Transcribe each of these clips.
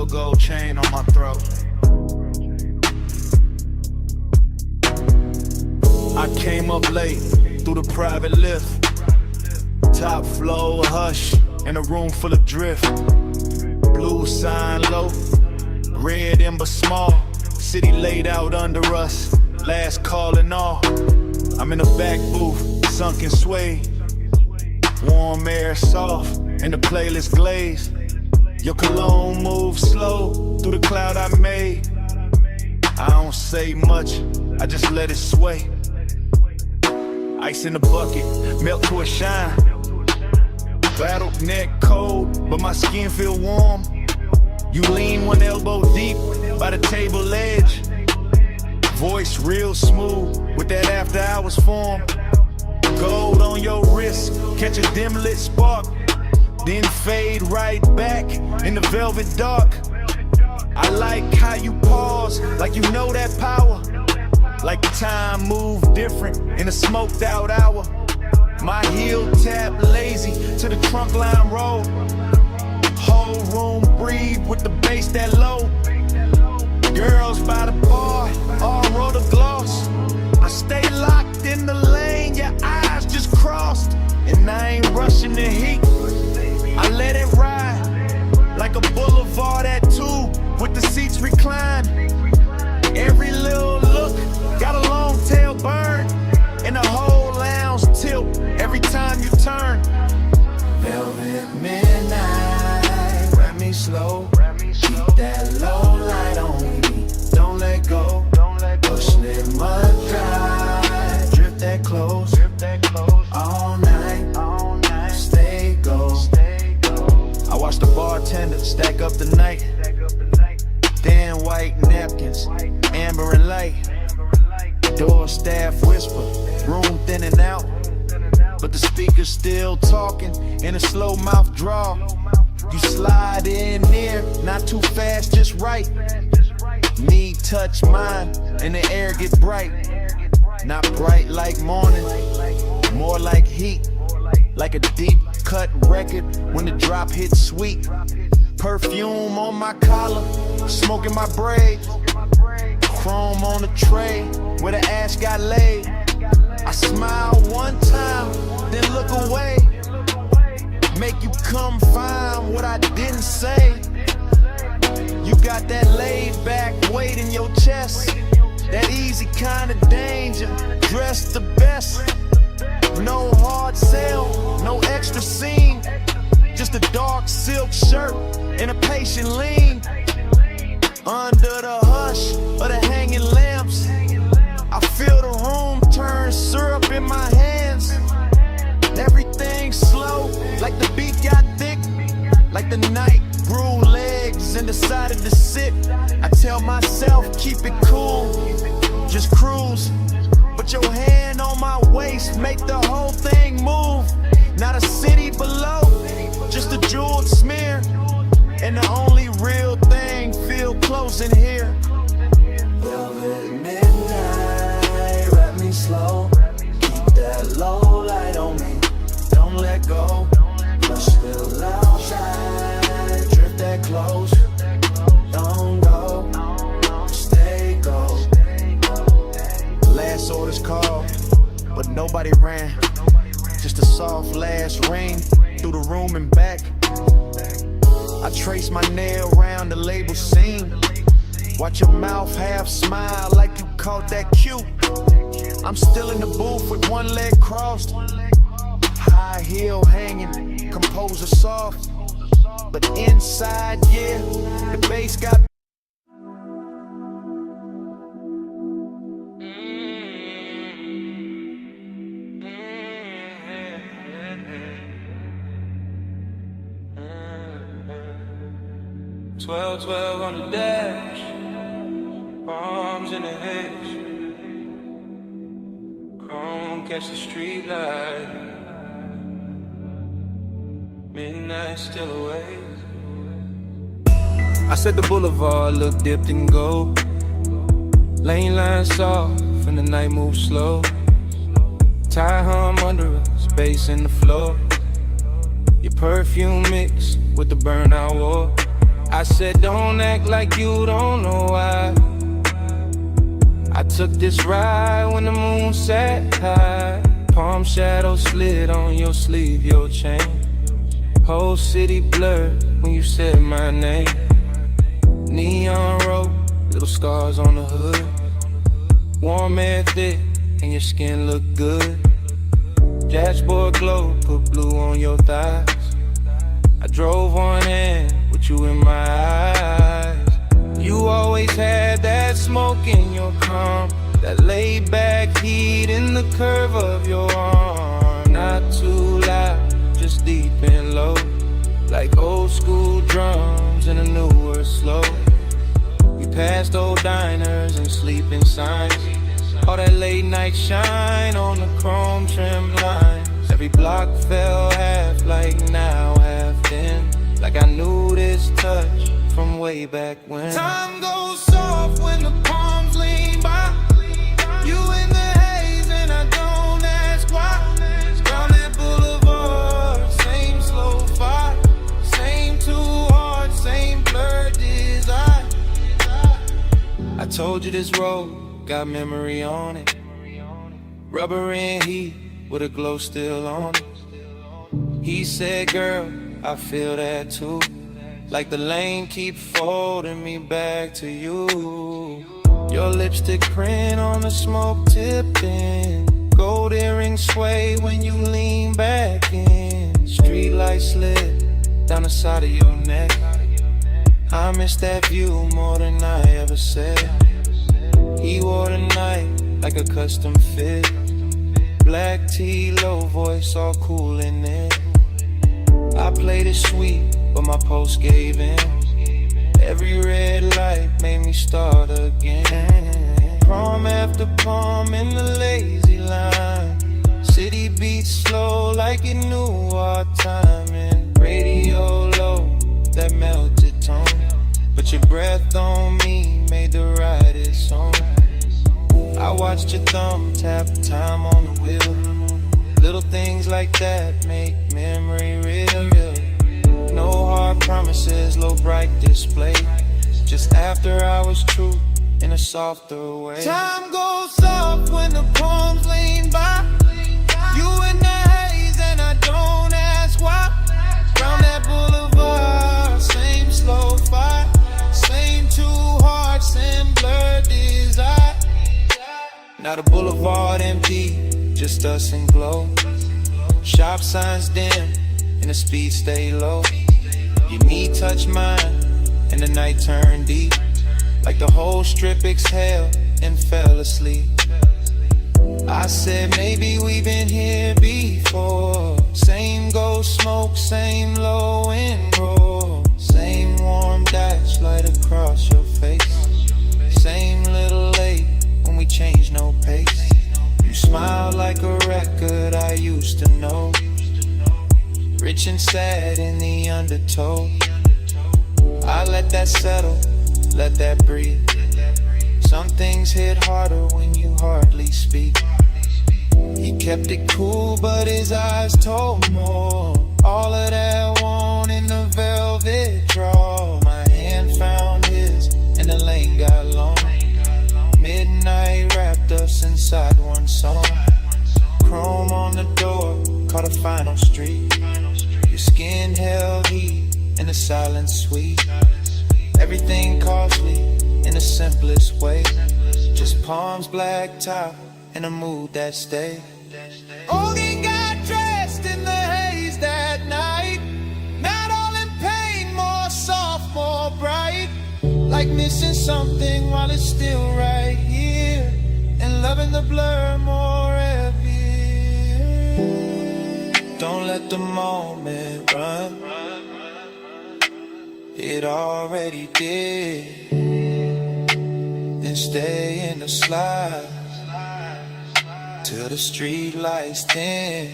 gold chain on my throat. I came up late through the private lift. Top floor, hush, in a room full of drift. Blue sign low, red ember small. City laid out under us, last call and all. I'm in the back booth, sunken sway. Warm air soft, and the playlist glazed. Your cologne moves slow through the cloud I made. I don't say much, I just let it sway. Ice in the bucket, melt to a shine. Battle neck cold, but my skin feel warm. You lean one elbow deep by the table edge. Voice real smooth with that after hours form. Gold on your wrist, catch a dim lit spark. Then fade right back in the velvet dark. I like how you pause, like you know that power. Like the time moved different in a smoked out hour. My heel tap lazy to the trunk line roll. Whole room breathe with the bass that low. Girls by the bar, all roll the gloss. I stay locked in the lane, your eyes just crossed. And I ain't rushing the heat, I let it ride. Like a boulevard at 2, with the seats reclined. Every little look, got a long tail burn. And the whole lounge tilt every time you turn. Velvet midnight, wrap me slow. Keep that low light on me, don't let go. Push it mud dry, drip that close. All night, stay go. I watch the bartender stack up the night. Thin white napkins, amber and light. Door staff whisper, room thinning out. But the speaker's still talking in a slow mouth draw. You slide in near, not too fast, just right. Knee touch mine, and the air get bright. Not bright like morning, more like heat. Like a deep cut record when the drop hits sweet. Perfume on my collar, smoking my braid. Chrome on the tray where the ash got laid. I smile one time, then look away. Make you come find what I didn't say. You got that laid back weight in your chest. That easy kind of danger, dressed the best. No hard sell, no extra scene. Just a dark silk shirt and a patient lean. Under the hush of the hanging lamps, I feel the room turn syrup in my hands. Everything slow, like the beat got thick. Like the night grew legs and decided to sit. I tell myself, keep it cool, just cruise. Put your hand on my waist, make the whole thing move. Not a city below, just a jeweled smear. And the only real thing feel close in here. Velvet midnight, wrap me slow. Keep that low light on me, don't let go. Push still outside, drip that close. Don't go, stay go. Last orders called, but nobody ran. Just a soft last ring through the room and back. I trace my nail around the label seam. Watch your mouth half smile like you caught that cue. I'm still in the booth with one leg crossed. High heel hanging, composer soft. But inside, yeah, the bass got 12 on the dash, bombs in the hedge. Chrome catch the street light. Midnight still away. I said the boulevard look dipped in gold. Lane line soft and the night moves slow. Tie hum under us, space in the floor. Your perfume mix with the burnout war. I said, don't act like you don't know why. I took this ride when the moon sat high. Palm shadow slid on your sleeve, your chain. Whole city blurred when you said my name. Neon road, little scars on the hood. Warm air thick, and your skin look good. Dashboard glow, put blue on your thighs. I drove on in with you in my eyes. You always had that smoke in your calm, that laid back heat in the curve of your arm. Not too loud, just deep and low, like old school drums in a newer slow. We passed old diners and sleeping signs, all that late night shine on the chrome trim lines. Every block fell half, like now half then, like I knew this touch from way back when. Time goes soft when the palms lean by. You in the haze and I don't ask why. Down that boulevard, same slow fire, same too hard, same blurred desire. I told you this road got memory on it. Rubber and heat with a glow still on it. He said, girl, I feel that too. Like the lane keep folding me back to you. Your lipstick print on the smoke tipping. Gold earrings sway when you lean back in. Street light slid down the side of your neck. I miss that view more than I ever said. He wore the night like a custom fit. Black tee, low voice, all cool in it. I played it sweet, but my post gave in. Every red light made me start again. Prom after prom in the lazy line. City beats slow like it knew our timing. Radio low, that melted tone. But your breath on me made the ride its own. I watched your thumb tap time on the wheel. Little things like that make memory real. No hard promises, low bright display. Just after hours truth in a softer way. Time goes soft when the palms lean by. You in the haze and I don't ask why. Round that boulevard, same slow fire, same too hard, same blurred desire. Now the boulevard empty, just us and glow. Shop signs dim and the speed stay low. Your knee touch mine and the night turned deep, like the whole strip exhaled and fell asleep. I said maybe we've been here before. Same ghost smoke, same low and roll. Same warm dash light across your face. Same little late when we changed no pace. You smile like a record I used to know. Rich and sad in the undertow. I let that settle, let that breathe. Some things hit harder when you hardly speak. He kept it cool, but his eyes told more. All of that want in the velvet draw. My hand found his, and the lane got long. Midnight wrapped us inside one song. Chrome on the door, caught a final street. Your skin held heat, and the silence sweet. Everything costly in the simplest way. Just palms, black top, and a mood that stayed. Ogie got dressed in the haze that night. Not all in pain, more soft, more bright. Like missing something while it's still right here. And loving the blur more heavy. Don't let the moment run. It already did. Then stay in the slide till the street lights dim.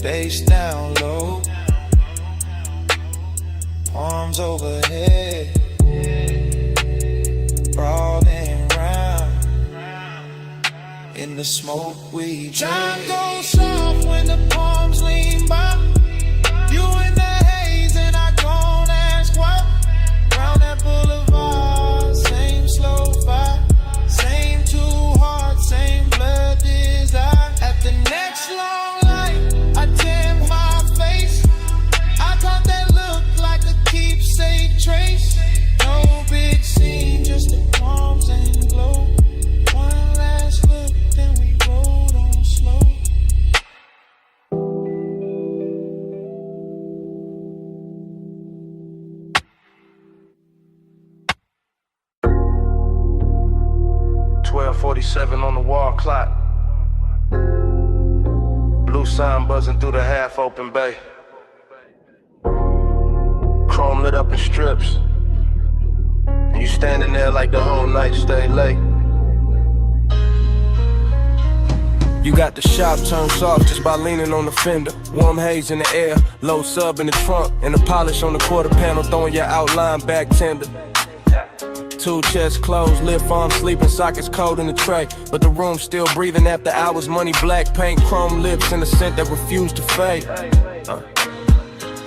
Bass down low, palms overhead, brawling round in the smoke we drink. Time goes soft when the palms lean by. You in the haze and I gone 1:47 on the wall clock. Blue sign buzzing through the half-open bay. Chrome lit up in strips. And you standing there like the whole night stay late. You got the shop turned soft just by leaning on the fender. Warm haze in the air, low sub in the trunk, and the polish on the quarter panel throwing your outline back tender. Two chests closed, lip arm sleeping, sockets cold in the tray, but the room still breathing after hours. Money black paint, chrome lips, and a scent that refused to fade.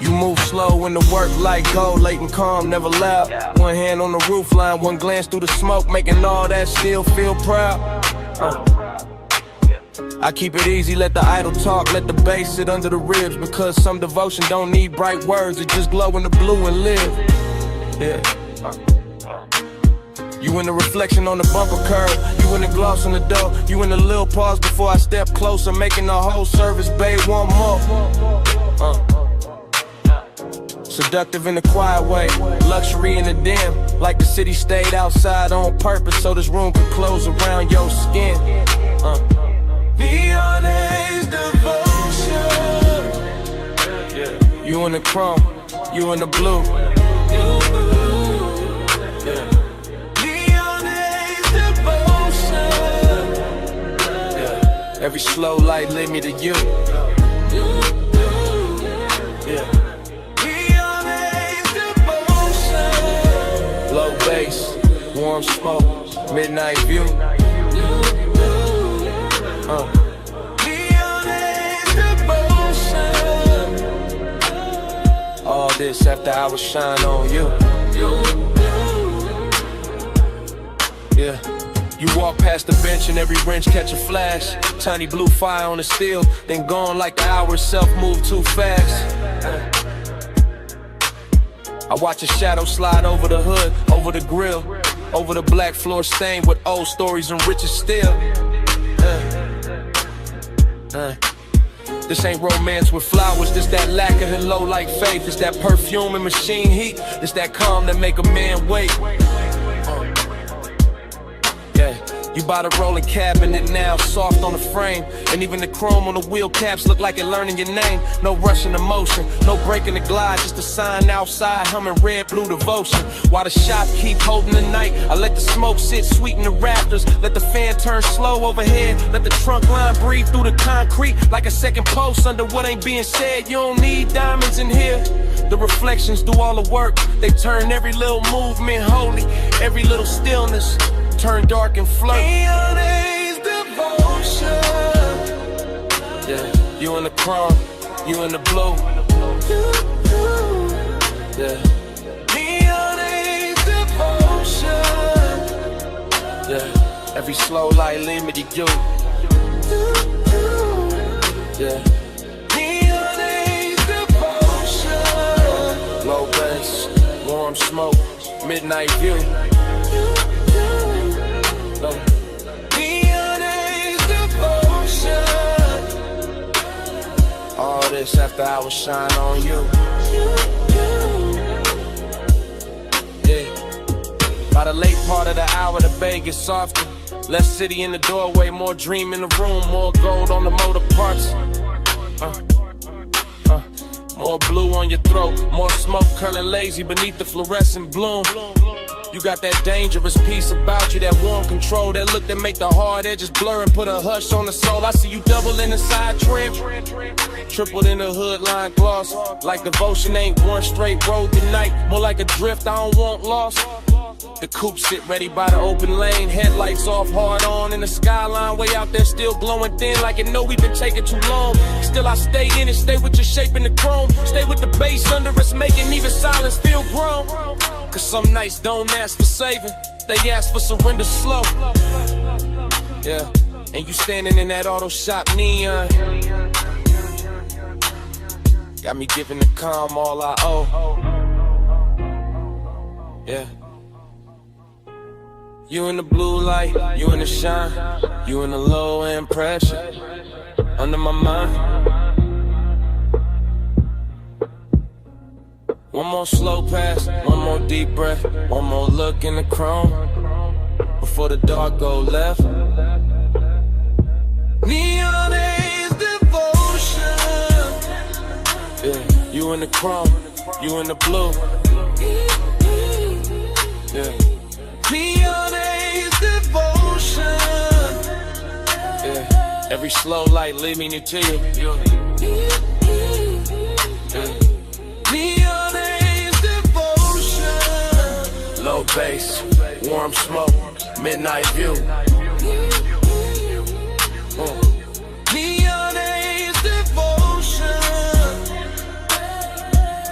You move slow when the work like gold, late and calm, never loud. One hand on the roof line, one glance through the smoke, making all that still feel proud. I keep it easy, let the idle talk, let the bass sit under the ribs, because some devotion don't need bright words, it just glow in the blue and live. Yeah. You in the reflection on the bumper curb, you in the gloss on the door, you in the little pause before I step closer, making the whole service bay one more. Seductive in a quiet way, luxury in the dim, like the city stayed outside on purpose so this room could close around your skin. Neon haze devotion. Yeah. You in the chrome, you in the blue. Yeah. Neon haze devotion. Yeah. Every slow light led me to you. Yeah. Neon haze devotion. Low bass, warm smoke, midnight view. Neon haze devotion. All this after I was shine on you. Yeah. You walk past the bench and every wrench catch a flash. Tiny blue fire on the steel, then gone like the hour itself moved too fast. I watch a shadow slide over the hood, over the grill, over the black floor stained with old stories and riches still. This ain't romance with flowers, this that lack of low like faith. This that perfume and machine heat, this that calm that make a man wait. Yeah, you bought a rolling cabinet now, soft on the frame, and even the chrome on the wheel caps look like it learning your name. No rushing emotion, no breaking the glide, just a sign outside humming red blue devotion. While the shop keep holding the night, I let the smoke sit sweet in the rafters, let the fan turn slow overhead, let the trunk line breathe through the concrete like a second post under what ain't being said. You don't need diamonds in here. The reflections do all the work, they turn every little movement holy, every little stillness turn dark and flirt. Neon haze devotion. Yeah, you in the chrome, you in the blue. Yeah. Neon haze devotion. Yeah, every slow light lead me to you. Yeah. Neon haze devotion. Low bass, warm smoke, midnight view. Neon haze devotion. All this after I was shine on you. Yeah. By the late part of the hour, the bay gets softer. Less city in the doorway, more dream in the room, more gold on the motor parts. More blue on your throat, more smoke curling lazy beneath the fluorescent bloom. You got that dangerous piece about you, that warm control, that look that make the hard edges blur and put a hush on the soul. I see you double in the side trim, tripled in the hood line gloss. Like devotion ain't one straight road tonight, more like a drift, I don't want loss. The coupe sit ready by the open lane, headlights off, hard on, in the skyline way out there still glowing thin like it know we've been taking too long. Still I stay in it, stay with your shape in the chrome, stay with the bass under us, making even silence feel grown. Cause some nights don't ask for saving, they ask for surrender slow. Yeah, and you standing in that auto shop neon, got me giving the calm all I owe. Yeah. You in the blue light, you in the shine, you in the low end pressure, under my mind. One more slow pass, one more deep breath, one more look in the chrome, before the dark go left. Neon A's devotion. Yeah, you in the chrome, you in the blue. Yeah. Neon A's devotion. Yeah, every slow light leading you to you. Yeah. Neon A's devotion. Low bass, warm smoke, midnight view. Neon A's devotion.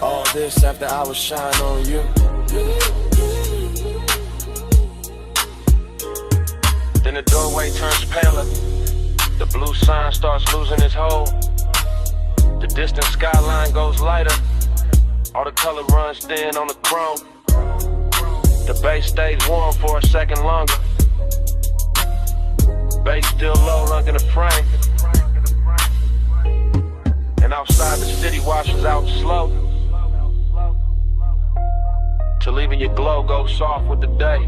All this after hours shine on you. Then the doorway turns paler. The blue sign starts losing its hold. The distant skyline goes lighter. All the color runs thin on the chrome. The bass stays warm for a second longer. Bass still low, lunk in the frame. And outside the city washes out slow, till even your glow goes soft with the day.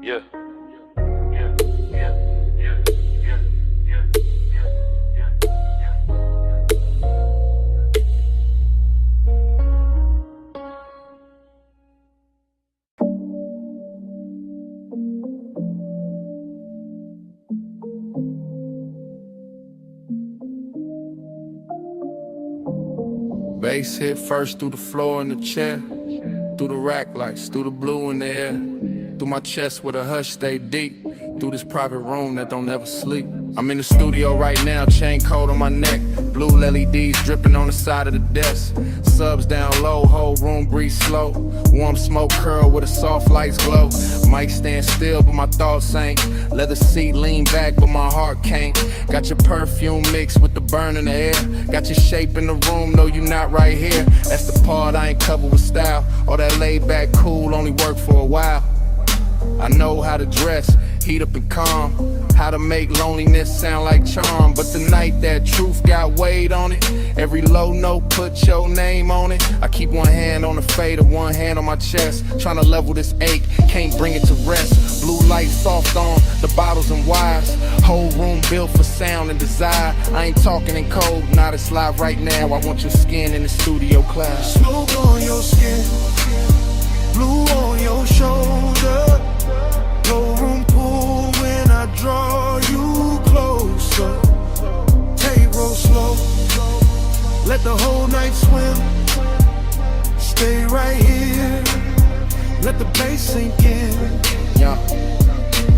Yeah. Bass hit first through the floor and the chair, through the rack lights, through the blue in the air, through my chest where the hush stay deep, through this private room that don't ever sleep. I'm in the studio right now, chain coat on my neck, blue LEDs dripping on the side of the desk, subs down low, whole room breathe slow, warm smoke curl with the soft lights glow. Mic stand still but my thoughts ain't, leather seat lean back but my heart can't. Got your perfume mixed with the burn in the air, got your shape in the room, no you not right here. That's the part I ain't covered with style, all that laid back cool only work for a while. I know how to dress, heat up and calm, how to make loneliness sound like charm. But tonight that truth got weight on it, every low note put your name on it. I keep one hand on the fader, one hand on my chest, trying to level this ache, can't bring it to rest. Blue light soft on the bottles and wires, whole room built for sound and desire. I ain't talking in code, not it's live right now. I want your skin in the studio class. Smoke on your skin, blue on your shoulder, no room pull when I draw you closer. Take roll slow, let the whole night swim. Stay right here, let the bass sink in. Yeah.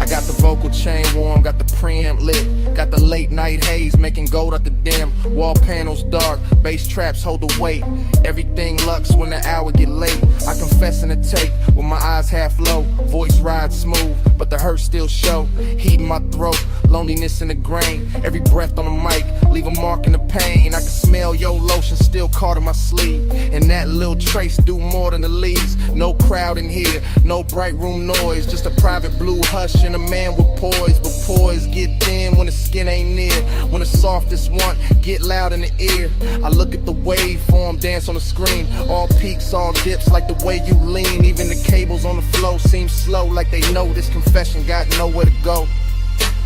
I got the vocal chain warm, got the preamp lit, got the late night haze making gold out the dim. Wall panels dark, bass traps hold the weight. Everything lux when the hour get late. I confess in the tape with my eyes half low, voice rides smooth, but the hurt still show. Heat in my throat, loneliness in the grain. Every breath on the mic, leave a mark in the pain. I can smell your lotion still caught in my sleeve, and that little trace do more than the leaves. No crowd in here, no bright room noise, just a private blue hush and a man with poise. But poise get thin when the skin ain't near, when the softest one get loud in the ear. I look at the waveform dance on the screen, all peaks, all dips like the way you lean. Even the cables on the flow seem slow, like they know this confession got nowhere to go.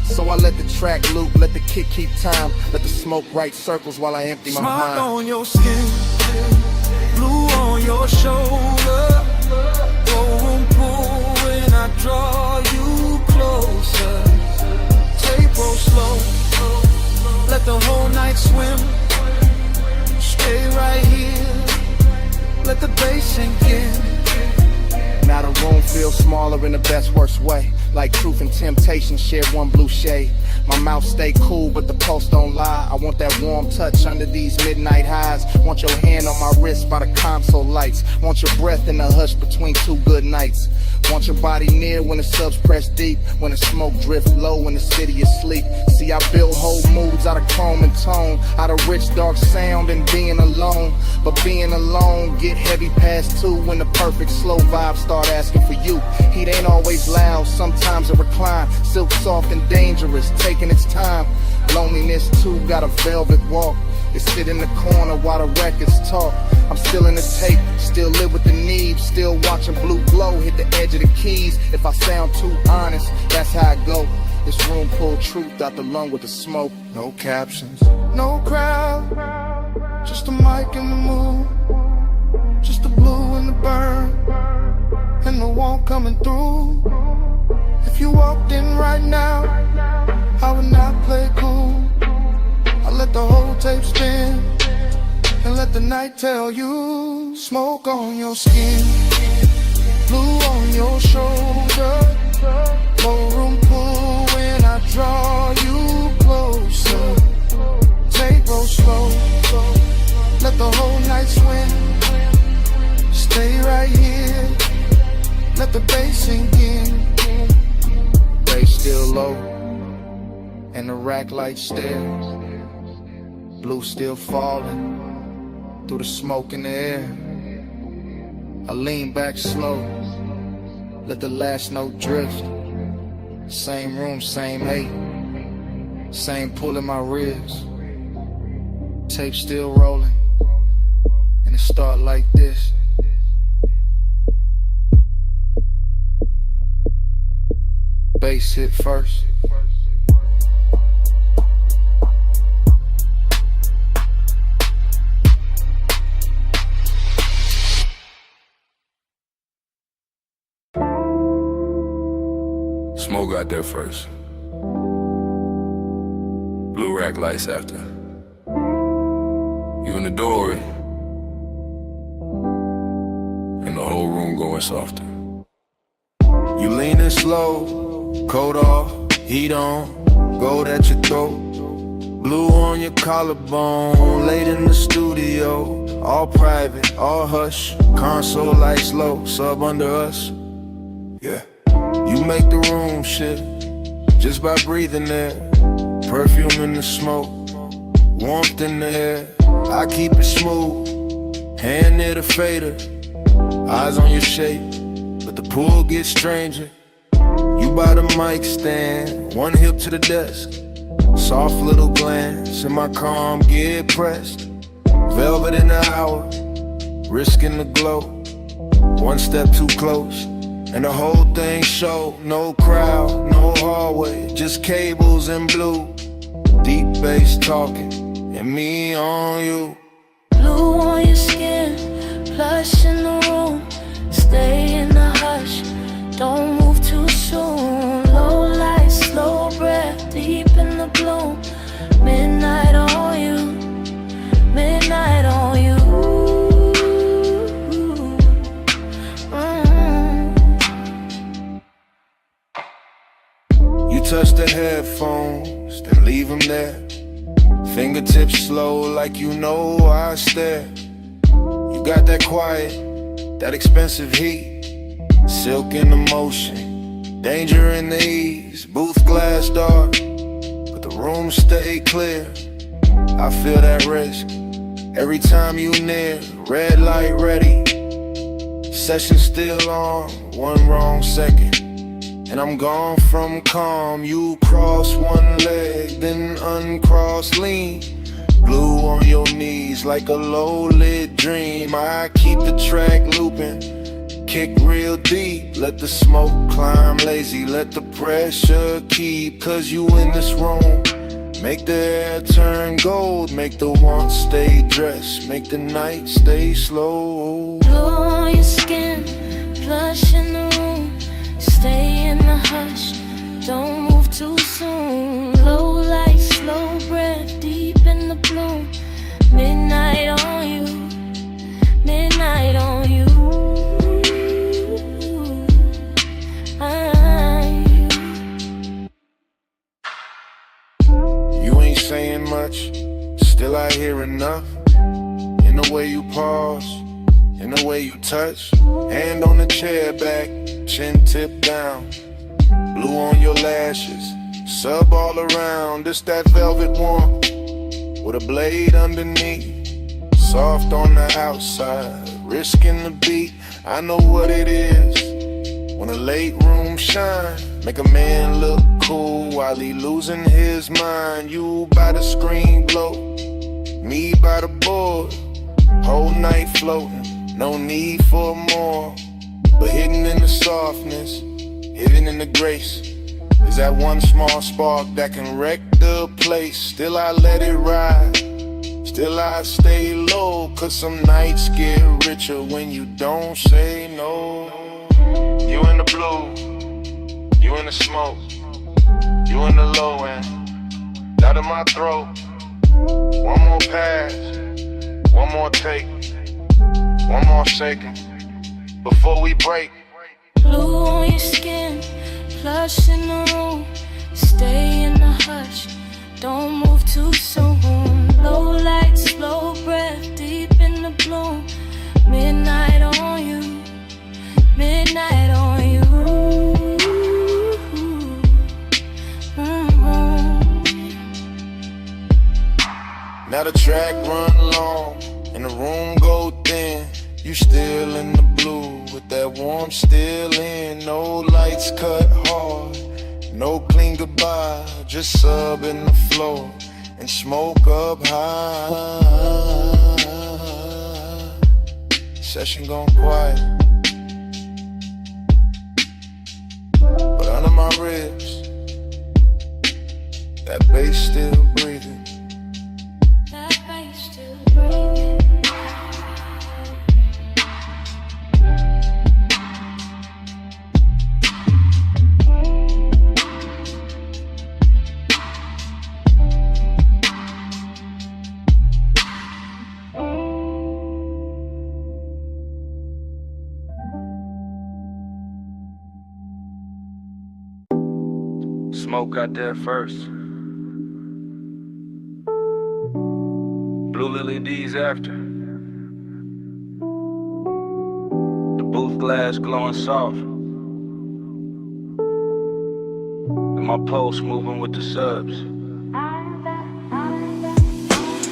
So I let the track loop, let the kick keep time, let the smoke write circles while I empty my mind. Smoke on your skin, blue on your shoulder, no room pull when I draw you closer. Take roll slow, let the whole night swim. Stay right here, let the bass sink in. Now the room feels smaller in the best worst way, like truth and temptation share one blue shade. My mouth stay cool but the pulse don't lie. I want that warm touch under these midnight highs. Want your hand on my wrist by the console lights. Want your breath in the hush between two good nights. Want your body near when the subs press deep, when the smoke drift low when the city is asleep. See, I build whole moods out of chrome and tone, out of rich dark sound and being alone. But being alone get heavy past 2 when the perfect slow vibes start asking for you. Heat ain't always loud, sometimes it recline, silk soft and dangerous, taking its time. Loneliness too got a velvet walk. They sit in the corner while the records talk. I'm still in the tape, still live with the needs, still watching blue glow hit the edge of the keys. If I sound too honest, that's how I go. This room pull truth out the lung with the smoke. No captions, No crowd, just a mic and the mood, just the blue and the burn, and the wall coming through. If you walked in right now, I would not play cool. I let the whole tape spin and let the night tell you. Smoke on your skin, blue on your shoulder, low room pull when I draw you closer. Take roll slow, let the whole night swim. Stay right here, let the bass sink in. bass still low, and the rack light stare. Blue still falling through the smoke in the air. I lean back slow, let the last note drift. Same room, same hate, same pull in my ribs. Tape still rolling, and it start like this. Bass hit first. Smoke got there first. Blue rack lights after. You in the doorway, and the whole room going softer. You leaning slow, coat off, heat on, gold at your throat. Blue on your collarbone, late in the studio. All private, all hush, console lights low, sub under us. Yeah. You make the room shift just by breathing there. Perfume in the smoke, warmth in the air. I keep it smooth, hand near the fader. Eyes on your shape, but the pool gets stranger. You by the mic stand, one hip to the desk. Soft little glance, and my calm get pressed. Velvet in the hour, risking the glow. One step too close, and the whole thing show. No crowd, no hallway, just cables and blue. Deep bass talking, and me on you. Blue on your skin, plush in the room. Stay in the hush, don't move too soon. Low light, slow breath, deep in the bloom. Midnight on you, midnight on you. You touch the headphones, then leave them there. Fingertips slow like you know I stare. You got that quiet, that expensive heat. Silk in the motion, danger in the ease. Booth glass dark, but the room stay clear. I feel that risk every time you near. Red light ready, session still on. One wrong second, and I'm gone from calm. You cross one leg, then uncross lean. Blue on your knees like a low-lit dream. I keep the track looping, kick real deep. Let the smoke climb lazy, let the pressure keep. Cause you in this room, make the air turn gold. Make the want stay dressed, make the night stay slow. Blue on your skin, plush in the room. Stay in the hush, don't move too soon. Low light, slow breath, deep in the bloom. Midnight on you, midnight on you. You ain't saying much, still I hear enough. In the way you pause, in the way you touch. Hand on the chair back, chin tip down. Blue on your lashes, sub all around. This that velvet warmth with a blade underneath. Soft on the outside, risking the beat. I know what it is when a late room shine. Make a man look cool while he losing his mind. You by the screen glow, Me by the board, whole night floating, no need for more. But hidden in the softness, hidden in the grace, is that one small spark that can wreck the place. Still I let it ride, still I stay low, cause some nights get richer when you don't say no. You in the blue, you in the smoke, you in the low end, out of my throat. One more pass, one more take, one more second before we break. Blue on your skin, plush in the room. Stay in the hush, don't move too soon. Low light, slow breath, deep in the bloom. Midnight on you, midnight on you. Now the track run long and the room go thin. You still in the blue with that warmth still in. No lights cut hard, no clean goodbye, just sub in the floor and smoke up high. Session gone quiet, but under my ribs, that bass still breathing. That bass still breathing. Smoke got there first. Blue Lily D's after. The booth glass glowing soft. And my pulse moving with the subs.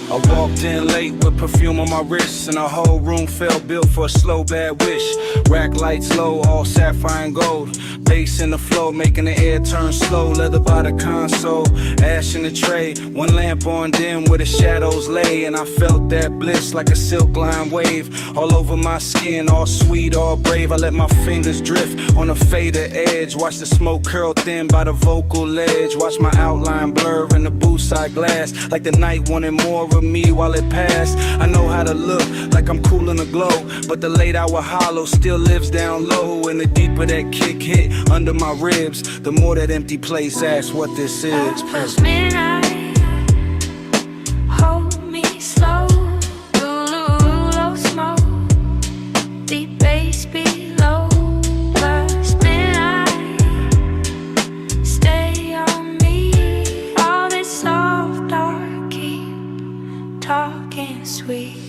I walked in late with perfume on my wrists, and the whole room felt built for a slow bad wish. Rack lights low, all sapphire and gold. Bass in the flow, making the air turn slow. Leather by the console, ash in the tray. One lamp on dim where the shadows lay, and I felt that bliss like a silk line wave all over my skin, all sweet, all brave. I let my fingers drift on the fader edge. Watch the smoke curl thin by the vocal ledge. Watch my outline blur in the booth side glass, like the night wanted more of me while it passed. I know how to look like I'm cool in the glow, but the late hour hollow still lives down low. And the deeper that kick hit under my ribs, the more that empty place asks what this is. Plus midnight, hold me slow. Low smoke, deep bass below. Plus midnight, stay on me. All this soft dark, keep talking sweet.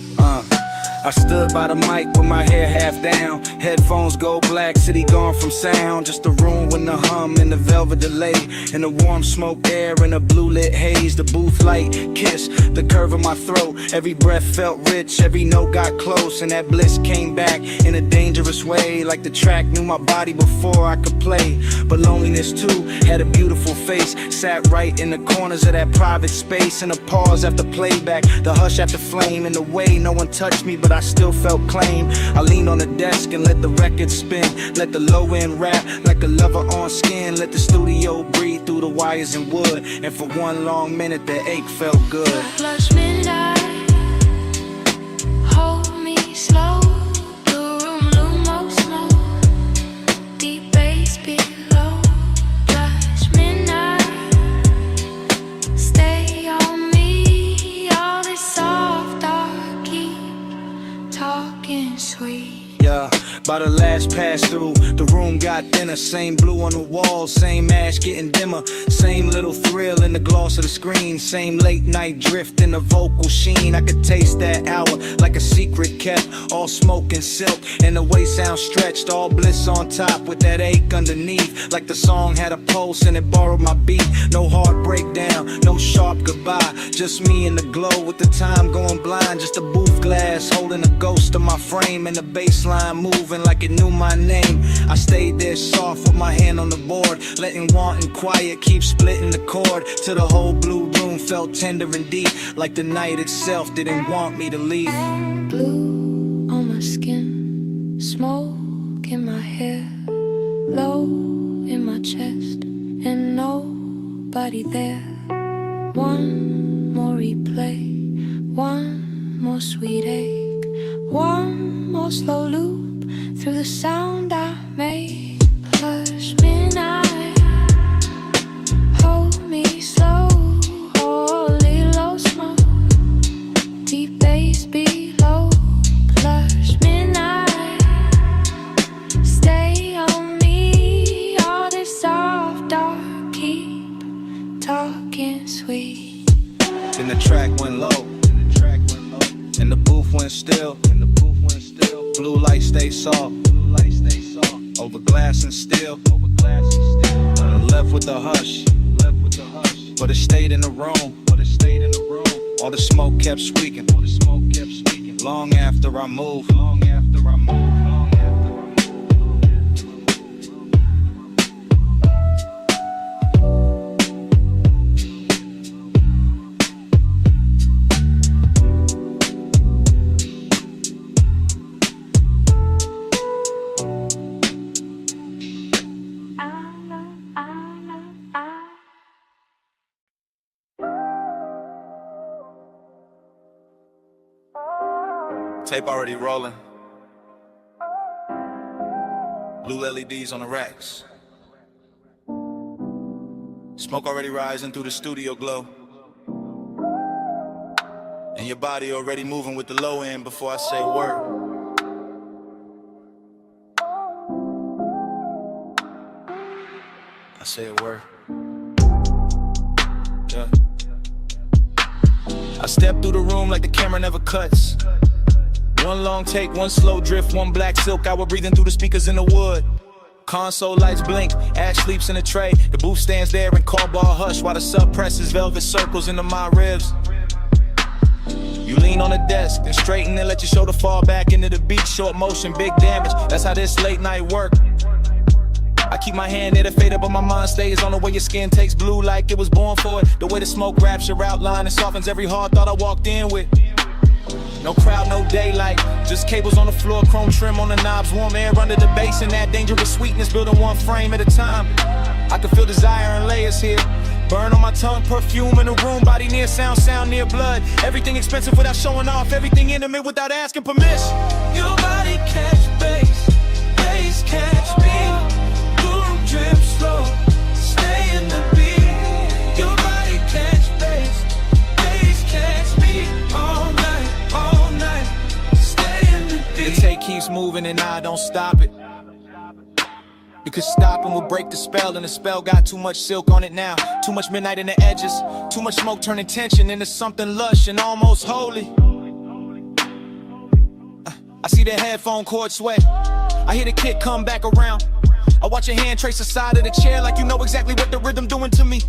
I stood by the mic with my hair half down. Headphones go black, city gone from sound. Just a room with the hum and the velvet delay, and the warm smoke air and the blue lit haze. The booth light kiss the curve of my throat. Every breath felt rich, every note got close, and that bliss came back in a dangerous way. Like the track knew my body before I could play. But loneliness too had a beautiful face, sat right in the corners of that private space. And a pause after playback, the hush after flame. In the way no one touched me, but I still felt claim. I leaned on the desk and let the record spin. Let the low end rap like a lover on skin. Let the studio breathe through the wires and wood. And for one long minute the ache felt good. Plus midnight, hold me slow. The room lumo smoke, deep bass below. Plus midnight, stay on me. All this soft dark, keep talking sweet. Yeah, by the last pass through, the room got thinner. Same blue on the walls, same ash getting dimmer. Same little thrill in the gloss of the screen. Same late night drift in the vocal sheen. I could taste that hour like a secret kept. All smoke and silk, and the way sound stretched. All bliss on top with that ache underneath. Like the song had a pulse and it borrowed my beat. No heart breakdown, no sharp goodbye. Just me in the glow with the time going blind. Just a booth glass holding a ghost of my frame and the bass line moving like it knew my name. I stayed there soft with my hand on the board, letting want and quiet keep splitting the chord, till the whole blue room felt tender and deep, like the night itself didn't want me to leave. Blue on my skin, smoke in my hair, low in my chest, and nobody there. One more replay, one more sweet ache, one more slow loop through the sound I made. Hush midnight, hold me slow, holy low smoke, deep bass below. Plush midnight, stay on me, all this soft dark, keep talking sweet. Then the track went low, and the booth went still. Blue light stay soft, over glass and steel. Left with the hush, but it stayed in the room. All the smoke kept squeaking, long after I moved. Tape already rolling. Blue LEDs on the racks. Smoke already rising through the studio glow. And your body already moving with the low end before I say a word. I say a word. Yeah. I step through the room like the camera never cuts. One long take, one slow drift, one black silk hour breathing through the speakers in the wood. Console lights blink, Ash sleeps in a tray. The booth stands there in call ball hush while the sub presses velvet circles into my ribs. You lean on the desk, then straighten and let your shoulder fall back into the beat. Short motion, big damage, that's how this late night work. I keep my hand near the fader, but my mind stays on the way your skin takes blue like it was born for it. The way the smoke wraps your outline and softens every hard thought I walked in with. No crowd, no daylight, just cables on the floor, chrome trim on the knobs, warm air under the bass, and that dangerous sweetness building one frame at a time. I can feel desire and layers here, burn on my tongue, perfume in the room, body near sound near blood. Everything expensive without showing off, everything intimate without asking permission. Your body catch bass, bass catch me, boom drip slow, stay in the beat. Your body catch bass, bass catch me all night. The tape keeps moving and I don't stop it, because stopping will break the spell, and the spell got too much silk on it now. Too much midnight in the edges, too much smoke turning tension into something lush and almost holy. I see the headphone cord sweat, I hear the kick come back around. I watch your hand trace the side of the chair like you know exactly what the rhythm doing to me.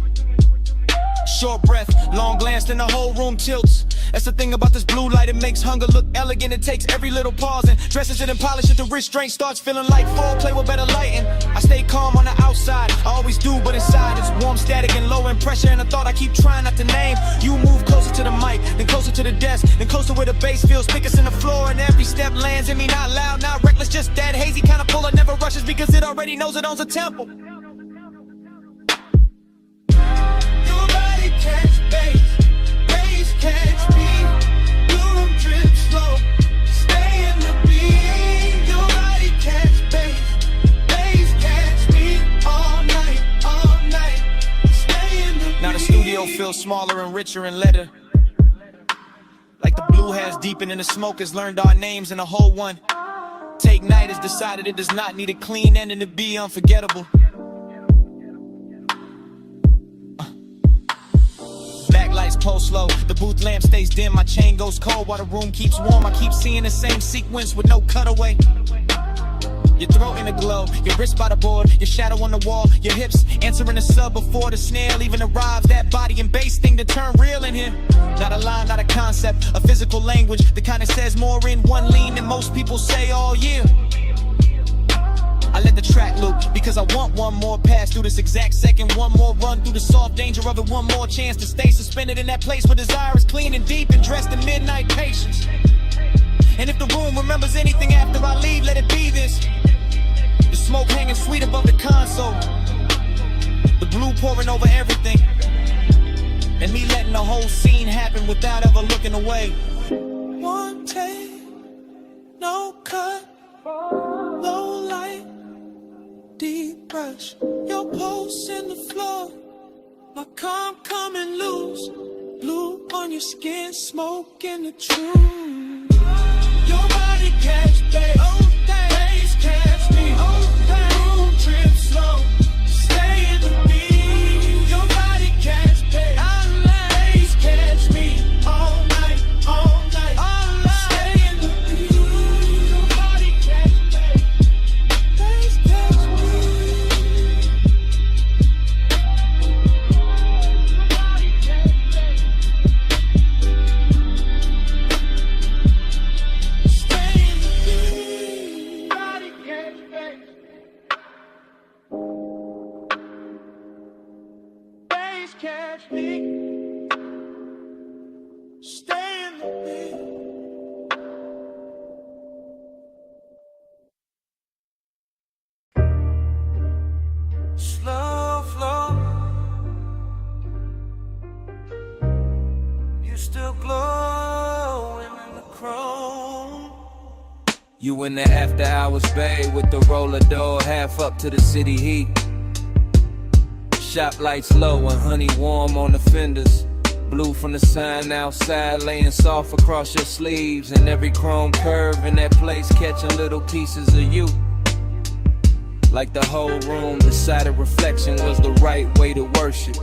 Short breath, long glance, then the whole room tilts. That's the thing about this blue light, it makes hunger look elegant. It takes every little pause and dresses it and polishes. The restraint starts feeling like foreplay with better lighting. I stay calm on the outside, I always do, but inside it's warm, static, and low in pressure. And a thought I keep trying not to name. You move closer to the mic, then closer to the desk, then closer where the bass feels thickest in the floor. And every step lands in me, not loud, not reckless, just that hazy kind of pull that never rushes, because it already knows it owns a tempo. Your body catch bass, bass catch me. Drip slow, stay in the beat. Your body catch bass, bass catch me all night, stay in the beat. Now the studio feels smaller and richer and leather, like the blue has deepened and the smoke has learned our names, and the whole one. Take Night has decided it does not need a clean ending to be unforgettable. Lights pulse low, the booth lamp stays dim, my chain goes cold while the room keeps warm. I keep seeing the same sequence with no cutaway. Your throat in the glow, your wrist by the board, your shadow on the wall, your hips answering the sub before the snail even arrives. That body and bass thing to turn real in here. Not a line, not a concept, a physical language that kind of says more in one lean than most people say all year. I let the track loop because I want one more pass through this exact second, one more run through the soft danger of it, one more chance to stay suspended in that place where desire is clean and deep and dressed in midnight patience. And if the room remembers anything after I leave, let it be this. The smoke hanging sweet above the console, the blue pouring over everything, and me letting the whole scene happen without ever looking away. One take, no cut, low light, deep brush. Your pulse in the floor, my calm coming loose. Blue on your skin, smoke in the truth. Your body catch babe, bass catch me, room trip slow, stay in the beat. Your body catch babe, bass catch me, all night, stay in the beat. Your body catch babe, bass catch me. Catch me, stay in the beat. Slow flow, you still glowing in the chrome. You in the after hours bay with the roller door half up to the city heat. Shop lights low and honey warm on the fenders. Blue from the sign outside laying soft across your sleeves. And every chrome curve in that place catching little pieces of you. Like the whole room decided reflection was the right way to worship.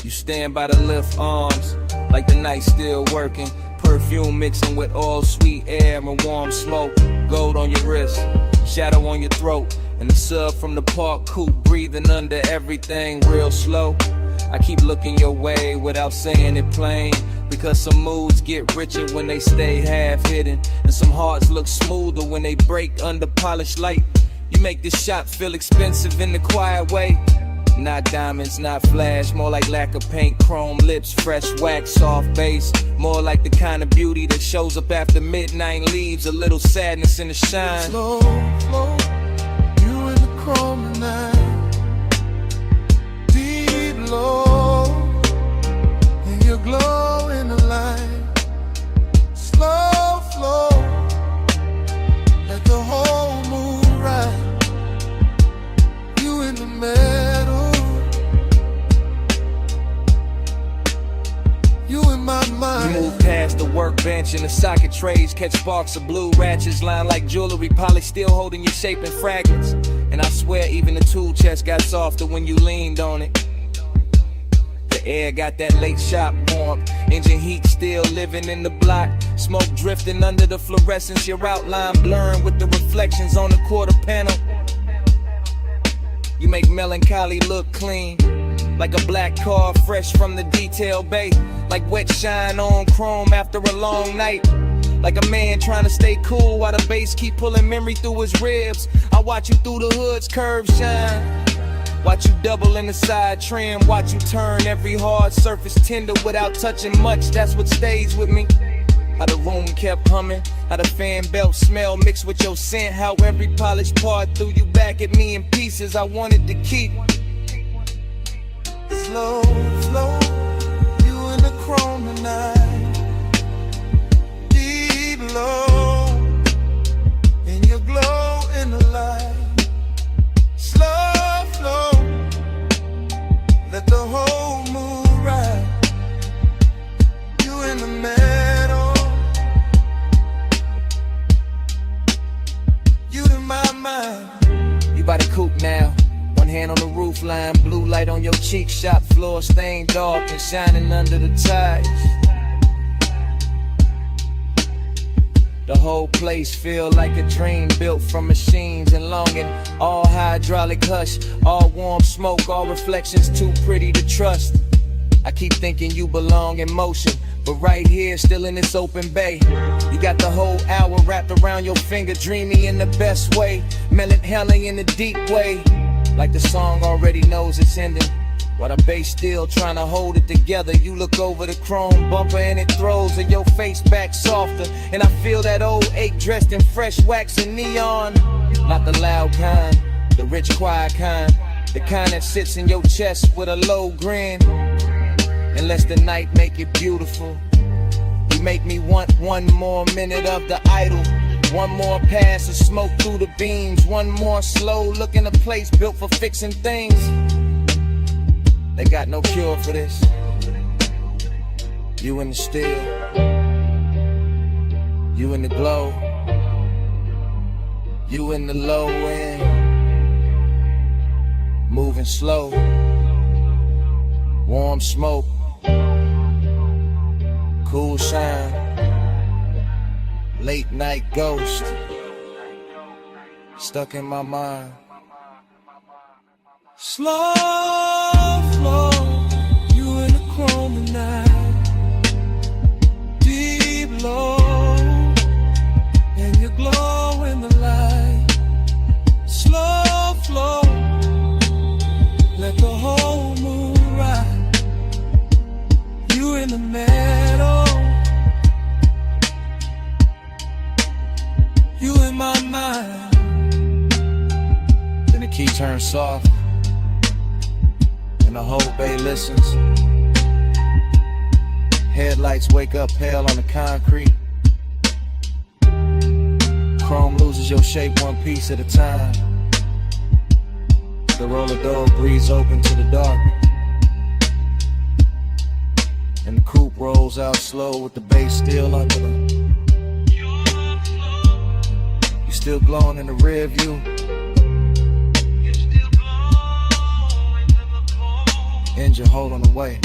You stand by the lift arms like the night still working. Perfume mixing with all sweet air and warm smoke. Gold on your wrist, shadow on your throat. And the sub from the park coupe breathing under everything real slow. I keep looking your way without saying it plain, because some moods get richer when they stay half hidden, and some hearts look smoother when they break under polished light. You make this shop feel expensive in the quiet way. Not diamonds, not flash, more like lack of paint, chrome lips, fresh wax, soft bass. More like the kind of beauty that shows up after midnight and leaves a little sadness in the shine. Slow flow, you in the chrome tonight, deep low, and your glow in the light. Slow flow, let the whole moon ride. You in the middle, you in my mind. You move past the workbench and the socket trays, catch sparks of blue ratchets lined like jewelry, polished still holding your shape in fragments. And I swear even the tool chest got softer when you leaned on it. The air got that late shop warmth, engine heat still living in the block. Smoke drifting under the fluorescence, your outline blurring with the reflections on the quarter panel. You make melancholy look clean, like a black car fresh from the detail bay. Like wet shine on chrome after a long night. Like a man trying to stay cool while the bass keep pulling memory through his ribs. I watch you through the hood's curved shine. Watch you double in the side trim. Watch you turn every hard surface tender without touching much. That's what stays with me. How the room kept humming, how the fan belt smell mixed with your scent. How every polished part threw you back at me in pieces I wanted to keep. Slow flow, you in the chrome tonight, deep low, and your glow in the light. Slow flow, let the whole moon ride. You in the middle, you in my mind. You by the coupe now, one hand on the roof line, blue light on your cheek, shop floor stained dark and shining under the tires. The whole place feel like a dream built from machines and longing. All hydraulic hush, all warm smoke, all reflections too pretty to trust. I keep thinking you belong in motion, but right here, still in this open bay. You got the whole hour wrapped around your finger, dreamy in the best way, melancholy in the deep way. Like the song already knows it's ending, while the bass still trying to hold it together. You look over the chrome bumper and it throws your face back softer, and I feel that old ache dressed in fresh wax and neon. Not the loud kind, the rich quiet kind, the kind that sits in your chest with a low grin. Unless the night make it beautiful, you make me want one more minute of the idol, one more pass of smoke through the beams, one more slow look in a place built for fixing things. They got no cure for this. You in the still, you in the glow, you in the low end, moving slow, warm smoke, cool shine, late night ghost, stuck in my mind. Slow flow, you in the chrome tonight. Deep low, and you glow in the light. Slow flow, let the whole moon ride. You in the meadow, you in my mind. Then the key turns soft, and the whole bay listens. Headlights wake up pale on the concrete. Chrome loses your shape one piece at a time. The roller door breathes open to the dark, and the coupe rolls out slow with the bass still under them. You still glowing in the rear view. Engine holding away.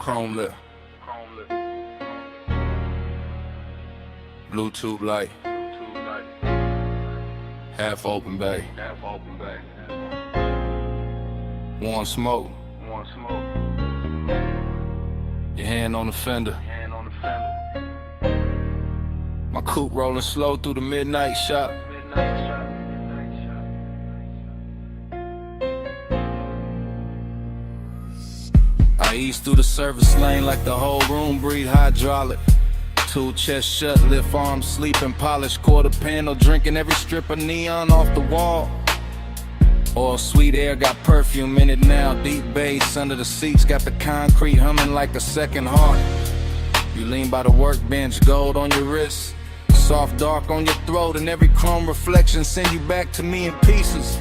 Chrome lip. Bluetooth light. Half open bay. Warm smoke. Your hand on the fender. My coupe rolling slow through the midnight shop. I ease through the service lane like the whole room breathe hydraulic. Two chests shut, lift arms, sleeping, polished quarter panel, drinking every strip of neon off the wall. All sweet air got perfume in it now, deep bass under the seats, got the concrete humming like a second heart. You lean by the workbench, gold on your wrist, soft dark on your throat, and every chrome reflection send you back to me in pieces.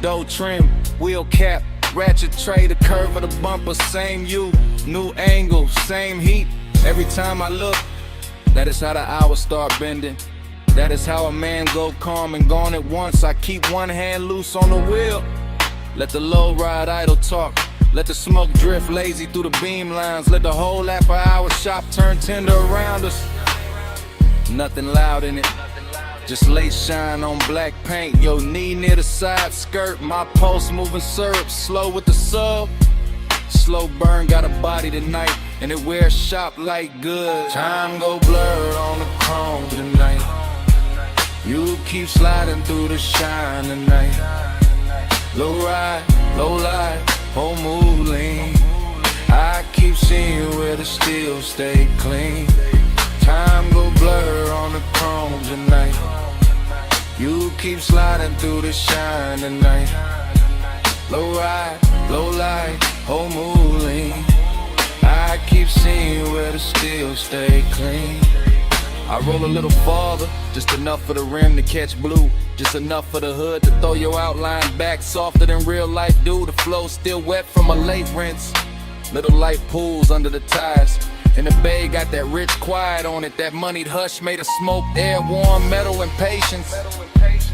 Dough trim, wheel cap, ratchet tray, the curve of the bumper, same you, new angle, same heat. Every time I look, that is how the hours start bending. That is how a man go calm and gone at once. I keep one hand loose on the wheel, let the low ride idle talk, let the smoke drift lazy through the beam lines, let the whole half-hour shop turn tender around us. Nothing loud in it, just late shine on black paint. Your knee near the side skirt, my pulse moving syrup, slow with the sub. Slow burn got a body tonight, and it wears shop like good. Time go blurred on the chrome tonight. You keep sliding through the shine tonight. Low ride, low light, whole mood lean. I keep seeing where the steel stay clean. Time go blur on the chrome tonight. You keep sliding through the shine tonight. Low ride, low light, whole mood lean. I keep seeing where the steel stay clean. I roll a little farther, just enough for the rim to catch blue, just enough for the hood to throw your outline back softer than real life do. The flow still wet from a late rinse. Little light pools under the tires, And the bay got that rich quiet on it. That moneyed hush made of smoked air, warm metal and patience.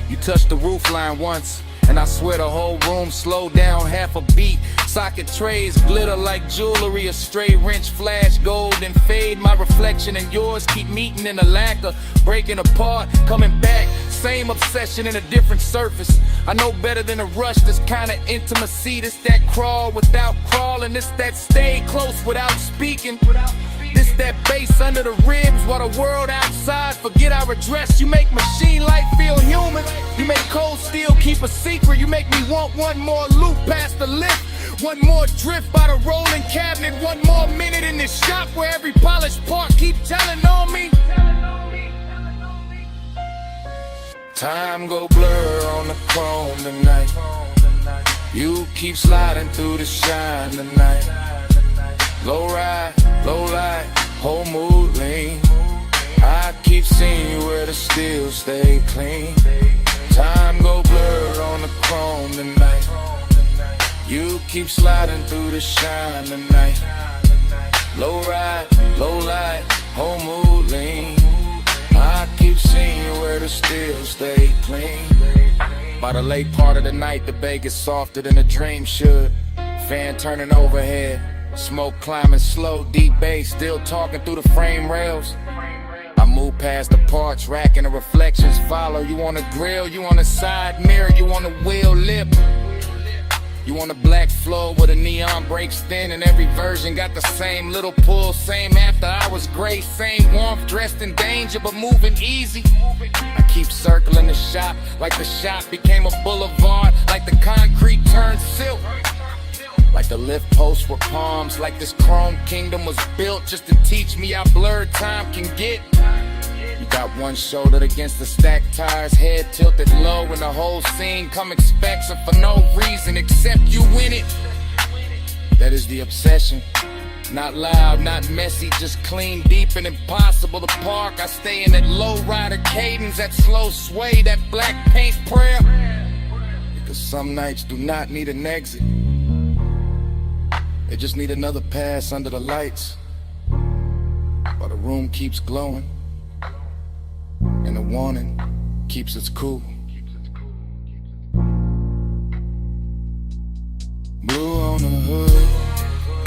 You touched the roof line once, and I swear the whole room slowed down half a beat. Socket trays glitter like jewelry, a stray wrench flash gold and fade. My reflection and yours keep meeting in a lacquer, breaking apart, coming back. Same obsession in a different surface. I know better than a rush, this kind of intimacy. This that crawl without crawling, this that stay close without speaking. This that bass under the ribs while the world outside forget our address. You make machine life feel human. You make cold steel keep a secret. You make me want one more loop past the lift, one more drift by the rolling cabinet, one more minute in this shop where every polished part keep telling on me. Time go blur on the chrome tonight. You keep sliding through the shine tonight. Low ride, low light, whole mood lean. I keep seeing you where the steel stay clean. Time go blur on the chrome tonight. You keep sliding through the shine tonight. Low ride, low light, whole mood lean. I keep seeing you where the steel stay clean. By the late part of the night, the bay gets softer than a dream should. Fan turning overhead, smoke climbing slow, deep bass still talking through the frame rails. I move past the parts rack and the reflections follow. You on the grill, you on the side mirror, you on the wheel lip. You on the black floor where the neon breaks thin, and every version got the same little pull, same after hours grace, same warmth, dressed in danger but moving easy. I keep circling the shop like the shop became a boulevard, like the concrete turned silk, like the lift posts were palms, like this chrome kingdom was built just to teach me how blurred time can get. You got one shoulder against the stacked tires, head tilted low, and the whole scene come expensive for no reason except you in it. That is the obsession. Not loud, not messy, just clean, deep, and impossible to park. I stay in that low rider cadence, that slow sway, that black paint prayer. Because some nights do not need an exit. They just need another pass under the lights, while the room keeps glowing and the warning keeps us cool. Blue on the hood,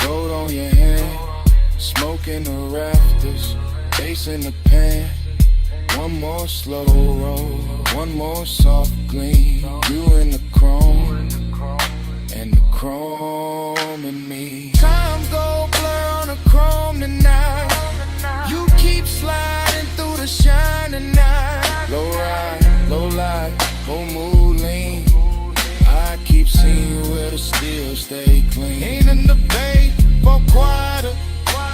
gold on your hand, smoke in the rafters, bass in the pan. One more slow roll, one more soft gleam. You in the chrome, and the chrome in me. Time go blur on the chrome tonight. You keep sliding through the shine tonight. Low ride, low light, whole mood lean. I keep seeing you where the steel stay clean. Ain't in the bay, but quieter.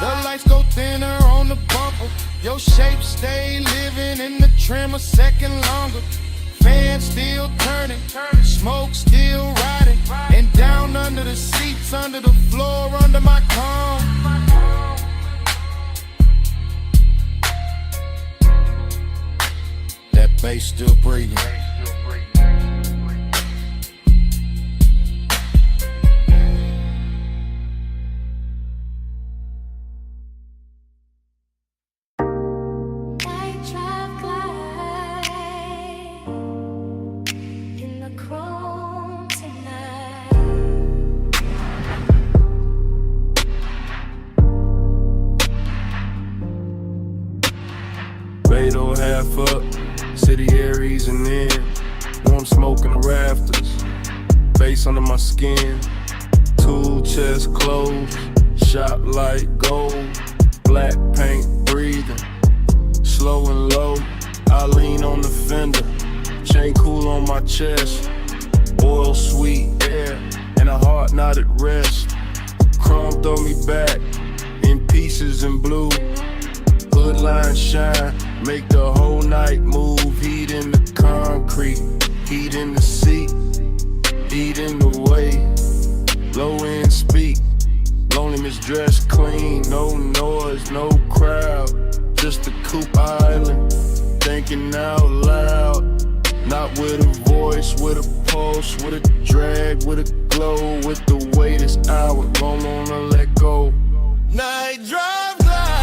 The lights go thinner on the bumper. Your shape stay living in the trim a second longer. Fan still turning, smoke still riding, and down under the seats, under the floor, under my car. That bass still breathing. Beto half up, city air easing in. Warm smoke in the rafters, face under my skin. Tool chest closed, shot light gold. Black paint breathing, slow and low. I lean on the fender, chain cool on my chest. Oil sweet air, and a heart not at rest. Chrome throw me back, in pieces in blue. Hood line shine, make the whole night move. Heat in the concrete, heat in the seat, heat in the way. Low end speak, loneliness dressed clean. No noise, no crowd, just a coupe island. Thinking out loud, not with a voice, with a pulse, with a drag, with a glow. With the weight this hour, don't wanna let go. Night drive glide.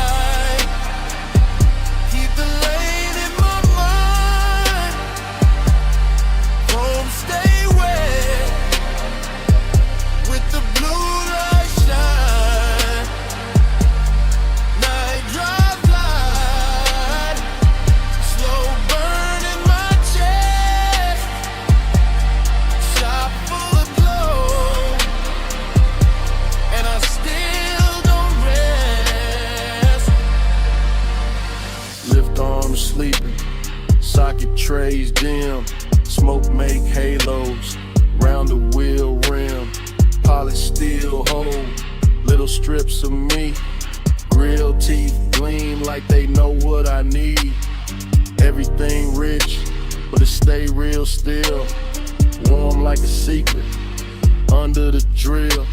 Socket trays dim, smoke make halos. Round the wheel rim, polished steel hole. Little strips of meat, grill teeth gleam like they know what I need. Everything rich, but it stay real still. Warm like a secret, under the drill.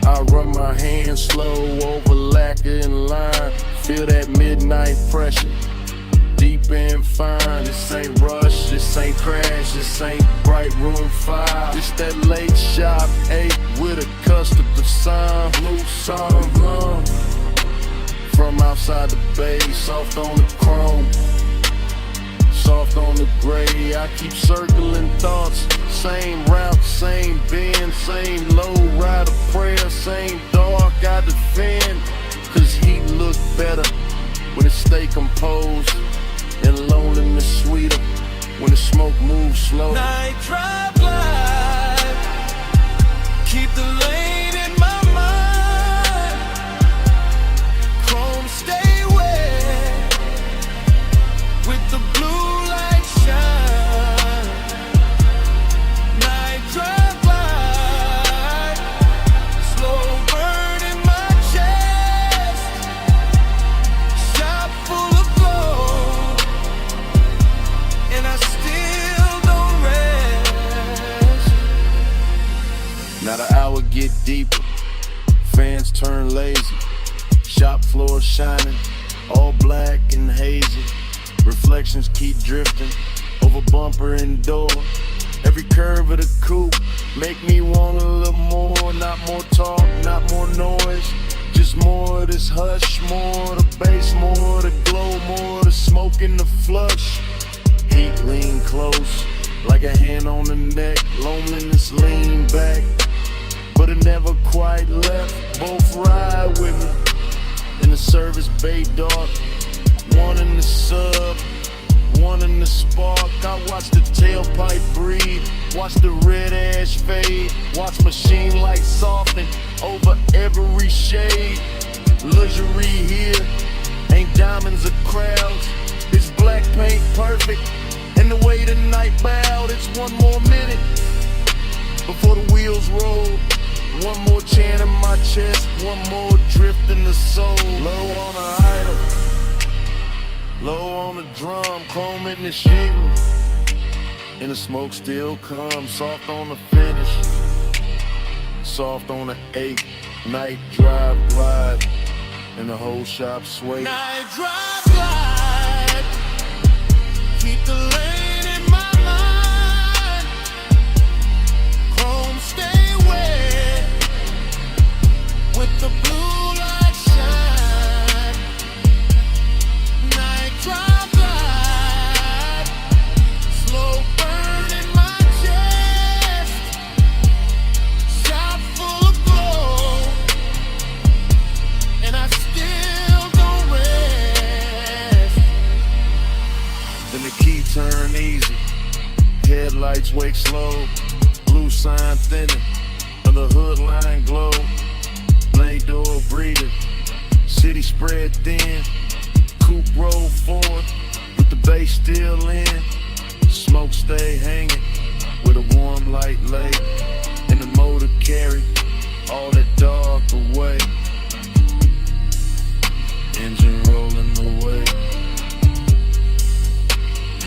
I run my hands slow over lacquer and line. Feel that midnight pressure, deep and fine. This ain't rush, this ain't crash, this ain't bright room 5. This that late shop 8 with a custom design. Blue song from outside the bay, soft on the chrome, soft on the gray. I keep circling thoughts, same route, same bend, same low rider prayer, same dark I defend. Cause heat look better when it stay composed, and loneliness sweeter when the smoke moves slow. Night drive light, keep the lane in my mind. Chrome stay wet with the blue light shine. Night drive light, slow burn in my chest. Shop full of glow, and I still don't rest. Now the hour get deeper, fans turn lazy. Shop floor shining, all black and hazy. Reflections keep drifting over bumper and door. Every curve of the coupe make me want a little more. Not more talk, not more noise, just more of this hush. More the bass, more the glow, more the smoke in the flush. Heat lean close, like a hand on the neck. Loneliness lean back, but it never quite left. Both ride with me in the service bay dark. One in the sub, one in the spark. I watch the tailpipe breathe, watch the red ash fade, watch machine lights soften over every shade. Luxury here, ain't diamonds or crowds. It's black paint perfect, and the way the night bowed. It's one more minute before the wheels roll. One more chant in my chest, one more drift in the soul. Low on the idol, low on the drum, chrome in the shingle, and the smoke still comes. Soft on the finish, soft on the 8. Night drive glide, and the whole shop sway. Night drive glide, keep the lane in my mind. Chrome stay wet with the blue light shine. Night drive light, slow burn in my chest. Shop full of glow, and I still don't rest. Then the key turn easy, headlights wake slow. Blue sign thinning, and the hood line glow. Blade door breathing, city spread thin. Coupe roll forward, with the bass still in. Smoke stay hanging, with a warm light lay. And the motor carry all that dark away. Engine rolling away,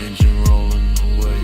engine rolling away.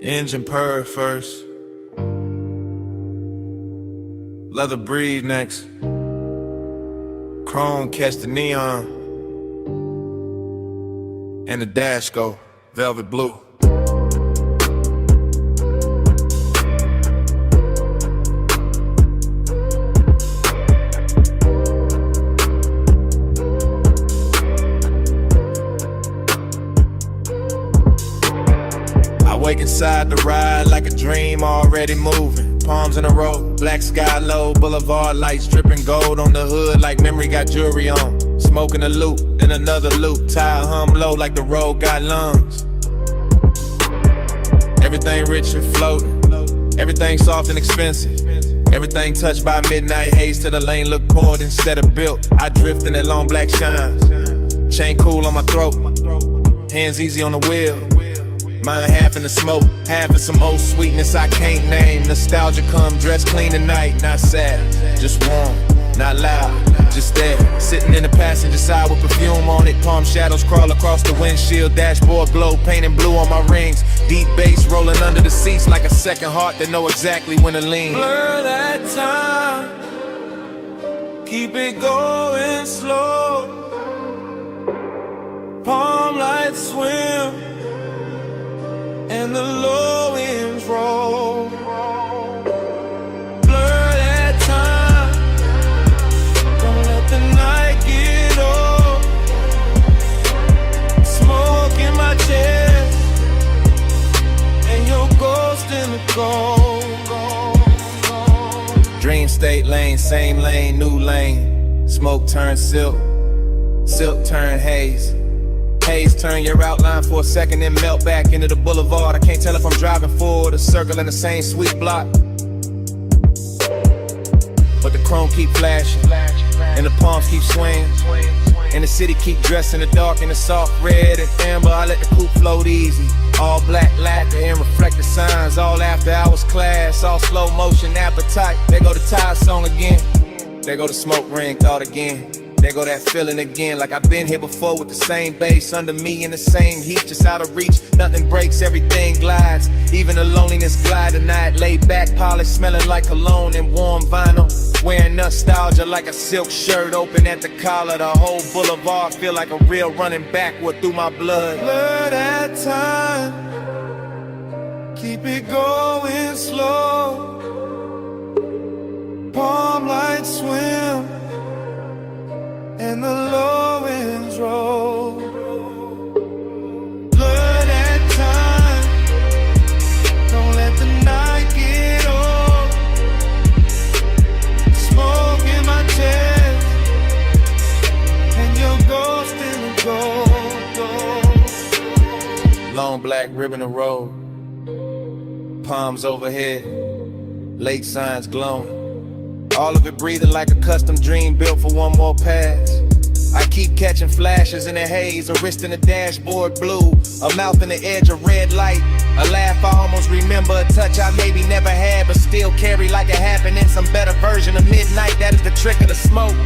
Engine purr first. Leather breathe next. Chrome catch the neon. And the dash go velvet blue. I wake inside the ride like a dream already moving. Palms in a row, black sky low, boulevard lights dripping gold on the hood like memory got jewelry on. Smoking a loop, then another loop, tire hum low like the road got lungs. Everything rich and floating, everything soft and expensive. Everything touched by midnight haze till the lane look poured instead of built. I drift in that long black shine, chain cool on my throat, hands easy on the wheel. Mine half in the smoke, half in some old sweetness I can't name. Nostalgia come dressed clean tonight, not sad, just warm, not loud, just there. Sitting in the passenger side with perfume on it. Palm shadows crawl across the windshield. Dashboard glow, painting blue on my rings. Deep bass rolling under the seats like a second heart that know exactly when to lean. Blur that time, keep it going slow. Palm lights swim and the low winds roll. Blur that time, don't let the night get old. Smoke in my chest and your ghost in the cold. Dream state lane, same lane, new lane. Smoke turn silk, silk turn haze. Haze turn your outline for a second and melt back into the boulevard. I can't tell if I'm driving forward or circling the same sweet block. But the chrome keep flashing and the palms keep swinging, and the city keep dressed in the dark in the soft red and amber. I let the coupe float easy. All black lacquer and reflective signs. All after hours class, all slow motion appetite. There go the tire song again. There go the smoke ring thought again. There go that feeling again, like I've been here before with the same bass under me in the same heat, just out of reach. Nothing breaks, everything glides. Even the loneliness glide tonight. Laid back, polished, smelling like cologne and warm vinyl. Wearing nostalgia like a silk shirt open at the collar. The whole boulevard feel like a real running backward through my blood. Blur that time, keep it going slow. Palm lights swim and the low winds roll. Blur that time, don't let the night get old. Smoke in my chest and your ghost in the gold. Long black ribbon of road, palms overhead, lake signs glowing. All of it breathing like a custom dream built for one more pass. I keep catching flashes in the haze, a wrist in the dashboard blue, a mouth in the edge of red light, a laugh I almost remember, a touch I maybe never had but still carry like it happened in some better version of midnight. That is the trick of the smoke.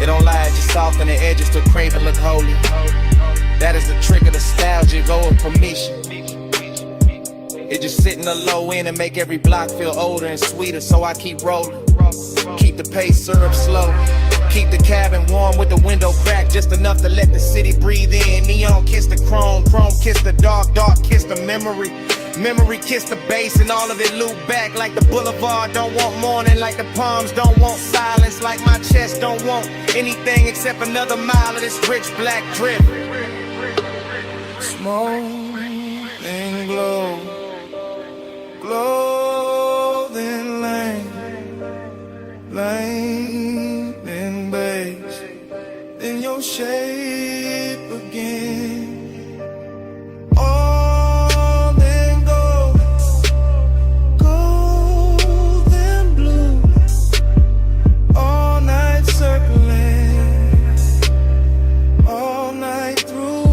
It don't lie, it just soften the edges to crave and look holy. That is the trick of nostalgia, go with permission. It just sit in the low end and make every block feel older and sweeter, so I keep rolling. Keep the pace syrup slow. Keep the cabin warm with the window cracked just enough to let the city breathe in. Neon kiss the chrome, chrome kiss the dark, dark kiss the memory. Memory kiss the bass and all of it loop back like the boulevard don't want morning, like the palms don't want silence, like my chest don't want anything except another mile of this rich black drip. Smoke and glow, clothing lane, lane and base, in your shape again. All in gold, gold and blue, all night circling, all night through.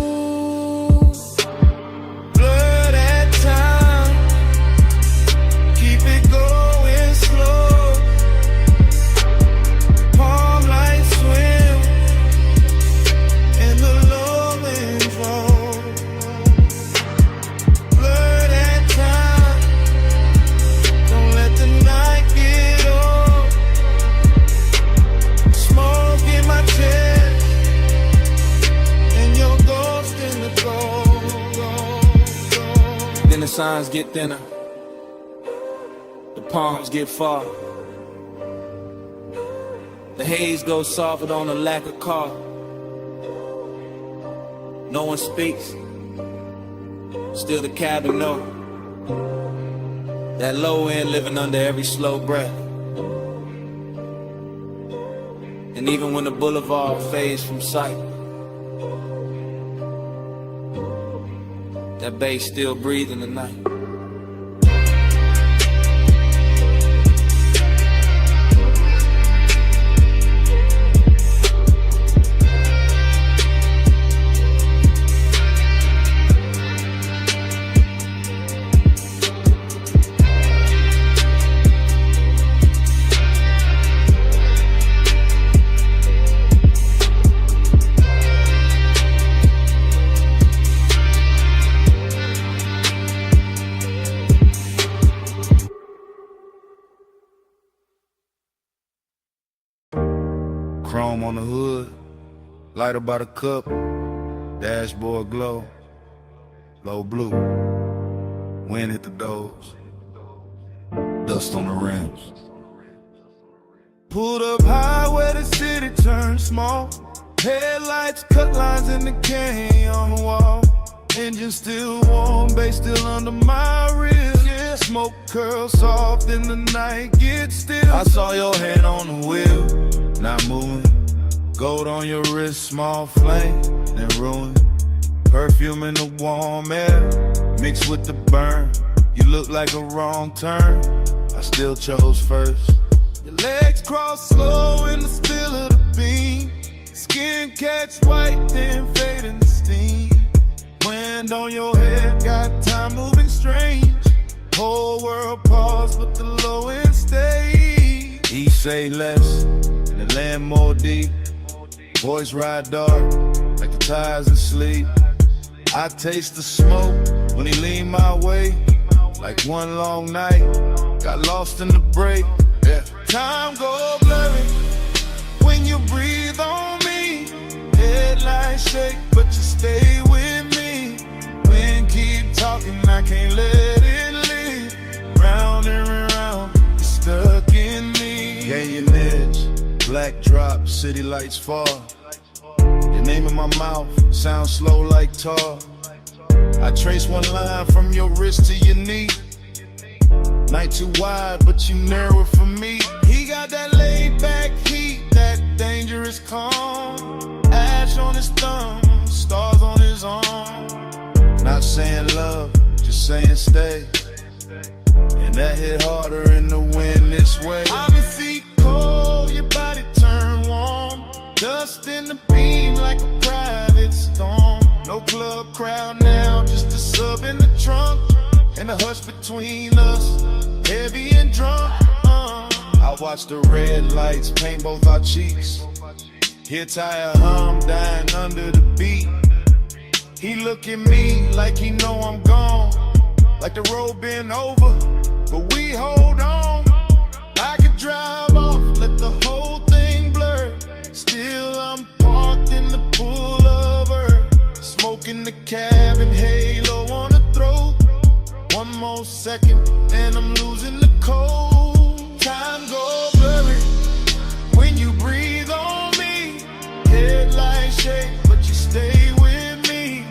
Then the signs get thinner, the palms get far. The haze goes softer on the lack of car. No one speaks, still the cabin know. That low end living under every slow breath. And even when the boulevard fades from sight, that bass still breathing the night. Chrome on the hood, lighter by the cup, dashboard glow, low blue, wind hit the doors, dust on the rims. Pulled up high where the city turned small, headlights cut lines in the canyon on the wall. Engine still warm, bass still under my ribs. Yeah, smoke curls soft in the night, get still. I saw your hand on the wheel, not moving. Gold on your wrist, small flame, then ruin. Perfume in the warm air, mixed with the burn. You look like a wrong turn, I still chose first. Your legs cross slow in the still of the beam. Skin catch white, then fade in the steam. Wind on your head, got time moving strange. Whole world pause, but the low end stay. He say less, and the land more deep. Boys ride dark, like the tires asleep. I taste the smoke when he lean my way. Like one long night, got lost in the break. Yeah. Time go blurry when you breathe on me. Headlights shake, but you stay with me. Wind keep talking, I can't let it leave. Round and round, you're stuck in me. Gave you an edge, black drop, city lights fall. Your name in my mouth, sound slow like tar. I trace one line from your wrist to your knee. Night too wide, but you narrow it for me. He got that laid back heat, that dangerous calm. Ash on his thumb, stars on his arm. Not saying love, just saying stay. And that hit harder in the wind this way. I've been feet cold, your body turn warm. Dust in the beam like a private storm. No club crowd now, just a sub in the trunk. And the hush between us, heavy and drunk. I watch the red lights paint both our cheeks. Hear tire hum dying under the beat. He look at me like he know I'm gone. Like the road been over, but we hold on. I could drive off, let the whole thing blur. Still I'm parked in the pullover. Smoking the cabin, halo on the throat. One more second and I'm losing the cold. Time go blurry when you breathe on me. Headlights shake, but you stay with me.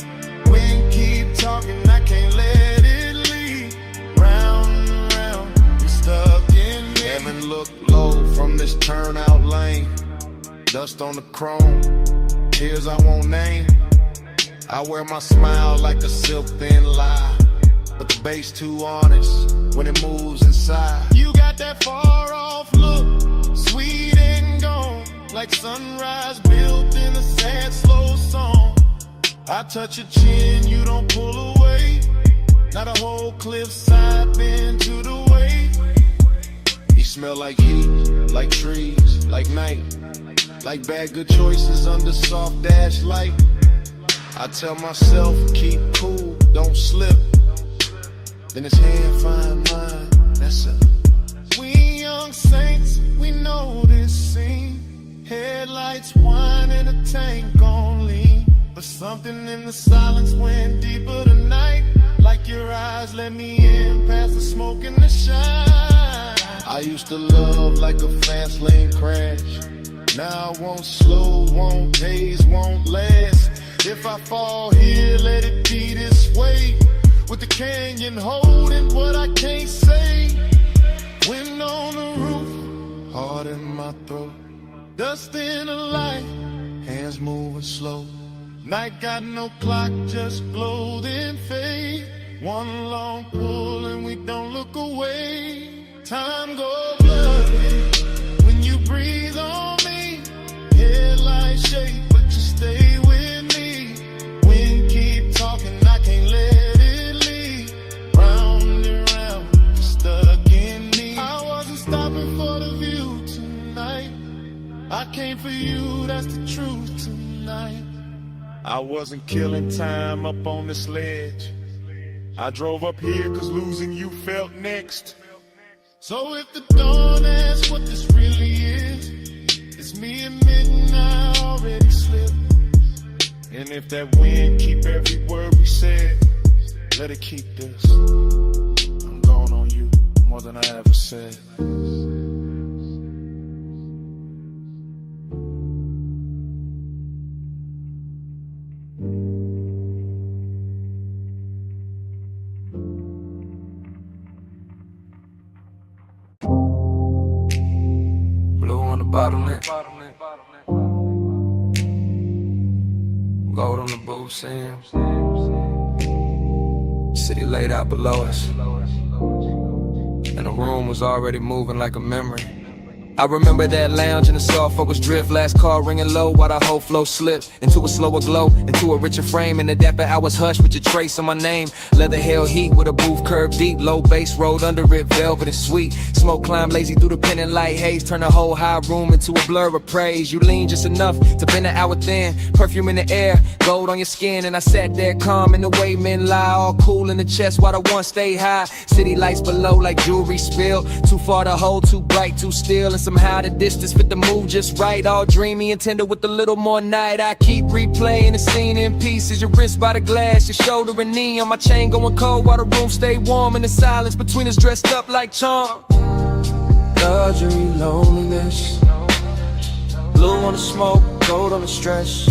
Wind keep talking, I can't let it leave. Round and round, you're stuck in me. Heaven look low from this turnout lane. Dust on the chrome, tears I won't name. I wear my smile like a silk thin lie, but the bass too honest when it moves inside. You got that far off look, sweet and gone, like sunrise built in a sad slow song. I touch your chin, you don't pull away. Not a whole cliffside bend to the way. You smell like heat, like trees, like night, like bad good choices under soft dash light. I tell myself, keep cool, don't slip. Then his hand find mine, that's it. We young saints, we know this scene. Headlights, wine in a tank on lean. But something in the silence went deeper tonight. Like your eyes let me in past the smoke and the shine. I used to love like a fast lane crash. Now I won't slow, won't haze, won't last. If I fall here, let it be this way. With the canyon holding what I can't say. Wind on the roof, heart in my throat. Dust in the light, hands moving slow. Night got no clock, just glow then fade. One long pull and we don't look away. Time goes blurry when you breathe on me. Headlights shake, but you stay with me. Wind keep talking, I can't let it leave. Round and round, stuck in me. I wasn't stopping for the view tonight. I came for you, that's the truth tonight. I wasn't killing time up on this ledge. I drove up here cause losing you felt next. So if the dawn asks what this really is, it's me admitting I already slipped. And if that wind keep every word we said, let it keep this. I'm gone on you more than I ever said. Bottleneck. Gold on the booth, Sam. City laid out below us, and the room was already moving like a memory. I remember that lounge in the soft focus drift. Last call ringing low while the whole flow slipped into a slower glow, into a richer frame. In the dapper hours hush with your trace on my name. Leather hell heat with a booth curved deep. Low bass rolled under it, velvet and sweet. Smoke climbed lazy through the pendant light haze. Turn the whole high room into a blur of praise. You lean just enough to bend an hour thin. Perfume in the air, gold on your skin. And I sat there calm in the way men lie. All cool in the chest while the one stay high. City lights below like jewelry spilled. Too far to hold, too bright, too still. And somehow the distance fit the mood just right. All dreamy and tender with a little more night. I keep replaying the scene in pieces. Your wrist by the glass, your shoulder and knee on my chain going cold while the room stay warm. And the silence between us dressed up like charm. Luxury, loneliness. Blue on the smoke, gold on the stress.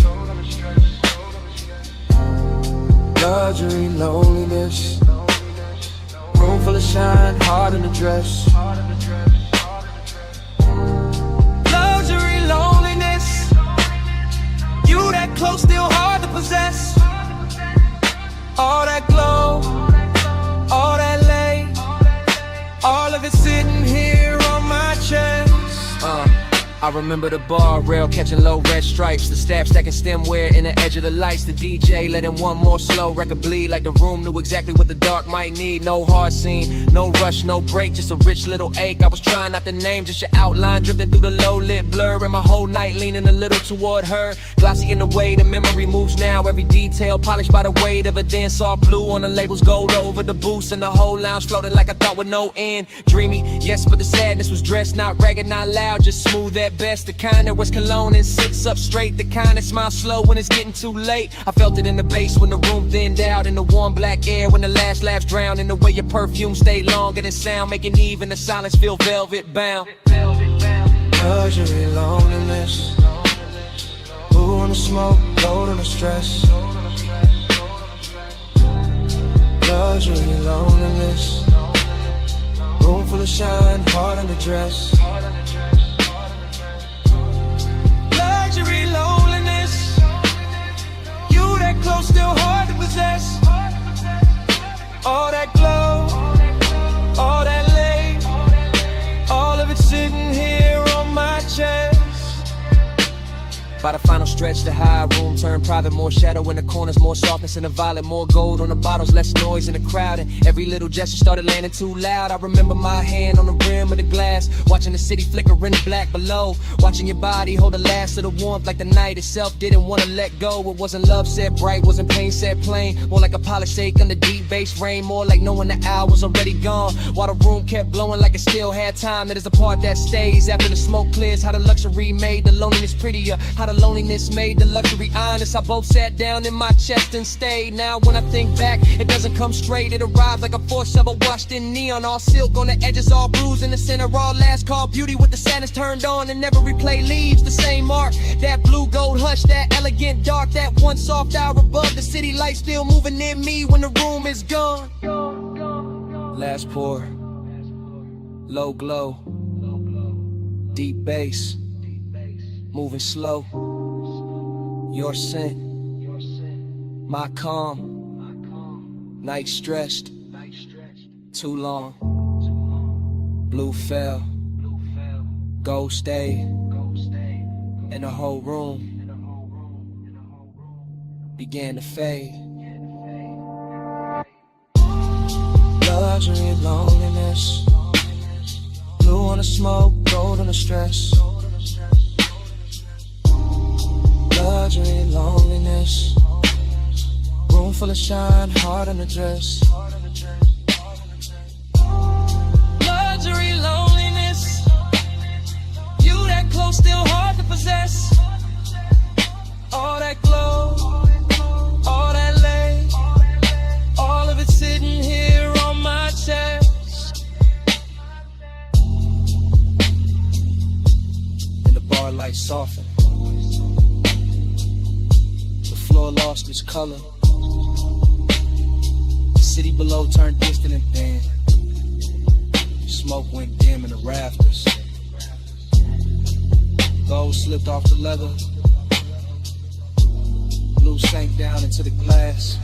Luxury, loneliness. Room full of shine, heart in the dress. Luxury, loneliness. You that close, still hard to possess. All that glow, all that lay, all of it sitting here on my chest. I remember the bar rail catching low red stripes. The staff stacking stemware in the edge of the lights. The DJ letting one more slow record bleed. Like the room knew exactly what the dark might need. No hard scene, no rush, no break. Just a rich little ache. I was trying not to name, just your outline drifting through the low lit blur. And my whole night leaning a little toward her. Glossy in the way the memory moves now. Every detail polished by the weight of a dance all blue on the labels. Gold over the boost and the whole lounge floating like I thought with no end. Dreamy, yes, but the sadness was dressed. Not ragged, not loud, just smooth at best. The kind that was cologne and sits up straight. The kind that smiles slow when it's getting too late. I felt it in the bass when the room thinned out. In the warm black air when the last laughs drowned. In the way your perfume stayed longer than sound. Making even the silence feel velvet bound. Luxury, loneliness. Blue on the smoke, gold on the stress. Luxury, loneliness. Room full of shine, heart in the dress. Luxury, loneliness. You that close, still hard to possess. All that glow, all that lay, all of it sitting here on my chest. By the final stretch, the high room turned private. More shadow in the corners, more softness in the violet. More gold on the bottles, less noise in the crowd. And every little gesture started landing too loud. I remember my hand on the rim of the glass, watching the city flicker in the black below. Watching your body hold the last of the warmth like the night itself didn't want to let go. It wasn't love set bright, wasn't pain set plain. More like a polished shake under deep bass rain. More like knowing the hour was already gone, while the room kept blowing like it still had time. That is the part that stays after the smoke clears. How the luxury made the loneliness prettier. How the of loneliness made the luxury honest. I both sat down in my chest and stayed. Now when I think back, it doesn't come straight. It arrives like a force shovel washed in neon. All silk on the edges, all bruised in the center. All last call beauty with the sadness turned on. And every replay leaves the same mark. That blue gold hush, that elegant dark. That one soft hour above the city light still moving in me when the room is gone. Last pour, low glow, deep bass, moving slow. Your scent, my calm, night stretched, too long. Blue fell, gold stayed, and the whole room began to fade. Luxury, loneliness, blue on the smoke, gold on the stress. Luxury, loneliness, room full of shine, heart in a dress. Luxury, loneliness, you that close, still hard to possess. All that glow, all that lay, all of it sitting here on my chest. And the bar light softened, the floor lost its color. The city below turned distant and thin. Smoke went dim in the rafters. Gold slipped off the leather. Blue sank down into the glass.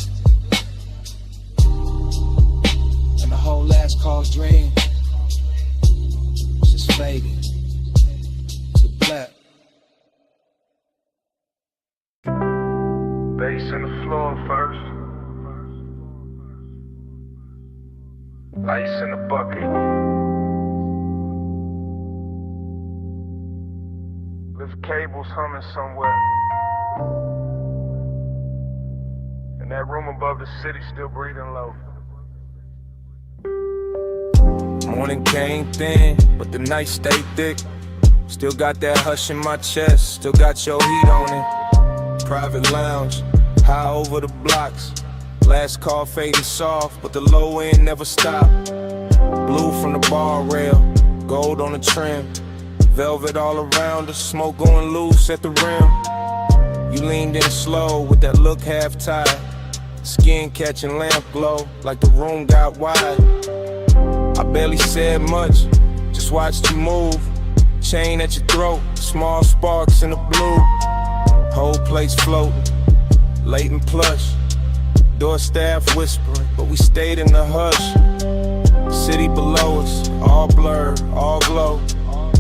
And the whole last call dream just faded to black. Bass in the floor first. Ice in the bucket. Lift cables humming somewhere. And that room above the city still breathing low. Morning came thin, but the night stayed thick. Still got that hush in my chest, still got your heat on it. Private lounge, high over the blocks. Last call fading soft, but the low end never stopped. Blue from the bar rail, gold on the trim. Velvet all around us, smoke going loose at the rim. You leaned in slow with that look half tied. Skin catching lamp glow like the room got wide. I barely said much, just watched you move. Chain at your throat, small sparks in the blue. Whole place floating, late and plush. Door staff whispering, but we stayed in the hush. City below us, all blurred, all glow.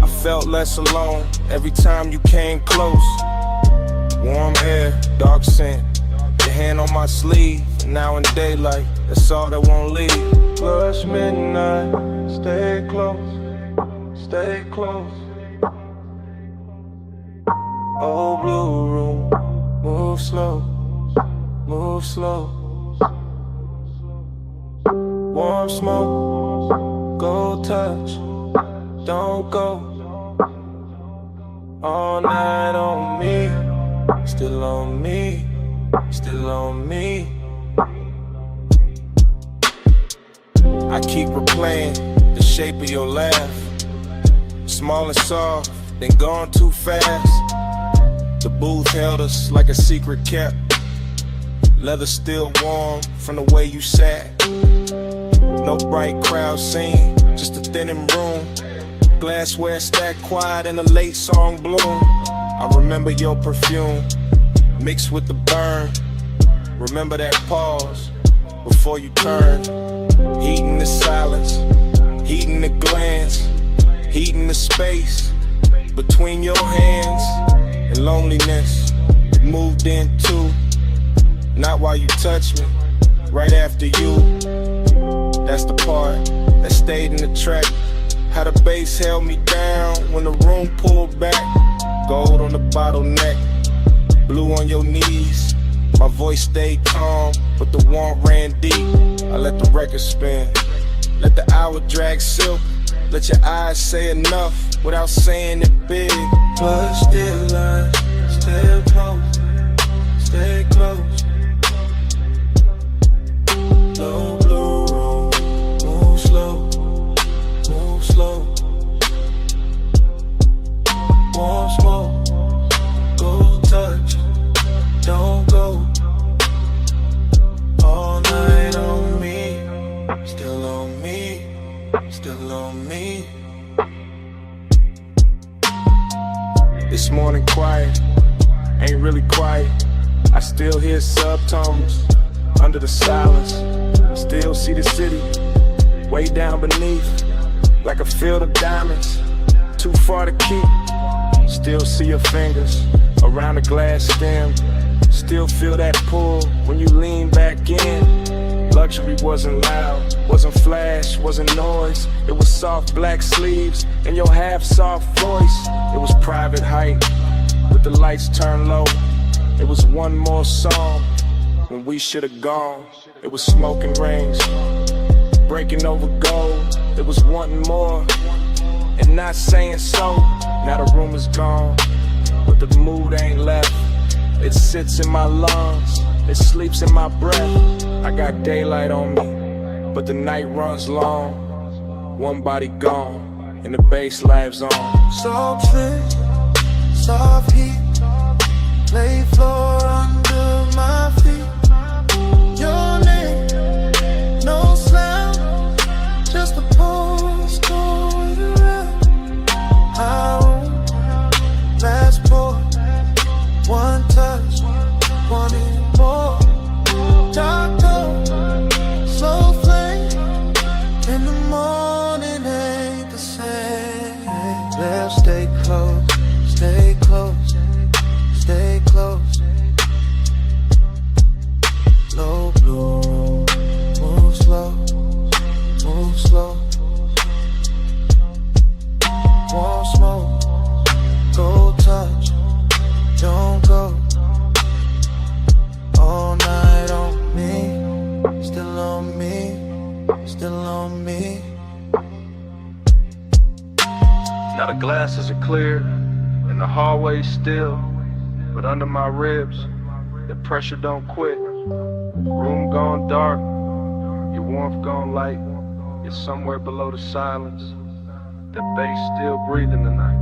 I felt less alone every time you came close. Warm air, dark scent, your hand on my sleeve. Now in daylight, that's all that won't leave. Flush midnight, stay close, stay close. Old blue room, move slow, move slow. Warm smoke, gold touch, don't go. All night on me, still on me, still on me. I keep replaying the shape of your laugh. Small and soft, then gone too fast. The booth held us like a secret kept. Leather still warm from the way you sat. No bright crowd scene, just a thinning room. Glassware stacked quiet in a late song bloom. I remember your perfume mixed with the burn. Remember that pause before you turn. Heating the silence, heating the glance, heating the space between your hands. And loneliness moved in too. Not while you touch me, right after you. That's the part that stayed in the track. How the bass held me down when the room pulled back. Gold on the bottleneck, blue on your knees. My voice stayed calm, but the warmth ran deep. I let the record spin, let the hour drag silk. Let your eyes say enough without saying it big. Blood still lines, Stay close, stay close. Low blue room, move slow, move slow. Warm smoke, go touch, don't go. All night on me, still on me, still on me. This morning quiet, ain't really quiet. I still hear subtones under the silence. Still see the city way down beneath, like a field of diamonds, too far to keep. Still see your fingers around the glass stem. Still feel that pull when you lean back in. Luxury wasn't loud, wasn't flash, wasn't noise. It was soft black sleeves and your half-soft voice. It was private height with the lights turned low. It was one more song when we should have gone. It was smoking rings, breaking over gold. It was wanting more and not saying so. Now the room is gone, but the mood ain't left. It sits in my lungs, it sleeps in my breath. I got daylight on me, but the night runs long. One body gone, and the bass lives on. Soft fit, soft heat, lay floor under my feet. Your name, no sound, just a pulse going around. I won't last for one touch, wanting more. Dark cold, slow flame, in the morning ain't the same. Let's stay close, stay close, stay close. Low blue room, move slow, move slow. Warm smoke, go touch, don't go. All night on me, still on me, still on me. Now the glasses are clear and the hallway's still, but under my ribs, the pressure don't quit. Room gone dark, your warmth gone light. You're somewhere below the silence. The bass still breathing tonight.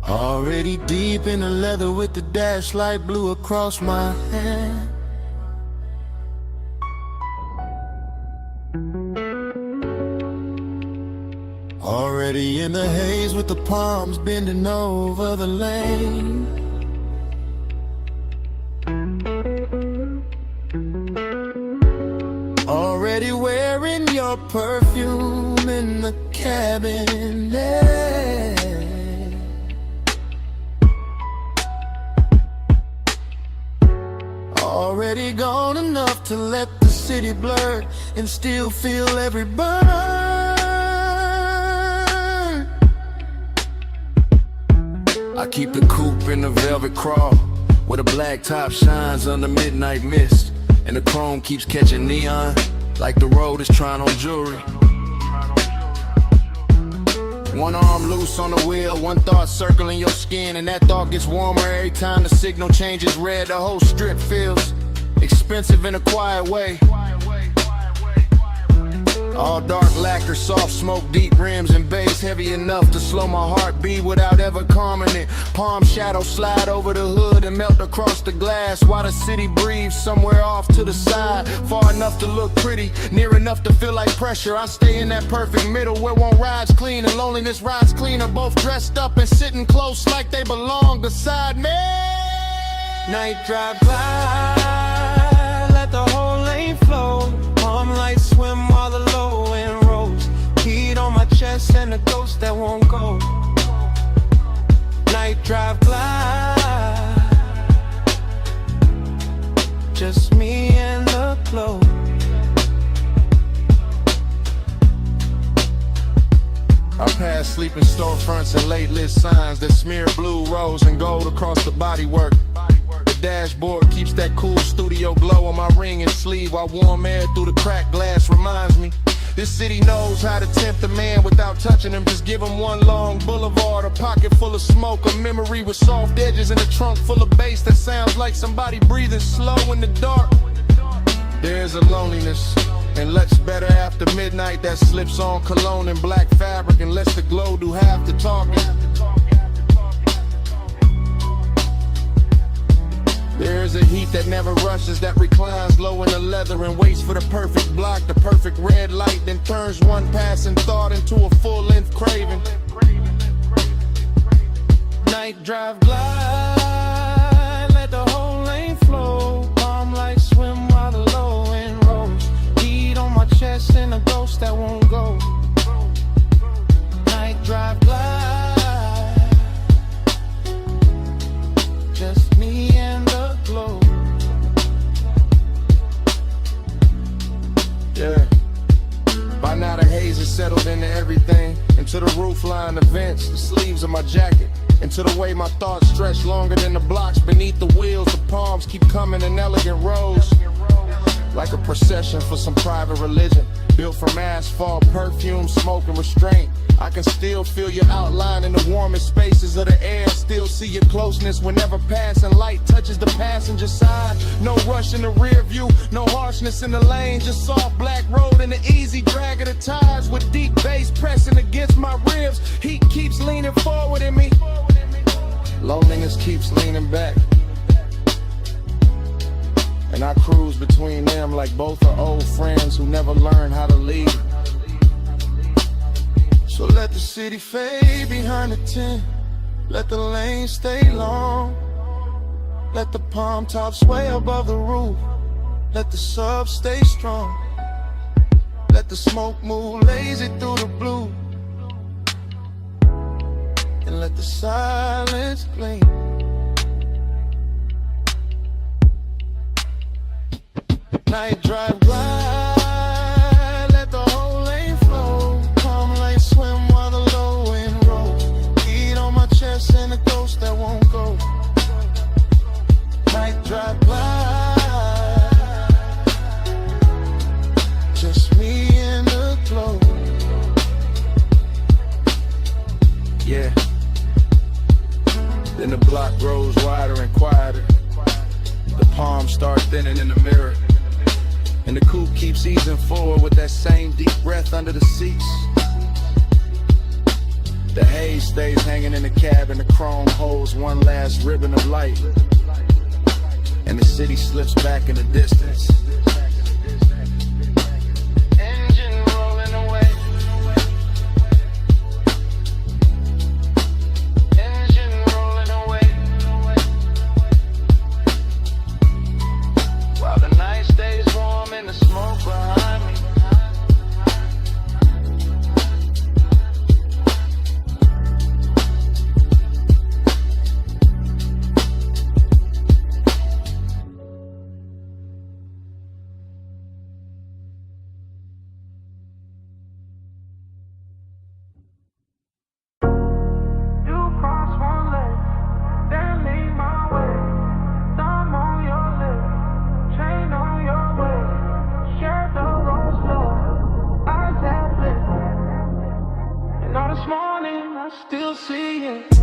Already deep in the leather with the dash light blue across my hand. Already in the haze with the palms bending over the lane. Already wearing your perfume in the cabinet. Already gone enough to let the city blur and still feel every burn. I keep the coupe in the velvet crawl, where the black top shines under midnight mist, and the chrome keeps catching neon like the road is trying on jewelry. One arm loose on the wheel, one thought circling your skin, and that thought gets warmer every time the signal changes red. The whole strip feels expensive in a quiet way. All dark lacquer, soft smoke, deep rims and bass, heavy enough to slow my heartbeat without ever calming it. Palm shadows slide over the hood and melt across the glass, while the city breathes somewhere off to the side. Far enough to look pretty, near enough to feel like pressure. I stay in that perfect middle where one ride's clean and loneliness rides cleaner, both dressed up and sitting close like they belong beside me. Night drive by, let the whole lane flow. Palm lights swim while the low end rolls. Heat on my chest and a ghost that won't go. Night drive glide, just me and the glow. I pass sleeping storefronts and late lit signs that smear blue, rose, and gold across the bodywork. The dashboard keeps that cool studio glow on my ring and sleeve, while warm air through the cracked glass reminds me this city knows how to tempt a man without touching him. Just give him one long boulevard, a pocket full of smoke, a memory with soft edges, and a trunk full of bass that sounds like somebody breathing slow in the dark. There's a loneliness and looks better after midnight that slips on cologne and black fabric and lets the glow do half the talking. There's a heat that never rushes, that reclines low in the leather and waits for the perfect block, the perfect red light, then turns one passing thought into a full-length craving. Night drive glide, let the whole lane flow. Palm lights swim while the low end rolls. Heat on my chest and a ghost that won't go. Night drive glide, just me and the glow. Yeah. By now the haze is settled into everything, into the roofline, the vents, the sleeves of my jacket, into the way my thoughts stretch longer than the blocks beneath the wheels. The palms keep coming in elegant rows, like a procession for some private religion, built from asphalt, perfume, smoke, and restraint. I can still feel your outline in the warmest spaces of the air, still see your closeness whenever passing light touches the passenger side. No rush in the rear view, no harshness in the lane, just soft black road and the easy drag of the tires with deep bass pressing against my ribs. Heat keeps leaning forward in me, loneliness keeps leaning back, and I cruise between them like both are old friends who never learned how to lead. So let the city fade behind the tent, let the lane stay long, let the palm tops sway above the roof, let the sub stay strong, let the smoke move lazy through the blue, and let the silence gleam. Night drive glide, let the whole lane flow. Palm lights swim while the low end rolls. Heat on my chest and a ghost that won't go. Night drive glide, just me and the glow. Yeah. Then the block grows wider and quieter. The palms start thinning in the mirror, and the coupe keeps easing forward with that same deep breath under the seats. The haze stays hanging in the cab and the chrome holds one last ribbon of light, and the city slips back in the distance. Engine rolling away, engine rolling away, while the night stays warm and the smoke behind me.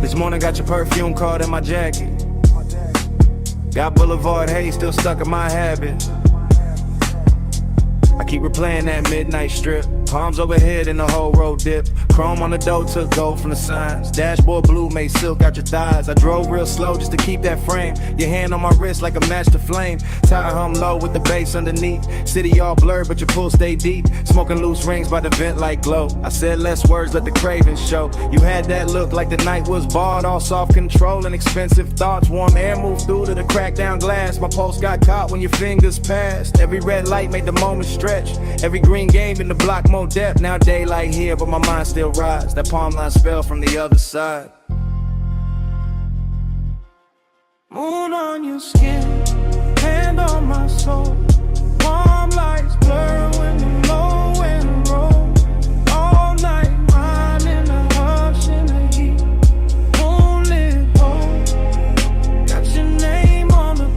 This morning got your perfume card in my jacket. Got Boulevard haze still stuck in my habit. I keep replaying that midnight strip. Palms overhead and the whole road dip. Chrome on the door took gold from the signs. Dashboard blue made silk out your thighs. I drove real slow just to keep that frame. Your hand on my wrist like a match to flame. Tire hum low with the bass underneath. City all blurred but your pool stay deep. Smoking loose rings by the vent like glow. I said less words, let the cravings show. You had that look like the night was barred. All soft control and expensive thoughts. Warm air moved through to the cracked down glass. My pulse got caught when your fingers passed. Every red light made the moment stretch. Every green game in the block more depth. Now daylight here but my mind still rides. That palm line spell from the other side. Moon on your skin, hand on my soul. Warm lights blur when the low end roll. All night mine in the hush in the heat. Moonlit hole, got your name on the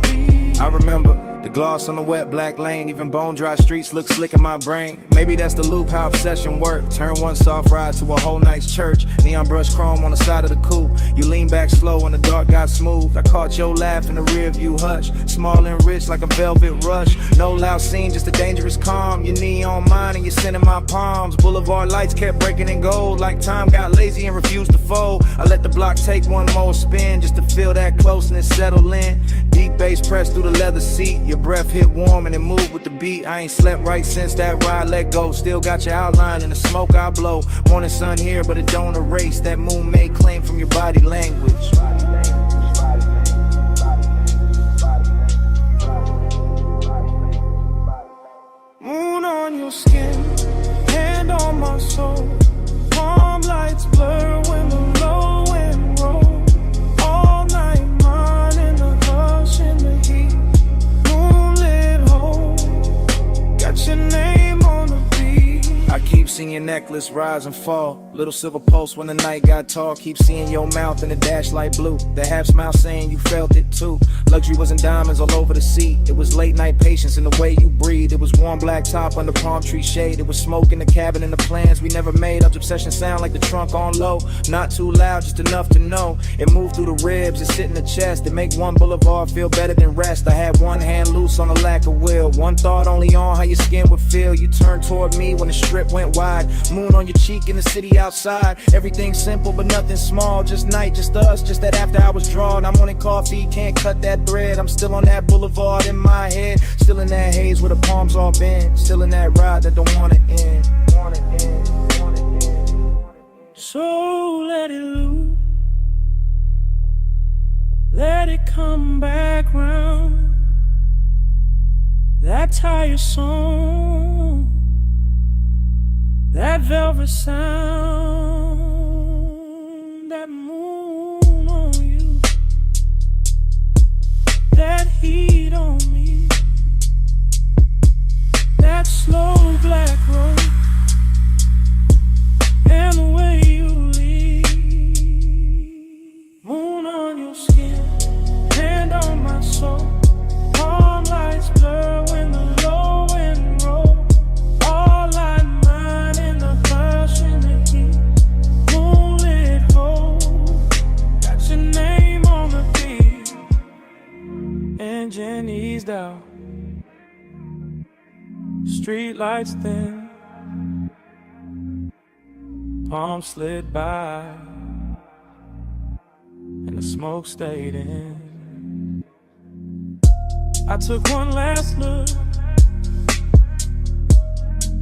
house on the wet black lane. Even bone dry streets look slick in my brain. Maybe that's the loop, how obsession work. Turn one soft ride to a whole night's church. Neon brush chrome on the side of the coupe. You lean back slow and the dark got smooth. I caught your laugh in the rear view hush. Small and rich like a velvet rush. No loud scene, just a dangerous calm. Your knee on mine and you're sending my palms. Boulevard lights kept breaking in gold. Like time got lazy and refused to fold. I let the block take one more spin just to feel that closeness settle in. Deep bass pressed through the leather seat. Your breath hit warm and it moved with the beat. I ain't slept right since that ride let go. Still got your outline in the smoke I blow. Morning sun here but it don't erase that moon made claim from your body language. Moon on your skin, hand on my soul. Palm lights blur when the low end roll. All night mine in the hush in the heat. Moonlit hole, got your name on the beat. I keep seeing your necklace rise and fall. Little silver pulse when the night got tall. Keep seeing your mouth in the dash light blue. The half smile saying you felt it too. Luxury was in diamonds all over the seat. It was late night patience in the way you breathe. It was warm black top under palm tree shade. It was smoke in the cabin and the plans we never made. Obsession sound like the trunk on low. Not too loud, just enough to know. It moved through the ribs, it sit in the chest. It make one boulevard feel better than rest. I had one hand loose on a lack of will. One thought only on how your skin would feel. You turned toward me when the strip went wide. Moon on your cheek in the city outside. Everything simple but nothing small. Just night, just us, just that after hours drawn. I'm wanting coffee, can't cut that thread. I'm still on that boulevard in my head. Still in that haze where the palms all bend. Still in that ride that don't wanna end. So let it loose, let it come back round. That tired song, that velvet sound, that moon on you, that heat on me, that slow black road, and the way you leave. Moon on your skin, hand on my soul. Palm lights blur when the low end roll. All light mine in the hush in the heat. Moonlit hole, got your name on the beat. Engine eased out, street lights thin. Palm slid by, and the smoke stayed in. I took one last look,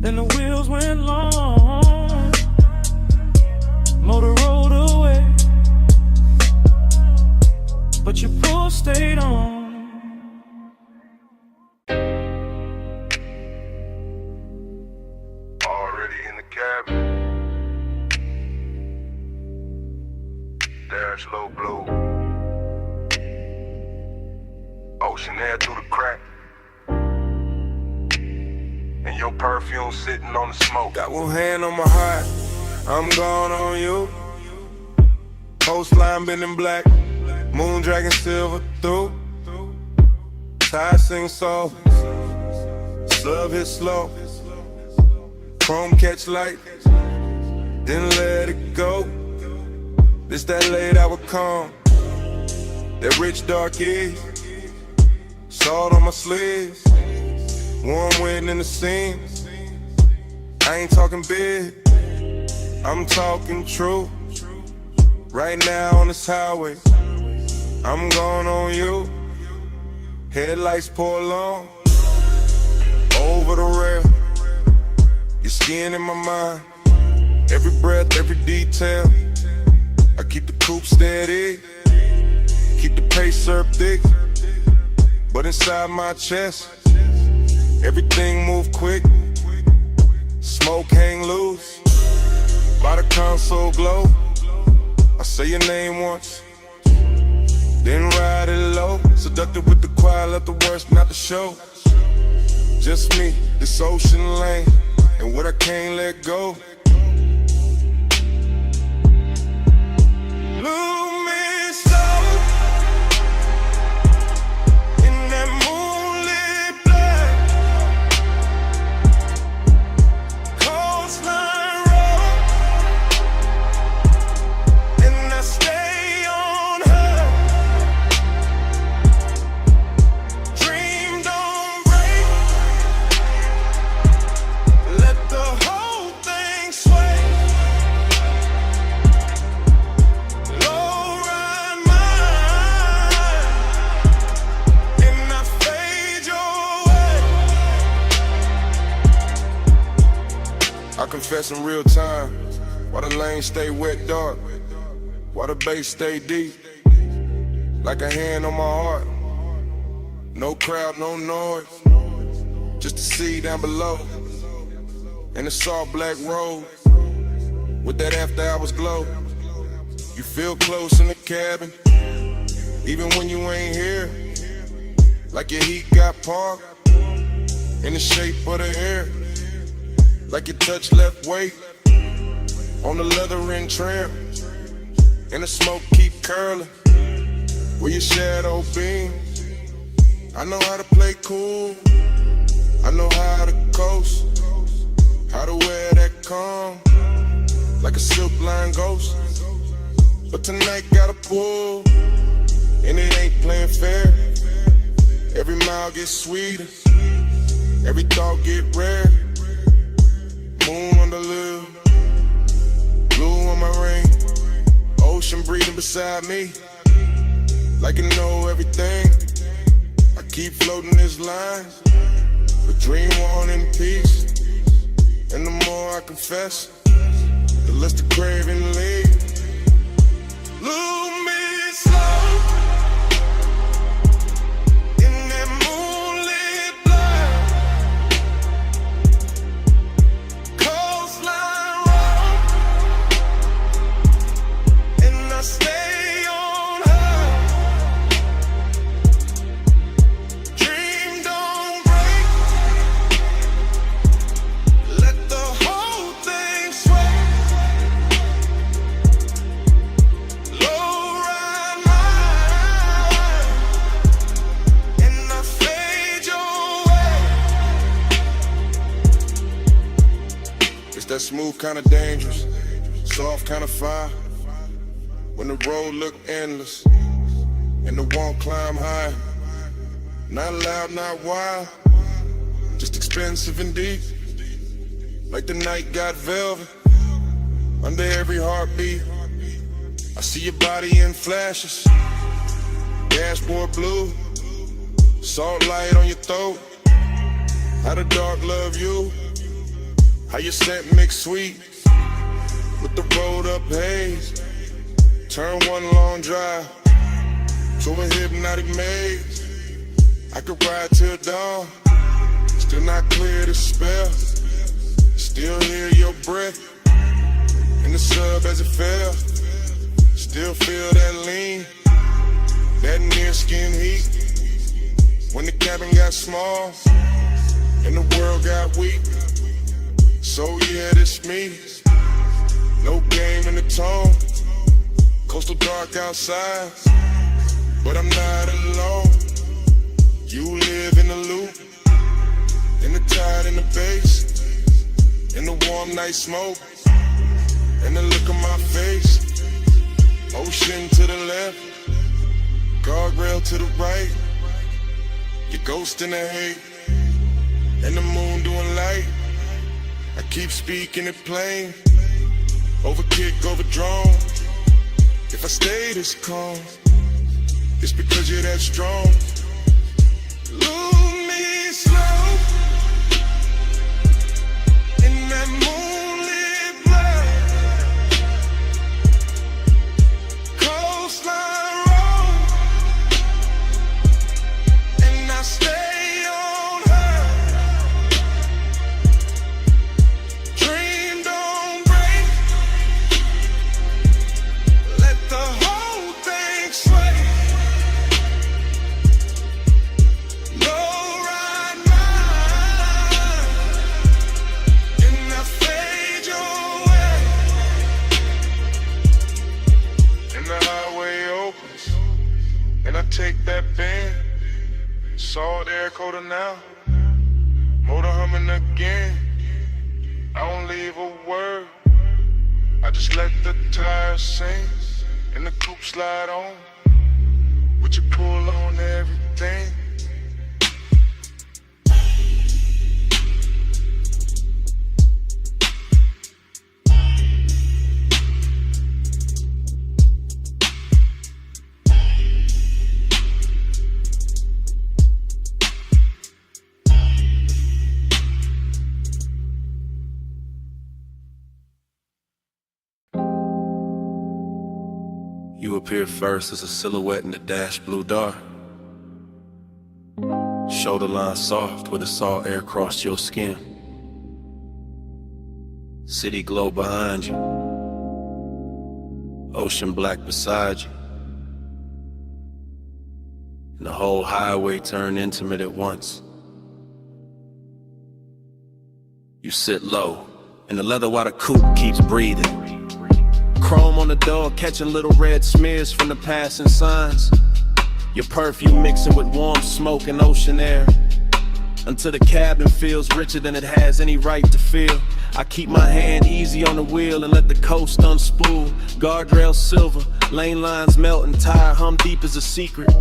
then the wheels went long. Motor rolled away, but your pull stayed on. Already in the cabin. Dash low blue. Ocean air through the crack. And your perfume sitting on the smoke. Got one hand on my heart, I'm gone on you. Coastline bending black, moon dragging silver through. Tide sing soft, sub hit slow. Chrome catch light, then let it go. This that late hour calm, that rich dark is. Salt on my sleeves, warm wind in the seams. I ain't talking big, I'm talking true. Right now on this highway, I'm going on you. Headlights pour long, over the rail. Your skin in my mind, every breath, every detail. I keep the coupe steady, keep the pace served thick. But inside my chest, everything move quick. Smoke hang loose, by the console glow. I say your name once, then ride it low. Seductive with the quiet, let the worst not the show. Just me, this ocean lane, and what I can't let go. Slow in that moonlit blow. manifest in real time. While the lane stay wet dark, while the bass stay deep, like a hand on my heart. No crowd, no noise, just the sea down below, and the soft black road with that after hours glow. You feel close in the cabin, even when you ain't here, like your heat got parked in the shape of the air, like your touch left weight on the leather and trim, and the smoke keep curling where your shadow beam. I know how to play cool, I know how to coast, how to wear that calm like a silk line ghost. But tonight gotta pull, and it ain't playing fair. Every mile gets sweeter, every thought get rare. Moon on the lip, blue on my ring, ocean breathing beside me, like you know everything. I keep floating this line, but dream on in peace. And the more I confess, the less the craving leaves. Lose me slow in that moonlit blur, coastline road, and I stay on her. Dream don't break, let the whole thing sway. Low ride mine, and I fade your way. It's that smooth kind of dangerous, soft kind of fire. When the road look endless, and the won't climb high. Not loud, not wild, just expensive and deep. Like the night got velvet under every heartbeat. I see your body in flashes, dashboard blue, salt light on your throat. How the dark love you, how your scent mix sweet with the road up haze. Turn one long drive to a hypnotic maze. I could ride till dawn, still not clear the spell. Still hear your breath in the sub as it fell. Still feel that lean, that near skin heat. When the cabin got small and the world got weak. So yeah, this me, no game in the tone. Coastal dark outside, but I'm not alone. You live in the loop, in the tide, in the bass, in the warm night smoke, and the look on my face. Ocean to the left, guardrail to the right. Your ghost in the hate, and the moon doing light. I keep speaking it plain, over kick, over drone. If I stay this calm, it's because you're that strong. Lose me slow in that moonlit blur, coastline road, and I stay on her. Dream don't break, let the whole thing sway. Low ride mine, and I fade your way. And the highway opens, and I take that bend. Salt air coated now, motor humming again. I don't leave a word, I just let the tires sing, and the coupe slide on, with you pull on everything. You appear first as a silhouette in the dash blue dark. Shoulder line soft where the salt air crossed your skin. City glow behind you. Ocean black beside you. And the whole highway turned intimate at once. You sit low, and the leather water coupe keeps breathing. Chrome on the door, catching little red smears from the passing signs. Your perfume mixing with warm smoke and ocean air, until the cabin feels richer than it has any right to feel. I keep my hand easy on the wheel and let the coast unspool. Guardrails silver, lane lines melt, and tire hum deep as a secret.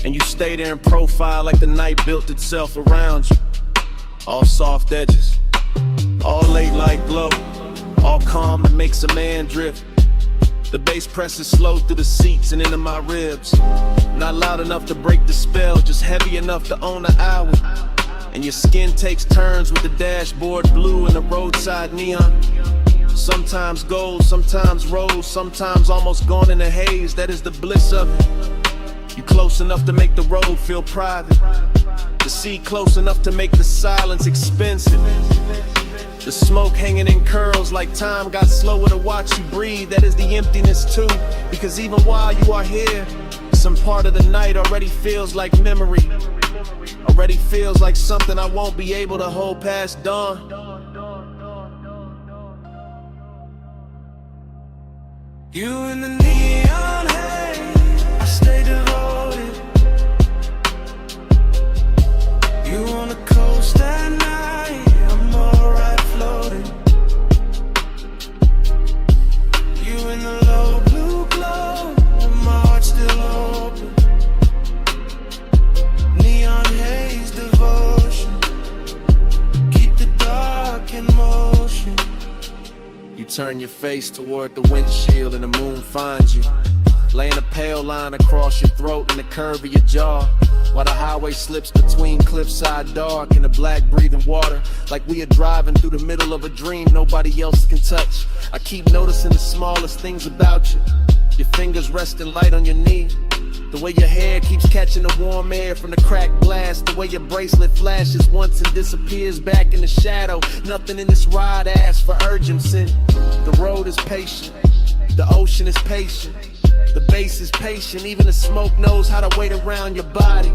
And you stay there in profile like the night built itself around you. All soft edges, all late light glow, all calm that makes a man drift. The bass presses slow through the seats and into my ribs. Not loud enough to break the spell, just heavy enough to own the hour. And your skin takes turns with the dashboard blue and the roadside neon. Sometimes gold, sometimes rose, sometimes almost gone in a haze. That is the bliss of it. You close enough to make the road feel private. The sea close enough to make the silence expensive. The smoke hanging in curls like time got slower to watch you breathe. That is the emptiness too, because even while you are here, some part of the night already feels like memory. Already feels like something I won't be able to hold past dawn. You in the neon haze, I stay devoted. You on the coast at night, I'm alright floating. You in the low blue glow, and my heart's still open. Neon haze devotion, keep the dark in motion. You turn your face toward the windshield and the moon finds you, laying a pale line across your throat and the curve of your jaw, while the highway slips between cliffside dark and the black breathing water, like we are driving through the middle of a dream nobody else can touch. I keep noticing the smallest things about you. Your fingers resting light on your knee, the way your hair keeps catching the warm air from the cracked glass, the way your bracelet flashes once and disappears back in the shadow. Nothing in this ride asks for urgency. The road is patient, the ocean is patient, the bass is patient, even the smoke knows how to wait around your body.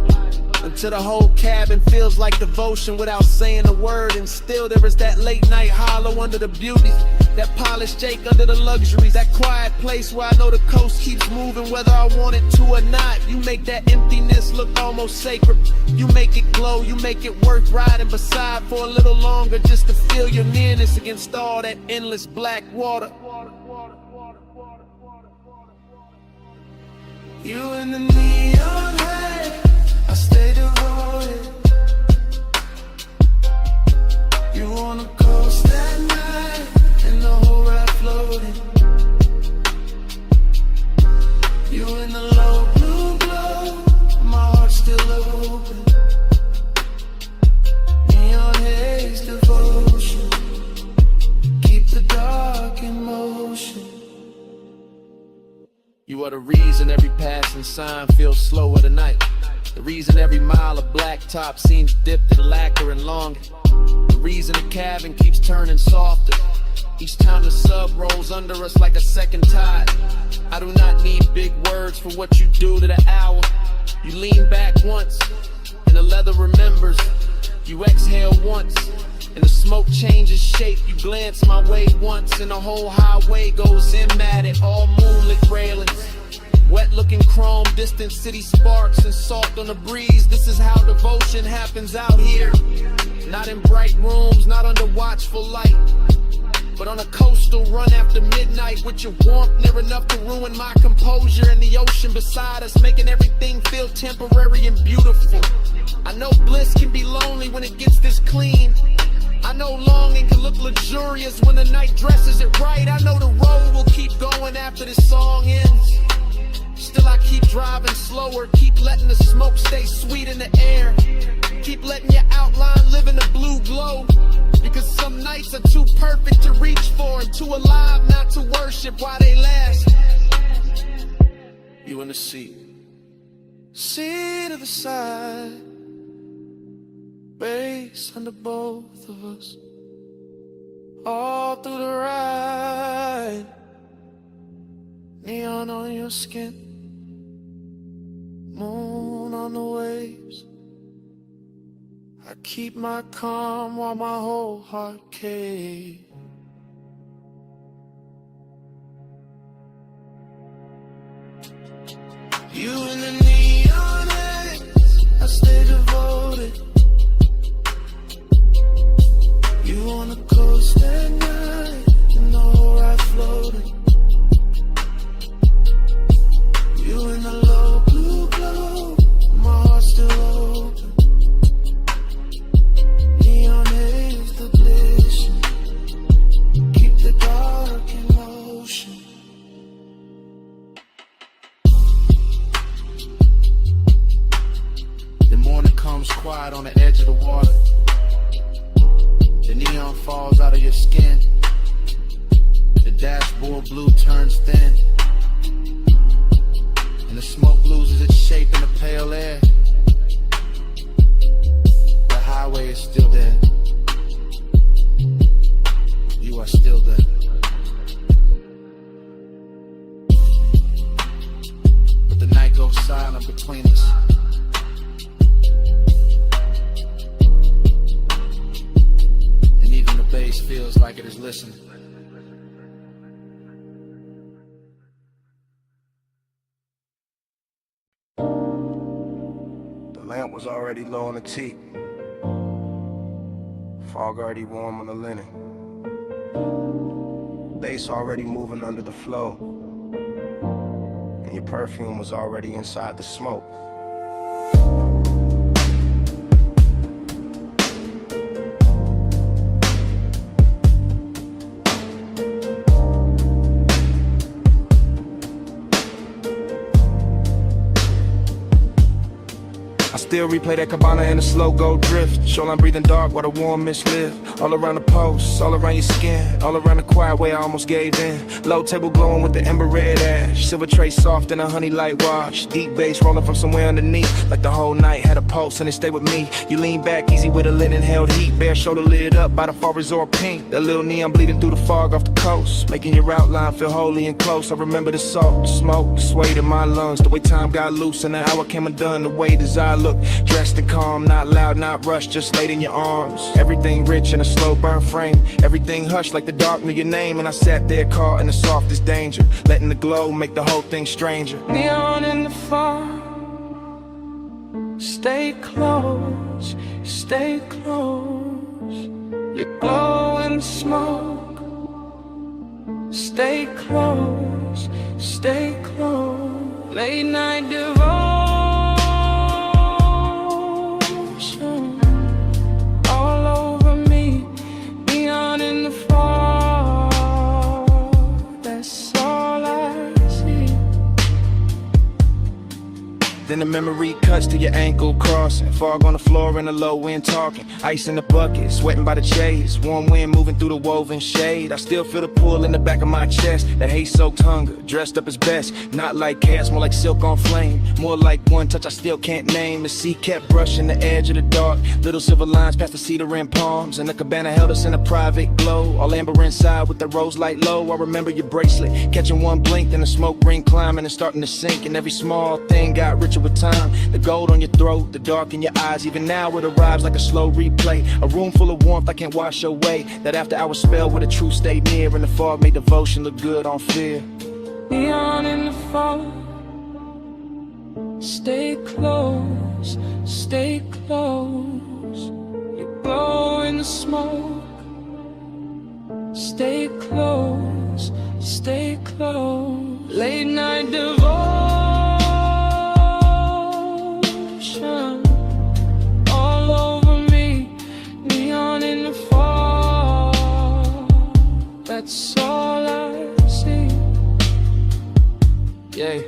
Until the whole cabin feels like devotion without saying a word. And still there is that late night hollow under the beauty, that polished Jake under the luxuries, that quiet place where I know the coast keeps moving whether I want it to or not. You make that emptiness look almost sacred. You make it glow, you make it worth riding beside for a little longer, just to feel your nearness against all that endless black water. You in the neon haze, I stay devoted. You on the coast at night, and the whole ride floating. You in the low blue glow, my heart's still open. Neon haze devotion, keep the dark in motion. You are the reason every passing sign feels slower tonight. The reason every mile of blacktop seems dipped in lacquer and longer. The reason the cabin keeps turning softer each time the sub rolls under us like a second tide. I do not need big words for what you do to the hour. You lean back once, and the leather remembers. You exhale once, and the smoke changes shape. You glance my way once, and the whole highway goes in mad at all moonlit railings. Wet looking chrome, distant city sparks and salt on the breeze. This is how devotion happens out here. Not in bright rooms, not under watchful light, but on a coastal run after midnight, with your warmth near enough to ruin my composure, and the ocean beside us making everything feel temporary and beautiful. I know bliss can be lonely when it gets this clean. I know longing can look luxurious when the night dresses it right. I know the road will keep going after this song ends. Still I keep driving slower, keep letting the smoke stay sweet in the air. Keep letting your outline live in the blue glow, because some nights are too perfect to reach for and too alive not to worship while they last. You in the seat. Seat of the side. Bass under both of us. All through the ride. Neon on your skin. Moon on the waves. I keep my calm while my whole heart caves. You in the neon haze, I stay devoted. You on the coast at night, in the whole ride floating. You in the low blue glow, my heart still open. Neon haze, the blazing, keep the dark in motion. The morning comes quiet on the edge of the water. The neon falls out of your skin. The dashboard blue turns thin. And the smoke loses its shape in the pale air. The highway is still there. You are still there. But the night goes silent between us. And even the bass feels like it is listening. The lamp was already low on the teak. Fog already warm on the linen. Bass already moving under the flow. And your perfume was already inside the smoke. Still replay that cabana in a slow go drift. Shoreline breathing dark while the warm mist live. All around the post, all around your skin, all around the quiet way I almost gave in. Low table glowing with the ember red ash. Silver tray soft in a honey light wash. Deep bass rolling from somewhere underneath. Like the whole night had a pulse and it stayed with me. You lean back easy with a linen held heat. Bare shoulder lid up by the far resort pink. That little neon bleeding through the fog off the coast. Making your outline feel holy and close. I remember the salt, the smoke, the sway in my lungs. The way time got loose and the hour came undone. The way desire looked. Dressed and calm, not loud, not rushed, just laid in your arms. Everything rich in a slow burn frame. Everything hushed like the dark knew your name. And I sat there caught in the softest danger. Letting the glow make the whole thing stranger. Neon in the fog. Stay close, stay close. You glow in the smoke. Stay close, stay close. Late night devotion. All over me. Neon in the fog. That's all I see. Then the memory cuts to your ankle crossing. Fog on the floor in the low wind talking. Ice in the bucket, sweating by the chase. Warm wind moving through the woven shade. I still feel the pull in the back of my chest. That hate-soaked hunger, dressed up as best. Not like chaos, more like silk on flame. More like one touch I still can't name. The sea kept brushing the edge of the dark. Little silver lines past the cedar and palms. And the cabana held us in a private glow. All amber inside with the rose light low. I remember your bracelet, catching one blink. Then the smoke ring climbing and starting to sink. And every small thing got richer with time. The gold on your throat, the dark in your eyes. Even now it arrives like a slow replay. A room full of warmth I can't wash away. That after hours spell where the truth stayed near. And the fog made devotion look good on fear. Neon in the fog. Stay close, stay close. You glow in the smoke. Stay close, stay close. Late night devotion. All over me. Neon in the fog. That's all I see. Yeah.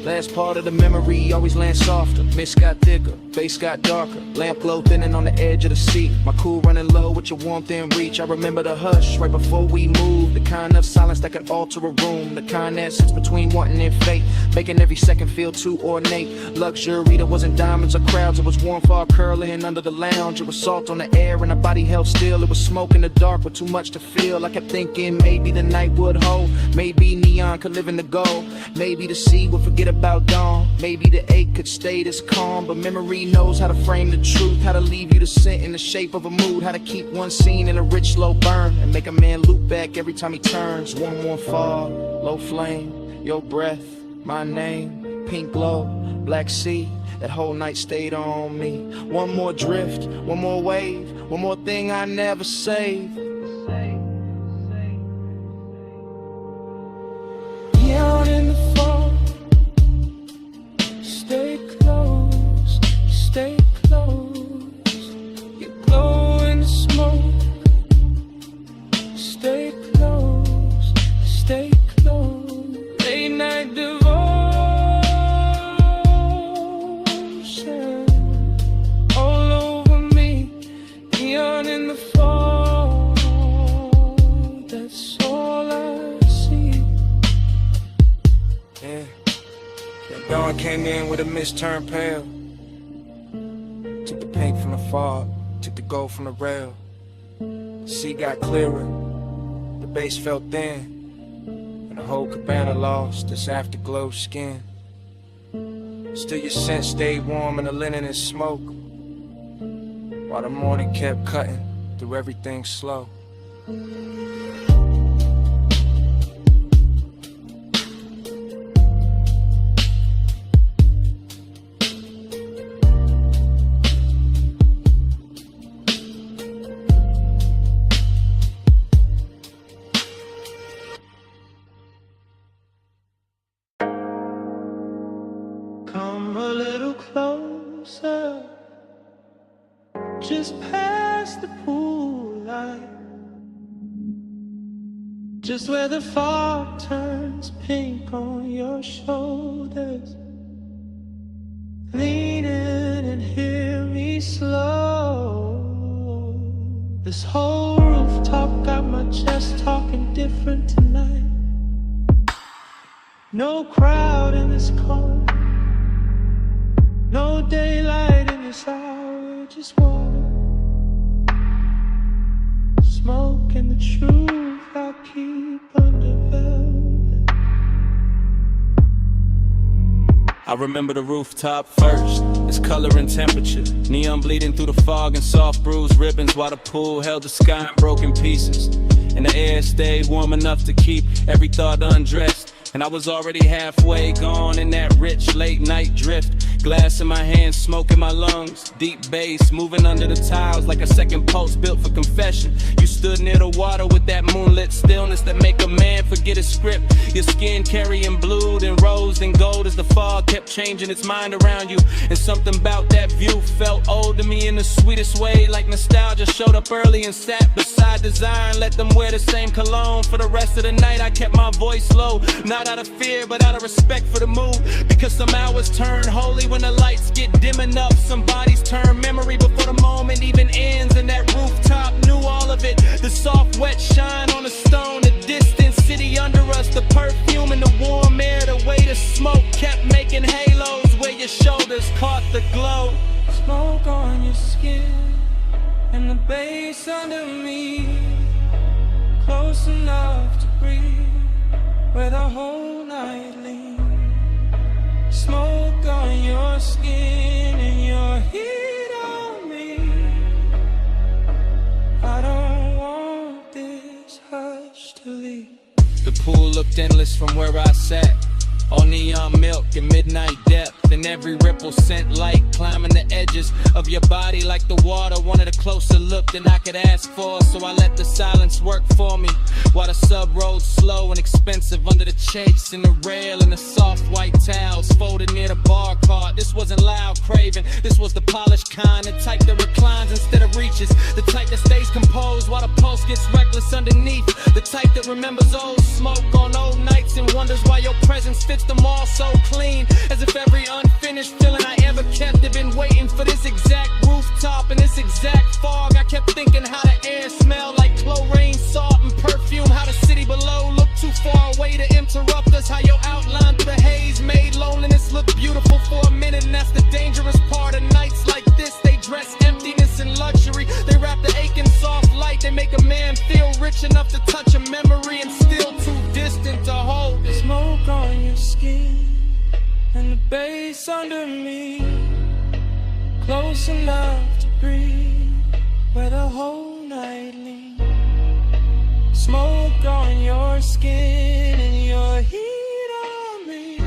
Last part of the memory always lands softer. Mist got thicker, bass got darker. Lamp glow thinning on the edge of the seat. My cool running low with your warmth in reach. I remember the hush right before we moved. The kind of silence that could alter a room. The kind that sits between wanting and fate, making every second feel too ornate. Luxury that wasn't diamonds or crowds. It was warm fog curling under the lounge. It was salt on the air and a body held still. It was smoke in the dark with too much to feel. I kept thinking maybe the night would hold. Maybe neon could live in the gold. Maybe the sea would forget about dawn. Maybe the ache could stay this calm. But memory knows how to frame the truth, how to leave you to sit in the shape of a mood, how to keep one scene in a rich slow burn and make a man loop back every time he turns. One more fall, low flame, your breath, my name, pink glow, black sea. That whole night stayed on me. One more drift, one more wave, one more thing I never saved. Out in the fall, stay close, stay close. You glow in the smoke, stay close, stay close. Late night devotion, all over me. Neon in the fall, that's all I see. Yeah, that dawn came in with a mist turned pale. Took the pink from the fog, took the gold from the rail. The sea got clearer, the base felt thin, and the whole cabana lost its afterglow skin. Still your scent stayed warm in the linen and smoke, while the morning kept cutting through everything slow. Come a little closer, just past the pool light, just where the fog turns pink on your shoulders. Lean in and hear me slow. This whole rooftop got my chest talking different tonight. No crowd in this corner, no daylight in this hour, just water, smoke and the truth I keep under velvet. I remember the rooftop first, its color and temperature. Neon bleeding through the fog and soft bruised ribbons, while the pool held the sky in broken pieces. And the air stayed warm enough to keep every thought undressed. And I was already halfway gone in that rich late night drift. Glass in my hands, smoke in my lungs, deep bass moving under the tiles like a second pulse built for confession. You stood near the water with that moonlit stillness that make a man forget his script. Your skin carrying blue, then rose, then gold as the fog kept changing its mind around you. And something about that view felt old to me in the sweetest way, like nostalgia showed up early and sat beside design. Let them wear the same cologne for the rest of the night. I kept my voice low, not out of fear but out of respect for the mood, because some hours turn holy when the lights get dim enough. Some bodies turn memory before the moment even ends. And that rooftop knew all of it. The soft wet shine on the stone, the distant city under us, the perfume and the warm air, the way the smoke kept making halos where your shoulders caught the glow. Smoke on your skin and the bass under me, close enough to breathe where the whole night leans. Smoke on your skin and your heat on me. I don't want this hush to leave. The pool looked endless from where I sat, all neon milk and midnight depth. And every ripple sent light climbing the edges of your body like the water. Wanted a closer look than I could ask for, so I let the silence work for me, while the sub rode slow and expensive under the chase and the rail and the soft white towels folded near the bar cart. This wasn't loud craving, this was the polished kind, the type that reclines instead of reaches, the type that stays composed while the pulse gets reckless underneath, the type that remembers old smoke on old nights and wonders Wonders why your presence fits them all so clean. As if every unfinished feeling I ever kept had been waiting for this exact rooftop and this exact fog. I kept thinking how the air smelled like chlorine, salt, and perfume. How the city below looked too far away to interrupt us. How your outline through the haze made loneliness look beautiful for a minute. And that's the dangerous part of nights like this. They dress emptiness and luxury. They wrap the aching soft light. They make a man feel rich enough to touch a memory and still too distant to hold it. Smoke on your skin and the bass under me, close enough to breathe where the whole night leans. Smoke on your skin and your heat on me.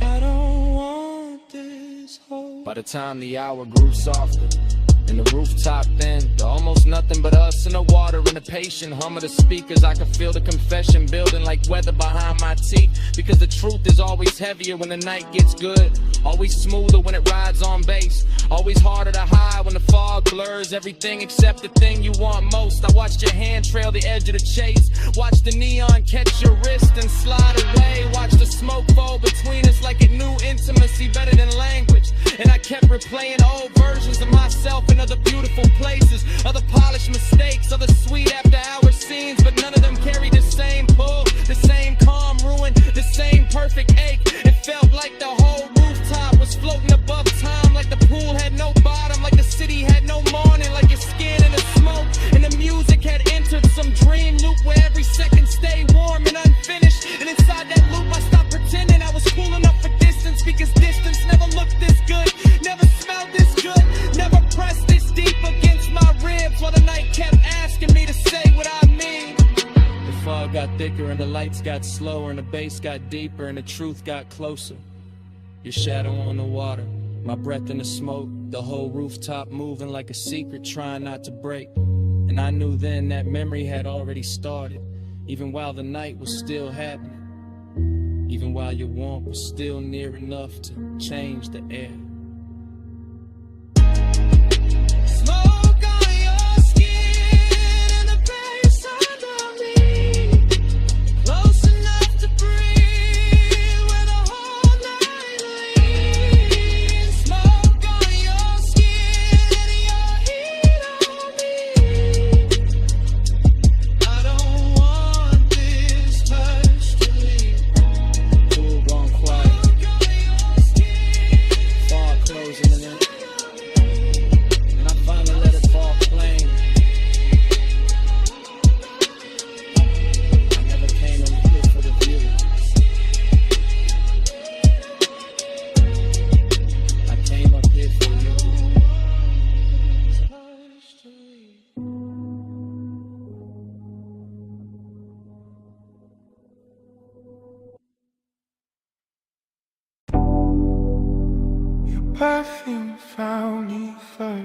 I don't want this whole. By the time the hour grew softer and the rooftop thinned, almost nothing but us in the water and the patient hum of the speakers. I could feel the confession building like weather behind my teeth. Because the truth is always heavier when the night gets good, always smoother when it rides on bass, always harder to hide when the fog blurs everything except the thing you want most. I watched your hand trail the edge of the chase, watch the neon catch your wrist and slide away, watch the smoke fall between us like it knew intimacy better than language. And I kept replaying old versions of myself in other beautiful places, other polished mistakes, other sweet after hour scenes, but none of them carried the same pull, the same calm ruin, the same perfect ache. It felt like the whole rooftop was floating above time, like the pool had no bottom, like the city had no morning, like your skin in the smoke, and the music had entered some dream loop where every second stayed warm and unfinished. And inside that loop I stopped pretending I was cool enough for distance, because distance never looked this good, never smelled this good, never pressed this deep against my ribs, while the night kept asking me to say what I mean. The fog got thicker and the lights got slower and the bass got deeper and the truth got closer. Your shadow on the water, my breath in the smoke, the whole rooftop moving like a secret trying not to break. And I knew then that memory had already started, even while the night was still happening, even while your warmth was still near enough to change the air. Smoke on your skin and the bass under me, close enough to breathe where the whole night leans. Smoke on your skin and your heat on me. I don't want this touch to leave. Pool gone quiet, Smoke on your skin. fog closing in it, and I finally let it fall plain. I never came in here for the view. I came up here for you. Perfume found me first,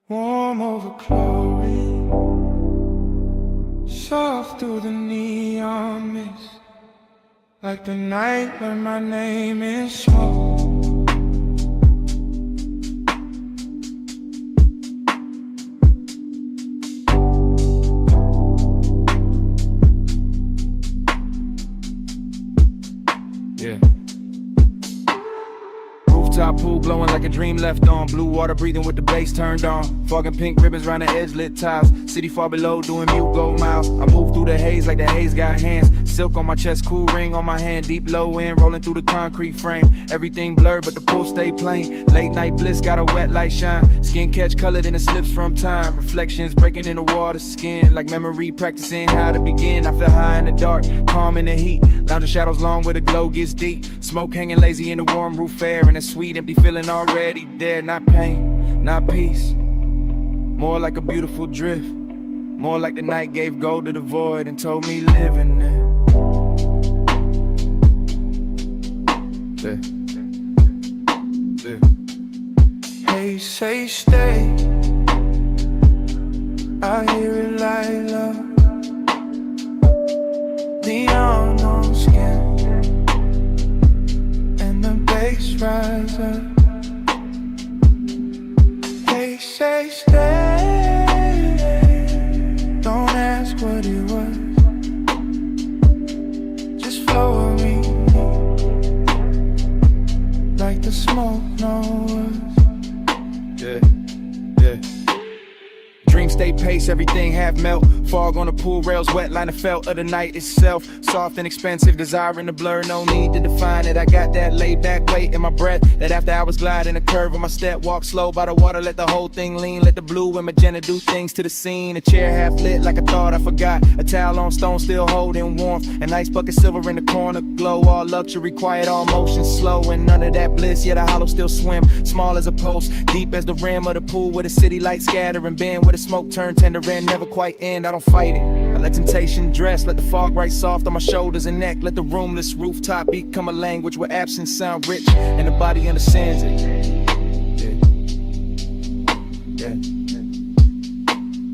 warm over chlorine, soft through the neon mist, like the night when my name is smoke. Yeah. Rooftop pool blowing like a dream left on. Blue water breathing with the bass turned on. Fog and pink ribbons round the edge lit tiles. City far below doing mute gold miles. I move through the haze like the haze got hands. Silk on my chest, cool ring on my hand. Deep low end rolling through the concrete frame. Everything blurred but the pool stay plain. Late night bliss got a wet light shine. Skin catch colored in the slips from time. Reflections breaking in the water skin. Like memory practicing how to begin. I feel high in the dark, calm in the heat. Lounging shadows long where the glow gets deep. Smoke hanging lazy in the warm roof air. And a sweet empty feeling already there. Not pain, not peace. More like a beautiful drift. More like the night gave gold to the void and told me live in there. Hey, say stay. I hear it like love. Neon on skin, and the bass rise up. They say stay. Don't ask what it was. smoke knows. Yeah, yeah. Dream stay pace, everything half melt. Fog on the pool rails, wet line of felt of the night itself. Soft and expensive, desire in the blur, no need to define it. I got that laid back weight in my breath, that after hours glide in a curve of my step. Walk slow by the water, let the whole thing lean. Let the blue and magenta do things to the scene. A chair half lit like I thought I forgot. A towel on stone still holding warmth. An ice bucket silver in the corner glow. All luxury, quiet, all motion slow. And none of that bliss, yet a hollow still swim. Small as a post, deep as the rim of the pool. Where the city lights scatter and bend. Where the smoke turn tender and never quite end. I don't fight it, I let temptation dress. Let the fog right soft on my shoulders and neck. Let the roomless rooftop become a language where absence sound rich and the body understands it. Yeah. Yeah.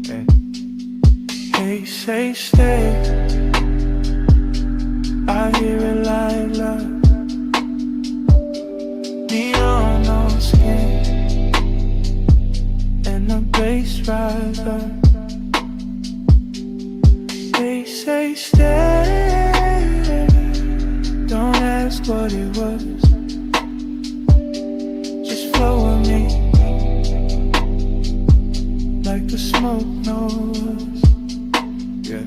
Yeah. They say stay, I hear it like love. Neon on skin, and the bass rise up. They say stay, don't ask what it was. Just flow with me, like the smoke knows. Yeah.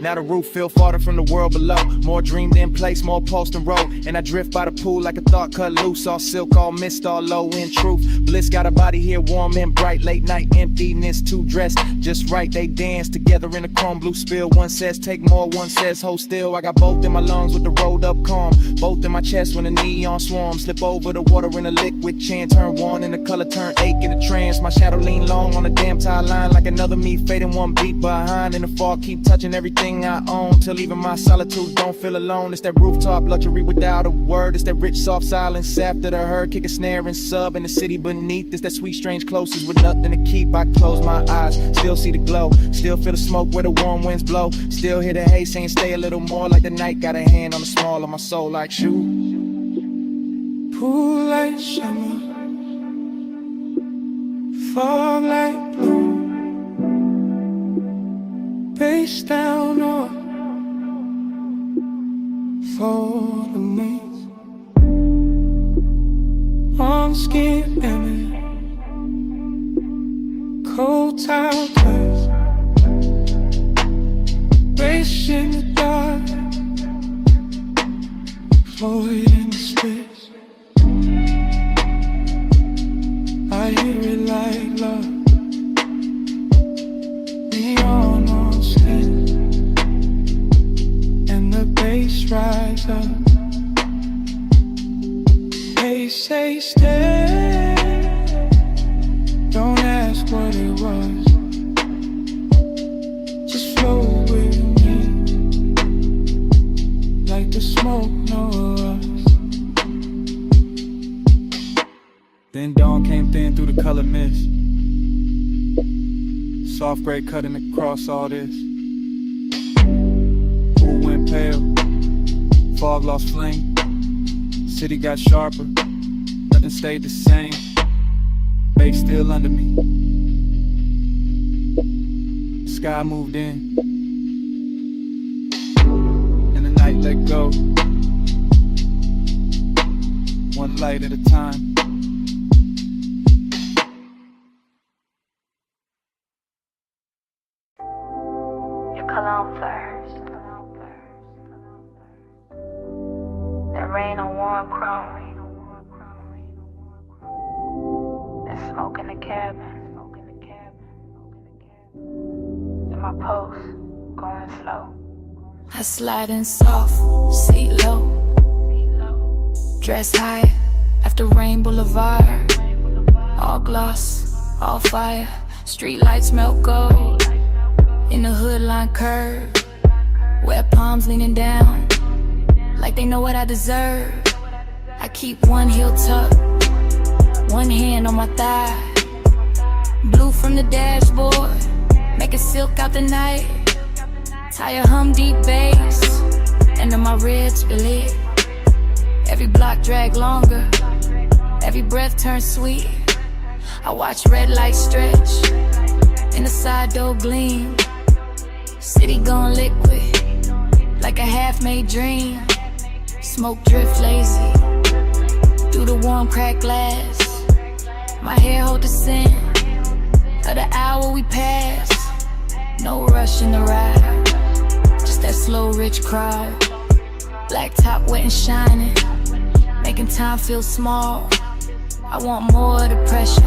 Now the roof feel farther from the world below. More dreamed in place, more pulse than road. And I drift by the pool like a thought cut loose. All silk, all mist, all low in truth. Bliss got a body here warm and bright. Late night emptiness, two dressed just right. They dance together in a chrome blue spill. One says take more, one says hold still. I got both in my lungs with the rolled up calm. Both in my chest when the neon swarm. Slip over the water in a liquid chin. Turn one and the color turn eight in a trance. My shadow lean long on a damn tie line. Like another me fading one beat behind. In the fall keep touching everything I own, till even my solitude don't feel alone. It's that rooftop luxury without a word. It's that rich soft silence after the herd. Kick a snare and sub in the city beneath. It's that sweet strange closeness with nothing to keep. I close my eyes, still see the glow, still feel the smoke where the warm winds blow. Still hear the hay saying stay a little more. Like the night got a hand on the small of my soul like shoot. Pool like summer, fog like blue. Face down or for the knees. On skin and cold towel glass. Race in the dark, Floyd in the space. I hear it like love. Neon on skin, and the bass rise up. They say stay, don't ask what it was. Just flow with me, like the smoke knows us. Then dawn came thin through the color mist. Soft gray cutting across all this. Pool went pale, fog lost flame. City got sharper, nothing stayed the same. Babe still under me. Sky moved in, and the night let go. One light at a time. Cologne first. That rain on warm chrome. That smoke in the cabin. And my pulse going slow. I slide in soft, seat low. Dress high after Rain Boulevard. All gloss, all fire. Street lights melt gold. In the hood line curve, wet palms leaning down, like they know what I deserve. I keep one heel tucked, one hand on my thigh. Blue from the dashboard, make it silk out the night. Tie a hum deep bass, and then my ribs lit. Every block drag longer, every breath turns sweet. I watch red lights stretch, in the side door gleam. City gone liquid, like a half-made dream. Smoke drift lazy, through the warm cracked glass. My hair hold the scent of the hour we pass. No rush in the ride, just that slow rich crowd. Black top wet and shining, making time feel small. I want more of the pressure,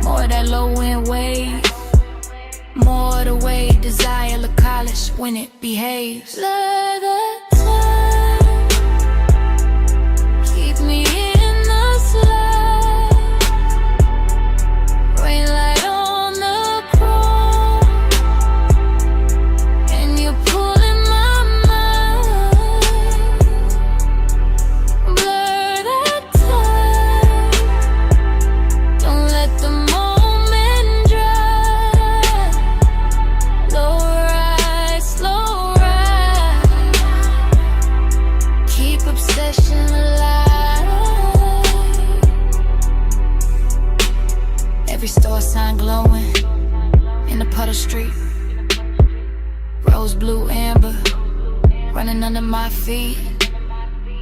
more of that low end wave, more of the way desire look college when it behaves. Let the time keep me in the slide, rain light on the chrome, and you're pulling my mind. Blur that time, don't let the moment dry. Low ride, slow ride, keep obsession alive. Every store sign glowing in the puddle street, rose, blue, amber, running under my feet.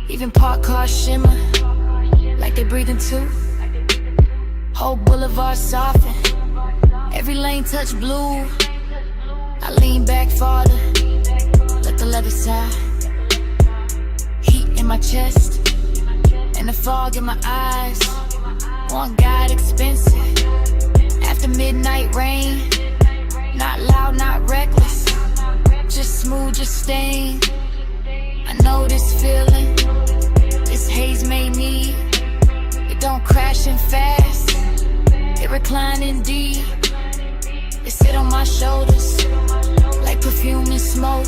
Even parked cars shimmer like they breathing too. Whole boulevard soften, every lane touch blue. I lean back farther, let the leather side. Heat in my chest, and the fog in my eyes. One guide expensive, after midnight rain. Not loud, not reckless, just smooth, just staying. I know this feeling, this haze may need. It don't crash in fast, it reclining deep. It sit on my shoulders like perfume and smoke.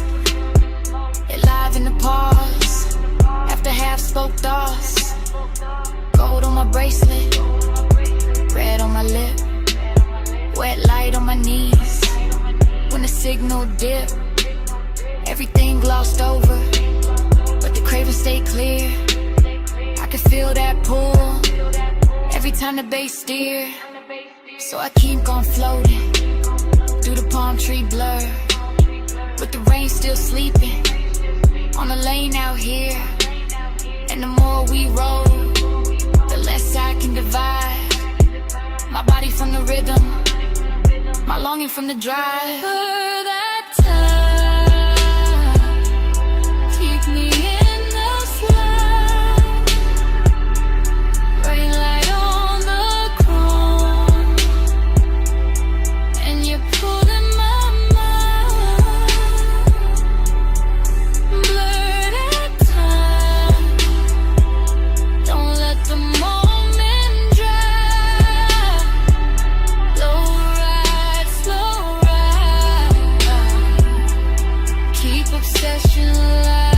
It live in the pause, after half spoke thoughts. Gold on my bracelet, red on my lip, wet light on my knees. When the signal dip, everything glossed over, but the craving stay clear. I can feel that pull every time the bass steer. So I keep on floating through the palm tree blur, with the rain still sleeping on the lane out here. And the more we roll, the less I can divide my body from the rhythm, my longing from the drive. For that time, keep me in the slide, rain light on the chrome, and you're pulling my mind. Blur that time, don't let the moment dry. Low ride, slow ride, keep obsession alive.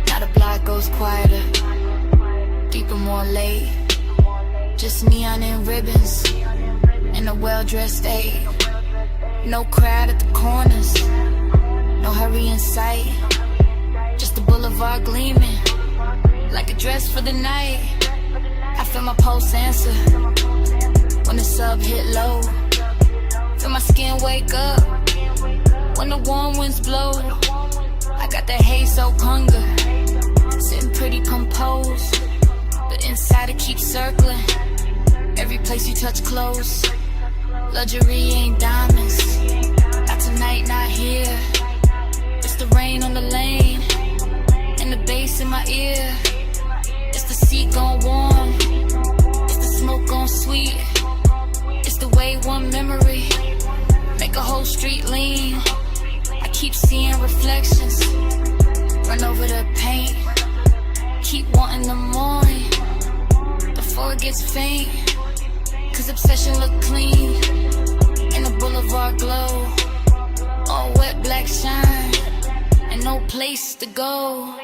Now the block goes quieter, deeper, more late. Just neon and ribbons and a well-dressed aide. No crowd at the corners, no hurry in sight. Just the boulevard gleaming like a dress for the night. I feel my pulse answer when the sub hit low. Feel my skin wake up when the warm winds blow. I got that haze soaked hunger, sitting pretty composed, but inside it keeps circling. Every place you touch close. Luxury ain't diamonds, not tonight, not here. It's the rain on the lane and the bass in my ear. It's the seat gone warm, it's the smoke gone sweet. It's the way one memory make a whole street lean. I keep seeing reflections, run over the paint. Keep wanting the morning before it gets faint. Cause obsession look clean in the boulevard glow. All wet black shine and no place to go.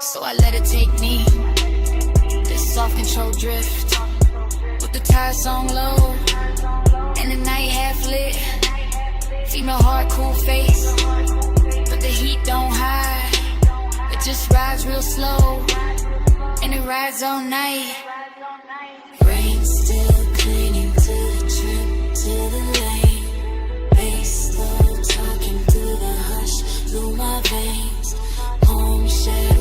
So I let it take me, this soft control drift, with the tire song low and the night half lit. Female heart, cool face, but the heat don't hide. It just rides real slow and it rides all night. Rain still clinging to the trip, to the lane. Bass slow, talking through the hush, through my veins. Home share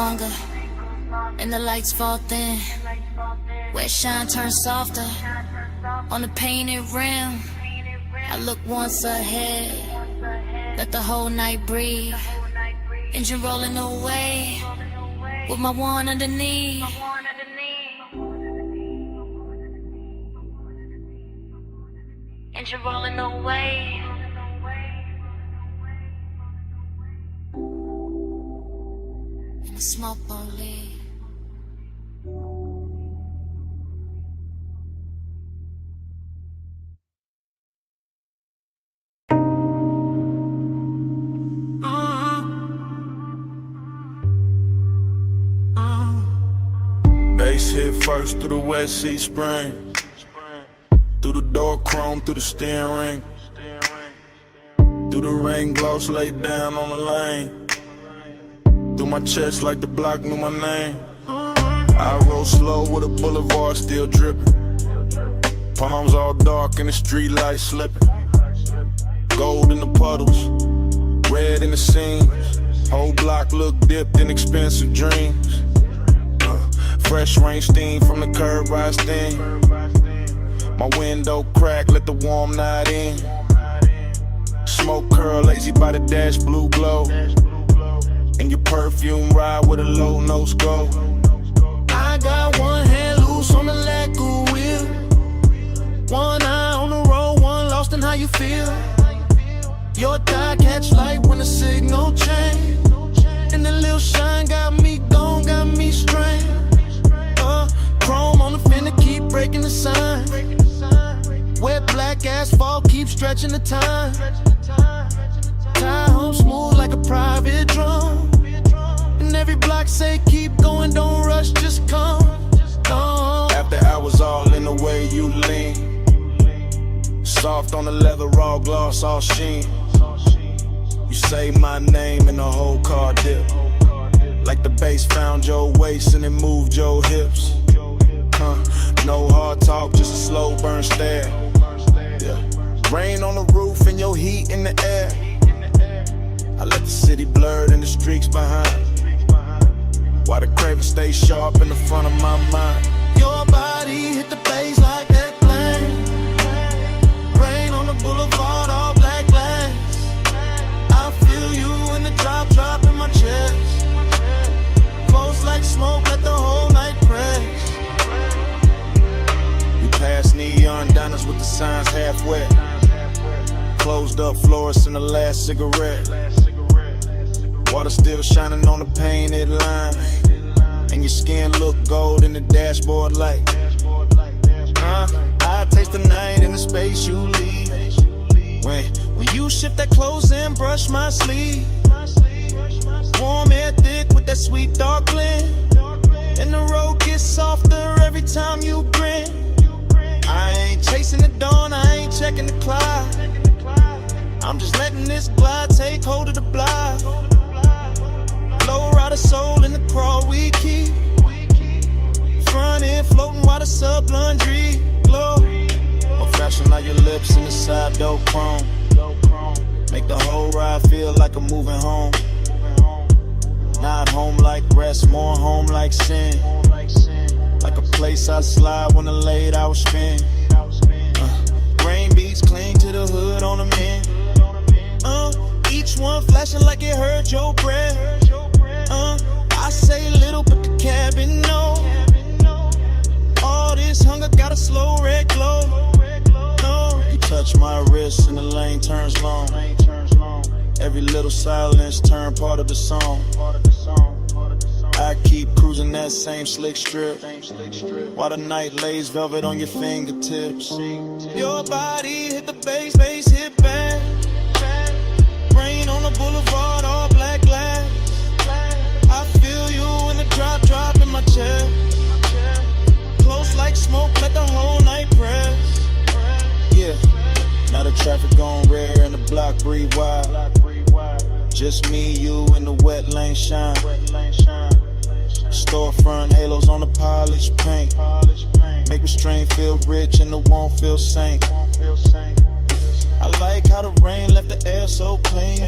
longer, and the lights fall thin. Where shine turns softer on the painted rim. I look once ahead, let the whole night breathe. Engine rolling away with my one underneath. Engine rolling away. And the smoke won't leave. Bass hit first through the West Sea Spring. Through the door chrome, through the steering ring. Through the rain gloss laid down on the lane. Through my chest like the block knew my name. I roll slow with a boulevard still dripping. Palms all dark and the street lights slipping. Gold in the puddles, red in the seams. Whole block look dipped in expensive dreams. Fresh rain steam from the curb rise steam. My window crack, let the warm night in. Smoke curl, lazy by the dash, blue glow. And your perfume ride with a low nose go. I got one hand loose on the lacquer wheel. One eye on the road, one lost in how you feel. Your die catch light when the signal change. And the little shine got me gone, got me strained. Chrome on the fender, keep breaking the sign. Wet black asphalt, keep stretching the time. Tie home smooth like a private drum. And every block say keep going, don't rush, just come. After hours all in the way you lean. Soft on the leather, raw gloss, all sheen. You say my name and the whole car dip. Like the bass found your waist and it moved your hips. No hard talk, just a slow burn stare. Yeah. Rain on the roof and your heat in the air. I let the city blurred and the streaks behind. While the craven stay sharp in the front of my mind. Your body hit the bass like that plane. Rain on the boulevard, all black glass. I feel you in the drop in my chest. Close like smoke, let the whole night press. Past neon diners with the signs half wet. Closed up florists in the last cigarette. Water still shining on the painted line. And your skin look gold in the dashboard light. I taste the night in the space you leave. When you shift that clothes and brush my sleeve. Warm air thick with that sweet dark blend. And the road gets softer every time you grin. I ain't chasing the dawn, I ain't checking the clock. I'm just letting this glide take hold of the block. Low rider soul in the crawl we keep. Front end floating while the sub laundry glow. More fashion like your lips in the side door chrome. Make the whole ride feel like I'm moving home. Not home like rest, more home like sin. Like a place I slide when the late hours spend. Rain beats cling to the hood on the men. Each one flashing like it hurt your breath. I say little but the cabin know. All this hunger got a slow red glow. You touch my wrist and the lane turns long. Every little silence turn part of the song. I keep cruising that same slick strip while the night lays velvet on your fingertips. Your body hit the bass hit back. Rain on the boulevard, all black glass. I feel you in the drop in my chest. Close like smoke, let the whole night press. Yeah, now the traffic gone rare and the block breathe wide. Just me, you, and the wet lane shine. Storefront halos on the polished paint. Make restraint feel rich and the won't feel sank. I like how the rain left the air so clean.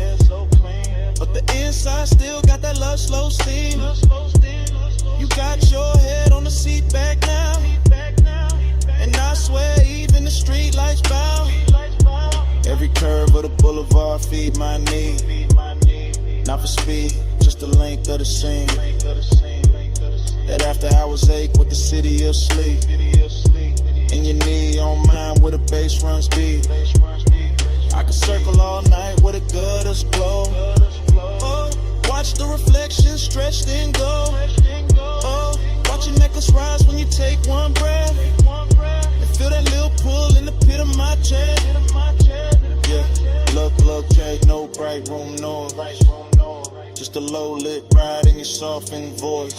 But the inside still got that love slow steam. You got your head on the seat back now. And I swear even the street lights bow. Every curve of the boulevard feed my need. Not for speed, just the length of the scene. That after hours ache with the city of sleep. In your knee on mine where the bass runs deep. I can circle all night with a gutters glow. Oh, watch the reflection stretch then go. Oh, watch your necklace rise when you take one breath. And feel that little pull in the pit of my chest. Yeah, look, Jake, no bright room noise. Just a low lit ride in your softened voice.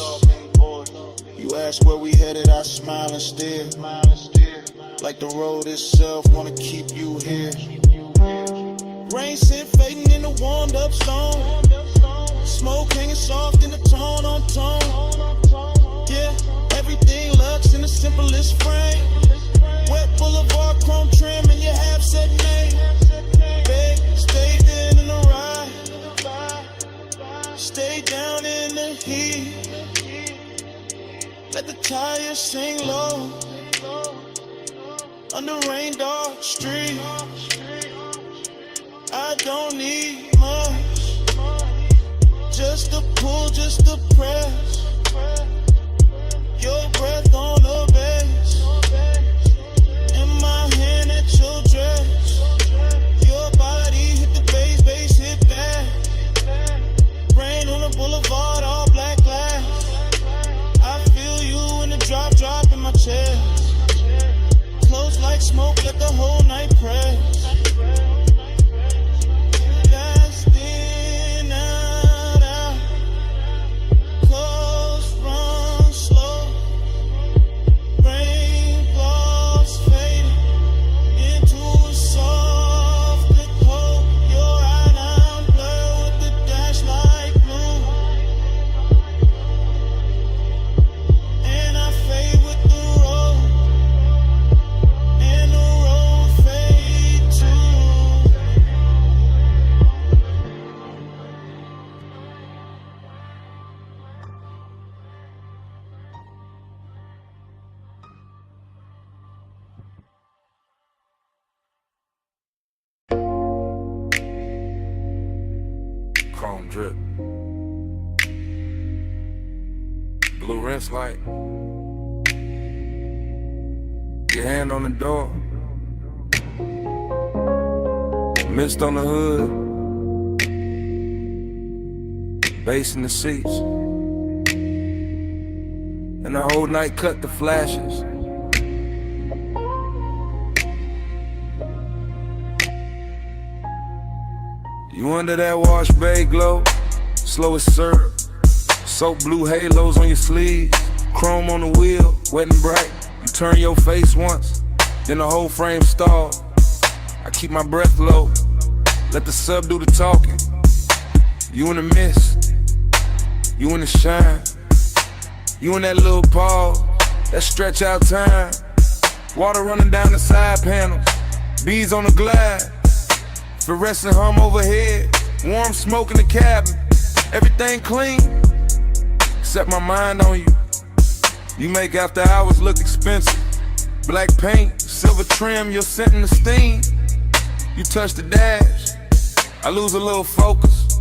You ask where we headed, I smile and stare. Like the road itself wanna keep you here. Rain scent fading in the warmed up zone. Smoke hanging soft in the tone on tone. Yeah, everything looks in the simplest frame. Wet boulevard chrome trim and your half set name. Babe, stay in the ride. Stay down in the heat. Let the tires sing low. Under rain dark street. I don't need much. Just a pull, just a press. Your breath on the bass. In my hand at your dress. Your body hit the bass hit back. Rain on the boulevard, all black glass. I feel you in the drop in my chest. Close like smoke, let the whole night press. Fast in, out. Close, run slow. Raindrops fading into a soft cold. Your eye blur with the dash like blue. And I fade with the road. And the road fade too. Chrome drip. Blue rinse light. Your hand on the door. Mist on the hood. Bass in the seats. And the whole night cut the flashes. You under that wash bay glow, slow as syrup. Soap blue halos on your sleeves, chrome on the wheel, wet and bright. You turn your face once, then the whole frame stall. I keep my breath low, let the sub do the talking. You in the mist, you in the shine. You in that little pause, that stretch out time. Water running down the side panels, bees on the glass. Fluorescent hum overhead, warm smoke in the cabin. Everything clean, except my mind on you. You make after hours look expensive. Black paint, silver trim, you're scenting the steam. You touch the dash, I lose a little focus.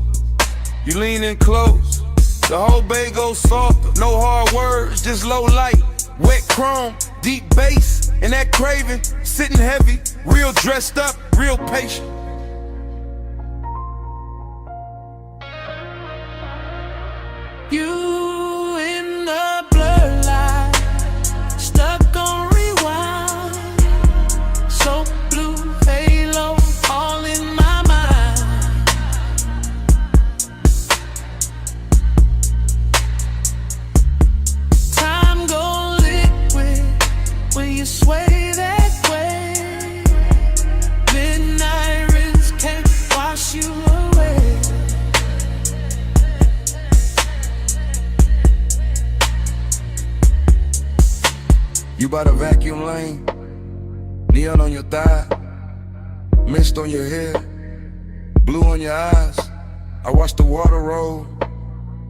You lean in close, the whole bay goes softer. No hard words, just low light. Wet chrome, deep bass, and that craving, sitting heavy. Real dressed up, real patient. You in the blur light, stuck on rewind. So blue halo, all in my mind. Time go liquid when you sway that way. Midnight rinse can't wash you away. You by the vacuum lane, neon on your thigh, mist on your hair, blue on your eyes, I watch the water roll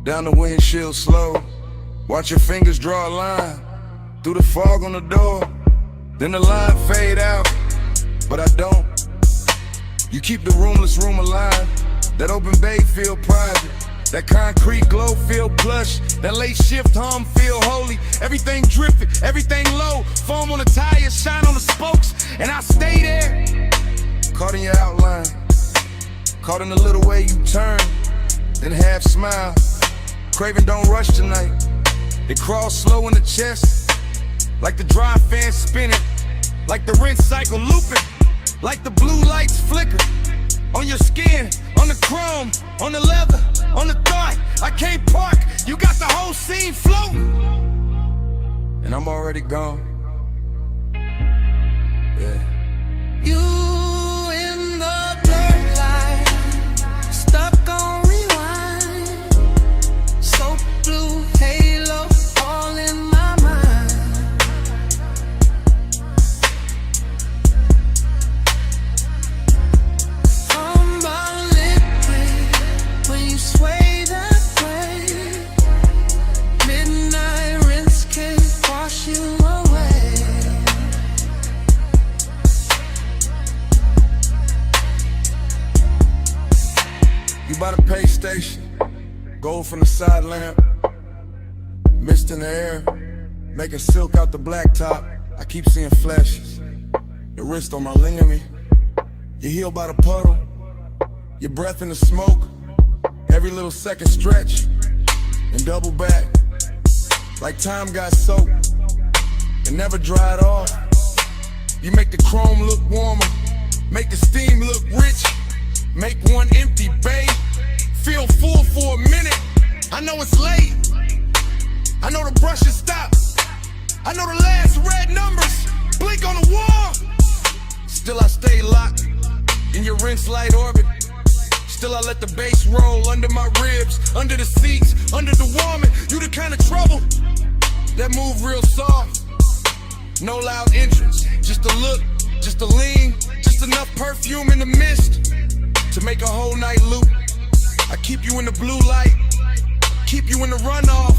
down the windshield slow. Watch your fingers draw a line through the fog on the door. Then the line fade out, but I don't. You keep the roomless room alive. That open bay feel private. That concrete glow feel plush. That late shift hum feel holy. Everything drifting, everything low. Foam on the tires, shine on the spokes, and I stay there. Caught in your outline, caught in the little way you turn, then half smile. Craving don't rush tonight. It crawls slow in the chest, like the dry fan spinning, like the rinse cycle looping, like the blue lights flicker on your skin, on the chrome, on the leather, on the thought. I can't park, you got the whole scene floating, and I'm already gone. Yeah. You in the blurred light, stuck on rewind, so blue halo all in my mind. I'm about liquid when you sway that way. Midnight rinse can't wash you away. You by the pay station, gold from the side lamp, mist in the air, making silk out the blacktop. I keep seeing flashes, your wrist on my ligament, your heel by the puddle, your breath in the smoke, every little second stretch, and double back, like time got soaked, and never dried off. You make the chrome look warmer, make the steam look rich, make one empty bay feel full for a minute. I know it's late, I know the brush has stopped, I know the last red numbers blink on the wall. Still I stay locked in your rinse light orbit. Still I let the bass roll under my ribs, under the seats, under the warming. You the kind of trouble that move real soft. No loud entrance, just a look, just a lean, just enough perfume in the mist to make a whole night loop. I keep you in the blue light, keep you in the runoff,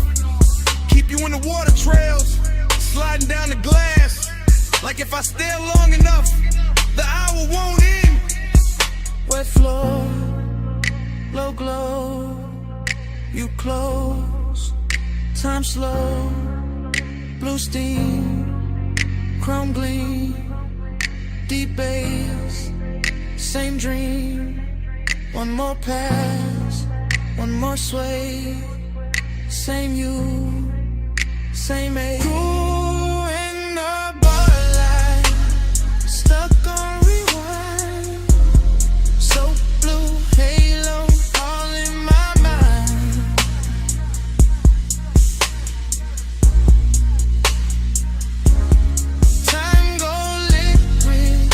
keep you in the water trails, sliding down the glass. Like if I stare long enough, the hour won't end. Wet floor, low glow, you close, time slow, blue steam, chrome gleam, deep bass, same dream. One more pass, one more sway, same you, same age. Cool in the bar light, stuck on rewind, so blue halo all in my mind. Time go liquid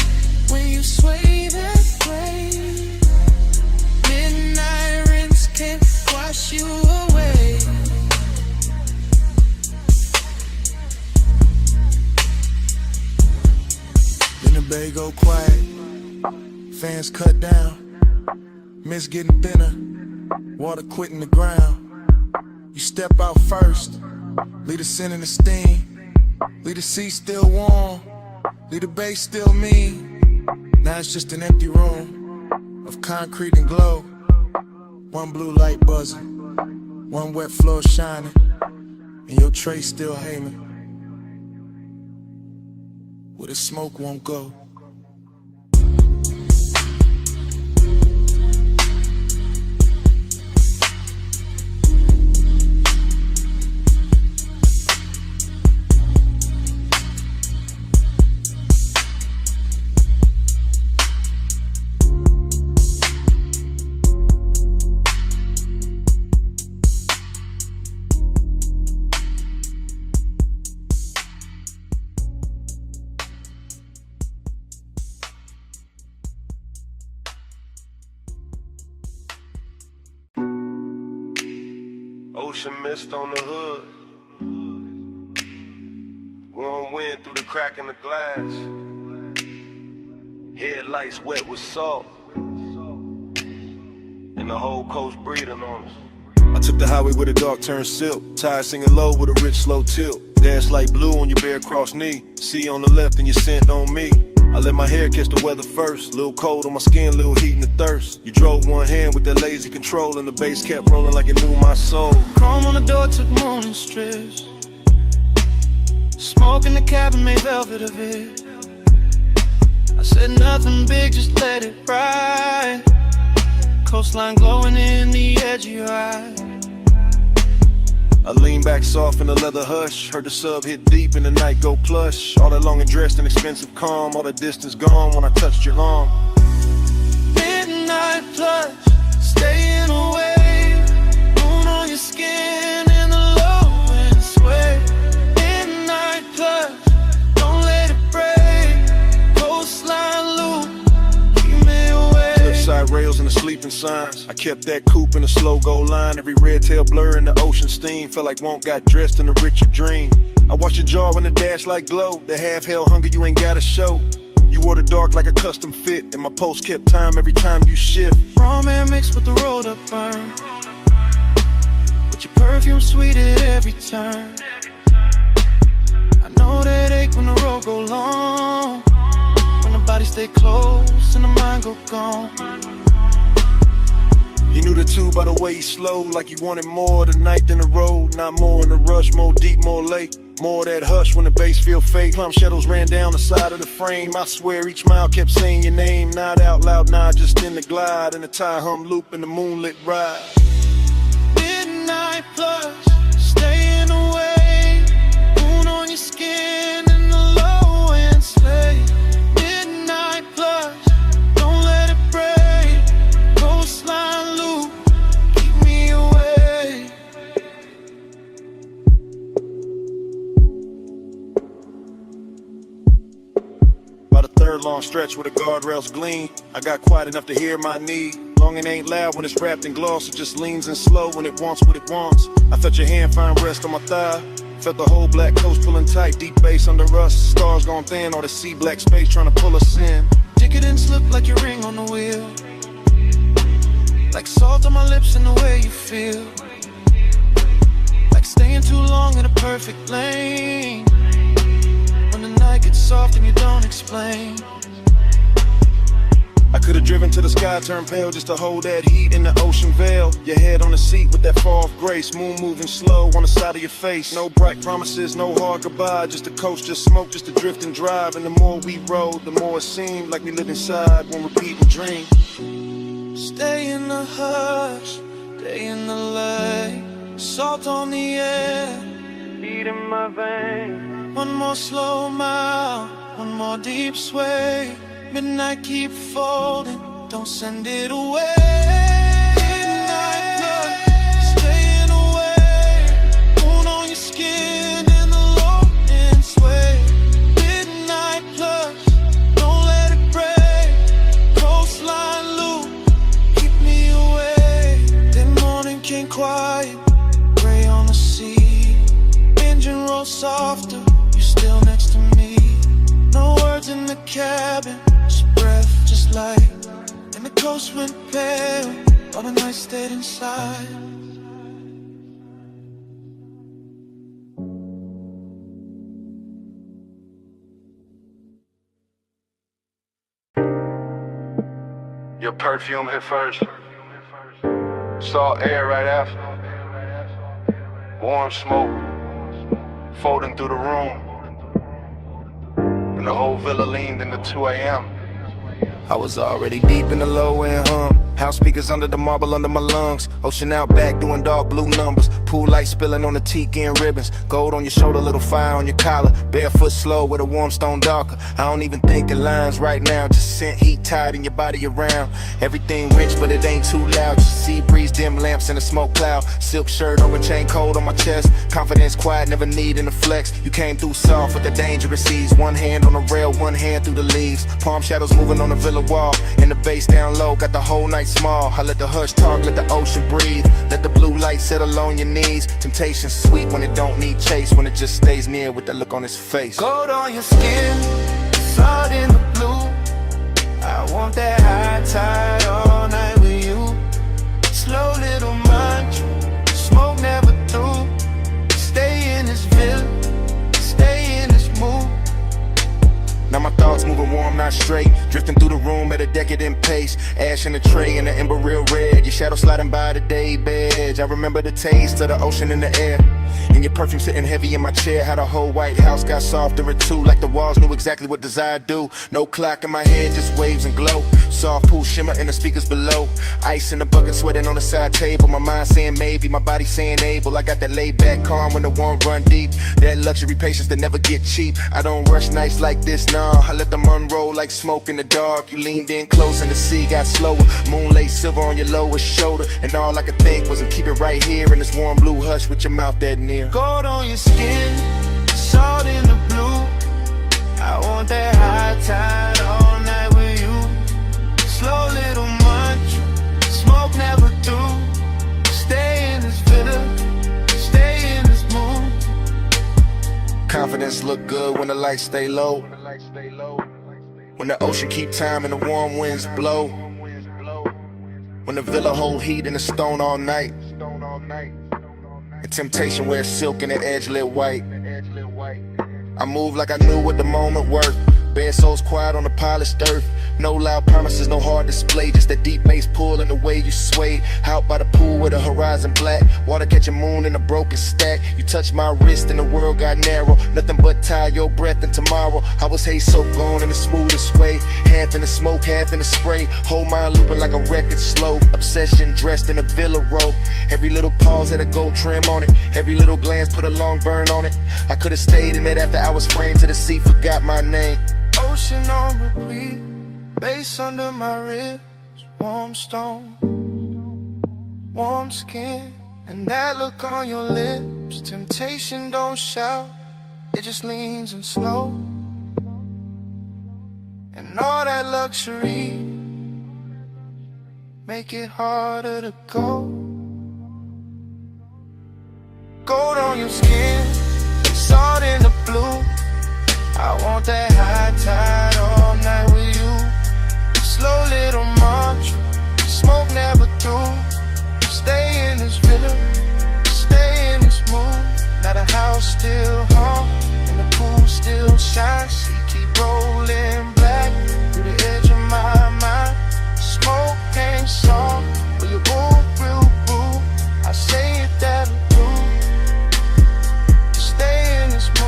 when you sway that way. Midnight rinse can't wash you away. Then the bay go quiet, fans cut down, mist getting thinner, water quitting the ground. You step out first, leave the scent and the steam, leave the seat still warm, leave the bay still mean. Now it's just an empty room of concrete and glow. One blue light buzzing, one wet floor shining, and your tray still hanging where the smoke won't go. Ocean mist on the hood, warm wind through the crack in the glass, headlights wet with salt, and and the whole coast breathing on us. I took the highway with a dark turn silk, tired singing low with a rich slow tilt. Dash like blue on your bare cross knee, sea on the left and your scent on me. I let my hair catch the weather first, little cold on my skin, little heat and the thirst. You drove one hand with that lazy control and the bass kept rolling like it knew my soul. Chrome on the door took morning strips, smoke in the cabin made velvet of it. I said nothing big, just let it ride. Coastline glowing in the edge of your eye. I lean back soft in the leather hush, heard the sub hit deep and the night go plush. All that long and dressed in expensive calm, all the distance gone when I touched your arm. Midnight plush, staying away, moon on your skin in the low and sway. Midnight plush, don't let it break, coastline loop, keep me away. Cliffside rails and the sleeping signs, I kept that coupe in a slow go line. Every red tail blur in the ocean steam, felt like Won't got dressed in a richer dream. I watched your jaw in the dash like glow, the half hell hunger you ain't gotta show. You wore the dark like a custom fit, and my post kept time every time you shift. Raw man mixed with the rolled up burn, with your perfume sweet at every turn. I know that ache when the road go long, when the body stay close and the mind go gone. He knew the two by the way he slowed, like he wanted more tonight than the road. Not more in the rush, more deep, more late. More that hush when the bass feel fake. Plum shadows ran down the side of the frame. I swear each mile kept saying your name. Not out loud, nah, just in the glide. In the tie hum loop in the moonlit ride. Midnight plush, staying away, moon on your skin in the low and slay. Midnight plush, don't let it break, coastline loop, keep me away. About a third long stretch where the guardrails gleam, I got quiet enough to hear my need. Long and ain't loud when it's wrapped in gloss, it just leans in slow when it wants what it wants. I felt your hand find rest on my thigh, felt the whole black coast pulling tight, deep bass under us, stars gone thin, all the sea black space trying to pull us in. Decadent slip like your ring on the wheel, like salt on my lips and the way you feel, like staying too long in a perfect lane, when the night gets soft and you don't explain. I could've driven to the sky, turned pale just to hold that heat in the ocean veil. Your head on the seat with that fall of grace, moon moving slow on the side of your face. No bright promises, no hard goodbye, just a coast, just smoke, just a drift and drive. And the more we rode, the more it seemed like we lived inside one repeating dream. Stay in the hush, stay in the light, salt on the air, beat in my veins. One more slow mile, one more deep sway. Midnight keep folding, don't send it away. Midnight plush, staying away, moon on your skin in the low and sway. Midnight plush, don't let it break, coastline loop, keep me away. Then morning came quiet, gray on the sea, engine roll softer, you still next to me. No words in the cabin, breath just light, and the coast went pale while the night stayed inside. Your perfume hit first, salt air right after, warm smoke folding through the room, and the whole villa leaned into 2 a.m. I was already deep in the low end hum. House speakers under the marble under my lungs. Ocean out back doing dark blue numbers. Pool light spilling on the tiki and ribbons. Gold on your shoulder, little fire on your collar. Barefoot slow with a warm stone darker. I don't even think in lines right now. Just scent heat tied in your body around. Everything rich but it ain't too loud. Just sea breeze, dim lamps in a smoke cloud. Silk shirt over chain cold on my chest. Confidence quiet, never needing a flex. You came through soft with the dangerous ease. One hand on the rail, one hand through the leaves. Palm shadows moving on the villa wall. And the bass down low, got the whole night small. I let the hush talk, let the ocean breathe. Let the blue light settle on your knees. Temptation sweet when it don't need chase. When it just stays near with that look on his face. Gold on your skin, salt in the blue. I want that high tide all night with you. not straight. Drifting through the room at a decadent pace. Ash in the tray and the ember real red. Your shadow sliding by the day bed. I remember the taste of the ocean in the air. And your perfume sitting heavy in my chair. How the whole White House got softer at 2. Like the walls knew exactly what desire do. No clock in my head, just waves and glow. Soft pool shimmer in the speakers below. Ice in the bucket, sweating on the side table. My mind saying maybe, my body saying able. I got that laid back calm when the warm run deep. That luxury patience that never get cheap. I don't rush nights like this, nah. I let them unroll like smoke in the dark. You leaned in close and the sea got slower. Moonlight silver on your lower shoulder. And all I could think was to keep it right here in this warm blue hush with your mouth that near. Gold on your skin, salt in the blue. I want that high tide all night with you. Slow little munch, smoke never through. Stay in this villa, stay in this mood. Confidence look good when the lights stay low. When the ocean keep time and the warm winds blow. When the villa hold heat and the stone all night. And temptation wears silk and the edge lit white. I move like I knew what the moment worth. Bare souls quiet on the polished earth. No loud promises, no hard display. Just that deep bass pull and the way you sway. Out by the pool with the horizon black. Water catching moon in a broken stack. You touch my wrist and the world got narrow. Nothing but tie your breath and tomorrow. I was hay soaked on in the smoothest way. Half in the smoke, half in the spray. Whole mind looping like a record slow. Obsession dressed in a villa robe. Every little pause had a gold trim on it. Every little glance put a long burn on it. I could've stayed in it after I was framed to the sea. Forgot my name. Ocean on repeat, bass under my ribs, warm stone, warm skin, and that look on your lips. Temptation don't shout, it just leans and slow. And all that luxury make it harder to go. Gold on your skin, salt in the blue. I want that high tide all night with you. Slow little march, smoke never through. Stay in this villa, stay in this mood. Now the house still hum, and the pool still shines. She keep rolling black through the edge of my mind. Smoke ain't song, but you move real boo. I say it that'll do. Stay in this mood.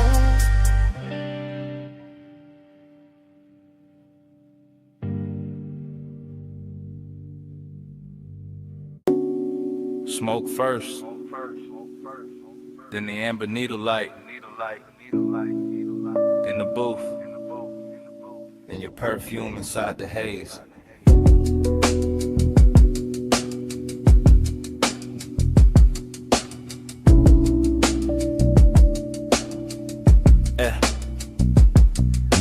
Smoke first, then the amber needle light, then the booth, then your perfume inside the haze.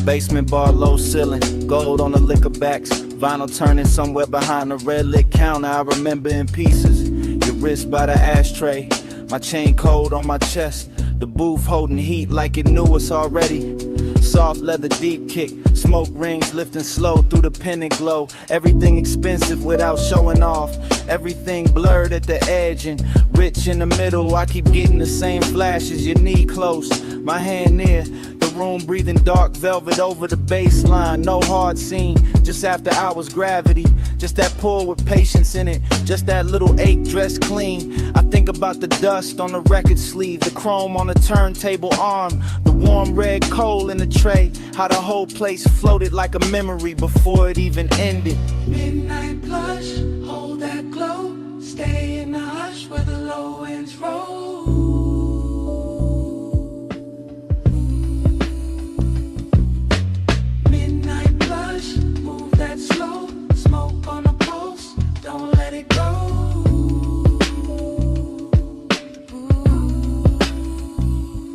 Basement bar, low ceiling, gold on the liquor backs, vinyl turning somewhere behind the red lit counter. I remember in pieces. Your wrist by the ashtray, my chain cold on my chest. The booth holding heat like it knew us already. Soft leather deep kick, smoke rings lifting slow through the pendant glow. Everything expensive without showing off. Everything blurred at the edge and rich in the middle. I keep getting the same flashes, your knee close, my hand near. The room breathing dark velvet over the baseline. No hard scene, just after hours gravity. Just that pull with patience in it. Just that little ache dressed clean. I think about the dust on the record sleeve, the chrome on the turntable arm, the warm red coal in the tray. How the whole place floated like a memory before it even ended. Midnight blush, hold that glow. Stay in the hush where the low winds roll. Midnight blush, move that slow. Smoke on the pulse, don't let it go.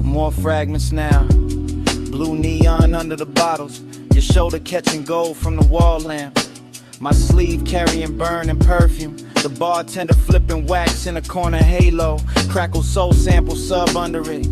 More fragments now, blue neon under the bottles. Your shoulder catching gold from the wall lamp. My sleeve carrying burning perfume. The bartender flipping wax in a corner halo. Crackle soul sample sub under it.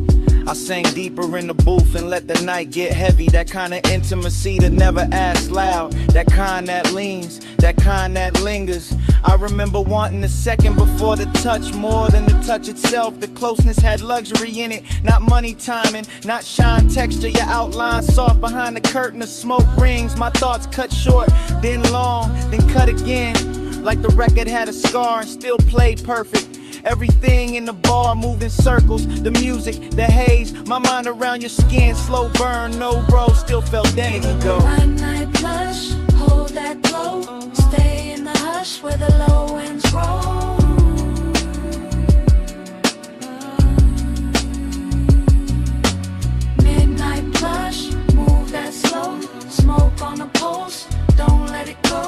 I sang deeper in the booth and let the night get heavy. That kind of intimacy that never asks loud. That kind that leans, that kind that lingers. I remember wanting a second before the touch, more than the touch itself. The closeness had luxury in it, not money timing, not shine texture. Your outline soft behind the curtain of smoke rings. My thoughts cut short, then long, then cut again. Like the record had a scar and still played perfect. Everything in the bar moved in circles. The music, the haze, my mind around your skin. Slow burn, no bro, still felt then it go. One night plush, hold that glow. Stay in the hush where the low winds roll. Midnight plush, move that slow. Smoke on the pulse, don't let it go.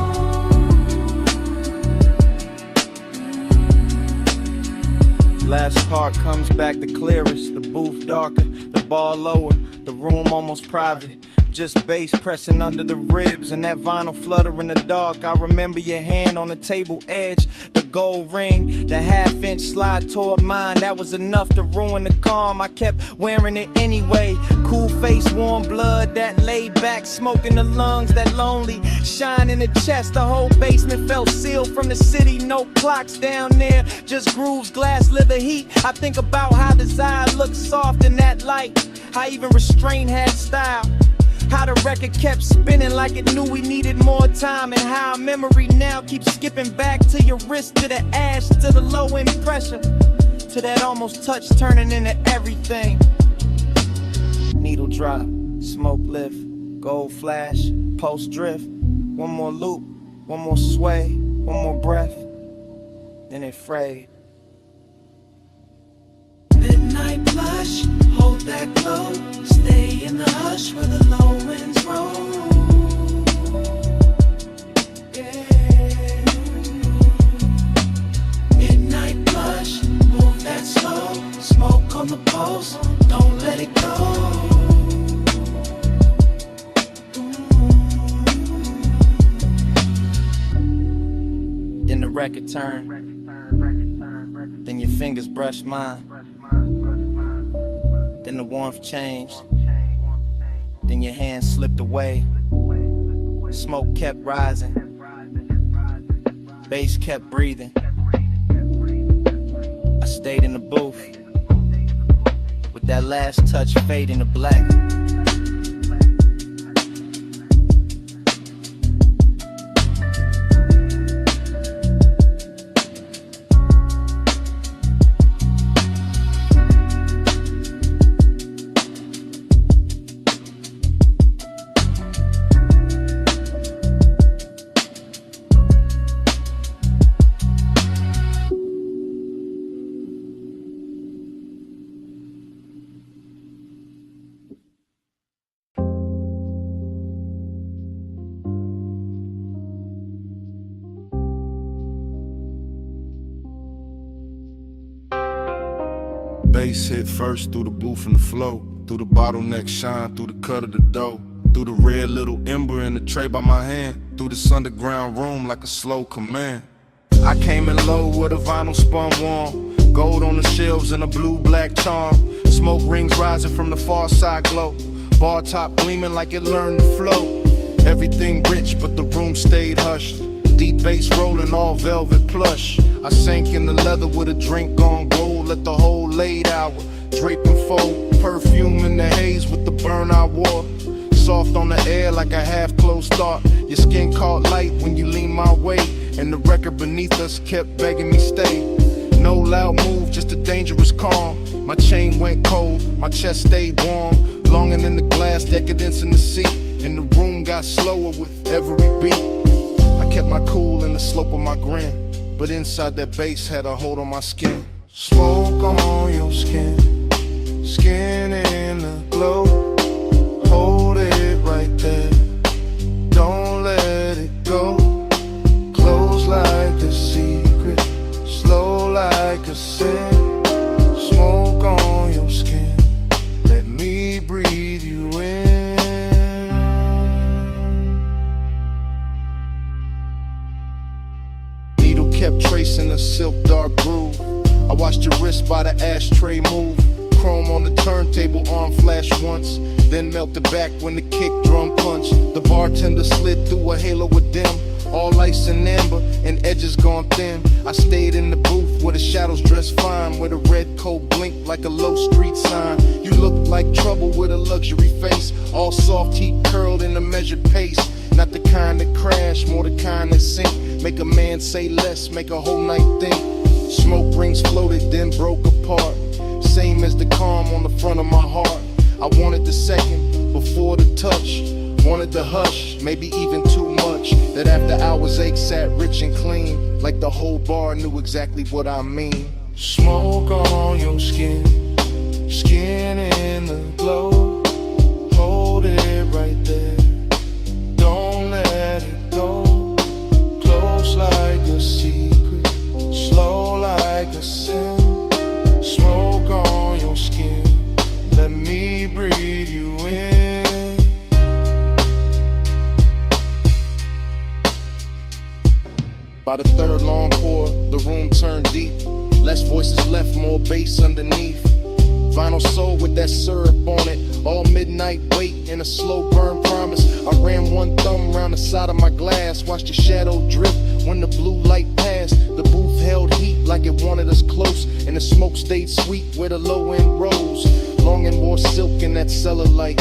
Last part comes back the clearest. The booth darker, the bar lower, the room almost private. Just bass pressing under the ribs and that vinyl flutter in the dark. I remember your hand on the table edge, the gold ring, the half-inch slide toward mine. That was enough to ruin the calm. I kept wearing it anyway. Cool face, warm blood, that laid back smoke in the lungs, that lonely shine in the chest. The whole basement felt sealed from the city. No clocks down there, just grooves, glass, leather heat. I think about how desire looked soft in that light. How even restraint had style. How the record kept spinning like it knew we needed more time. And how memory now keeps skipping back to your wrist, to the ash, to the low end pressure, to that almost touch turning into everything. Needle drop, smoke lift, gold flash, pulse drift. One more loop, one more sway, one more breath, then it frayed. Midnight plush, hold that glow. Stay in the hush where the low winds roll. Yeah. Midnight plush, move that slow. Smoke on the pulse, don't let it go. Then the record turned. Then your fingers brushed mine. Then the warmth changed. Then your hand slipped away. Smoke kept rising. Bass kept breathing. I stayed in the booth with that last touch fading to black. Bass hit first through the booth and the flow, through the bottleneck shine, through the cut of the dough, through the red little ember in the tray by my hand, through this underground room like a slow command. I came in low with a vinyl spun warm, gold on the shelves and a blue-black charm. Smoke rings rising from the far side glow, bar top gleaming like it learned to flow. Everything rich but the room stayed hushed, deep bass rolling all velvet plush. I sank in the leather with a drink gone gold, let the whole late hour drape and fold. Perfume in the haze with the burn I wore, soft on the air like a half-closed thought. Your skin caught light when you leaned my way, and the record beneath us kept begging me stay. No loud move, just a dangerous calm. My chain went cold, my chest stayed warm, longing in the glass, decadence in the seat, and the room got slower with every beat. I kept my cool in the slope of my grin, but inside that bass had a hold on my skin. Smoke on your skin, skin in the glow. Hold it right there, don't let it go. Close like a secret, slow like a sin. Smoke on your skin, let me breathe you in. Needle kept tracing a silk dark groove. I watched your wrist by the ashtray move. Chrome on the turntable, arm flash once, then melted back when the kick drum punched. The bartender slid through a halo of dim, all ice and amber, and edges gone thin. I stayed in the booth where the shadows dressed fine, where the red coat blinked like a low street sign. You looked like trouble with a luxury face, all soft heat curled in a measured pace. Not the kind that crash, more the kind that sink. Make a man say less, make a whole night think. Smoke rings floated, then broke apart. Same as the calm on the front of my heart. I wanted the second before the touch. Wanted the hush, maybe even too much. That after hours ache sat rich and clean, like the whole bar knew exactly what I mean. Smoke on your skin, skin in the glow. Hold it right there, don't let it go. Close like a secret, slow like a sin. Smoke on your skin, let me breathe you in. By the third long pour, the room turned deep. Less voices left, more bass underneath. Vinyl soul with that syrup on it. All midnight wait in a slow burn promise. I ran one thumb around the side of my glass. Watched the shadow drift when the blue light passed. The booth held heat like it wanted us close, and the smoke stayed sweet where the low end rose. Long and more silk in that cellar light.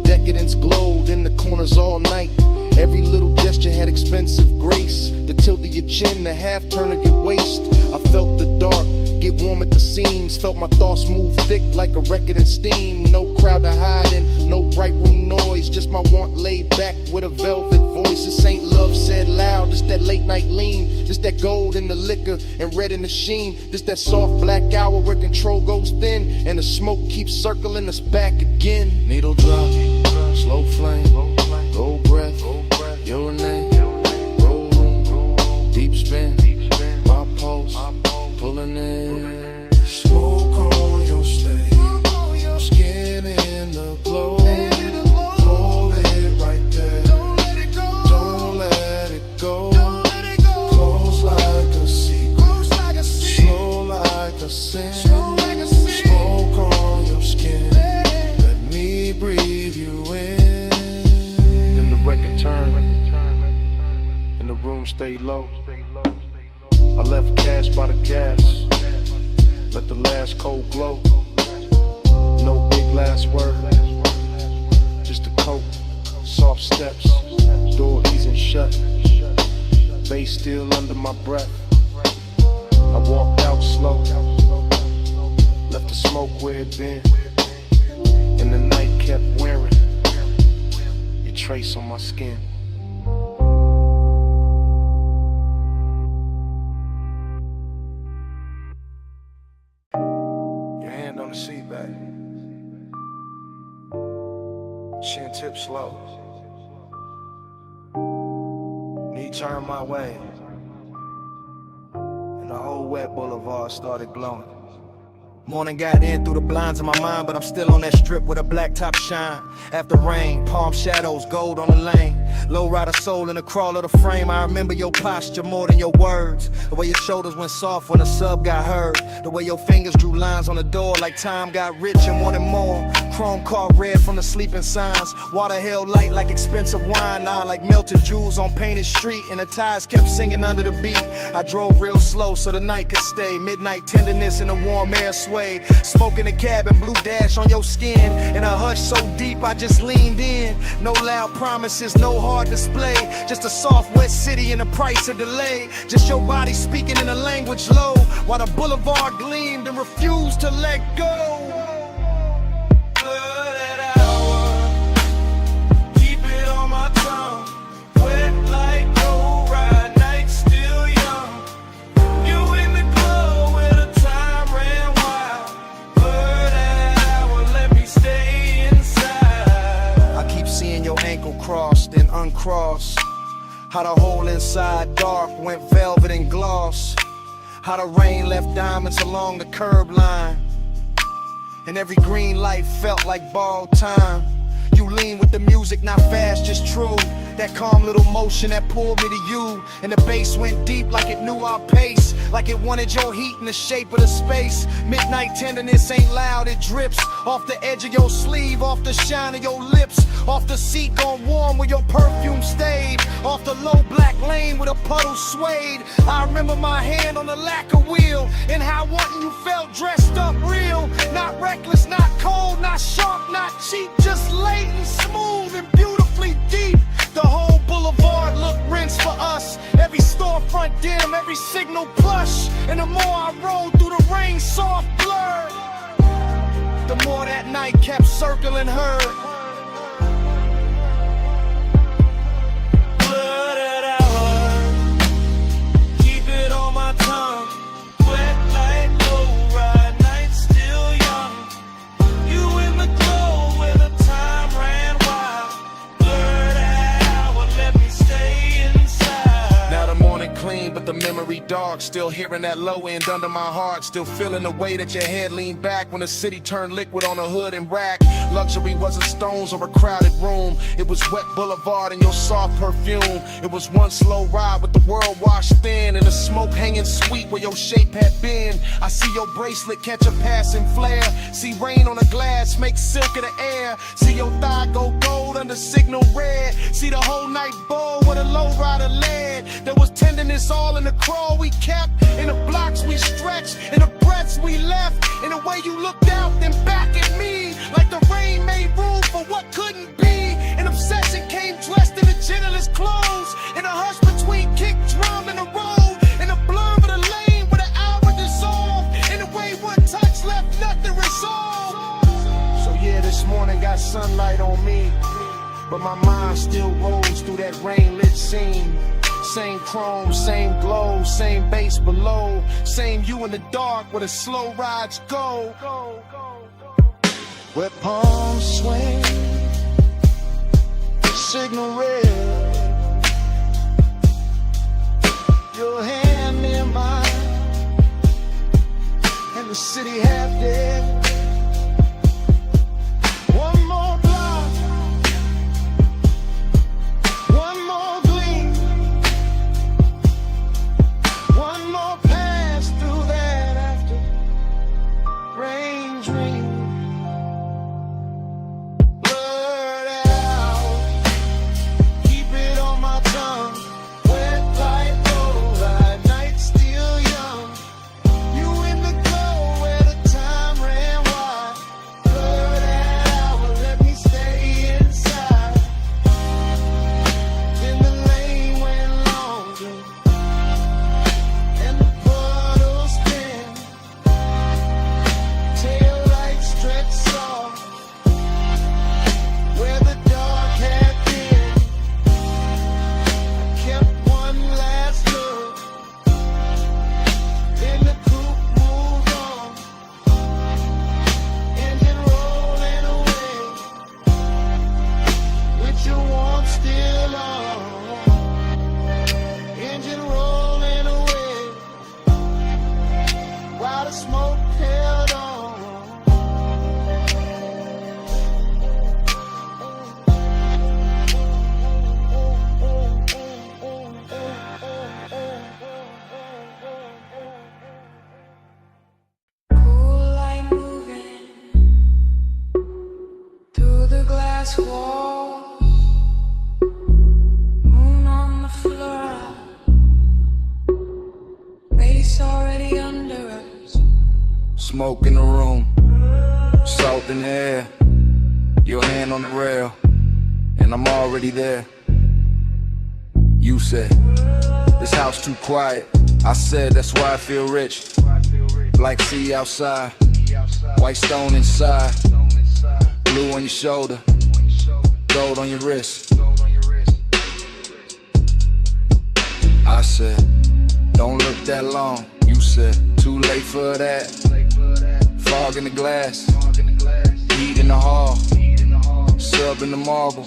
Decadence glowed in the corners all night. Every little gesture had expensive grace. The tilt of your chin, the half turn of your waist. I felt the dark get warm at the seams. Felt my thoughts move thick like a record in steam. No crowd to hide in, no bright room noise. Just my want laid back with a velvet voice. This ain't love said loud, just that late night lean. Just that gold in the liquor and red in the sheen. Just that soft black hour where control goes thin, and the smoke keeps circling us back again. Needle drop, slow flame, gold breath, your name, roll room, deep spin, my pulse, pulling in. Smoke on your stage, skin in the glow. Hold it right there, don't let it go. Close like a secret, slow like a sin. Smoke on your skin, let me breathe you in. Then the record turned, and the room stayed low. I left cash by the gas, let the last cold glow. No big last word, just a coat, soft steps, door easing shut, bass still under my breath. I walked out slow, left the smoke where it been, and the night kept wearing your trace on my skin. On the seat back, chin tip slow, knee turned my way, and the whole wet boulevard started glowing. Morning got in through the blinds of my mind, but I'm still on that strip with a black top shine. After rain, palm shadows, gold on the lane. Low rider soul in the crawl of the frame. I remember your posture more than your words. The way your shoulders went soft when a sub got heard. The way your fingers drew lines on the door like time got rich and wanted more. Chrome car red from the sleeping signs. Water held light like expensive wine. Now like melted jewels on painted street, and the tires kept singing under the beat. I drove real slow so the night could stay. Midnight tenderness in the warm air sway. Smoke in the cabin, blue dash on your skin. In a hush so deep I just leaned in. No loud promises, no hard display. Just a soft wet city and the price of delay. Just your body speaking in a language low, while the boulevard gleamed and refused to let go. Crossed and uncrossed. How the whole inside dark went velvet and gloss. How the rain left diamonds along the curb line, and every green light felt like borrowed time. You lean with the music, not fast, just true. That calm little motion that pulled me to you. And the bass went deep like it knew our pace, like it wanted your heat in the shape of the space. Midnight tenderness ain't loud, it drips off the edge of your sleeve, off the shine of your lips, off the seat gone warm where your perfume stayed, off the low black lane where the puddle swayed. I remember my hand on the lacquer wheel, and how wanting you felt dressed up real. Not reckless, not cold, not sharp, not cheap, just latent, smooth, and beautifully deep. The whole boulevard looked rinsed for us. Every storefront dim, every signal plush. And the more I rode through the rain, soft blur, the more that night kept circling her. Blurred out, keep it on my tongue. Wet like low ride, night still young. You in the glow where the time ran wild. Blurred out, let me stay inside. Now the morning clean, but the memory dark. Still hearing that low end under my heart. Still feeling the way that your head leaned back when the city turned liquid on a hood and rack. Luxury wasn't stones or a crowded room. It was wet boulevard and your soft perfume. It was one slow ride with the world washed thin, and the smoke hanging sweet where your shape had been. I see your bracelet catch a passing flare. See rain on the glass make silk of the air. See your thigh go gold under signal red. See the whole night bowl where the low rider led. There was tenderness all in the crawl we kept, in the blocks we stretched, in the breaths we left, in the way you looked out then back at me, like the rain made room for what couldn't be. An obsession came dressed in the gentlest clothes, in a hush between kick, drum, and the road, in the blur of the lane where the hour dissolved, in the way one touch left nothing resolved. So yeah, this morning got sunlight on me, but my mind still rolls through that rain-lit scene. Same chrome, same glow, same bass below, same you in the dark where the slow rides go. Where palms swing, signal red, your hand in mine, and the city half dead. One more block, one more gleam, one more pass through that after rain dream. Blurred out, keep it on my tongue. Wet like gold, ride night still young. You in the glow where the time ran wide. Blurred out, let me stay inside. Then the lane went longer, and the puddle spin. Tail lights stretch soft where the dark had been. I kept one last look, then the coupe moved on. Engine rolling away, with your warmth still on. Engine rolling away, while the smoke held on. Cool light moving through the glass wall. Moon on the floor, face already under us. Smoke in the room, salt in the air, your hand on the rail, and I'm already there. You said, this house too quiet. I said, that's why I feel rich. Like sea outside, white stone inside, blue on your shoulder, gold on your wrist. I said, don't look that long. You said, too late for that. Fog in the glass, heat in the hall, sub in the marble,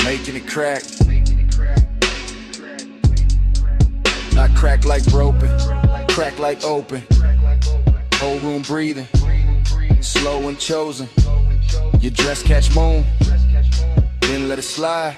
making it crack. Not crack like broken, crack like open. Whole room breathing, slow and chosen. Your dress catch moon, then let it slide.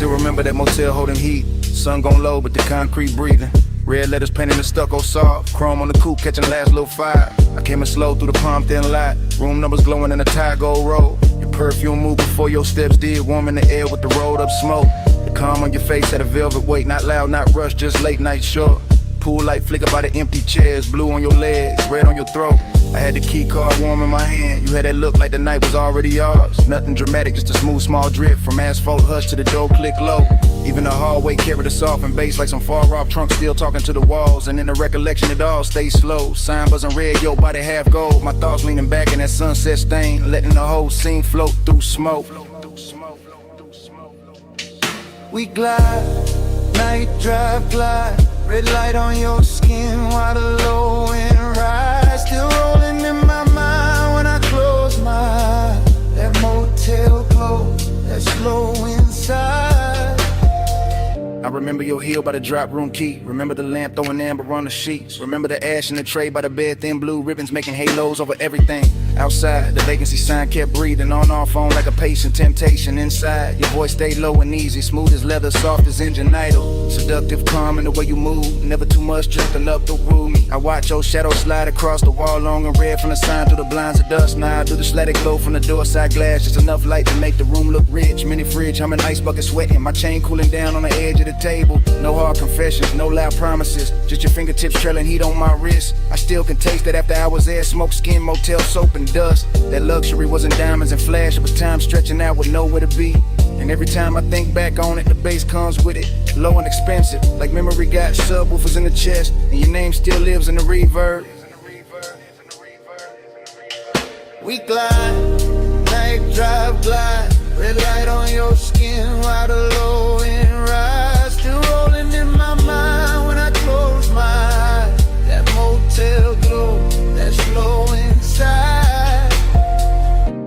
Still remember that motel holding heat. Sun gon' low, but the concrete breathing. Red letters painted in stucco soft. Chrome on the coupe, catching the last little fire. I came in slow through the palm thin light. Room numbers glowing in a tie gold roll. Your perfume moved before your steps did. Warm in the air with the rolled up smoke. The calm on your face had a velvet weight. Not loud, not rushed, just late night short. Pool light flicker by the empty chairs. Blue on your legs, red on your throat. I had the key card warm in my hand. You had that look like the night was already yours. Nothing dramatic, just a smooth small drip. From asphalt hush to the door click low. Even the hallway carried a soft and bass like some far off trunk still talking to the walls. And in the recollection it all stays slow. Sign buzzing red, your body half gold. My thoughts leaning back in that sunset stain. Letting the whole scene float through smoke. We glide, night drive glide. Red light on your skin while the low end rise. Still rolling in my mind when I close my eyes. That motel glow, that slow inside. I remember your heel by the drop room key. Remember the lamp throwing amber on the sheets. Remember the ash in the tray by the bed, thin blue ribbons making halos over everything. Outside, the vacancy sign kept breathing on our phone like a patient temptation. Inside, your voice stayed low and easy, smooth as leather, soft as engine idle. Seductive, calm in the way you move, never too much, just enough to woo me. I watch your shadow slide across the wall, long and red from the sign through the blinds of dust. Now I do the static glow from the door side glass, just enough light to make the room look rich. Mini fridge, I'm an ice bucket sweating, my chain cooling down on the edge of the table. No hard confessions, no loud promises, just your fingertips trailing heat on my wrist. I still can taste it after hours there, smoke, skin, motel, soap and dust. That luxury wasn't diamonds and flash, it was time stretching out with nowhere to be. And every time I think back on it, the bass comes with it, low and expensive, like memory got subwoofers in the chest, and your name still lives in the reverb. We glide, night drive glide. Red light on your skin while the low end rise. Still rolling in my mind when I close my eyes. That motel glow, that slow inside.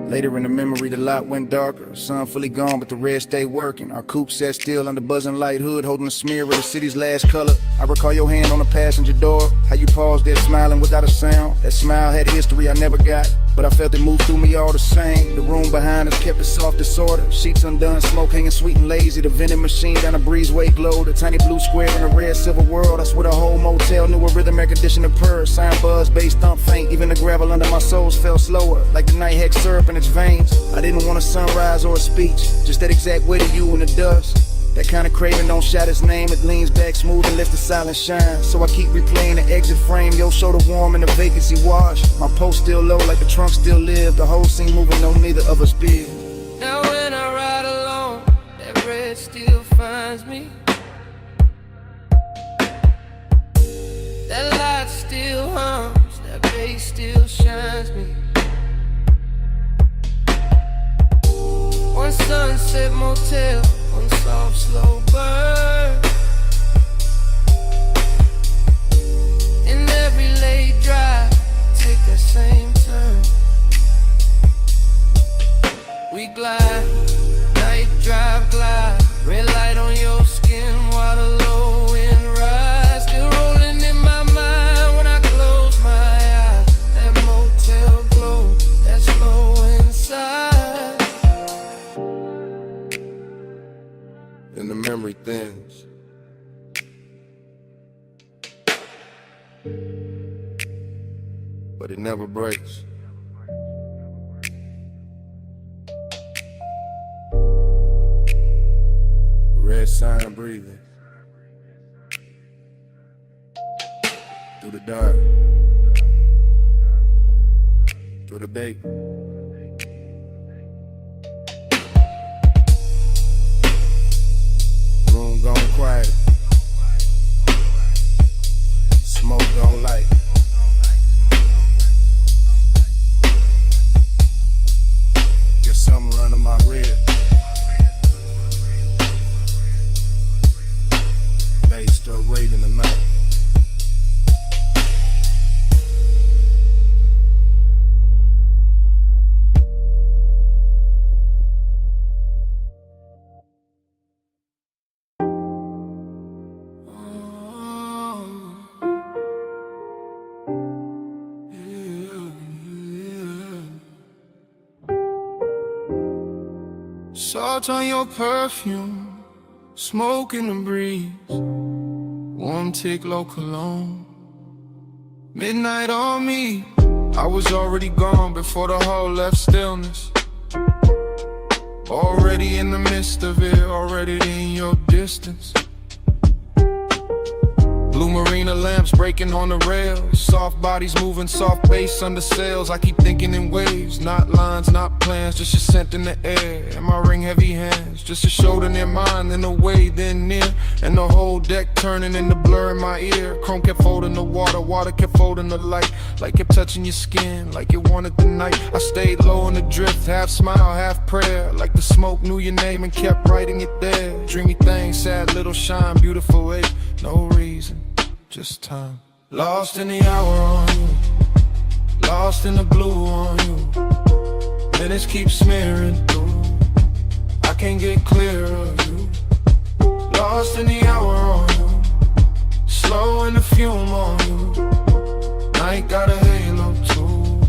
Later in the memory, the lot went darker. Sun fully gone, but the red stayed working. Our coupe sat still under buzzing light hood, holding a smear of the city's last color. I recall your hand on the passenger door, how you paused there smiling without a sound. That smile had history I never got, but I felt it move through me all the same. The room behind us kept it soft disorder. Sheets undone, smoke hanging sweet and lazy. The vending machine down a breezeway glowed. A tiny blue square in a red silver world. I swear the whole motel knew a rhythm air conditioner purr. Sign buzz, bass thump faint. Even the gravel under my soles fell slower, like the night had syrup in its veins. I didn't want a sunrise or a speech, just that exact way to you in the dust. That kind of craving don't shout its name. It leans back smooth and lets the silence shine. So I keep replaying the exit frame. Your shoulder warm and the vacancy wash. My post still low like the trunk still live. The whole scene moving, no neither of us big. Now when I ride alone, that red still finds me. That light still hums, that bass still shines me. One sunset motel, one soft slow burn. In every late drive, take that same turn. We glide, night drive glide. Red light on your skin while the low end rise. Still rolling in my mind when I close my eyes. That motel glow, that slow inside. And the memory thins. But it never breaks. Red sign breathing through the dark, through the bay. Room gone quiet, smoke gone light. Get something running my rib. Bass still raiding the night. Salt on your perfume, Smoke in the breeze, warm tick low cologne. Midnight on me, I was already gone before the hall left stillness. Already in the midst of it, already in your distance. Blue marina lamps breaking on the rails, soft bodies moving, soft bass under sails. I keep thinking in waves, not lines, not plans, just your scent in the air. And my ring heavy hands, just a shoulder near mine, then away, then near. And the whole deck turning into blur in my ear. Chrome kept folding the water, water kept folding the light. Like kept touching your skin, like it wanted the night. I stayed low in the drift, half smile, half prayer. Like the smoke knew your name and kept writing it there. Dreamy thing, sad little shine, beautiful way. No reason, just time. Lost in the hour on you, lost in the blue on you. Minutes keep smearing through, I can't get clear of you. Lost in the hour on you, slow in the fume on you. Night got a halo too,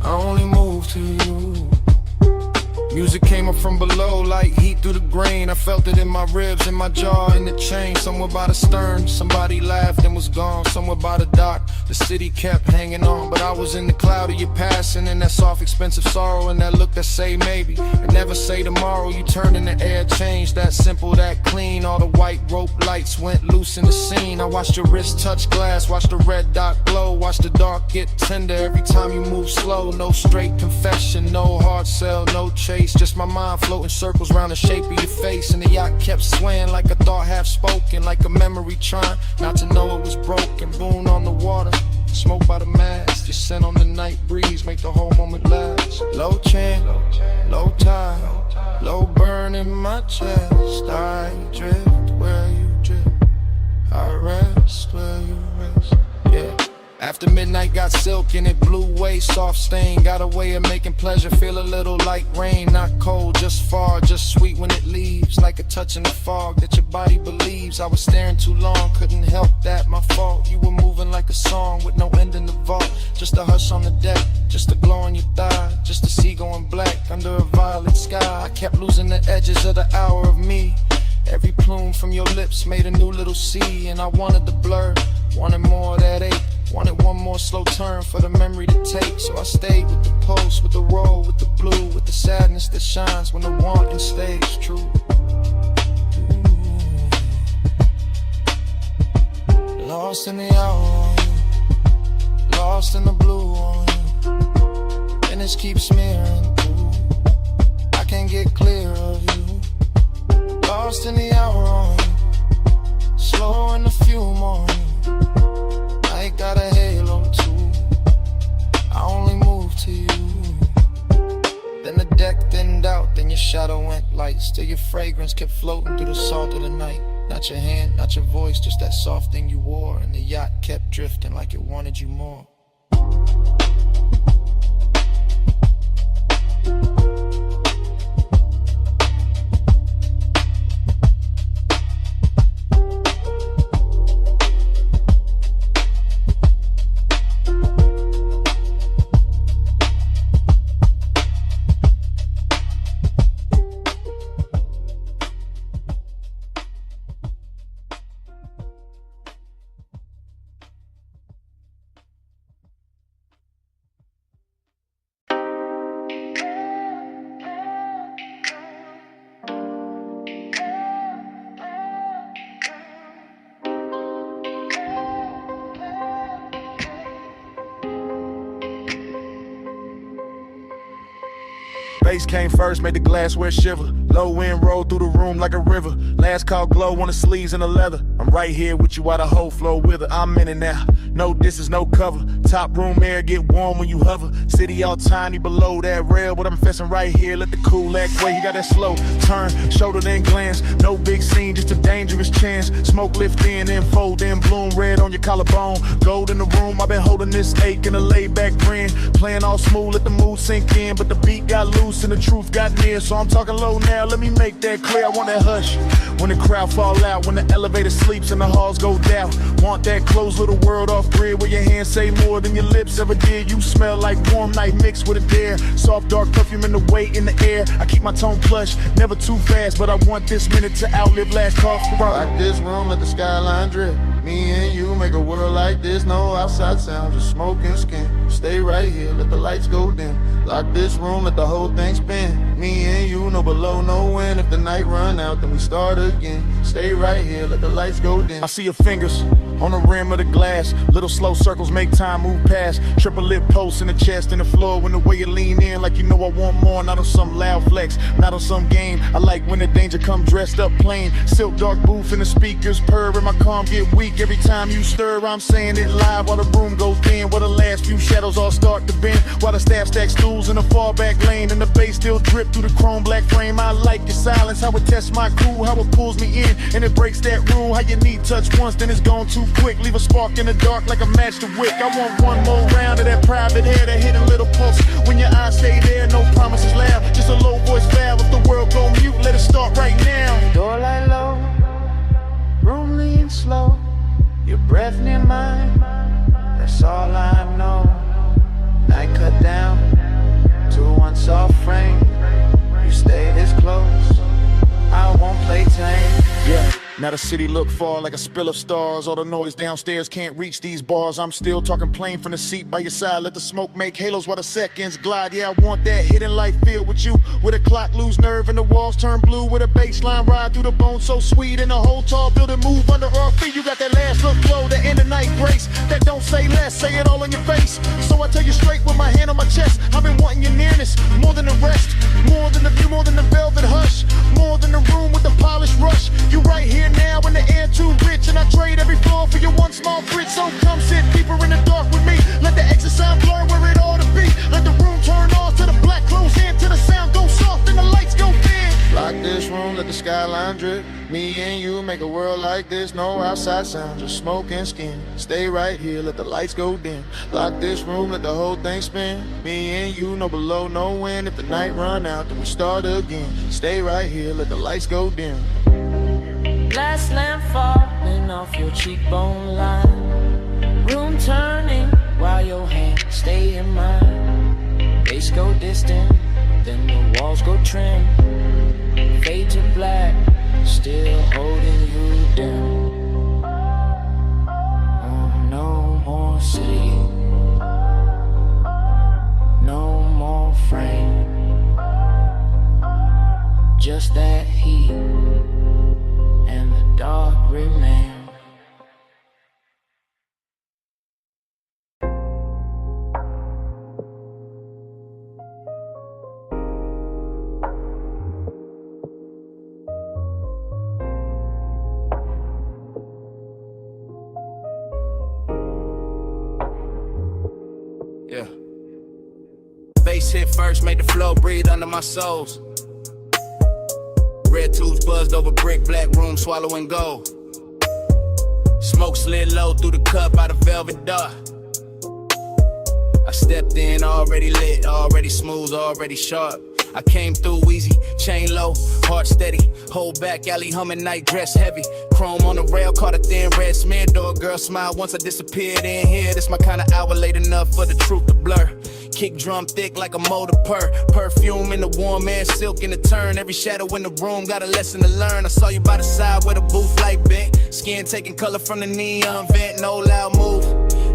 I only move to you. Music came up from below like heat through the grain. I felt it in my ribs, in my jaw, in the chain. Somewhere by the stern, somebody laughed and was gone. Somewhere by the dock, the city kept hanging on. But I was in the cloud of your passing, and that soft, expensive sorrow, and that look that say maybe, and never say tomorrow. You turned in the air, changed, that simple, that clean. All the white rope lights went loose in the scene. I watched your wrist touch glass, watched the red dot glow, watched the dark get tender every time you move slow. No straight confession, no hard sell, no chase. Just my mind floating circles around the shape of your face. And the yacht kept swaying like a thought half spoken, like a memory trying not to know it was broken. Boon on the water, smoke by the mast, your scent on the night breeze make the whole moment last. Low chant, low tide, low burn in my chest. I drift where you drift, I rest where you rest. Yeah. After midnight got silk and it blew away, soft stain. Got a way of making pleasure feel a little like rain. Not cold, just far, just sweet when it leaves. Like a touch in the fog that your body believes. I was staring too long, couldn't help that, my fault. You were moving like a song with no end in the vault. Just a hush on the deck, just a glow on your thigh. Just a sea going black under a violet sky. I kept losing the edges of the hour of me. Every plume from your lips made a new little sea. And I wanted the blur, wanted more of that ache. Wanted one more slow turn for the memory to take. So I stayed with the pulse, with the roll, with the blue, with the sadness that shines when the wanting stays true. Ooh. Lost in the hour on you, lost in the blue on you. Minutes keep smearing through, I can't get clear of you. Lost in the hour on you, slow in the fume on you. I got a halo too, I only move to you. Then the deck thinned out, then your shadow went light. Still your fragrance kept floating through the salt of the night. Not your hand, not your voice, just that soft thing you wore. And the yacht kept drifting like it wanted you more. Bass came first, made the glassware shiver. Low wind rolled through the room like a river. Last call glow on the sleeves and the leather. I'm right here with you while the whole flow with her. I'm in it now, no distance, no cover. Top room air get warm when you hover. City all tiny below that rail, but I'm fessing right here. Let the cool act way. You got that slow turn, shoulder then glance. No big scene, just a dangerous chance. Smoke lift in and fold in, bloom red on your collarbone. Gold in the room, I've been holding this ache in a laid back grin. Playing all smooth, let the mood sink in, but the beat got loose and the truth got near. So I'm talking low now. crowd, let me make that clear. I want that hush when the crowd fall out, when the elevator sleeps and the halls go down. Want that closed little world off grid where your hands say more than your lips ever did. You smell like warm night mixed with a dare. Soft dark perfume in the weight in the air. I keep my tone plush, never too fast, but I want this minute to outlive last call for Like this room, let the skyline drip. Me and you make a world like this. No outside sound, just smoke and skin. Stay right here, let the lights go dim. Lock this room, let the whole thing spin. Me and you, no below, no wind. If the night run out, then we start again. Stay right here, let the lights go dim. I see your fingers on the rim of the glass. Little slow circles make time move past. Triple lip posts in the chest and the floor. When the way you lean in like you know I want more. Not on some loud flex, not on some game. I like when the danger come dressed up plain. Silk dark booth and the speakers purr and my calm get weak. Every time you stir, I'm saying it live while the room goes thin. While the last few shadows all start to bend. While the staff stacks stools in the far back lane. And the bass still drip through the chrome black frame. I like your silence, how it tests my crew. How it pulls me in and it breaks that rule. How you need touch once, then it's gone too quick. Leave a spark in the dark like a match to wick. I want one more round of that private hair, that hidden little pulse. When your eyes stay there, no promises loud. Just a low voice valve. If the world go mute, let it start right now. Door light low, room lean slow. Your breath near mine, that's all I know. Night cut down to one soft frame. You stay this close, I won't play tame. Yeah. Now the city look far like a spill of stars. All the noise downstairs can't reach these bars. I'm still talking plain from the seat by your side. Let the smoke make halos while the seconds glide. Yeah, I want that hidden light filled with you. Where the clock lose nerve and the walls turn blue. With a baseline ride through the bone so sweet. And the whole tall building move under our feet. You got that last look flow, that end of night grace. That don't say less, say it all in your face. So I tell you straight with my hand on my chest. I've been wanting your nearness, more than the rest. More than the view, more than the velvet hush. More than the room with the polished rush. You right here now in the air too rich. And I trade every floor for your one small bridge. So come sit deeper in the dark with me. Let the exit sound blur where it ought to be. Let the room turn off to the black close in. Till the sound goes soft and the lights go dim. Lock this room, let the skyline drip. Me and you make a world like this. No outside sound, just smoke and skin. Stay right here, let the lights go dim. Lock this room, let the whole thing spin. Me and you, no below, no wind. If the night run out, then we start again. Stay right here, let the lights go dim. Glass lamp falling off your cheekbone line. Room turning while your hands stay in mine. Bass go distant, then the walls go trim. Fade to black, still holding you down. Oh, no more city, no more frame. Just that heat and the dark remain. Yeah. Bass hit first, made the flow breathe under my soles. Red tubes buzzed over brick, black room swallowing gold. Smoke slid low through the cup out of velvet dark. I stepped in already lit, already smooth, already sharp. I came through easy, chain low, heart steady. Hold back, alley humming, night dress heavy. Chrome on the rail, caught a thin red smear. Door girl smile once I disappeared in here. This my kind of hour late enough for the truth to blur. Kick drum thick like a motor purr. Perfume in the warm air, silk in the turn. Every shadow in the room got a lesson to learn. I saw you by the side where the booth light bent. Skin taking color from the neon vent. No loud move,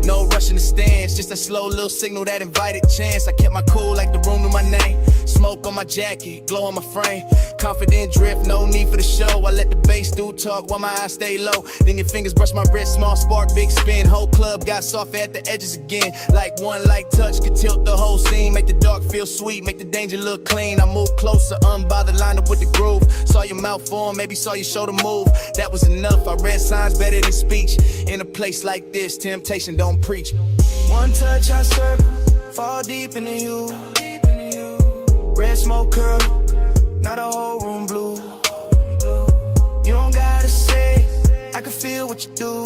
no rush in the stands. Just a slow little signal that invited chance. I kept my cool like the room knew my name. Smoke on my jacket, glow on my frame. Confident drift, no need for the show. I let the bass do talk while my eyes stay low. Then your fingers brush my wrist, small spark, big spin. Whole club got soft at the edges again. Like one light touch could tilt the whole scene. Make the dark feel sweet, make the danger look clean. I move closer, unbothered, line up with the groove. Saw your mouth form, maybe saw your shoulder move. That was enough, I read signs better than speech. In a place like this, temptation don't preach. One touch I circle, fall deep into you. Red smoke curl, not a whole room blue. You don't gotta say, I can feel what you do.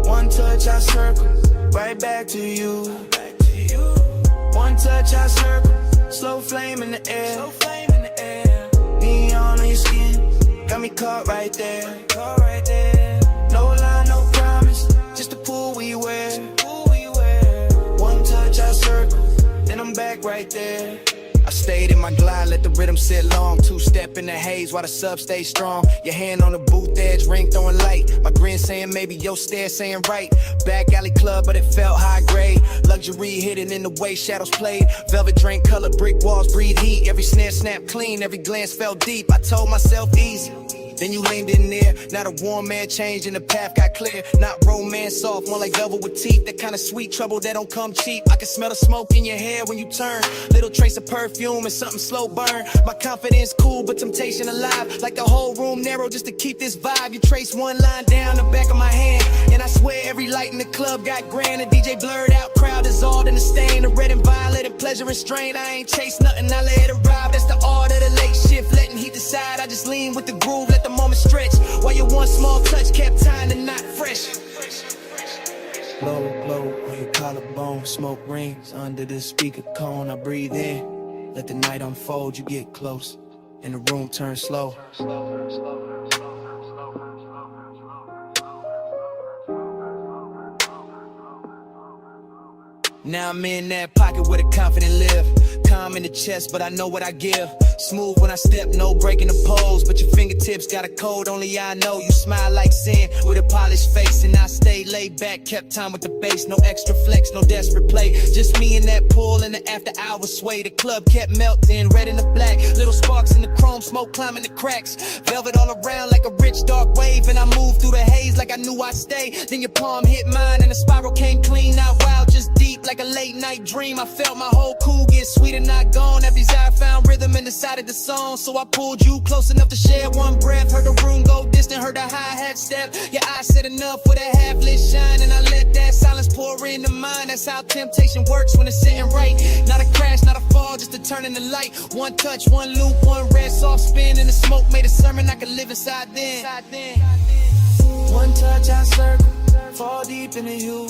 One touch I circle, right back to you. One touch I circle, slow flame in the air. skin. Got me caught right there. No lie, no promise. Just the pool we wear. One touch, I circle. Then I'm back right there. I stayed in my glide, let the rhythm sit long. Two-step in the haze while the sub stay strong. Your hand on the booth edge, ring throwing light. My grin saying maybe, your stare saying right. Back alley club, but it felt high grade. Luxury hidden in the way shadows played. Velvet drink color, brick walls breathe heat. Every snare snapped clean, every glance felt deep. I told myself easy. Then you leaned in there. Now the warm man changed and the path got clear. Not romance soft, more like velvet with teeth. That kind of sweet trouble that don't come cheap. I can smell the smoke in your hair when you turn. Little trace of perfume and something slow burn. My confidence cool, but temptation alive. Like the whole room narrow just to keep this vibe. You trace one line down the back of my hand, and I swear every light in the club got grand. The DJ blurred out, crowd dissolved in the stain. The red and violet and pleasure and strain. I ain't chase nothing, I let it arrive. That's the art of the late shift, letting heat decide. I just lean with the groove, let the moment stretch. While your one small touch kept tying the knot fresh. Low glow on your collarbone, smoke rings under the speaker cone. I breathe in, let the night unfold. You get close, and the room turns slow. Now I'm in that pocket where the confident live. Calm in the chest, but I know what I give. Smooth when I step, no breaking the pose. But your fingertips got a code, only I know. You smile like sin with a polished face. And I stayed laid back, kept time with the bass. No extra flex, no desperate play. Just me and that pool in the after hours sway. The club kept melting, red and the black. Little sparks in the chrome, smoke climbing the cracks. Velvet all around like a rich dark wave. And I moved through the haze like I knew I'd stay. Then your palm hit mine and the spiral came clean. Not wild, just deep like a late night dream. I felt my whole cool get sweet and not gone. Every desire found rhythm and decided the song. So I pulled you close enough to share one breath. Heard the room go distant, heard the hi-hat step. Your eyes said enough with a half-lit shine. And I let that silence pour into mine. That's how temptation works when it's sitting right. Not a crash, not a fall, just a turn in the light. One touch, one loop, one red soft spin. And the smoke made a sermon I could live inside then. One touch, I circle, fall deep into you.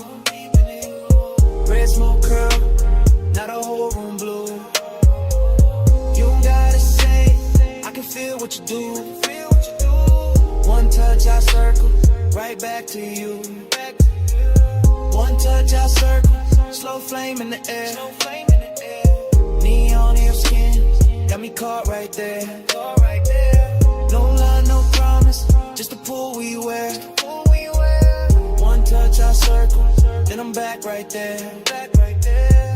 Red smoke curl, now the whole room blue. You don't gotta say, I can feel what you do. One touch, I circle, right back to you. One touch, I circle, slow flame in the air. Neon in your skin, got me caught right there. No lie, no promise, just the pool we wear. One touch, I circle, then I'm back right there.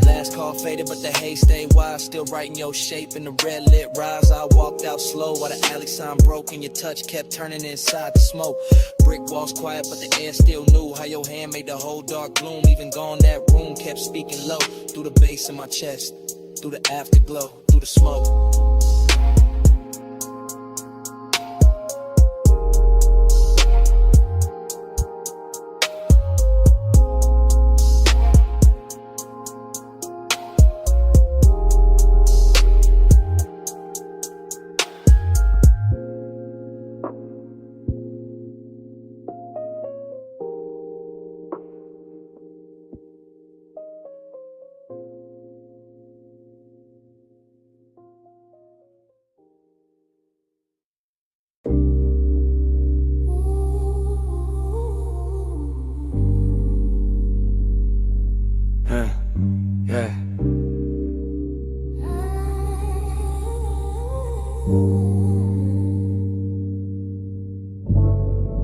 Last call faded, but the haze stayed wide. Still writing your shape in the red lit rise. I walked out slow while the alley sign broke and your touch kept turning inside the smoke. Brick walls quiet, but the air still knew how your hand made the whole dark gloom. Even gone, that room kept speaking low. Through the bass in my chest, through the afterglow, through the smoke.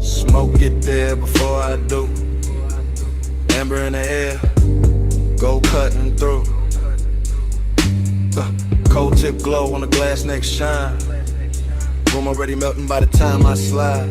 Smoke get there before I do. Amber in the air, go cutting through. Cold tip glow on the glass next shine. Room already melting by the time I slide.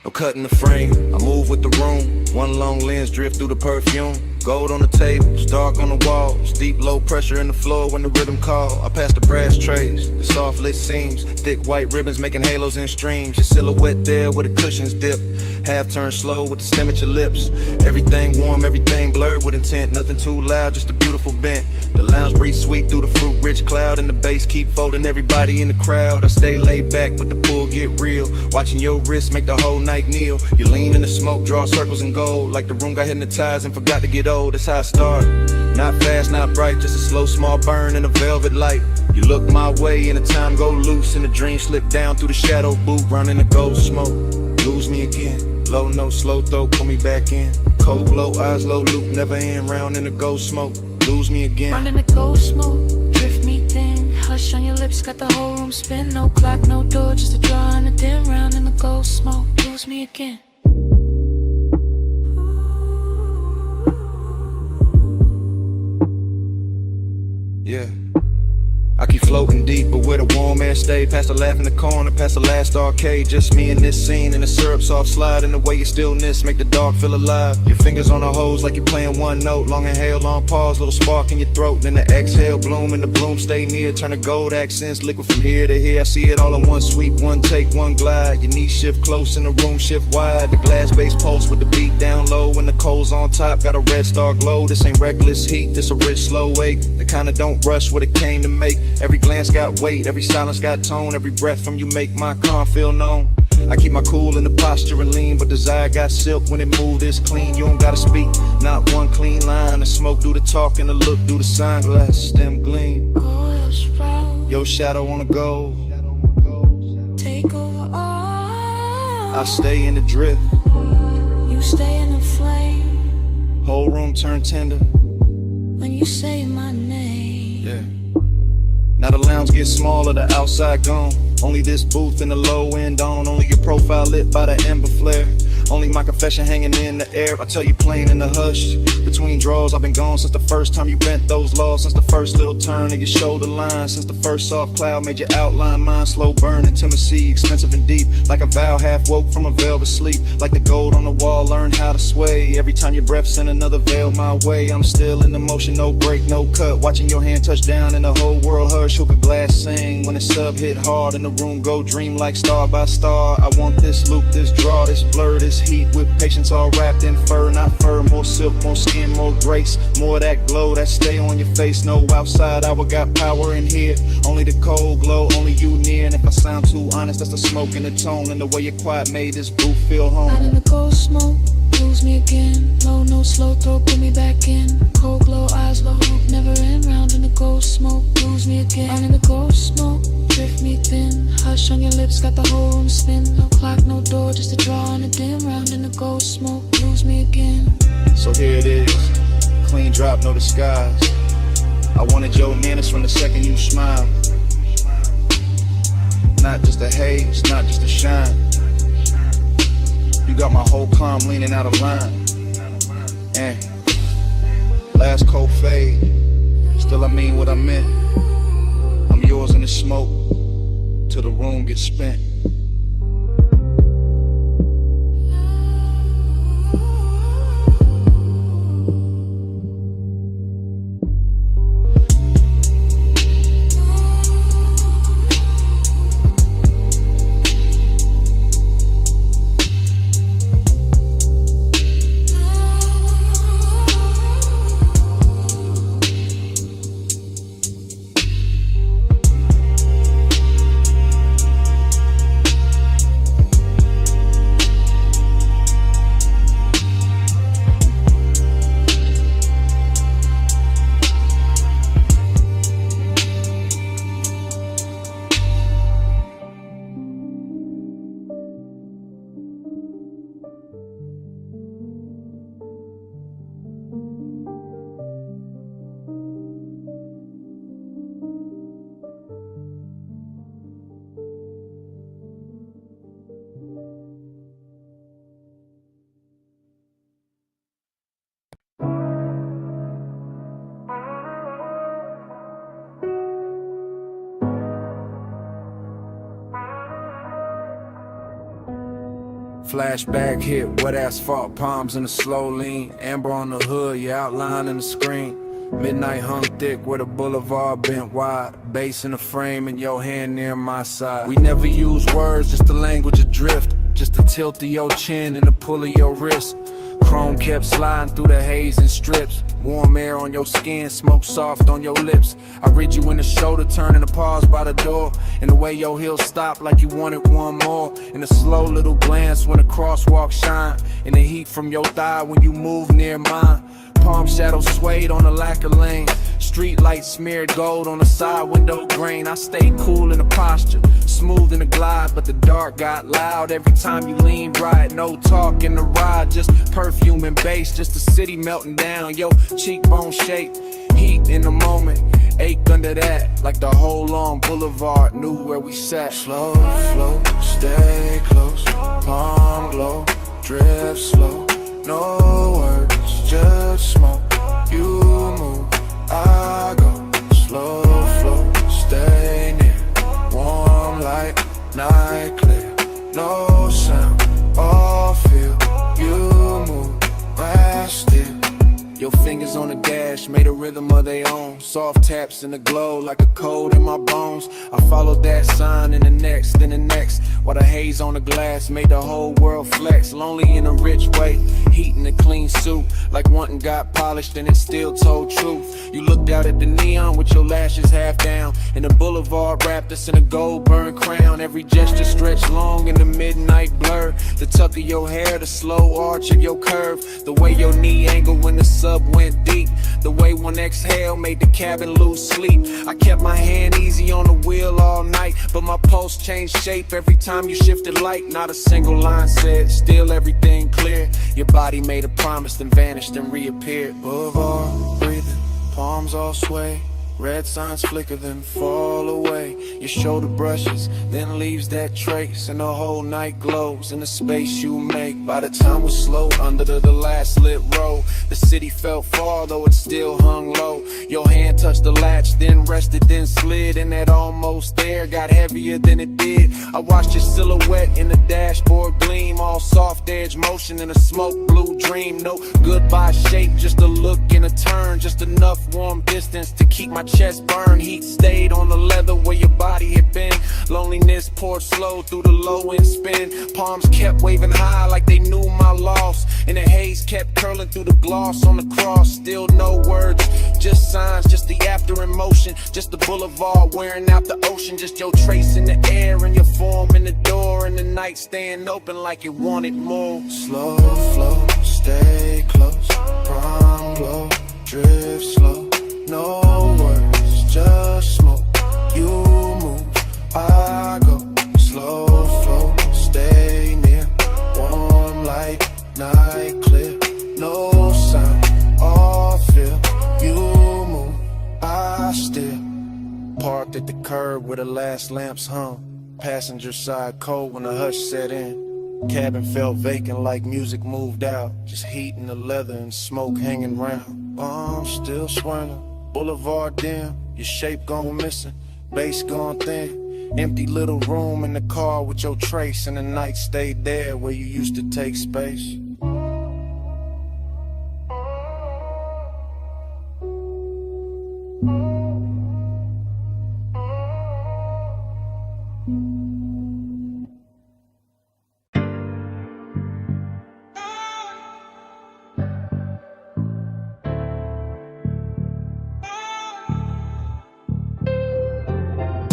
No cutting the frame, I move with the room. One long lens drift through the perfume. Gold on the tables, dark on the walls. Deep low pressure in the floor when the rhythm call. I pass the brass trays, the soft lit seams. Thick white ribbons making halos and streams. Your silhouette there where the cushions dip. Half turn slow with the stem at your lips. Everything warm, everything blurred with intent. Nothing too loud, just a beautiful bent. The lounge breeze sweet through the fruit rich cloud. And the bass keep folding everybody in the crowd. I stay laid back but the pull get real. Watching your wrist make the whole night kneel. You lean in the smoke, draw circles in gold. Like the room got hypnotized and forgot to get though, that's how I started. Not fast, not bright, just a slow, small burn in a velvet light. You look my way and the time go loose, and the dream slip down through the shadow booth, running the gold smoke. Lose me again, low note, slow throat, pull me back in. Cold glow, eyes low, loop, never end, round in the gold smoke. Lose me again. Running the gold smoke, drift me thin. Hush on your lips, got the whole room spin. No clock, no door, just a draw and a dim, round in the gold smoke. Lose me again. Yeah, I keep floating deep, but where the warm air stay. Past the laugh in the corner, past the last arcade. Just me and this scene, and the syrup soft slide. And the way your stillness make the dark feel alive. Your fingers on the hose like you're playing one note. Long inhale, long pause, little spark in your throat. Then the exhale, bloom, and the bloom stay near. Turn the gold accents, liquid from here to here. I see it all in one sweep, one take, one glide. Your knees shift close and the room shift wide. The glass base pulse with the beat down low. And the coals on top, got a red star glow. This ain't reckless heat, this a rich slow wake. The kind of don't rush what it came to make. Every glance got weight, every silence got tone. Every breath from you make my calm feel known. I keep my cool in the posture and lean, but desire got silk when it moved this clean. You don't gotta speak, not one clean line. The smoke do the talk and the look do the sunglass stem gleam. Your shadow on the gold, Take over all. I stay in the drift. You stay in the flame Whole room turn tender. when you say my name. Yeah. Now the lounge gets smaller, the outside gone. Only this booth and the low end on. Only your profile lit by the ember flare. Only my confession hanging in the air. I tell you plain in the hush. Between draws, I've been gone since the first time you bent those laws. Since the first little turn of your shoulder line. Since the first soft cloud made your outline mine. Slow burn, intimacy, expensive and deep. Like a vow half woke from a velvet sleep. Like the gold on the wall, learn how to sway. Every time your breath send another veil my way. I'm still in the motion, no break, no cut. Watching your hand touch down and the whole world hush. Hook a glass sing when the sub hit hard. And the room go dream like star by star. I want this loop, this draw, this blur, this heat with patience all wrapped in fur, not fur. More silk, more skin, more grace. More of that glow that stay on your face. No outside hour got power in here. Only the cold glow, only you near. And if I sound too honest, that's the smoke and the tone. And the way you're quiet made this booth feel home. Out in the gold smoke, lose me again. Low, no slow throat, put me back in. Cold glow, eyes low, never end. Round in the gold smoke, lose me again. Out in the gold smoke, drift me thin. Hush on your lips, got the whole room spin. No clock, no door, just a draw on a dim. Round in the gold smoke, lose me again. So here it is, clean drop, no disguise. I wanted your manners from the second you smiled. Not just a haze, not just a shine. You got my whole calm leaning out of line. And last cold fade, still I mean what I meant. I'm yours in the smoke, till the room gets spent. Flashback hit, wet asphalt, palms in a slow lean. Amber on the hood, your outline in the screen. Midnight hung thick where the boulevard bent wide. Bass in the frame and your hand near my side. We never use words, just the language adrift. Just the tilt of your chin and the pull of your wrist. Chrome kept sliding through the haze and strips. Warm air on your skin, smoke soft on your lips. I read you in the shoulder, turning the pause by the door. And the way your heels stop like you wanted one more. And a slow little glance when the crosswalk shine. And the heat from your thigh when you move near mine. palm shadows swayed on the lacquer lane. Street lights smeared gold on the side window grain. I stayed cool in the posture, smooth in the glide, but the dark got loud every time you leaned right. No talk in the ride, just perfume and bass, just the city melting down. Yo, cheekbone shake, heat in the moment, ache under that, like the whole long boulevard knew where we sat. Slow flow, stay close, palm glow, drift slow, no words, just smoke. You move, I go, slow flow, stay near, warm light, night clear, no sound, all feel. You move, I still. Your fingers on the dash made a rhythm of their own. Soft taps in the glow like a cold in my bones. I followed that sign in the next, then the next. While the haze on the glass made the whole world flex. Lonely in a rich way, heat in a clean suit. Like one got polished and it still told truth. You looked out at the neon with your lashes half down. And the boulevard wrapped us in a gold burn crown. Every gesture stretched long in the midnight blur. The tuck of your hair, the slow arch of your curve. The way your knee angle when the sun went deep. The way one exhale made the cabin lose sleep. I kept my hand easy on the wheel all night, but my pulse changed shape every time you shifted light. Not a single line said, still everything clear. Your body made a promise, then vanished and reappeared. Boulevard, breathing, palms all sway. Red signs flicker, then fall away. Your shoulder brushes, then leaves that trace. And the whole night glows in the space you make. By the time we're slow under the last lit row, the city felt far, though it still hung low. Your hand touched the latch, then rested, then slid. And that almost there got heavier than it did. I watched your silhouette in the dashboard gleam. All soft edge motion in a smoke blue dream. No goodbye shape, just a look and a turn. Just enough warm distance to keep my chest burn. Heat stayed on the leather where your body had been. Loneliness poured slow through the low end spin. Palms kept waving high like they knew my loss. And the haze kept curling through the gloss on the cross. Still no words, just signs, just the after emotion. Just the boulevard wearing out the ocean. Just your trace in the air and your form in the door. And the night staying open like it wanted more. Slow flow, stay close, prom glow, drift slow. No words, just smoke. You move, I go. Slow flow, stay near. Warm light, night clear. No sound, all feel. You move, I still. Parked at the curb where the last lamps hung. Passenger side cold when the hush set in. Cabin felt vacant like music moved out. Just heat in the leather and smoke hanging round. Bombs still swirling. Boulevard dim, your shape gone missing, bass gone thin. Empty little room in the car with your trace, and the night stayed there where you used to take space.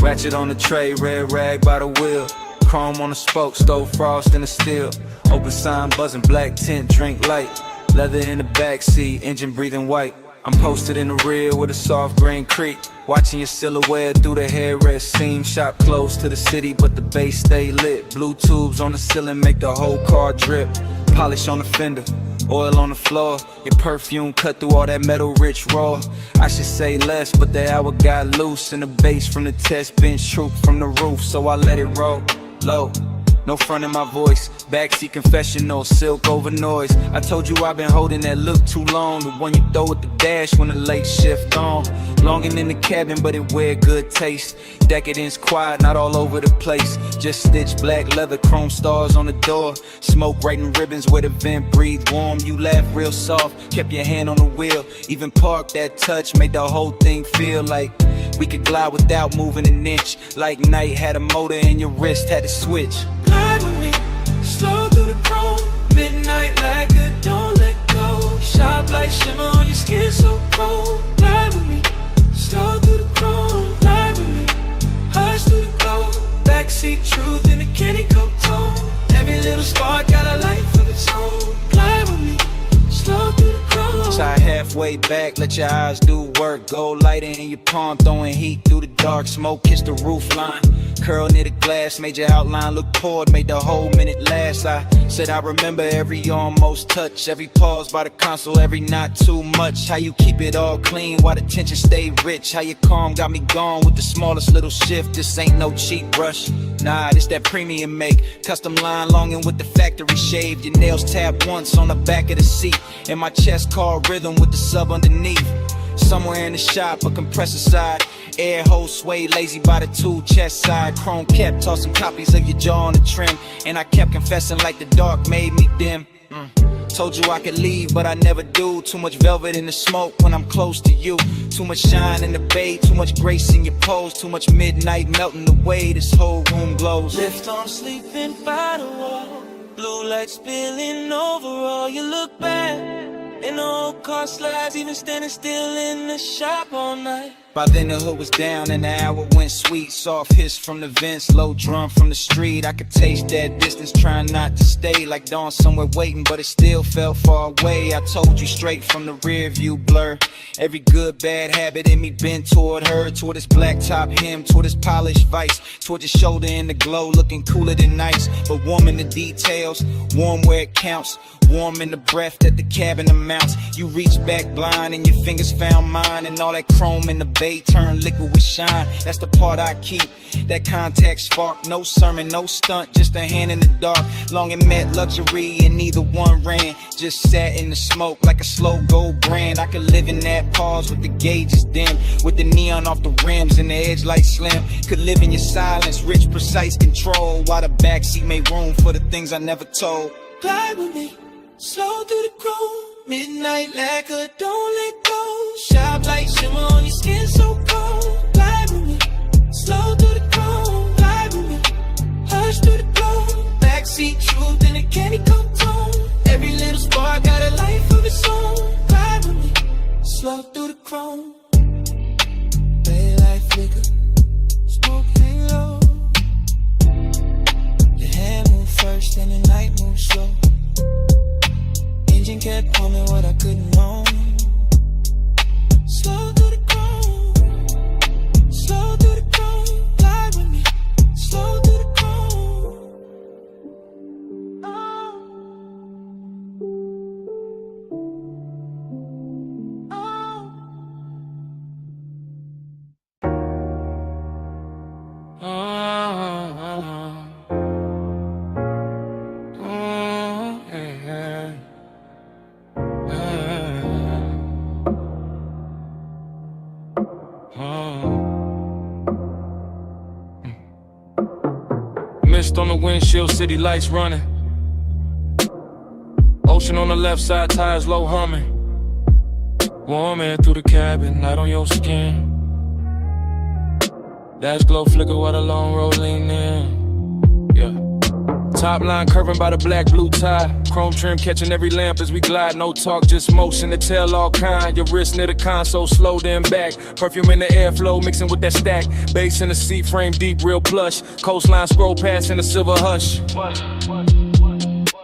Ratchet on the tray, red rag by the wheel. Chrome on the spoke, stove frost in the steel. Open sign buzzing, black tint, drink light. Leather in the backseat, engine breathing white. I'm posted in the rear with a soft green creek. Watching your silhouette through the headrest seam. Shop close to the city, but the base stay lit. Blue tubes on the ceiling make the whole car drip. Polish on the fender, oil on the floor. Your perfume cut through all that metal rich raw. I should say less, but the hour got loose. And the bass from the test bench troop from the roof. So I let it roll low, no front in my voice. Backseat confessional, silk over noise. I told you I've been holding that look too long. The one you throw at the dash when the late shift on. Longing in the cabin, but it wear good taste. Decadence quiet, not all over the place. Just stitched black leather, chrome stars on the door. Smoke writing ribbons where the vent breathe warm. You laugh real soft, kept your hand on the wheel. Even parked that touch, made the whole thing feel like we could glide without moving an inch. Like night had a motor and your wrist had to switch. Glide with me, slow through the chrome. Midnight like a don't let go. Sharp light shimmer on your skin so cold. Glide with me, slow through the chrome. Glide with me, hush through the glow. Backseat truth in a candy coat tone. Every little spark got a life of its own. Glide with me, slow through the chrome. So I had way back, let your eyes do work. Gold lighting in your palm, throwing heat through the dark. Smoke kissed the roof line, curl near the glass, made your outline look poured, made the whole minute last. I said I remember every almost touch, every pause by the console, every not too much. How you keep it all clean while the tension stay rich. How you calm got me gone with the smallest little shift. This ain't no cheap brush, nah, this that premium make. Custom line longing with the factory shaved. Your nails tapped once on the back of the seat, and my chest called rhythm with the sub underneath. Somewhere in the shop, a compressor side, air hole sway lazy by the tool chest side. Chrome kept tossing copies of your jaw on the trim, and I kept confessing like the dark made me dim. Told you I could leave, but I never do. Too much velvet in the smoke when I'm close to you. Too much shine in the bay, too much grace in your pose. Too much midnight melting away, this whole room glows. Left arm sleeping by the wall, blue light spilling over all. You look back, and the old car slides, even standing still in the shop all night. By then the hood was down and the hour went sweet. Soft hiss from the vents, low drum from the street. I could taste that distance, trying not to stay. Like dawn somewhere waiting, but it still felt far away. I told you straight from the rear view blur. Every good, bad habit in me bent toward her. Toward this black top hem, toward this polished vice. Toward your shoulder in the glow, looking cooler than nice. But warm in the details, warm where it counts. Warm in the breath that the cabin amounts. You reached back blind and your fingers found mine. And all that chrome in the bay turned liquid with shine. That's the part I keep, that contact spark. No sermon, no stunt, just a hand in the dark. Long and met luxury and neither one ran. Just sat in the smoke like a slow gold brand. I could live in that pause with the gauges dim, with the neon off the rims and the edge light slim. Could live in your silence, rich, precise control, while the backseat made room for the things I never told. Glide with me, slow through the groove. Midnight lacquer, don't let go. Shop like shimmer on your skin, so cold. Glide with me, slow through the chrome. Glide with me, hush through the glow. Backseat truth in a candy coat tone. Every little spark got a life of its own. Glide with me, slow through the chrome. Daylight flicker, smoke hang low. The hand move first and the night move slow. Engine kept humming what I couldn't own. Slow through the chrome, slow through the chrome. Glide with me, slow through the chrome. Mist on the windshield, city lights running. Ocean on the left side, tires low humming. Warm air through the cabin, light on your skin. Dash glow flicker while the long road lean in. Yeah. Top line curving by the black blue tie. Chrome trim catching every lamp as we glide. No talk, just motion to tell all kind. Your wrist near the console, slow then back. Perfume in the airflow, mixing with that stack. Bass in the seat, frame deep, real plush. Coastline scroll past in a silver hush.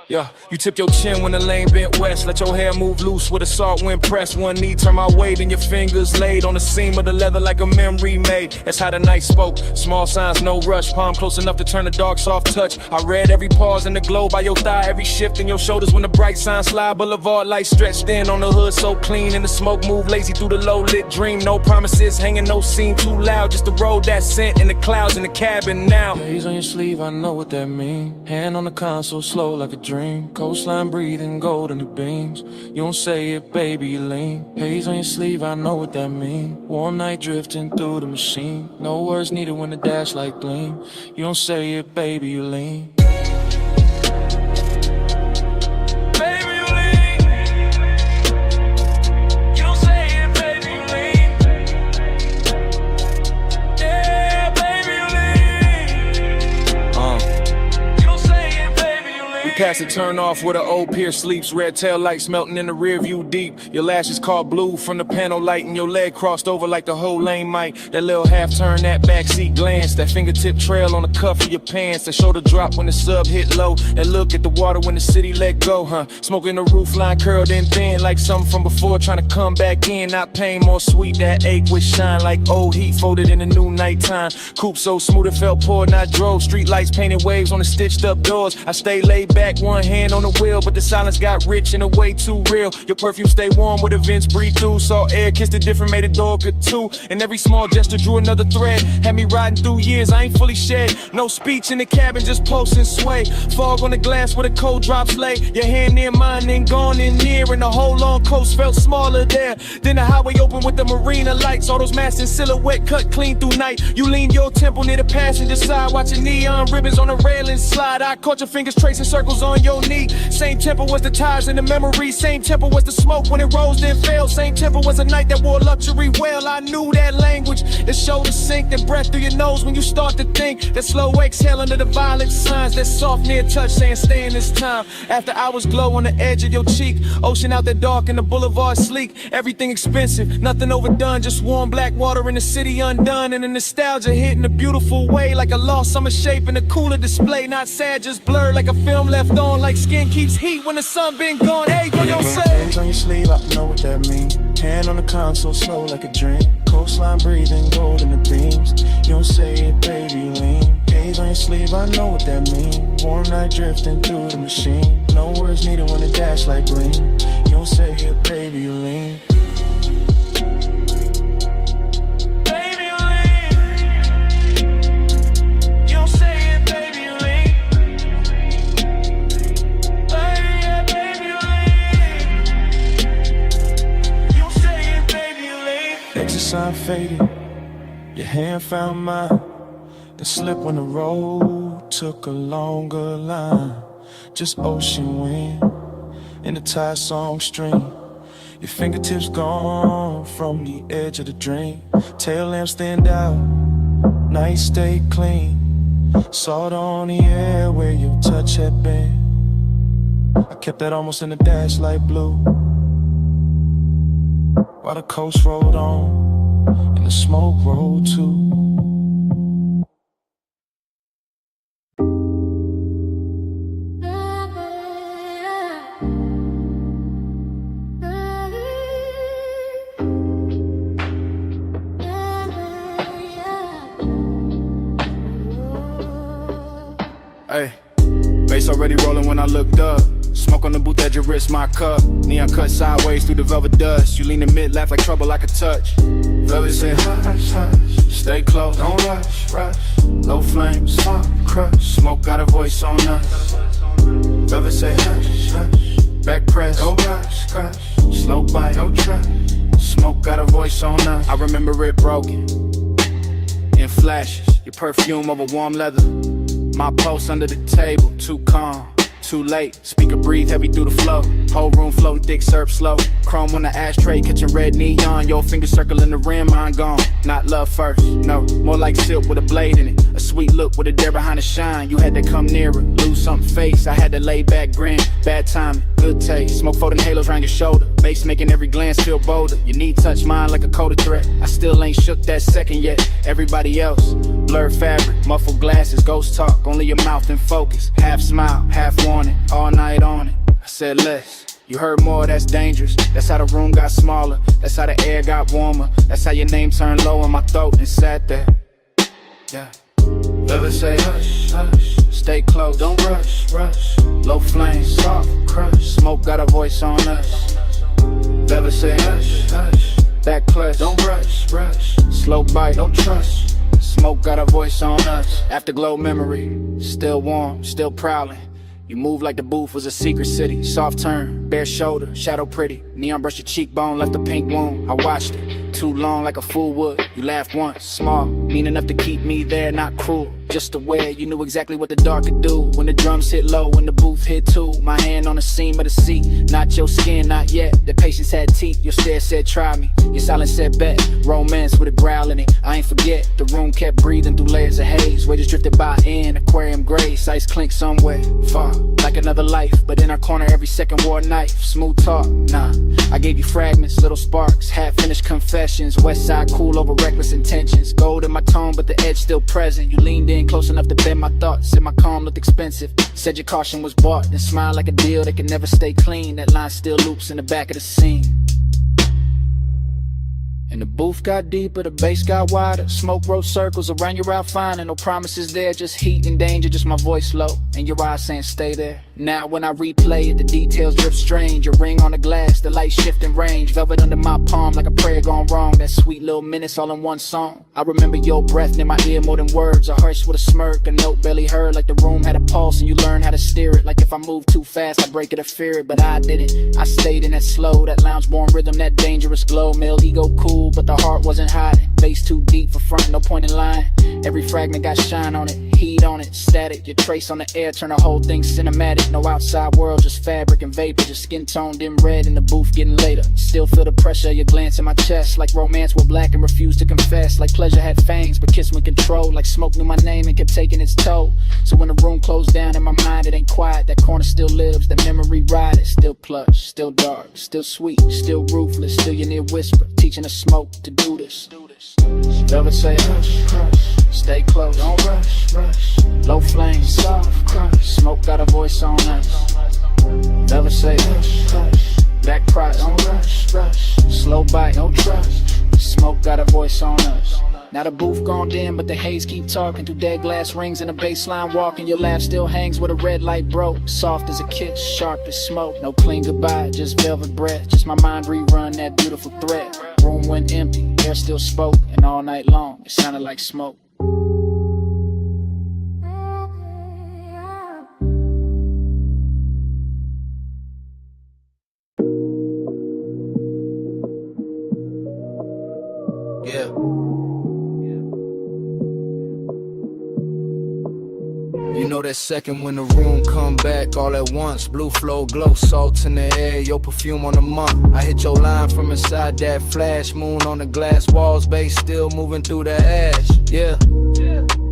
Yeah, you tip your chin when the lane bent west. Let your hair move loose with a salt wind press. One knee turn my weight and your fingers laid on the seam of the leather like a memory made. That's how the night spoke. Small signs, no rush. Palm close enough to turn the dark soft touch. I read every pause in the glow by your thigh. Every shift in your shoulders when the bright signs slide. Boulevard lights stretched in on the hood so clean. And the smoke move lazy through the low lit dream. No promises hanging, no scene too loud. Just the road that's sent in the clouds in the cabin now. Haze on your sleeve, I know what that mean. Hand on the console, slow like a dream. Coastline breathing gold in the beams. You don't say it, baby, you lean. Haze on your sleeve, I know what that mean. Warm night drifting through the machine. No words needed when the dash light gleam. You don't say it, baby, you lean. past the turn off where the old pier sleeps. Red tail lights melting in the rear view deep. Your lashes called blue from the panel light, and your leg crossed over like the whole lane might. That little half turn, that backseat glance, that fingertip trail on the cuff of your pants, that shoulder drop when the sub hit low, that look at the water when the city let go, huh? Smoking the roof line curled in thin like something from before, trying to come back in. Not pain, more sweet, that ache with shine like old heat folded in the new nighttime. Coupe so smooth it felt poor, and I drove. Street lights painted waves on the stitched up doors. I stayed laid back, one hand on the wheel, but the silence got rich and a way too real. Your perfume stay warm with events breathe through. Saw air, kissed it different, made a door good too. And every small gesture drew another thread. Had me riding through years, I ain't fully shed. No speech in the cabin, just pulse and sway. Fog on the glass where the cold drops lay. Your hand near mine, then gone in near, and the whole long coast felt smaller there. Then the highway opened with the marina lights. All those masts in silhouette cut clean through night. You leaned your temple near the passenger side, watching neon ribbons on the railing slide. I caught your fingers tracing circles on your knee. Same tempo was the tires in the memory. Same tempo was the smoke when it rose then fell. Same tempo was a night that wore luxury well. I knew that language, that shoulder sink, that breath through your nose when you start to think. That slow exhale under the violent signs. That soft near touch saying stay in this time. After hours glow on the edge of your cheek. Ocean out there dark and the boulevard sleek. Everything expensive, nothing overdone. Just warm black water in the city undone. And the nostalgia hit in a beautiful way, like a lost summer shape in a cooler display. Not sad, just blurred like a film left on. Like skin keeps heat when the sun been gone. Hey, what you say? Hands on your sleeve, I know what that means. Hand on the console, slow like a dream. Coastline breathing, gold in the beams. You don't say it, baby, lean. Haze on your sleeve, I know what that means. Warm night drifting through the machine. No words needed when it dash like green. You don't say it, baby, lean. Sign faded, your hand found mine. The slip when the road took a longer line. Just ocean wind in the Thai song stream. Your fingertips gone from the edge of the dream. Tail lamp stand out, night stay clean. Salt on the air where your touch had been. I kept that almost in the dash light blue, while the coast rolled on and the smoke rolled too. Hey, bass already rolling when I looked up. Smoke on the booth at your wrist, my cup. Neon cut sideways through the velvet dust. You lean in mid, laugh like trouble I could touch. Velvet say hush, hush, stay close, don't rush, rush. Low flame, soft crush, smoke got a voice on us. Velvet say hush, hush, back press, don't rush, crush. Slow bite, don't trust, smoke got a voice on us. I remember it broken, in flashes, your perfume over warm leather. My pulse under the table, too calm. Too late, speaker breathe heavy through the flow. Whole room floating thick, serve slow. Chrome on the ashtray, catching red neon. Your finger circling the rim, mine gone. Not love first, no, more like silk with a blade in it. A sweet look with a dare behind the shine. You had to come nearer, lose something face. I had to lay back, grin, bad timing, good taste. Smoke floating halos around your shoulder. Bass making every glance feel bolder. Your knee touch mine like a colder threat. I still ain't shook that second yet. Everybody else, blurred fabric, muffled glasses, ghost talk. Only your mouth in focus. Half smile, half warning, all night on it. I said less. You heard more, that's dangerous. That's how the room got smaller. That's how the air got warmer. That's how your name turned low in my throat and sat there. Yeah. Velvet say hush, hush, stay close, don't rush, rush. Low flame, soft crush, smoke got a voice on us. Velvet say hush, hush, back clutch, don't rush, rush. Slow bite, don't trust, smoke got a voice on us. Afterglow memory, still warm, still prowling. You move like the booth was a secret city. Soft turn, bare shoulder, shadow pretty. Neon brushed your cheekbone, left a pink wound. I watched it. too long like a fool would. You laughed once, small, mean enough to keep me there, not cruel. Just aware, you knew exactly what the dark could do. When the drums hit low, when the booth hit too. My hand on the seam of the seat, not your skin, not yet. The patience had teeth, your stare said try me. Your silence said bet, romance with a growl in it. I ain't forget, the room kept breathing through layers of haze. Waves drifted by in aquarium grace, ice clink somewhere far, like another life. But in our corner every second wore a knife. Smooth talk, nah, I gave you fragments, little sparks, half-finished confessions. West side cool over reckless intentions. Gold in my tone but the edge still present. You leaned in close enough to bend my thoughts. Said my calm looked expensive. Said your caution was bought. Then smiled like a deal that can never stay clean. That line still loops in the back of the scene. And the booth got deeper, the bass got wider. Smoke wrote circles around your outfinding. No promises there, just heat and danger. Just my voice low and your eyes saying stay there. Now when I replay it, the details drip strange. Your ring on the glass, the light shifting range. Velvet under my palm like a prayer gone wrong. That sweet little minutes all in one song. I remember your breath in my ear more than words. A hush with a smirk, a note barely heard. Like the room had a pulse and you learned how to steer it. Like if I moved too fast, I'd break it or fear it. But I didn't, I stayed in that slow, that lounge-born rhythm, that dangerous glow. Male ego cool, but the heart wasn't hiding. Bass too deep for front, no point in lying. Every fragment got shine on it, heat on it, static. Your trace on the air, turn the whole thing cinematic. No outside world, just fabric and vapor. Just skin toned in red in the booth getting later. Still feel the pressure of your glance in my chest. Like romance with black and refused to confess. Like pleasure had fangs but kiss with control. Like smoke knew my name and kept taking its toll. So when the room closed down in my mind, it ain't quiet. That corner still lives, that memory ride it. Still plush, still dark, still sweet, still ruthless. Still your near whisper, teaching us smoke to do this. Velvet say hush, crush, stay close, don't rush, rush. Low flame, soft crush, smoke got a voice on us. Velvet say hush, hush, back price, don't rush, rush. Slow bite, no trust, smoke got a voice on us. Now the booth gone dim, but the haze keep talking through dead glass rings and a baseline walking. Your laugh still hangs where the red light broke. Soft as a kiss, sharp as smoke. No clean goodbye, just velvet breath. Just my mind rerun that beautiful thread. Room went empty, air still spoke, and all night long it sounded like smoke. Yeah. You know that second when the room come back all at once. Blue flow, glow, salt in the air, your perfume on the month. I hit your line from inside that flash. Moon on the glass walls, bass still moving through the ash. Yeah,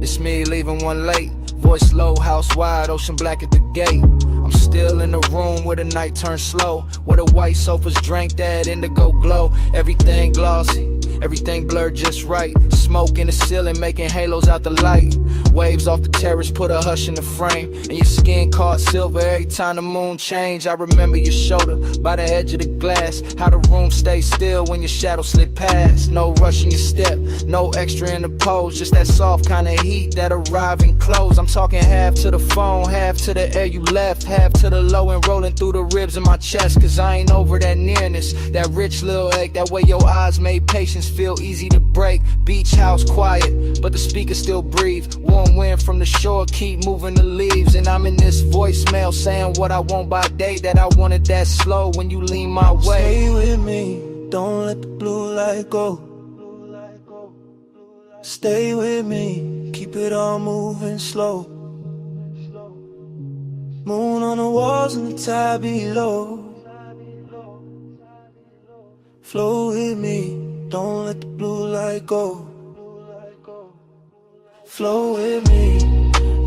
it's me leaving one late. Voice low, house wide, ocean black at the gate. I'm still in the room where the night turns slow, where the white sofas drank that indigo glow. Everything glossy, everything blurred just right. Smoke in the ceiling making halos out the light. Waves off the terrace put a hush in the frame, and your skin caught silver every time the moon changed. I remember your shoulder by the edge of the glass, how the room stayed still when your shadow slid past. No rush in your step, no extra in the pose, just that soft kind of heat that arrive and close. I'm talking half to the phone, half to the air you left, half to the low and rolling through the ribs in my chest. Cause I ain't over that nearness, that rich little ache. That way your eyes made patience feel easy to break. Beach house quiet, but the speakers still breathe. Warm wind from the shore keep moving the leaves. And I'm in this voicemail saying what I want by day, that I wanted that slow when you lean my way. Stay with me, don't let the blue light go. Stay with me, keep it all moving slow. Moon on the walls and the tide below. Flow with me, don't let the blue light go. Flow with me,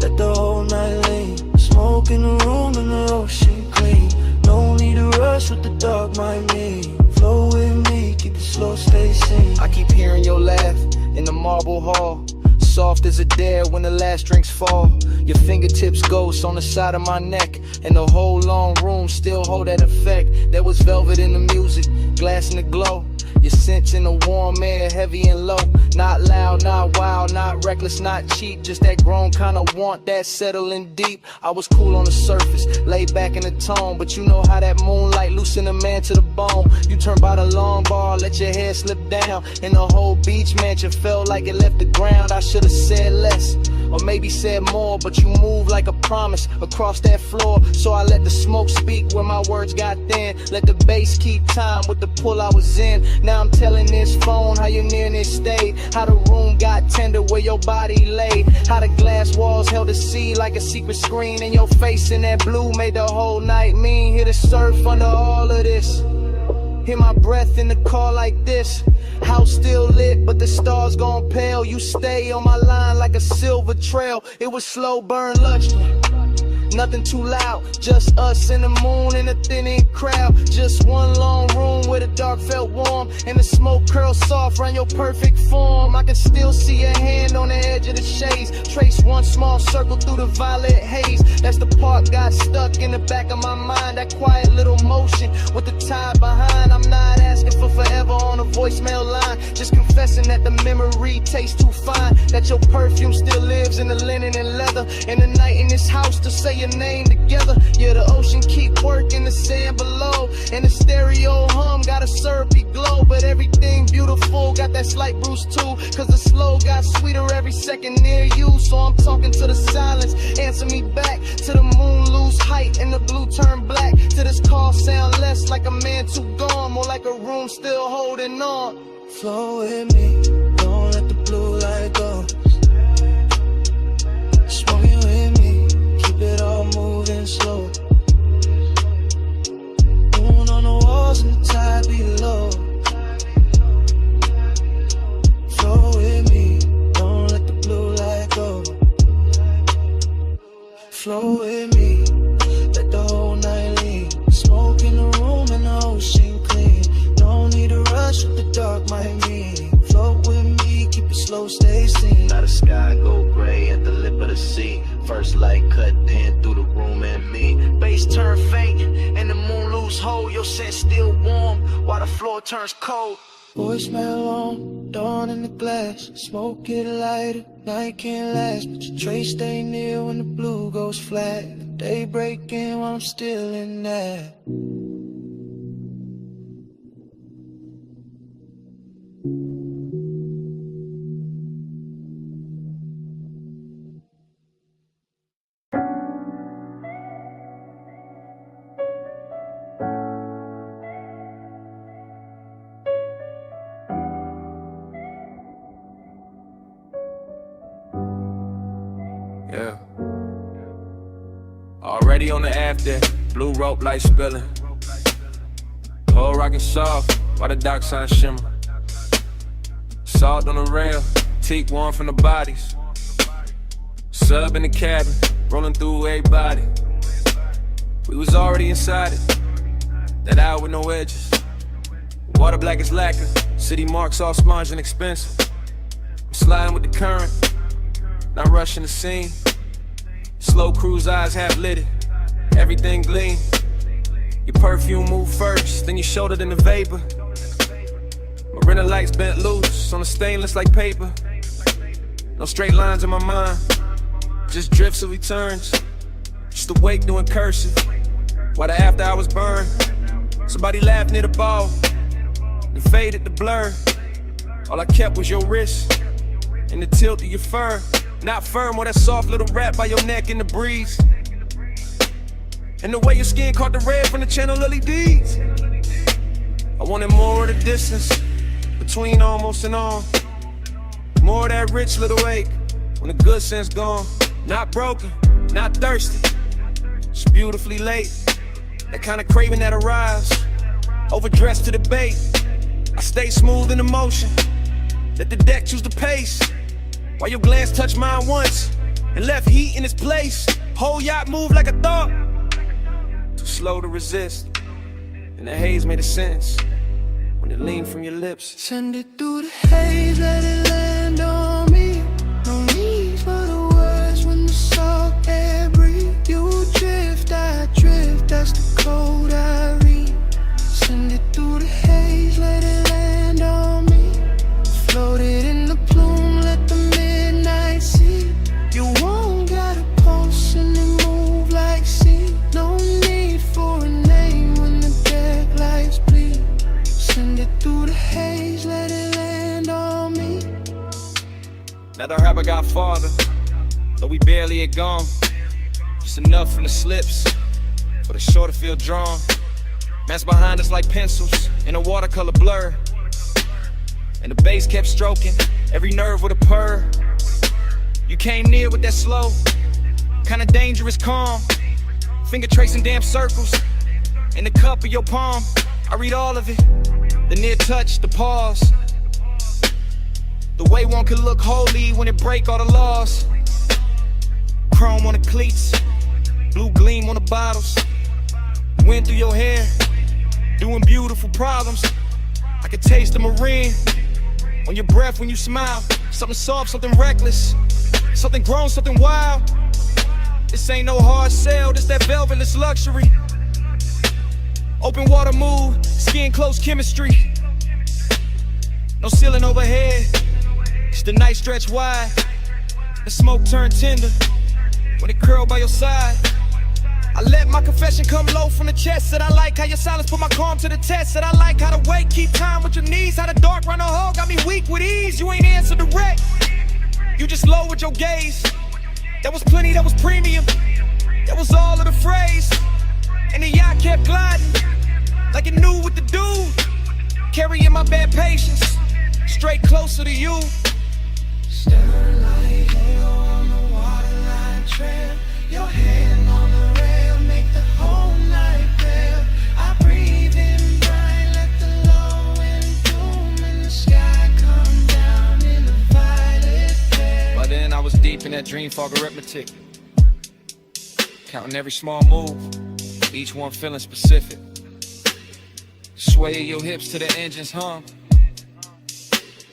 let the whole night lean. Smoke in the room and the ocean clean. No need to rush with the dark mind me. Flow with me, keep it slow, stay sane. I keep hearing your laugh in the marble hall, soft as a dare when the last drinks fall. Your fingertips ghost on the side of my neck, and the whole long room still hold that effect. There was velvet in the music, glass in the glow. Your scent in the warm air, heavy and low. Not loud, not wild, not reckless, not cheap. Just that grown kind of want, that settling deep. I was cool on the surface, laid back in the tone, but you know how that moonlight loosen a man to the bone. You turn by the long bar, let your hair slip down, and the whole beach mansion felt like it left the ground. I should've said less, or maybe said more, but you move like a promise across that floor. So I let the smoke speak where my words got thin. Let the bass keep time with the pull I was in. Now I'm telling this phone how your nearness stayed, how the room got tender where your body lay, how the glass walls held the sea like a secret screen, and your face in that blue made the whole night mean. Hear the surf under all of this, hear my breath in the car like this. House still lit, but the stars gone pale. You stay on my line like a silver trail. It was slow burn lunchtime, nothing too loud, just us and the moon in a thinning crowd. Just one long room where the dark felt warm, and the smoke curled soft around your perfect form. I can still see your hand on the edge of the shades, trace one small circle through the violet haze. That's the part got stuck in the back of my mind, that quiet little motion with the tide behind. I'm not asking for forever on a voicemail line, just confessing that the memory tastes too fine, that your perfume still lives in the linen and leather, and the night in this house to say your name together. Yeah, the ocean keep working the sand below, and the stereo hum got a syrupy glow, but everything beautiful got that slight bruise too, cause the slow got sweeter every second near you. So I'm talking to the silence, answer me back, to the moon lose height and the blue turn black, to this call sound less like a man too gone, more like a room still holding on. Flow with me, don't let the blue light go. Smoking with me, keep it all moving slow. Moon on the walls and the tide below. Flow with me, don't let the blue light go. Flow with me, let the whole night lean. Smoke in the room and the ocean clean. No need to rush what the dark might mean. Float with me, keep it slow, stay seen. Now the sky go gray at the lip of the sea. First light cut in through the room and me. Bass turn faint and the moon lose hold. Your scent still warm while the floor turns cold. Voicemail on, dawn in the glass. Smoke get lighter, night can't last, but your trace stay near when the blue goes flat. Day breaking while I'm still in that. Yeah. Already on the after, blue rope light spilling. Whole rockin' soft, while the dock sign shimmer. Salt on the rail, teak warm from the bodies. Sub in the cabin, rolling through everybody. We was already inside it, that hour with no edges. Water black as lacquer, city marks all smudged and expensive. I'm sliding with the current, not rushing the scene. Slow cruise eyes half lit it, everything gleam. Your perfume move first, then your shoulder, then the vapor. Marina lights bent loose on the stainless like paper. No straight lines in my mind, just drifts of returns. Just awake doing cursive, while the after hours burn. Somebody laughed near the ball, then faded the blur. All I kept was your wrist and the tilt of your fur. Not firm or that soft little wrap by your neck in the breeze. And the way your skin caught the red from the channel LEDs. I wanted more of the distance between almost and on. More of that rich little ache when the good sense gone. Not broken, not thirsty, just beautifully late. That kind of craving that arrives, overdressed to the bait. I stay smooth in the motion, let the deck choose the pace. While your glance touched mine once and left heat in its place. Whole yacht moved like a thought, too slow to resist. And the haze made a sense when it leaned from your lips. Send it through the haze, let it land on me. No need for the words when the salt air breathe. You drift, I drift, that's the code I read. Send it through the haze, let it land on me. Floated in the plume, let the midnight see. You won't got a pulse and it move like sea. No need for a name when the deck lights bleed. Send it through the haze, let it land on me. Now the rapper got farther, So we barely had gone, just enough from the slips for the shore to feel drawn. Man's behind us like pencils in a watercolor blur, and the bass kept stroking every nerve with a purr. You came near with that slow, kinda dangerous calm, finger tracing damn circles in the cup of your palm. I read all of it, the near touch, the pause, the way one could look holy when it break all the laws. Chrome on the cleats, blue gleam on the bottles, wind through your hair, doing beautiful problems. I could taste the marine on your breath when you smile. Something soft, something reckless, something grown, something wild. This ain't no hard sell, this that velvetless luxury. Open water move, skin close chemistry. No ceiling overhead, it's the night stretch wide. The smoke turn tender when it curl by your side. I let my confession come low from the chest. Said I like how your silence put my calm to the test. Said I like how the weight keep time with your knees. How the dark run a hole got me weak with ease. You ain't answer direct, you just lowered your gaze. That was plenty, that was premium, that was all of the phrase. And the yacht kept gliding like it knew what to do. Carrying my bad patience straight closer to you. Stern light on the waterline trail. Your hand on the rail, make the whole night pale. I breathe in bright, let the low and doom in the sky come down in a violet flare. By then I was deep in that dream fog arithmetic, counting every small move, each one feeling specific. Sway your hips to the engine's hum,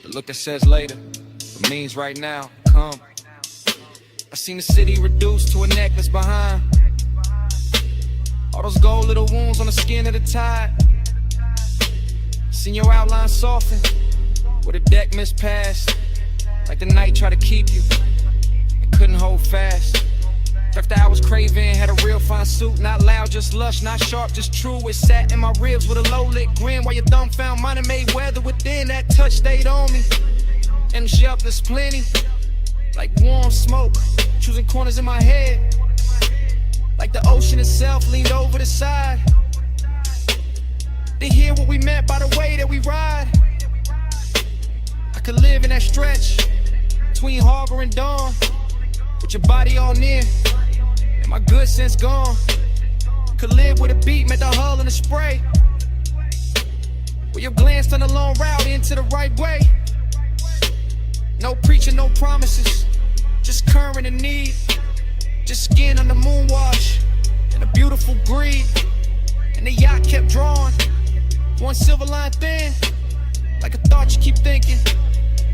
the look that says later, but means right now, come. I seen the city reduced to a necklace behind, all those gold little wounds on the skin of the tide. Seen your outline soften, where the deck mispast, like the night tried to keep you and couldn't hold fast. After I was craving, had a real fine suit, not loud, just lush, not sharp, just true. It sat in my ribs with a low lit grin, while your thumb found mine and made weather within. That touch stayed on me, and shelf there's plenty, like warm smoke, choosing corners in my head, like the ocean itself leaned over the side to hear what we meant by the way that we ride. I could live in that stretch between Harbor and Dawn, with your body all near and my good sense gone. Could live with a beat, met the hull and the spray, where your glance turned a long route into the right way. No preaching, no promises, just current and need, just skin on the moon wash and a beautiful greed. And the yacht kept drawing, one silver line thin, like a thought you keep thinking,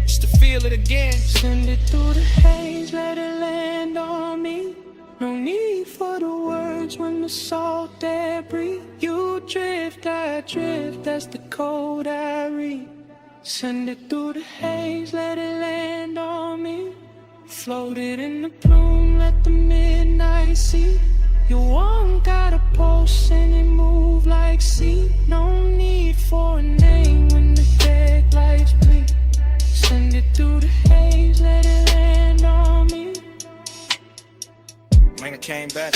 just to feel it again. Send it through the haze, let it land on me. No need for the words when the salt air breathe. You drift, I drift, that's the code I read. Send it through the haze, let it land on me. Floated in the plume, let the midnight see. You won't got a pulse and it move like sea. No need for a name when the deck lights bleed. Send it through the haze, let it land on me. Man, I came back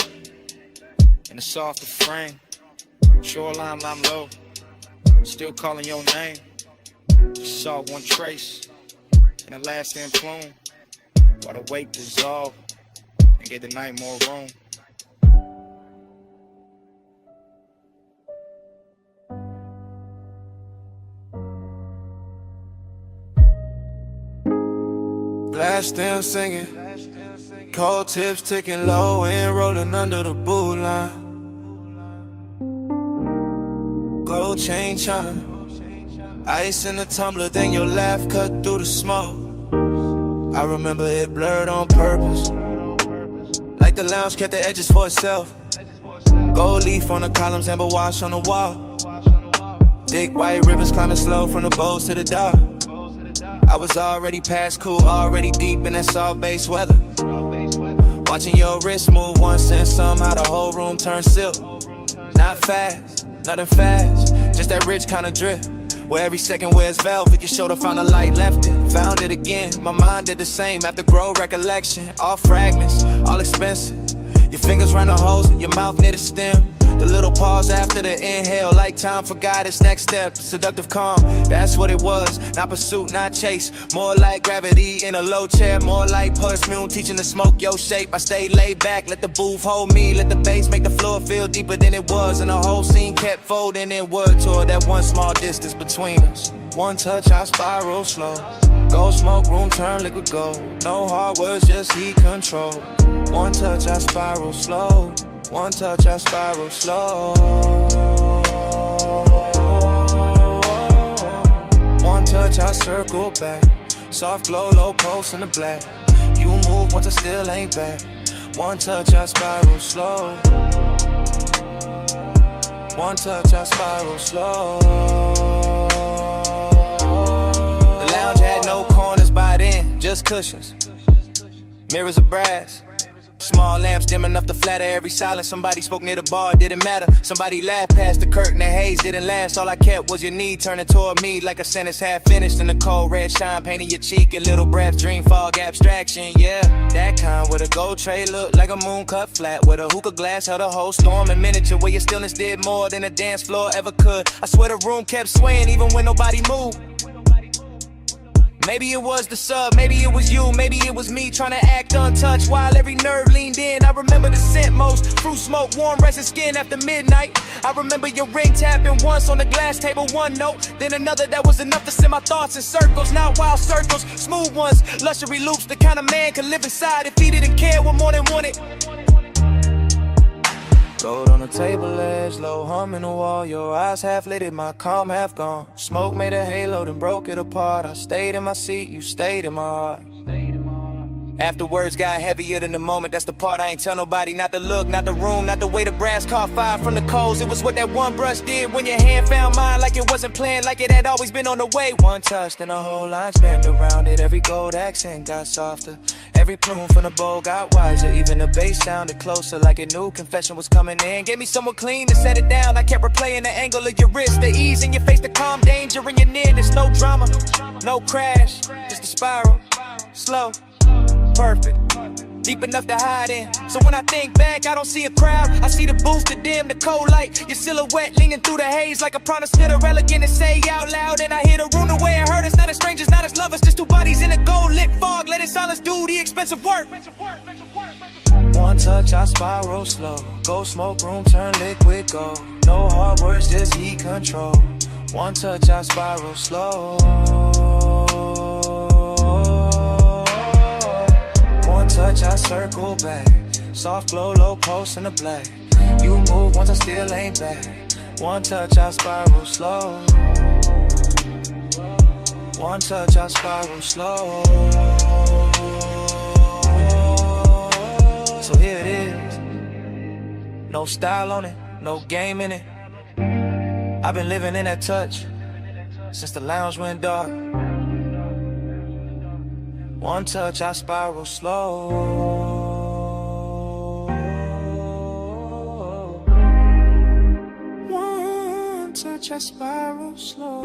in a softer frame, shoreline, I'm low, still calling your name. Just saw one trace in the last end plume, while the weight dissolved and gave the night more room. Blast still singing, cold tips ticking low and rolling under the boot line. Gold chain chime, ice in the tumbler, then your laugh cut through the smoke. I remember it blurred on purpose, like the lounge kept the edges for itself. Gold leaf on the columns, amber wash on the wall. Thick white rivers climbing slow from the bows to the dock. I was already past cool, already deep in that salt base weather. Watching your wrist move once and somehow the whole room turned silk. Not fast, nothing fast, just that rich kind of drip. Where every second wears velvet, your shoulder found a light, left it, found it again. My mind did the same, after grow recollection. All fragments, all expensive. Your fingers round the holes, your mouth near the stem. The little pause after the inhale, like time for guidance. Next step, seductive calm, that's what it was. Not pursuit, not chase. More like gravity in a low chair. More like perfume, teaching to smoke your shape. I stayed laid back, let the booth hold me. Let the bass make the floor feel deeper than it was. And the whole scene kept folding inward toward that one small distance between us. One touch, I spiral slow. Go smoke room, turn liquid gold. No hard words, just heat control. One touch, I spiral slow. One touch, I spiral slow. One touch, I circle back. Soft glow, low pulse in the black. You move once I still ain't back. One touch, I spiral slow. One touch, I spiral slow. The lounge had no corners by then, just cushions. Mirrors of brass. Small lamps dim enough to flatter every silence. Somebody spoke near the bar, it didn't matter. Somebody laughed past the curtain, the haze didn't last. All I kept was your knee turning toward me like a sentence half finished. And the cold red shine painting your cheek. A little breath, dream fog abstraction, yeah. That kind with a gold tray looked like a moon cut flat. With a hookah glass held a whole storm in miniature. Where your stillness did more than a dance floor ever could. I swear the room kept swaying even when nobody moved. Maybe it was the sub, maybe it was you, maybe it was me trying to act untouched while every nerve leaned in. I remember the scent most, fruit smoke, warm resin skin after midnight. I remember your ring tapping once on the glass table, one note, then another that was enough to send my thoughts in circles. Not wild circles, smooth ones, luxury loops, the kind of man could live inside if he didn't care what more than wanted. Gold on the table edge, low hum in the wall. Your eyes half lit, my calm half gone. Smoke made a halo, then broke it apart. I stayed in my seat, you stayed in my heart. After words got heavier than the moment, that's the part I ain't tell nobody. Not the look, not the room, not the way the brass caught fire from the coals. It was what that one brush did when your hand found mine. Like it wasn't planned, like it had always been on the way. One touch, then a whole line spanned around it. Every gold accent got softer. Every plume from the bowl got wiser. Even the bass sounded closer, like it knew confession was coming in. Gave me someone clean to set it down. I kept replaying the angle of your wrist, the ease in your face, the calm danger in your nearness. No drama, no crash, just a spiral, slow, perfect, deep enough to hide in. So when I think back, I don't see a crowd. I see the booth, the dim, the cold light. Your silhouette leaning through the haze like a promise to the elegant and say out loud. And I hear the room the way it hurt us. Not as strangers, not as lovers, just two bodies in a gold lit fog. Let it silence do the expensive work. One touch, I spiral slow. Go smoke room, turn liquid gold. No hard words, just heat control. One touch, I spiral slow. One touch, I circle back. Soft glow, low pulse in the black. You move once I still ain't back. One touch, I spiral slow. One touch, I spiral slow. So here it is. No style on it, no game in it. I've been living in that touch since the lounge went dark. One touch, I spiral slow. One touch, I spiral slow.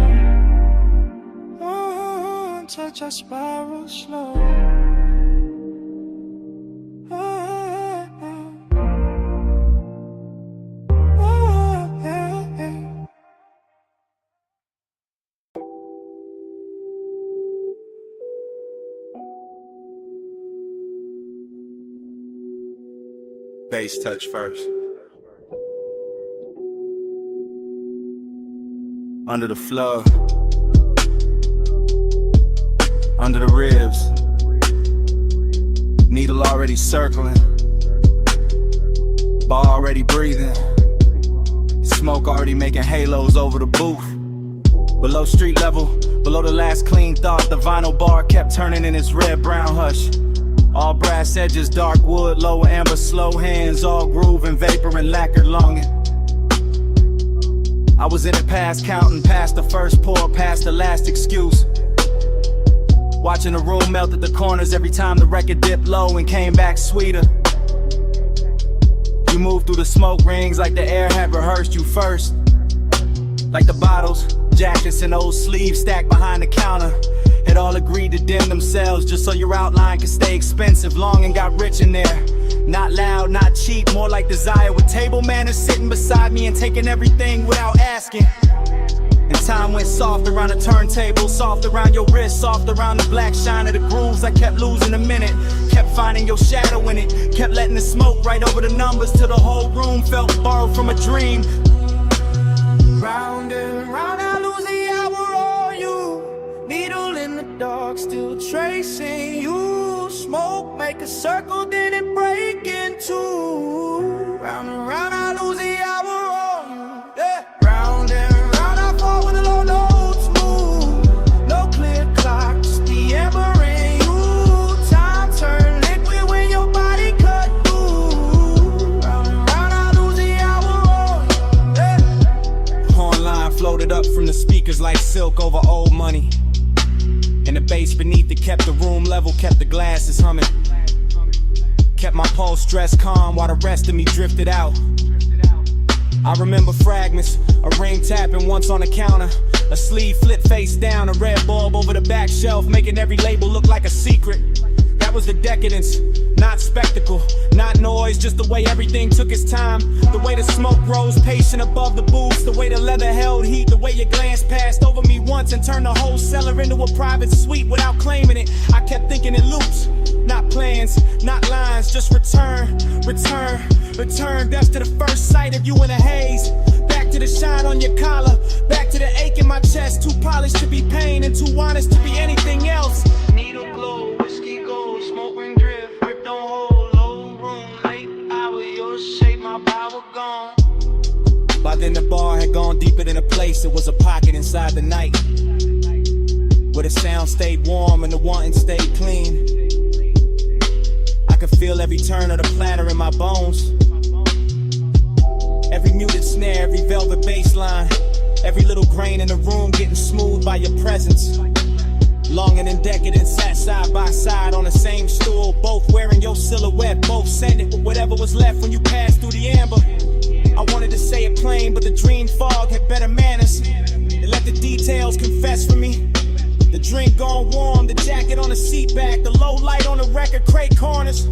One touch, I spiral slow. Bass touch first. Under the floor, under the ribs, needle already circling, bar already breathing, smoke already making halos over the booth. Below street level, below the last clean thought, the vinyl bar kept turning in its red-brown hush. All brass edges, dark wood, lower amber, slow hands, all groove and vapor and lacquered longing. I was in it past counting, past the first pour, past the last excuse. Watching the room melt at the corners every time the record dipped low and came back sweeter. You moved through the smoke rings like the air had rehearsed you first. Like the bottles, jackets and old sleeves stacked behind the counter. Had all agreed to dim themselves just so your outline could stay expensive. Long and got rich in there. Not loud, not cheap, more like desire. With table manners sitting beside me and taking everything without asking. And time went soft around the turntable, soft around your wrist, soft around the black shine of the grooves. I kept losing a minute, kept finding your shadow in it, kept letting the smoke right over the numbers till the whole room felt borrowed from a dream. Round and round, I lose the hour on you. Needle in the dark, still tracing you. Smoke, make a circle, then it break in two. Round and round, I lose the hour on you. Yeah. Round and round, I fall when the low notes move. No clear clock, just the ember in you. Time turn liquid when your body cut through. Round and round, I lose the hour on you. Yeah. Horn line floated up from the speakers like silk over old money. And the bass beneath it kept the room level, kept the glasses humming. Kept my pulse stressed calm while the rest of me drifted out. I remember fragments, a ring tapping once on the counter, a sleeve flipped face down, a red bulb over the back shelf, making every label look like a secret. That was the decadence, not spectacle, not noise, just the way everything took its time. The way the smoke rose patient above the booths, the way the leather held heat, the way your glance passed over me once and turned the whole cellar into a private suite without claiming it. I kept thinking in loops, not plans, not lines, just return, return, return. That's to the first sight of you in a haze. Back to the shine on your collar, back to the ache in my chest. Too polished to be pain and too honest to be anything else. Needle glow, whiskey gold, smoke ring drift, grip don't hold, low room, late hour, your shape, my power gone. By then the bar had gone deeper than a place, it was a pocket inside the night, where the sound stayed warm and the wanting stayed clean. I could feel every turn of the platter in my bones, every muted snare, every velvet bass line, every little grain in the room getting smooth by your presence. Longing and decadent sat side by side on the same stool, both wearing your silhouette, both sending with whatever was left when you passed through the amber. I wanted to say it plain, but the dream fog had better manners. It let the details confess for me. The drink gone warm, the jacket on the seat back, the low light on the record crate corners.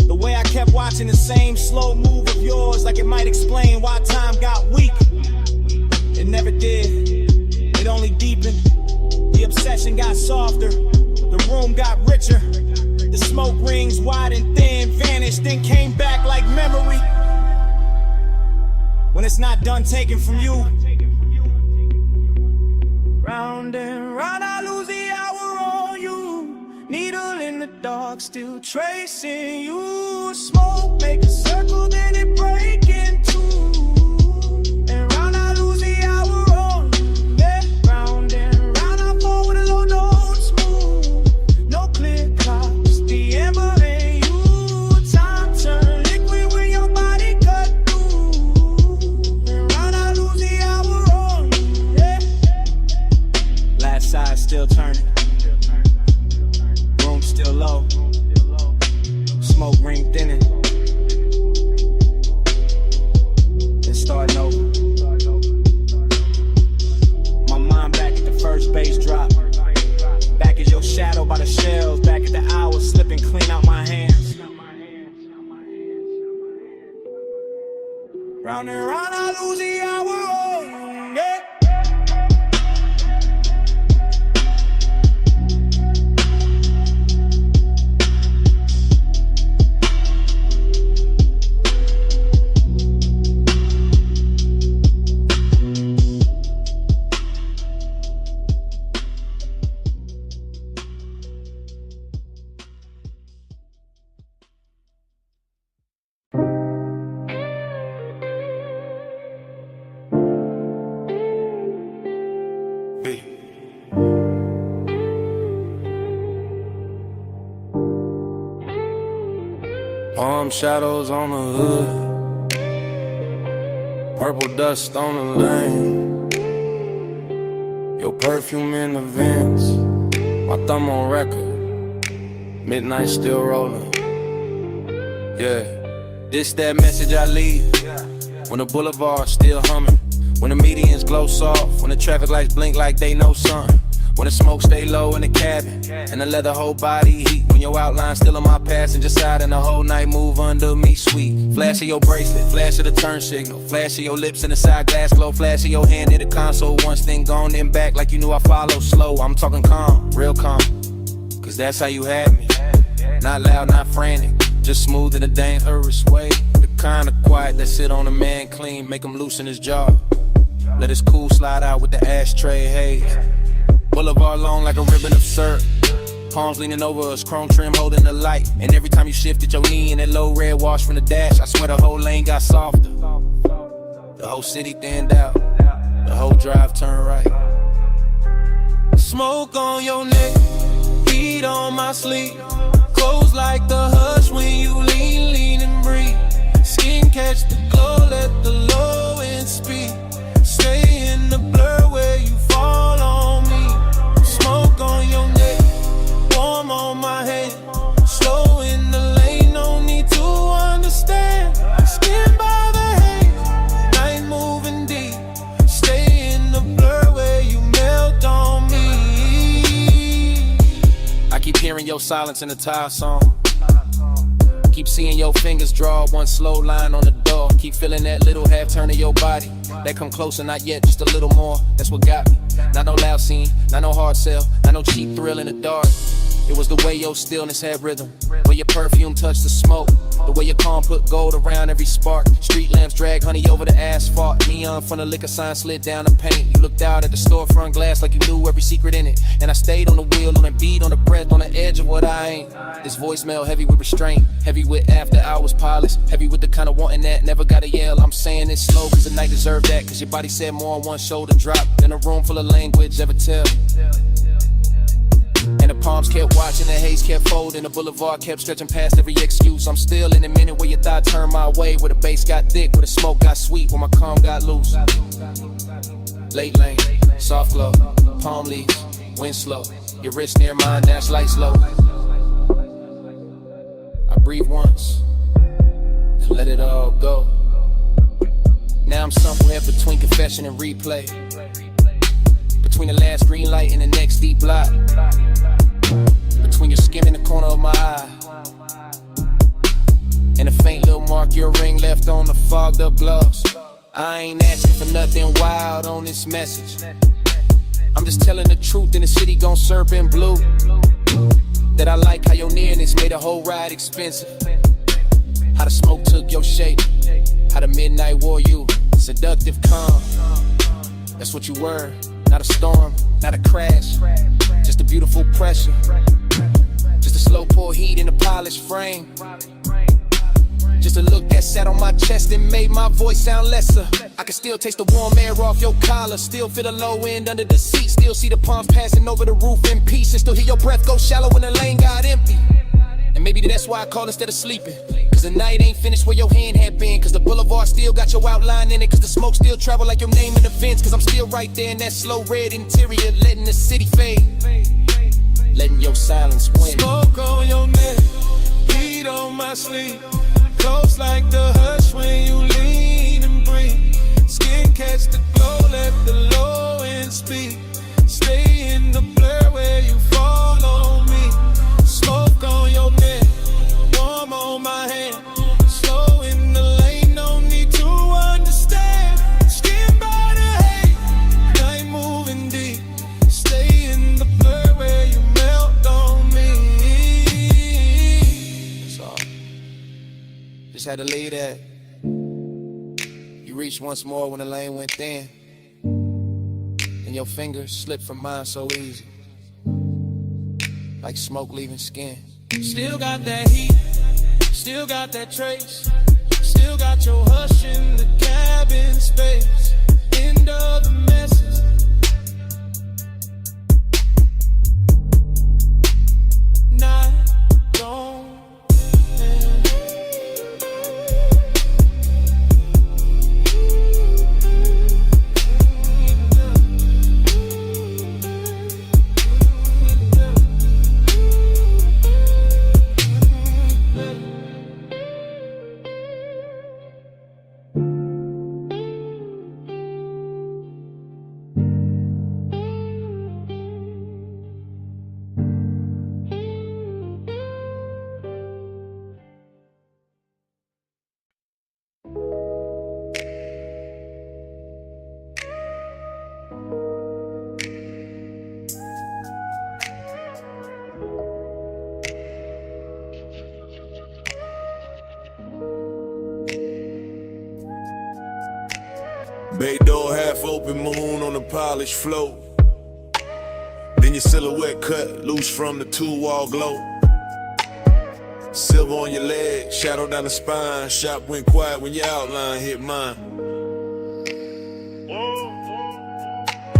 The way I kept watching the same slow move of yours, like it might explain why time got weak. It never did, it only deepened. The obsession got softer, the room got richer. The smoke rings wide and thin vanished, then came back like memory. When it's not done taken from you. Round and round, I lose the hour on you. Needle in the dark, still tracing you. Smoke, make a circle, then it break in two. And round, I lose the hour on you. Yeah. Round and round, I fall with a low notes move. No clear clock, just the ember in you. Time turn liquid when your body cut through. And round, I lose the hour on you. Yeah. Last side still turning, room still low, smoke ring thinning, then starting over. My mind back at the first bass drop, back as your shadow by the shelves, back at the hours slipping clean out my hands. Round and round, I lose the hour on you. Yeah. Palm shadows on the hood, purple dust on the lane, your perfume in the vents, my thumb on record, midnight still rolling. Yeah, this that message I leave when the boulevard still humming. When the medians glow soft, when the traffic lights blink like they know something. When the smoke stay low in the cabin, and the leather whole body heat. When your outline still on my passenger side, and the whole night move under me sweet. Flash of your bracelet, flash of the turn signal, flash of your lips in the side glass glow, flash of your hand in the console. Once thing gone, then back like you knew I follow slow. I'm talking calm, real calm, cause that's how you had me. Not loud, not frantic, just smooth in a dangerous way. The kind of quiet that sit on a man clean, make him loosen his jaw. Let his cool slide out with the ashtray haze. Boulevard long like a ribbon of syrup. Palms leaning over us, chrome trim holding the light. And every time you shifted your knee in that low red wash from the dash, I swear the whole lane got softer. The whole city thinned out, the whole drive turned right. Smoke on your neck, heat on my sleeve. Close like the hush when you lean, lean and breathe. Skin catch the glow, let the low end speed. Stay in the blur where you fall on me. Smoke on your neck, warm on my hand. Slow in the lane, no need to understand. Skin by the haze, night moving deep. Stay in the blur where you melt on me. I keep hearing your silence in the tire song. Keep seeing your fingers draw one slow line on the door. Keep feeling that little half turn of your body. That come closer, not yet, just a little more. That's what got me. Not no loud scene, not no hard sell, not no cheap thrill in the dark. It was the way your stillness had rhythm, where your perfume touched the smoke, the way your calm put gold around every spark. Street lamps drag honey over the asphalt. Neon from the liquor sign slid down the paint. You looked out at the storefront glass like you knew every secret in it. And I stayed on the wheel, on the beat, on the breath, on the edge of what I ain't. This voicemail heavy with restraint, heavy with after hours pilots, heavy with the kind of wanting that never gotta yell. I'm saying it slow cause the night deserved that, cause your body said more on one shoulder drop than a room full of language ever tell. And the palms kept watching, the haze kept folding, the boulevard kept stretching past every excuse. I'm still in a minute where your thought turned my way, where the bass got thick, where the smoke got sweet, where my calm got loose. Late lane, soft glow, palm leaves, wind slow, your wrist near mine, dash light slow. I breathe once, and let it all go. Now I'm somewhere between confession and replay, between the last green light and the next deep block, between your skin and the corner of my eye, and a faint little mark your ring left on the fogged up gloss. I ain't asking for nothing wild on this message. I'm just telling the truth in the city gon' serve in blue. That I like how your nearness made the whole ride expensive. How the smoke took your shape, how the midnight wore you. Seductive calm, that's what you were. Not a storm, not a crash, just a beautiful pressure. Just a slow pour heat in a polished frame. Just a look that sat on my chest and made my voice sound lesser. I can still taste the warm air off your collar, still feel the low end under the seat, still see the palms passing over the roof in peace, and still hear your breath go shallow when the lane got empty. And maybe that's why I call instead of sleeping, cause the night ain't finished where your hand had been, cause the boulevard still got your outline in it, cause the smoke still travel like your name in the vents, cause I'm still right there in that slow red interior, letting the city fade, letting your silence win. Smoke on your neck, heat on my sleeve. Close like the hush when you lean and breathe. Skin catch the glow, let the low end speak. Stay in the blur where you fall on me. Smoke on your neck, warm on my hand. Slow in the lane, no need to understand. Skin by the haze, night moving deep. Stay in the blur where you melt on me. That's all. Just had to leave that. You reached once more when the lane went thin, and your fingers slipped from mine so easy, like smoke leaving skin. Still got that heat, still got that trace, still got your hush in the cabin space. End of the message. Night don't end. Bay door half open, moon on the polished floor. Then your silhouette cut loose from the two-wall glow. Silver on your leg, shadow down the spine. Shop went quiet when your outline hit mine.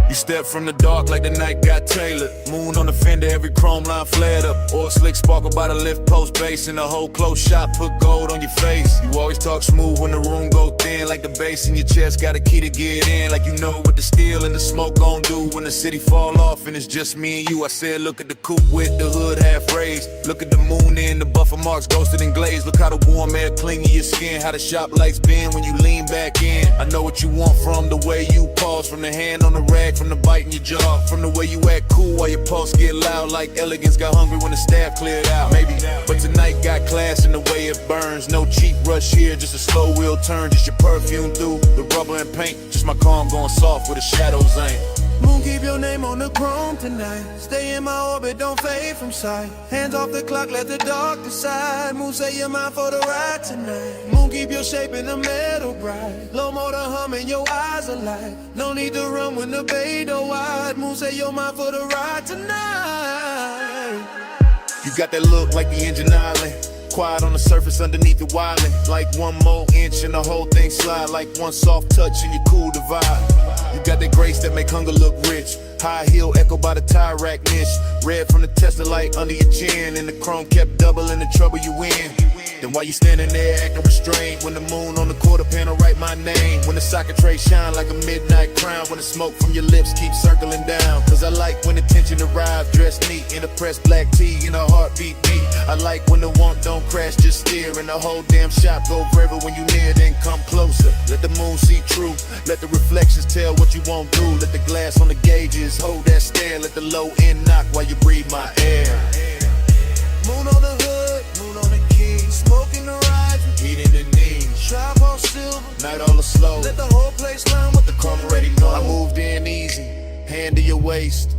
You step from the dark like the night got tailored. Moon on the fender, every chrome line flared up. Oil slick sparkle by the lift post base. In the whole close shot, put gold on your face. You always talk smooth when the room go thin. Like the bass in your chest, got a key to get in. Like you know what the steel and the smoke gon' do when the city fall off and it's just me and you. I said look at the coupe with the hood half raised. Look at the moon in the buffer marks ghosted and glazed. Look how the warm air cling to your skin. How the shop lights bend when you lean back in. I know what you want from the way you pause. From the hand on the rag, from the bite in your jaw, from the way you act cool while your pulse get loud. Like elegance got hungry when the staff cleared out. Maybe, but tonight got class in the way it burns. No cheap rush here, just a slow wheel turn. Just your perfume through the rubber and paint. Just my calm going soft where the shadows ain't. Moon, keep your name on the chrome tonight. Stay in my orbit, don't fade from sight. Hands off the clock, let the dark decide. Moon, say you're mine for the ride tonight. Moon, keep your shape in the metal bright. Low motor humming, your eyes alight. No need to run when the bay door wide. Moon, say you're mine for the ride tonight. You got that look like the engine island. Quiet on the surface underneath the wildin'. Like one more inch and the whole thing slide. Like one soft touch and you cool the vibe. You got that grace that make hunger look rich. High heel echo by the tire rack niche. Red from the Tesla light under your chin. And the chrome kept doubling the trouble you in. Then while you standing there acting restrained, when the moon on the quarter panel write my name. When the socket tray shine like a midnight crown. When the smoke from your lips keeps circling down. Cause I like when the tension arrives, dressed neat in a pressed black tee and a heartbeat beat. I like when the want don't crash, just steer. And the whole damn shop go forever when you near, then come closer. Let the moon see truth, let the reflections tell what you won't do. Let the glass on the gauges hold that stare. Let the low end knock while you breathe my air. Moon on the hood, moon on the key. Smoking the rise, Heat in the knees, trap all silver. night all slow. Let the whole place learn what the Come already know I moved in easy, hand to your waist.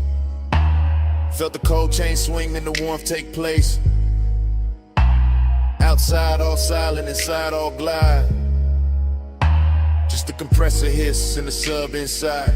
Felt the cold chain swing and the warmth take place. Outside all silent, inside all glide. Just the compressor hiss and the sub inside.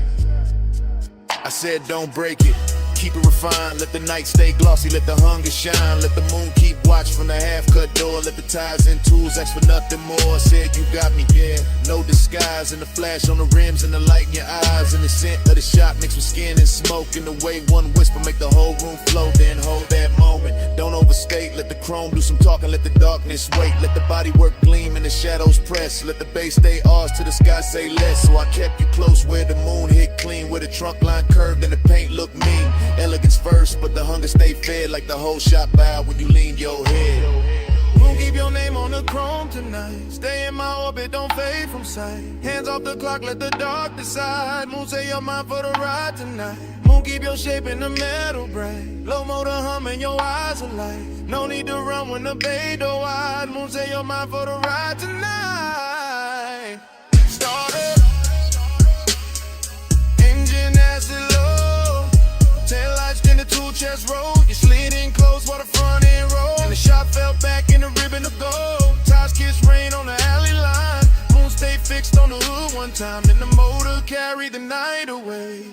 I said don't break it, keep it refined. Let the night stay glossy, let the hunger shine. Let the moon keep watch from the half-cut door. Let the ties and tools ask for nothing more. Said you got me, yeah, no disguise. And the flash on the rims and the light in your eyes. And the scent of the shop mixed with skin and smoke. And the way one whisper make the whole room flow. Then hold that moment, don't overstate. Let the chrome do some talking, let the darkness wait. Let the body work gleam and the shadows press. Let the bass stay ours till the sky say less. So I kept you close where the moon hit clean. Where the trunk line curved and the paint looked mean. Elegance first, but the hunger stay fed. Like the whole shop bowed when you lean your head. Moon, keep your name on the chrome tonight. Stay in my orbit, don't fade from sight. Hands off the clock, let the dark decide. Moon, say you're mine for the ride tonight. Moon, keep your shape in the metal bright. Low motor humming, your eyes alight. No need to run when the bay door wide. Moon, say you're mine for the ride tonight. Start up, engine acid low. Tail lights in the two chest roll. You slid in close while the front end roll. And the shot fell back in the ribbon of gold. Ties kiss rain on the alley line. Moon stay fixed on the hood one time. Then the motor carried the night away.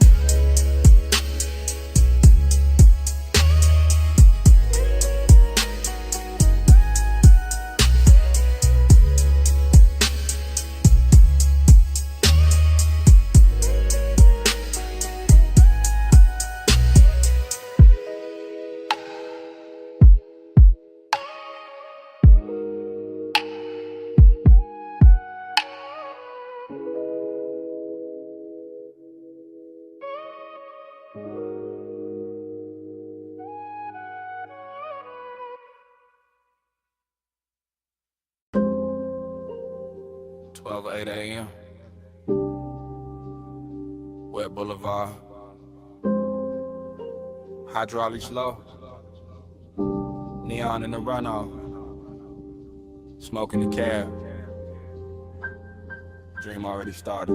Twelve 8 a.m. West Boulevard. Hydraulics low. Neon in the runoff. Smoking the cab. Dream already started.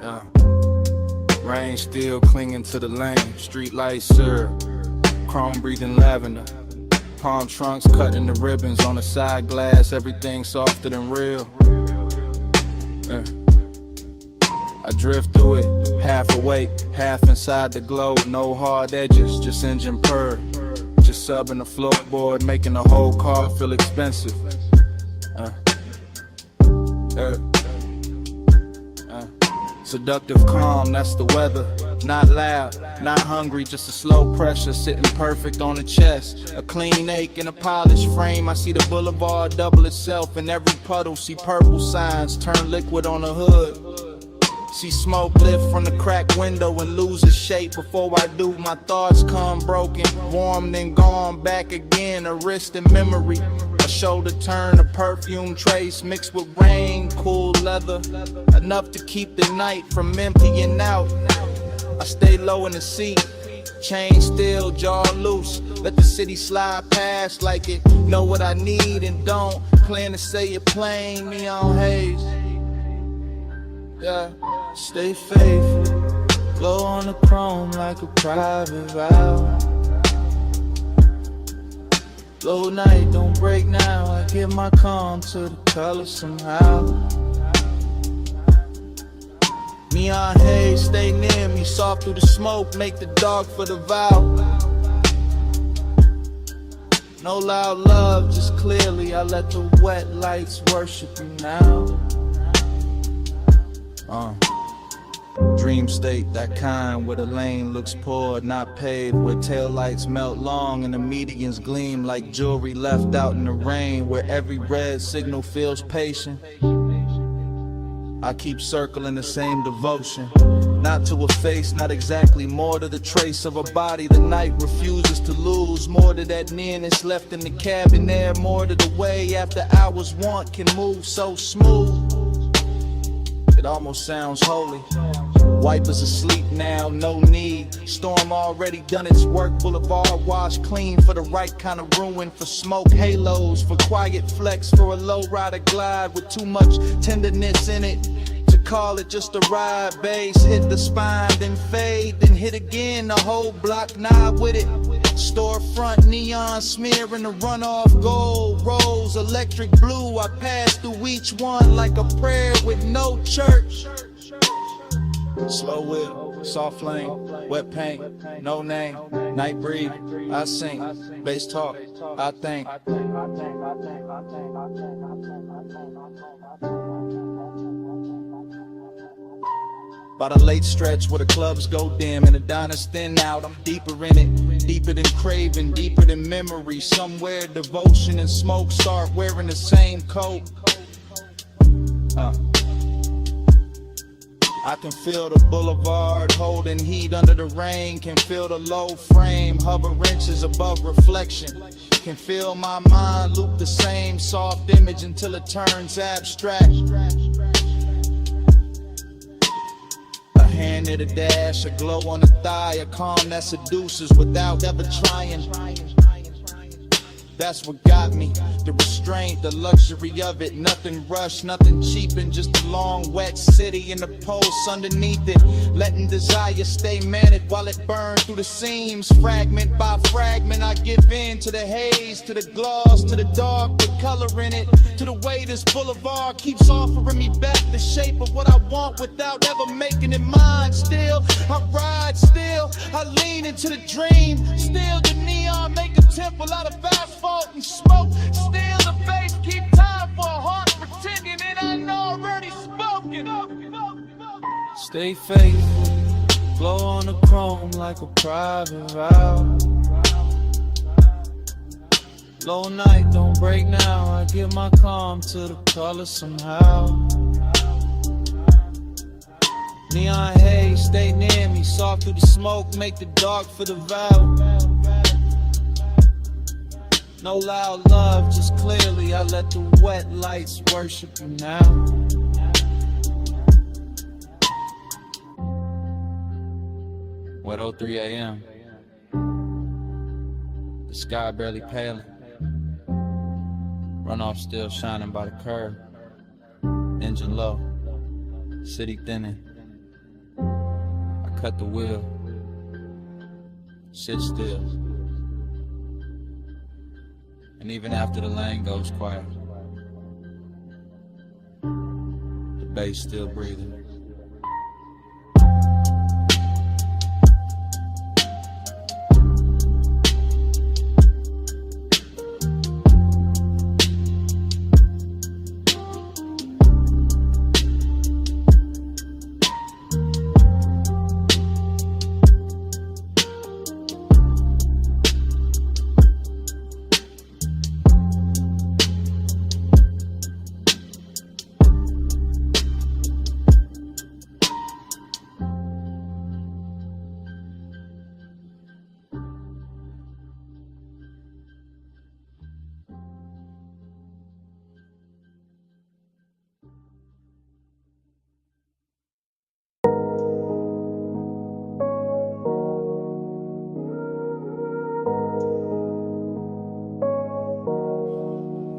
Yeah. Rain still clinging to the lane. Street lights syrup. Chrome breathing lavender. Palm trunks cutting the ribbons on the side glass. Everything softer than real. I drift through it, half awake, half inside the glow. No hard edges, just engine purr. Just subbing the floorboard, making the whole car feel expensive. Seductive calm, that's the weather. Not loud, not hungry, just a slow pressure sitting perfect on the chest. A clean ache in a polished frame. I see the boulevard double itself in every puddle. See purple signs turn liquid on the hood. See smoke lift from the cracked window and lose its shape. Before I do, my thoughts come broken, warm then gone back again. A wrist in memory, a shoulder turn, a perfume trace mixed with rain, cool leather, enough to keep the night from emptying out. I stay low in the seat, chain still, jaw loose. Let the city slide past like it know what I need and don't. Plan to say it plain, neon haze. Yeah, stay faithful, glow on the chrome like a private vow. Low night, don't break now. I give my calm to the color somehow. Neon haze, stay near me, soft through the smoke, make the dog for the vow. No loud love, just clearly I let the wet lights worship you now. Dream state, that kind where the lane looks poured, not paved, where taillights melt long and the medians gleam like jewelry left out in the rain, where every red signal feels patient. I keep circling the same devotion, not to a face, not exactly, more to the trace of a body the night refuses to lose, more to that nearness left in the cabin air, more to the way after hours want can move so smooth. It almost sounds holy. Wipers asleep now, no need. Storm already done its work. Boulevard washed clean for the right kind of ruin. For smoke halos, for quiet flex, for a low rider glide with too much tenderness in it. To call it just a ride, bass hit the spine, then fade, then hit again. The whole block knob with it. Storefront neon smearing the runoff gold rose, electric blue. I pass through each one like a prayer with no church. Slow whip, soft flame, wet paint, no name, night breathe, I sing, bass talk, I think. By the late stretch where the clubs go dim and the diners thin out, I'm deeper in it, deeper than craving, deeper than memory. Somewhere devotion and smoke start wearing the same coat. I can feel the boulevard holding heat under the rain. Can feel the low frame hover inches above reflection. Can feel my mind loop the same soft image until it turns abstract. Hand at a dash, a glow on the thigh, a calm that seduces without ever trying. That's what got me, the restraint, the luxury of it. Nothing rushed, nothing cheaping, just a long wet city and the pulse underneath it. Letting desire stay managed while it burns through the seams. Fragment by fragment I give in to the haze, to the gloss, to the dark, the color in it. To the way this boulevard keeps offering me back the shape of what I want without ever making it mine. Still, I ride, still, I lean into the dream. Still the neon make a temple out of asphalt and smoke. Still the bass keep time for a heart pretending it ain't already spoken. Stay faithful, glow on the chrome like a private vow. Low night, don't break now. I give my calm to the color somehow. Neon haze, stay near me. Soft through the smoke, make the dark for the vow. No loud love, just clearly I let the wet lights worship you now. What 03 a.m. The sky barely paling. Runoff still shining by the curb. Engine low, city thinning. I cut the wheel, sit still. And even after the lane goes quiet, the Bass still breathing.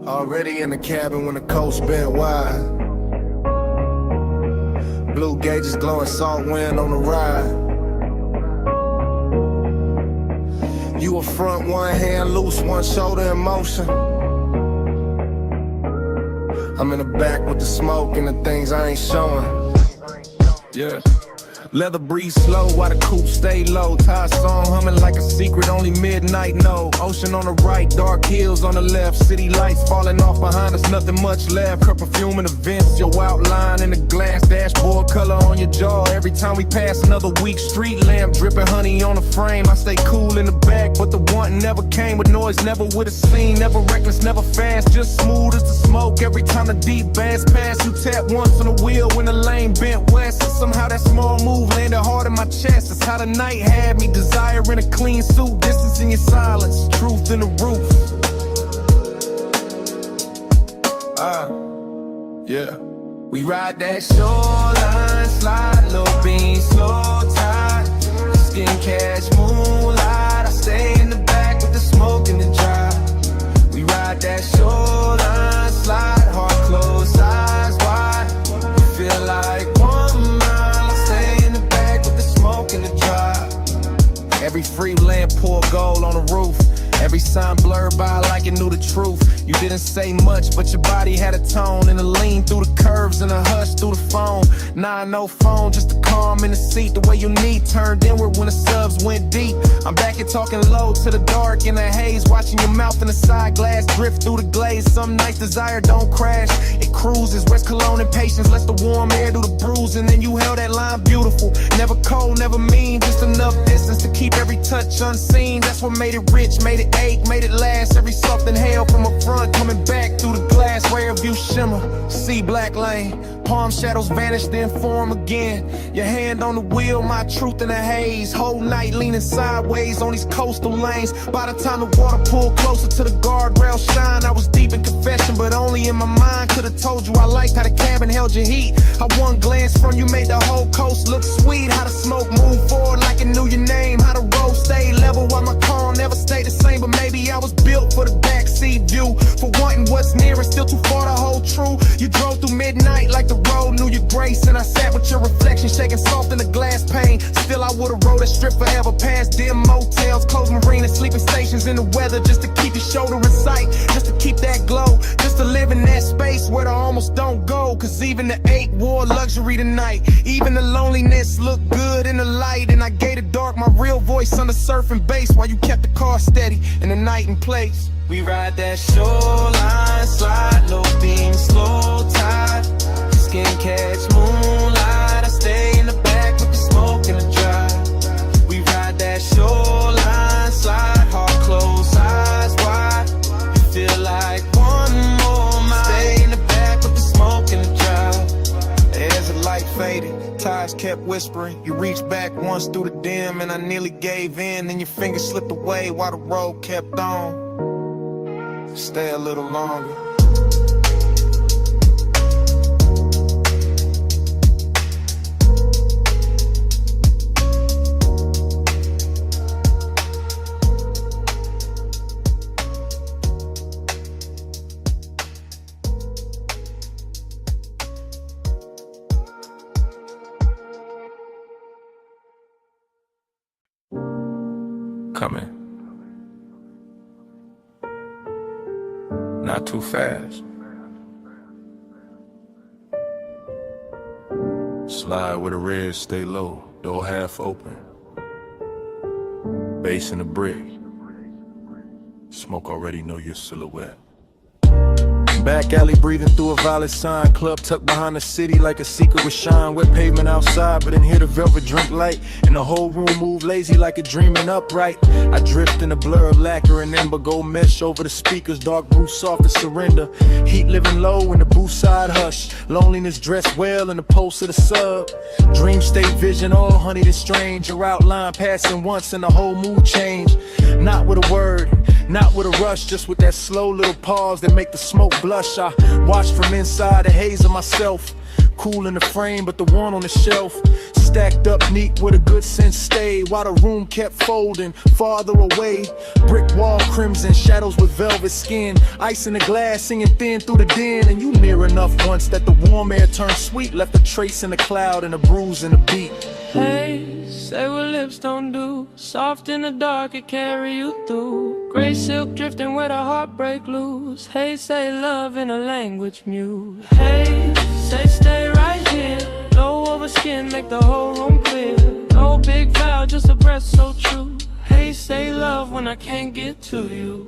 Already in the cabin when the coast bent wide. Blue gauges glowing, salt wind on the ride. You a front, one hand loose, one shoulder in motion. I'm in the back with the smoke and the things I ain't showing. Yeah. Leather breeze slow while the coupe stay low. Ty song humming like a secret only midnight know. Ocean on the right, dark hills on the left. City lights falling off behind us, nothing much left. Her perfume and events, your outline in the glass. Dashboard color on your jaw. Every time we pass another weak street lamp, dripping honey on the frame. I stay cool in the back, but the want never came with noise, never with a scene. Never reckless, never fast, just smooth as the smoke. Every time the deep bass pass, you tap once on the wheel when the lane bent west. And somehow that small move landed hard in my chest. That's how the night had me, desiring a clean suit. Distance in your silence, truth in the roof. Yeah. We ride that shoreline, slide, little beam, slow tide. Skin catch moonlight. I stay in the back with the smoke and the drive. We ride that shoreline, slide, heart closed, eyes wide. Feel like 1 mile. In the drive. Every free lamp pour gold on the roof. Every sign blurred by like it knew the truth. You didn't say much, but your body had a tone. And a lean through the curves and a hush through the phone. Nah, no phone, just a calm in the seat. The way you need turned inward when the subs went deep. I'm back here talking low to the dark in the haze. Watching your mouth in the side glass drift through the glaze. Some nights desire don't crash, it cruises. West Cologne and patience lets the warm air do the bruising. Then you held that line beautiful. Never cold, never mean, just enough distance to keep every touch unseen. That's what made it rich, made it ache, made it last. Every soft inhale from a front coming back through the glass. Rear view shimmer, see black lane. Palm shadows vanish, then form again. Your hand on the wheel, my truth in the haze. Whole night leaning sideways on these coastal lanes. By the time the water pulled closer to the guardrail shine, I was deep in confession, but only in my mind. Could've told you I liked how the cabin held your heat. How one glance from you made the whole coast look sweet. How the smoke moved forward like it knew your name. How the road stayed level while my car never stayed the same. But maybe I was built for the backseat view. For wanting what's near and still too far to hold true. You drove through midnight like the road knew your grace. And I sat with your reflection shaking soft in the glass pane. Still I would've rode that strip forever past dim motels, closed marinas, sleeping stations in the weather. Just to keep your shoulder in sight, just to keep that glow. Just to live in that space where the almost don't go. Cause even the ache wore luxury tonight. Even the loneliness looked good in the light. And I gave the dark my real voice on the surfing bass while you kept the car steady in the night and place. We ride that shoreline, slide, low beam, slow tide. Skin catch moonlight. I stay in the back with the smoke and the drive. We ride that shoreline, slide, heart closed, eyes wide. You feel like 1 more mile. Stay in the back with the smoke and the drive. As the light faded, ties kept whispering. You reached back once through the dim and I nearly gave in. Then your fingers slipped away while the road kept on. Stay a little longer. Coming. Not too fast. Slide with a red, stay low, door half open. Bass in the brick. Smoke already know your silhouette. Back alley breathing through a violet sign. Club tucked behind the city like a secret with shine. Wet pavement outside, but in here the velvet drink light. And the whole room move lazy like a dreaming upright. I drift in a blur of lacquer and ember. Gold mesh over the speakers, dark blue soft as surrender. Heat living low in the booth side hush. Loneliness dressed well in the pulse of the sub. Dream state vision, all honeyed and strange. Your outline passing once and the whole mood change. Not with a word, not with a rush, just with that slow little pause that make the smoke blush. I watch from inside the haze of myself. Cool in the frame, but the one on the shelf stacked up neat with a good sense stay. While the room kept folding farther away. Brick wall crimson, shadows with velvet skin. Ice in the glass, singing thin through the den. And you near enough once that the warm air turned sweet. Left a trace in the cloud and a bruise in the beat. Hey, say what lips don't do. Soft in the dark, it carry you through. Gray silk drifting where the heartbreak loose. Hey, say love in a language mute. Hey, say stay right here. Low over skin, make the whole room clear. No big vow, just a breath so true. Hey, say love when I can't get to you.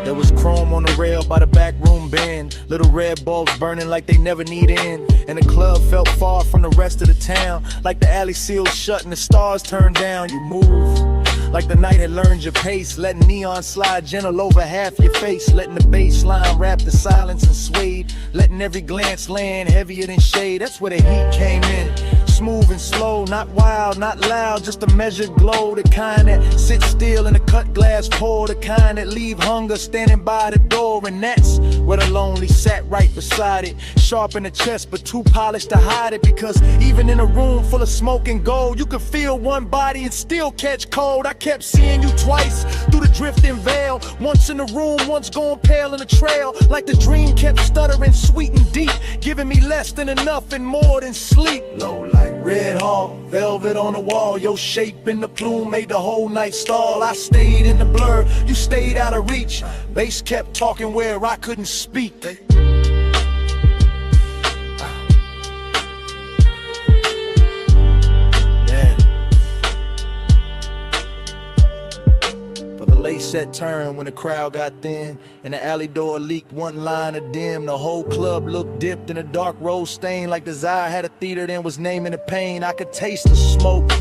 There was chrome on the rail by the back room bend. Little red bulbs burning like they never need end. And the club felt far from the rest of the town. Like the alley sealed shut and the stars turned down. You move like the night had learned your pace. Letting neon slide gentle over half your face. Letting the bass line wrap the silence and suede. Letting every glance land heavier than shade. That's where the heat came in. Smooth and slow, not wild, not loud, just a measured glow. The kind that sits still in a cut glass pour. The kind that leave hunger standing by the door. And that's where the lonely sat right beside it. Sharp in the chest, but too polished to hide it. Because even in a room full of smoke and gold, you could feel one body and still catch cold. I kept seeing you twice through the drifting veil. Once in the room, once going pale in the trail. Like the dream kept stuttering sweet and deep, giving me less than enough and more than sleep. Low like red hall, velvet on the wall. Your shape in the plume made the whole night stall. I stayed in the blur, you stayed out of reach. Bass kept talking where I couldn't speak. Lace set turn when the crowd got thin, and the alley door leaked one line of dim. The whole club looked dipped in a dark rose stain, like Desire had a theater then was naming the pain. I could taste the smoke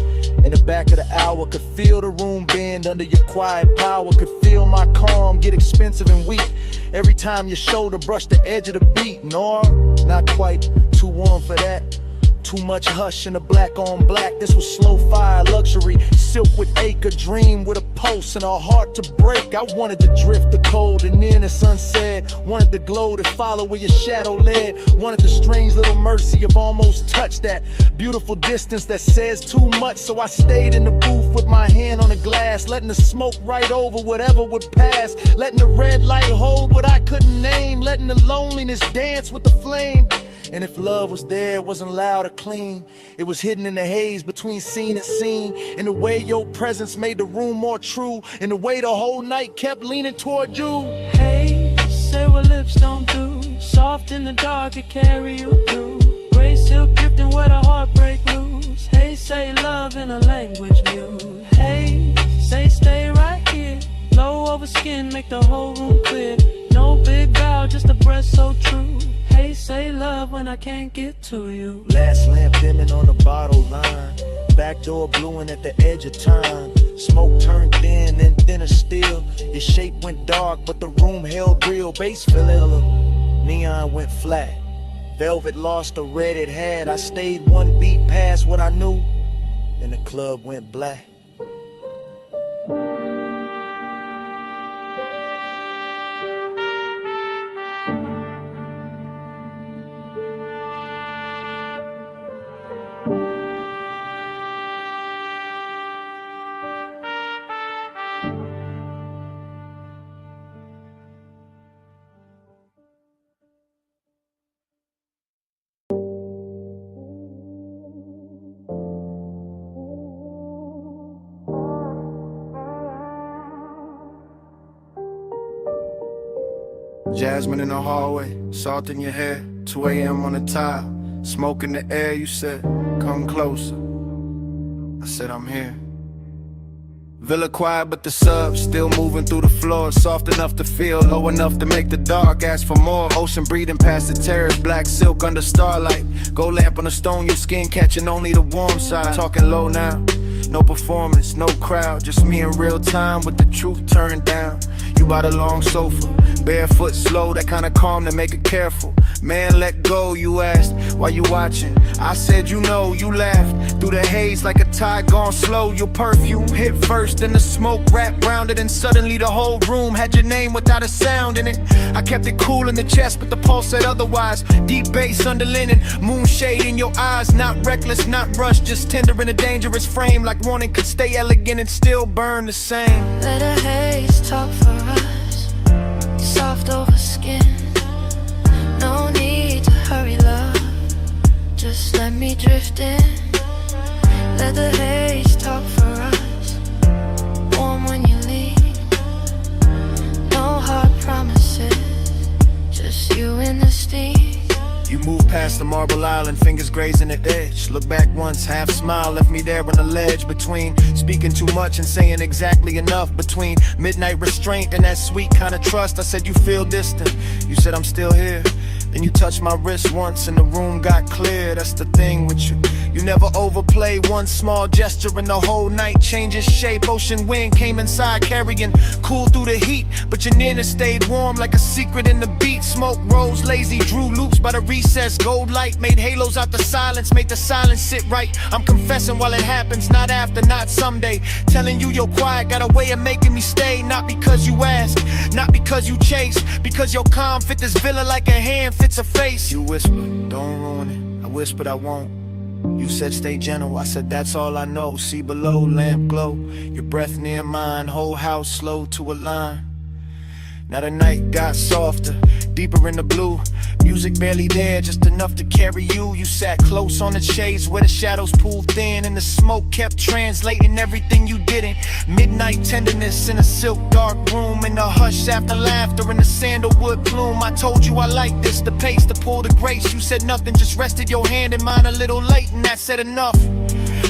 in the back of the hour, could feel the room bend under your quiet power, could feel my calm get expensive and weak every time your shoulder brushed the edge of the beat. No, not quite too warm for that. Too much hush in the black on black. This was slow fire luxury, silk with acre, dream with a pulse and a heart to break. I wanted to drift the cold and then the sunset. Wanted the glow to follow where your shadow led. Wanted the strange little mercy of almost touch, that beautiful distance that says too much. So I stayed in the booth with my hand on the glass, letting the smoke right over whatever would pass. Letting the red light hold what I couldn't name. Letting the loneliness dance with the flame. And if love was there, it wasn't loud or clean. It was hidden in the haze between scene and scene. In the way your presence made the room more true. In the way the whole night kept leaning toward you. Hey, say what lips don't do. Soft in the dark, it carry you through. Gray silk drifting where the heartbreak loose. Hey, say love in a language mute. Hey, say stay right here. Low over skin, make the whole room clear. No big vow, just a breath so true. Hey, say love when I can't get to you. Last lamp dimming on the bottle line. Back door bluing at the edge of time. Smoke turned thin and thinner still. Your shape went dark, but the room held real. Bass filling, neon went flat. Velvet lost the red it had. I stayed one beat past what I knew, and the club went black. Jasmine in the hallway, salt in your hair, 2 a.m. on the tile, smoke in the air. You said, come closer. I said, I'm here. Villa quiet, but the subs still moving through the floor. Soft enough to feel, low enough to make the dark ask for more. Ocean breathing past the terrace, black silk under starlight. Gold lamp on the stone, your skin catching only the warm side. Talking low now, no performance, no crowd, just me in real time with the truth turned down. You by the long sofa, barefoot slow, that kind of calm to make it careful. Man, let go, you asked, why you watching? I said, you know, you laughed through the haze like a tide gone slow. Your perfume hit first, then the smoke wrapped round it, and suddenly the whole room had your name without a sound in it. I kept it cool in the chest, but the pulse said otherwise. Deep bass under linen, moonshade in your eyes. Not reckless, not rushed, just tender in a dangerous frame. Like wanting could stay elegant and still burn the same. Let the haze talk for us, soft over skin. No need to hurry, love, just let me drift in. Let the haze talk for us, warm when you leave. No hard promises, just you and the steam. You moved past the marble island, fingers grazing the edge. Look back once, half smile, left me there on the ledge. Between speaking too much and saying exactly enough. Between midnight restraint and that sweet kind of trust. I said, you feel distant, you said I'm still here. Then you touched my wrist once and the room got clear. That's the thing with you, you never overplay. One small gesture and the whole night changes shape. Ocean wind came inside carrying cool through the heat, but your nana stayed warm like a secret in the beat. Smoke rose lazy, drew loops by the recess. Gold light made halos out the silence, made the silence sit right. I'm confessing while it happens, not after, not someday. Telling you you're quiet got a way of making me stay. Not because you ask, not because you chase, because your calm fit this villa like a hand fits a face. You whispered, don't ruin it. I whispered, I won't. You said stay gentle, I said that's all I know. See below, lamp glow, your breath near mine. Whole house slow to a line. Now the night got softer, deeper in the blue. Music barely there, just enough to carry you. You sat close on the shades where the shadows pulled thin, and the smoke kept translating everything you didn't. Midnight tenderness in a silk dark room, and the hush after laughter in the sandalwood plume. I told you I like this, the pace, the pull, the grace. You said nothing, just rested your hand in mine a little late, and that said enough.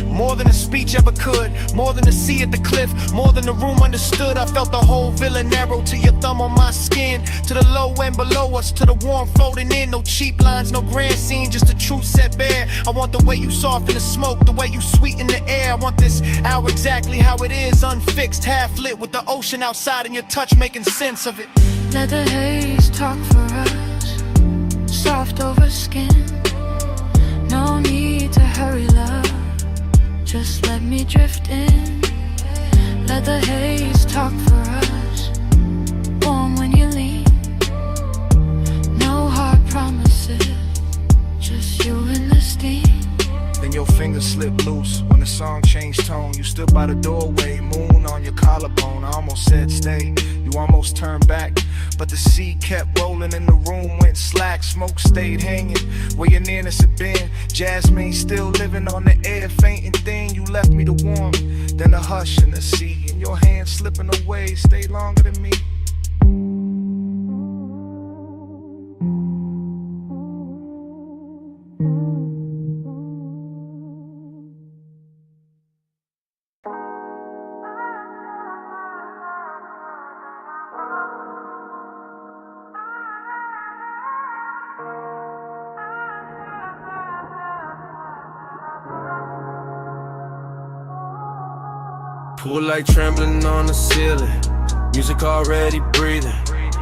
More than a speech ever could, more than a sea at the cliff, more than the room understood. I felt the whole villa narrow to your thumb on my skin, to the low end below us, to the warm floating in. No cheap lines, no grand scene, just the truth set bare. I want the way you soften the smoke, the way you sweeten the air. I want this hour exactly how it is, unfixed, half lit, with the ocean outside and your touch making sense of it. Let the haze talk for us, soft over skin. No need to hurry, love, just let me drift in. Let the haze talk for us, warm when you leave. No hard promises, just you and the steam. Then your fingers slipped loose when the song changed tone. You stood by the doorway, moon on your collarbone. I almost said stay, you almost turned back, but the sea kept rolling and the room went slack. Smoke stayed hanging where your nearness had been. Jasmine still living on the air, fainting thin. You left me the warmth, then the hush in the sea, and your hand slipping away stayed longer than me. Pool light trembling on the ceiling, music already breathing.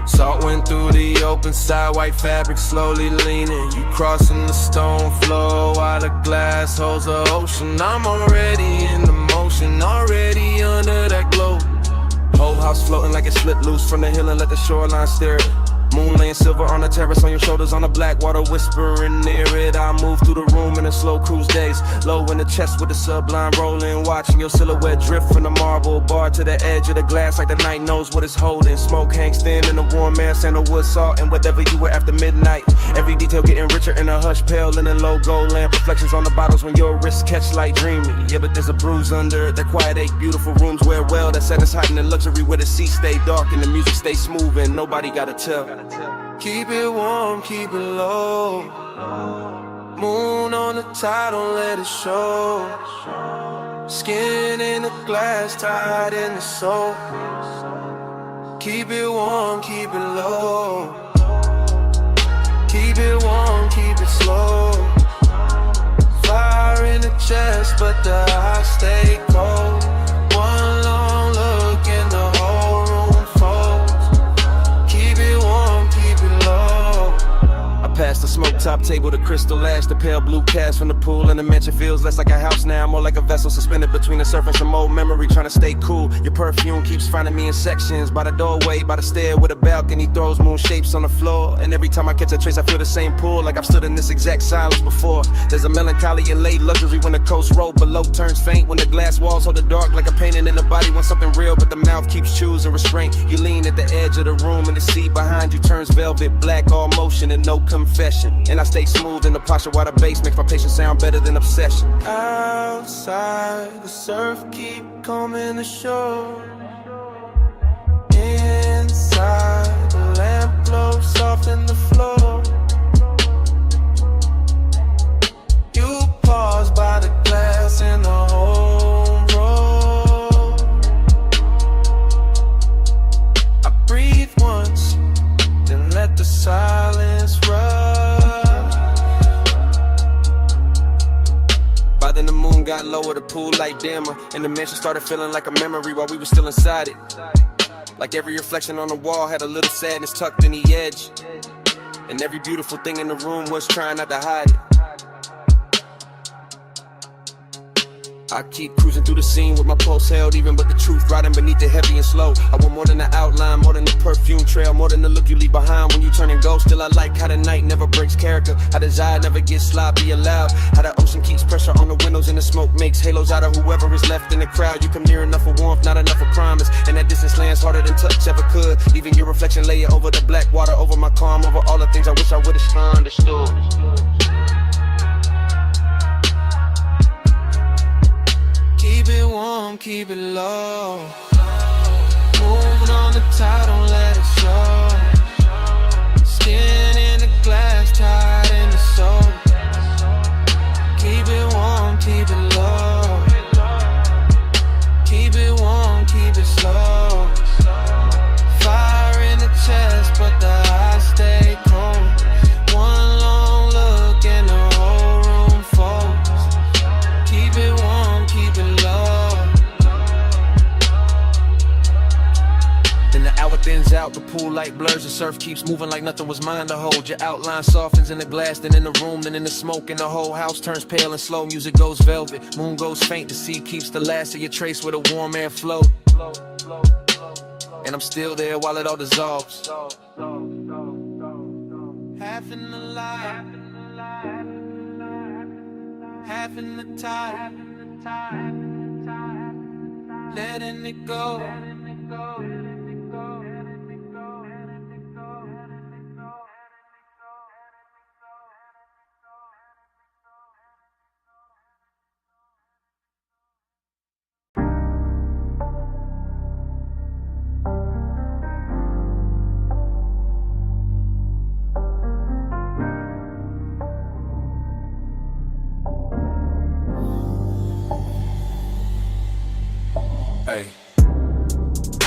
Salt went through the open side, white fabric slowly leaning. You crossing the stone floor while the glass holds the ocean. I'm already in the motion, already under that glow. Whole house floating like it slipped loose from the hill and let the shoreline stare it. Moon laying silver on the terrace, on your shoulders, on the black water whispering near it. I move through the room in a slow cruise days, low in the chest with the sublime rolling, watching your silhouette drift from the marble bar to the edge of the glass like the night knows what it's holding. Smoke hangs thin in the warm air, sandalwood salt and whatever you were after midnight. Every detail getting richer in a hush, pale in a low gold lamp. Reflections on the bottles when your wrists catch light dreaming. Yeah, but there's a bruise under it. That quiet ache, beautiful rooms wear well. That sadness heightened in luxury where the sea stay dark and the music stay smooth and nobody gotta tell. Keep it warm, keep it low. Moon on the tide, don't let it show. Skin in the glass, tied in the soul. Keep it warm, keep it low. Keep it warm, keep it slow. Fire in the chest, but the eyes stay cold. One long look and the whole room folds. Keep it warm, keep it low. I passed the smoke top table, the crystal ash, the pale blue cast from the pool, and the mansion feels less like a house now, more like a vessel suspended between the surf and some old memory, trying to stay cool. Your perfume keeps finding me in sections, by the doorway, by the stair with a balcony, throws moon shapes on the floor, and every time I catch a trace I feel the same pull, like I've stood in this exact silence before. There's a melancholy and late luxury when the coast road below turns faint, when the glass walls hold the dark like a painting in the body wants something real, but the mouth keeps choosing restraint. You lean at the edge of the room and the sea behind you turns velvet black, all motion and no confession, and I stay smooth in the posture while the bass makes my patience sound better than obsession. Outside, the surf keep coming ashore. Inside, the lamp glow soft in the floor. You pause by the glass in the home row. I breathe once, then let the silence rush. By then the moon got lower, the pool light dimmer, and the mansion started feeling like a memory while we were still inside it. Like every reflection on the wall had a little sadness tucked in the edge, and every beautiful thing in the room was trying not to hide it. I keep cruising through the scene with my pulse held even, but the truth riding beneath it heavy and slow. I want more than the outline, more than the perfume trail, more than the look you leave behind when you turn and go. Still I like how the night never breaks character, how desire never gets sloppy allowed, how the ocean keeps pressure on the windows and the smoke makes halos out of whoever is left in the crowd. You come near enough for warmth, not enough for promise, and that distance lands harder than touch ever could. Even your reflection lay it over the black water, over my calm, over all the things I wish I would've understood. Keep it warm, keep it low. Moving on the tide, don't let it show. Skin in the glass, tied in the soul. Keep it warm, keep it low. Keep it warm, keep it slow. Fire in the chest, but the eyes stay cold. One long look and the whole room folds. Keep it warm, keep it low. Then the hour thins out, the pool light blurs, the surf keeps moving like nothing was mine to hold. Your outline softens in the glass, then in the room, then in the smoke, and the whole house turns pale and slow. Music goes velvet, moon goes faint, the sea keeps the last of your trace where the warm air flow. And I'm still there while it all dissolves. Half in the light, half in the tide, letting it go. Hey,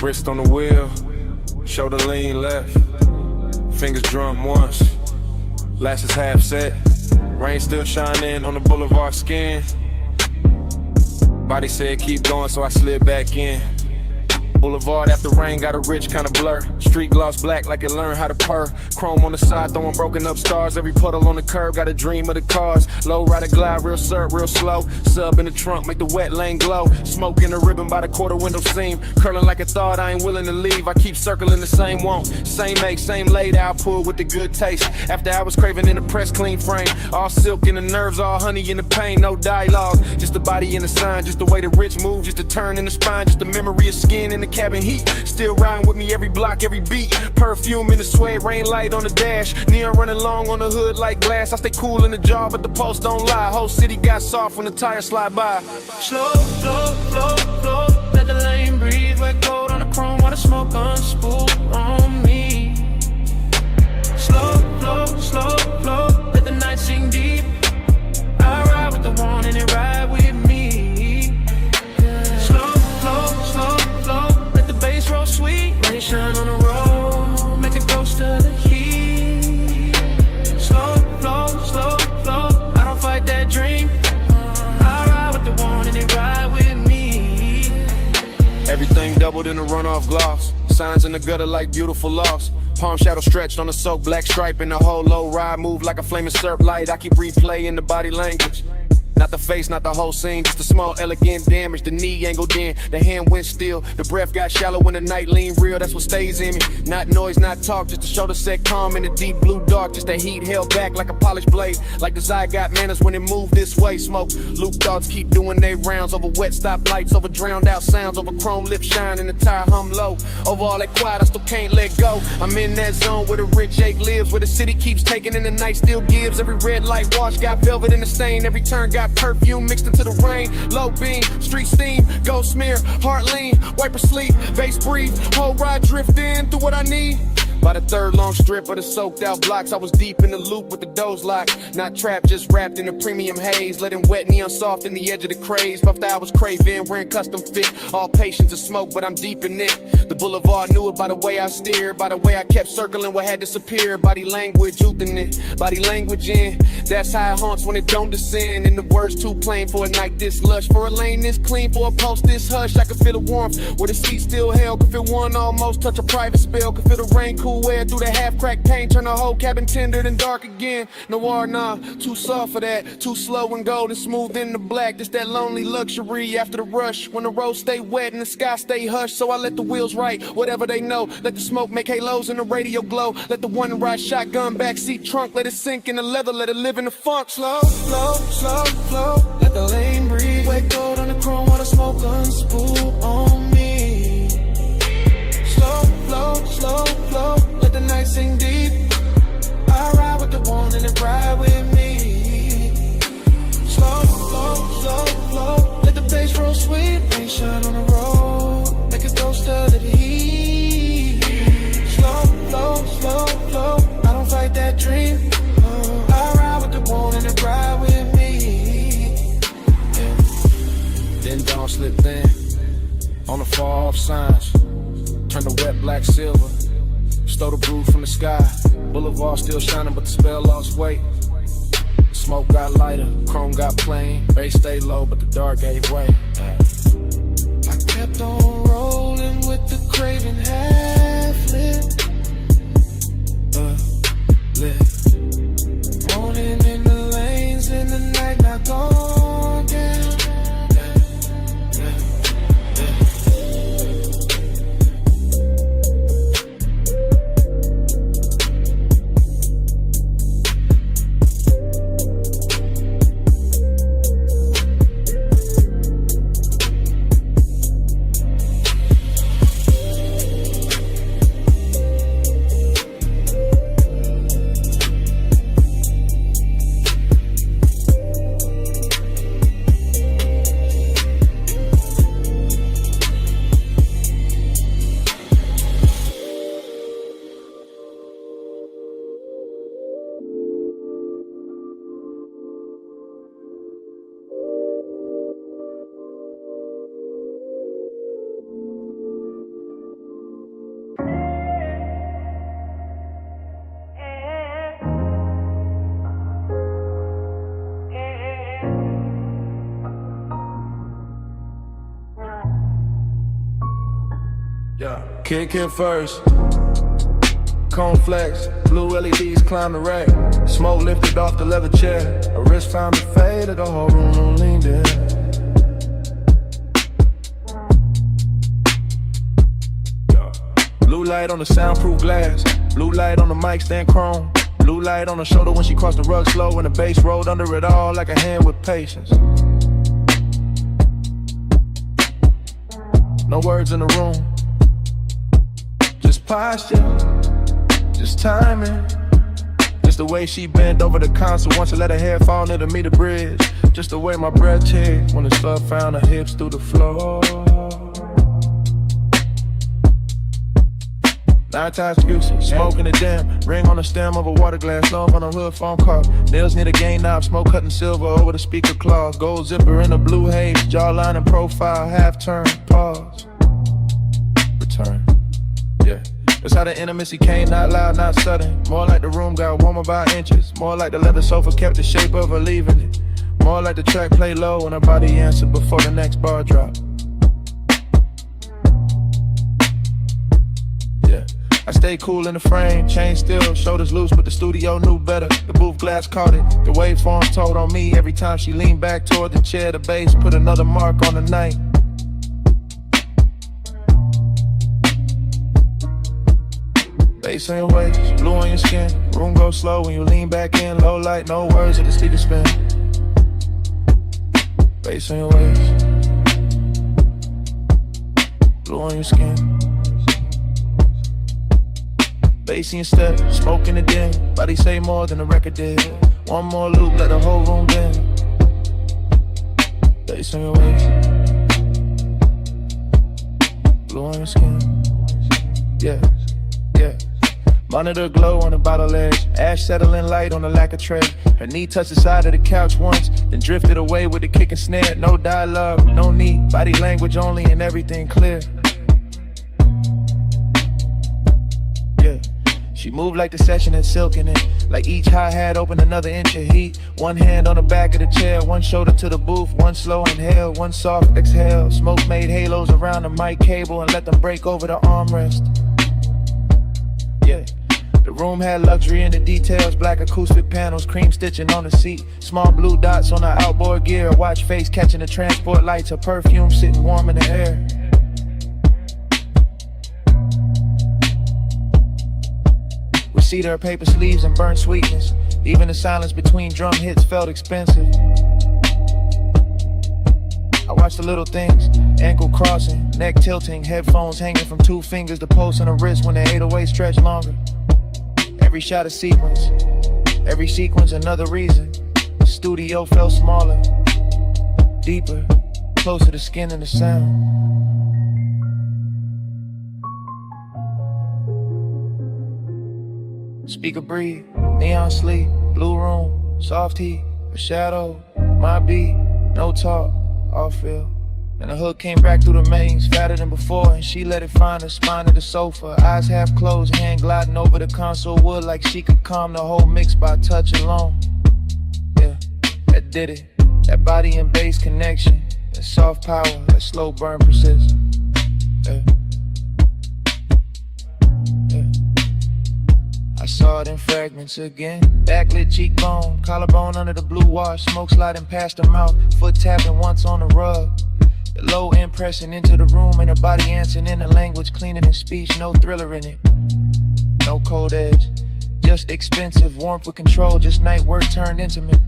wrist on the wheel, shoulder lean left, fingers drum once, lashes half set, rain still shining on the boulevard skin. Body said keep going, so I slid back in. Boulevard after rain got a rich kind of blur. Street gloss black like it learned how to purr. Chrome on the side throwing broken up stars. Every puddle on the curb got a dream of the cars. Low rider glide real surf real slow. Sub in the trunk make the wet lane glow. Smoke in the ribbon by the quarter window seam. Curling like a thought I ain't willing to leave. I keep circling the same want. Same make, same laid output with the good taste. After I was craving in the press clean frame. All silk in the nerves, all honey in the pain. No dialogue, just the body and the sign. Just the way the rich move, just the turn in the spine. Just the memory of skin in the cabin heat. Still riding with me every block, every beat. Perfume in the suede, rain light on the dash. Neon running long on the hood like glass. I stay cool in the jar, but the pulse don't lie. Whole city got soft when the tires slide by. Slow, slow, slow, slow. Let the lane breathe. Wet cold on the chrome while the smoke unspool on me. Slow night sink deep. I ride with the one and it ride with me. Slow, slow, slow, slow. Let the bass roll sweet. Rain shine on the road. Make it close to the heat. Slow, slow, slow, slow. I don't fight that dream. I ride with the one and it ride with me. Everything doubled in a runoff gloss. Signs in the gutter like beautiful loss. Palm shadow stretched on the soaked black stripe. And the whole low ride move like a flaming syrup light. I keep replaying the body language. Not the face, not the whole scene, just a small elegant damage. The knee angled in, the hand went still. The breath got shallow when the night lean real, that's what stays in me. Not noise, not talk, just the shoulder set calm in the deep blue dark. Just that heat held back like a polished blade. Like the eye got manners when it moved this way. Smoke, loop thoughts keep doing their rounds. Over wet stop lights, over drowned out sounds. Over chrome lips shine and the tire hum low. Over all that quiet, I still can't let go. I'm in that zone where the rich ache lives. Where the city keeps taking and the night still gives. Every red light wash got velvet in the stain. Every turn got perfume mixed into the rain. Low beam, street steam, ghost smear, heart lean, wiper sleep, bass breathe, whole ride drift in through what I need. By the third long strip of the soaked out blocks, I was deep in the loop with the doors locked. Not trapped, just wrapped in a premium haze. Letting wet neon soft in the edge of the craze. Puffed hours craving, wearing custom fit. All patience and smoke, but I'm deep in it. The boulevard knew it by the way I steered. By the way I kept circling what had disappeared. Body language, youthing it. Body language in. That's how it haunts when it don't descend. And the words too plain for a night this lush. For a lane this clean, for a post this hush. I could feel the warmth where the seat still held. Could feel one almost touch a private spill. Could feel the rain cool air through the half-cracked paint, turn the whole cabin tendered and dark again. Noir, nah, too soft for that. Too slow and gold and smooth in the black. Just that lonely luxury after the rush. When the roads stay wet and the sky stay hushed. So I let the wheels write whatever they know. Let the smoke make halos and the radio glow. Let the one ride shotgun backseat trunk. Let it sink in the leather, let it live in the funk. Slow, slow, slow, slow. Let the lane breathe. Wet gold on the chrome while the smoke unspool on me. Slow, slow, slow, slow. Let the night sink deep. I ride with the one and it ride with me. Slow, slow, slow, slow. Let the bass roll sweet. Rain shine on the road. Make it close to the heat. Slow, slow, slow, slow. I don't fight that dream. I ride with the one and it ride with me. Yeah. Then dawn slipped in on the far off signs. Turn the wet black silver. Stole the brew from the sky. Boulevard still shining, but the spell lost weight. The smoke got lighter, chrome got plain. Bass stayed low, but the dark gave way. I kept on rolling with the craving half lit. Lit. Morning in the lanes in the night, not gone down. Kick in first. Cone flex, blue LEDs climb the rack. Smoke lifted off the leather chair. A wrist found to fade, the whole room leaned in. Blue light on the soundproof glass. Blue light on the mic stand chrome. Blue light on the shoulder when she crossed the rug slow. And the bass rolled under it all like a hand with patience. No words in the room. Just posture, just timing. Just the way she bent over the console once I let her hair fall near to meet the bridge. Just the way my breath checked when the slug found her hips through the floor. 9 times excuses, smoking the dim. Ring on the stem of a water glass, love on a hood phone call. Nails near the game knob, smoke cutting silver over the speaker claws. Gold zipper in a blue haze, jawline and profile, half turn, pause. Return, yeah. That's how the intimacy came, not loud, not sudden. More like the room got warmer by inches. More like the leather sofa kept the shape of her leaving it. More like the track play low when her body answered before the next bar drop. Yeah. I stay cool in the frame, chain still, shoulders loose, but the studio knew better. The booth glass caught it, the waveform told on me. Every time she leaned back toward the chair, the bass put another mark on the night. Bass on your waist, blue on your skin. Room goes slow when you lean back in. Low light, no words at the speaker spin. Bass on your waist, blue on your skin. Bass in your step, smoke in the den. Body say more than the record did. One more loop, let the whole room bend. Bass on your waist, blue on your skin. Yeah, yeah. Monitor glow on the bottle edge. Ash settling light on the lacquer tray. Her knee touched the side of the couch once, then drifted away with the kick and snare. No dialogue, no need. Body language only and everything clear. Yeah. She moved like the session and silking it. Like each hi-hat opened another inch of heat. One hand on the back of the chair, one shoulder to the booth. One slow inhale, one soft exhale. Smoke made halos around the mic cable and let them break over the armrest. Yeah. The room had luxury in the details, black acoustic panels, cream stitching on the seat. Small blue dots on the outboard gear, a watch face catching the transport lights, her perfume sitting warm in the air. We see her paper sleeves and burnt sweetness. Even the silence between drum hits felt expensive. I watch the little things, ankle crossing, neck tilting, headphones hanging from 2 fingers, the pulse on the wrist when the 808 stretch longer. Every shot a sequence, every sequence another reason. The studio felt smaller, deeper, closer to skin and the sound. Speaker breathe, neon sleep, blue room, soft heat, a shadow, my beat, no talk, all feel. And the hook came back through the mains, fatter than before, and she let it find her spine of the sofa. Eyes half closed, hand gliding over the console wood like she could calm the whole mix by touch alone. Yeah, that did it. That body and bass connection, that soft power, that slow burn persists. Yeah. Yeah. I saw it in fragments again. Backlit cheekbone, collarbone under the blue wash, smoke sliding past her mouth, foot tapping once on the rug. The low end pressing into the room and her body answering in a language cleaner than speech, no thriller in it. No cold edge, just expensive warmth with control, just night work turned intimate.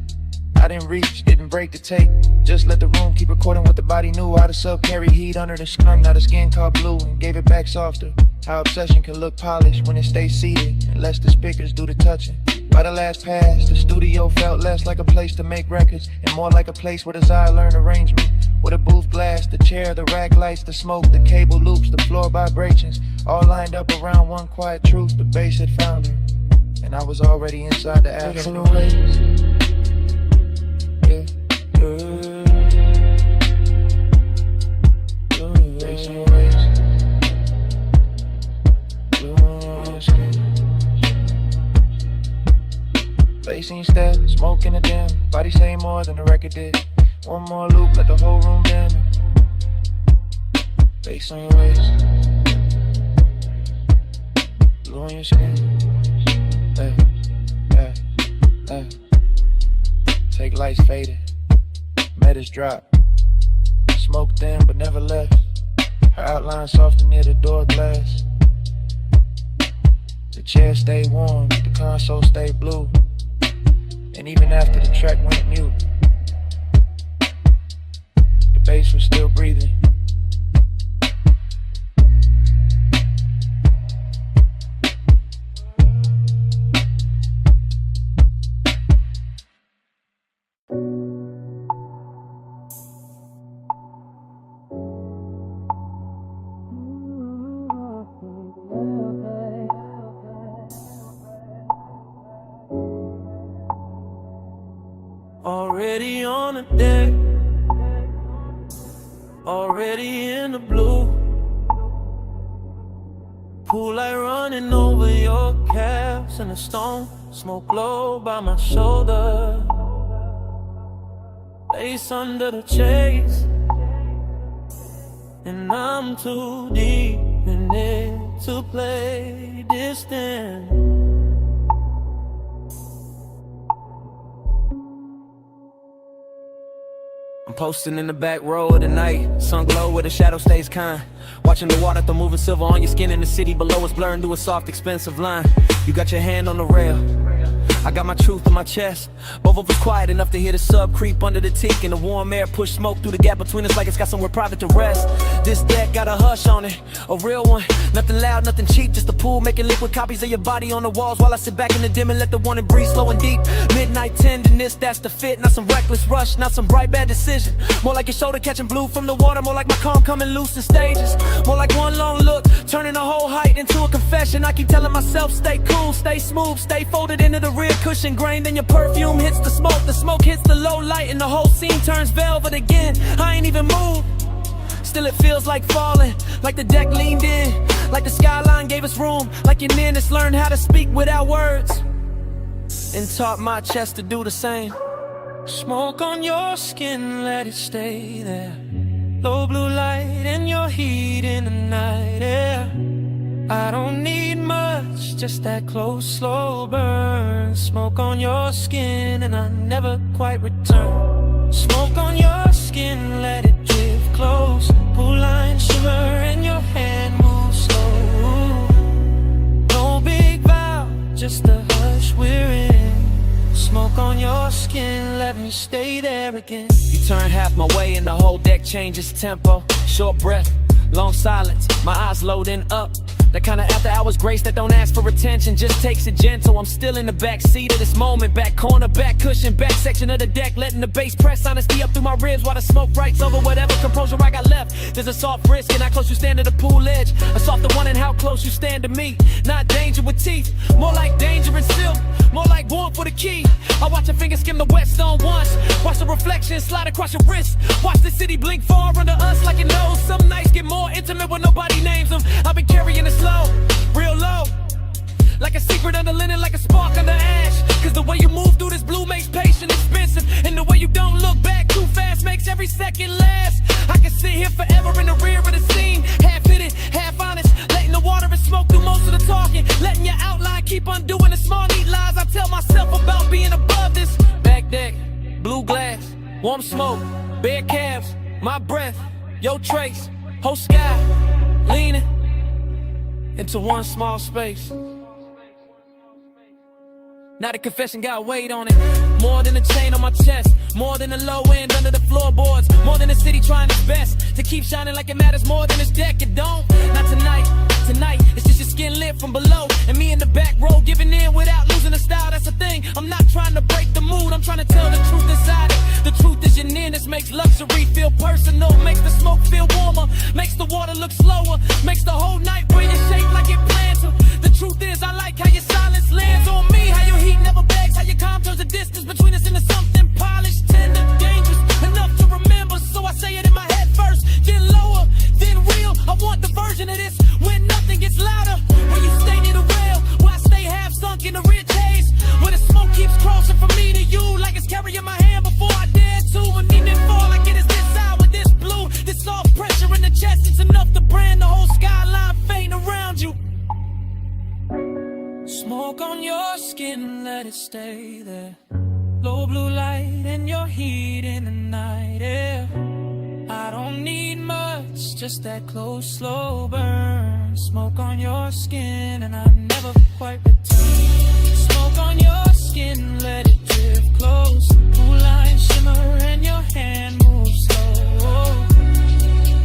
I didn't reach, didn't break the tape, just let the room keep recording what the body knew. How the sub carry heat under the skunk, now the skin caught blue and gave it back softer. How obsession can look polished when it stays seated and lets the speakers do the touching. By the last pass, the studio felt less like a place to make records and more like a place where desire learned arrangement. With a booth glass, the chair, the rack lights, the smoke, the cable loops, the floor vibrations, all lined up around one quiet truth. The bass had found her, and I was already inside the action. Yeah. Bass on your waist, bass in your step, smoke in the dim. Body say more than the record did. One more loop, let the whole room bend. Bass on your waist, blue on your skin. Hey, hey, hey. Take lights faded, metas drop. Smoke thin but never left. Her outline softer near the door glass. The chair stayed warm, the console stayed blue. And even after the track went mute, the bass was still breathing. on the deck, already in the blue. Pool light running over your calves and the stone smoke low by my shoulder. Face under the chase, and I'm too deep in it to play distant. I'm posting in the back row of the night, sun glow where the shadow stays kind. Watching the water throw moving silver on your skin in the city below us, blurring to a soft, expensive line. You got your hand on the rail, I got my truth in my chest. Both of us quiet enough to hear the sub creep under the teak, and the warm air push smoke through the gap between us like it's got somewhere private to rest. This deck got a hush on it, a real one. Nothing loud, nothing cheap, just a pool making liquid copies of your body on the walls while I sit back in the dim and let the warning breathe slow and deep. Midnight tenderness, that's the fit. Not some reckless rush, not some bright bad decision. More like your shoulder catching blue from the water, more like my calm coming loose in stages. More like one long look, turning a whole height into a confession. I keep telling myself, stay cool, stay smooth, stay folded into the rear cushion grain. Then your perfume hits the smoke hits the low light, and the whole scene turns velvet again. I ain't even moved, still it feels like falling, like the deck leaned in, like the skyline gave us room, like your nearness learned how to speak without words, and taught my chest to do the same. Smoke on your skin, let it stay there. Low blue light and your heat in the night air. I don't need much, just that close, slow burn. Smoke on your skin and I never quite return. Smoke on your skin, let it drift close. Pool line shimmer and your hand moves slow. No big vow, just a hush we're in. Smoke on your skin, let me stay there again. You turn half my way and the whole deck changes tempo. Short breath, long silence, my eyes loading up. That kind of after hours grace that don't ask for attention, just takes it gentle. I'm still in the back seat of this moment, back corner, back cushion, back section of the deck, letting the bass press honesty up through my ribs while the smoke writes over whatever composure I got left. There's a soft risk in how close you stand to the pool edge, a softer one in how close you stand to me. Not danger with teeth, more like danger and silk, more like warmth for the key. I watch your fingers skim the wet stone once, watch the reflection slide across your wrist, watch the city blink far under us like it knows. Some nights get more intimate when nobody names them. I've been carrying this low, real low, like a secret under linen, like a spark under ash. Cause the way you move through this blue makes patience expensive, and the way you don't look back too fast makes every second last. I can sit here forever in the rear of the scene, half hidden, half honest, letting the water and smoke do most of the talking, letting your outline keep undoing the small neat lies I tell myself about being above this. Back deck, blue glass, warm smoke, bare calves, my breath, your trace, whole sky, leaning into one small space. Now the confession got weight on it, more than a chain on my chest, more than a low end under the floorboards, more than the city trying its best to keep shining like it matters more than this deck. It don't, not tonight. Tonight, it's just your skin lit from below, and me in the back row giving in without losing the style. That's the thing, I'm not trying to break the mood, I'm trying to tell the truth inside it. The truth is your nearness makes luxury feel personal, makes the smoke feel warmer, makes the water look slower, makes the whole night wear your shape like it planned to. The truth is I like how your silence lands on me, how your heat never begs, how your calm turns the distance between us into something polished, tender, dangerous, enough to remember. So I say it in my head first, then lower, then real. I want the version of this when nothing gets louder, when you stay near the rail, where I stay half sunk in the rich haze, where the smoke keeps crossing from me to you like it's carrying my hand before I dare to. And even fall like it is this hour, this blue, this soft pressure in the chest, it's enough to brand the whole skyline faint around you. Smoke on your skin, let it stay there. Low blue light and your heat in the night air. I don't need much, just that close, slow burn. Smoke on your skin and I never quite return. Smoke on your skin, let it drift close. Blue line shimmer and your hand moves slow.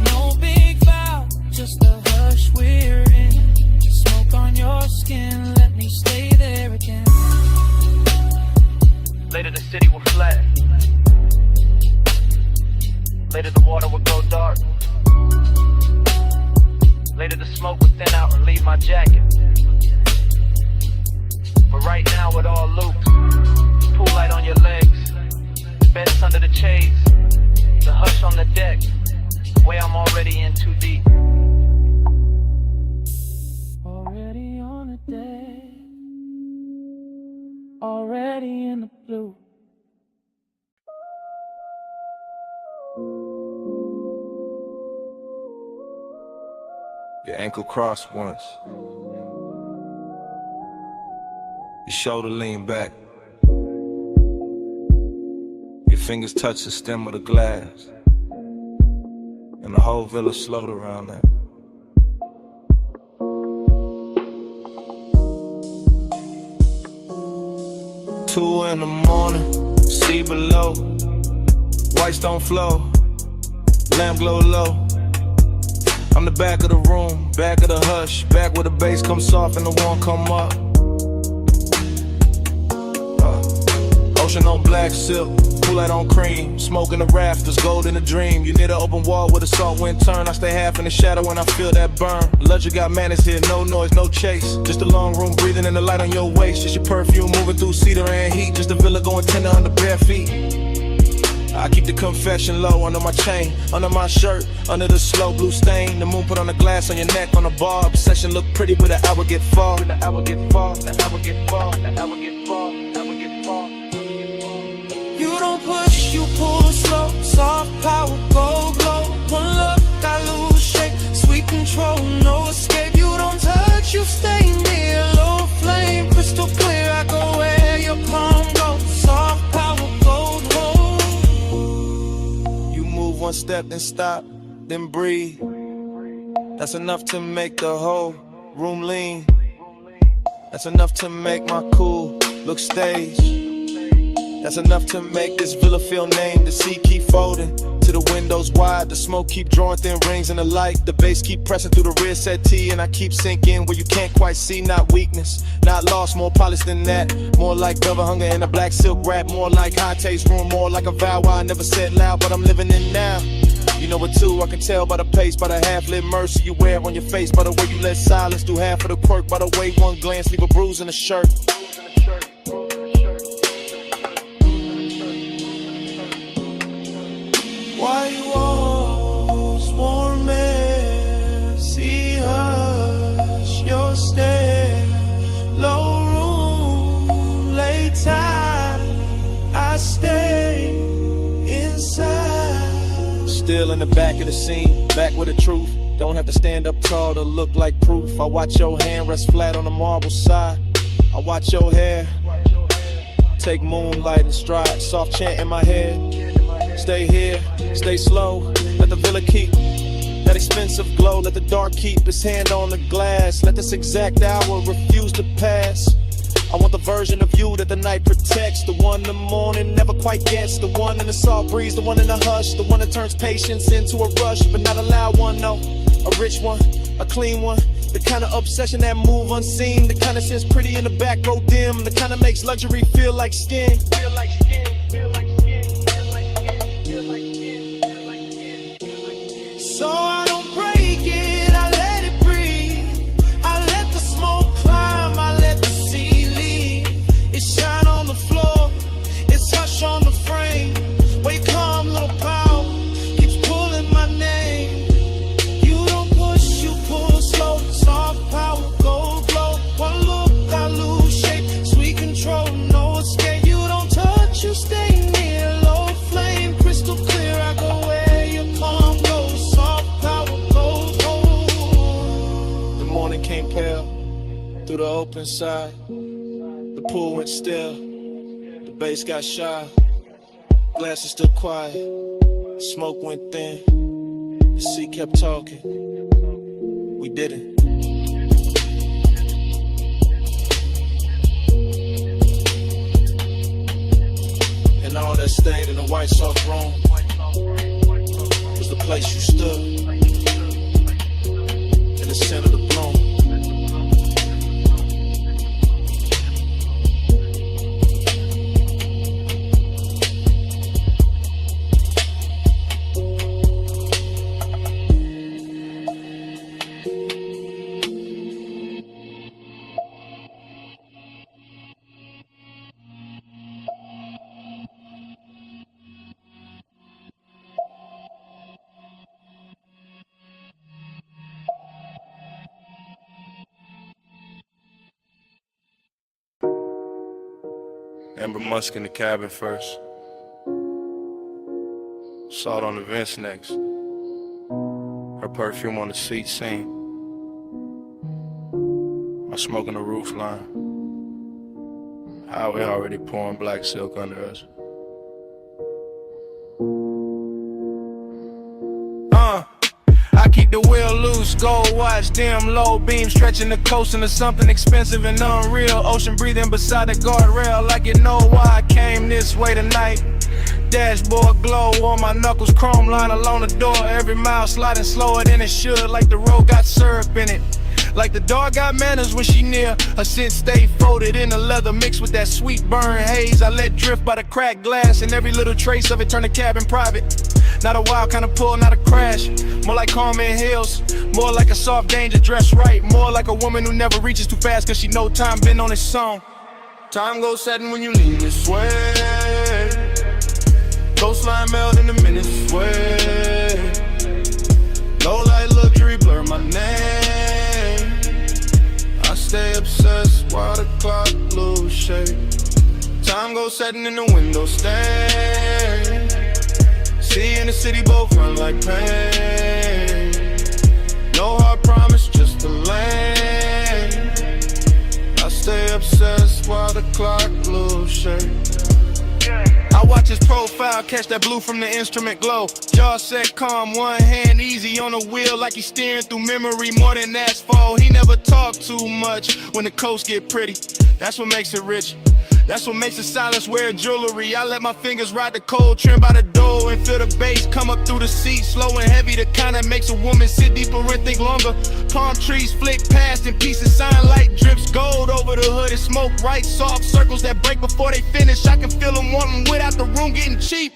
No big vow, just a hush we're in. Smoke on your skin, let me stay there again. Later the city will flat, later the water will go dark, later the smoke will thin out and leave my jacket. But right now it all loops, pool light on your legs, beds under the shades, the hush on the deck, way I'm already in too deep. Already on the deck, already in the blue. Your ankle crossed once. Your shoulder lean back. Your fingers touch the stem of the glass. And the whole village slowed around that. Two in the morning, see below. Whites don't flow, lamp glow low. I'm the back of the room, back of the hush, back where the bass comes soft and the warm come up. Ocean on black silk, Kool-Aid on cream, smoke in the rafters, gold in the dream. You near the open wall where the salt wind turn. I stay half in the shadow when I feel that burn. Luxury got manners here, no noise, no chase. Just a long room breathing in the light on your waist. Just your perfume moving through cedar and heat. Just a villa going tender under bare feet. I keep the confession low under my chain, under my shirt, under the slow blue stain. The moon put on the glass on your neck on the bar. Obsession look pretty with the hour get far. The hour get far, the hour get far, the hour get far, the hour get far. You don't push, you pull slow. Soft power, go glow. One look, I lose shape. Sweet control, no escape. You don't touch, you stay near. Low flame, crystal clear. I go where your palm goes. Soft power, gold hold. You move one step, then stop, then breathe. That's enough to make the whole room lean. That's enough to make my cool look staged. That's enough to make this villa feel named. The sea keep folding to the windows wide. The smoke keep drawing thin rings in the light. The bass keep pressing through the rear settee. And I keep sinking where you can't quite see. Not weakness, not lost, more polished than that. More like velvet hunger in a black silk wrap. More like high taste room, more like a vow I never said loud, but I'm living in now. You know it too, I can tell by the pace, by the half-lit mercy you wear on your face, by the way you let silence do half of the quirk, by the way one glance leave a bruise in the shirt. Why you always warm air? See hush, your stare. Low room, late time. I stay inside. Still in the back of the scene, back with the truth. Don't have to stand up tall to look like proof. I watch your hand rest flat on the marble side. I watch your hair take moonlight and stride. Soft chant in my head. Stay here, stay slow. Let the villa keep that expensive glow. Let the dark keep its hand on the glass. Let this exact hour refuse to pass. I want the version of you that the night protects. The one the morning never quite gets. The one in the soft breeze, the one in the hush. The one that turns patience into a rush. But not a loud one, no. A rich one, a clean one. The kind of obsession that move unseen. The kind that sits pretty in the back row dim. The kind that makes luxury feel like skin. Feel like skin, feel like skin. So I don't break it, I let it breathe. I let the smoke climb, I let the sea leave. It shine on the floor, it's hush on the frame. Wake calm, little power, keeps pulling my name. You don't push, you pull slow. Soft power, gold glow. One look, I lose shape. Sweet control, no escape. You don't touch, you stay near. Low flame, crystal clear. I go where your palm goes. Morning came pale through the open side. The pool went still, the bass got shy. Glasses stood quiet, smoke went thin. The sea kept talking, we did it. And all that stayed in the white soft room was the place you stood. In the center of the bloom. Amber Musk in the cabin first. Salt on the vents next. Her perfume on the seat scene. My smoke on the roof line. Highway already pouring black silk under us. I keep the wheel loose, gold watch, dim low beam, stretching the coast into something expensive and unreal. Ocean breathing beside the guardrail, like you know why I came this way tonight. Dashboard glow on my knuckles, chrome line along the door. Every mile sliding slower than it should, like the road got syrup in it. Like the dog got manners when she near. Her scent stay folded in the leather mixed with that sweet burn haze I let drift by the cracked glass, and every little trace of it turn the cabin private. Not a wild kind of pull, not a crash. More like Carmen Hills, more like a soft danger dressed right. More like a woman who never reaches too fast cause she know time been on its song. Time goes setting when you lean this way. Coastline melt in the minutes way. Low light luxury blur my name. I stay obsessed while the clock lose shape. Time goes setting in the window stand. See in the city both run like pain. No hard promise, just a lane. I stay obsessed while the clock lose shape. I watch his profile, catch that blue from the instrument glow. Jaw set calm, one hand easy on the wheel, like he's steering through memory more than asphalt. He never talk too much when the coast get pretty. That's what makes it rich. That's what makes the silence wear jewelry. I let my fingers ride the cold trim by the door and feel the bass come up through the seat, slow and heavy. The kind that makes a woman sit deeper and think longer. Palm trees flick past and pieces shine light drips gold over the hood and smoke right. Soft circles that break before they finish. I can feel them wanting without the room getting cheap.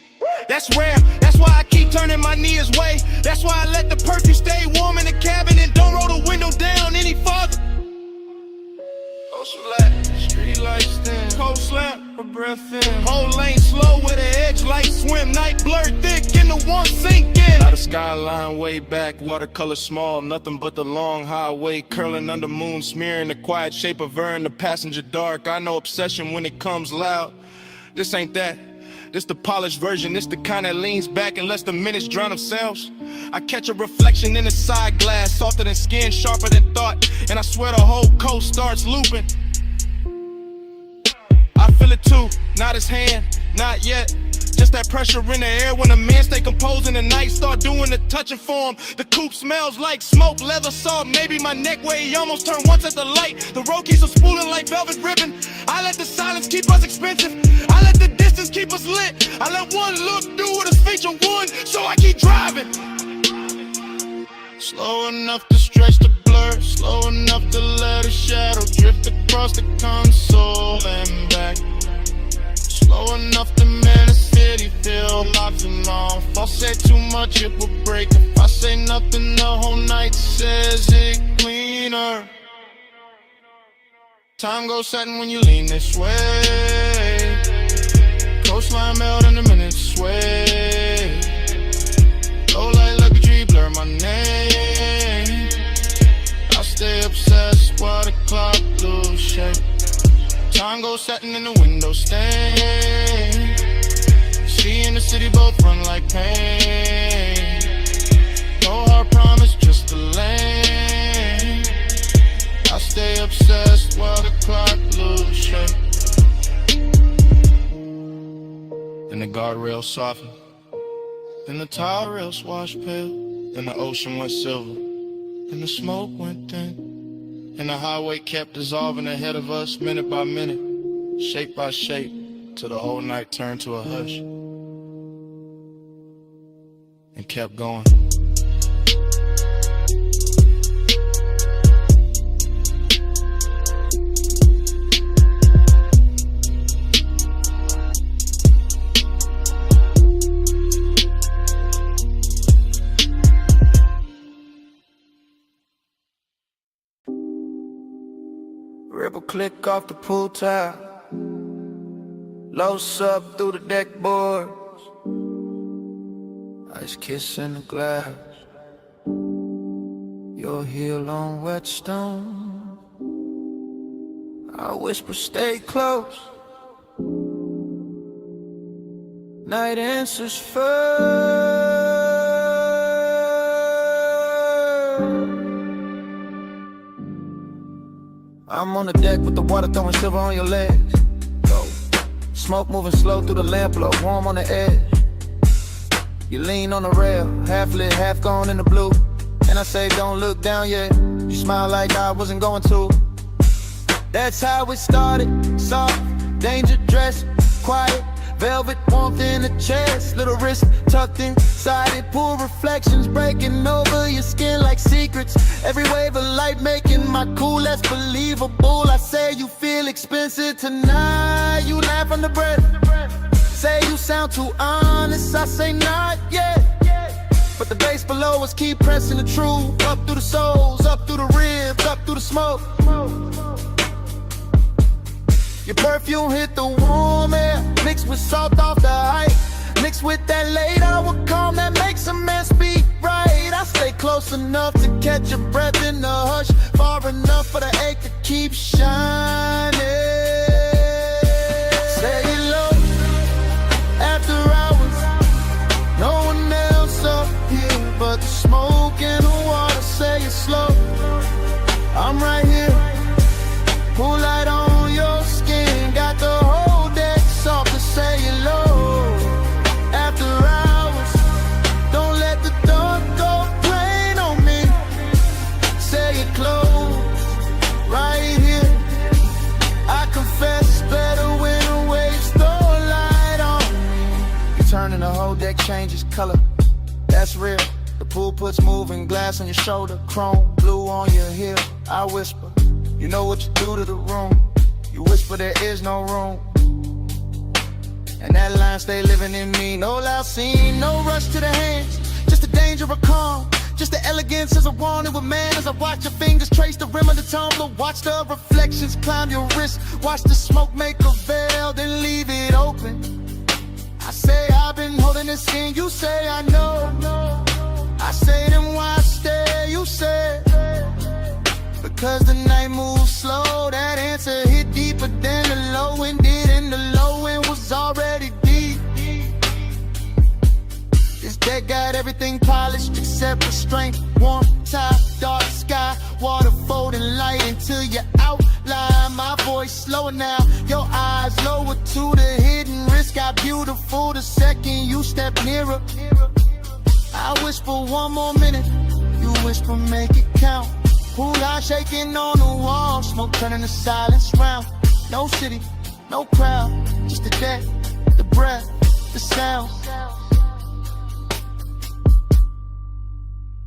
That's rare, that's why I keep turning my knee his way. That's why I let the perfume stay warm in the cabin and don't roll the window down any farther. Coast flat, street lights thin, cold slant, a breath in. Whole lane slow with an edge light swim. Night blurred thick in the one sink in. Now the skyline way back, watercolor small. Nothing but the long highway curling under moon, smearing the quiet shape of her in the passenger dark. I know obsession when it comes loud. This ain't that. This the polished version, this the kind that leans back and lets the minutes drown themselves. I catch a reflection in the side glass, softer than skin, sharper than thought, and I swear the whole coast starts looping. I feel it too, not his hand, not yet. Just that pressure in the air when a man stay composed and the night start doing the touching for him. The coupe smells like smoke, leather soft, maybe my neck where he almost turned once at the light. The road keeps us spooling like velvet ribbon. I let the silence keep us expensive. I let the distance keep us lit. I let one look do what us feature one, so I keep driving. Slow enough to stretch the blur, slow enough to let a shadow drift across the console and back. Slow enough to make the city feel locked and off. If I say too much, it will break. If I say nothing, the whole night says it cleaner. Time goes setting when you lean this way. Coastline melt in the minutes sway. Low light luxury blur my name. I stay obsessed while the clock lose shape. Time goes setting in the window stain. See in the city both run like pain. No hard promise, just a lane. I stay obsessed while the clock lose shape. Then the guardrail softened. Then the tall rails washed pale. Then the ocean went silver. Then the smoke went thin. And the highway kept dissolving ahead of us minute by minute, shape by shape, till the whole night turned to a hush and kept going. Ripple click off the pool tile. Low sub through the deck boards. Ice kiss in the glass. Your heel on wet stone. I whisper stay close. Night answers first. I'm on the deck with the water throwing silver on your legs. Go. Smoke moving slow through the lamp glow, warm on the edge. You lean on the rail, half lit, half gone in the blue. And I say don't look down yet. You smile like I wasn't going to. That's how it started. Soft, danger dress, quiet, velvet warmth in the chest. Little wrist tucked inside it, pool reflections breaking over your skin like secrets. Every wave of light making my cool less believable. I say you feel expensive tonight. You laugh under breath. Say you sound too honest. I say not yet. But the bass below us keep pressing the truth. Up through the souls, up through the ribs, up through the smoke. Your perfume hit the warm air, mixed with salt off the height, mixed with that late hour calm that makes a man speak right. I stay close enough to catch your breath in the hush, far enough for the ache to keep shining. Say it low, after hours, no one else up here but the smoke and the water. Say it slow, I'm right here, pull light on your skin, got the whole deck soft to say it low. After hours, don't let the dark go plain on me. Say it close, right here. I confess better when the waves throw light on me. You turning the whole deck changes color, that's real. The pool puts moving glass on your shoulder, chrome blue on your heel. I whisper, you know what you do to the room. You whisper there is no room, and that line stay living in me. No loud scene, no rush to the hands, just the danger of calm, just the elegance as I wanted with man. As I watch your fingers trace the rim of the tumbler, watch the reflections climb your wrist, watch the smoke make a veil, then leave it open. I say I've been holding this in, you say I know. I say then why stay, you say because the night moves slow. That answer hit deeper than the low end did, and the low end was already deep. This deck got everything polished except restraint. Warm top, dark sky, water folding light until you outline. My voice slower now, your eyes lower to the hidden risk. Got beautiful the second you step nearer. I whisper one more minute, you whisper make it count. Pool light shaking on the wall, smoke turning to silence round. No city, no crowd, just the deck, the breath, the sound.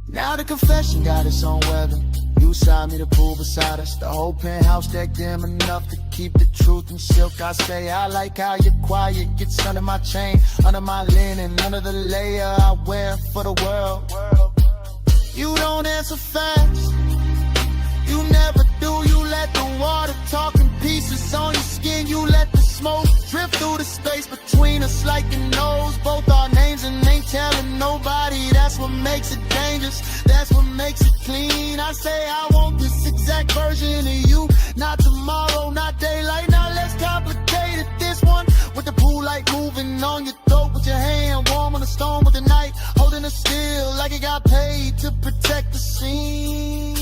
Now the confession got its own weather. You side me, the pool beside us. The whole penthouse deck dim enough to keep the truth in silk. I say I like how you're quiet, gets under my chain, under my linen, under the layer I wear for the world. You don't answer fast, you never do. You let the water talk in pieces on your skin. You let the smoke drift through the space between us like you knows both our names and ain't telling nobody. That's what makes it dangerous, that's what makes it clean. I say I want this exact version of you, not tomorrow, not daylight. Now let's complicate it. This one with the pool light moving on your throat, with your hand warm on the stone with the night, holding it still like it got paid to protect the scene.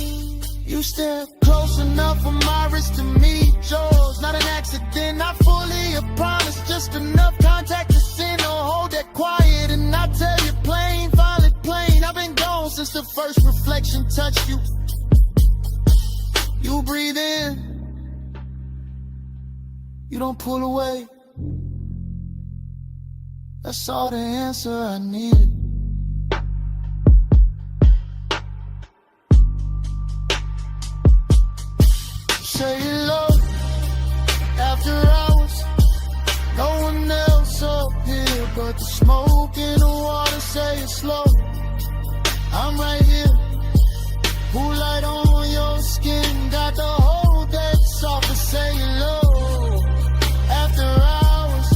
You step close enough for my wrist to meet yours. Not an accident, not fully a promise, just enough contact to send or hold that quiet. And I tell you plain, finally plain, I've been gone since the first reflection touched you. You breathe in, you don't pull away. That's all the answer I needed. Say it low, after hours, no one else up here but the smoke in the water. Say it slow, I'm right here, pool light on your skin, got the whole deck soft. Say it low, after hours,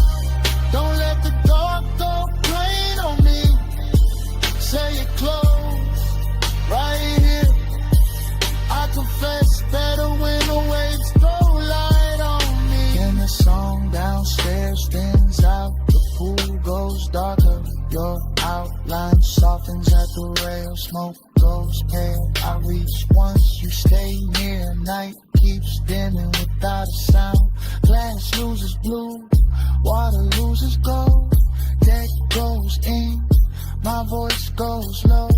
don't let the dark go plain on me. Say it close, right here, I confess better when the waves throw light on me. And the song downstairs thins out, the pool goes trail, smoke goes pale. I reach once, you stay near. Night keeps dimming without a sound. Glass loses blue, water loses gold. Deck goes in, my voice goes low.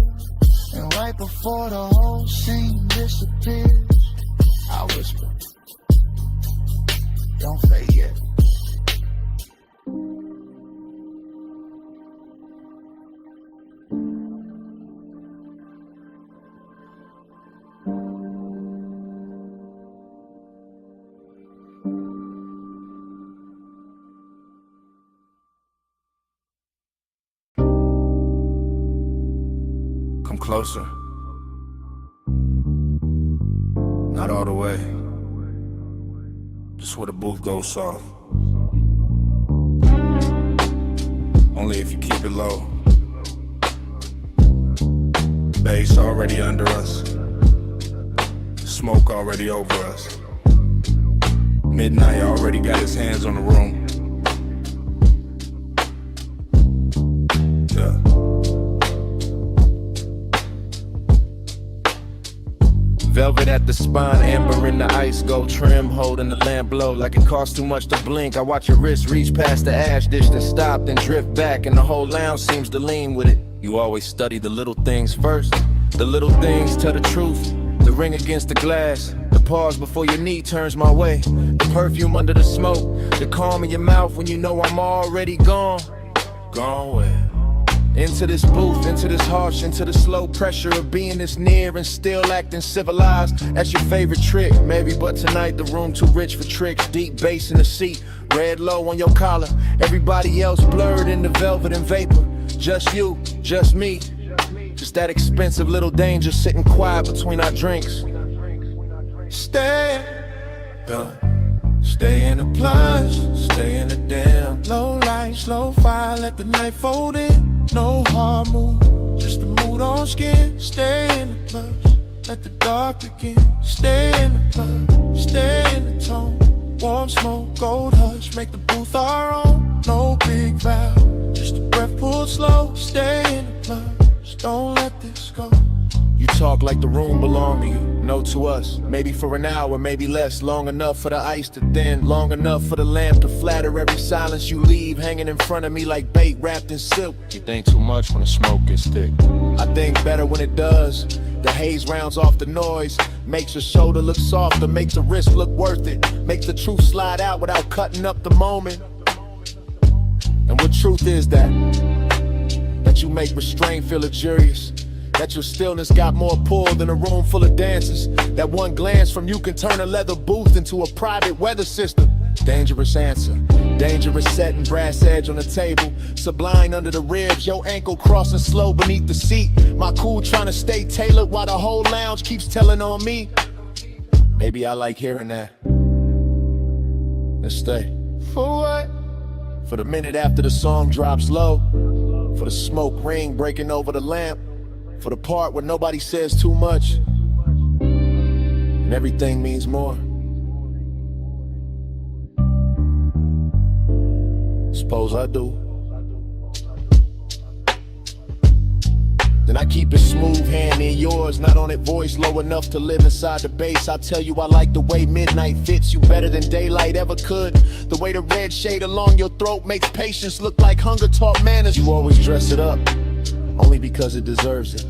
And right before the whole scene disappears, I whisper, don't fade yet. Come closer. Not all the way. Just where the booth goes soft. Only if you keep it low. Bass already under us. Smoke already over us. Midnight already got his hands on the room. Yeah. Velvet at the spine, amber in the ice, gold trim, holding the lamp blow like it costs too much to blink. I watch your wrist reach past the ash dish, then stop, then drift back, and the whole lounge seems to lean with it. You always study the little things first. The little things tell the truth. The ring against the glass, the pause before your knee turns my way. The perfume under the smoke, the calm in your mouth when you know I'm already gone. Gone where? Into this booth, into this harsh, into the slow pressure of being this near and still acting civilized. That's your favorite trick, maybe, but tonight the room too rich for tricks. Deep bass in the seat, red low on your collar. Everybody else blurred into velvet and vapor. Just you, just me. Just that expensive little danger sitting quiet between our drinks. Stay, stay in the plush, stay in the damn. Low light, slow fire, let the night fold in. No hard move, just the mood on skin. Stay in the plush, let the dark begin. Stay in the plush, stay in the tone. Warm smoke, gold hush, make the booth our own. No big vow, just a breath pulled slow. Stay in the plush, don't let this go. You talk like the room belonged to you, no to us. Maybe for an hour, maybe less. Long enough for the ice to thin, long enough for the lamp to flatter every silence you leave hanging in front of me like bait wrapped in silk. You think too much when the smoke gets thick. I think better when it does. The haze rounds off the noise, makes your shoulder look softer, makes the wrist look worth it, makes the truth slide out without cutting up the moment. And what truth is that? That you make restraint feel luxurious. That your stillness got more pull than a room full of dancers. That one glance from you can turn a leather booth into a private weather system. Dangerous answer, dangerous setting, brass edge on the table. Sublime under the ribs, your ankle crossing slow beneath the seat. My cool trying to stay tailored while the whole lounge keeps telling on me. Maybe I like hearing that. Let's stay. For what? For the minute after the song drops low. For the smoke ring breaking over the lamp. For the part where nobody says too much and everything means more. Suppose I do. Then I keep it smooth hand in yours, not on it voice low enough to live inside the bass. I tell you I like the way midnight fits you better than daylight ever could. The way the red shade along your throat makes patience look like hunger taught manners. You always dress it up, only because it deserves it.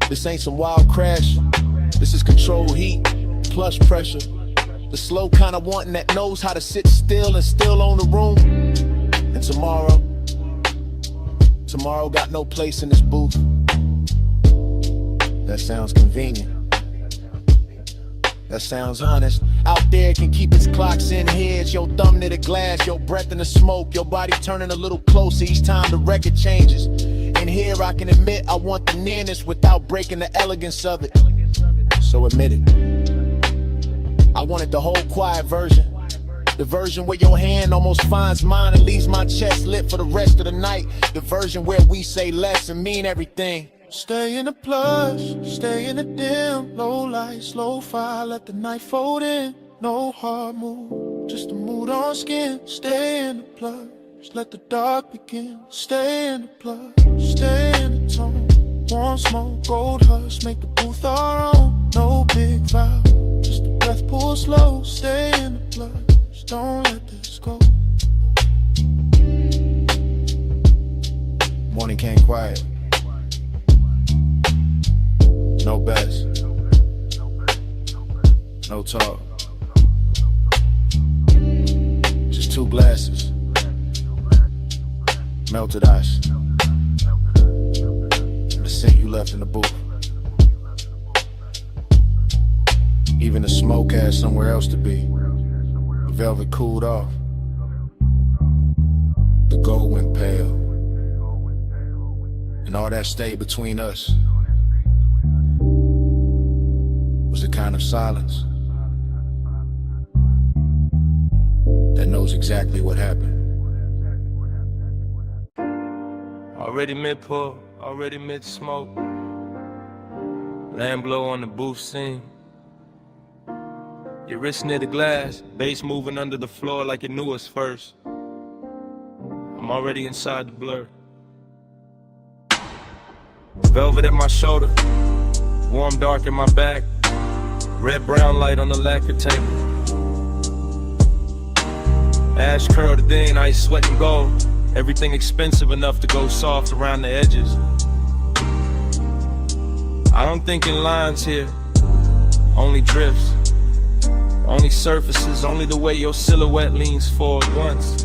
This ain't some wild crash, this is controlled heat, plush pressure. The slow kind of wanting that knows how to sit still and still own the room. And tomorrow got no place in this booth. That sounds convenient. That sounds honest. Out there it can keep its clocks in heads. Your thumb near the glass, your breath in the smoke. Your body turning a little closer each time the record changes. And here I can admit I want the nearness without breaking the elegance of it. So admit it. I wanted the whole quiet version. The version where your hand almost finds mine and leaves my chest lit for the rest of the night. The version where we say less and mean everything. Stay in the plush, stay in the dim. Low light, slow fire, let the night fold in. No hard move, just a mood on skin. Stay in the plush, let the dark begin. Stay in the plush, stay in the tone. Warm smoke, gold hush, make the booth our own. No big vow, just a breath, pull slow. Stay in the blood, just don't let this go. Morning came quiet. No bets. No talk. Just 2 glasses. Melted ice. And the scent you left in the booth. Even the smoke had somewhere else to be. The velvet cooled off. The gold went pale. And all that stayed between us was a kind of silence that knows exactly what happened. Already mid-pull, already mid-smoke. Lamb blow on the booth scene. Your wrist near the glass, bass moving under the floor like it knew us first. I'm already inside the blur. Velvet at my shoulder, warm dark in my back. Red brown light on the lacquer table. Ash curled the dean, ice sweating gold. Everything expensive enough to go soft around the edges. I don't think in lines here, only drifts. Only surfaces, only the way your silhouette leans forward once.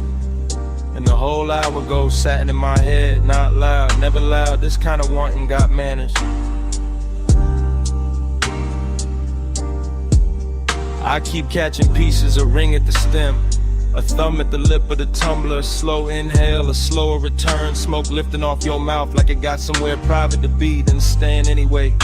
And the whole hour goes satin in my head, not loud, never loud. This kind of wanting got manners. I keep catching pieces, a ring at the stem, a thumb at the lip of the tumbler, a slow inhale, a slower return, smoke lifting off your mouth like it got somewhere private to be, then staying anyway.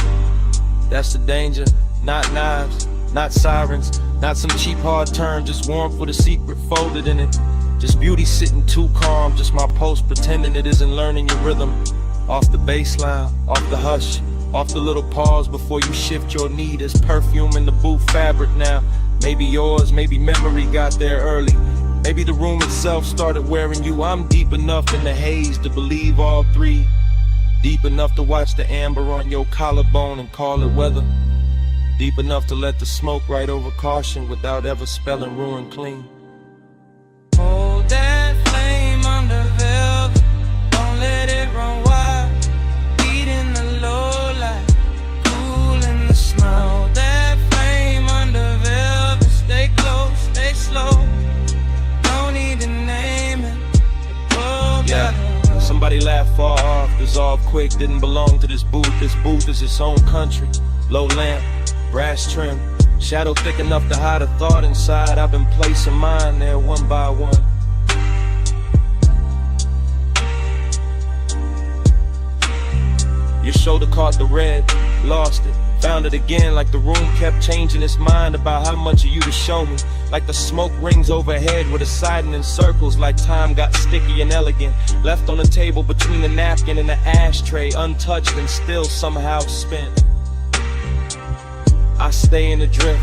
That's the danger, not knives, not sirens, not some cheap hard turn, just warmth with a secret folded in it. Just beauty sitting too calm, just my pulse pretending it isn't learning your rhythm. Off the baseline, off the hush, off the little pause before you shift your knee. There's perfume in the booth fabric now. Maybe yours, maybe memory got there early. Maybe the room itself started wearing you. I'm deep enough in the haze to believe all three. Deep enough to watch the amber on your collarbone and call it weather. Deep enough to let the smoke right over caution without ever spelling ruin clean. Hold that flame under velvet, don't let it run wild. Heat in the low light, cool in the snow. Hold that flame under velvet, stay close, stay slow. No need to name it. Yeah, somebody laughed far off, dissolved quick, didn't belong to this booth. This booth is its own country. Low lamp, brass trim, shadow thick enough to hide a thought inside. I've been placing mine there one by one. Your shoulder caught the red, lost it, found it again, like the room kept changing its mind about how much of you to show me. Like the smoke rings overhead with a siding in circles, like time got sticky and elegant, left on the table between the napkin and the ashtray, untouched and still somehow spent. I stay in the drift,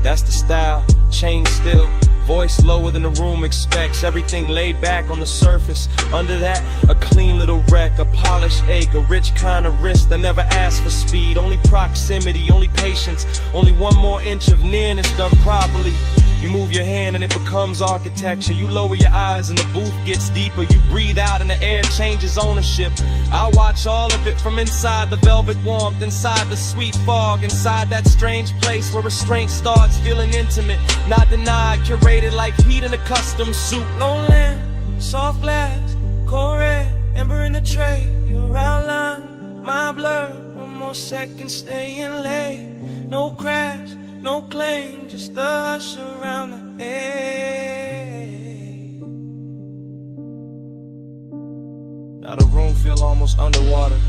that's the style, chain still, voice lower than the room expects, everything laid back on the surface. Under that, a clean little wreck, a polished ache, a rich kind of wrist that never asked for speed, only proximity, only patience, only one more inch of nearness done properly. You move your hand and it becomes architecture. You lower your eyes and the booth gets deeper. You breathe out and the air changes ownership. I watch all of it from inside the velvet warmth, inside the sweet fog, inside that strange place where restraint starts feeling intimate, not denied, curated like heat in a custom suit. Low lamp, soft glass, cold red, ember in the tray. Your outline, my blur. One more second, staying late. No crash, no claim, just the hush around the edge. Now the room feel almost underwater.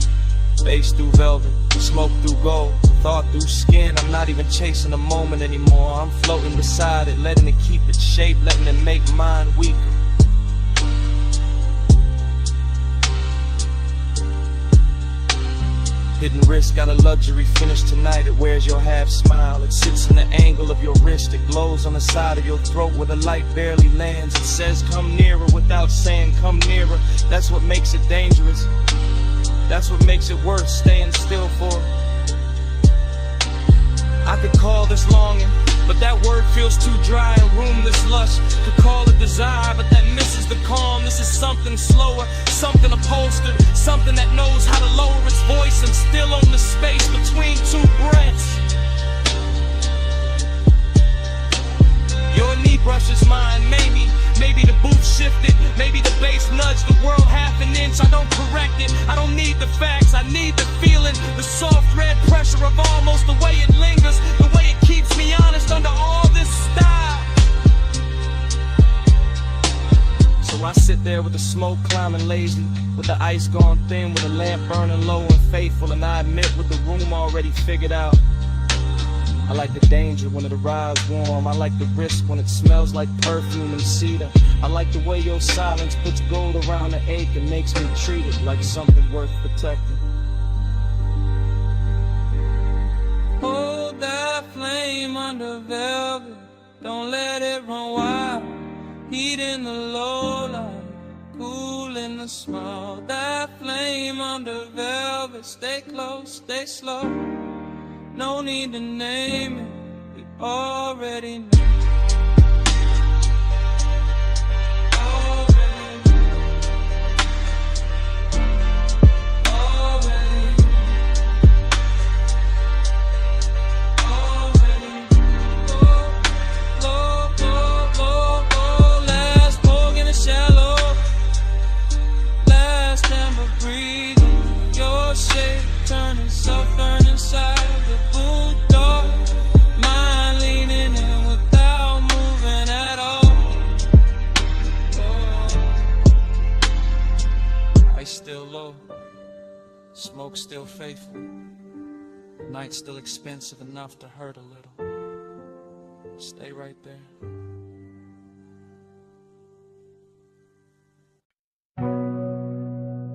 Bass through velvet, smoke through gold, thought through skin. I'm not even chasing the moment anymore. I'm floating beside it, letting it keep its shape, letting it make mine weaker. Hidden wrist got a luxury finish tonight. It wears your half smile. It sits in the angle of your wrist. It glows on the side of your throat where the light barely lands. It says come nearer without saying come nearer. That's what makes it dangerous. That's what makes it worth staying still for. I could call this longing, but that word feels too dry and roomless lust. Could call it desire, but that misses the calm. This is something slower, something upholstered, something that knows how to lower its voice and still own the space between two breaths. Your knee brushes mine, maybe the booth shifted, maybe the bass nudged the world half an inch. I don't correct it, I don't need the facts, I need the feeling, the soft red pressure of almost, the way it lingers, the way it keeps me honest under all this style. So I sit there with the smoke climbing lazy, with the ice gone thin, with the lamp burning low and faithful, and I admit with the room already figured out. I like the danger when it arrives warm. I like the risk when it smells like perfume and cedar. I like the way your silence puts gold around the ache and makes me treat it like something worth protecting. Hold that flame under velvet, don't let it run wild. Heat in the low light, cool in the small. That flame under velvet, stay close, stay slow. No need to name it, we already know. Smoke still faithful, night still expensive enough to hurt a little. Stay right there.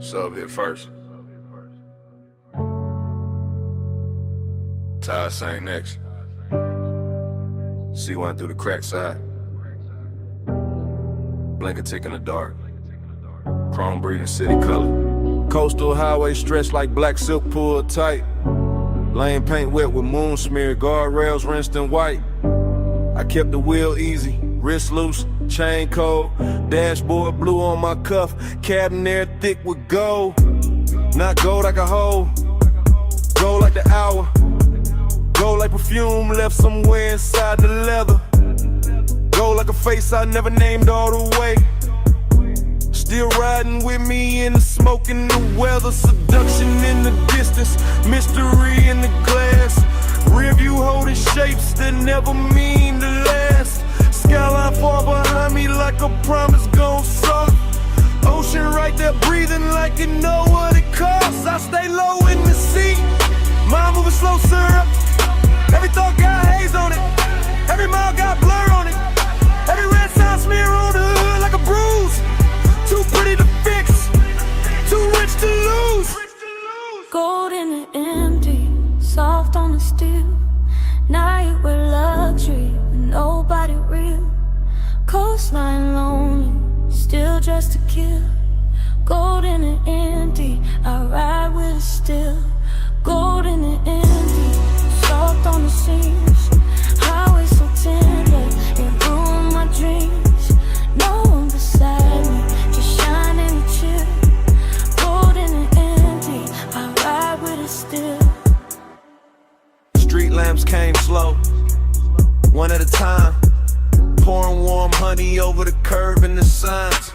Sub hit first. Ty sang next. C1 through the crack side. Blinker tick in the dark. Chrome breathing city color. Coastal highway stretched like black silk pulled tight. Lane paint wet with moon smear, guardrails rinsed in white. I kept the wheel easy, wrist loose, chain cold. Dashboard blue on my cuff, cabin air thick with gold. Not gold like a hole, gold like the hour. Gold like perfume left somewhere inside the leather. Gold like a face I never named all the way. Still riding with me in the smoke and the weather. Seduction in the distance, mystery in the glass. Rear view holding shapes that never mean to last. Skyline far behind me like a promise gone soft. Ocean right there breathing like it know what it costs. I stay low in the seat, mind moving slow syrup. Every thought got haze on it, every mile got blur on it. Every red sign smear on the hood like a bruise. Too pretty to fix, too rich to lose. Gold in the empty, soft on the steel. Night with luxury, nobody real. Coastline lonely, still dressed to kill. Gold in the empty, I ride with it still. Gold in the empty, soft on the seams. Highway so tender, it ruined my dreams. No one beside me, just shine and chill. Gold in the empty, I ride with it still. Street lamps came slow, one at a time. Pouring warm honey over the curve and the signs.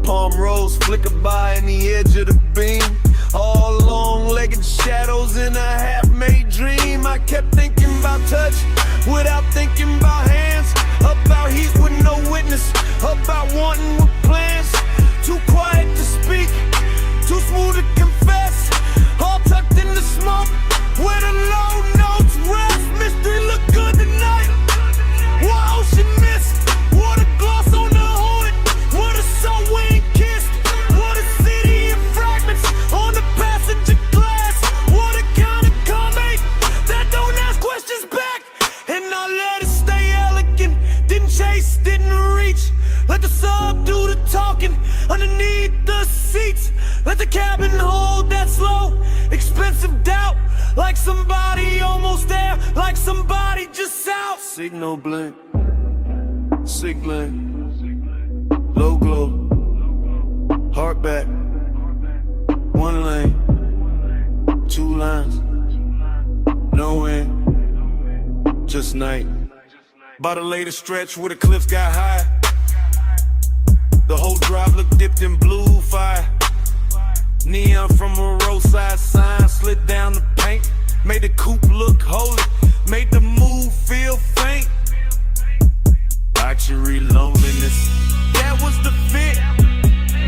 Palm rose flickered by in the edge of the beam. All long-legged shadows in a half-made dream. I kept thinking about touch without thinking about hands. About heat with no witness, about wanting with plans. Too quiet to speak, too smooth to confess. All tucked in the smoke, where the low notes rest. Mystery look good tonight. What ocean mist, water gloss on the hood. What a soul we ain't kissed. What a city in fragments on the passenger glass. What a kind of comment that don't ask questions back. And I let it stay elegant. Didn't chase, didn't reach. Let the sub do the talking underneath the seats. Let the cabin hold that. somebody almost there, like somebody just out. Signal blink, sick lane, low glow, heart back, one lane, two lines, no end, just night. By the later stretch where the cliffs got high, the whole drive looked dipped in blue fire. Neon from a roadside sign slid down the paint, made the coupe look holy, made the move feel faint. Luxury loneliness, that was the fit.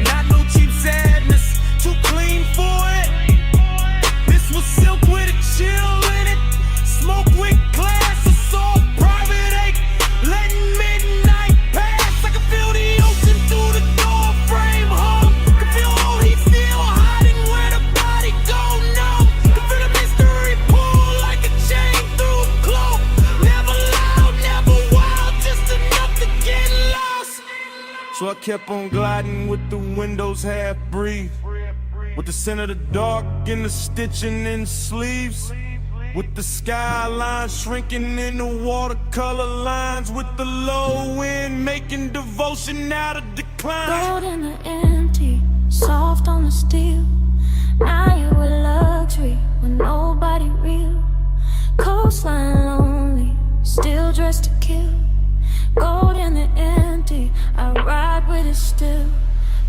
Not no cheap sadness, too clean for it. This was silk with a chill in it, smoke with glass, assault, private ache, letting midnight pass. I can feel the ocean through the door frame, home. Can feel all heat still hiding where the body go numb. Can feel the mystery pull like a chain through a cloak. Never loud, never wild, just enough to get lost. So I kept on gliding with the windows half breathed, with the scent of the dark and the stitching in sleeves, with the skyline shrinking into watercolor lines, with the low wind making devotion out of decline. Gold in the empty, soft on the steel. Now you're with luxury with nobody real. Coastline lonely, still dressed to kill. Gold in the empty, I ride with it still.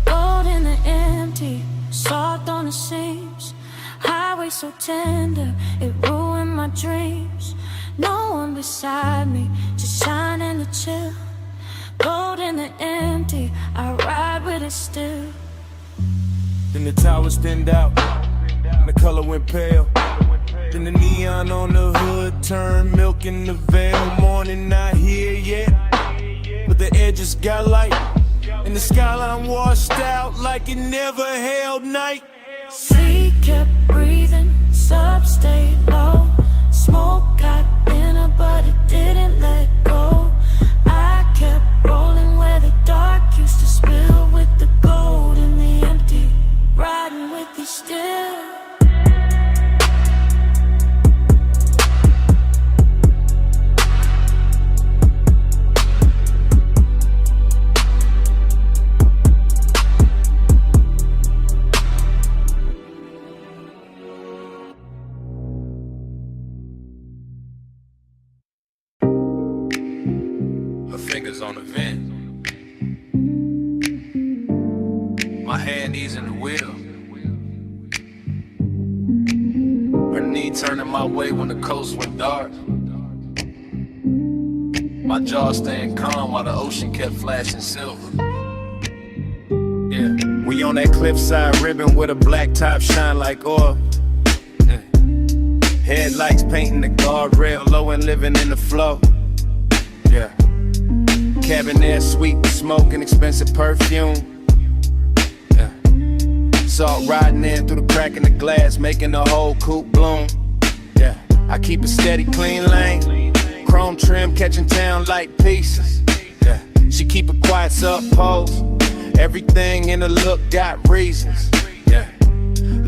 Gold in the empty, soft on the seams. Highway so tender, it ruined my dreams. No one beside me, just shining to chill. Gold in the empty, I ride with it still. Then the towers thinned out, and the color went pale. Then the neon on the hood turned milk in the veil. Morning not here yet, but the edges got light, and the skyline washed out like it never held night. Sea kept breathing, sub stayed low. Smoke got thinner, but it didn't let go. I kept rolling where the dark used to spill, with the gold in the empty, riding with you still. Fingers on the vent, my hand easing the wheel, her knee turning my way when the coast went dark, my jaw staying calm while the ocean kept flashing silver. Yeah, we on that cliffside ribbon with a black top shine like oil. Headlights painting the guardrail low and living in the flow. Yeah. Cabin air sweet with smoke and expensive perfume. Yeah. Salt riding in through the crack in the glass, making the whole coupe bloom. Yeah. I keep a steady clean lane, chrome trim catching town like pieces. Yeah. She keep a quiet pose, everything in the look got reasons. Yeah.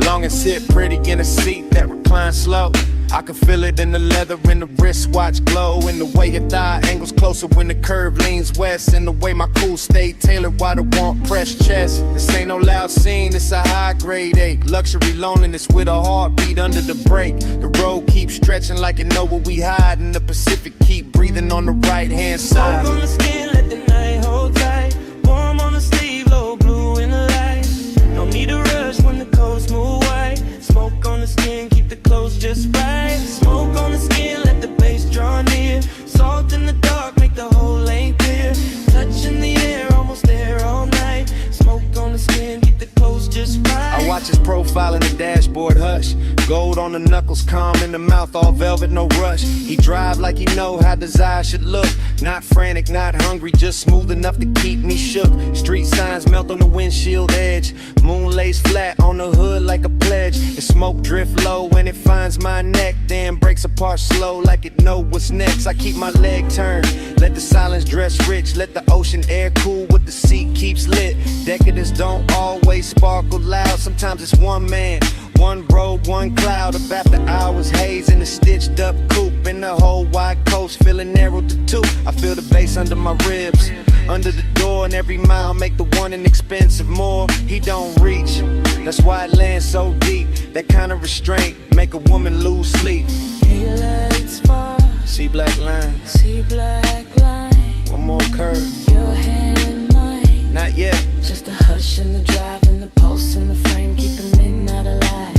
Long and sit pretty in a seat that reclines slow. I can feel it in the leather, in the wristwatch glow, in the way your thigh angles closer when the curve leans west, in the way my cool stay tailored while the warmth pressed chest. This ain't no loud scene, it's a high grade ache. Luxury loneliness with a heartbeat under the brake. The road keeps stretching like it know where we hide, and the Pacific keep breathing on the right hand side. Smoke on the skin, let the night hold tight. Warm on the sleeve, low blue in the light. No need to rush when the coast move white. Smoke on the skin, keep the clothes just right. Smoke on the skin, let the bass draw near. Salt in the dark, make the whole lane clear. Touch in the air, almost there all night. Smoke on the skin, keep the clothes just right. I watch his profile in the dashboard, hush. Gold on the knuckles, calm in the mouth, all velvet, no rush. He drive like he know how desire should look. Not frantic, not hungry, just smooth enough to keep me shook. Street signs melt on the windshield edge. Moon lays flat on the hood like a pledge. And smoke drift low when it finds my neck, then breaks apart slow like it know what's next. I keep my leg turned, let the silence dress rich. Let the ocean air cool what the seat keeps lit. Decadence don't always sparkle loud. Sometimes it's one man, One road, one cloud of after hours haze in a stitched up coupe. In the whole wide coast, feeling narrow to two. I feel the bass under my ribs, under the door, and every mile make the one inexpensive more. He don't reach, that's why it lands so deep. That kind of restraint make a woman lose sleep. He lights far, See black lines, see black line. one more curve, Your hand in mine, not yet. just a hush in the drive and the pulse in the frame, keeping midnight alive.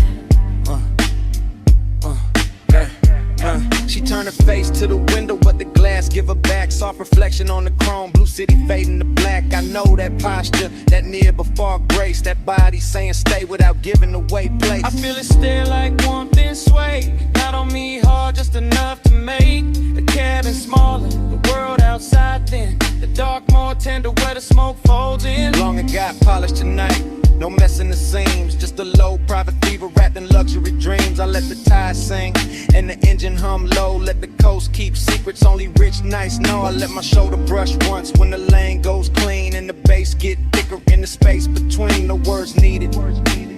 She turned her face to the window, but the glass give her back. Soft reflection on the chrome, blue city fading to black. I know that posture, that near before grace. That body saying stay without giving away place. I feel it stare like warmth and sway. Not on me hard, just enough to make the cabin smaller, the world outside thin, the dark more tender where the smoke folds in. Long and got polished tonight, no messing the seams. Just a low private fever wrapped in luxury dreams. I let the tide sing and the engine hum low. Let the coast keep secrets only rich nights know. I let my shoulder brush once when the lane goes clean and the bass get thicker in the space between. No words needed,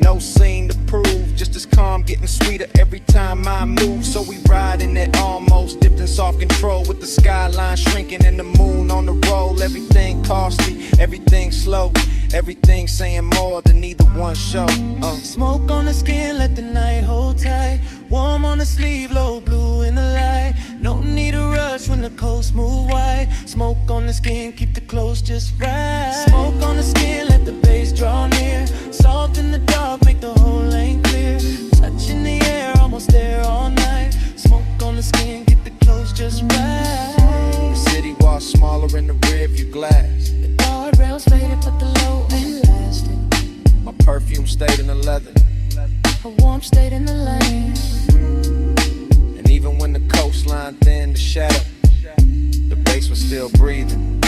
no scene to prove. Just as calm, getting sweeter every time I move. So we ride in that almost dipped in soft control, with the skyline shrinking and the moon on the roll. Everything costly, everything slow, everything saying more than either one show. Smoke on the skin, let the night hold tight. Warm on the sleeve, low blue in the light. No need to rush when the coast move wide. Smoke on the skin, keep the clothes just right. Smoke on the skin, let the bass draw near. Soft in the dark, make the whole lane clear. Touch in the air, almost there all night. Smoke on the skin, get the clothes just right. The city was smaller in the rear view glass. The guardrails faded, but the low ain't lasting. My perfume stayed in the leather, A warm stayed in the lane. and even when the coastline thinned to shadow, the bass was still breathing.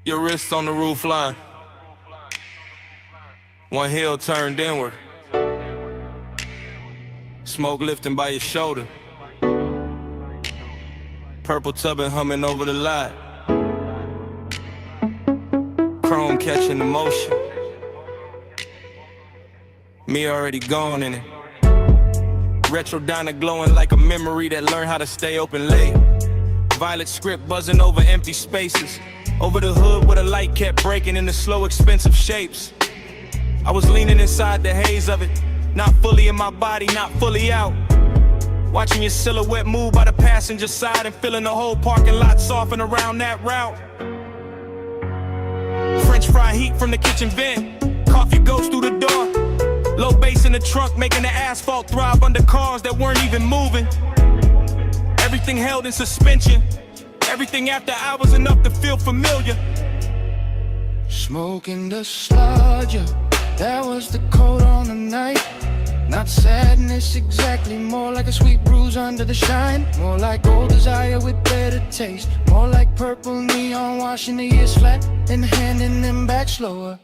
Your wrists on the roof line. One heel turned inward. Smoke lifting by your shoulder. Purple tubbing humming over the lot. Chrome catching the motion. Me already gone in it. Retro diner glowing like a memory that learned how to stay open late. Violet script buzzing over empty spaces. Over the hood where the light kept breaking into slow, expensive shapes. I was leaning inside the haze of it, not fully in my body, not fully out. Watching your silhouette move by the passenger side and feeling the whole parking lot soften around that route. French fry heat from the kitchen vent, coffee goes through the door. Low bass in the trunk making the asphalt throb under cars that weren't even moving. Everything held in suspension. Everything after hours enough to feel familiar. Smoking the sludge, that was the coat on the night. Not sadness exactly, more like a sweet bruise under the shine. More like old desire with better taste. More like purple neon washing the years flat and handing them back slower.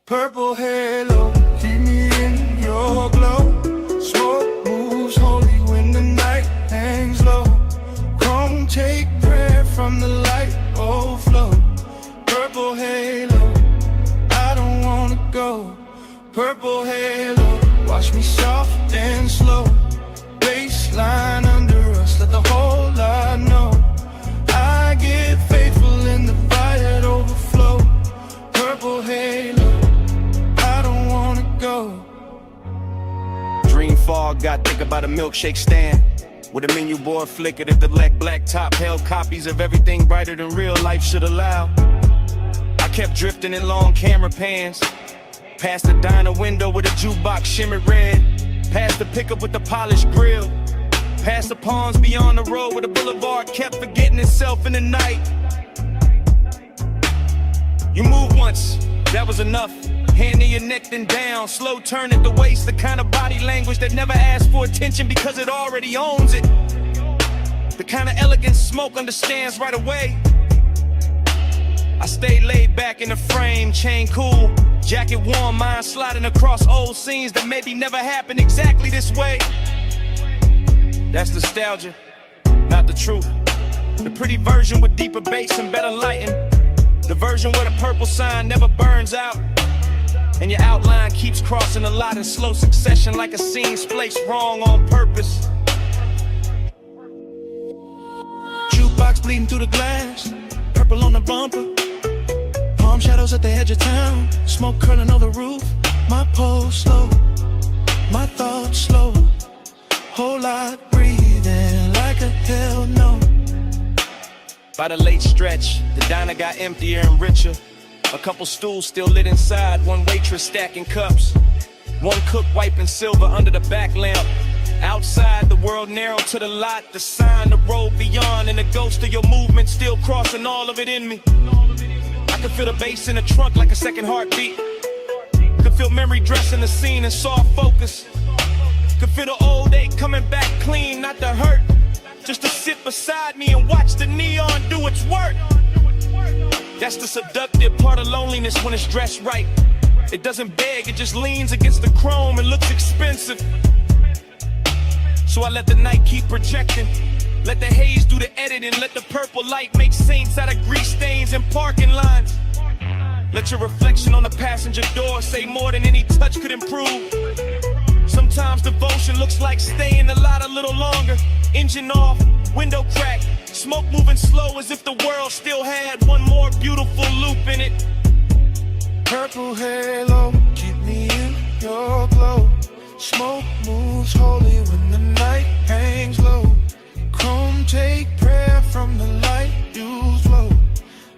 Purple halo, keep me in your glow. Smoke moves holy when the night hangs low. Come take prayer from the light overflow. Purple halo, I don't wanna go. Purple halo, watch me soft and slow. Baseline under us, let the whole lot know. I get faithful in the fire that overflow. Purple halo, I don't wanna go. Dream fog got thick about a milkshake stand, with a menu board flickered at the black top held copies of everything brighter than real life should allow. I kept drifting in long camera pans, past the diner window with a jukebox shimmered red, past the pickup with the polished grill, past the palms beyond the road where the boulevard kept forgetting itself in the night. You moved once, that was enough. Hand in your neck then down, slow turn at the waist, the kind of body language that never asks for attention because it already owns it. The kind of elegance smoke understands right away. I stayed laid back in the frame, chain cool, Jacket warm, mind sliding across old scenes that maybe never happened exactly this way. That's nostalgia, not the truth. The pretty version with deeper bass and better lighting. The version where the purple sign never burns out, and your outline keeps crossing a lot in slow succession like a scene spliced wrong on purpose. Jukebox bleeding through the glass, purple on the bumper, palm shadows at the edge of town, smoke curling over the roof. My pulse slow, my thoughts slow, whole lot breathing like a hell no. By the late stretch, the diner got emptier and richer. A couple stools still lit inside, one waitress stacking cups, one cook wiping silver under the back lamp. Outside, the world narrowed to the lot, the sign, the road beyond, and the ghost of your movement still crossing all of it in me. I could feel the bass in the trunk like a second heartbeat. Could feel memory dressing the scene in soft focus. Could feel the old ache coming back clean, not the hurt. Just to sit beside me and watch the neon do its work. That's the seductive part of loneliness when it's dressed right. It doesn't beg, it just leans against the chrome and looks expensive. So I let the night keep projecting, let the haze do the editing, let the purple light make saints out of grease stains in parking lines. Let your reflection on the passenger door say more than any touch could improve. Sometimes devotion looks like staying a lot a little longer. Engine off, window crack, smoke moving slow as if the world still had one more beautiful loop in it. Purple halo, keep me in your glow. Smoke moves holy when the night hangs low. Chrome take prayer from the light you flow.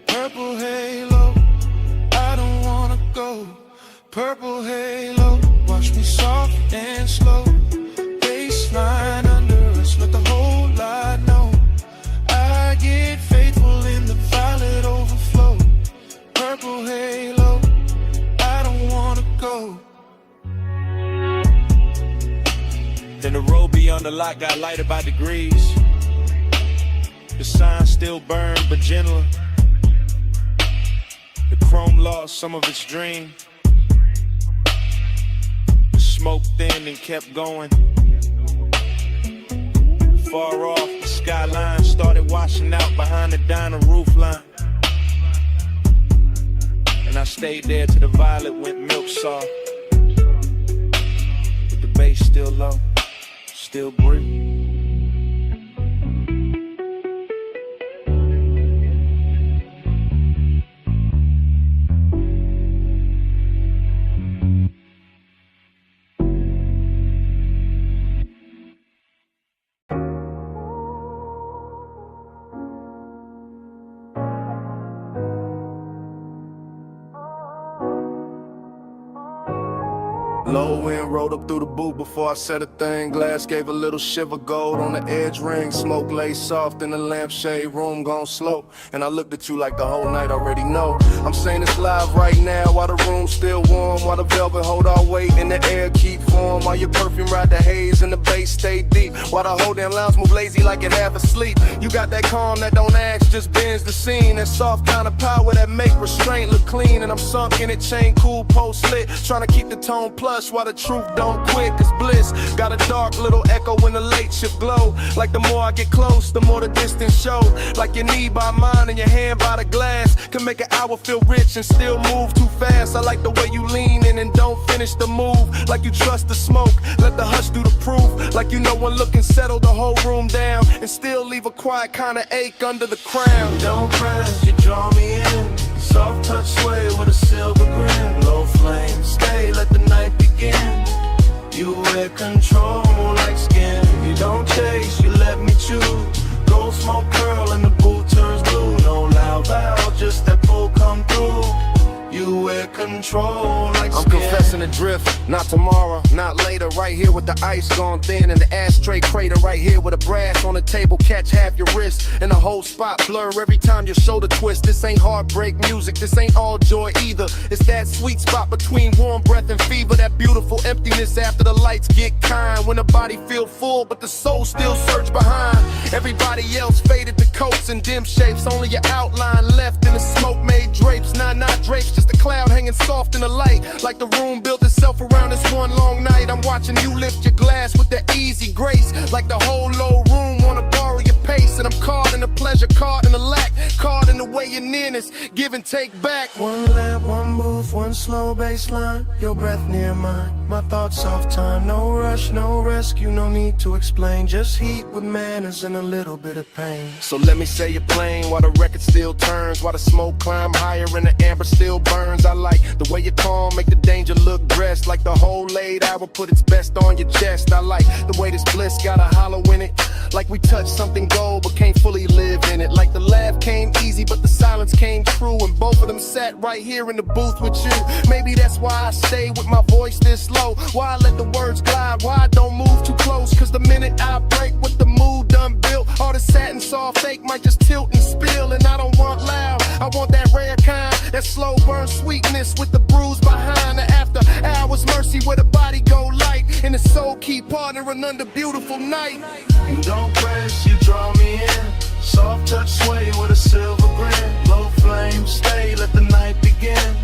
Purple halo, I don't wanna go. Purple halo, watch me soft and slow. Baseline under us, let the whole lot know. I get faithful in the violet overflow. Purple halo, I don't wanna go. Then the road beyond the lot got lighter by degrees. The sign still burned but gentler. The chrome lost some of its dream. The smoke thinned and kept going. Far off, the skyline started washing out behind the diner roof line. And I stayed there till the violet went milk soft, with the bass still low, still breathe. Low wind rolled up through the boot before I said a thing. Glass gave a little shiver, gold on the edge ring. Smoke lay soft in the lampshade, room gone slow. And I looked at you like the whole night already know. I'm saying it's live right now while the room's still warm, while the velvet hold our weight and the air keep warm, while your perfume ride the haze and the bass stay deep, while the whole damn lounge move lazy like it half asleep. You got that calm that don't ask, just bends the scene. That soft kind of power that make restraint look clean. And I'm sunk in it, chain cool, post lit, trying to keep the tone plush while the truth don't quit. Cause bliss got a dark little echo when the late shift glow. Like the more I get close, the more the distance show. Like your knee by mine and your hand by the glass can make an hour feel rich and still move too fast. I like the way you lean in and don't finish the move. Like you trust the smoke, let the hush do the proof. Like you know when looking settle the whole room down and still leave a quiet kind of ache under the crown. Don't press, you draw me in. Soft touch sway with a silver grin. Low flame, stay, let the night begin. You wear control like skin. You don't chase, you let me choose. Gold smoke curl and the boot turns blue. No loud valve, just that pull come through. You wear control like I'm skin. confessing the drift, not tomorrow, not later. Right here with the ice gone thin and the ashtray crater. Right here with a brass on the table, catch half your wrist. And the whole spot blur every time your shoulder twist. This ain't heartbreak music, this ain't all joy either. It's that sweet spot between warm breath and fever. That beautiful emptiness after the lights get kind. When the body feel full but the soul still search behind. Everybody else faded to coats and dim shapes. Only your outline left in the smoke made drapes. Nah, not drapes, just a cloud hanging soft in the light. Like the room built itself around this one long night. I'm watching you lift your glass with that easy grace. Like the whole low room wanna borrow your pace. And I'm caught in the pleasure, caught in the lack, caught in the way your nearness, give and take back. One lap, one move, one slow baseline. Your breath near mine, my thoughts off time. No rush, no rescue, no need to explain. Just heat with manners and a little bit of pain. So let me say it plain, while the record still turns, while the smoke climb higher and the amber still burns. I like the way you calm, make the danger look dressed. Like the whole laid hour put its best on your chest. I like the way this bliss got a hollow in it. Like we touched something gold but can't fully live in it. Like the laugh came easy but the silence came true. And both of them sat right here in the booth with you. Maybe that's why I stay with my voice this low. Why I let the words glide, why I don't move too close. Cause the minute I break with the mood done built, all the satin soft fake might just tilt and spill. And I don't want loud, I want that rare kind, that slow burn sweetness with the bruise behind. The after hours mercy where the body go light and the soul keep partnering under beautiful night. You don't press, you draw me in. Soft touch sway with a silver grin. Low flame, stay, let the night begin.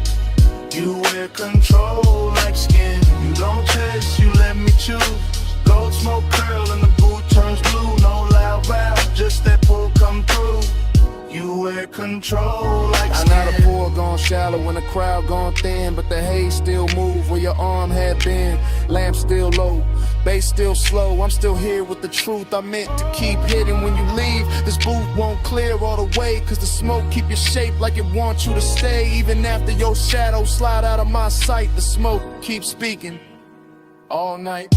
You wear control like skin. You don't chase, you let me choose. Gold smoke curl and the boot turns blue. No loud valve, just that pull come through. You wear control like skin. I know the pool gone shallow when the crowd gone thin, but the haze still move where your arm had been. Lamp still low, bass still slow. I'm still here with the truth I meant to keep hidden. When you leave, this booth won't clear all the way, cause the smoke keep your shape like it wants you to stay. Even after your shadow slide out of my sight, the smoke keeps speaking all night.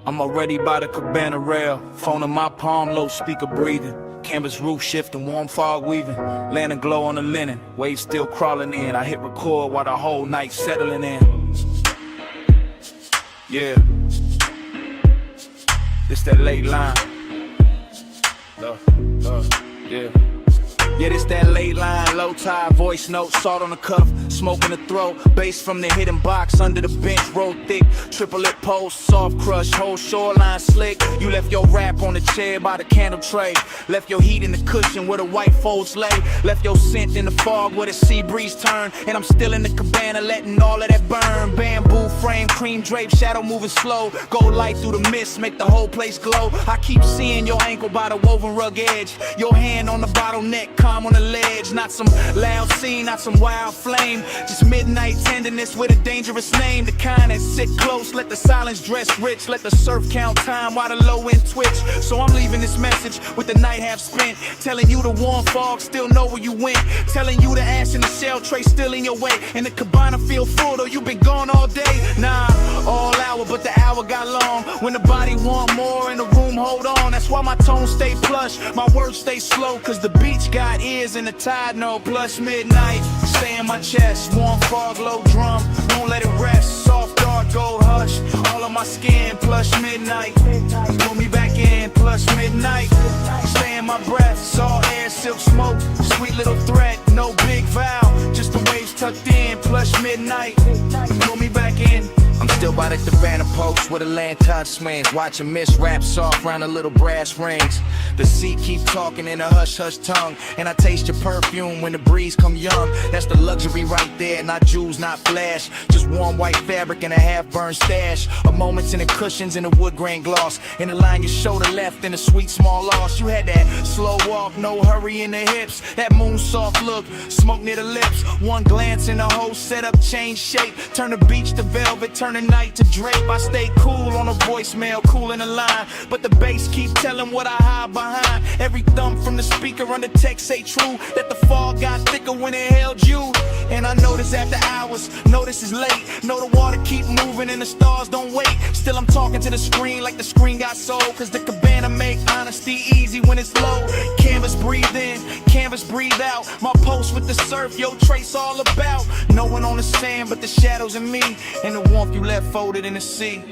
I'm already by the cabana rail, phone in my palm, low speaker breathing. Canvas roof shifting, warm fog weaving. Lantern glow on the linen, waves still crawling in. I hit record while the whole night settling in. Yeah, this that late line. Yeah. Yeah, this that late line, low tide, voice note, salt on the cuff, smoke in the throat, bass from the hidden box, under the bench, roll thick, triple lip post, soft crush, whole shoreline slick. You left your rap on the chair by the candle tray, left your heat in the cushion where the white folds lay, left your scent in the fog where the sea breeze turn, and I'm still in the cabana letting all of that burn. Bamboo frame, cream drape, shadow moving slow, gold light through the mist, make the whole place glow. I keep seeing your ankle by the woven rug edge, your hand on the bottleneck, calm on the ledge. Not some loud scene, not some wild flame, just midnight tenderness with a dangerous name. The kind that sit close, let the silence dress rich, let the surf count time while the low end twitch. So I'm leaving this message with the night half spent, telling you the warm fog still know where you went, telling you the ash in the shell tray still in your way, and the cabana feel full though you been gone all day. Nah, all hour but the hour got long, when the body want more and the room hold on. That's why my tone stay plush, my words stay slow, cause the beach got ears and the tide know. Plus midnight, stay in my chest, warm fog, low drum, won't let it rest. Soft dark gold hush, all of my skin. Plus midnight, pull me back in. Plus midnight, stay in my breath, salt air, silk smoke, sweet little threat, no big vow, just the waves tucked in. Plus midnight, pull me back in. I'm still by the cabana post where the lantern swings, watching mist wrap soft round the little brass rings. The sea keep talking in a hush-hush tongue, and I taste your perfume when the breeze come young. That's the luxury right there, not jewels, not flash, just warm white fabric and a half-burned stash of moments in the cushions and the wood grain gloss. In the line your shoulder left in a sweet small loss. You had that slow walk, no hurry in the hips, that moon soft look, smoke near the lips. One glance and the whole setup changed shape, turn the beach to velvet, turn the night to to drape. I stay cool on a voicemail, cool in the line, but the bass keep telling what I hide behind. Every thump from the speaker on the text say true, that the fog got thicker when it held you. And I notice after hours, notice it's late, know the water keep moving and the stars don't wait. Still I'm talking to the screen like the screen got sold, cause the Cabana make honesty easy when it's low. Canvas breathe in, canvas breathe out. My post with the surf, yo trace all about. No one on the sand but the shadows of me, and the warmth you left folded in the sea.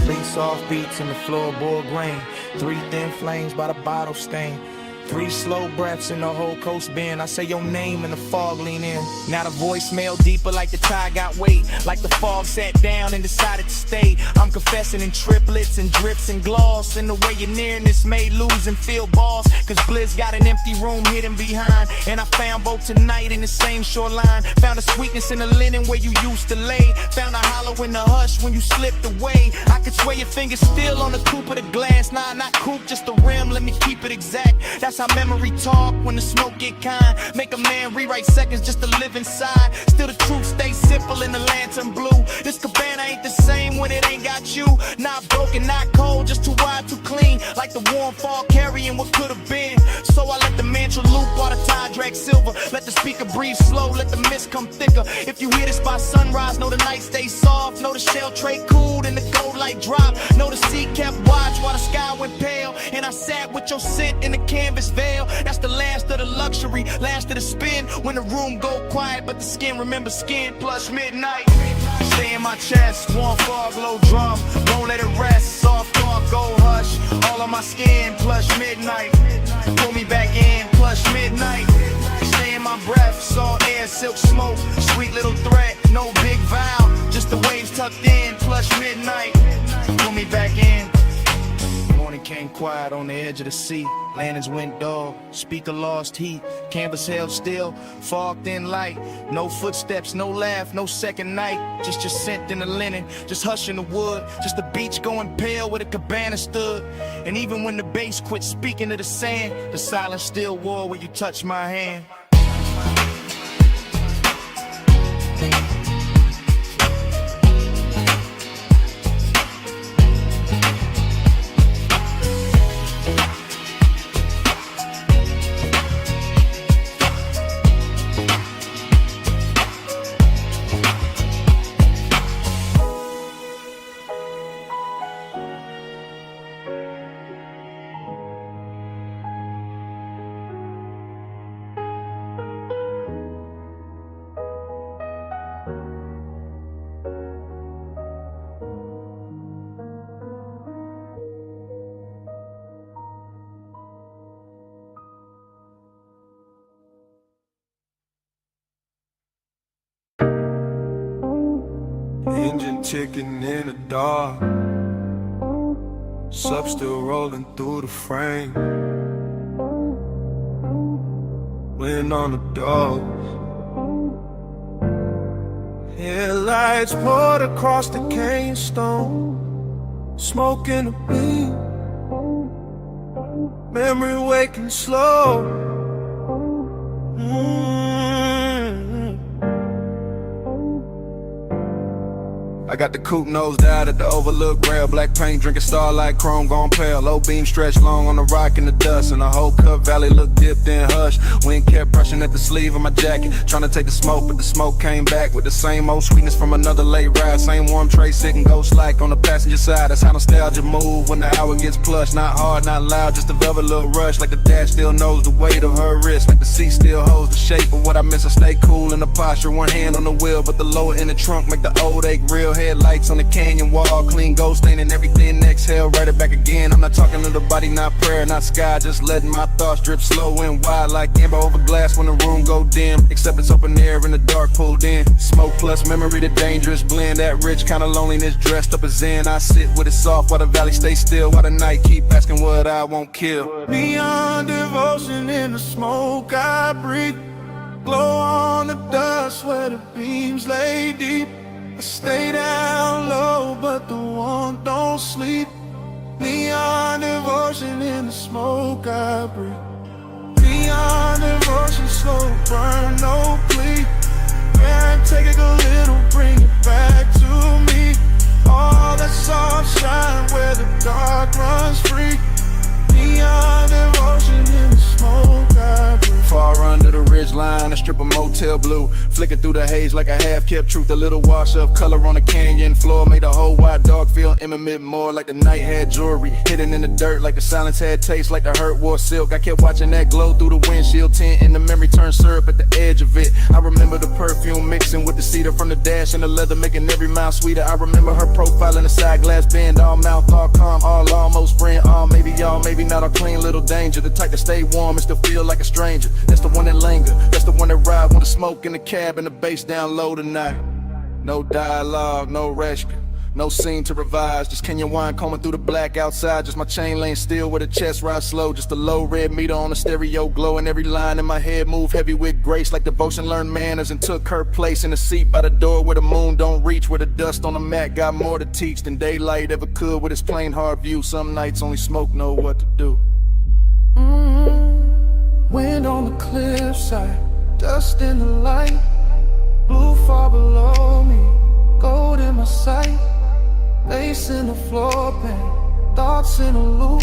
3 soft beats in the floorboard grain, 3 thin flames by the bottle stain, 3 slow breaths in the whole coast bend. I say your name and the fog lean in. Now the voicemail deeper like the tide got weight, like the fog sat down and decided to stay. I'm confessing in triplets and drips and gloss, and the way your nearness made lose and feel boss. Cause Blizz got an empty room hidden behind, and I found both tonight in the same shoreline. Found a sweetness in the linen where you used to lay, found a hollow in the hush when you slipped away. I could swear your fingers still on the coupe of the glass. Nah, not coupe, just the rim, let me keep it exact. That's how memory talk when the smoke get kind. Make a man rewrite seconds just to live inside. Still the truth stays simple in the lantern blue. This Cabana ain't the same when it ain't got you. Not broken, not cold, just too wide, too clean. Like the warm fall carrying what could have been. So I let the mantra loop while the tide drag silver. Let the speaker breathe slow, let the mist come thicker. If you hear this by sunrise, know the night stays soft. Know the shell tray cooled and the gold light drop. Know the sea kept watch while the sky went pale. And I sat with your scent in the canvas veil. That's the last of the luxury, last of the spin. When the room go quiet, but the skin remember skin. Plus midnight, stay in my chest. Warm fog, low drum, won't let it rest. Soft talk, go hush. All on my skin. Plus midnight, pull me back in. Plus midnight, stay in my breath. Salt air, silk smoke, sweet little threat. No big vow, just the waves tucked in. Plus midnight, pull me back in. Morning came quiet on the edge of the sea. Lanterns went dull, speaker lost heat. Canvas held still, fog thin light. No footsteps, no laugh, no second night. Just your scent in the linen, just hush in the wood. Just the beach going pale where the Cabana stood. And even when the bass quit speaking to the sand, the silence still war where you touch my hand. Engine ticking in the dark, sub still rolling through the frame. Wind on the doors, headlights poured across the cane stone. Smoke in the beat, memory waking slow. I got the coupe nosed out at the overlook rail. Black paint drinking starlight, chrome gone pale. Low beam stretched long on the rock in the dust, and the whole Cut Valley looked dipped in hush. Wind kept brushing at the sleeve of my jacket, trying to take the smoke, but the smoke came back with the same old sweetness from another late ride. Same warm tray sitting ghost like on the passenger side. That's how nostalgia move when the hour gets plush. Not hard, not loud, just a velvet little rush. Like the dash still knows the weight of her wrist, like the seat still holds the shape of what I miss. I stay cool in the posture, one hand on the wheel, but the lower in the trunk make the old ache real. Headlights on the canyon wall, clean ghost stain and everything. Exhale, write it back again. I'm not talking to the body, not prayer, not sky. Just letting my thoughts drip slow and wide like amber over glass when the room go dim. Except it's open air in the dark pulled in. Smoke plus memory, the dangerous blend. That rich kind of loneliness dressed up as zen. I sit with it soft while the valley stays still, while the night keep asking what I won't kill. Beyond devotion in the smoke I breathe, glow on the dust where the beams lay deep. I stay down low, but the warmth don't sleep. Neon devotion in the smoke I breathe. Neon devotion, slow burn, no plea. Yeah, take it a little, bring it back to me. strip of motel blue. Flicking through the haze like a half-kept truth. A little wash of color on the canyon floor made the whole white dog feel intimate more. Like the night had jewelry hidden in the dirt, like the silence had taste, like the hurt wore silk. I kept watching that glow through the windshield tint, and the memory turned syrup at the edge of it. I remember the perfume mixing with the cedar from the dash and the leather, making every mile sweeter. I remember her profile in the side glass bend, all mouth, all calm, all almost friend, all maybe y'all, maybe not, a clean little danger. The type to stay warm and still feel like a stranger. That's the one that linger, that's the one that ride when the smoke in the cab and the bass down low tonight. No dialogue, no rescue, no scene to revise. Just Kenyan wine combing through the black outside. Just my chain laying still with a chest ride slow. Just a low red meter on the stereo glow, and every line in my head moved heavy with grace, like devotion learned manners and took her place in the seat by the door where the moon don't reach, where the dust on the mat got more to teach than daylight ever could with its plain hard view. Some nights only smoke know what to do. Wind on the cliffside, dust in the light, blue far below me, gold in my sight, lace in the floor pan, thoughts in a loop,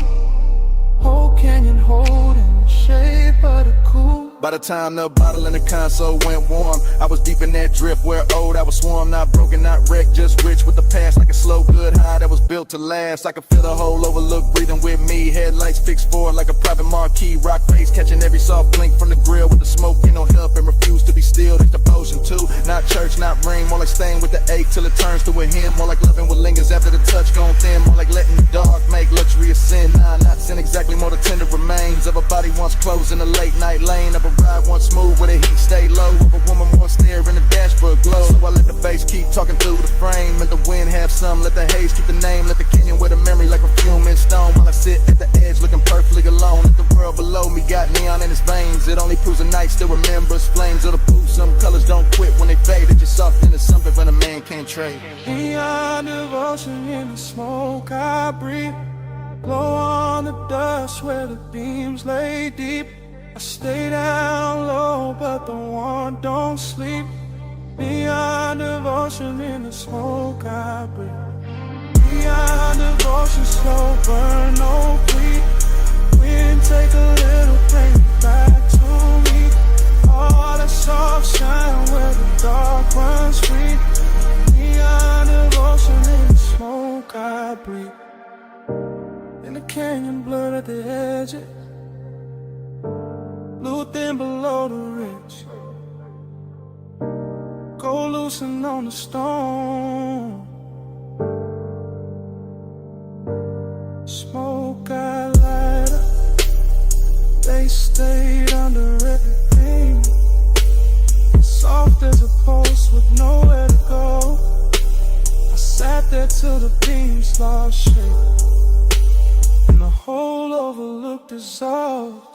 whole canyon holding the shape of the cool. By the time the bottle in the console went warm, I was deep in that drift where old I was swarm. Not broken, not wrecked, just rich with the past, like a slow good high that was built to last. I could feel the whole overlook breathing with me. Headlights fixed forward like a private marquee. Rock face catching every soft blink from the grill with the smoke, you know, help and refuse to be still. It's devotion too, not church, not ring. More like staying with the ache till it turns to a hymn. More like loving what lingers after the touch gone thin. More like letting the dark make luxury a sin. Nah, not sin, exactly, more the tender remains of a body once closed in a late night lane. Of a ride once smooth where the heat stay low. Of a woman once stare in the dashboard glow. So I let the bass keep talking through the frame. Let the wind have some, let the haze keep the name. Let the canyon with a memory like perfume in stone. While I sit at the edge looking perfectly alone. Let the world below me got neon in its veins. It only proves the night still remembers flames of the proof. Some colors don't quit when they fade. It just soft into something when a man can't trade. Beyond devotion in the smoke I breathe, blow on the dust where the beams lay deep. I stay down low, but the one don't sleep. Beyond devotion in the smoke I breathe. Beyond devotion, slow burn, no bleed. Wind take a little, bring it back to me. All that soft shine where the dark runs free. Beyond devotion in the smoke I breathe. In the canyon blurred at the edges, blue thin below the ridge, go loosen on the stone. Smoke I light up, they stayed under everything. Soft as a post with nowhere to go. I sat there till the beams lost shape, and the whole overlook dissolved.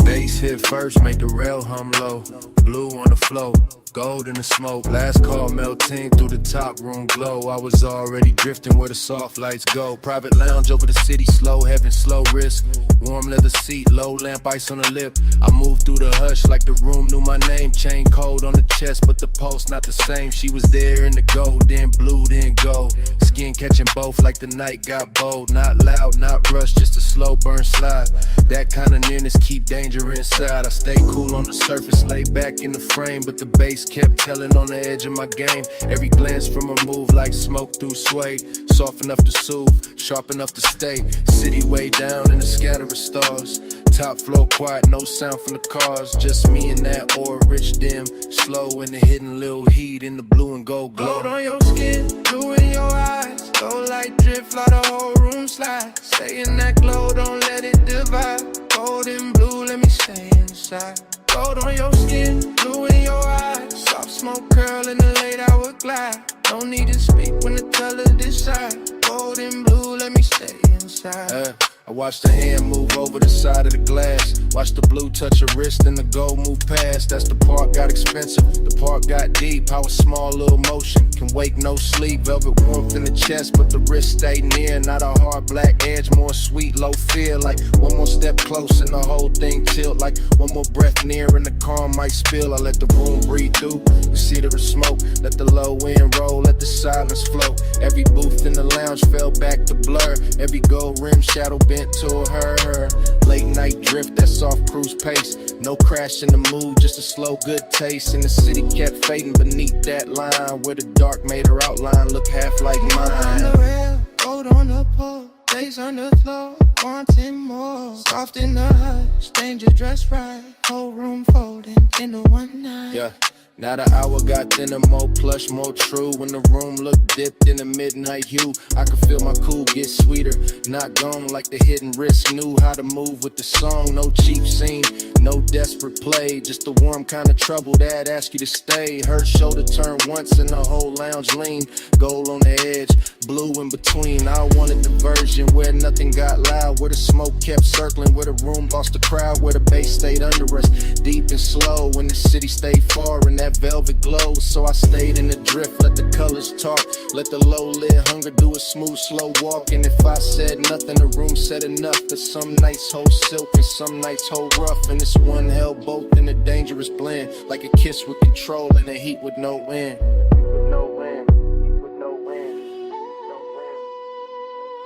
Bass hit first, make the rail hum low. Blue on the flow, gold in the smoke. Last call melting through the top room glow. I was already drifting where the soft lights go. Private lounge over the city, slow heaven, slow risk. Warm leather seat, low lamp, ice on the lip. I moved through the hush like the room knew my name. Chain cold on the chest, but the pulse not the same. She was there in the gold, then blue, then gold. Skin catching both like the night got bold. Not loud, not rushed, just a slow burn slide. That kind of nearness keep danger inside. I stay cool on the surface, lay back in the frame, but the bass kept telling on the edge of my game. Every glance from her move like smoke through suede. Soft enough to soothe, sharp enough to stay. City way down in the scatter of stars. Top floor quiet, no sound from the cars. Just me and that or rich dim. Slow in the hidden little heat in the blue and gold glow. Gold on your skin, blue in your eyes. Gold light drip, fly the whole room slide. Stay in that glow, don't let it divide. Gold and blue, let me stay inside. Gold on your skin, blue in your eyes. Soft smoke curl in the late hour glide. No need to speak when the teller decide. Gold and blue, let me stay inside. I watch the hand move over the side of the glass. Watch the blue touch your wrist and the gold move past. That's the part got expensive, the part got deep. How a small little motion can wake no sleep. Velvet warmth in the chest, but the wrist stay near. Not a hard black edge, more sweet, low fear. Like one more step close and the whole thing tilt. Like one more breath near and the car might spill. I let the room breathe through the seat of the smoke. Let the low end roll, let the silence flow. Every booth in the lounge fell back to blur. Every gold rim shadow bent to her. Late night drift, that soft cruise pace. No crash in the mood, just a slow good taste. And the city kept fading beneath that line, where the dark made her outline look half like mine. On the rail, gold on the pole, days on the floor, wanting more. Soft in the hush, danger dressed right. Whole room folding into one night. Yeah. Now the hour got thinner, more plush, more true. When the room looked dipped in the midnight hue, I could feel my cool get sweeter. Not gone like the hidden wrist knew how to move with the song. No cheap scene, no desperate play. Just the warm kind of trouble that ask you to stay. Her shoulder turned once and the whole lounge leaned. Gold on the edge, blue in between. I wanted the version where nothing got loud, where the smoke kept circling, where the room lost the crowd, where the bass stayed under us, deep and slow. When the city stayed far and that velvet glow, so I stayed in the drift, let the colors talk, let the low-lit hunger do a smooth, slow walk. And if I said nothing, the room said enough. That some nights hold silk and some nights hold rough, and this one held both in a dangerous blend, like a kiss with control and a heat with no end.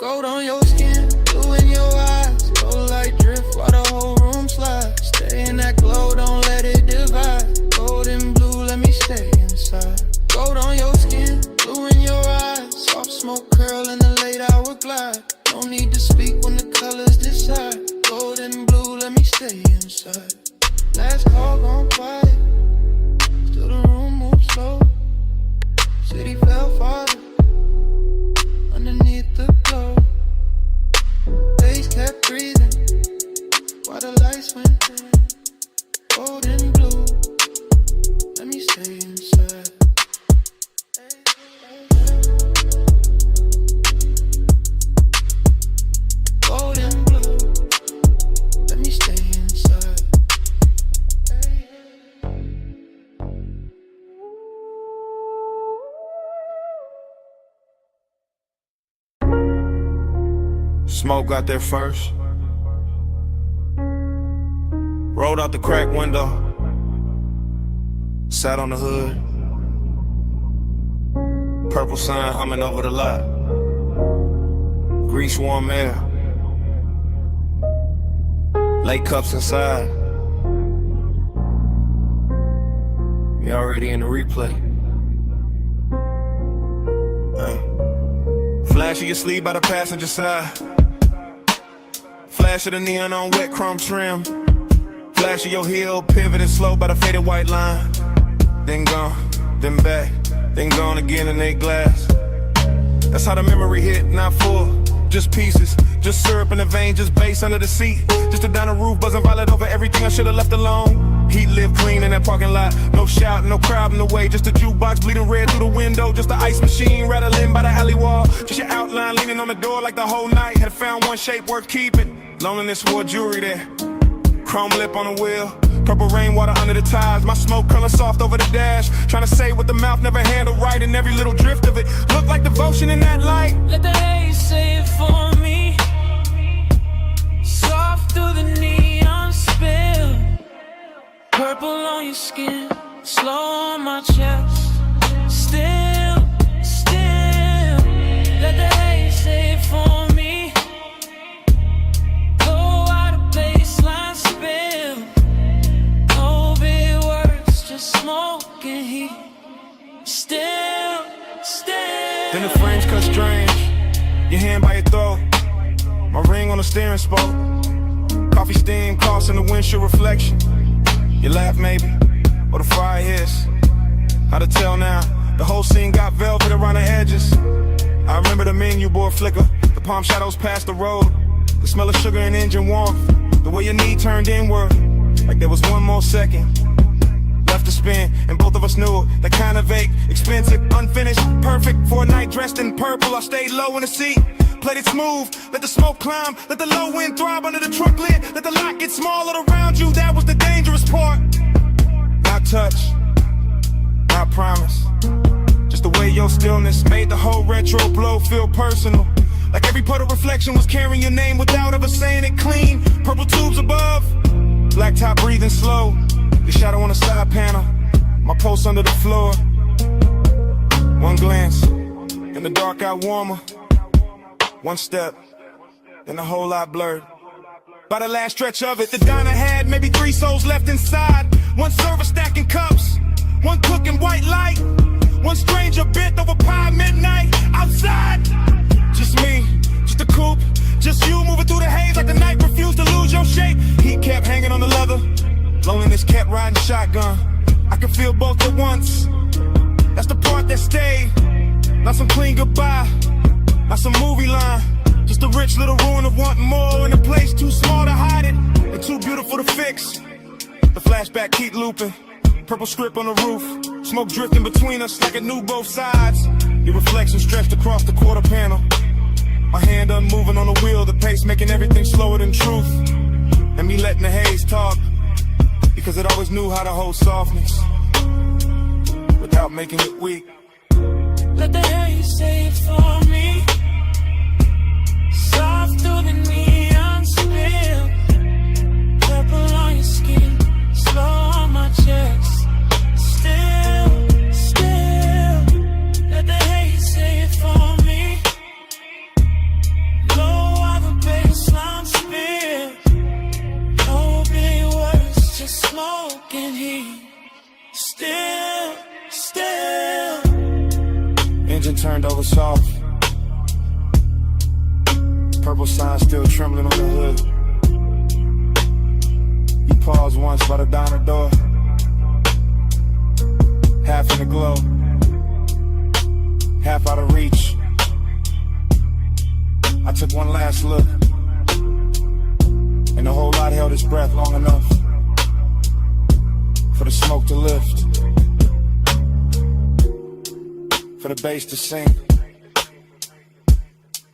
Gold on your skin, blue in your eyes, gold like drift while the whole room slides. Stay in that glow, don't let it divide. Gold and blue, let me stay inside. Gold on your skin, blue in your eyes, soft smoke curl in the late hour glide. No need to speak when the colors decide. Gold and blue, let me stay inside. Last call gone quiet, still the room moves slow. City fell farther underneath the glow. Days kept breathing while the lights went dim. Gold and blue, let me stay inside. Gold and blue, let me stay inside. Smoke got there first. Rolled out the crack window. Sat on the hood. Purple sun humming over the lot. Grease warm air. Late cups inside. We already in the replay. Flash of your sleeve by the passenger side. Flash of the neon on wet chrome trim. Flash of your heel, pivoting slow by the faded white line. Then gone, then back, then gone again in a glass. That's how the memory hit, not full, just pieces. Just syrup in the vein, just bass under the seat. Just a down the roof, buzzing violet over everything I should've left alone. Heat lived clean in that parking lot. No shout, no crowd in the way. Just a jukebox bleeding red through the window. Just the ice machine rattling by the alley wall. Just your outline leaning on the door like the whole night. Had found one shape worth keeping. Loneliness wore jewelry there. Chrome lip on the wheel. Purple rainwater under the tires. My smoke curling soft over the dash. Trying to say what the mouth never handled right. And every little drift of it looked like devotion in that light. Let the haze say it for me. Soft through the neon spill. Purple on your skin, slow on my chest. Still, let the haze say it for me. Go out of baseline spill. No big words, just smoke and heat. Still. Then the frames cut strange. Your hand by your throat. My ring on the steering spoke. Coffee steam crossing the windshield reflection. You laugh maybe, or the fire hiss. How to tell now, the whole scene got velvet around the edges. I remember the menu board flicker, the palm shadows past the road. The smell of sugar and engine warmth, the way your knee turned inward. Like there was one more second left to spin, and both of us knew it. That kind of vague, expensive, unfinished, perfect. For a night dressed in purple, I stayed low in the seat. played it smooth. Let the smoke climb, let the low wind throb under the truck lid. Let the lot get smaller around you, that was the dangerous part. Not touch, not promise. Just the way your stillness made the whole retro blow feel personal. Like every puddle reflection was carrying your name without ever saying it clean. Purple tubes above, black top breathing slow. The shadow on the side panel, my pulse under the floor. One glance, and the dark got warmer. One step, then a whole lot blurred. By the last stretch of it, the diner had maybe 3 souls left inside. One server stacking cups, one cooking white light. One stranger bent over pie midnight outside. Just me, just a coupe, just you moving through the haze like the night refused to lose your shape. Heat kept hanging on the leather, loneliness kept riding shotgun. I could feel both at once, that's the part that stayed. Not some clean goodbye, not some movie line. Just a rich little ruin of wanting more in a place too small to hide it and too beautiful to fix. The flashback keep looping, purple script on the roof, smoke drifting between us like it knew both sides. Your reflection stretched across the quarter panel, my hand unmoving on the wheel, the pace making everything slower than truth. And me letting the haze talk, because it always knew how to hold softness without making it weak. Let the haze say it for me. Soft through the neon spill. Purple on your skin, slow on my chest. Still, let the haze say it for me. Low of a baseline spill. No big words, just smoke and heat. Still. Engine turned over soft, purple sign still trembling on the hood. You paused once by the diner door, half in the glow, half out of reach. I took one last look, and the whole lot held its breath long enough for the smoke to lift, for the bass to sink,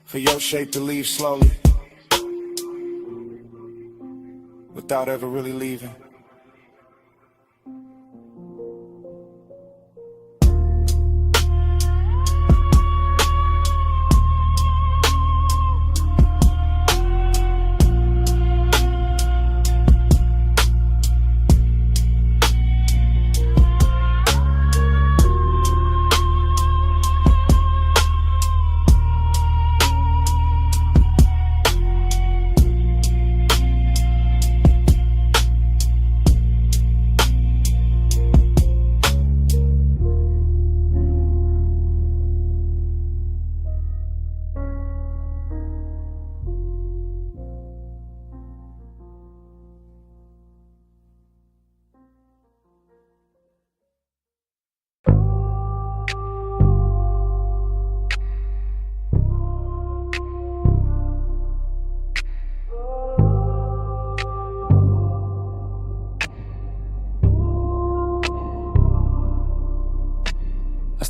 for your shape to leave slowly, without ever really leaving.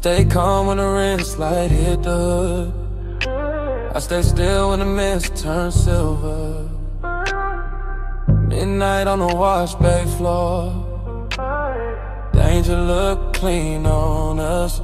Stay calm when the wrist light hit the hood. I stay still when the mist turns silver. Midnight on the wash bay floor. Danger look clean on us.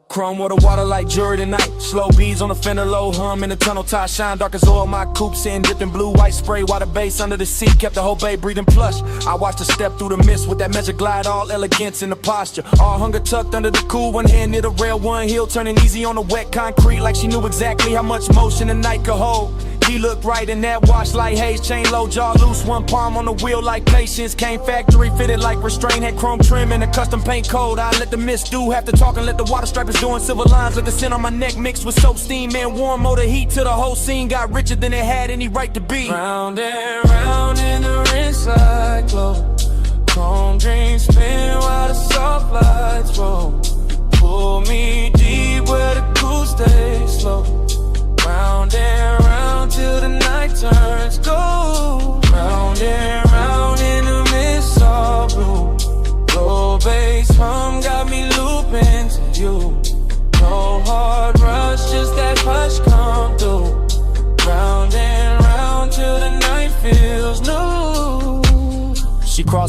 Chrome water like jewelry tonight. Slow beads on the fender, low hum in the tunnel. Tie shine dark as oil. My coupe sitting dipped in blue, white spray. Water base under the seat, kept the whole bay breathing plush. I watched her step through the mist with that measure glide, all elegance in the posture. All hunger tucked under the cool, one hand near the rail, one heel turning easy on the wet concrete, like she knew exactly how much motion the night could hold. He looked right in that wash like haze, chain low, jaw loose, one palm on the wheel like patience. Came factory fitted like restraint, had chrome trim and a custom paint code. I let the mist do half the talk and let the water stripers doing silver lines. Let the scent on my neck mixed with soap steam, man, warm motor heat till the whole scene got richer than it had any right to be. Round and round in the rinse like glow. Chrome dreams spin while the soft lights roll. Pull me deep where the cool stays slow. Round and round till the night turns gold. Round and round in the mist all blue. Low bass hum got me looping to you. No hard rush, just that hush come through.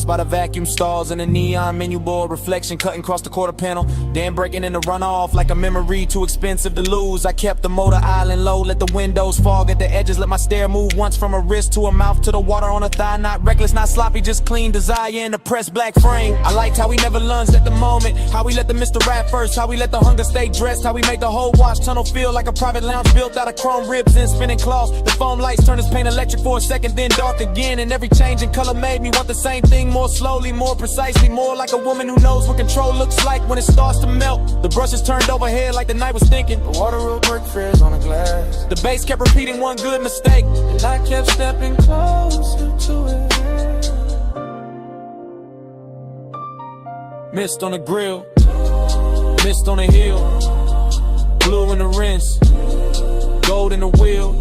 lost by the vacuum stalls and the neon menu board reflection cutting across the quarter panel. Then breaking in the runoff like a memory too expensive to lose. I kept the motor island low, let the windows fog at the edges, let my stare move once from a wrist to a mouth to the water on a thigh. Not reckless, not sloppy, just clean desire in the pressed black frame. I liked how we never lunged at the moment, how we let the Mr. Rap first, how we let the hunger stay dressed, how we made the whole wash tunnel feel like a private lounge built out of chrome ribs and spinning cloths. The foam lights turned his paint electric for a second, then dark again, and every change in color made me want the same thing more slowly, more precisely, more like a woman who knows what control looks like when it starts to melt. The brushes turned overhead like the night was thinking. The water will break frizz on the glass. The bass kept repeating one good mistake, and I kept stepping closer to it. Mist on the grill, mist on the hill, blue in the rinse, gold in the wheel,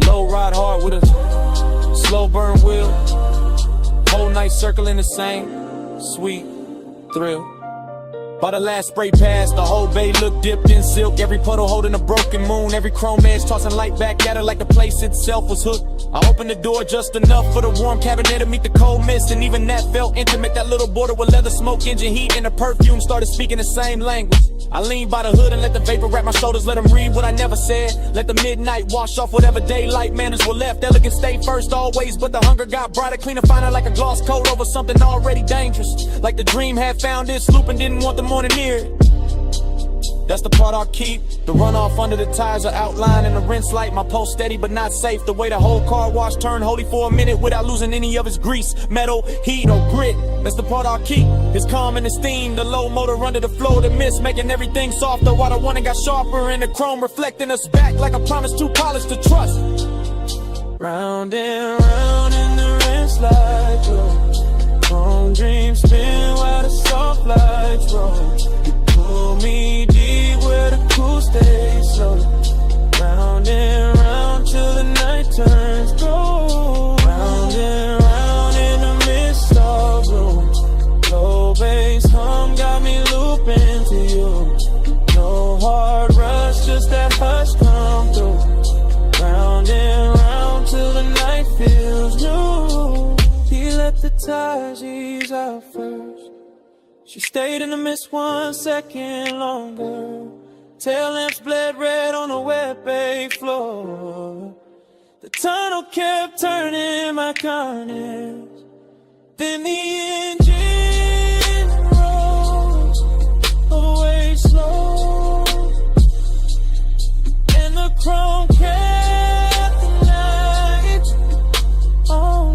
low ride hard with a slow burn wheel, whole night circling the same sweet thrill. By the last spray pass, the whole bay looked dipped in silk. Every puddle holding a broken moon, every chrome edge tossing light back at her like the place itself was hooked. I opened the door just enough for the warm cabinet to meet the cold mist, and even that felt intimate. That little border with leather smoke, engine heat, and the perfume started speaking the same language. I leaned by the hood and let the vapor wrap my shoulders, let them read what I never said. Let the midnight wash off whatever daylight manners were left. Elegant stayed first always, but the hunger got brighter, cleaner, finer, like a gloss coat over something already dangerous. Like the dream had found its loop and didn't want the morning near it. That's the part I'll keep. The runoff under the tires are outlined in the rinse light. My pulse steady but not safe. The way the whole car wash turned holy for a minute without losing any of its grease, metal, heat, or grit. That's the part I'll keep. It's calm and esteem. The low motor under the flow of the mist, making everything softer while the one got sharper. And the chrome reflecting us back like a promise too polished to trust. Round and round in the rinse light, chrome dreams spin while the soft lights roll. You pull me deep where the cool stays slow. Round and round till the night turns gold. Round and round in the mist of blue. Low bass hum got me looping to you. No hard rush, just that hush come through. Round and round till the night feels new. He let the tires ease out first. She stayed in the mist 1 second longer. Tail lamps bled red on the wet bay floor. The tunnel kept turning my carnage. Then the engine rose away slow, and the chrome kept the light on.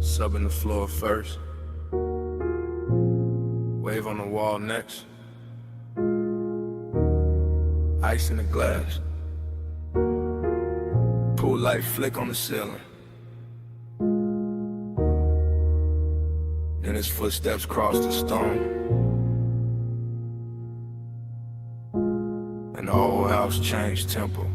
Subbing the floor first, wave on the wall next, ice in the glass, pool light flick on the ceiling. Then his footsteps cross the stone, and the whole house changed tempo.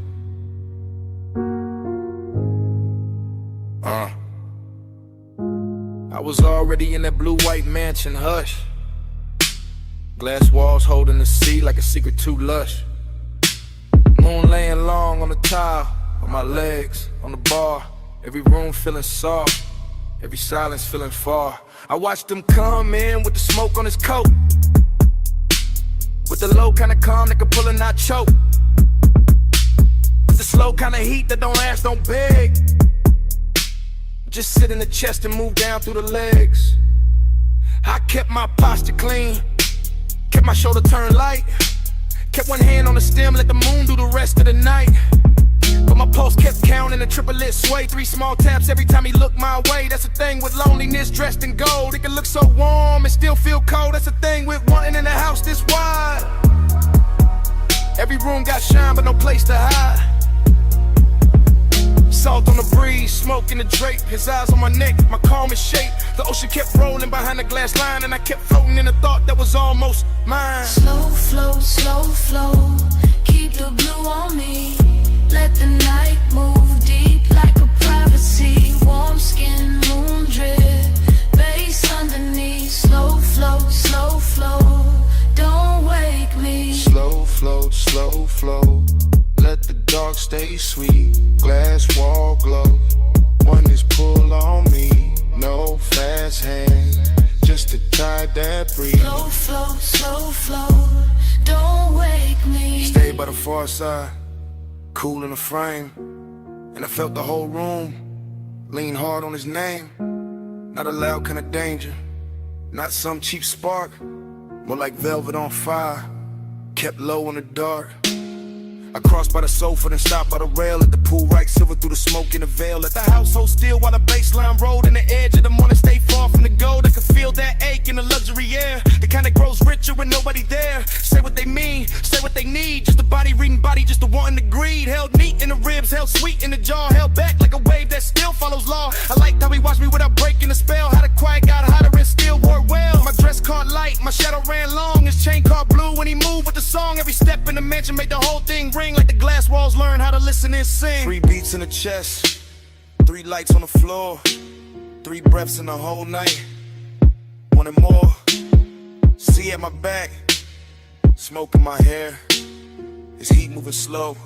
I was already in that blue-white mansion, hush. Glass walls holding the sea like a secret too lush. Moon laying long on the tile, on my legs, on the bar. Every room feeling soft, every silence feeling far. I watched him come in with the smoke on his coat, with the low kind of calm that could pull and not choke, with the slow kind of heat that don't ask, don't beg. Just sit in the chest and move down through the legs. I kept my posture clean, kept my shoulder turned light, kept one hand on the stem, let the moon do the rest of the night. But my pulse kept counting, a triplet sway, 3 small taps every time he looked my way. That's the thing with loneliness dressed in gold. It can look so warm and still feel cold. That's the thing with wanting in a house this wide. Every room got shine but no place to hide. Salt on the breeze, smoke in the drape. His eyes on my neck, my calm is shape. The ocean kept rolling behind the glass line, and I kept floating in a thought that was almost mine. Slow flow, keep the blue on me. Let the night move deep like a privacy. Warm skin, moon drip, bass underneath. Slow flow, slow flow, don't wake me. Slow flow, slow flow. Let the dark stay sweet. Glass wall glow. One is pull on me. No fast hands, just to tide that breeze. Slow flow, slow flow, don't wake me. Stay by the far side, cool in the frame. And I felt the whole room lean hard on his name. Not a loud kind of danger, not some cheap spark, more like velvet on fire, kept low in the dark. I crossed by the sofa, then stopped by the rail. At the pool, right silver through the smoke in the veil. Let the house hold still while the baseline rolled. And the edge of the morning stay far from the gold. I could feel that ache in the luxury air, the kind that grows richer when nobody there. Say what they mean, say what they need. Just a body reading body, just a wanting to greed. Held neat in the ribs, held sweet in the jaw. Held back like a wave that still follows law. I liked how he watched me without breaking the spell. How the quiet got hotter and still wore well. My dress caught light, my shadow ran long. His chain caught blue when he moved with the song. Every step in the mansion made the whole thing ring. Like the glass walls learn how to listen and sing. 3 beats in the chest, 3 lights on the floor, 3 breaths in the whole night. Wanted more. See at my back, smoke in my hair. His heat moving slow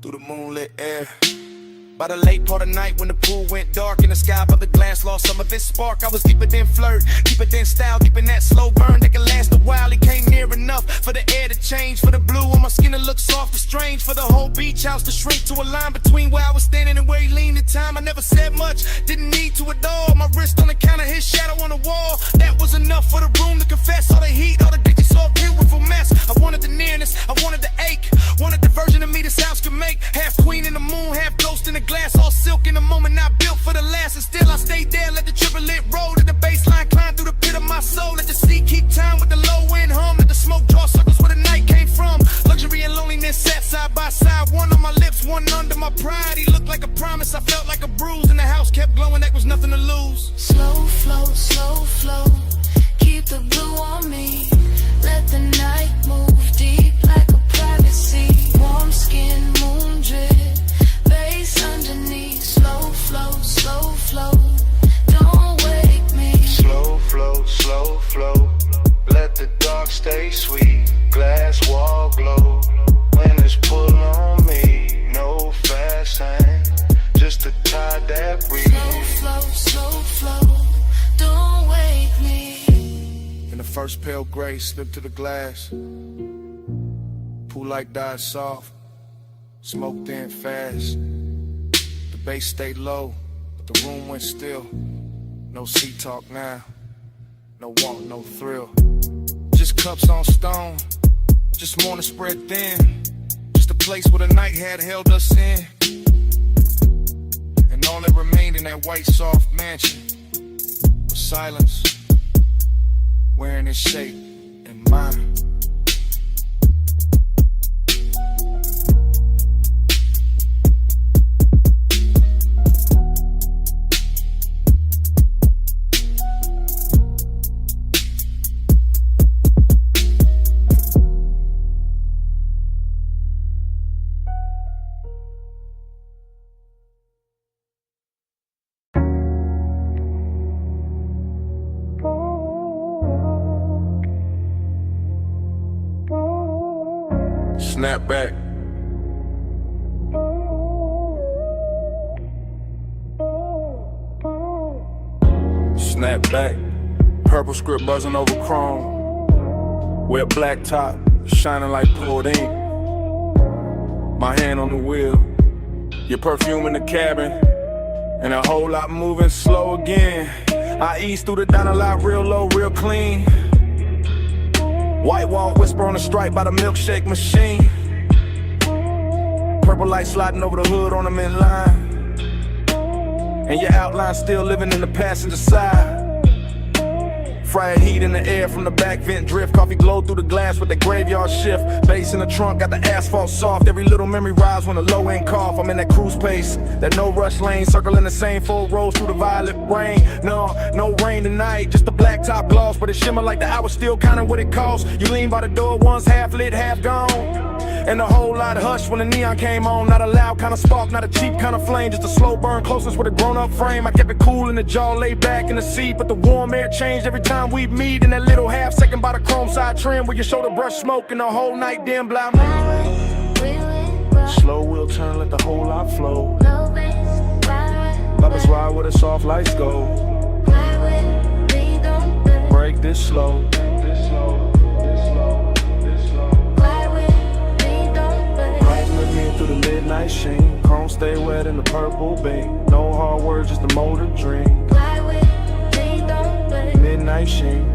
through the moonlit air. By the late part of night when the pool went dark and the sky above the glass lost some of its spark, I was deeper than flirt, deeper than style, deep in that slow burn that could last a while. He came near enough for the air to change, for the blue on my skin to look soft and strange, for the whole beach house to shrink to a line between where I was standing and where he leaned in time. I never said much, didn't need to at all. My wrist on the counter, his shadow on the wall. That was enough for the room to confess. All the heat, all the dick, it's all beautiful mess. I wanted the nearness, I wanted the ache, wanted the version of me this house could make. Half queen in the moon, half ghost in the glass, all silk in the moment, not built for the last. And still I stayed there, let the triplet roll to the baseline, climb through the pit of my soul. Let the sea keep time with the low end hum, let the smoke draw circles where the night came from. Luxury and loneliness sat side by side, one on my lips, one under my pride. He looked like a promise, I felt like a bruise, and the house kept glowing, that was nothing to lose. Slow flow, keep the blue on me. Let the night move deep like a privacy. Warm skin, moon drip, bass underneath. Slow flow, don't wake me. Slow flow, let the dark stay sweet. Glass wall glow, when it's pull on me. No fast hand, just to tide that breeze. Slow flow, don't wake me. In the first pale gray slipped to the glass. Pool light died soft, smoke thin fast. The bass stayed low, but the room went still. No sea talk now, no want, no thrill. Just cups on stone, just morning spread thin. Just a place where the night had held us in. And all that remained in that white soft mansion was silence, wearing its shape in mine. Snap back. Snap back. Purple script buzzing over chrome. Wet black top, shining like poured ink. My hand on the wheel. Your perfume in the cabin. And a whole lot moving slow again. I ease through the diner lot real low, real clean. White wall whisper on the stripe by the milkshake machine. Purple light sliding over the hood on them in line. And your outline still living in the passenger side. Fried heat in the air from the back vent drift. Coffee glow through the glass with the graveyard shift. Bass in the trunk, got the asphalt soft. Every little memory rise when the low end cough. I'm in that cruise pace, that no rush lane. Circling the same 4 rows through the violet rain. No rain tonight, just the black top gloss. But it shimmer like the hour still counting what it costs. You lean by the door, one's half lit, half gone. and a whole lot hush when the neon came on. Not a loud kind of spark, not a cheap kind of flame, just a slow burn closeness with a grown-up frame. I kept it cool in the jaw, laid back in the seat, but the warm air changed every time we meet. In that little half second by the chrome side trim where your shoulder brush smoke and the whole night dim blind. Slow wheel turn, let the whole lot flow. Bubbles ride where the soft lights go. Break this slow. Ride with me through the midnight sheen. Chrome stay wet in the purple beam. No hard words, just the motor dream. Midnight sheen.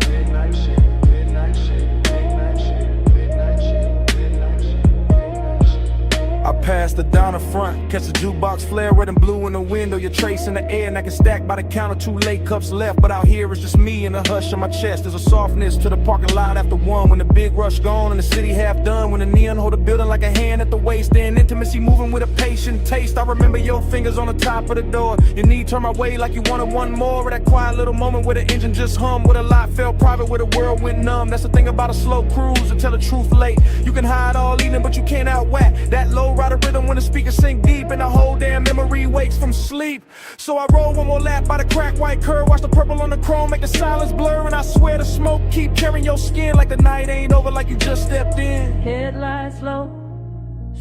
I passed the down the front, catch the jukebox flare, red and blue in the window. Your trace in the air, and I can stack by the counter, 2 late cups left. But out here it's just me and a hush on my chest. There's a softness to the parking lot after 1, when the big rush gone and the city half done. When the neon hold the building like a hand at the waist, and intimacy moving with a patient taste. I remember your fingers on the top of the door, your knee turned my way like you wanted one more. Or that quiet little moment where the engine just hummed, where the lot felt private, where the world went numb. That's the thing about a slow cruise, to tell the truth late. You can hide all evening, but you can't outwhack that low rider rhythm when the speakers sink deep and the whole damn memory wakes from sleep. So I roll one more lap by the cracked white curve, watch the purple on the chrome make the silence blur, and I swear the smoke keep carrying your skin like the night ain't over, like you just stepped in. Headlights low,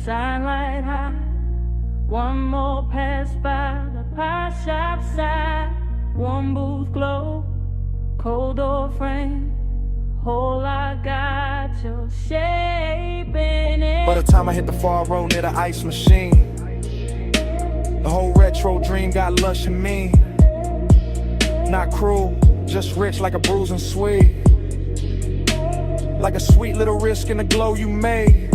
shine light high. One more pass by the pie shop side. One booth glow, cold door frame. Whole I got your shape in it. By the time I hit the far road near the ice machine, the whole retro dream got lush and mean. Not cruel, just rich like a bruise and sweet. Like a sweet little risk in the glow you made.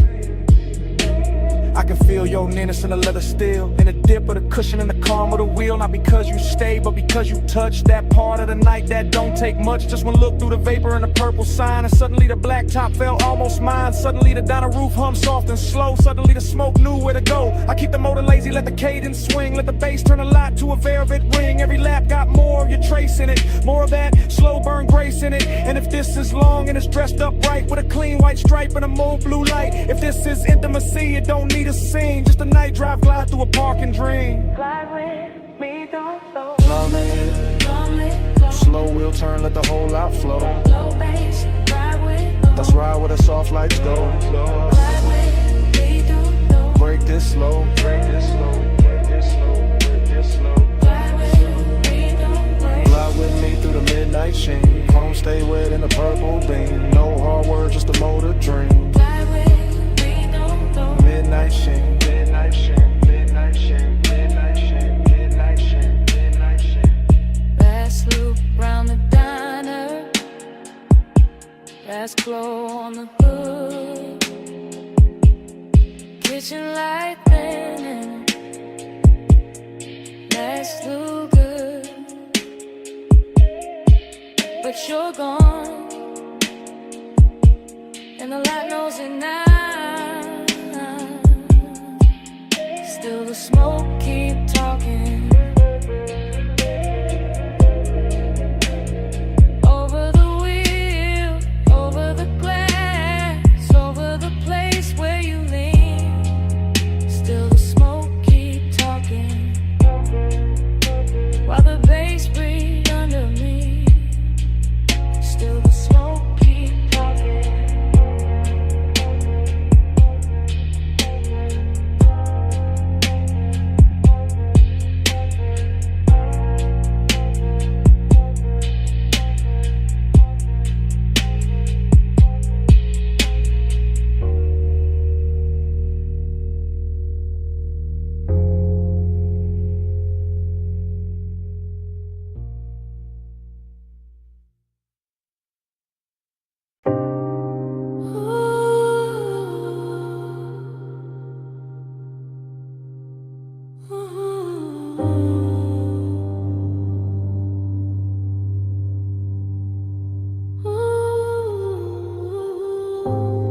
I can feel your nearness in the leather steel, in the dip of the cushion and the calm of the wheel. Not because you stay, but because you touch that part of the night that don't take much. Just one look through the vapor and the purple sign, and suddenly the black top felt almost mine. Suddenly the diner roof hummed soft and slow. Suddenly the smoke knew where to go. I keep the motor lazy, let the cadence swing, let the bass turn a lot to a velvet ring. Every lap got more of your trace in it, more of that slow burn grace in it. And if this is long and it's dressed up right with a clean white stripe and a mauve blue light, if this is intimacy, it don't need a scene, just a night drive, glide through a park and dream. Glide with me, don't slow. Slow wheel turn, let the whole lot flow. Low bass, ride with. Let's ride where the soft lights go. Glide with me, don't slow. Break this slow, break this slow, break this slow, break this slow. Glide with me, don't slow. Glide with me through the midnight sheen. Chrome stay wet in the purple beam. No hard words, just a motor dream. Glide with me, don't slow. Midnight sheen, midnight sheen, midnight sheen, midnight sheen, midnight sheen, midnight sheen. Last loop round the diner, last glow on the hood. Kitchen light burning, last look good, but you're gone, and the light knows it now. Still the smoke keep talking. Over the wheel, over the glass, over the place where you lean. Still the smoke keep talking. While the bass breathe under me. Still the smoke keep talking.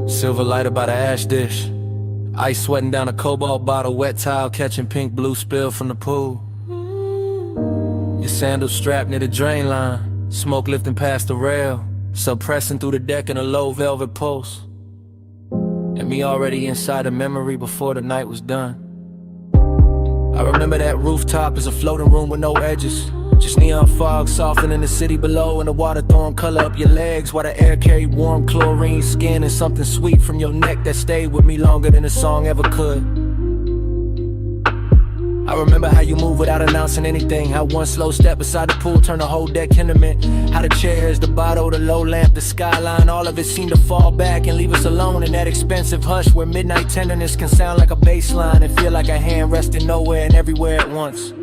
Silver lighter by the ash dish. Ice sweating down a cobalt bottle. Wet towel catching pink blue spill from the pool. Your sandals strapped near the drain line. Smoke lifting past the rail. Suppressing through the deck in a low velvet pulse. and me already inside a memory before the night was done. I remember that rooftop as a floating room with no edges, just neon fog softening the city below, and the water throwing color up your legs while the air carried warm chlorine skin and something sweet from your neck that stayed with me longer than a song ever could. I remember how you moved without announcing anything, how one slow step beside the pool turned the whole deck into mint, how the chairs, the bottle, the low lamp, the skyline, all of it seemed to fall back and leave us alone in that expensive hush where midnight tenderness can sound like a bass line and feel like a hand resting nowhere and everywhere at once.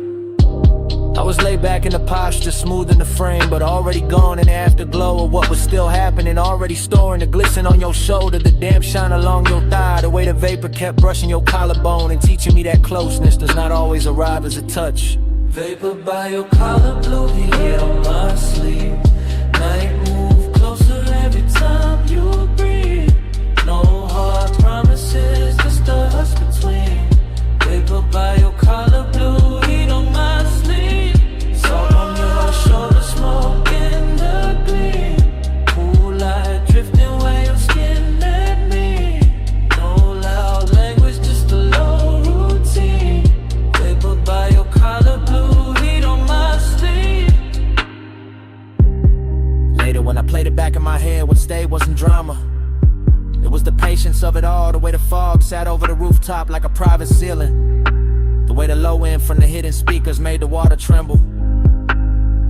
I was laid back in the posture, smoothing the frame, but already gone in the afterglow of what was still happening, already storing the glisten on your shoulder, the damp shine along your thigh, the way the vapor kept brushing your collarbone and teaching me that closeness does not always arrive as a touch. Vapor by your collar, blue heat on my sleeve. Night move closer every time you breathe. No hard promises, just us between. Vapor by your collar, blue heat on my sleeve. Salt on your shoulder, smoke in the gleam. Cool light drifting where your skin met me. No loud language, just a low routine. Vapor by your collar, blue heat on my sleeve. Later when I played it back in my head, what stayed wasn't drama. It was the patience of it all, the way the fog sat over the rooftop like a private ceiling, the way the low end from the hidden speakers made the water tremble,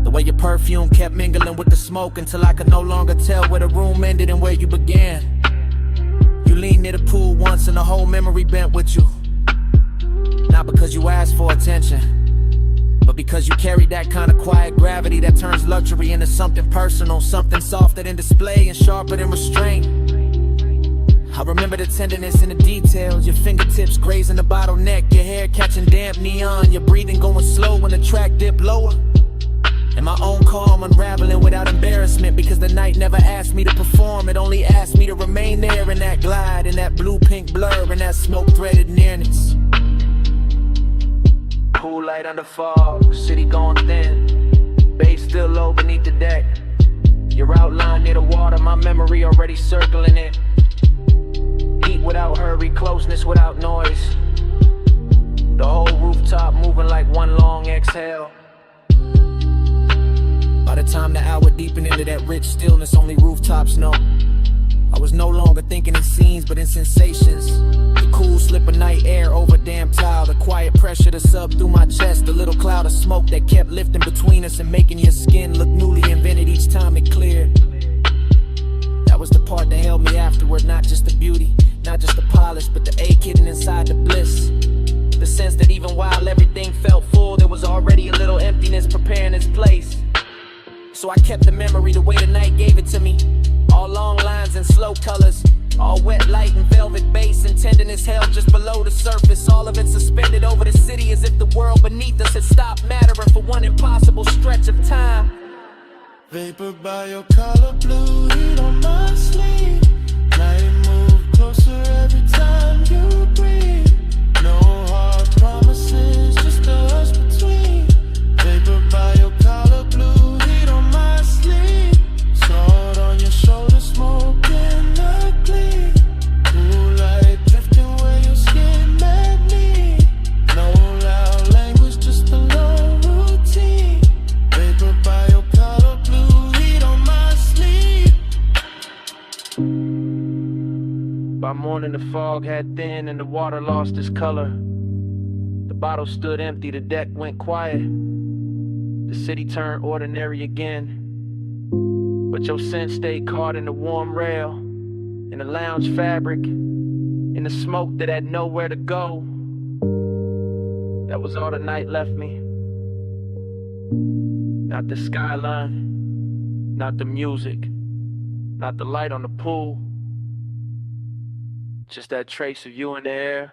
the way your perfume kept mingling with the smoke until I could no longer tell where the room ended and where you began. You leaned near the pool once and the whole memory bent with you, not because you asked for attention, but because you carried that kind of quiet gravity that turns luxury into something personal, something softer than display and sharper than restraint. I remember the tenderness in the details, your fingertips grazing the bottleneck, your hair catching damp neon, your breathing going slow when the track dipped lower, and my own calm unraveling without embarrassment, because the night never asked me to perform, it only asked me to remain there in that glide, in that blue-pink blur, in that smoke-threaded nearness. Cool light under fog, city going thin, bass still low beneath the deck, your outline near the water, my memory already circling it. Heat without hurry, closeness without noise, the whole rooftop moving like one long exhale. By the time the hour deepened into that rich stillness only rooftops know, I was no longer thinking in scenes but in sensations. The cool slip of night air over damn tile, the quiet pressure to sub through my chest, the little cloud of smoke that kept lifting between us and making your skin look newly invented each time it cleared. That was the part that held me afterward, not just the beauty, not just the polish, but the ache hidden inside the bliss. The sense that even while everything felt full, there was already a little emptiness preparing its place. So I kept the memory the way the night gave it to me, all long lines and slow colors, all wet light and velvet bass and tenderness held just below the surface, all of it suspended over the city as if the world beneath us had stopped mattering for one impossible stretch of time. Vapor by your collar, blue heat on my sleeve. Night move closer every time you breathe. No hard promises, just us between. Vapor by your collar, blue heat on my sleeve. Sword on your shoulder, smoke in the gleam. Cool light drifting where your skin met me. No loud language, just a low routine. Vapor by your collar, blue heat on my sleeve. By morning the fog had thinned and the water lost its color. The bottle stood empty, the deck went quiet. The city turned ordinary again. But your scent stayed caught in the warm rail, in the lounge fabric, in the smoke that had nowhere to go. That was all the night left me. Not the skyline, not the music, not the light on the pool. Just that trace of you in the air.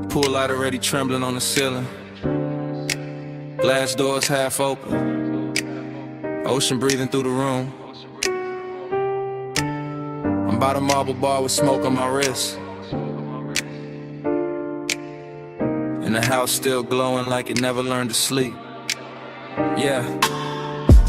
Pool light already trembling on the ceiling. Glass doors half open. Ocean breathing through the room. I'm by the marble bar with smoke on my wrist. And the house still glowing like it never learned to sleep. Yeah.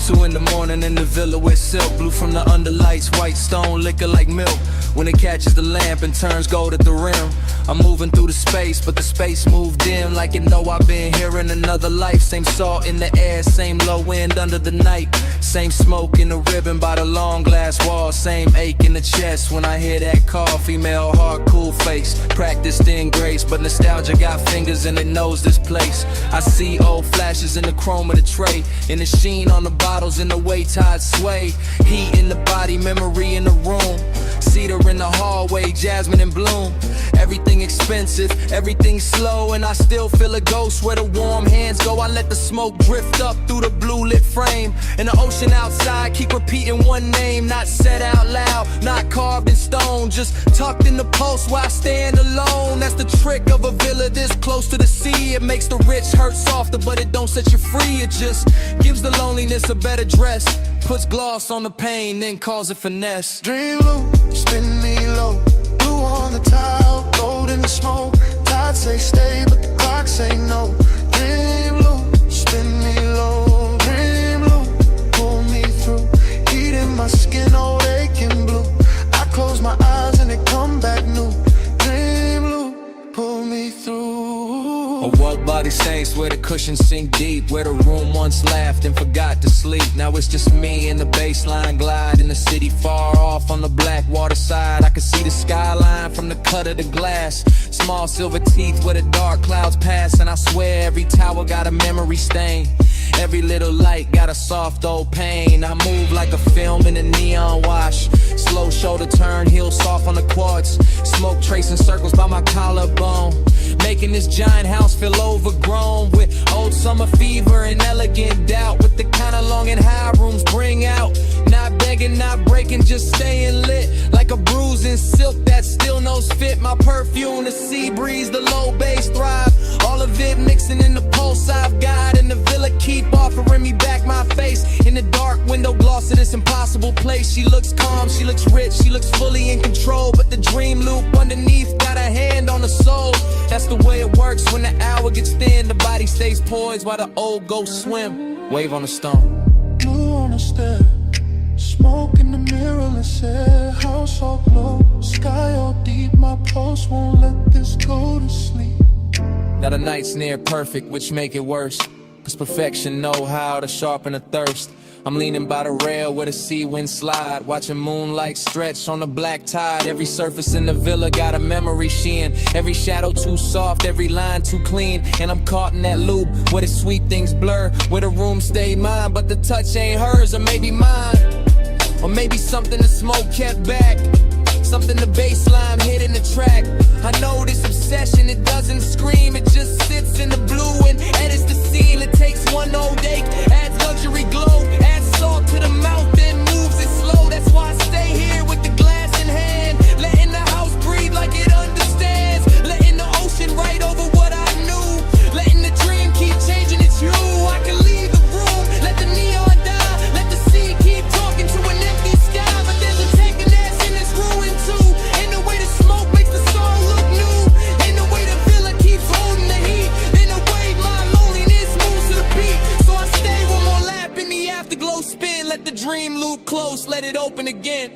2 in the morning in the villa with silk, blue from the underlights, white stone liquor like milk. When it catches the lamp and turns gold at the rim, I'm moving through the space, but the space moved in like it know I've been here in another life. Same salt in the air, same low wind under the night, same smoke in the ribbon by the long glass wall, same ache in the chest when I hear that call. Female heart, cool face, practiced in grace, but nostalgia got fingers and it knows this place. I see old flashes in the chrome of the tray, in the sheen on the bottles, in the way tides sway. Heat in the body, memory in the room, cedar in the hallway, jasmine in bloom. Everything expensive, everything slow, and I still feel a ghost where the warm hands go. I let the smoke drift up through the blue lit frame, and the ocean outside keep repeating one name, not said out loud, not carved in stone, just tucked in the post where I stand alone. That's the trick of a villa this close to the sea. It makes the rich hurt softer, but it don't set you free. It just gives the loneliness a better dress, puts gloss on the pain, then calls it finesse. Dream low, spin me low, blue on the tile, gold in the smoke. Tide say stay, but the clock say no. Dream low, spin me low, dream low, pull me through. Heat in my skin, old aching blue. I close my eyes and they come back new. Dream low, pull me through. A walk by the saints where the cushions sink deep, where the room once laughed and forgot to sleep. Now it's just me and the baseline glide in the city far off on the black water side. I can see the skyline from the cut of the glass, small silver teeth where the dark clouds pass. And I swear every tower got a memory stain, every little light got a soft old pain. I move like a film in a neon wash, slow shoulder turn, heel soft on the quartz, smoke tracing circles by my collarbone, making this giant house feel overgrown with old summer fever and elegant doubt, with the kind of long and high rooms bring out. Not begging, not breaking, just staying lit, like a bruising silk that still knows fit. My perfume, the sea breeze, the low bass thrive, all of it mixing in the pulse I've got. And the villa keep offering me back my face in the dark window gloss of this impossible place. She looks calm, she looks rich, she looks fully in control, but the dream loop underneath got a hand on the soul. That's the way it works when the hour gets thin, the body stays poised while the old ghosts swim. Wave on the stone. Blue on the stair, smoke in the mirrorless air, house all glow, sky all deep. My pulse won't let this go to sleep. Now the night's near perfect, which make it worse, cause perfection know how to sharpen a thirst. I'm leaning by the rail where the sea wind slide, watching moonlight stretch on the black tide. Every surface in the villa got a memory sheen, every shadow too soft, every line too clean. And I'm caught in that loop where the sweet things blur, where the room stayed mine, but the touch ain't hers, or maybe mine. Or maybe something the smoke kept back, something the bass line hit in the track. I know this obsession, it doesn't scream, it just sits in the blue and edits the scene. It takes one old ache, adds luxury glow, adds salt to the mouth, then moves it slow. That's why I stay here with the glass in hand, letting the house breathe like it understands, letting the ocean write over what I knew, letting the dream keep changing its hue. I can leave the room, let the neon die, let the sea keep talking to an empty sky. But there's a taking ass in this ruin too, in the way the smoke makes the song look new, in the way the villa keeps holding the heat, in the way my loneliness moves to the beat. So I stay one more lap in the afterglow spin, let the dream loop close, let it open again.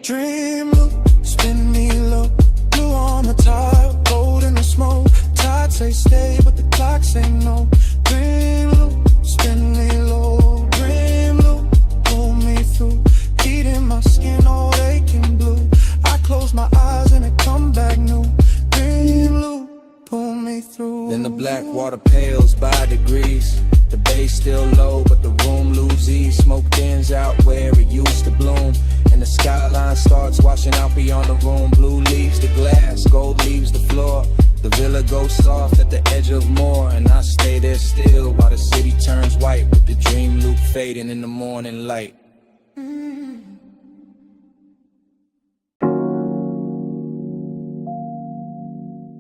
Dream loop, spin me low, blue on the tile, gold in the smoke. Tide say stay, but the clock say no. Dream loop, spin me low, dream loop, pull me through. Heat in my skin, all aching blue. I close my eyes and it come back new. Dream loop, pull me through. Then the black water pales by degrees, the bass still low, but the room loses ease. Smoke thins out where it used to bloom, and the skyline starts washing out beyond the room. Blue leaves the glass, gold leaves the floor. The villa goes soft at the edge of more, and I stay there still while the city turns white, with the dream loop fading in the morning light.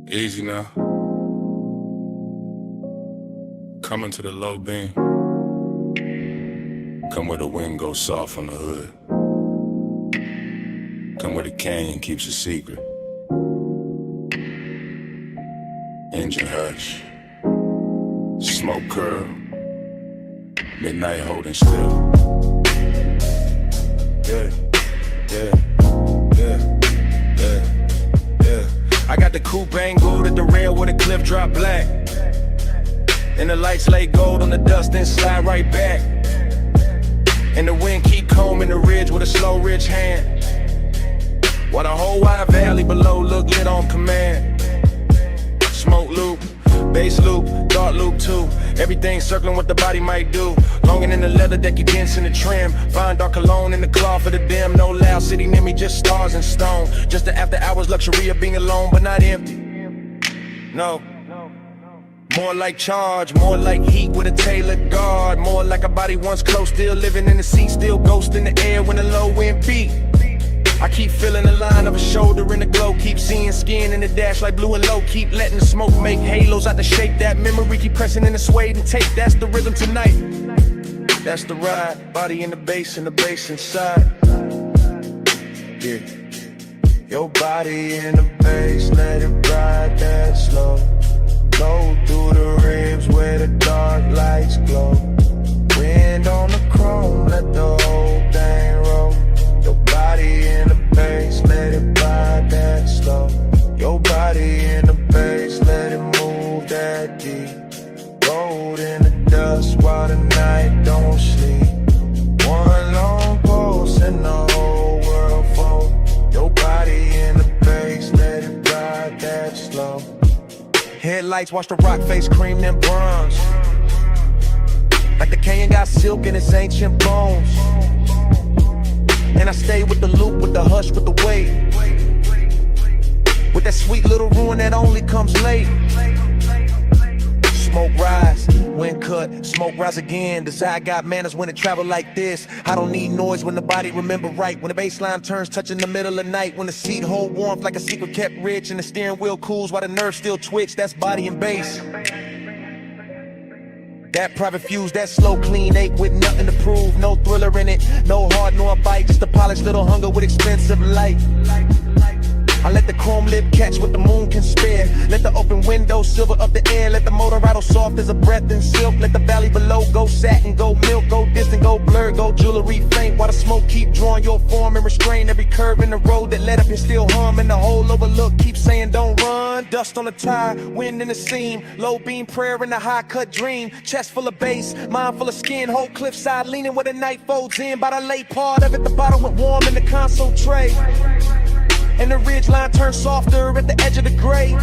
Easy now. Coming to the low beam. Come where the wind goes soft on the hood. Come where the canyon keeps a secret. Engine hush. Smoke curl. Midnight holding still. Yeah, yeah, yeah, yeah, yeah. I got the coupe angled at the rail where the cliff drop black. And the lights lay gold on the dust, then slide right back. And the wind keep combing the ridge with a slow rich hand. While the whole wide valley below look lit on command. Smoke loop, bass loop, dark loop too. Everything circling what the body might do. Longing in the leather deck, you dance in the trim. Fine dark cologne in the cloth for the dim. No loud city near me, just stars and stone. Just the after hours luxury of being alone, but not empty. No. More like charge, more like heat with a tailored guard. More like a body once close, still living in the seat, still ghost in the air when the low wind beat. I keep feeling the line of a shoulder in the glow. Keep seeing skin in the dash like blue and low. Keep letting the smoke make halos out the shape. That memory keep pressing in the suede and tape. That's the rhythm tonight. That's the ride. Body in the bass and the bass inside. Yeah. Your body in the bass, let it ride that slow. Go through the ribs where the dark lights glow. Wind on the chrome, let the whole thing roll. Your body in the bass, let it ride that slow. Your body in the bass, let it move that deep. Rolled in the dust while the night don't sleep. One long pulse and the whole world fold. Your body in the bass, let it ride that slow. Headlights watch the rock face cream them bronze. Like the canyon got silk in its ancient bones. And I stay with the loop, with the hush, with the wave. With that sweet little ruin that only comes late. Smoke rise, wind cut, smoke rise again. Desire got manners when it travel like this. I don't need noise when the body remember right. When the bass line turns touching the middle of night. When the seat hold warmth like a secret kept rich. And the steering wheel cools while the nerves still twitch. That's body and bass. That private fuse, that slow clean ache with nothing to prove. No thriller in it, no heart nor a bite. Just a polished little hunger with expensive light. I let the chrome lip catch what the moon can spare. Let the open window silver up the air. Let the motor rattle soft as a breath in silk. Let the valley below go satin, go milk, go distant, go blur, go jewelry faint. While the smoke keep drawing your form and restrain every curve in the road that led up here still hum. And the whole overlook keep saying don't run. Dust on the tire, wind in the seam. Low beam prayer in the high cut dream. Chest full of bass, mind full of skin. Whole cliffside leaning where the night folds in. By the late part of it, the bottle went warm in the console tray. And the ridge line turned softer at the edge of the gray.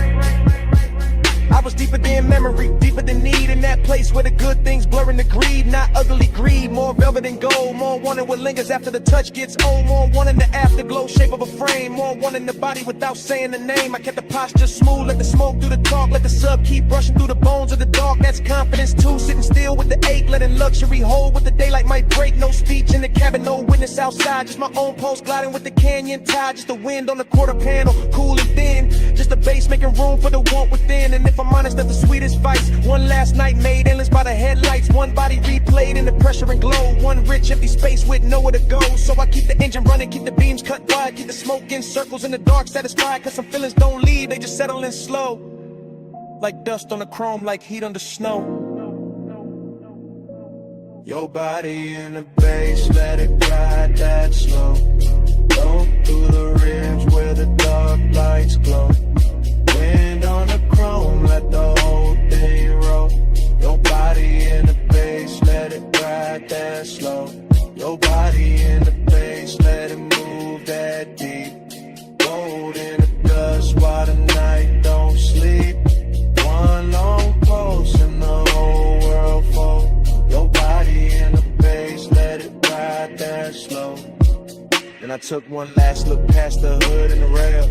I was deeper than memory, deeper than need. In that place where the good things blurring the greed. Not ugly greed, more velvet and gold. More wanting what lingers after the touch gets old. More wanting the afterglow shape of a frame. More wanting the body without saying the name. I kept the posture smooth, let the smoke do the talk. Let the sub keep brushing through the bones of the dark. That's confidence too, sitting still with the ache. Letting luxury hold with the daylight might break. No speech in the cabin, no witness outside. Just my own pulse gliding with the canyon tide. Just the wind on the quarter panel, cool and thin. Just the bass making room for the want within. And if I'm honest, that's the sweetest vice. One last night made endless by the headlights. One body replayed in the pressure and glow. One rich empty space with nowhere to go. So I keep the engine running, keep the beams cut wide. Keep the smoke in circles in the dark satisfied. Cause some feelings don't leave, they just settle in slow. Like dust on the chrome, like heat on the snow. Your body in the bass, let it ride that slow. Go through the ribs where the dark lights glow. Wind on the chrome, let the whole thing roll. Your body in the bass, let it ride that slow. Your body in the bass, let it move that deep. Gold in the dust while the night don't sleep. One long pulse and the whole world fold. Your body in the bass, let it ride that slow. Then I took one last look past the hood and the rail.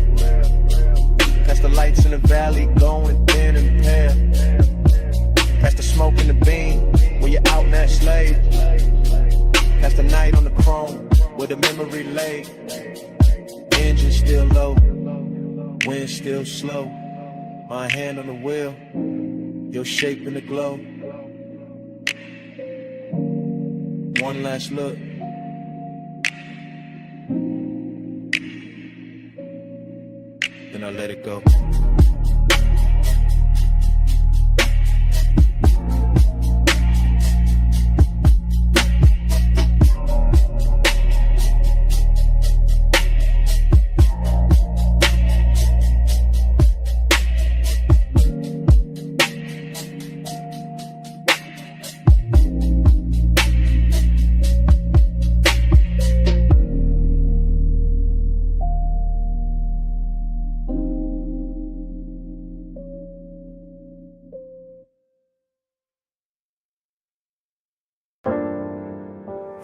Past the lights in the valley going thin and pale. Past the smoke in the beam where you're out in that slave. Past the night on the chrome where the memory lay. Engine still low, wind still slow. my hand on the wheel, your shape in the glow. One last look. Then I let it go.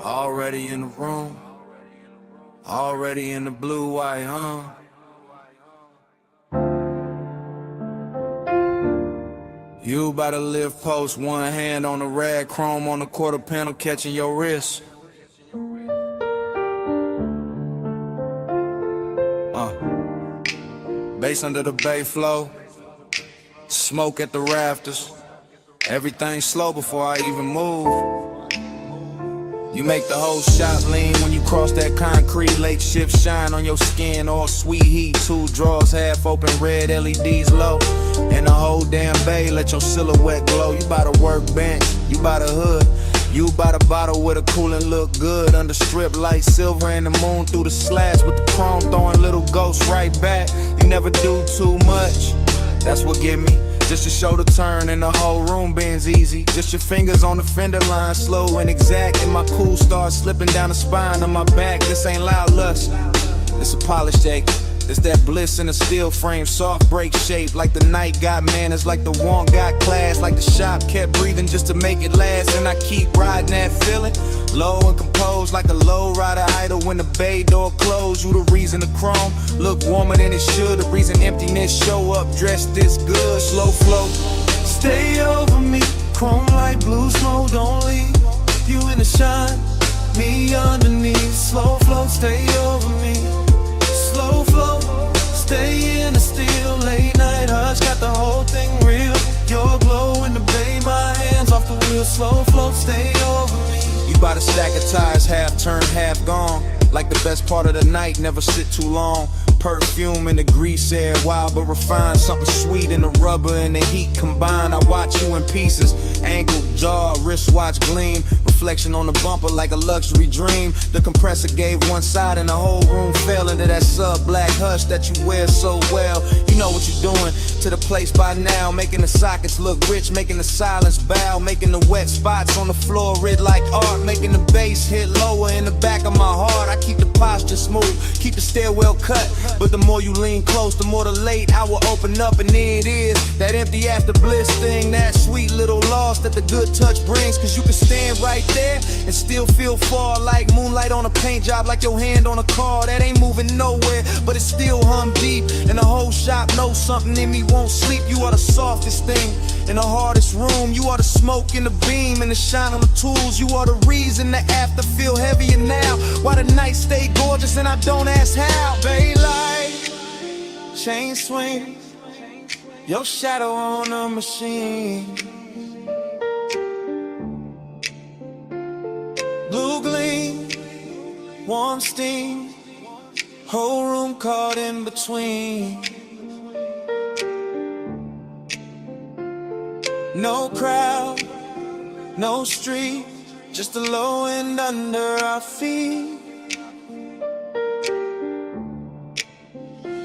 Already in the room, already in the blue white, You about to live post, one hand on the rag, chrome on the quarter panel, catching your wrist. Bass under the bay flow, smoke at the rafters. Everything slow before I even move. You make the whole shot lean when you cross that concrete. Late shift shine on your skin, all sweet heat. 2 drawers half open, red LEDs low. And the whole damn bay let your silhouette glow. You by the workbench, you by the hood, you by the bottle with a coolin' look good. Under strip light, silver and the moon through the slats with the chrome throwing little ghosts right back. You never do too much, that's what get me. Just your shoulder turn and the whole room bends easy. Just your fingers on the fender line, slow and exact. And my cool starts slipping down the spine of my back. This ain't loud lust, it's a polished ache. It's that bliss in a steel frame, soft break shape. Like the night got manners, like the want got class. Like the shop kept breathing just to make it last. And I keep riding that feeling, low and composed. Like a low rider idle when the bay door closed. You the reason the chrome look warmer than it should. The reason emptiness show up dressed this good. Slow flow, Stay over me, chrome like blue smoke, don't leave. You in the shine, me underneath. Slow flow, stay over me. Slow flow, stay in the still. Late night hush, got the whole thing real. Your glow in the bay, my hands off the wheel. Slow flow, stay over me. you by the stack of tires, half turned, half gone. Like the best part of the night, never sit too long. Perfume in the grease air, wild but refined. Something sweet in the rubber and the heat combined. I watch you in pieces, ankle, jaw, wristwatch gleam. Reflection on the bumper like a luxury dream. The compressor gave one side and the whole room fell into that sub-black hush that you wear so well. You know what you're doing to the place by now. Making the sockets look rich, making the silence bow. Making the wet spots on the floor red like art. Making the bass hit lower in the back of my heart. I keep the posture smooth, keep the stairwell cut. But the more you lean close, the more the late hour open up. And there it is, that empty after bliss thing. That sweet little loss that the good touch brings. Cause you can stand right there and still feel far. Like moonlight on a paint job, like your hand on a car. That ain't moving nowhere, but it still hum deep. And the whole shop knows something in me won't sleep. You are the softest thing in the hardest room. You are the smoke in the beam and the shine on the tools. You are the reason the after feel heavier now. Why the night stay gorgeous and I don't ask how. Baylight, chain swing, your shadow on a machine. Blue gleam, warm steam, whole room caught in between. No crowd, no street, just the low end under our feet.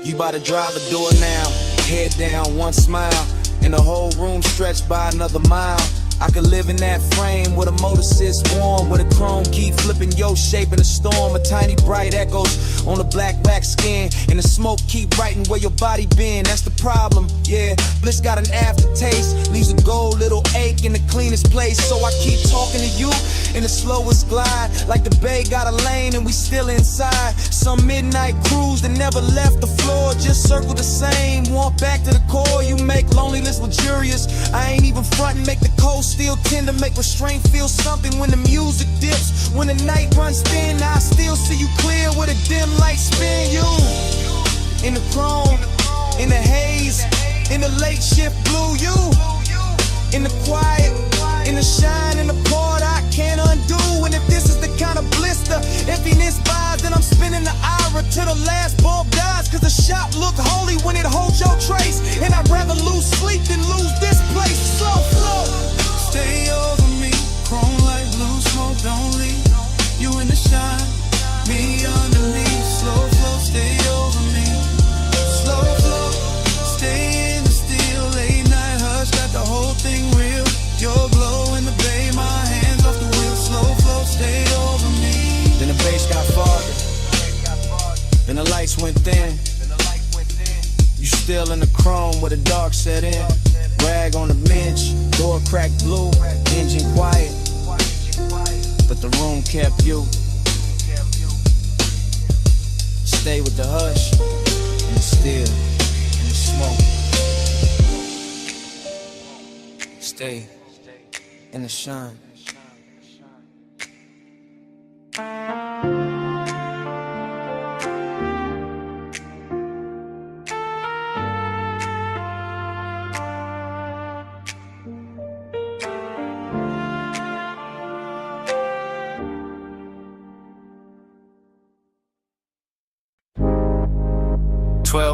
You bout to drive the door now, head down, one smile, and the whole room stretched by another mile. I could live in that frame where the motor sits warm, where the chrome keep flipping your shape in a storm. A tiny bright echoes on the black wax skin, and the smoke keep writing where your body been. That's the problem, yeah. Bliss got an aftertaste, leaves a gold little ache in the cleanest place. So I keep talking to you in the slowest glide, like the bay got a lane and we still inside. Some midnight cruise that never left the floor, just circle the same, walk back to the core. You make loneliness luxurious, I ain't even frontin', make the cold still tender, make restraint feel something when the music dips. When the night runs thin, I still see you clear with a dim light spin. You in the chrome, in the haze, In the late shift, blue you. In the quiet, in the shine, in the part I can't undo. And if this is the kind of blister, emptiness buys, then I'm spinning the ira till the last bulb dies. Cause the shop look holy when it holds your trace. And I'd rather lose sleep than lose this place. Slow flow. Stay over me, chrome like blue smoke, don't leave. You in the shine, me underneath. Slow flow, stay over me. Slow flow, stay in the steel. Late night hush, got the whole thing real. Your glow in the bay, my hands off the wheel. Slow flow, stay over me. Then the bass got farther, then the lights went thin. You still in the chrome where the dark set in. Rag on the bench, door cracked blue, engine quiet, but the room kept you. Stay with the hush, and the still, and the smoke. Stay in the shine.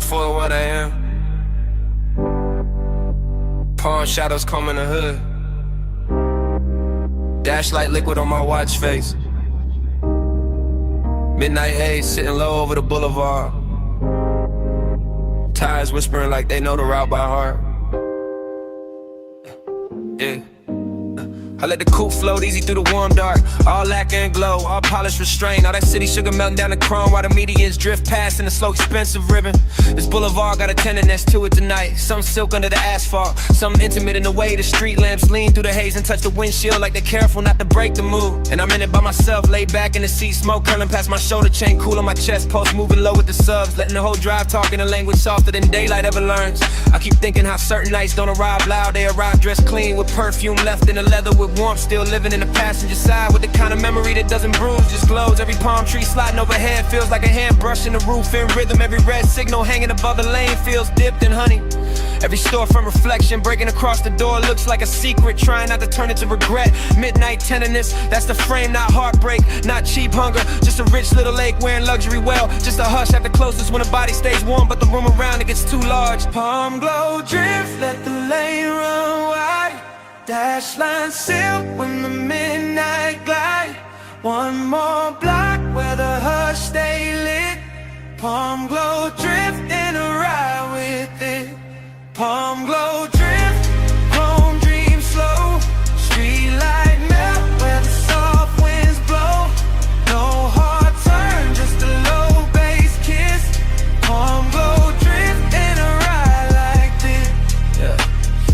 For what I am. Palm shadows comb in the hood. Dash light liquid on my watch face. Midnight haze sitting low over the boulevard. Tires whispering like they know the route by heart. Yeah. I let the coupe float easy through the warm dark. All lacquer and glow, all polished restraint. All that city sugar melting down the chrome while the medians drift past in the slow expensive ribbon. This boulevard got a tenderness to it tonight. Some silk under the asphalt, some intimate in the way the street lamps lean through the haze and touch the windshield like they're careful not to break the mood. And I'm in it by myself, laid back in the seat, smoke curling past my shoulder chain, cool on my chest post, moving low with the subs, letting the whole drive talk in a language softer than daylight ever learns. I keep thinking how certain nights don't arrive loud, they arrive dressed clean with perfume left in the leather with warmth, still living in the passenger side with the kind of memory that doesn't bruise, just glows. Every palm tree sliding overhead feels like a hand brushing the roof in rhythm. Every red signal hanging above the lane feels dipped in honey. Every store from reflection breaking across the door looks like a secret, trying not to turn it to regret. Midnight tenderness, that's the frame, not heartbreak, not cheap hunger, just a rich little lake wearing luxury well, just a hush at the closest when the body stays warm but the room around it gets too large. Palm glow drift, let the lane run wide. Dash line silk when the midnight glide. One more block where the hush stay lit. Palm glow drift in a ride with it. Palm glow drift, chrome dream slow. Street light melt where the soft winds blow. No hard turn, just a low bass kiss. Palm glow drift in a ride like this. Yeah.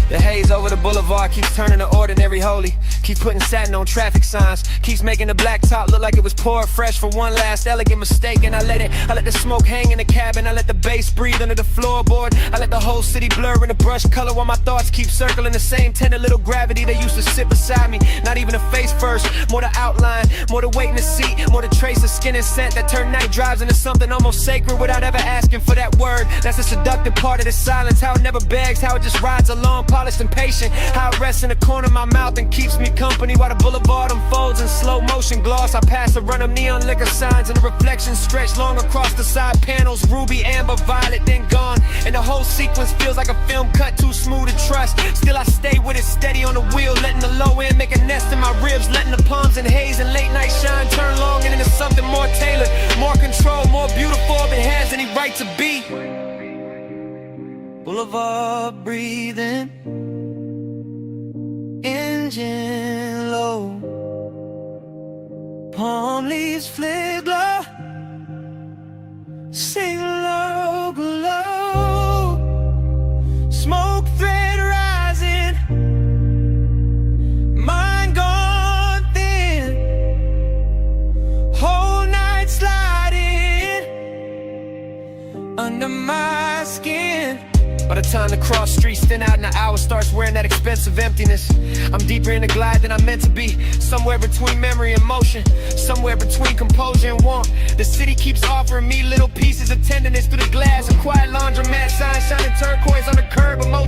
The haze over the boulevard keeps turning to ordinary holy. Keeps putting satin on traffic signs. Keeps making the black top look like it was poured fresh for one last elegant mistake. And I let the smoke hang in the cabin. I let the bass breathe under the floorboard. I let the whole city blur in the brush color while my thoughts keep circling the same tender little gravity that used to sit beside me. Not even a face first, more the outline, more the weight in the seat, more the trace of skin and scent that turn night drives into something almost sacred without ever asking for that word. That's the seductive part of the silence, how it never begs, how it just rides along, polished and patient, how it rests in the corner of my mouth and keeps me company while the boulevard unfolds in slow motion gloss. I pass a run of neon liquor signs and the reflections stretch long across the side panels, ruby, amber, violet, then gone, and the whole sequence feels like a film cut too smooth to trust. Still I stay with it steady on the wheel, letting the low end make a nest in my ribs, letting the palms and haze and late night shine turn long and into something more tailored, more control, more beautiful if it has any right to be. Boulevard breathing, engine low, palm leaves flare glow, sing low glow, smoke thread rising, mind gone thin, whole night sliding under my skin. By the time the cross streets thin out and the hour starts wearing that expensive emptiness, I'm deeper in the glide than I'm meant to be. Somewhere between memory and motion, somewhere between composure and warmth. The city keeps offering me little pieces of tenderness through the glass. A quiet laundromat sign shining turquoise on the curb. Emotion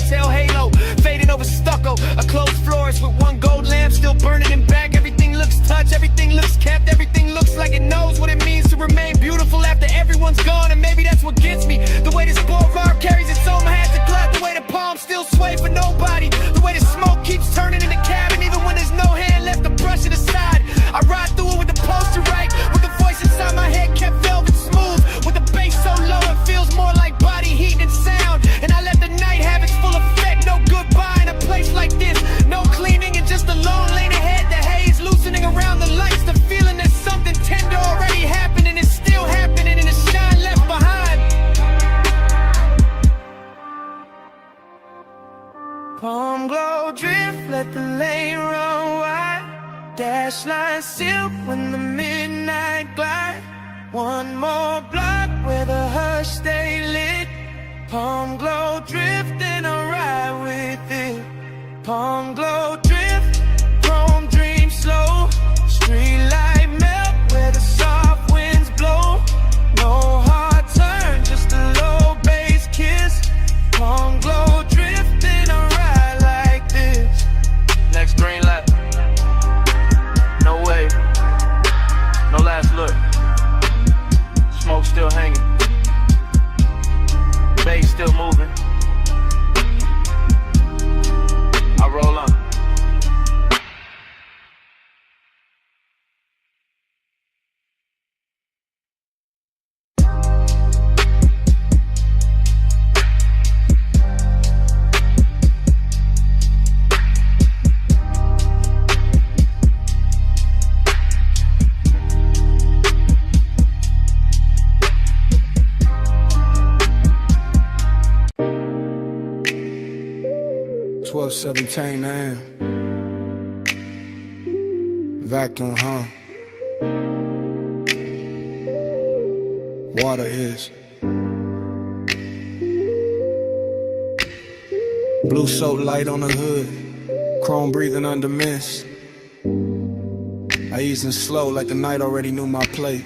Palm glow drift, let the lane run wide. Dash line silk when the midnight glide. One more block where the hush stay lit. Palm glow drift and I ride with it. Palm glow drift, chrome dream slow. Street light melt where the soft winds blow. No hard turn, just a low bass kiss. Palm glow drift and I ride like this. Next green light. No way. No last look. Smoke still hanging. Bass still moving. I roll on. $12:17 a.m. Vacuum hum. Water is blue soap light on the hood. Chrome breathing under mist. I easing slow like the night already knew my plate.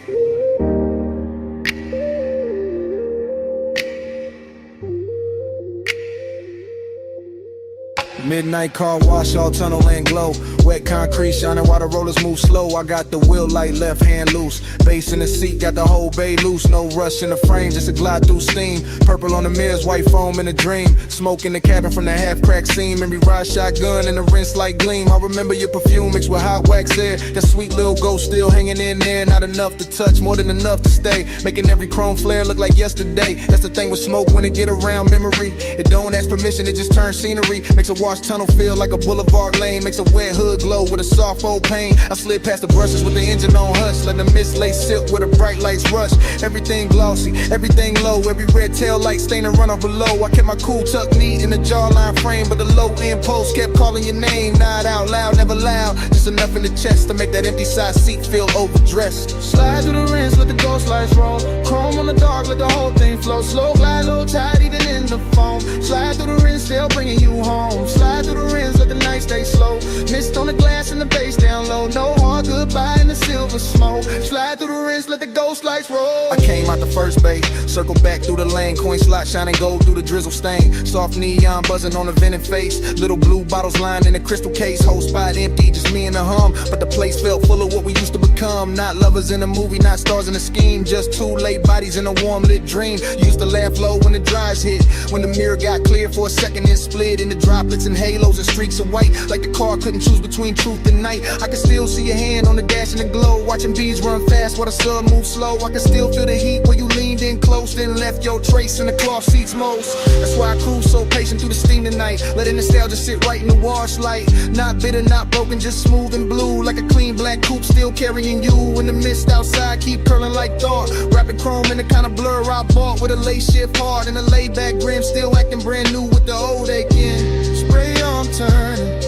Midnight car wash, all tunnel and glow. Wet concrete shining while the rollers move slow. I got the wheel light, left hand loose. Bass in the seat, got the whole bay loose. No rush in the frame, just a glide through steam. Purple on the mirrors, white foam in a dream. Smoke in the cabin from the half-cracked seam. Memory ride shotgun and the rinse like gleam. I remember your perfume mixed with hot wax air. That sweet little ghost still hanging in there. Not enough to touch, more than enough to stay. Making every chrome flare look like yesterday. That's the thing with smoke when it get around memory. It don't ask permission, it just turns scenery. Makes a wash tunnel feel like a boulevard lane. Makes a wet hood glow with a soft old pain. I slid past the brushes with the engine on hush. Let the mist lay silk where the bright lights rush. Everything glossy, everything low. Every red tail light stain and run off below. I kept my cool tucked neat in the jawline frame, but the low impulse kept calling your name. Not out loud, never loud. Just enough in the chest to make that empty side seat feel overdressed. Slide through the rinse, let the ghost lights roll. Chrome on the dark, let the whole thing flow. Slow glide, low tide, even in the foam. Slide through the rinse, still bringing you home. Slide through the rinse, let the night stay slow. Mist on the glass and the bass down low. No hard goodbye in the silver smoke. Slide through the rinse, let the ghost lights roll. I came out the first bay, circle back through the lane. Coin slot shining gold through the drizzle stain. Soft neon buzzing on the vented face. Little blue bottles lined in a crystal case. Whole spot empty, just me and the hum. But the place felt full of what we used to become. Not lovers in a movie, not stars in a scheme. Just two late bodies in a warm lit dream. Used to laugh low when the dries hit. When the mirror got clear for a second and split into droplets and halos and streaks of white. Like the car couldn't choose between truth and night. I can still see your hand on the dash in the glow. Watching bees run fast while the sun moves slow. I can still feel the heat where you leaned in close. Then left your trace in the cloth seats most. That's why I cruise so patient through the steam tonight. Letting nostalgia sit right in the wash light. Not bitter, not broken, just smooth and blue. Like a clean black coupe still carrying you. In the mist outside keep curling like thought. Wrapping chrome in the kind of blur I bought. With a lace shift hard and a laid back grin. Still acting brand new with the old aching. Spray on turning,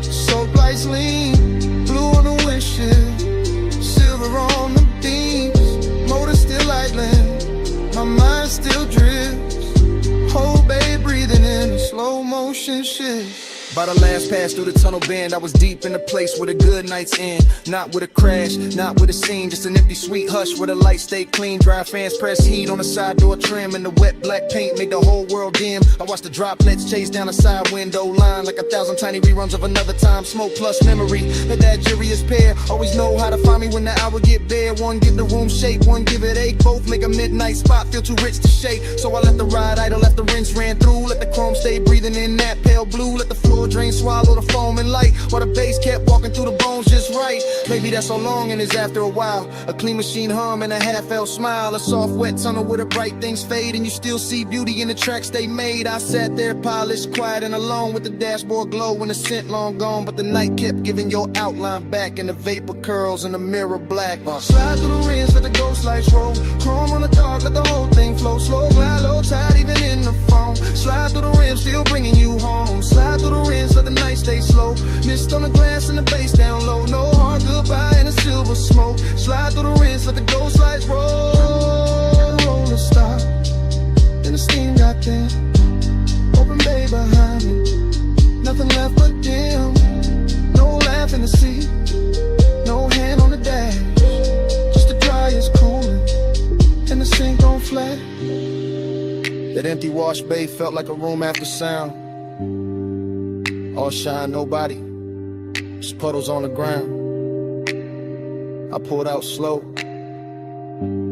soap lights lean. Blue on the windshield, silver on the beams. Motor still idling, my mind still drifts. Whole bay breathing in a slow motion shift. By the last pass through the tunnel bend, I was deep in a place where the good nights end. Not with a crash, not with a scene, just an empty sweet hush where the lights stay clean. Dry fans press heat on the side door trim, and the wet black paint made the whole world dim. I watched the droplets chase down the side window line like 1,000 tiny reruns of another time. Smoke plus memory, that jury's pair. Always know how to find me when the hour get bare. One give the room shake, one give it ache. Both make a midnight spot feel too rich to shake. So I let the ride idle, let the rinse ran through. Let the chrome stay breathing in that pale blue. Let the floor drain, swallow the foam and light, while the bass kept walking through the bones just right. Maybe that's so long and it's after a while. A clean machine hum and a half-elf smile. A soft wet tunnel where the bright things fade, and you still see beauty in the tracks they made. I sat there polished, quiet and alone, with the dashboard glow and the scent long gone. But the night kept giving your outline back, and the vapor curls in the mirror black. Slide through the rinse, let the ghost lights roll. Chrome on the dark, let the whole thing flow. Slow glide, low tide, even in the foam. Slide through the rim, still bringing you home. Slide Fist on the glass and the bass down low. No hard goodbye and a silver smoke. Slide through the wrist, let the ghost lights roll. Roll the stop, then the steam got thin. Open bay behind me, nothing left but dim. No laugh in the seat, no hand on the dash. Just the dryer's cooling and the sink on flat. That empty wash bay felt like a room after sound. All shine, nobody, just puddles on the ground. I pulled out slow,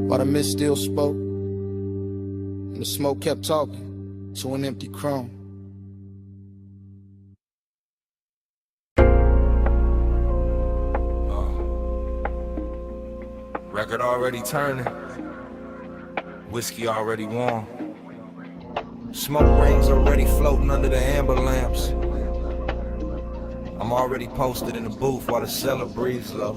while the mist still spoke, and the smoke kept talking to an empty chrome. Record already turning, whiskey already warm. Smoke rings already floating under the amber lamps. I'm already posted in the booth while the cellar breathes low.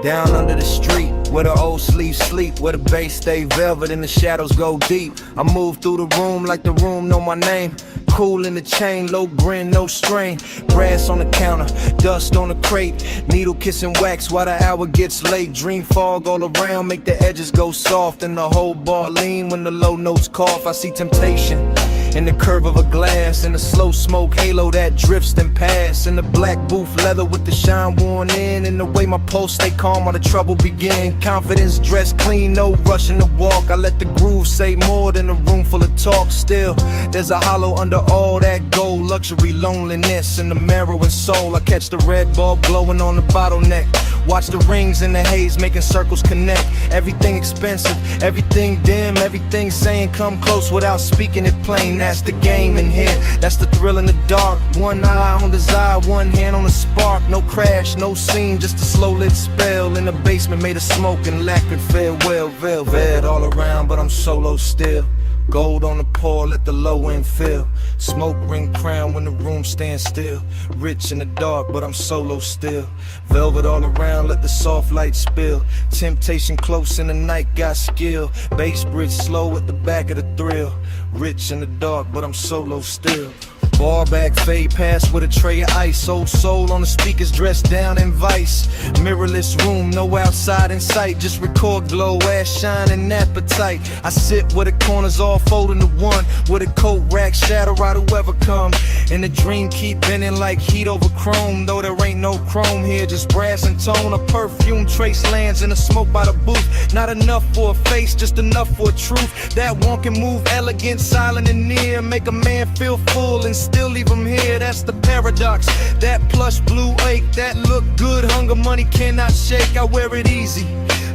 Down under the street, where the old sleeves sleep, where the bass stay velvet and the shadows go deep. I move through the room like the room know my name. Cool in the chain, low grin, no strain. Brass on the counter, dust on the crate. Needle kissing wax while the hour gets late. Dream fog all around, make the edges go soft. And the whole bar lean when the low notes cough. I see temptation in the curve of a glass, in the slow smoke halo that drifts then pass, in the black booth leather with the shine worn in, and the way my pulse stay calm while the trouble begin. Confidence dressed clean, no rushing to walk. I let the groove say more than a room full of talk. Still, there's a hollow under all that gold. Luxury, loneliness, and the marrow and soul. I catch the red bulb glowing on the bottleneck. Watch the rings in the haze making circles connect. Everything expensive, everything dim, everything saying come close without speaking it plain. That's the game in here, that's the thrill in the dark. One eye on desire, one hand on the spark. No crash, no scene, just a slow lit spell. In the basement made of smoke and lacquered farewell. Velvet all around, but I'm solo still. Gold on the pour, let the low end fill. Smoke ring crown when the room stands still. Rich in the dark, but I'm solo still. Velvet all around, let the soft light spill. Temptation close in the night, got skill. Bass bridge slow at the back of the thrill. Rich in the dark, but I'm solo still. Bar back, fade past with a tray of ice. Old soul on the speakers, dressed down in vice. Mirrorless room, no outside in sight. Just record glow, ass shine and appetite. I sit where the corners all fold into one, with a coat rack, shadow out whoever come. And the dream keep bending like heat over chrome. Though there ain't no chrome here, just brass and tone. A perfume trace lands in the smoke by the booth. Not enough for a face, just enough for a truth. That one can move elegant, silent and near. Make a man feel full and still leave him here. That's the paradox. That plush blue ache, that look good, hunger money cannot shake. I wear it easy,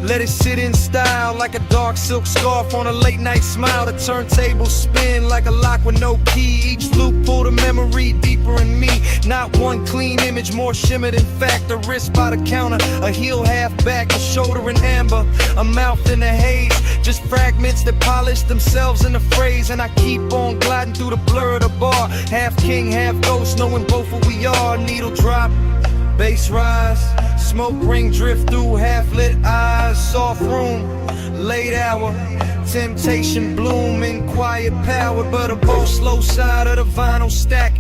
let it sit in style, like a dark silk scarf on a late night smile. The turntable spin like a lock with no key. Each loop pull the memory deeper in me. Not one clean image, more shimmer than fact. A wrist by the counter, a heel half back, a shoulder in amber, a mouth in the haze. Just fragments that polish themselves in the phrase. And I keep on gliding through the blur of the bar. Half king, half ghost, knowing both what we are. Needle drop, bass rise, smoke ring drift through half-lit eyes. Soft room, late hour, temptation bloom in quiet power. But a bold slow side of the vinyl stack.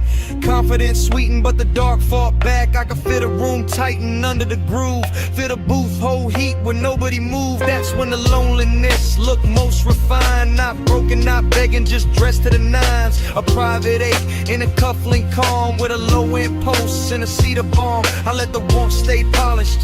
Confidence sweetened, but the dark fought back. I could fit a room tighten under the groove. Fit a booth, hold heat when nobody moved. That's when the loneliness look most refined. Not broken, not begging, just dressed to the nines. A private eight in a cufflink calm, with a low-end post and a cedar bomb. I let the warmth stay polished,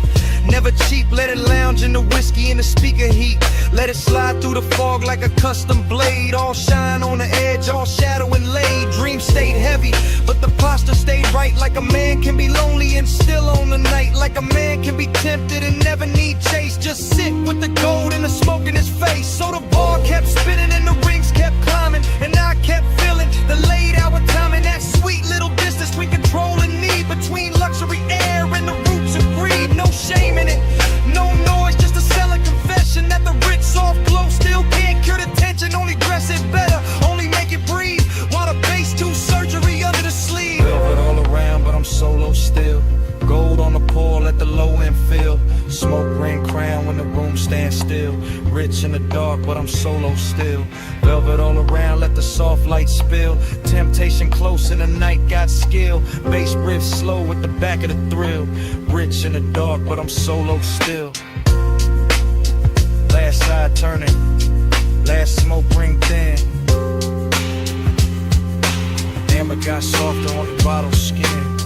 never cheap. Let it lounge in the whiskey and the speaker heat. Let it slide through the fog like a custom blade. All shine on the edge, all shadow and laid. Dream stayed heavy, but the posture stayed right. Like a man can be lonely and still on the night. Like a man can be tempted and never need chase. Just sit with the gold and the smoke in his face. So the bar kept spinning and the rings kept climbing, and I kept feeling the late hour timing. That sweet little distance between control and need, between luxury air and the roots of greed. No shame in it, no noise, just a selling confession that the rich soft glow still can't cure the tension. Only dress it better, only make it breathe, while the bass do surgery under the sleeve. Velvet all around, but I'm solo still. Gold on the pour, let the low end fill. Smoke ring crown when the room stands still. Rich in the dark, but but I'm solo still. Velvet all around, let the soft light spill. Temptation close in the night, got skill. Bass riff slow with the back of the thrill. Rich in the dark, but I'm solo still. Last side turning, last smoke ring thin. Amber got softer on the bottle skin.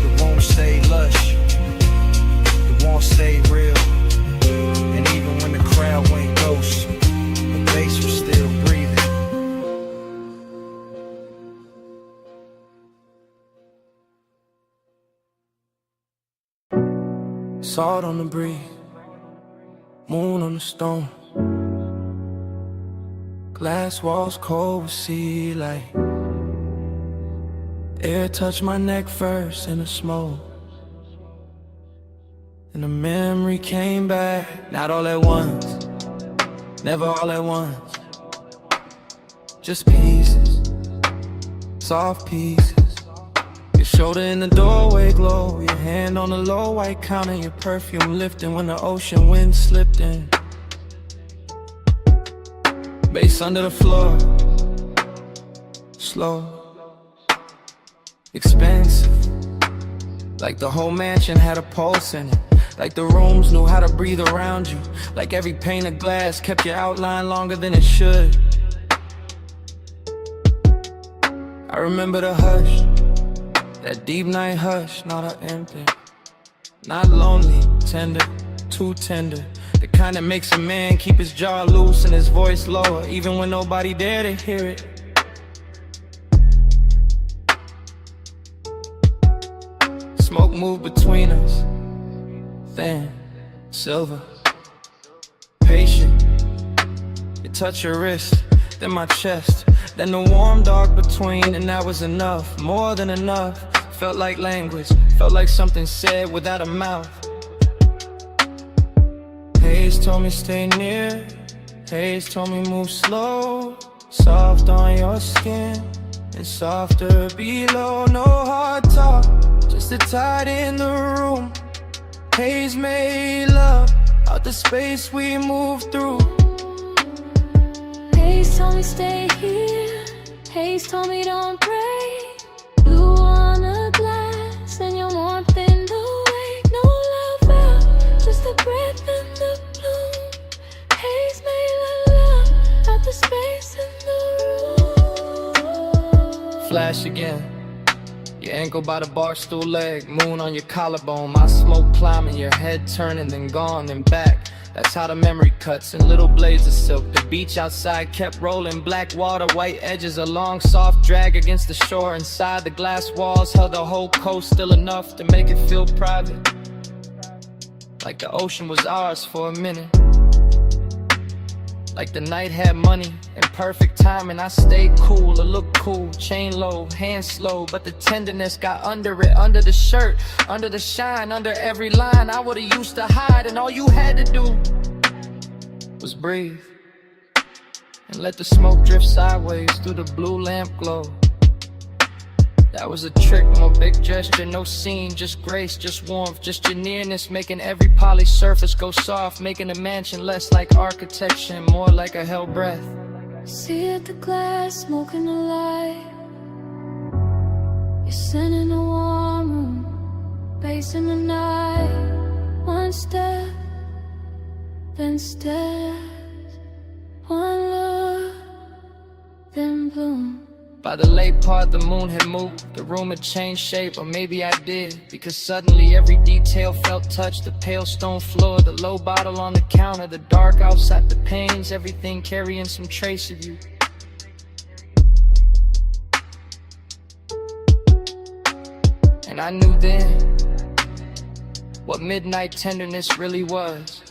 The room stayed lush, the warmth stayed real. And even when the crowd went ghost, the bass was still breathing. Salt on the breeze, moon on the stone. Glass walls cold with sea light. Air touched my neck first in the smoke. And the memory came back, not all at once, never all at once. Just pieces, soft pieces. Your shoulder in the doorway glow, your hand on the low white counter, your perfume lifting when the ocean wind slipped in. Bass under the floor, slow, expensive. Like the whole mansion had a pulse in it. Like the rooms knew how to breathe around you. Like every pane of glass kept your outline longer than it should. I remember the hush, that deep night hush, not an empty. Not lonely, tender, too tender. The kind that makes a man keep his jaw loose and his voice lower, even when nobody there to hear it. Smoke moved between us, thin, silver, patient. You touch your wrist, then my chest, then the warm dark between, and that was enough, more than enough. Felt like language, felt like something said without a mouth. Haze told me stay near, Haze told me move slow. Soft on your skin, and softer below. No hard talk, just a tide in the room. Haze made love out the space we moved through. Haze told me stay here, Haze told me don't break. Blue on a glass and your warmth in the wake. No love out, just the breath and the bloom. Haze made love out the space in the room. Flash again, your ankle by the bar stool leg, moon on your collarbone, my smoke climbing, your head turning, then gone, then back. That's how the memory cuts in little blades of silk. The beach outside kept rolling, black water, white edges, a long soft drag against the shore. Inside the glass walls held the whole coast, still enough to make it feel private, like the ocean was ours for a minute. Like the night had money and perfect timing. I stayed cool, or looked cool, chain low, hands slow, but the tenderness got under it, under the shirt, under the shine, under every line. I would've used to hide, and all you had to do was breathe and let the smoke drift sideways through the blue lamp glow. That was a trick, no big gesture, no scene, just grace, just warmth, just your nearness, making every polished surface go soft, making a mansion less like architecture and more like a held breath. See at the glass, smoking the light. You're sitting in a warm room, bass in the night. One step, then steps. One look, then bloom. By the late part, the moon had moved, the room had changed shape, or maybe I did, because suddenly every detail felt touched. The pale stone floor, the low bottle on the counter, the dark outside the panes, everything carrying some trace of you. And I knew then what midnight tenderness really was.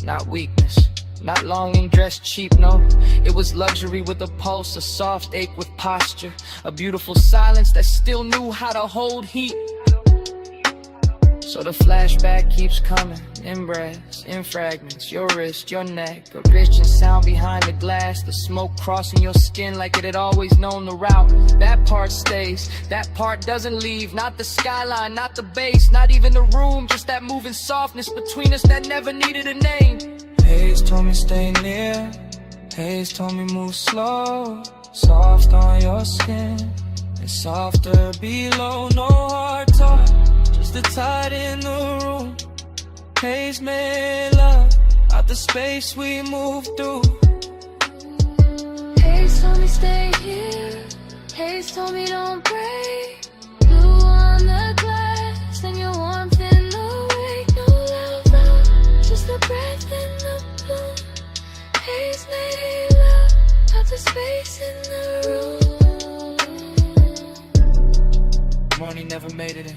Not weakness, not longing dressed cheap, no. It was luxury with a pulse, a soft ache with posture, a beautiful silence that still knew how to hold heat. So the flashback keeps coming, in breaths, in fragments, your wrist, your neck, a rich and sound behind the glass, the smoke crossing your skin like it had always known the route. That part stays, that part doesn't leave, not the skyline, not the bass, not even the room, just that moving softness between us that never needed a name. Hayes told me stay near. Hayes told me move slow. Soft on your skin and softer below. No hard talk, just the tide in the room. Hayes made love out the space we moved through. Hayes told me stay here. Hayes told me don't break. Blue on the glass and your warmth in the wake. No love out, just the breath in the bloom. Hayes made love out the space in the room. Morning never made it in.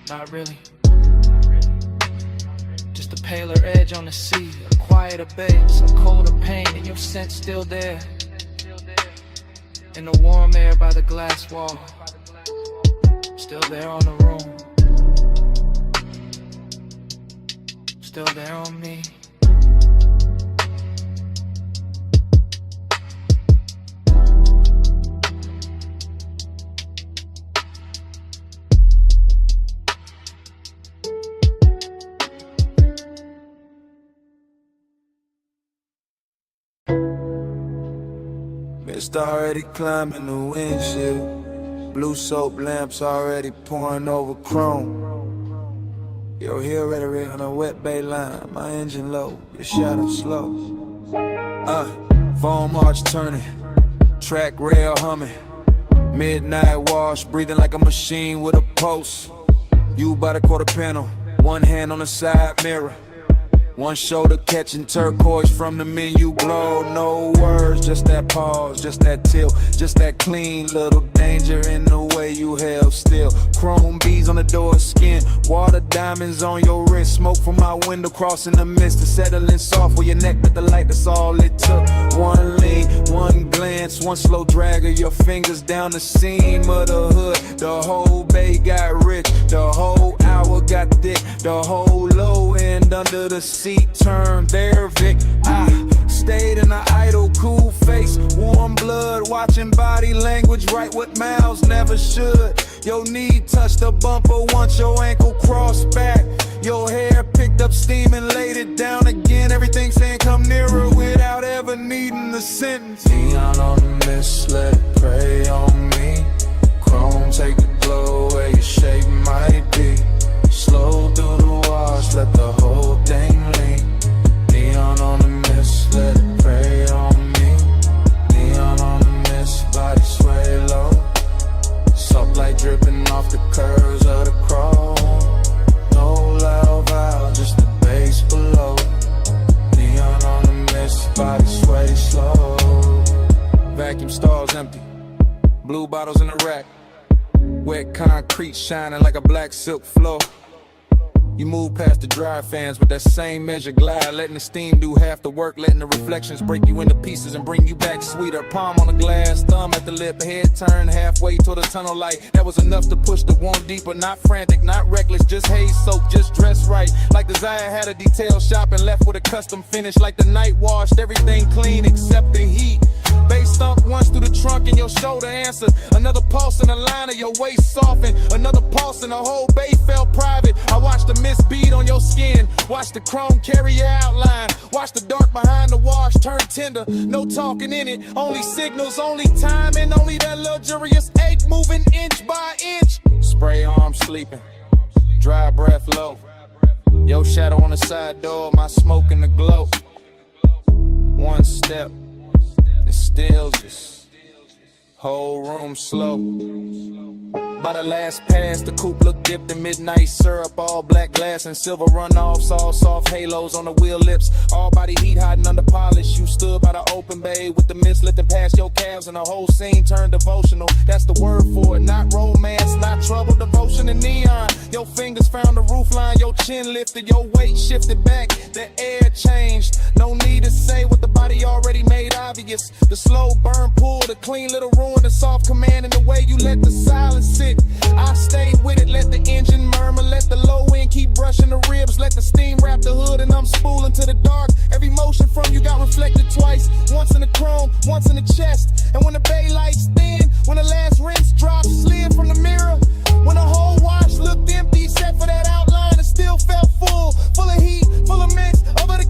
Not really. Just a paler edge on the sea, a quieter base, a colder pain, and your scent still there. In the warm air by the glass wall, still there on the room, still there on me. Mist already climbing the windshield. Blue soap lamps already pouring over chrome. Your heel rhetoric on a wet bay line. My engine low, your shadow slow. Foam arch turning, track rail humming. Midnight wash, breathing like a machine with a pulse. You by the quarter panel, one hand on the side mirror. One shoulder catching turquoise from the menu glow. No words, just that pause, just that tilt, just that clean little danger in the way you held still. Chrome beads on the door skin, water diamonds on your wrist. Smoke from my window crossing the mist and settling soft where your neck with the light, that's all it took. One lean, one glance, one slow drag of your fingers down the seam of the hood. The whole bay got rich, the whole hour got thick, the whole low end under the seat turned there, Vic. I stayed in an idle, cool face, warm blood, watching body language, write what mouths never should. Your knee touched the bumper once your ankle crossed back. Your hair picked up steam and laid it down again. Everything saying come nearer without ever needing the sentence. Neon on the mist, let it prey on me. Chrome, take the glow where your shape might be. Slow through the wash, let the whole thing lean. Neon on the mist, let it prey on me. Neon on the mist, body sway low. Soft light dripping off the curves of the chrome. No loud valve, just the bass below. Neon on the mist, body sway slow. Vacuum stalls empty, blue bottles in the rack. Wet concrete shining like a black silk floor. You move past the dry fans with that same measure glide, letting the steam do half the work, letting the reflections break you into pieces and bring you back sweeter. Palm on the glass, thumb at the lip, head turned halfway toward the tunnel light. That was enough to push the wound deeper, not frantic, not reckless, just haze soaked, just dressed right. Like Desire had a detail shop and left with a custom finish. Like the night washed everything clean except the heat. Bass thump once through the trunk and your shoulder answered. Another pulse in the line of your waist softened. Another pulse and the whole bay felt private. I watched the mist bead on your skin. Watch the chrome carry your outline. Watch the dark behind the wash turn tender. No talking in it. Only signals, only time, and only that luxurious ache moving inch by inch. Spray arm sleeping. Dry breath low. Your shadow on the side door. My smoke in the glow. One step. It stills us, whole room slow. By the last pass, the coupe looked dipped in midnight syrup. All black glass and silver runoffs, all soft halos on the wheel lips. All body heat hiding under polish. You stood by the open bay with the mist lifting past your calves, and the whole scene turned devotional. That's the word for it, not romance, not trouble, devotion and neon. Your fingers found the roof line, your chin lifted, your weight shifted back, the air changed. No need to say what the body already made obvious. The slow burn pull, the clean little ruin, the soft command, and the way you let the silence sit. I stayed with it, let the engine murmur, let the low end keep brushing the ribs, let the steam wrap the hood, and I'm spooling to the dark. Every motion from you got reflected twice, once in the chrome, once in the chest. And when the bay lights thin, when the last rinse drops, slid from the mirror, when the whole wash looked empty, except for that outline, it still felt full of heat, full of mix, over the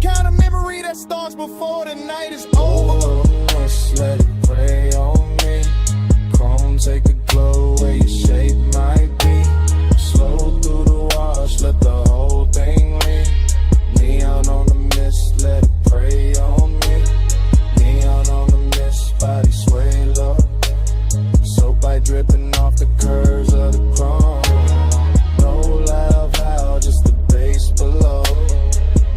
before the night is over. Let's let it pray on me. Chrome, take a glow where your shape might be. Slow through the wash, let the whole thing lean. Neon on the mist, let it pray on me. Neon on the mist, body sway low. Soap light dripping off the curves of the chrome. No loud how, just the bass below.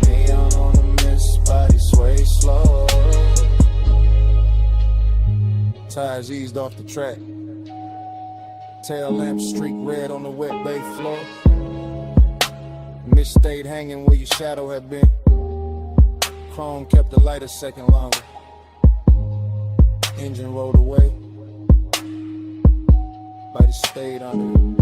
Neon on the mist, body sway slow. Tires eased off the track. Tail lamp streak red on the wet bay floor. Mist stayed hanging where your shadow had been. Chrome kept the light a second longer. Engine rolled away. Body stayed under.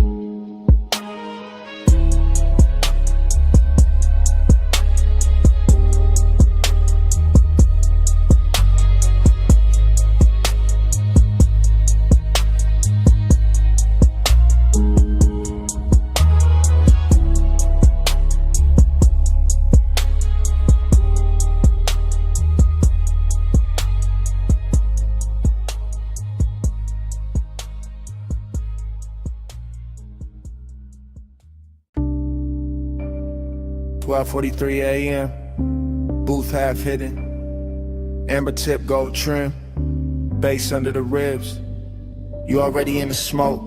12:43 a.m. Booth half hidden. Amber tip gold trim. Bass under the ribs. You already in the smoke.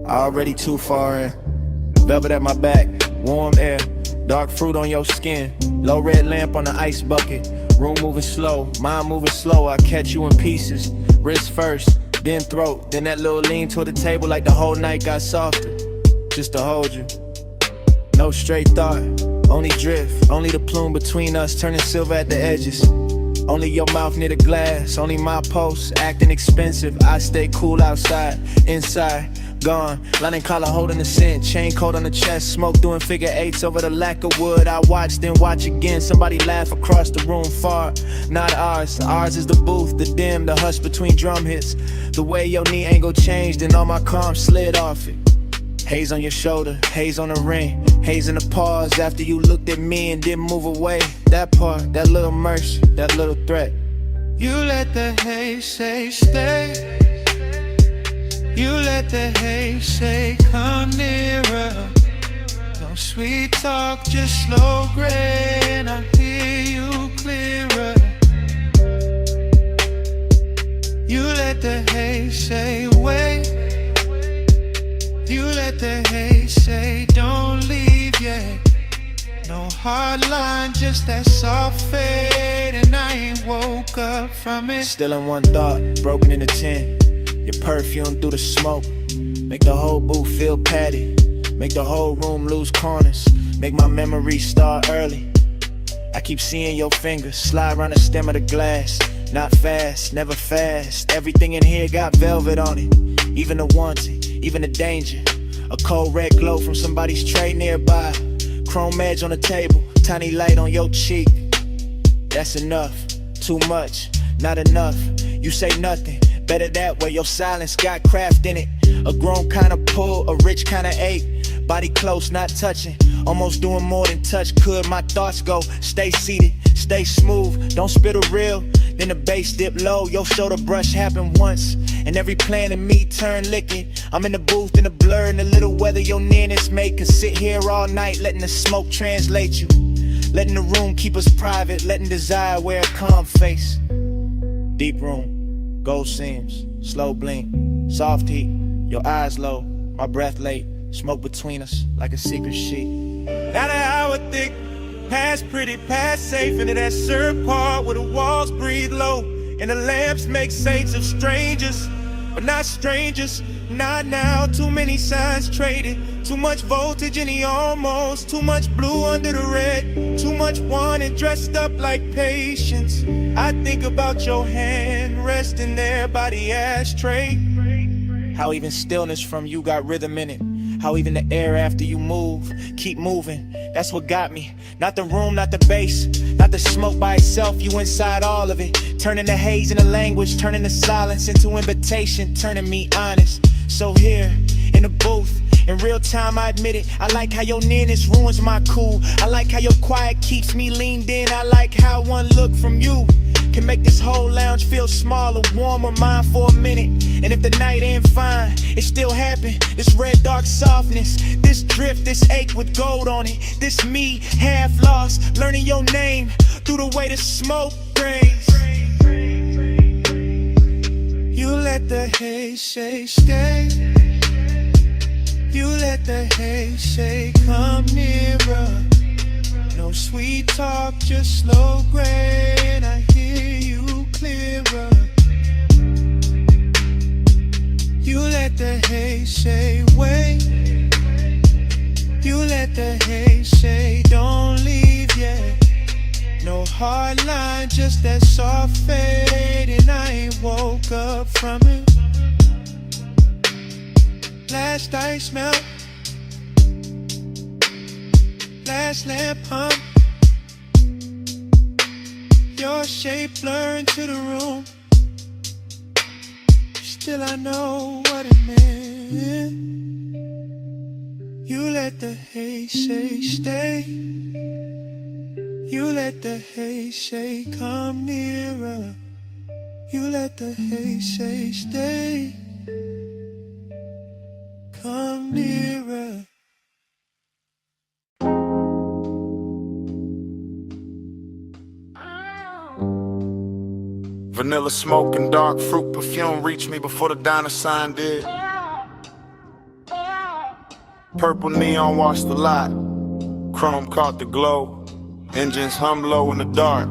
Already too far in. Velvet at my back. Warm air. Dark fruit on your skin. Low red lamp on the ice bucket. Room moving slow. Mind moving slow. I catch you in pieces. Wrist first. Then throat. Then that little lean toward the table like the whole night got softer. Just to hold you. No straight thought, only drift. Only the plume between us turning silver at the edges. Only your mouth near the glass. Only my pulse acting expensive. I stay cool outside, inside, gone. Lining collar holding the scent. Chain coat on the chest. Smoke doing figure eights over the lack of wood. I watch, then watch again. Somebody laugh across the room far. Not ours. Ours is the booth, the dim, the hush between drum hits. The way your knee angle changed and all my calm slid off it. Haze on your shoulder, haze on the ring. Haze in the pause after you looked at me and didn't move away. That part, that little mercy, that little threat. You let the haze say stay. You let the haze say come nearer. No sweet talk, just slow gray, and I hear you clearer. You let the haze say wait. You let the haze say don't leave yet. No hard line, just that soft fade, and I ain't woke up from it. Still in one thought, broken into 10. Your perfume through the smoke. Make the whole booth feel padded. Make the whole room lose corners. Make my memories start early. I keep seeing your fingers slide around the stem of the glass. Not fast, never fast. Everything in here got velvet on it. Even the wanted, even the danger. A cold red glow from somebody's tray nearby. Chrome edge on the table, tiny light on your cheek. That's enough, too much, not enough. You say nothing, better that way. Your silence got craft in it. A grown kind of pull, a rich kind of ache. Body close, not touching. Almost doing more than touch could. My thoughts go, stay seated, stay smooth. Don't spit a reel, then the bass dip low. Your shoulder brush happened once, and every plan in me turned liquid. I'm in the booth in the blur, and the little weather your nearness make. Could sit here all night, letting the smoke translate you. Letting the room keep us private, letting desire wear a calm face. Deep room, gold seams, slow blink, soft heat. Your eyes low, my breath late. Smoke between us like a secret sheet. Not an hour thick, past pretty, past safe. Into that syrup part where the walls breathe low, and the lamps make saints of strangers, but not strangers. Not now, too many signs traded. Too much voltage in the almost. Too much blue under the red. Too much wanted dressed up like patience. I think about your hand resting there by the ashtray. How even stillness from you got rhythm in it. How even the air after you move, keep moving. That's what got me. Not the room, not the bass, not the smoke by itself. You inside all of it. Turning the haze into language, turning the silence into invitation, turning me honest. So here, in the booth, In real time, I admit it. I like how your nearness ruins my cool. I like how your quiet keeps me leaned in. I like how one look from you can make this whole lounge feel smaller, warmer, mine for a minute. And if the night ain't fine, it still happen. This red dark softness, this drift, this ache with gold on it. This me, half lost, learning your name through the way the smoke rays. You let the haze stay. You let the haze say come nearer. No sweet talk, just slow gray, and I hear you clearer. You let the haze say wait. You let the haze say don't leave yet. No hard line, just that soft fade, and I ain't woke up from it. Last ice melt, last lamp hum. Your shape blurred into the room. Still I know what it meant. You let the haze say stay. You let the haze say come nearer. You let the haze say stay. Come nearer. Vanilla smoke and dark fruit perfume reached me before the diner sign did. Purple neon washed the lot. Chrome caught the glow. Engines hum low in the dark.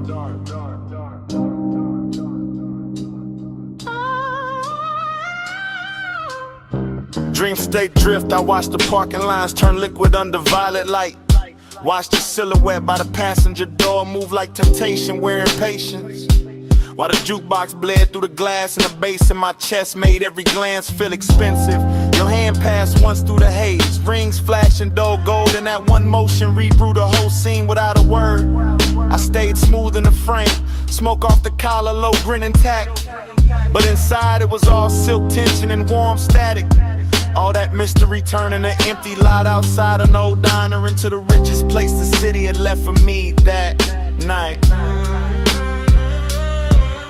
Dream state drift, I watched the parking lines turn liquid under violet light. Watched the silhouette by the passenger door move like temptation, wearing patience. While the jukebox bled through the glass and the bass in my chest made every glance feel expensive. Your hand passed once through the haze, rings flashing dull gold, and that one motion rebrew the whole scene without a word. I stayed smooth in the frame, smoke off the collar, low grin intact. But inside it was all silk tension and warm static. All that mystery turning an empty lot outside an old diner into the richest place the city had left for me that night.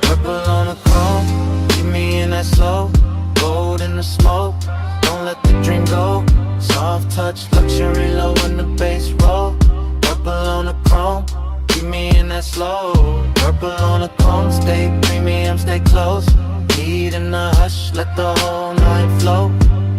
Purple on the chrome, keep me in that slow. Gold in the smoke, don't let the dream go. Soft touch, luxury low when the bass roll. Purple on the chrome, keep me in that slow. Purple on the chrome, stay premium, stay close. Heat in the hush, let the whole night flow.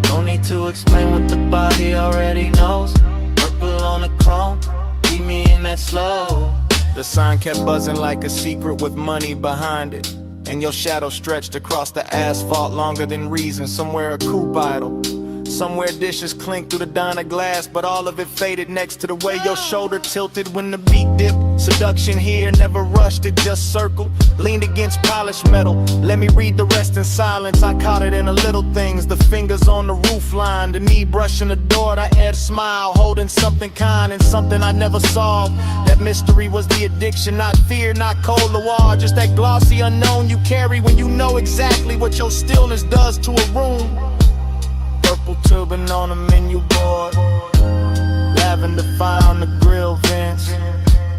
No need to explain what the body already knows. Purple on the chrome, keep me in that slow. The sign kept buzzing like a secret with money behind it. And your shadow stretched across the asphalt longer than reason. Somewhere a coupe idle, somewhere dishes clink through the diner glass, but all of it faded next to the way your shoulder tilted when the beat dipped. Seduction here, never rushed, it just circled. Leaned against polished metal, let me read the rest in silence. I caught it in the little things, the fingers on the roof line, the knee brushing the door, the head smile, holding something kind and something I never solved. That mystery was the addiction, not fear, not cold war, just that glossy unknown you carry when you know exactly what your stillness does to a room. Purple turban on the menu board, lavender fire on the grill vents,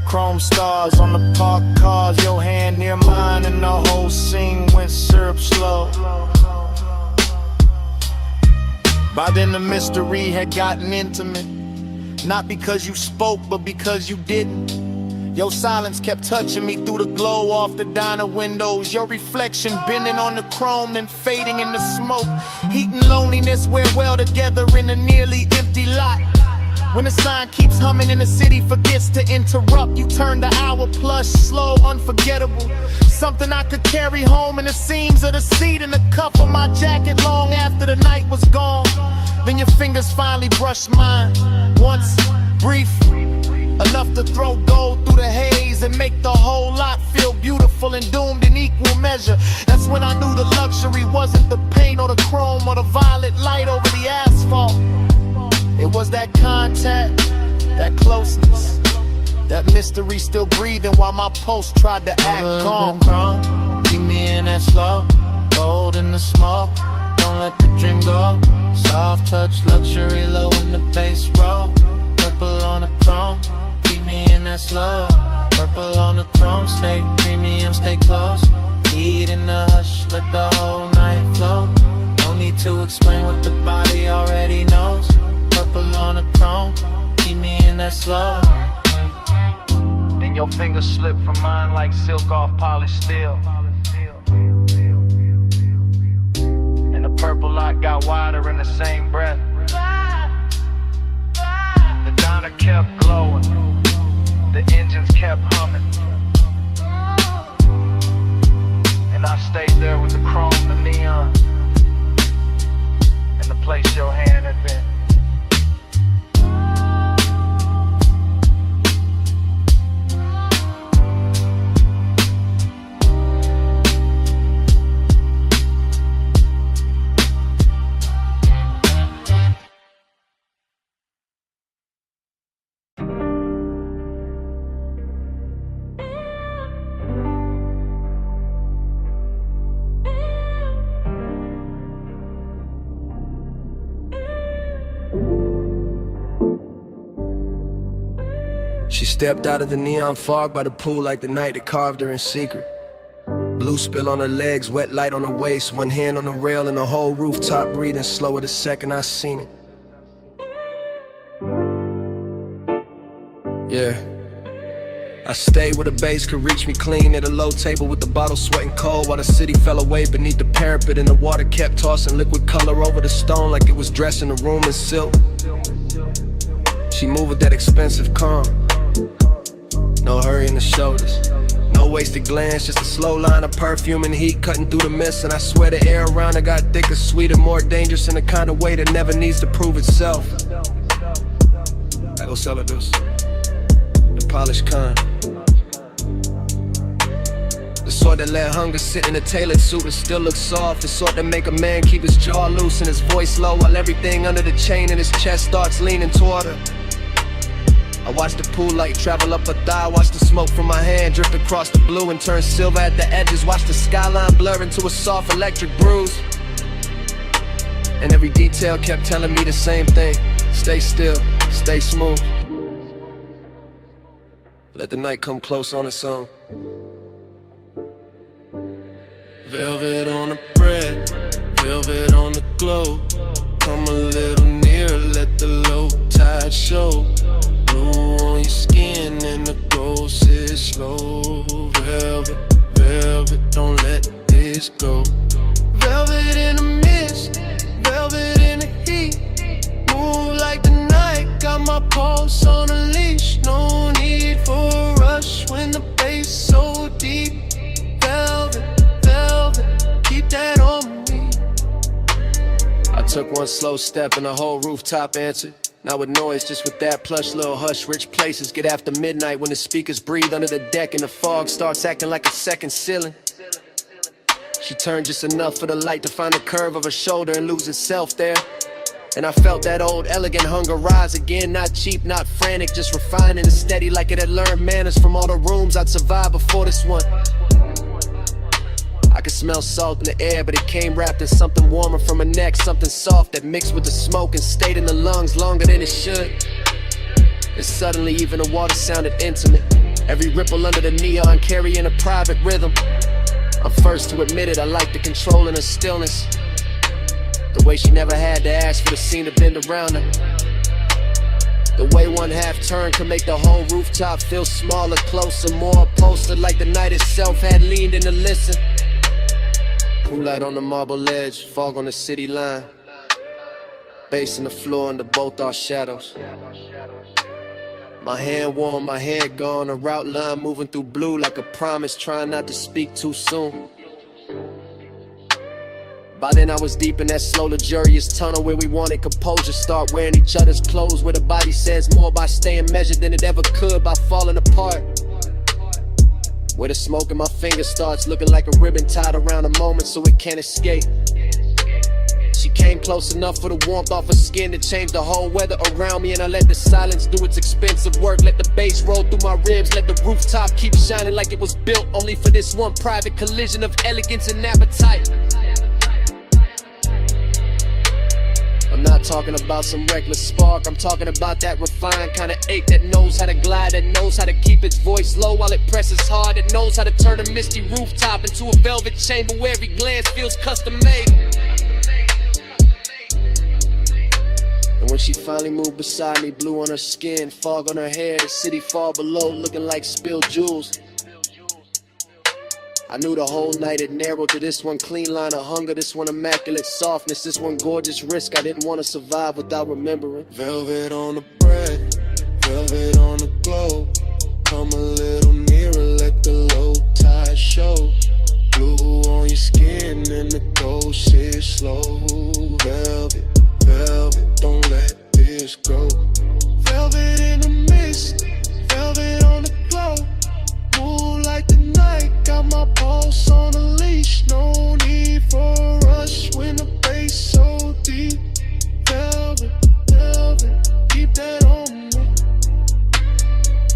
chrome stars on the parked cars, your hand near mine, and the whole scene went syrup slow. By then the mystery had gotten intimate, not because you spoke, but because you didn't. Your silence kept touching me through the glow off the diner windows. Your reflection bending on the chrome, then fading in the smoke. Heat and loneliness wear well together in a nearly empty lot. When the sign keeps humming and the city forgets to interrupt, you turn the hour plus, slow, unforgettable. Something I could carry home in the seams of the seat and the cuff of my jacket long after the night was gone. Then your fingers finally brushed mine, once, brief, enough to throw gold through the haze and make the whole lot feel beautiful and doomed in equal measure. That's when I knew the luxury wasn't the paint or the chrome or the violet light over the asphalt. It was that contact, that closeness, that mystery still breathing while my pulse tried to act calm. Keep me in that slow, gold in the smoke. Don't don't let the dream go. Soft touch, luxury low in the bass roll. Purple on the throne, keep me in that slow. Purple on the throne, stay premium, stay close. Heat in the hush, let the whole night flow. No need to explain what the body already knows. Purple on the throne, keep me in that slow. Then your fingers slip from mine like silk off polished steel. And the purple light got wider in the same breath. The diner kept glowing, the engines kept humming. And I stayed there with the chrome, the neon, and the place your hand had been. She stepped out of the neon fog by the pool like the night that carved her in secret. Blue spill on her legs, wet light on her waist, one hand on the rail and the whole rooftop breathing slower the second I seen it. Yeah. I stayed where the bass could reach me clean at a low table with the bottle sweating cold while the city fell away beneath the parapet and the water kept tossing liquid color over the stone like it was dressing the room in silk. She moved with that expensive calm. No hurry in the shoulders, no wasted glance, just a slow line of perfume and heat cutting through the mist. And I swear the air around her got thicker, sweeter, more dangerous in the kind of way that never needs to prove itself. I go sell her this, the polished kind, the sort that let hunger sit in a tailored suit and still look soft. The sort that make a man keep his jaw loose and his voice low while everything under the chain in his chest starts leaning toward her. I watch the pool light travel up her thigh, watch the smoke from my hand drift across the blue and turn silver at the edges, watch the skyline blur into a soft electric bruise. And every detail kept telling me the same thing: stay still, stay smooth. Let the night come close on its own. Velvet on the bread, velvet on the glow. Come a little nearer, let the low tide show. Blue on your skin and the gold sits slow. Velvet, velvet, don't let this go. Velvet in the mist, velvet in the heat. Move like the night, got my pulse on a leash. No need for a rush when the bass so deep. Velvet, velvet, keep that on me. I took one slow step and the whole rooftop answered. Not with noise, just with that plush little hush. Rich places get after midnight when the speakers breathe under the deck and the fog starts acting like a second ceiling. She turned just enough for the light to find the curve of her shoulder and lose itself there. And I felt that old elegant hunger rise again. Not cheap, not frantic, just refined and steady like it had learned manners from all the rooms I'd survived before this one. I could smell salt in the air, but it came wrapped in something warmer from her neck, something soft that mixed with the smoke and stayed in the lungs longer than it should. And suddenly even the water sounded intimate, every ripple under the neon carrying a private rhythm. I'm first to admit it, I like the control in her stillness, the way she never had to ask for the scene to bend around her. The way one half turn could make the whole rooftop feel smaller, closer, more upholstered, like the night itself had leaned in to listen. Pool light on the marble ledge, fog on the city line. Bass in the floor under both our shadows. My hand warm, my head gone, a route line moving through blue like a promise, trying not to speak too soon. By then I was deep in that slow luxurious tunnel where we wanted composure, start wearing each other's clothes, where the body says more by staying measured than it ever could by falling apart. Where the smoke in my fingers starts looking like a ribbon tied around a moment so it can't escape. She came close enough for the warmth off her skin to change the whole weather around me, and I let the silence do its expensive work. Let the bass roll through my ribs, let the rooftop keep shining like it was built only for this one private collision of elegance and appetite. talking about some reckless spark. I'm talking about that refined kind of ache that knows how to glide, that knows how to keep its voice low while it presses hard, that knows how to turn a misty rooftop into a velvet chamber where every glance feels custom made. And when she finally moved beside me, blue on her skin, fog on her hair, the city far below looking like spilled jewels, I knew the whole night it narrowed to this one clean line of hunger, this one immaculate softness, this one gorgeous risk I didn't want to survive without remembering. Velvet on the bread, velvet on the glow. Come a little nearer, let the low tide show. Blue on your skin and the ghost is slow. Velvet, velvet, don't let this go. Velvet in the mist, velvet on the glow. Move like the night, got my pulse on a leash. No need for a rush when the bass so deep. Velvet, velvet, keep that on me.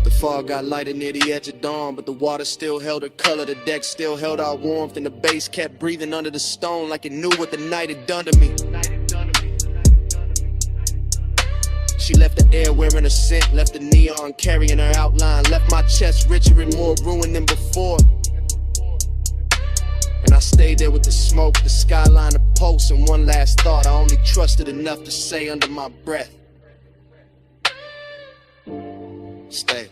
The fog got lighter near the edge of dawn, but the water still held her color, the deck still held our warmth, and the bass kept breathing under the stone like it knew what the night had done to me. She left the air wearing a scent, left the neon carrying her outline, left my chest richer and more ruined than before. And I stayed there with the smoke, the skyline, the pulse, and one last thought I only trusted enough to say under my breath. Stay.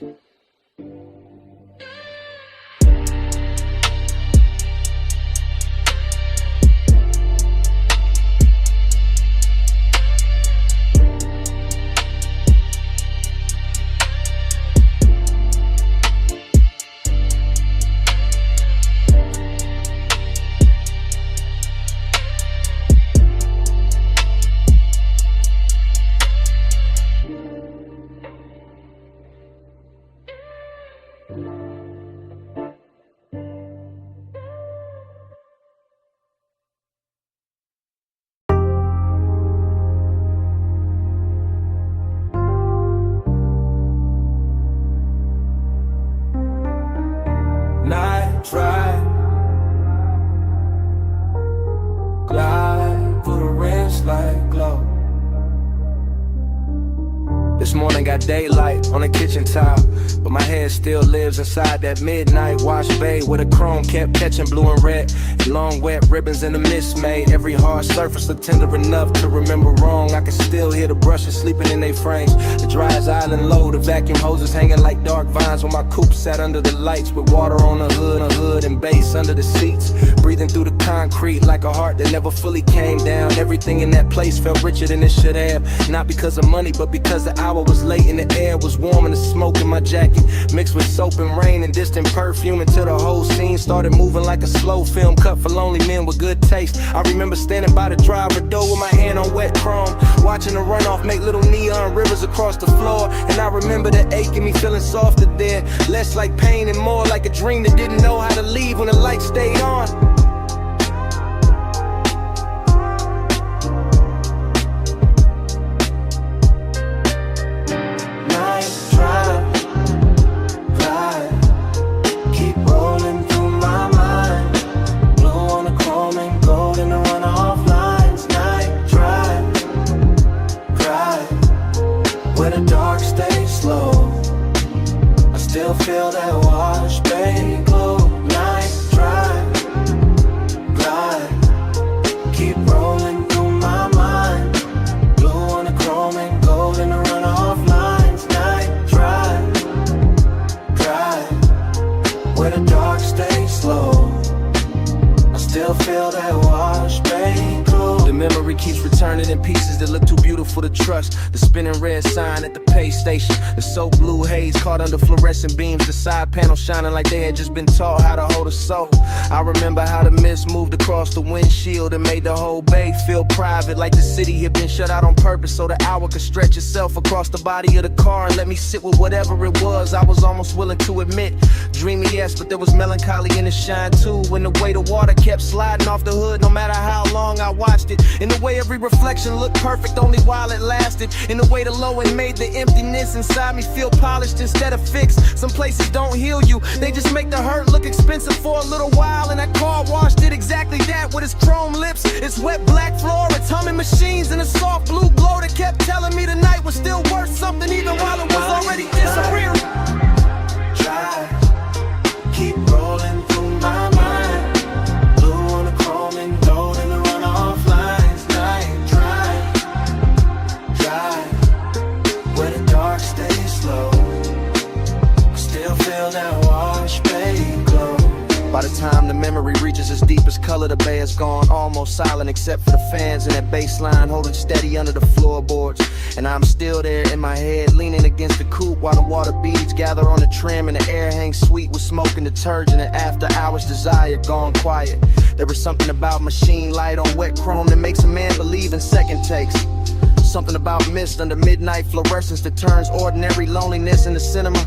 Night ride, glide through the rims like glow. This morning got daylight on the kitchen tile, but my head still lives inside that midnight wash bay where the chrome kept catching blue and red. Long wet ribbons in the mist made every hard surface look tender enough to remember wrong. I can still hear the brushes sleeping in their frames, the dryer's island low, the vacuum hoses hanging like dark vines when my coupe sat under the lights with water on the hood and bass under the seats, breathing through the concrete like a heart that never fully came down. Everything in that place felt richer than it should have, not because of money but because the hour was late and the air was warm and the smoke in my jacket mixed with soap and rain and distant perfume until the whole scene started moving like a slow film cut for lonely men with good taste. I remember standing by the driver door with my hand on wet chrome, watching the runoff make little neon rivers across the floor, and I remember the ache in me feeling softer there, less like pain and more like a dream that didn't know how to leave when the light stayed on. Feel that wash, bay glow. Night drive, glide, keep rolling through my mind. Blue on the chrome and gold in the runoff lines. Night drive, where the dark stays slow. I still feel that wash, bay glow. The memory keeps returning in pieces that look too beautiful to trust. The spinning red sign at the pay station, the soap blue haze caught under fluorescent beams, the side panel shining like they had just been taught how to hold a soul. I remember how the mist moved across the windshield and made the whole bay feel private, like the city had been shut out on purpose so the hour could stretch itself across the body of the car and let me sit with whatever it was I was almost willing to admit. Dreamy, yes, but there was melancholy in the shine too, when the weight of water kept sliding off the hood. No matter how long I watched it, it. In the way every reflection looked perfect only while it lasted. In the way the low end made the emptiness inside me feel polished instead of fixed. Some places don't heal you, they just make the hurt look expensive for a little while. And that car wash did exactly that with its chrome lips, its wet black floor, its humming machines, and a soft blue glow that kept telling me the night was still worth something even while it was already disappearing. Try, keep rolling through my mind. Blue on the chrome and gold in the runoff lines. Night drive, where the dark stays slow. I still feel that wash, babe, glow. By the time the memory reaches its deepest color, the bay is gone, almost silent except for the fans and that bass line holding steady under the floorboards. And I'm still there in my head, leaning against the coupe while the water beads gather on the trim and the air hangs sweet with smoke and detergent. And after hours desire gone quiet. There was something about machine light on wet chrome that makes a man believe in second takes. Something about mist under midnight fluorescence that turns ordinary loneliness into cinema.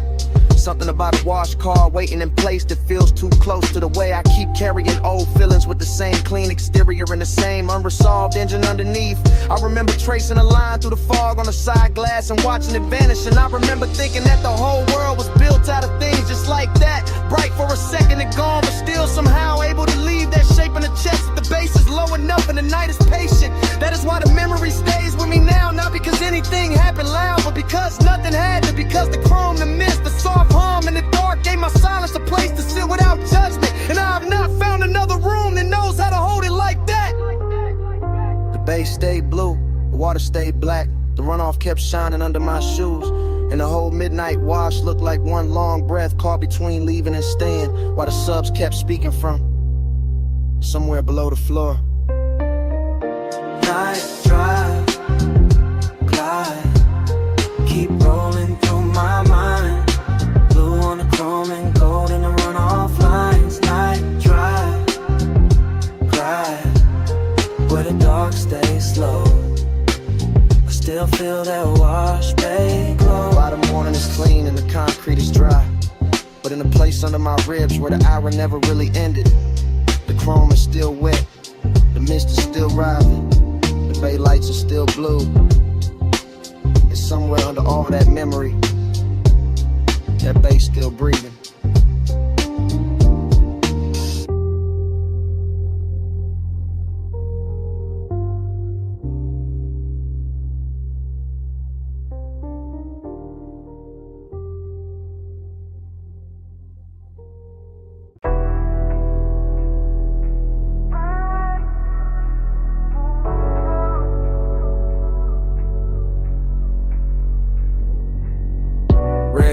Something about a wash car waiting in place that feels too close to the way I keep carrying old feelings with the same clean exterior and the same unresolved engine underneath. I remember tracing a line through the fog on the side glass and watching it vanish. And I remember thinking that the whole world was built out of things just like that. Bright for a second and gone, but still somehow able to leave that shape in the chest. If the bass is low enough and the night is patient, that is why the memory stays with me now. Not because anything happened loud, but because nothing had to. Because the chrome, the mist, the soft hum in the dark gave my silence a place to sit without judgment. And I have not found another room that knows how to hold it like that. The bay stayed blue, the water stayed black. The runoff kept shining under my shoes. And the whole midnight wash looked like one long breath caught between leaving and staying, while the subs kept speaking from somewhere below the floor. Night drive, glide, keep rolling through my mind. Blue on the chrome and gold in the runoff lines. Night drive, where the dark stays slow. I still feel that wash, babe, glow. By the morning is clean and the concrete is dry, but in a place under my ribs where the hour never really ended. The chrome is still wet, the mist is still rising, the bay lights are still blue. And somewhere under all that memory, that bass still breathing.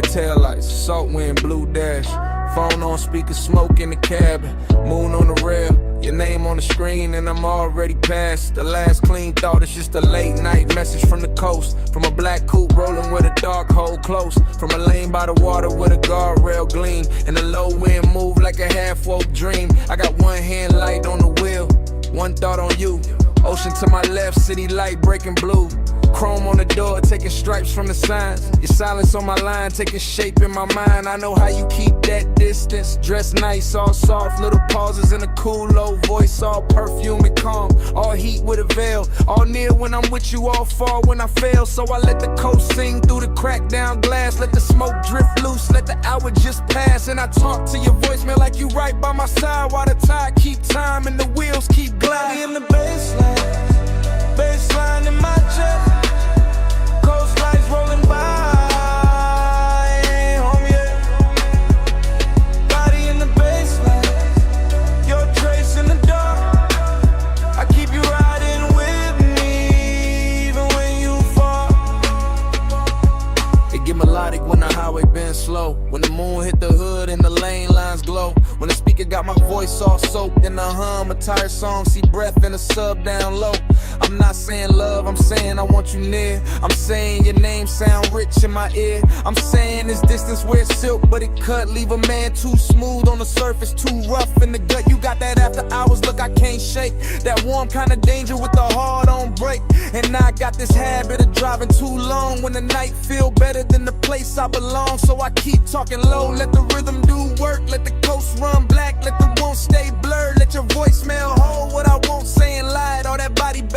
Taillights, salt wind, blue dash. Phone on speaker, smoke in the cabin. Moon on the rail, your name on the screen, and I'm already past. The last clean thought is just a late night message from the coast. From a black coupe rolling with a dark hole close. From a lane by the water with a guardrail gleam. And the low wind move like a half-woke dream. I got one hand light on the wheel, one thought on you. Ocean to my left, city light breaking blue. Chrome on the door, taking stripes from the signs. Your silence on my line, taking shape in my mind. I know how you keep that distance. Dress nice, all soft, little pauses in a cool low voice. All perfume and calm, all heat with a veil. All near when I'm with you, all far when I fail. So I let the coast sing through the cracked down glass. Let the smoke drift loose, let the hour just pass. And I talk to your voicemail like you right by my side. While the tide keep time and the wheels keep gliding. In the baseline in my chest. Coast lights rolling by, ain't home yet. Body in the baseline, your trace in the dark. I keep you riding with me, even when you fall. It get melodic when the highway bends slow. When the moon hit the hood and the lane lines glow. When the speaker got my voice all soaked in the hum, a tired song, see breath in the sub down low. I'm not saying love, I'm saying I want you near. I'm saying your name sound rich in my ear. I'm saying this distance where it's silk, but it cut. Leave a man too smooth on the surface, too rough in the gut. You got that after hours look I can't shake. That warm kind of danger with the heart on break. And I got this habit of driving too long when the night feel better than the place I belong. So I keep talking low, let the rhythm do work. Let the coast run black, let the won't stay blurred. Let your voicemail hold what I won't, saying lied. All that body back.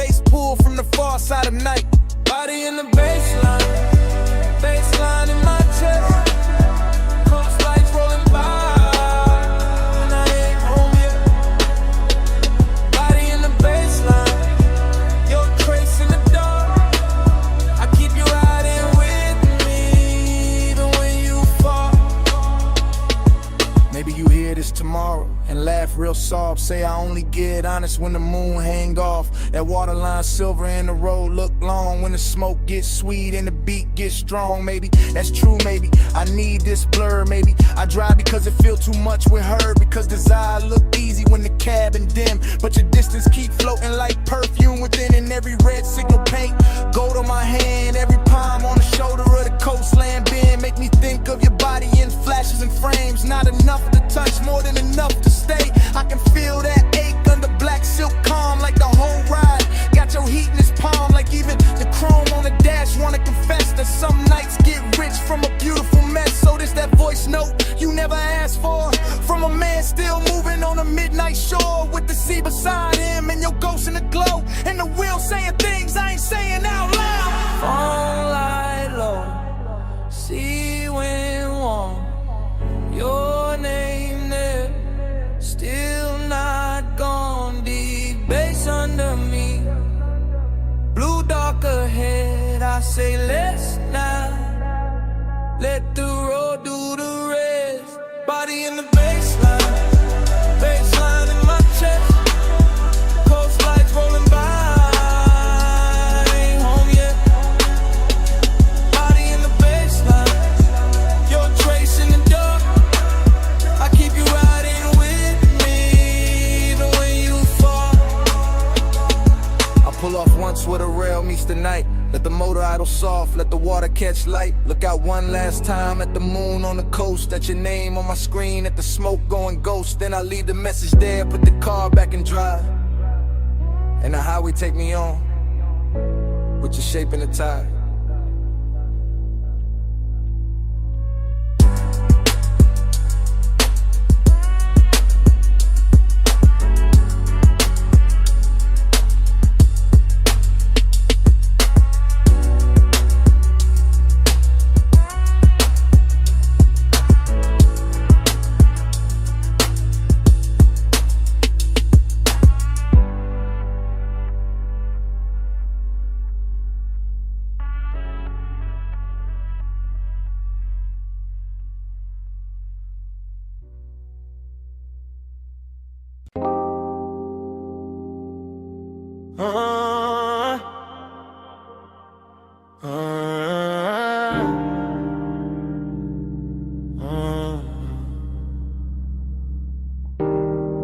Maybe you hear this tomorrow and laugh real soft. Say I only get honest when the moon hang off. That waterline silver and the road look long. When the smoke gets sweet and the beat gets strong. Maybe that's true, maybe I need this blur. Maybe I drive because it feel too much with her. Because desire look easy when the cabin dim, but your distance keep floating like perfume within. And every red signal paint gold on my hand. Every palm on the shoulder of the coastland bend. Make me think of your body in flashes and frames. Not enough to touch, more than enough to stay. I can feel that ache under black silk calm, like the whole ride got your heat in his palm. Like even the chrome on the dash wanna confess that some nights get rich from a beautiful mess. So this that voice note you never asked for, from a man still moving on a midnight shore, with the sea beside him and your ghost in the glow, and the wheel saying things I ain't saying out loud. Phone light low, sea wind warm, your name there, still not gone. Deep bass under me, blue dark ahead. I say let's not let the road do the rest. Body in the baseline, baseline in my chest, coast lights rolling by. Pull off once where the rail meets the night. Let the motor idle soft, let the water catch light. Look out one last time at the moon on the coast. At your name on my screen, at the smoke going ghost. Then I leave the message there, put the car back in drive. And the highway take me on, with your shape in the tide.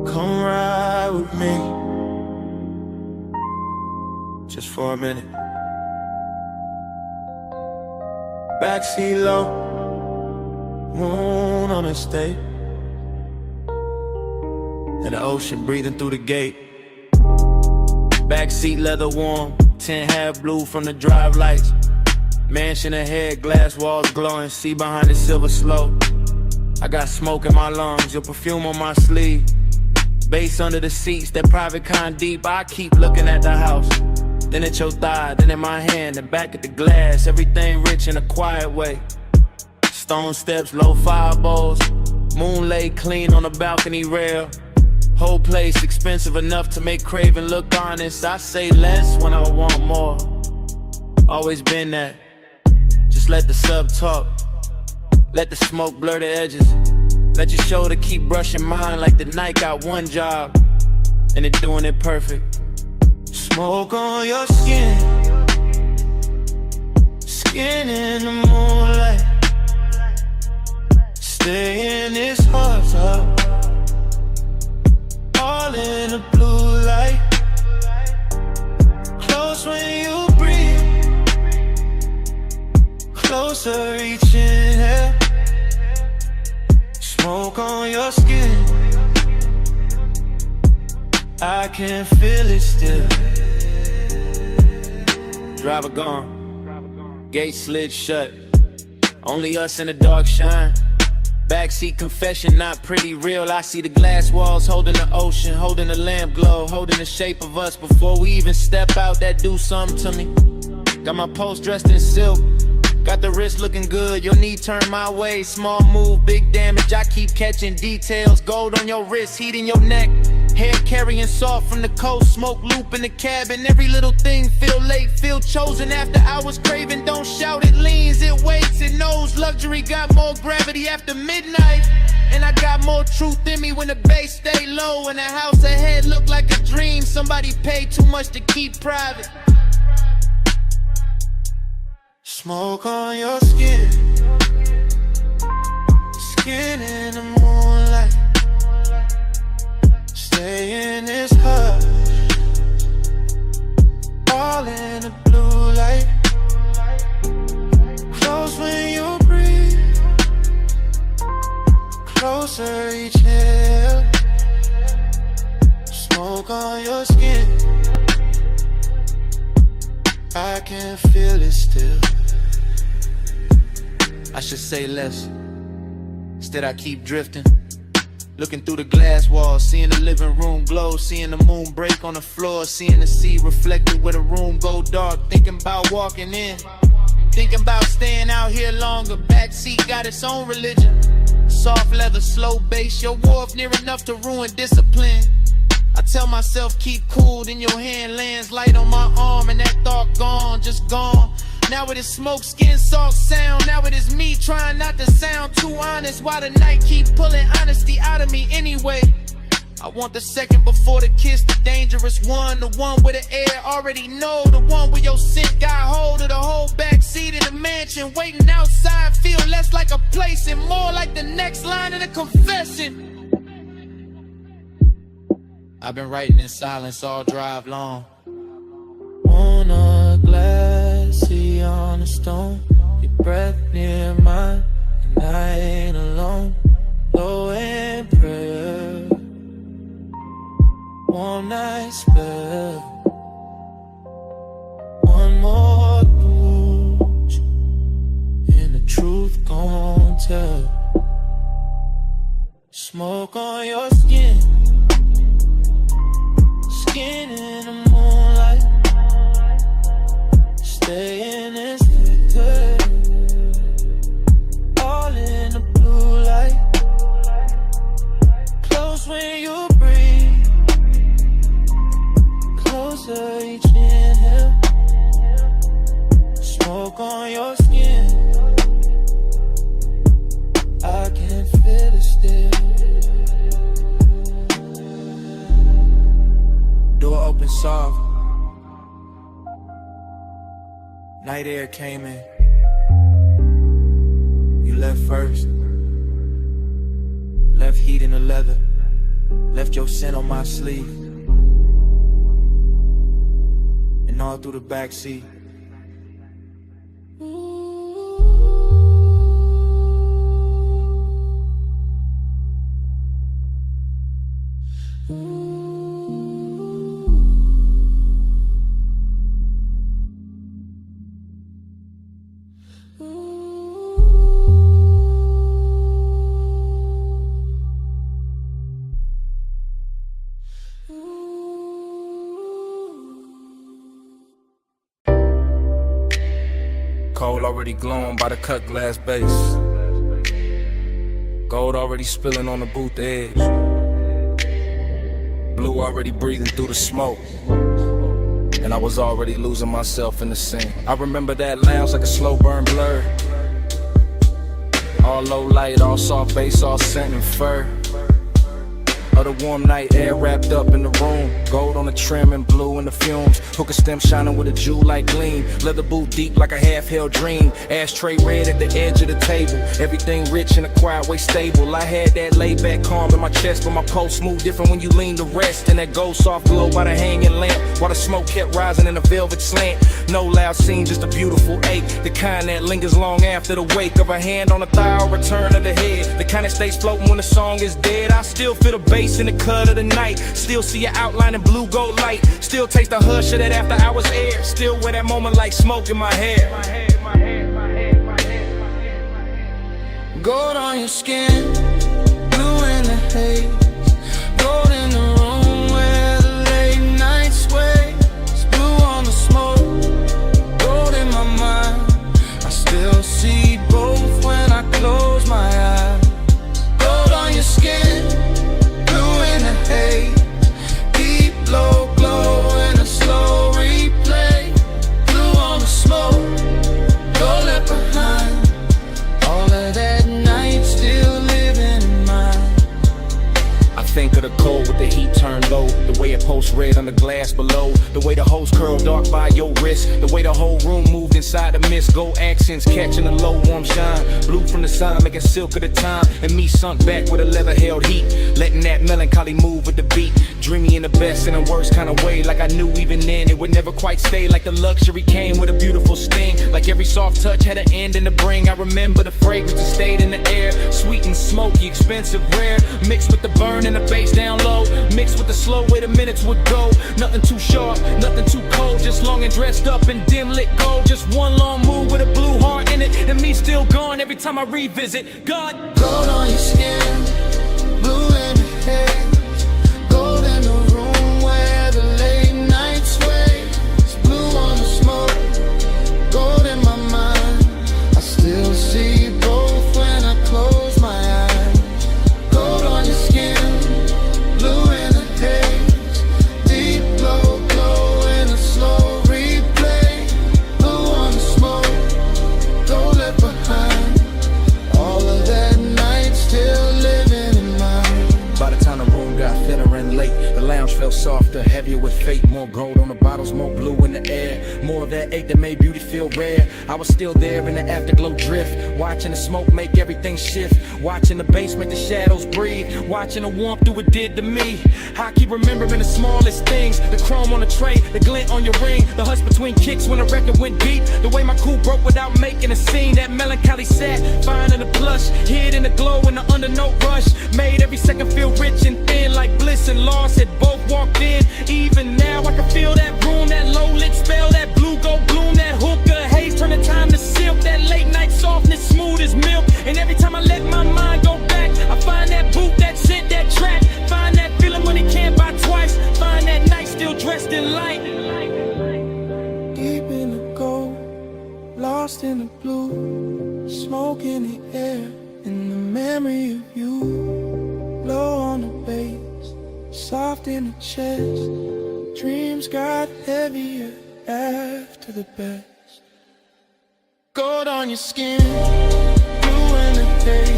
Come ride with me, just for a minute. Backseat low, moon on the state, and the ocean breathing through the gate. Backseat leather warm, 10 half blue from the drive lights. Mansion ahead, glass walls glowing, see behind the silver slope. I got smoke in my lungs, your perfume on my sleeve. Bass under the seats, that private kind deep. I keep looking at the house, then at your thigh, then in my hand, and back at the glass. Everything rich in a quiet way. Stone steps, low fire bowls, moon lay clean on the balcony rail. Whole place expensive enough to make craving look honest. I say less when I want more, always been that. Just let the sub talk, let the smoke blur the edges. Let your shoulder keep brushing mine like the night got one job, and it doing it perfect. Smoke on your skin, skin in the moonlight. Stay in this hot tub, all in the blue light. Close when you breathe, closer reaching here. Smoke on your skin, I can feel it still. Driver gone, gate slid shut, only us in the dark shine. Backseat confession, not pretty real. I see the glass walls holding the ocean, holding the lamp glow, holding the shape of us before we even step out. That do something to me. Got my post dressed in silk, got the wrist looking good, your knee turned my way. Small move, big damage, I keep catching details. Gold on your wrist, heat in your neck, hair carrying soft from the coast. Smoke loop in the cabin, every little thing feel late, feel chosen. After hours craving, don't shout, it leans, it waits, it knows luxury got more gravity after midnight. And I got more truth in me when the bass stay low. And the house ahead look like a dream somebody paid too much to keep private. Smoke on your skin, skin in the moonlight. Stay in this hush, all in the blue light. Close when you breathe, closer each inhale. Smoke on your skin, I can feel it still. I should say less, instead I keep drifting. Looking through the glass wall, seeing the living room glow, seeing the moon break on the floor, seeing the sea reflected where the room go dark. Thinking about walking in, thinking about staying out here longer. Backseat got its own religion. Soft leather, slow bass, your wharf near enough to ruin discipline. I tell myself keep cool, then your hand lands light on my arm, and that thought gone, just gone. Now it is smoke, skin, salt, sound. Now it is me trying not to sound too honest, while the night keep pulling honesty out of me anyway. I want the second before the kiss, the dangerous one, the one where the air already know, the one where your scent got hold of the whole backseat of the mansion. Waiting outside feel less like a place and more like the next line of the confession. I've been writing in silence all drive long. On a glassy on a stone, your breath near mine, and I ain't alone. Low in prayer, one night spell, one more touch, and the truth gon' tell. Smoke on your skin, skin in the moonlight. Stay in this picture, all in the blue light. Close when you breathe, closer each inhale. Smoke on your skin, I can feel it still. Door open soft, night air came in. You left first, left heat in the leather, left your scent on my sleeve, and all through the backseat. Cold already glowing by the cut glass base. Gold already spilling on the booth edge. Blue already breathing through the smoke. And I was already losing myself in the scene. I remember that lounge like a slow burn blur. All low light, all soft bass, all scent and fur. Of the warm night air wrapped up in the room. Gold on the trim and blue in the fumes. Hookah stem shining with a jewel-like gleam. Leather boot deep like a half-held dream. Ashtray red at the edge of the table. Everything rich and a quiet way stable. I had that laid-back calm in my chest, but my pulse moved different when you lean to rest. And that gold soft glow by the hanging lamp, while the smoke kept rising in a velvet slant. No loud scene, just a beautiful ache. The kind that lingers long after the wake of a hand on a thigh or return of the head. The kind that stays floating when the song is dead. I still feel the bass in the cut of the night. Still see your outline in blue gold light. Still taste the hush of that after hours air. Still wear that moment like smoke in my hair. Gold on your skin, blue in the haze. Gold in the room where the late night sways. Blue on the smoke, gold in my mind. I still see both when I close my eyes. Gold on your skin, hey, deep low glow in a slow replay. Blue on the smoke, you're left behind. All of that night still living think of the cold with the heat turned low. The way it pulsed red on the glass below. The way the hose curled dark by your wrist. The way the whole room moved inside the mist. Gold accents catching the low warm shine. Blue from the side making silk of the time. And me sunk back with a leather held heat. Letting that melancholy move with the beat. Dreamy in the best and the worst kind of way. Like I knew even then it would never quite stay. Like the luxury came with a beautiful sting. Like every soft touch had an end and a bring. I remember the fragrance that stayed in the air. Sweet and smoky, expensive, rare. Mixed with the burn and the bass down low. Mixed with the slow way the minutes would go. Nothing too sharp, nothing too cold. Just long and dressed up in dim lit gold. Just one long move with a blue heart in it. And me still gone every time I revisit. God, Gold on your skin, blue in your hair. Gold in the room where the late nights sway. It's blue on the smoke, gold in my mind. I still see both when I close my eyes. Gold on your skin, blue in the haze. Deep glow, glow in a slow replay. Blue on the smoke, gold left behind. All of that night still living in mind. by the time the room got thinner and late, the lounge felt softer, heavier with fate. More gold on the bottles, more blue in the air. More of that ache that made beauty feel rare. I was still there in the afterglow drift, watching the smoke make everything shift. Watching the bass make the shadows breathe. Watching the warmth do what it did to me. I keep remembering the smallest things. The chrome on the tray, the glint on your ring. The hush between kicks when the record went deep. The way my cool broke without making a scene. That melancholy sat, fine in the plush. Hid in the glow in the undernote rush. Made every second feel rich and thin. Like bliss and loss had both walked in. Even now I can feel that room. That low lit spell. That blue gold bloom. That hookah haze turn the time to silk. That late night softness smooth as milk. And every time I let my mind go back, I find that boot, that scent, that track. Find that feeling money can't buy twice. Find that night still dressed in light. Deep in the gold, lost in the blue. Smoke in the air, in the memory of you. Low on the bass, soft in the chest. Dreams got heavier after the best. Gold on your skin, blue in the day.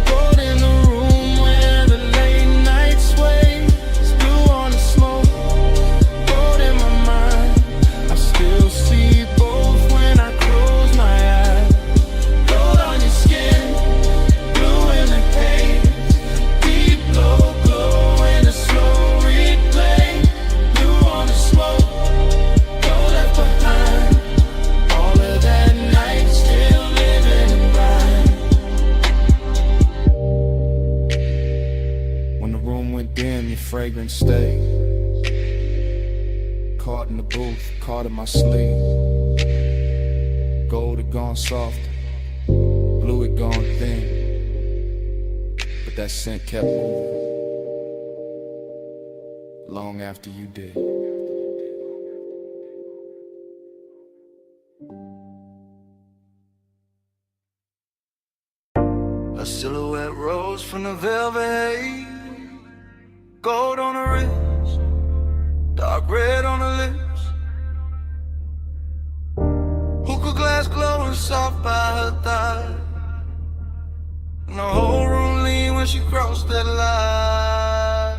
Gold in the room where the late night sway. It's blue on the smoke, gold in my mind. I still see both when I close my eyes. Gold on your skin, blue in the haze. Deep glow, glow in a slow replay. Blue on the smoke, gold left behind. All of that night still living in mind. When the room went dim, your fragrance stayed. Caught in the booth, caught in my sleeve. Gold had gone soft, blue had gone thin. But that scent kept moving, long after you did. A silhouette rose from the velvet haze. Gold on the wrist, dark red on the lips. Hookah glass glowing soft by her thigh. And the whole room leaned when she crossed that line.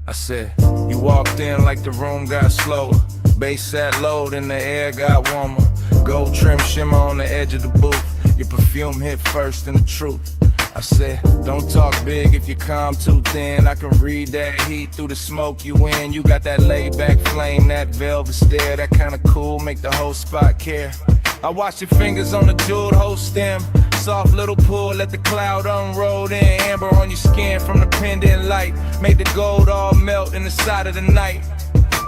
I said, you walked in like the room got slower. Bass sat low, then the air got warmer. Gold trim shimmer on the edge of the booth. Your perfume hit first and the truth. I said, don't talk big if you calm too thin. I can read that heat through the smoke you in. You got that laid back flame, that velvet stare. That kinda cool, make the whole spot care. I watch your fingers on the jeweled whole stem. Soft little pull, let the cloud unroll in. Amber on your skin from the pendant light. Make the gold all melt in the side of the night.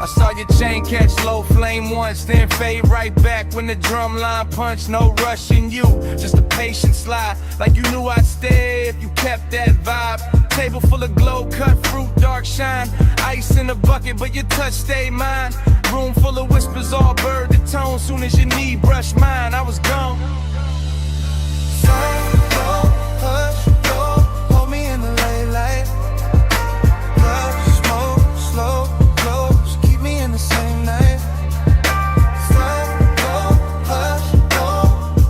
I saw your chain catch low flame once, then fade right back when the drum line punched. No rushing you, just a patient slide. Like you knew I'd stay if you kept that vibe. Table full of glow, cut fruit, dark shine. Ice in the bucket, but your touch stayed mine. Room full of whispers, all bird to tone. Soon as your knee brushed mine, I was gone. Hush, go, hold me in the late light. Love, smoke, slow. Same night. Slow, go, hush, go.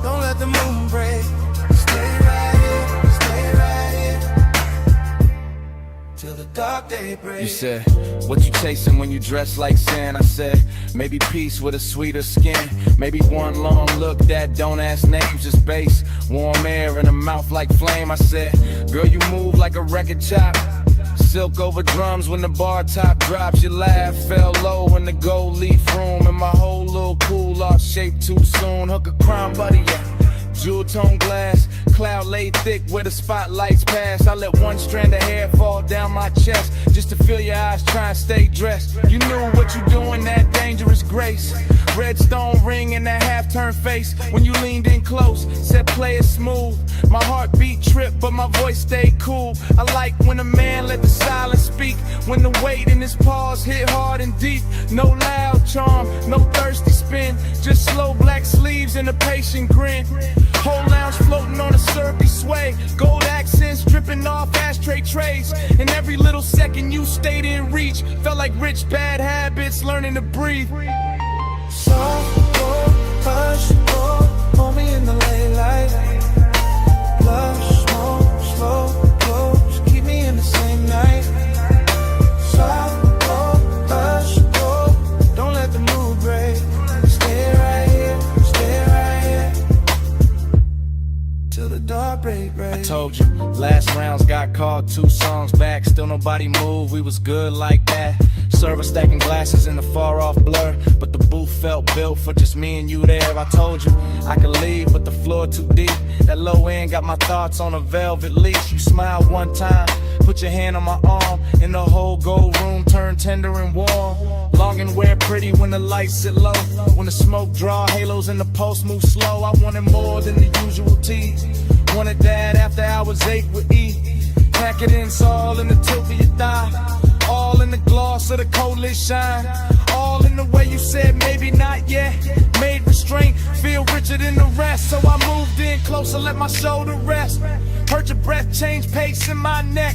Don't let the moon break. Stay right here, stay right here. the dark day breaks. You said, what you chasing when you dress like sand? I said, maybe peace with a sweeter skin. Maybe one long look that don't ask names, just bass. Warm air in a mouth like flame. I said, girl, you move like a record chop. Silk over drums when the bar top drops. You laugh, fell low in the gold leaf room. And my whole little cool lost shape too soon. Hook a crime buddy, yeah. Jewel tone glass, cloud laid thick where the spotlights pass. I let one strand of hair fall down my chest just to feel your eyes try and stay dressed. You knew what you doing, that dangerous grace. Red stone ring in that half-turn face when you leaned in close, said play it smooth. My heartbeat tripped, but my voice stayed cool. I like when a man let the silence speak, when the weight in his pause hit hard and deep. No loud charm, no thirsty spin, just slow black sleeves and a patient grin. Whole lounge floating on a syrupy sway, gold accents dripping off ashtray trays. And every little second you stayed in reach felt like rich bad habits learning to breathe. Soft, cold, hush, hold me in the late light. Blush, smoke, slow, close, keep me in the same night. Soft, cold, hush, cold, don't let the mood break. Stay right here, till the dark break. I told you, last rounds got called 2 songs back. Still nobody moved, we was good like that. Server stacking glasses in the far off blur, but the booth felt built for just me and you there. I told you I could leave, but the floor too deep. That low end got my thoughts on a velvet leash. You smiled one time, put your hand on my arm, and the whole gold room turned tender and warm. Long and wear pretty when the lights sit low, when the smoke draw halos and the pulse move slow. I wanted more than the usual tease. Wanted that after hours 8 with E. Pack it in, it's all in the tilt of your thigh. All in the gloss of the cold lit shine. All in the way you said maybe not yet. Made restraint feel richer than the rest. So I moved in closer, let my shoulder rest. Heard your breath change pace in my neck.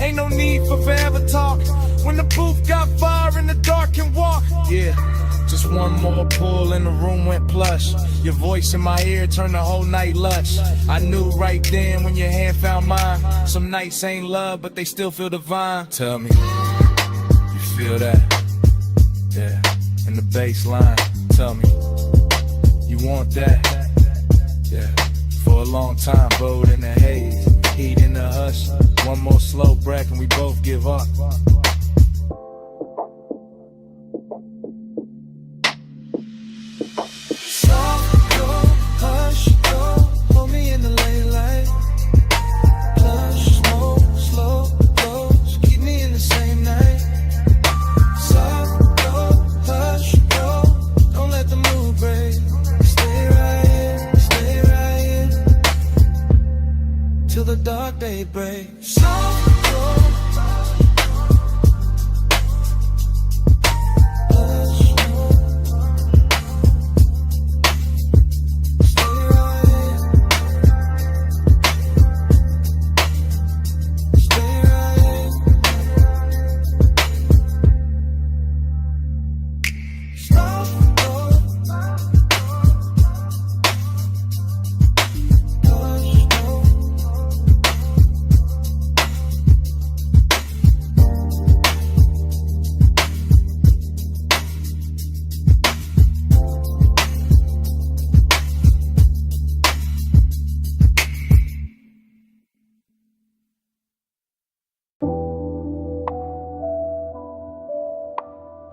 Ain't no need for forever talk when the booth got fire and the dark can walk. Yeah, just one more pull and the room went plush. Your voice in my ear turned the whole night lush. I knew right then when your hand found mine. Some nights ain't love, but they still feel divine. Tell me, you feel that? Yeah, in the bass line. Tell me, you want that? Yeah, for a long time, bowed in the haze, heat in the hush. One more slow breath and we both give up. Soft, go, hush, go, hold me in the late light. Blush, smoke, slow, close, keep me in the same night. Soft, go, hush, go, don't let the mood break. Stay right here, till the dark day breaks. Soft, go,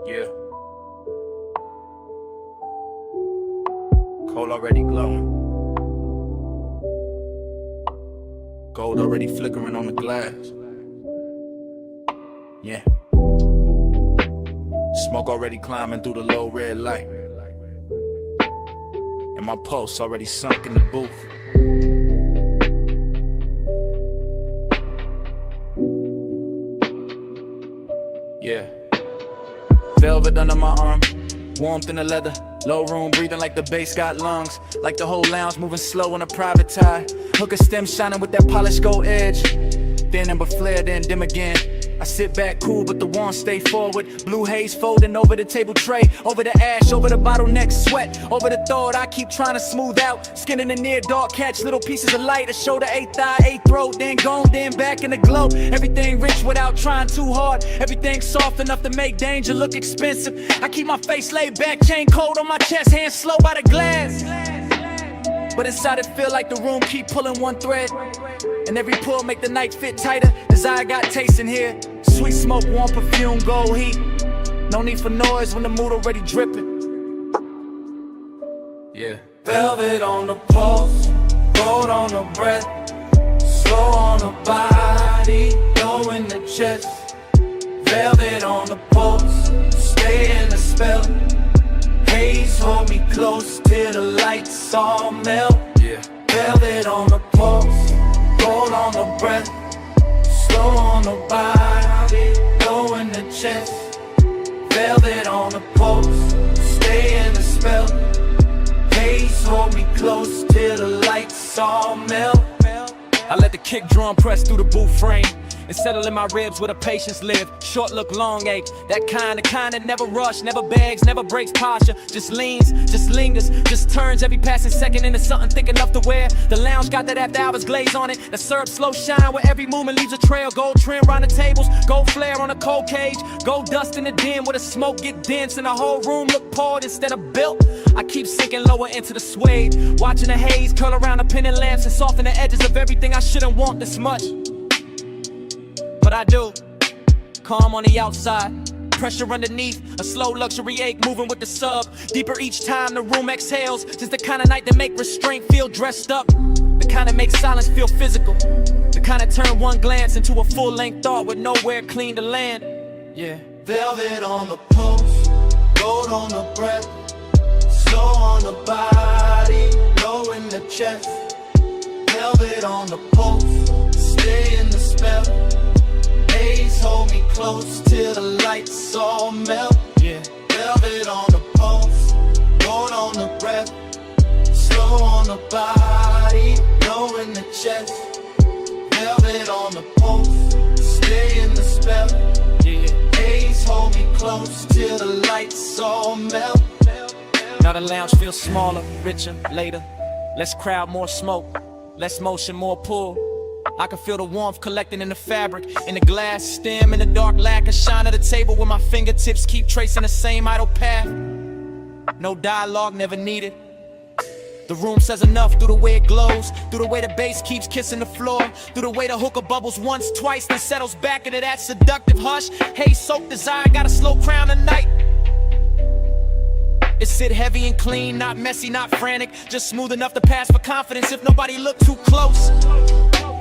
Yeah. Coal already glowing. Gold already flickering on the glass. Yeah. Smoke already climbing through the low red light. And my pulse already sunk in the booth. Yeah. Velvet under my arm, warmth in the leather. Low room breathing like the bass got lungs. Like the whole lounge moving slow on a private tie. Hooker stem shining with that polished gold edge. Thin and but flare, then dim again. I sit back cool, but the warmth stay forward. Blue haze folding over the table tray, over the ash, over the bottleneck sweat, over the thought I keep trying to smooth out. Skin in the near dark, catch little pieces of light. A shoulder, eighth eye, eighth throat, then gone, then back in the glow. Everything rich without trying too hard. Everything soft enough to make danger look expensive. I keep my face laid back, chain cold on my chest, hands slow by the glass. But inside it feel like the room keep pulling one thread, and every pull make the night fit tighter. Desire got taste in here. Sweet smoke, warm perfume, gold heat. No need for noise when the mood already dripping. Yeah. Velvet on the pulse, gold on the breath, slow on the body, low in the chest. Velvet on the pulse, stay in the spell. Haze hold me close till the lights all melt. Yeah. Velvet on the pulse, gold on the breath, slow on the body, low in the chest. Velvet on the pulse, stay in the spell. Haze hold me close till the lights all melt. I let the kick drum press through the booth frame and settle in my ribs where the patience live. Short look, long ache. That kind that never rush, never begs, never breaks posture. Just leans, just lingers, just turns every passing second into something thick enough to wear. The lounge got that after hours glaze on it. The syrup slow shine where every movement leaves a trail. Gold trim round the tables, gold flare on a cold cage. Gold dust in the den where the smoke get dense and the whole room look poured instead of built. I keep sinking lower into the suede, watching the haze curl around the pendant lamps and soften the edges of everything I shouldn't want this much. But I do. Calm on the outside, pressure underneath, a slow luxury ache moving with the sub. Deeper each time the room exhales, just the kind of night that make restraint feel dressed up. The kind that makes silence feel physical. The kind that turn one glance into a full-length thought with nowhere clean to land. Yeah. Velvet on the pulse, gold on the breath, slow on the body, low in the chest. Velvet on the pulse, stay in the spell. Haze hold me close till the lights all melt. Yeah. Velvet on the pulse, gold on the breath, slow on the body, low in the chest. Velvet on the pulse, stay in the spell. Yeah. Haze hold me close till the lights all melt. Now the lounge feels smaller, richer, later. Less crowd, more smoke. Less motion, more pull. I can feel the warmth collecting in the fabric, in the glass stem, in the dark lacquer shine of the table where my fingertips keep tracing the same idle path. No dialogue, never needed. The room says enough through the way it glows, through the way the bass keeps kissing the floor, through the way the hookah bubbles once, twice, then settles back into that seductive hush. Haze soaked desire, got a slow crown tonight. It sit heavy and clean, not messy, not frantic, just smooth enough to pass for confidence if nobody look too close.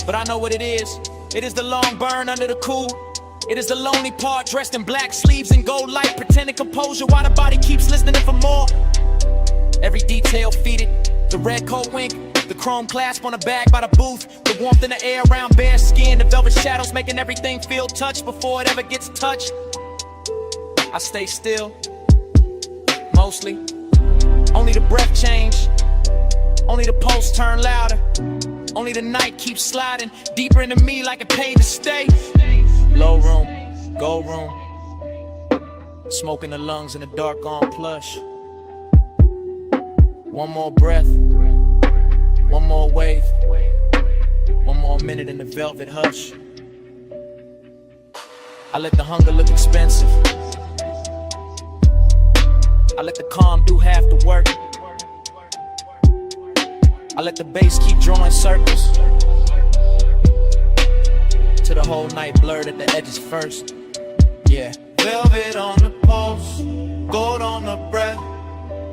But I know what it is. It is the long burn under the cool. It is the lonely part dressed in black sleeves and gold light, pretending composure while the body keeps listening for more. Every detail feeded, the red coat wink, the chrome clasp on the bag by the booth, the warmth in the air around bare skin, the velvet shadows making everything feel touched before it ever gets touched. I stay still, mostly. Only the breath change, only the pulse turn louder. Only the night keeps sliding deeper into me like it paid to stay. Low room, gold room, smoke in the lungs in the dark on plush. One more breath, one more wave, one more minute in the velvet hush. I let the hunger look expensive. I let the calm do half the work. I let the bass keep drawing circles till the whole night blurred at the edges first. Yeah. Velvet on the pulse, gold on the breath,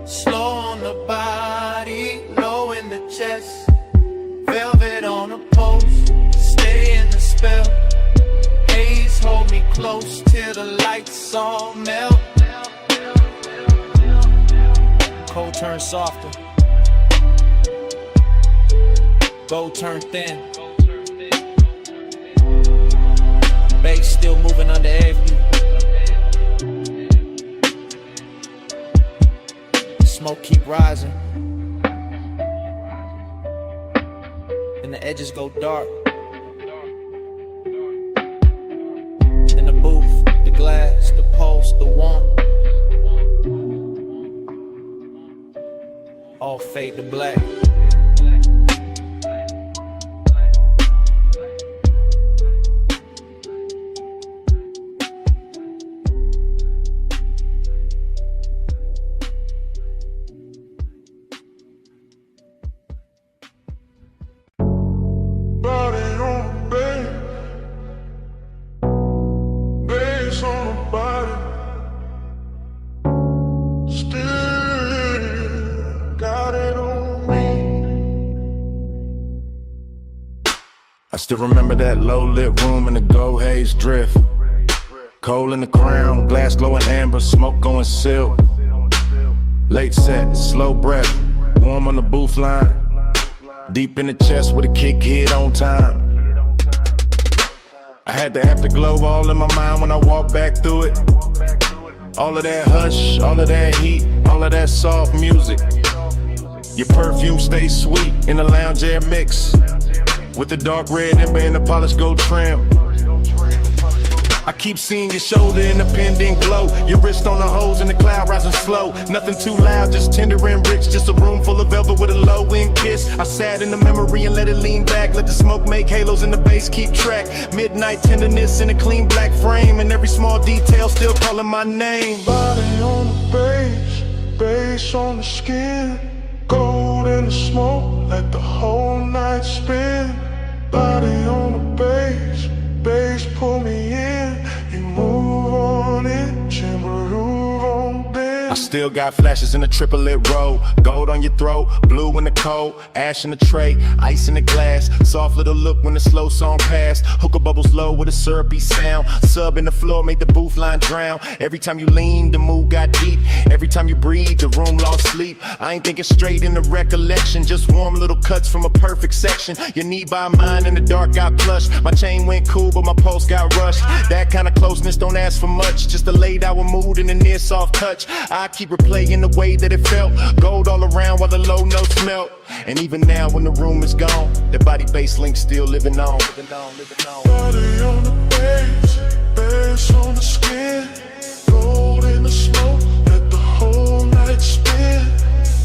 slow on the body, low in the chest. Velvet on the pulse, stay in the spell. Haze hold me close till the lights all melt. Cold turns softer, gold turn thin. Bass still moving under every. Smoke keep rising, and the edges go dark. fade to black. Body on the bed, bass on the body. Still got it on me. I still remember that low lit room in the gold haze drift. Coal in the crown, glass glowing amber, smoke going silk. Late set, slow breath, warm on the booth line. Deep in the chest with a kick hit on time. I had the afterglow all in my mind when I walked back through it. All of that hush, all of that heat, all of that soft music. Your perfume stays sweet in the lounge air mix, with the dark red ember and the polished gold trim. I keep seeing your shoulder in the pending glow, your wrist on the hose and the cloud rising slow. Nothing too loud, just tender and rich, just a room full of velvet with a low-end kiss. I sat in the memory and let it lean back, let the smoke make halos in the bass keep track. Midnight tenderness in a clean black frame, and every small detail still calling my name. Body on the bass, bass on the skin. Gold in the smoke, let the whole night spin. Body on the bass, bass pull me in. You move on it, groove on this. I still got flashes in the triplet row. Gold on your throat, blue in the cold, ash in the tray, ice in the glass. Soft little look when the slow song passed. Hookah bubbles low with a syrupy sound. Sub in the floor made the booth line drown. Every time you leaned, the mood got deep. Every time you breathe, the room lost sleep. I ain't thinking straight in the recollection, just warm little cuts from a perfect section. Your knee by mine in the dark got plushed. My chain went cool, but my pulse got rushed. That kind of closeness don't ask for much, just a laid hour mood and a near soft touch. I keep replaying the way that it felt. Gold all around while the low notes melt. And even now when the room is gone, the body bass link still living on. Body on the bass, bass on the skin. Gold in the smoke, let the whole night spin.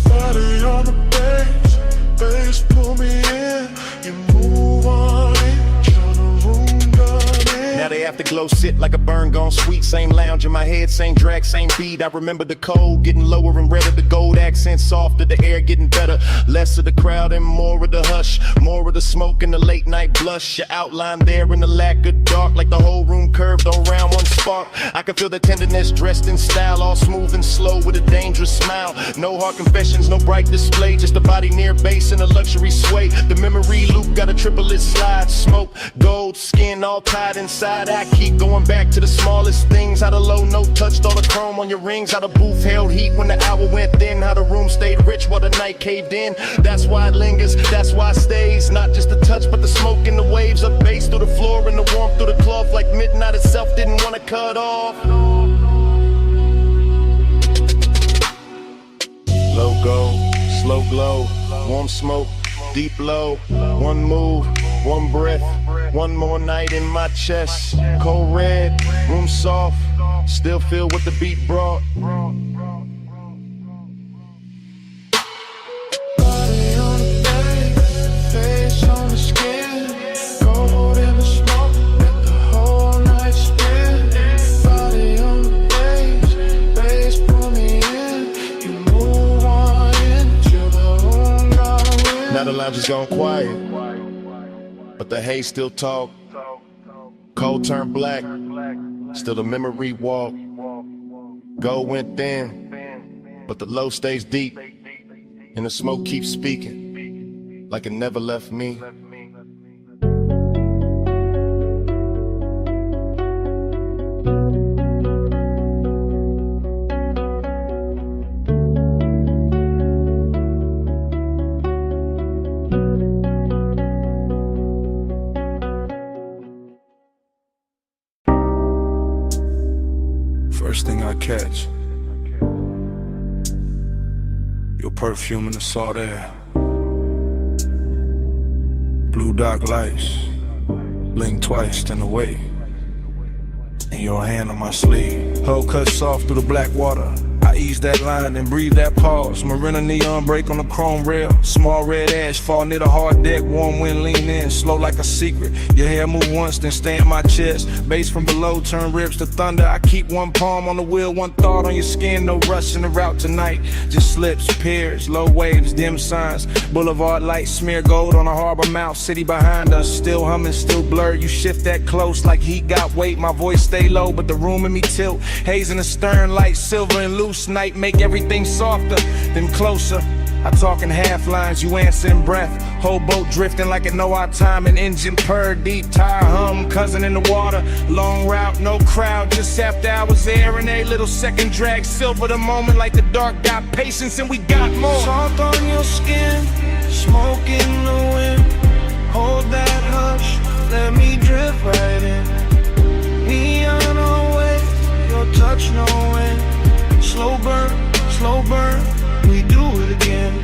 Body on the bass, bass pull me in. You move on it, turn the room done in. Now the afterglow sit like a burn gone sweet. Same lounge in my head, same drag, same beat. I remember the cold getting lower and redder, the gold accent softer, the air getting better. Less of the crowd and more of the hush, more of the smoke and the late night blush. Your outline there in the lack of dark, like the whole room curved around one spark. I can feel the tenderness dressed in style, all smooth and slow with a dangerous smile. No hard confessions, no bright display, just a body near base and a luxury sway. The memory loop got a triplet slide, smoke, gold, skin all tied inside. I keep going back to the smallest things, how the low note touched all the chrome on your rings, how the booth held heat when the hour went thin, how the room stayed rich while the night caved in. That's why it lingers, that's why it stays. Not just the touch, but the smoke and the waves of bass through the floor and the warmth through the cloth, like midnight itself didn't want to cut off. Low gold, slow glow, warm smoke, deep low. One move, one breath, one more night in my chest. Cold red, room soft, still feel what the beat brought. Body on the bass, face on the skin. Gold in the smoke, let the whole night spin. Body on the bass, bass pull me in. You move on into the room gone in. Now the lounge is gone quiet, but the haze still talk. Cold turned black, still the memory walk. Gold went thin, but the low stays deep, and the smoke keeps speaking like it never left me. First thing I catch, your perfume in the salt air. Blue dark lights, blink twice, then away. And your hand on my sleeve. Hull cut soft through the black water. I ease Freeze that line, then breathe that pause. Marina neon break on the chrome rail. Small red ash fall near the hard deck. Warm wind lean in, slow like a secret. Your hair move once, then stay in my chest. Bass from below turn ribs to thunder. I keep one palm on the wheel, one thought on your skin. No rush in the route tonight. Just slips, piers, low waves, dim signs. Boulevard lights smear gold on a harbor mouth. City behind us, still humming, still blurred. You shift that close like heat got weight. My voice stay low, but the room in me tilt. Haze in the stern, light silver and loose night. Make everything softer, then closer. I talk in half lines, you answer in breath. Whole boat drifting like it know our time. An engine purr, deep tire hum, cousin in the water. Long route, no crowd, just after hours there. And a little second drag, silver the moment like the dark. Got patience and we got more. Soft on your skin, smoke in the wind. Hold that hush, let me drift right in. Neon away, your touch no end. Slow burn, we do it again.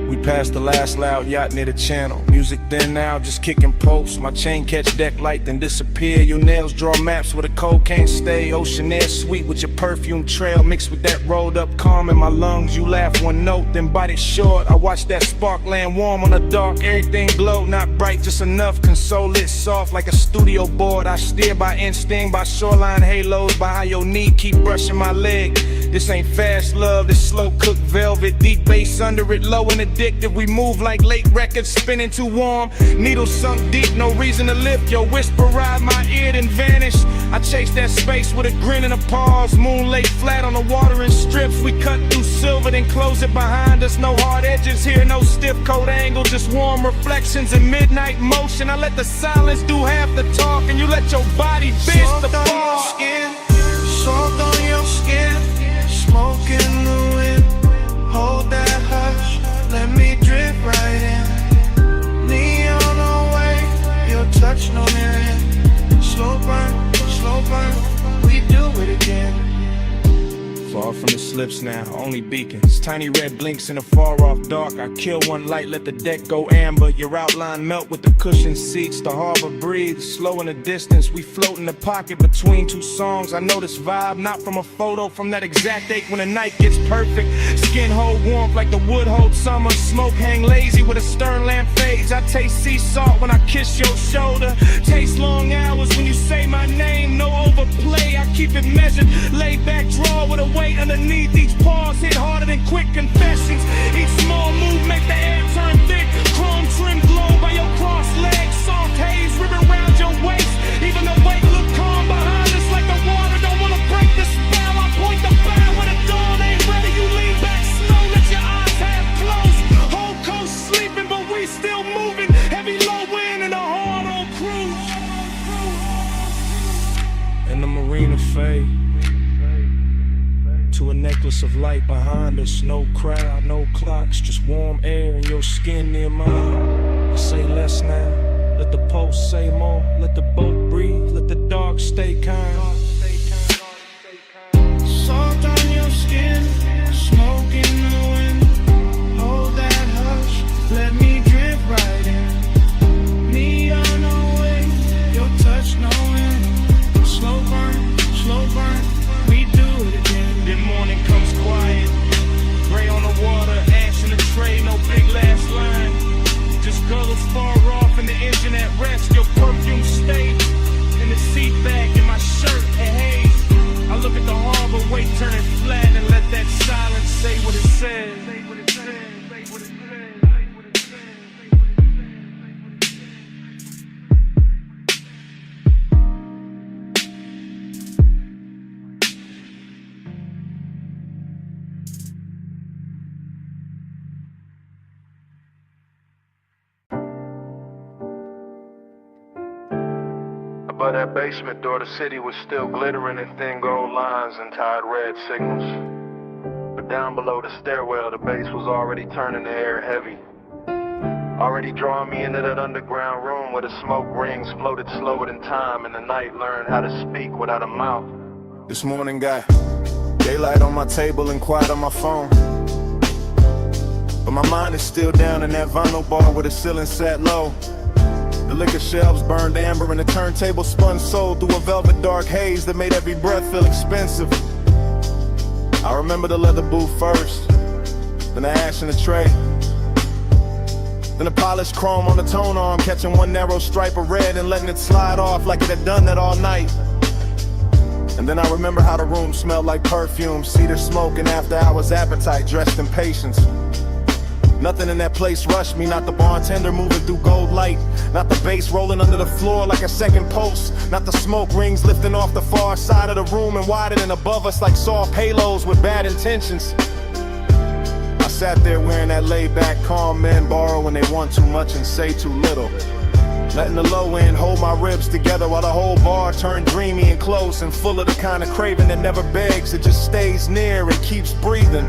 We passed the last loud yacht near the channel. Music then now, just kicking posts. My chain catch deck light, then disappear. Your nails draw maps where the cold can't stay. Ocean air sweet with your perfume trail. Mixed with that rolled up calm in my lungs. You laugh one note, then bite it short. I watch that spark land warm on the dark. Everything glow, not bright, just enough. Console it soft like a studio board. I steer by instinct, by shoreline halos. By how your knee keep brushing my leg. This ain't fast love, this slow cooked velvet. Deep bass under it, low and addictive. We move like late records, spinning too warm. Needles sunk deep, no reason to lift. Your whisper ride my ear, then vanish. I chase that space with a grin and a pause. Moon lay flat on the water in strips. We cut through silver, then close it behind us. No hard edges here, no stiff coat angle. Just warm reflections in midnight motion. I let the silence do half the talk, and you let your body bitch the fall. Soft on your skin, smoke in the wind. Hold that hush, let me drift right in. Neon away, your touch no end. Slow burn, we do it again. Far from the slips now, only beacons. Tiny red blinks in the far off dark. I kill one light, let the deck go amber. Your outline melt with the cushioned seats. The harbor breathes, slow in the distance. We float in the pocket between two songs. I know this vibe, not from a photo, from that exact ache when the night gets perfect. Skin hold warmth like the wood hold summer. Smoke hang lazy with a stern lamp fades. I taste sea salt when I kiss your shoulder. Taste long hours when you say my name. No overplay, I keep it measured. Lay back, draw with a weight underneath. Each pause hit harder than quick confessions. Each small move make the air turn thick. Chrome trim glow by your crossed legs. Soft haze ribbon around your waist. Even the weight look calm behind us like the water don't wanna break the spell. I point the bow when the dawn ain't ready. You lean back slow, let your eyes half closed. Whole coast sleeping, but we still moving. Heavy low wind and a hard on cruise. And the marina fade to a necklace of light behind us. No crowd, no clocks, just warm air and your skin near mine. I say less now, let the pulse say more. Let the boat breathe, let the dark stay kind. Soft on your skin, smoke in the wind. Hold that hush, let me drift right in. Neon away, your touch no end. Slow burn, we do it again. Then morning comes quiet, gray on the water, ash in the tray, no big last line. Just gulls far off in the engine at rest. Your perfume stayed in the seat back in my shirt and haze. I look at the harbor, weight turning flat, and let that silence say what it says. By that basement door, the city was still glittering in thin gold lines and tied red signals. But down below the stairwell, the bass was already turning the air heavy. Already drawing me into that underground room where the smoke rings floated slower than time, and the night learned how to speak without a mouth. This morning got daylight on my table and quiet on my phone. But my mind is still down in that vinyl bar where the ceiling sat low. The liquor shelves burned amber and the turntable spun soul through a velvet dark haze that made every breath feel expensive. I remember the leather boot first, then the ash in the tray, then the polished chrome on the tone arm, catching one narrow stripe of red and letting it slide off like it had done that all night. And then I remember how the room smelled like perfume, cedar smoke and after hours appetite dressed in patience. Nothing in that place rushed me, not the bartender moving through gold light, not the bass rolling under the floor like a second post, not the smoke rings lifting off the far side of the room and widening above us like soft halos with bad intentions. I sat there wearing that laid-back calm men borrow when they want too much and say too little, letting the low end hold my ribs together while the whole bar turned dreamy and close and full of the kind of craving that never begs, it just stays near and keeps breathing.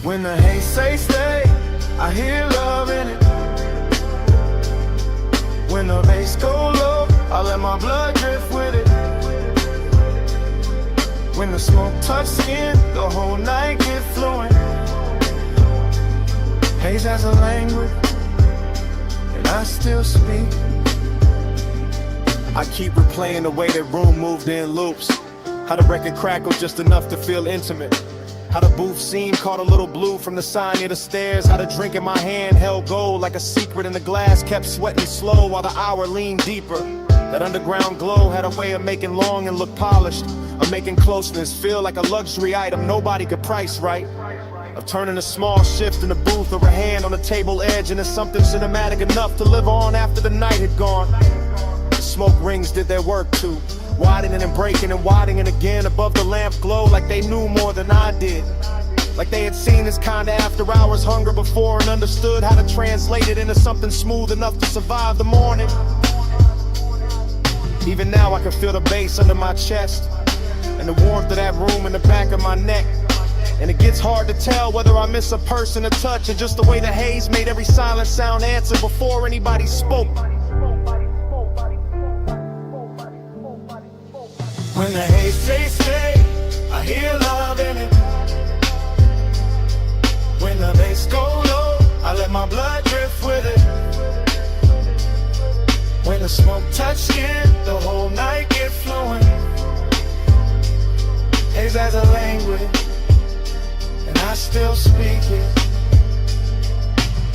When the haze say stay, I hear love in it. When the bass go low, I let my blood drift with it. When the smoke touch skin, the whole night get flowing. Haze has a language, and I still speak. I keep replaying the way that room moved in loops, how the record crackled just enough to feel intimate, how the booth scene caught a little blue from the sign near the stairs, how the drink in my hand held gold like a secret in the glass kept sweating slow while the hour leaned deeper. That underground glow had a way of making long and look polished, of making closeness feel like a luxury item nobody could price right, of turning a small shift in the booth or a hand on the table edge into something cinematic enough to live on after the night had gone. The smoke rings did their work too, widening and breaking and widening again above the lamp glow like they knew more than I did. Like they had seen this kind of after hours hunger before and understood how to translate it into something smooth enough to survive the morning. Even now I can feel the bass under my chest and the warmth of that room in the back of my neck. And it gets hard to tell whether I miss a person, a touch, or just the way the haze made every silent sound answer before anybody spoke. When the haze say stay, I hear love in it. When the bass go low, I let my blood drift with it. When the smoke touch skin, the whole night get flowing. Haze has a language, and I still speak it.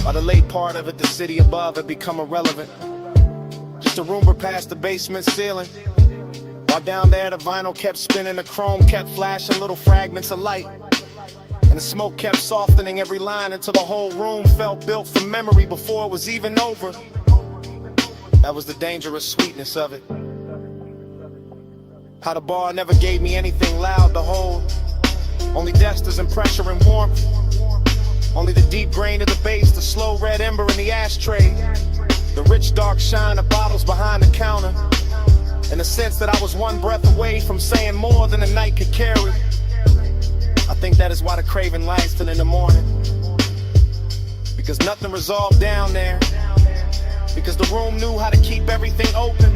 By the late part of it, the city above had become irrelevant, just a rumor past the basement ceiling. While down there the vinyl kept spinning, the chrome kept flashing little fragments of light, and the smoke kept softening every line until the whole room felt built from memory before it was even over. That was the dangerous sweetness of it. How the bar never gave me anything loud to hold, only dusters and pressure and warmth, only the deep grain of the bass, the slow red ember in the ashtray, the rich dark shine of bottles behind the counter, and the sense that I was one breath away from saying more than the night could carry. I think that is why the craving lasts till in the morning, because nothing resolved down there, because the room knew how to keep everything open,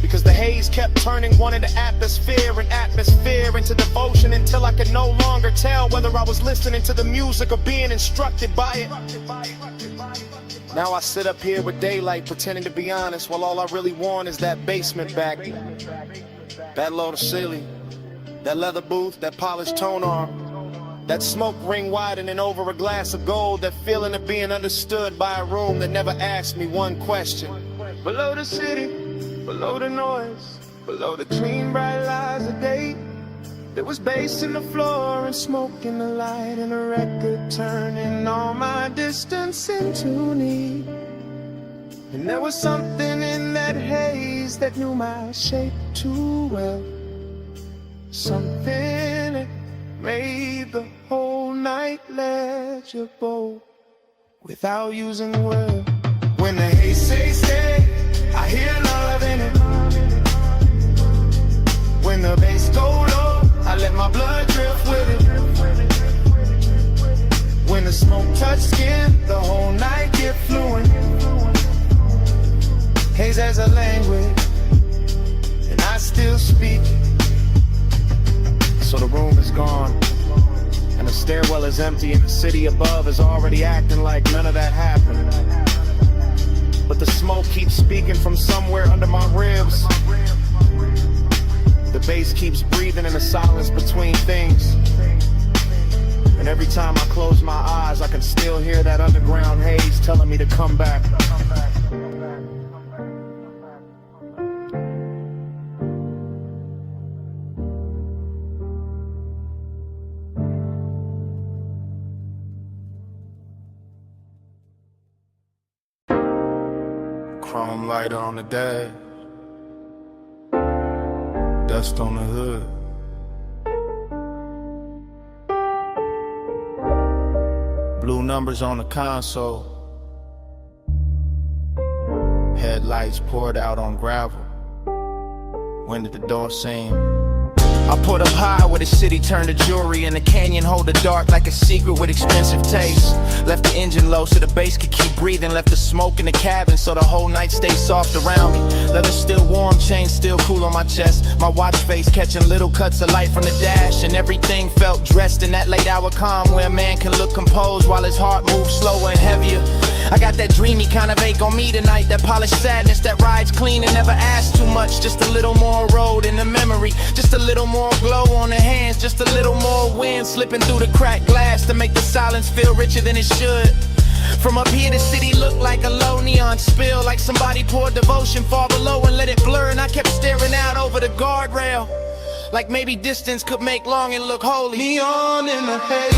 because the haze kept turning one into atmosphere and atmosphere into devotion until I could no longer tell whether I was listening to the music or being instructed by it. Now I sit up here with daylight pretending to be honest, while all I really want is that basement back, that low to ceiling, that leather booth, that polished tone arm, that smoke ring widening over a glass of gold, that feeling of being understood by a room that never asked me one question. Below the city, below the noise, below the clean bright lights of day, there was bass in the floor and smoke in the light and a record turning all my distance into need. And there was something in that haze that knew my shape too well, something that made the whole night legible without using words. When the haze say stay, I hear love in it. When the bass go low, I let my blood drift with it. When the smoke touch skin, the whole night get fluent. Haze has a language, and I still speak it. So the room is gone, and the stairwell is empty, and the city above is already acting like none of that happened. But the smoke keeps speaking from somewhere under my ribs, bass keeps breathing in the silence between things. And every time I close my eyes, I can still hear that underground haze telling me to come back. Chrome lighter on the dash, dust on the hood. Blue numbers on the console, headlights poured out on gravel. When did the door seem? I put up high where the city turned to jewelry, and the canyon hold the dark like a secret with expensive taste. Left the engine low so the bass could keep breathing. Left the smoke in the cabin so the whole night stay soft around me. Leather still warm, chain still cool on my chest. My watch face catching little cuts of light from the dash, and everything felt dressed in that late hour calm where a man can look composed while his heart moves slower and heavier. I got that dreamy kind of ache on me tonight, that polished sadness that rides clean and never asks too much. Just a little more road in the memory, just a little more glow on the hands, just a little more wind slipping through the cracked glass to make the silence feel richer than it should. From up here the city looked like a low neon spill, like somebody poured devotion far below and let it blur. And I kept staring out over the guardrail, like maybe distance could make longing look holy. Neon in the haze,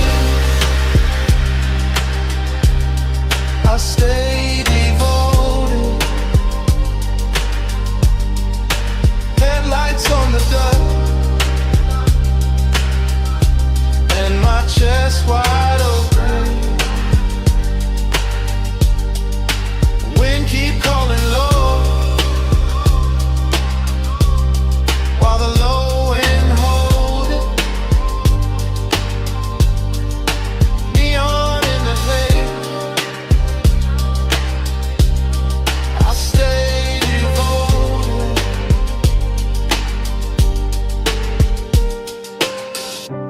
I stay devoted. Headlights on the dust, and my chest wide open. Wind keep calling low, while the low end hold it. Neon in the haze, I stay devoted.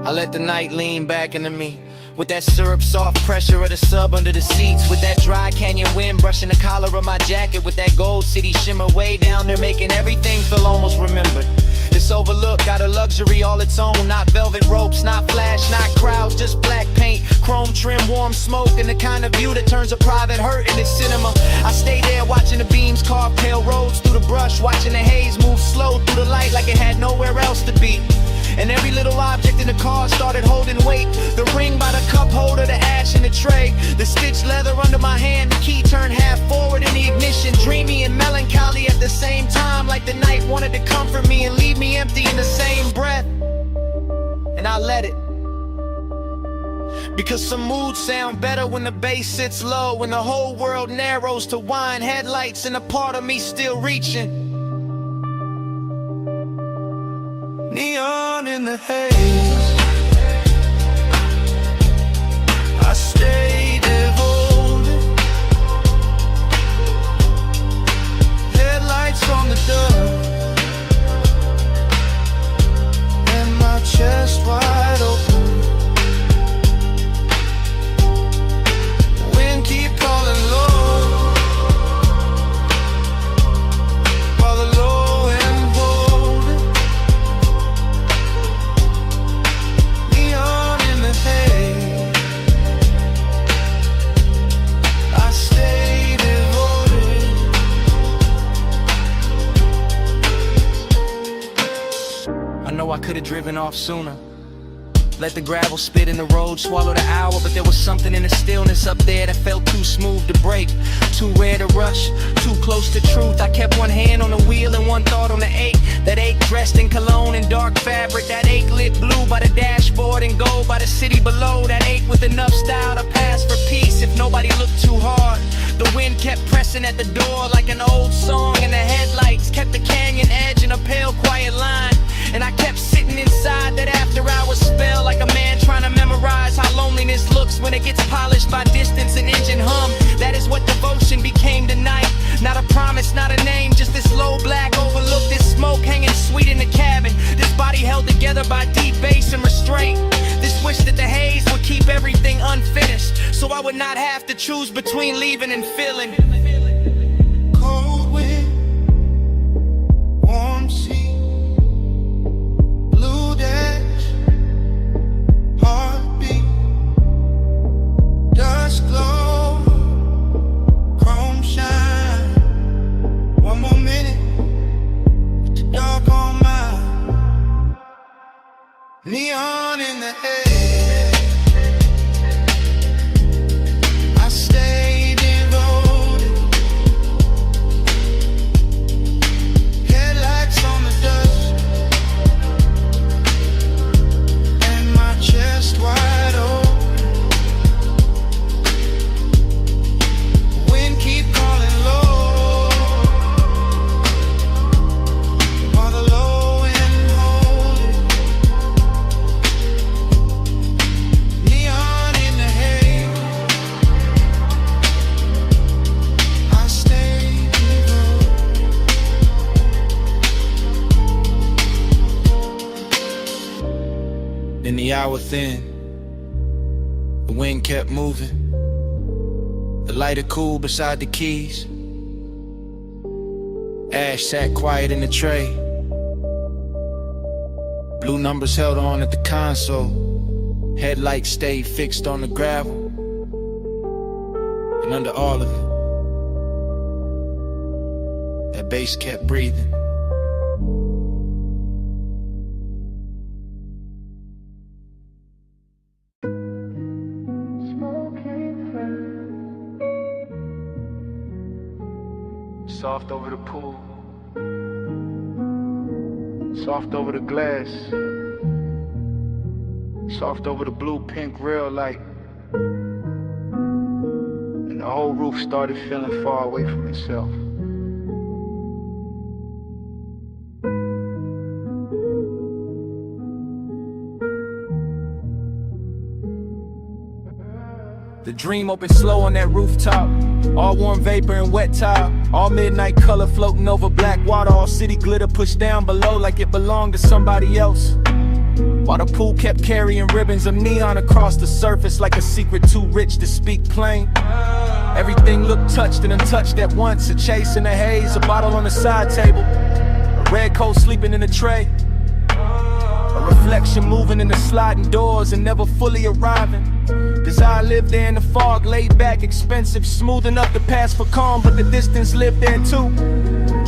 I let the night lean back into me, with that syrup soft pressure of the sub under the seats, with that dry canyon wind brushing the collar of my jacket, with that gold city shimmer way down there making everything feel almost remembered. This overlook got a luxury all its own, not velvet ropes, not flash, not crowds, just black paint, chrome trim, warm smoke, and the kind of view that turns a private hurt into cinema. I stay there watching the beams carve pale roads through the brush, watching the haze move slow through the light like it had nowhere else to be. And every little object in the car started holding weight. The ring by the cup holder, the ash in the tray, the stitched leather under my hand, the key turned half forward in the ignition. Dreamy and melancholy at the same time, like the night wanted to comfort me and leave me empty in the same breath. And I let it, because some moods sound better when the bass sits low, when the whole world narrows to wine headlights and a part of me still reaching. Neon in the haze, I stay devoted. Headlights on the dust, and my chest wide open. Wind keep calling low, while the low end hold it. Neon in the haze, I stay devoted. I know I could've driven off sooner, let the gravel spit in the road, swallow the hour, but there was something in the stillness up there that felt too smooth to break, too rare to rush, too close to truth. I kept one hand on the wheel and one thought on the ache, that ache dressed in cologne and dark fabric, that ache lit blue by the dashboard and gold by the city below, that ache with enough style to pass for peace if nobody looked too hard. The wind kept pressing at the door like an old song, and the headlights kept the canyon edge in a pale quiet line. And I kept sitting inside that after hours spell, like a man trying to memorize how loneliness looks when it gets polished by distance and engine hum. That is what devotion became tonight. Not a promise, not a name, just this low black overlook, this smoke hanging sweet in the cabin, this body held together by deep bass and restraint, this wish that the haze would keep everything unfinished, so I would not have to choose between leaving and feeling. Cold wind, warm sea, hour thin. The wind kept moving. The lighter cool beside the keys. Ash sat quiet in the tray. Blue numbers held on at the console. Headlights stayed fixed on the gravel. And under all of it, that bass kept breathing. Soft over the pool, soft over the glass, soft over the blue-pink rail light. And the whole roof started feeling far away from itself. The dream opened slow on that rooftop. All warm vapor and wet tile. All midnight color floating over black water. All city glitter pushed down below like it belonged to somebody else. While the pool kept carrying ribbons of neon across the surface like a secret too rich to speak plain. Everything looked touched and untouched at once. A chase in the haze, a bottle on the side table, a red coat sleeping in a tray, a reflection moving in the sliding doors and never fully arriving. Desire lived there in the fog, laid back, expensive, smooth enough to pass for calm, but the distance lived there too.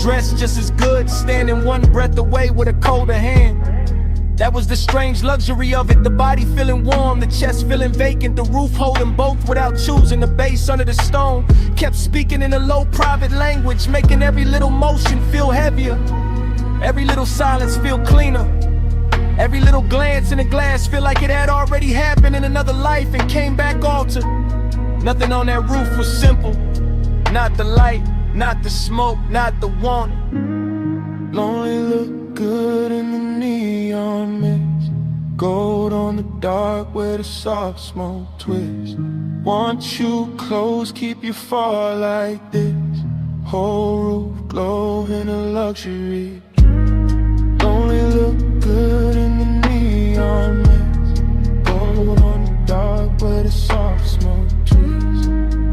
Dressed just as good, standing one breath away with a colder hand. That was the strange luxury of it, the body feeling warm, the chest feeling vacant, the roof holding both without choosing. The bass under the stone kept speaking in a low private language, making every little motion feel heavier, every little silence feel cleaner. Every little glance in the glass feel like it had already happened in another life and came back altered. Nothing on that roof was simple. Not the light, not the smoke, not the want. Lonely look good in the neon mist. Gold on the dark where the soft smoke twists. Want you close, keep you far like this. Whole roof glow in a luxury. Lonely look good in the neon mist. Gold on the dark where the soft smoke twists.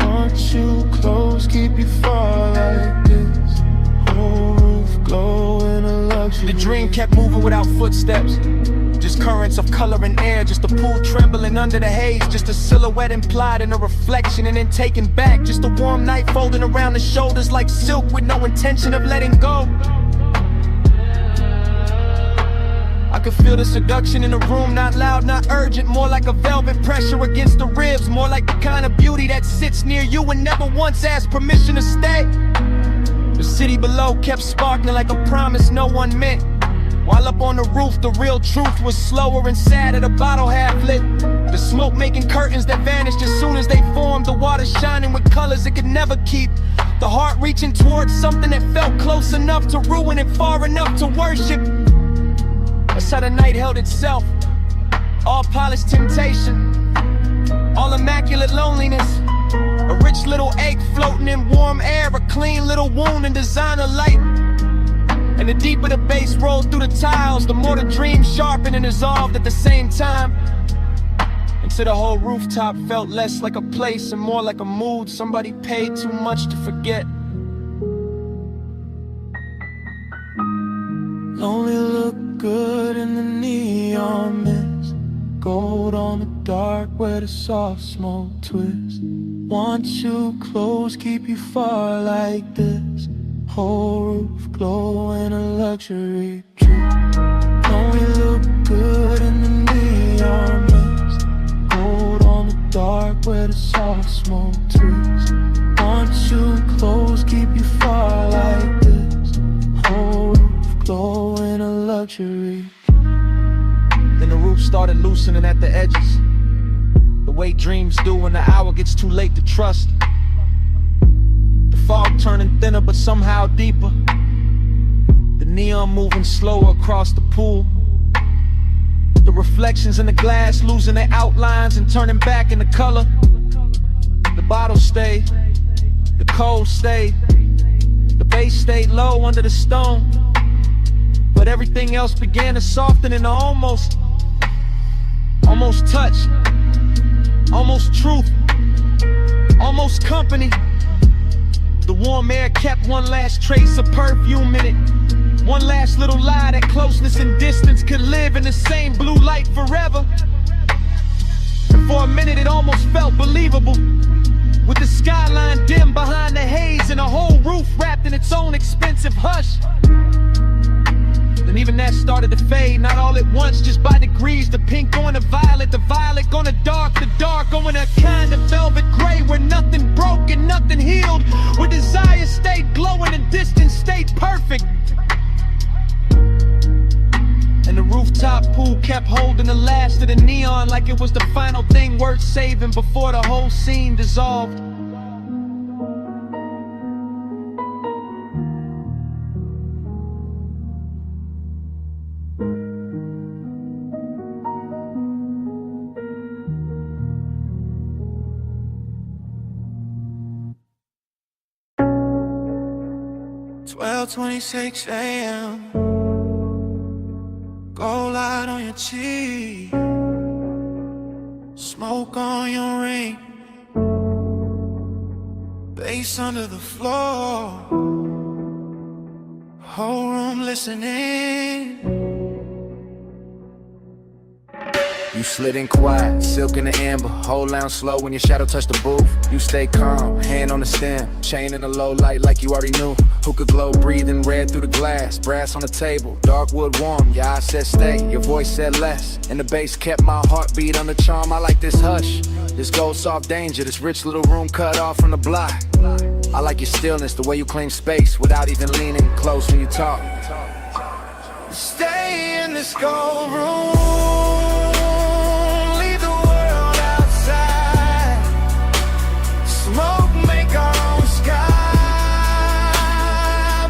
Want you close, keep you far like this. Whole roof glow in a luxury. The dream kept moving without footsteps, just currents of color and air, just a pool trembling under the haze, just a silhouette implied in a reflection and then taken back, just a warm night folding around the shoulders like silk with no intention of letting go. I could feel the seduction in the room, not loud, not urgent, more like a velvet pressure against the ribs, more like the kind of beauty that sits near you and never once asked permission to stay. The city below kept sparkling like a promise no one meant, while up on the roof the real truth was slower and sadder, the bottle half lit, the smoke making curtains that vanished as soon as they formed, the water shining with colors it could never keep, the heart reaching towards something that felt close enough to ruin and far enough to worship. That's how the night held itself, all polished temptation, all immaculate loneliness, a rich little ache floating in warm air, a clean little wound in designer light. And the deeper the bass rolled through the tiles, the more the dream sharpened and dissolved at the same time, until the whole rooftop felt less like a place and more like a mood somebody paid too much to forget. Lonely look good in the neon mist. Gold on the dark where the soft smoke twists. Want you close, keep you far like this. Whole roof glow in a luxury trip. Lonely look good in the neon mist. Gold on the dark where the soft smoke twists. Want you close, keep you far like this. Whole roof glow in a luxury. Then the roof started loosening at the edges, the way dreams do when the hour gets too late to trust. The fog turning thinner but somehow deeper, the neon moving slower across the pool, the reflections in the glass losing their outlines and turning back into color. The bottle stayed, the cold stayed, the bass stayed low under the stone, but everything else began to soften into almost almost touch, almost truth, almost company. The warm air kept one last trace of perfume in it. One last little lie that closeness and distance could live in the same blue light forever. And for a minute it almost felt believable, with the skyline dim behind the haze and a whole roof wrapped in its own expensive hush. Then even that started to fade, not all at once, just by degrees. The pink going to violet going to dark, the dark going to kind of velvet gray, where nothing broke and nothing healed, where desire stayed glowing and distance stayed perfect. And the rooftop pool kept holding the last of the neon, like it was the final thing worth saving before the whole scene dissolved. "12:26 a.m. Gold light on your cheek, smoke on your ring, bass under the floor, whole room listening." You slid in quiet, silk in the amber, hold down slow when your shadow touched the booth. You stay calm, hand on the stem, chain in the low light like you already knew. Hookah glow breathing red through the glass, brass on the table, dark wood warm. Your eyes said stay, your voice said less, and the bass kept my heartbeat on the charm. I like this hush, this gold soft danger, this rich little room cut off from the block. I like your stillness, the way you claim space without even leaning close when you talk. Stay in this gold room, smoke, make our own sky,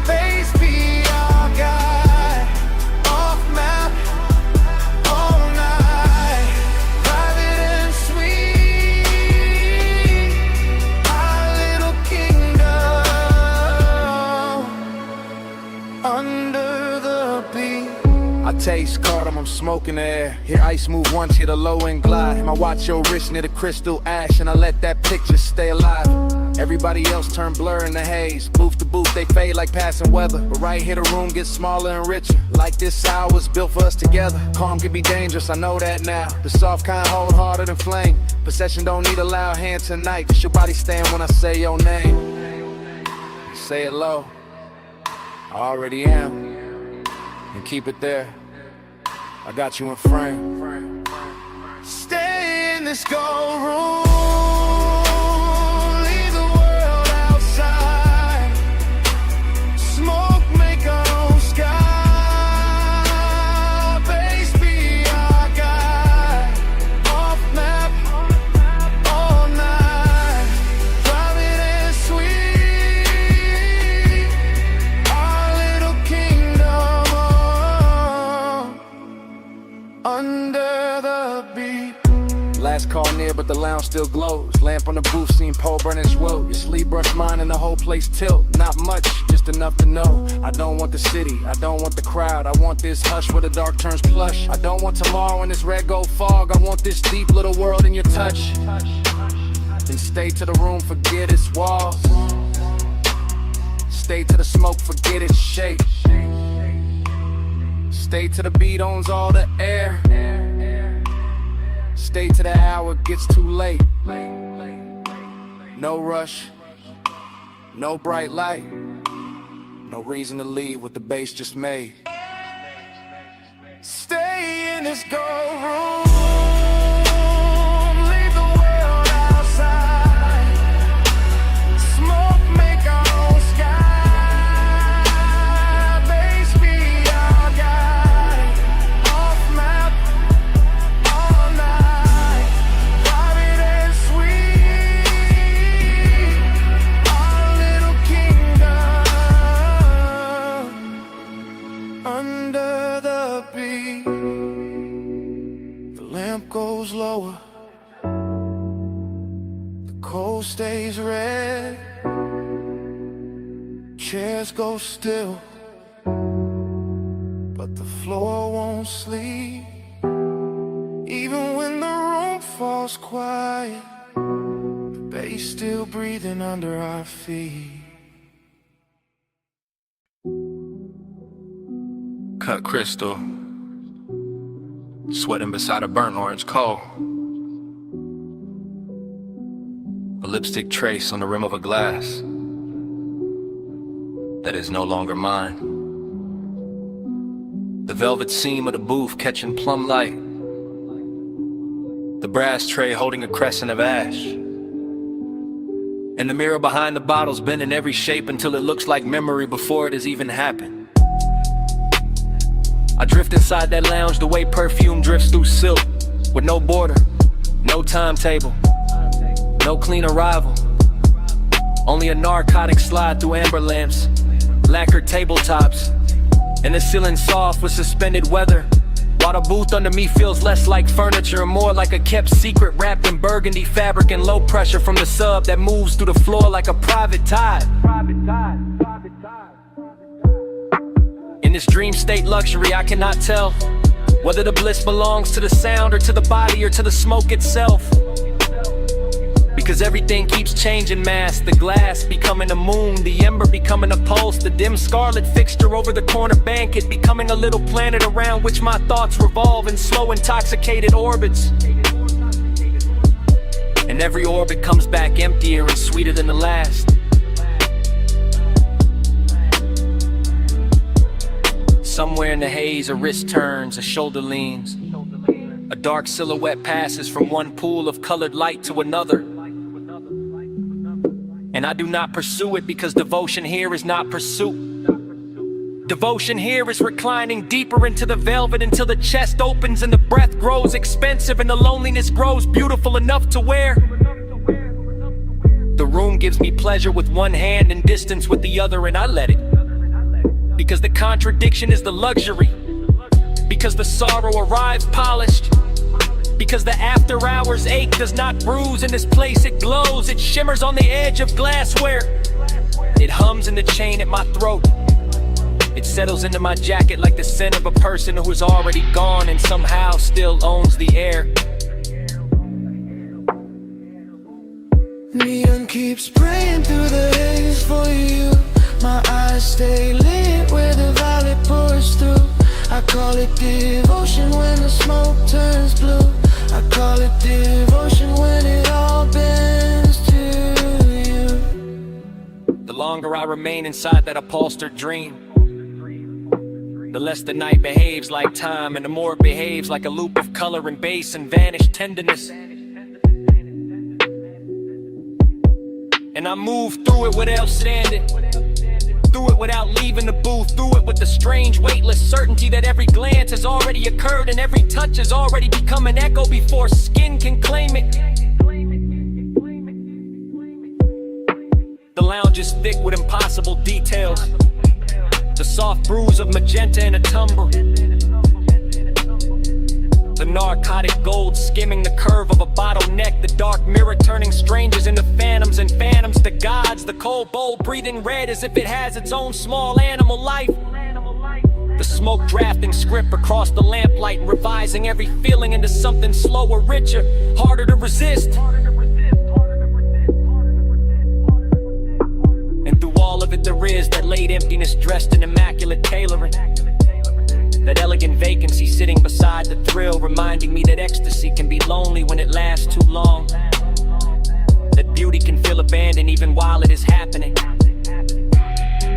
bass be our guide, off map, all night, private and sweet, our little kingdom, under the beat. I taste cardamom, I'm smoking the air. Hear ice move once, hear the low end glide. And I watch your wrist near the crystal ash, and I let that picture stay alive. Everybody else turn blur in the haze. Booth to booth, they fade like passing weather. But right here the room gets smaller and richer. Like this hour was built for us together. Calm can be dangerous, I know that now. The soft kind hold harder than flame. Possession don't need a loud hand tonight. Just your body stand when I say your name. Say it low, I already am. And keep it there, I got you in frame. Stay in this gold room, leave the world outside, smoke, make our own sky, bass be our guide, off map, all night, private and sweet, our little kingdom, under the beat. Last call near, but the lounge still glows. Lamp on the booth, seen pole burning swow. Your sleep brush mine and the whole place tilt. Not much, just enough to know. I don't want the city, I don't want the crowd. I want this hush where the dark turns plush. I don't want tomorrow in this red gold fog. I want this deep little world in your touch. Then stay to the room, forget its walls. Stay to the smoke, forget its shape. Stay to the beat, owns all the air. Stay to the hour, gets too late. No rush, no bright light. No reason to leave what the bass just made. Stay in this gold room, leave the world outside, smoke, make our own sky, bass be our guide, off map, all night, private and sweet, our little kingdom, under the beat. The lamp goes lower, the cold stays red, chairs go still, but the floor won't sleep, even when falls quiet, the bass still breathing under our feet. Cut crystal, sweating beside a burnt orange coal. A lipstick trace on the rim of a glass that is no longer mine. The velvet seam of the booth catching plum light. The brass tray holding a crescent of ash. And the mirror behind the bottles bent in every shape until it looks like memory before it has even happened. I drift inside that lounge the way perfume drifts through silk, with no border, no timetable, no clean arrival. Only a narcotic slide through amber lamps, lacquered tabletops, and the ceiling soft with suspended weather, while the booth under me feels less like furniture and more like a kept secret wrapped in burgundy fabric and low pressure from the sub that moves through the floor like a private tide. In this dream state luxury, I cannot tell whether the bliss belongs to the sound or to the body or to the smoke itself. Because everything keeps changing mass, the glass becoming a moon, the ember becoming a pulse, the dim scarlet fixture over the corner banquet becoming a little planet around which my thoughts revolve in slow intoxicated orbits. And every orbit comes back emptier and sweeter than the last. Somewhere in the haze, a wrist turns, a shoulder leans. A dark silhouette passes from one pool of colored light to another. And I do not pursue it because devotion here is not pursuit. Devotion here is reclining deeper into the velvet until the chest opens and the breath grows expensive and the loneliness grows beautiful enough to wear. The room gives me pleasure with one hand and distance with the other, and I let it. Because the contradiction is the luxury. Because the sorrow arrives polished. Because the after hours ache does not bruise in this place, it glows. It shimmers on the edge of glassware. It hums in the chain at my throat. It settles into my jacket like the scent of a person who is already gone and somehow still owns the air. Neon keeps praying through the haze for you. My eyes stay lit where the violet pours through. I call it devotion when the smoke turns blue. I call it devotion when it all bends to you. The longer I remain inside that upholstered dream, the less the night behaves like time, and the more it behaves like a loop of color and bass and vanished tenderness. And I move through it without standing, through it without leaving the booth, through it with the strange weightless certainty that every glance has already occurred and every touch has already become an echo before skin can claim it. The lounge is thick with impossible details, the soft bruise of magenta in a tumble, the narcotic gold skimming the curve of a bottleneck, the dark mirror turning strangers into phantoms and phantoms to gods, the cold bowl breathing red as if it has its own small animal life, the smoke drafting script across the lamplight and revising every feeling into something slower, richer, harder to resist. And through all of it there is that late emptiness dressed in immaculate tailoring, that elegant vacancy sitting beside the thrill, reminding me that ecstasy can be lonely when it lasts too long, that beauty can feel abandoned even while it is happening,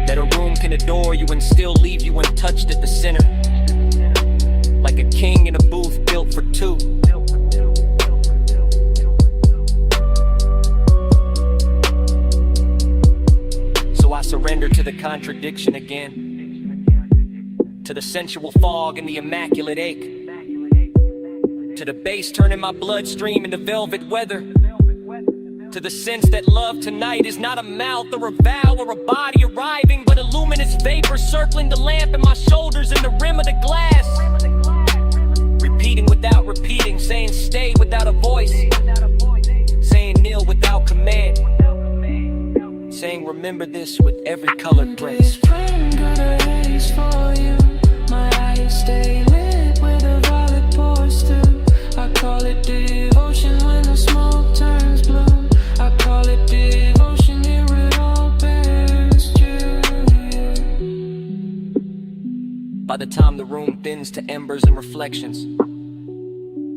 that a room can adore you and still leave you untouched at the center, like a king in a booth built for two. So I surrender to the contradiction again, to the sensual fog and the immaculate ache, to the bass turning my bloodstream into velvet weather, to the sense that love tonight is not a mouth or a vow or a body arriving, but a luminous vapor circling the lamp and my shoulders and the rim of the glass, repeating without repeating, saying stay without a voice, saying kneel without command, saying remember this with every colored place. My eyes stay lit where the violet pours through. I call it devotion when by the time the room thins to embers and reflections.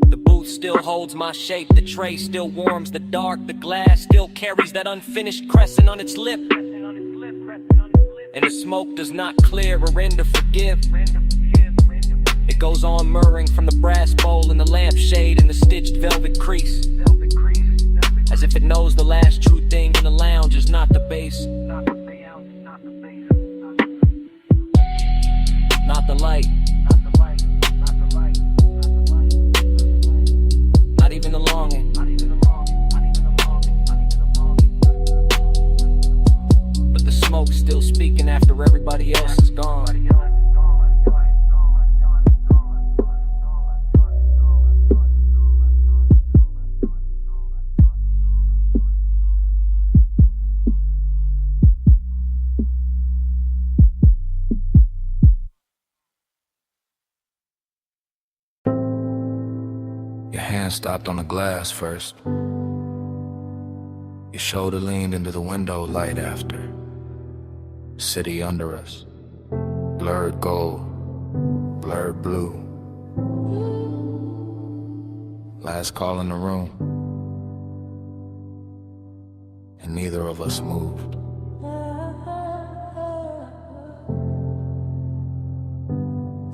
The booth still holds my shape, the tray still warms the dark, the glass still carries that unfinished crescent on its lip. And the smoke does not clear or end to forgive. It goes on murmuring from the brass bowl and the lampshade in the stitched velvet crease, as if it knows the last true thing in the lounge is not the bass, not the light, not even the longing. But the smoke's still speaking after everybody else is gone. Your hand stopped on the glass first. Your shoulder leaned into the window light after. City under us. Blurred gold. Blurred blue. Last call in the room. And neither of us moved.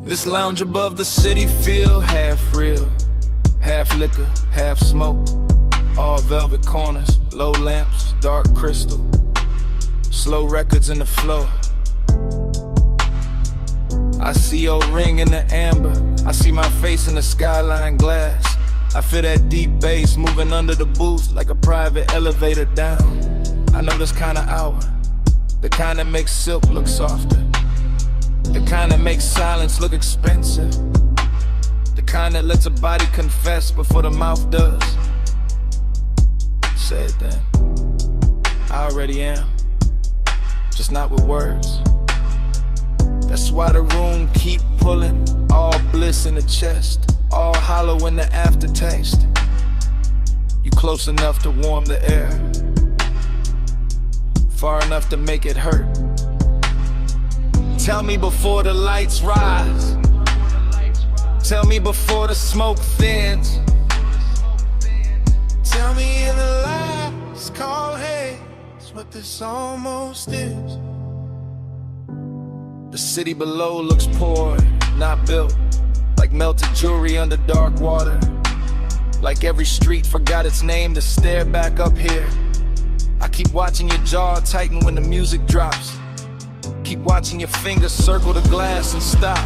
This lounge above the city feel half real. Half liquor, half smoke, all velvet corners, low lamps, dark crystal, slow records in the floor. I see your ring in the amber, I see my face in the skyline glass. I feel that deep bass moving under the booth like a private elevator down. I know this kind of hour, the kind that makes silk look softer, the kind that makes silence look expensive, the kind that lets a body confess before the mouth does. Say it then. I already am, just not with words. That's why the room keep pulling, all bliss in the chest, all hollow in the aftertaste. You close enough to warm the air, far enough to make it hurt. Tell me before the lights rise, tell me before the smoke thins, Tell me in the last call, hey, it's what this almost is. the city below looks poor, not built, like melted jewelry under dark water. Like every street forgot its name to stare back up here. I keep watching your jaw tighten when the music drops. Keep watching your fingers circle the glass and stop.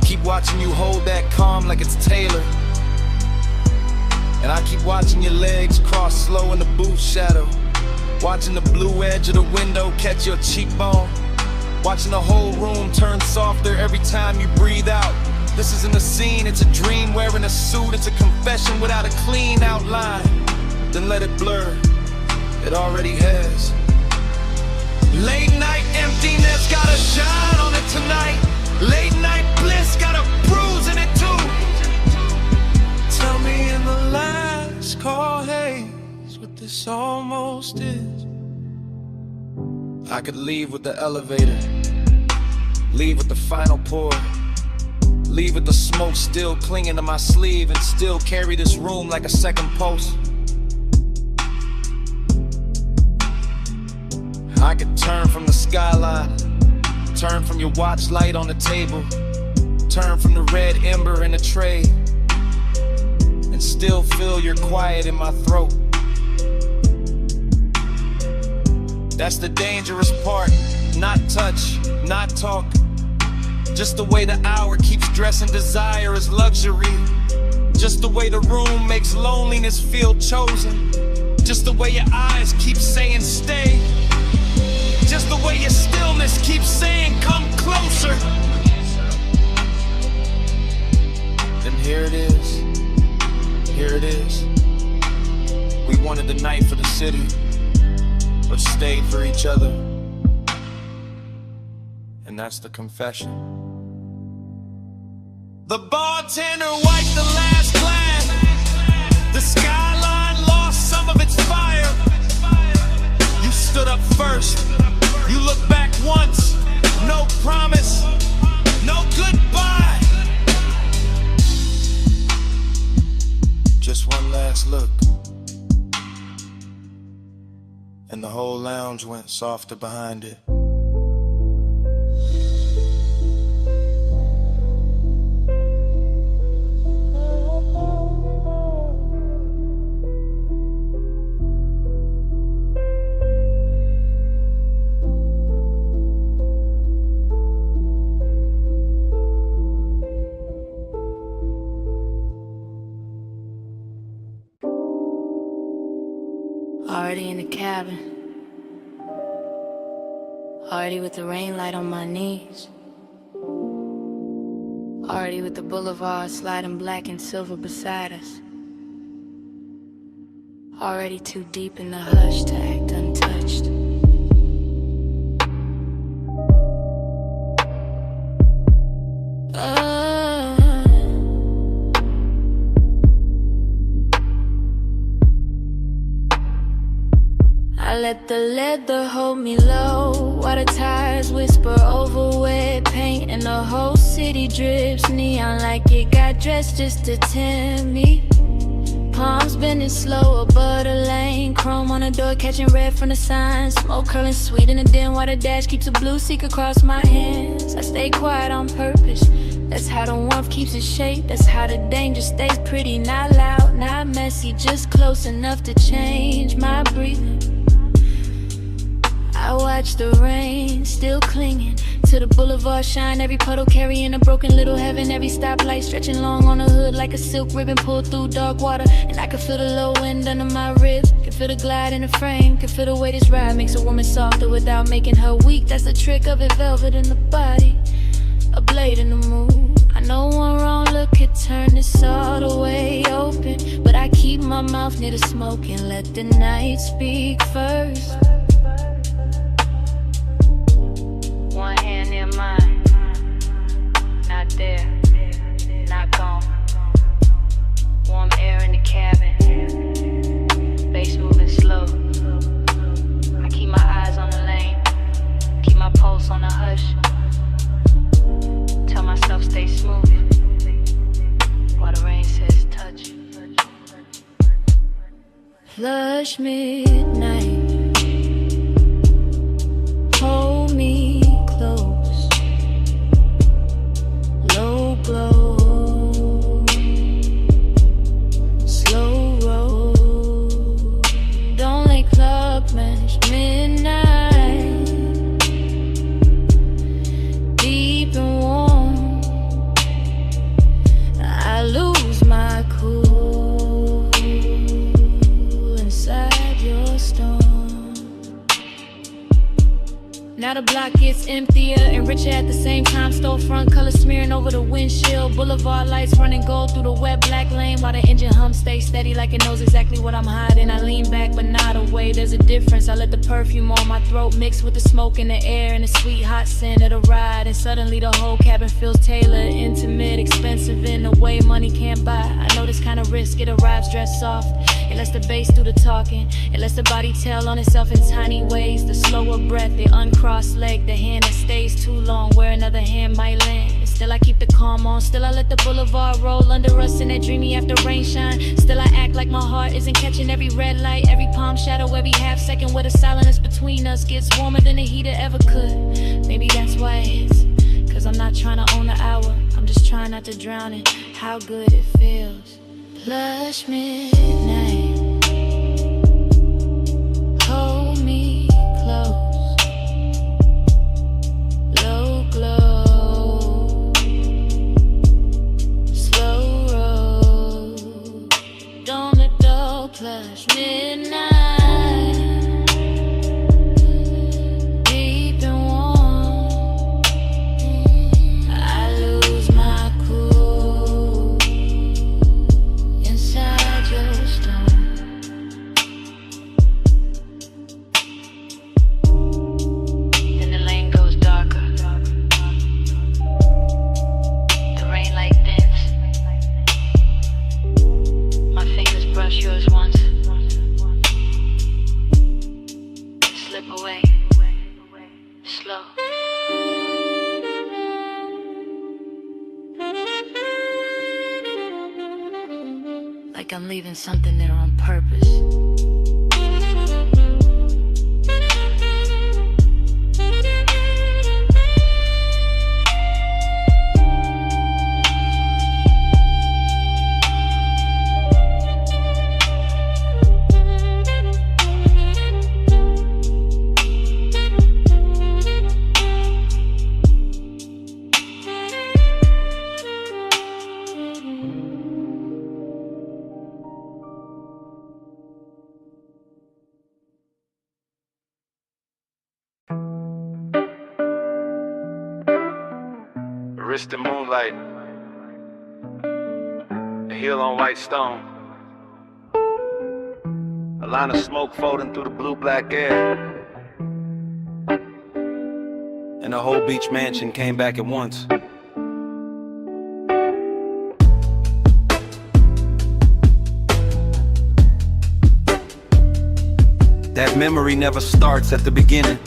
Keep watching you hold that calm like it's tailored. And I keep watching your legs cross slow in the booth shadow. Watching the blue edge of the window catch your cheekbone. Watching the whole room turn softer every time you breathe out. This isn't a scene, it's a dream wearing a suit. It's a confession without a clean outline. Then let it blur, it already has. Late night emptiness got a shine on it tonight. Late night bliss got a bruise in it too. Tell me in the last call, hey, it's what this almost is. I could leave with the elevator, leave with the final pour, leave with the smoke still clinging to my sleeve, and still carry this room like a second pulse. I could turn from the skyline, turn from your watch light on the table, turn from the red ember in the tray, and still feel your quiet in my throat. That's the dangerous part, not touch, not talk. Just the way the hour keeps dressing desire as luxury. Just the way the room makes loneliness feel chosen. Just the way your eyes keep saying stay. Just the way your stillness keeps saying come closer. Then here it is, here it is. We wanted the night for the city, but stayed for each other. And that's the confession. The bartender wiped the last glass. The skyline lost some of its fire. You stood up first. You looked back once. No promise, no drums went softer behind it. Already in the cabin, already with the rain light on my knees, already with the boulevard sliding black and silver beside us, already too deep in the hush to act untouched. I let the leather hold me low, while the tires whisper over wet paint, and the whole city drips neon like it got dressed just to tempt me. Palms bending slow above the lane, chrome on the door catching red from the sign, smoke curling sweet in the dim while the dash keeps a blue seek across my hands. I stay quiet on purpose, that's how the warmth keeps its shape, that's how the danger stays pretty, not loud, not messy, just close enough to change my breathing. I watch the rain, still clinging to the boulevard shine, every puddle carrying a broken little heaven, every stoplight stretching long on the hood like a silk ribbon pulled through dark water, and I can feel the low wind under my ribs, can feel the glide in the frame, can feel the way this ride makes a woman softer without making her weak, that's the trick of it, velvet in the body, a blade in the mood. I know one wrong look could turn this all the way open, but I keep my mouth near the smoke and let the night speak first. One hand near mine, not there, not gone. Warm air in the cabin, bass moving slow. I keep my eyes on the lane, keep my pulse on the hush. Tell myself stay smooth, while the rain says touch. Flush midnight, hold me close, low glow, slow roll. Don't let clock match midnight, deep and warm. I lose my cool inside your storm. Now the block gets emptier and richer at the same time. Storefront colors smearing over the windshield. Boulevard lights running gold through the wet black lane, while the engine hum stays steady like it knows exactly what I'm hiding. I lean back but not away, there's a difference. I let the perfume on my throat mix with the smoke in the air and the sweet hot scent of the ride, and suddenly the whole cabin feels tailored, intimate, expensive in a way money can't buy. I know this kind of risk, it arrives dressed soft. It lets the bass do the talking, it lets the body tell on itself in tiny ways. The slower breath, the uncrossed leg, the hand that stays too long where another hand might land. And still I keep the calm on, still I let the boulevard roll under us in that dreamy after rain shine. Still I act like my heart isn't catching every red light, every palm shadow, every half second where the silence between us gets warmer than the heater ever could. Maybe that's why it's, cause I'm not trying to own the hour, I'm just trying not to drown in how good it feels. Plush midnight, hold me close, low glow, slow roll. Don't let the plush midnight, deep and warm. I lose my cool inside your storm. Then the lane goes darker, the rain light thins, my fingers brush yours once, slip away, slow. Like I'm leaving something there on purpose. wrist in moonlight, a heel on white stone, a line of smoke folding through the blue-black air, and the whole beach mansion came back at once. That memory never starts at the beginning.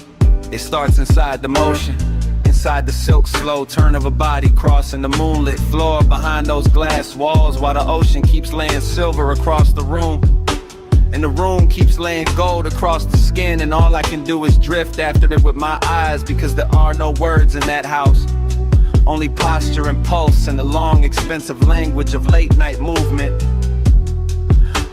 It starts inside the motion, inside the silk slow turn of a body crossing the moonlit floor behind those glass walls, while the ocean keeps laying silver across the room, and the room keeps laying gold across the skin, and all I can do is drift after it with my eyes, because there are no words in that house, only posture and pulse and the long expensive language of late night movement.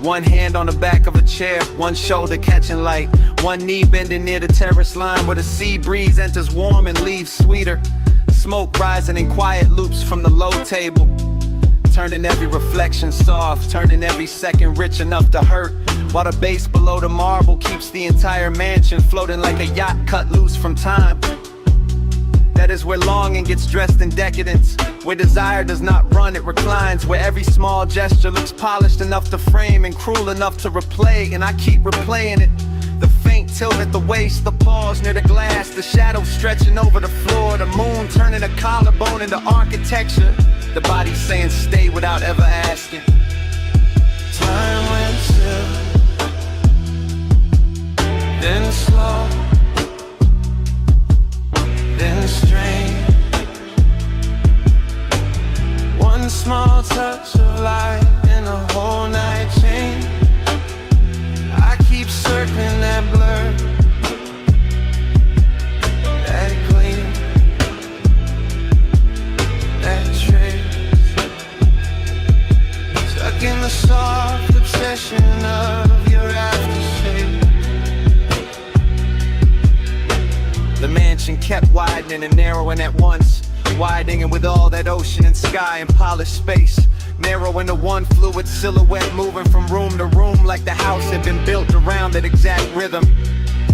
One hand on the back of a chair, one shoulder catching light, one knee bending near the terrace line where the sea breeze enters warm and leaves sweeter. Smoke rising in quiet loops from the low table, turning every reflection soft, turning every second rich enough to hurt, while the base below the marble keeps the entire mansion floating like a yacht cut loose from time. That is where longing gets dressed in decadence, where desire does not run, it reclines, where every small gesture looks polished enough to frame and cruel enough to replay, and I keep replaying it. The faint tilt at the waist, the pause near the glass, the shadow stretching over the floor, the moon turning a collarbone into architecture, the body saying stay without ever asking. Time went still, then slow, then strange. One small touch of light and a whole night change. I keep circling that blur, that gleam, that trace, stuck in the soft obsession of your aftershave. The mansion kept widening and narrowing at once, widening with all that ocean and sky and polished space, narrowing to one fluid silhouette moving from room to room, like the house had been built around that exact rhythm,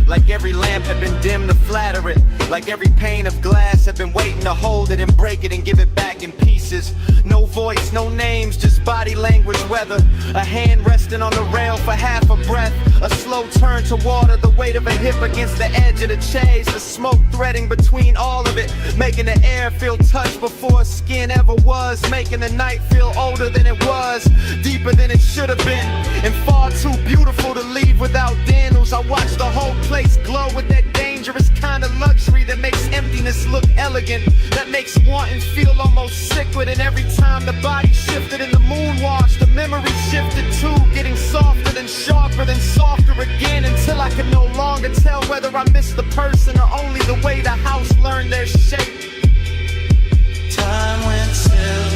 like every lamp had been dimmed to flatter it, like every pane of glass had been waiting to hold it and break it and give it back in pieces. No voice, no names, just body language, weather, a hand resting on the rail for half a breath, a slow turn to water, the weight of a hip against the edge of the chase, the smoke threading between all of it, making the air feel touched before skin ever was, making the night feel older than it was, deeper than it should have been, and far too beautiful to leave without Daniels. I watched the whole place glow with that dangerous kind of luxury that makes emptiness look elegant, that makes wanting feel almost sacred, and every time the body shifted in the moon wash, the memory shifted too, getting softer than sharper than softer again, until I could no longer tell whether I missed the person or only the way the house learned their shape. Time went still,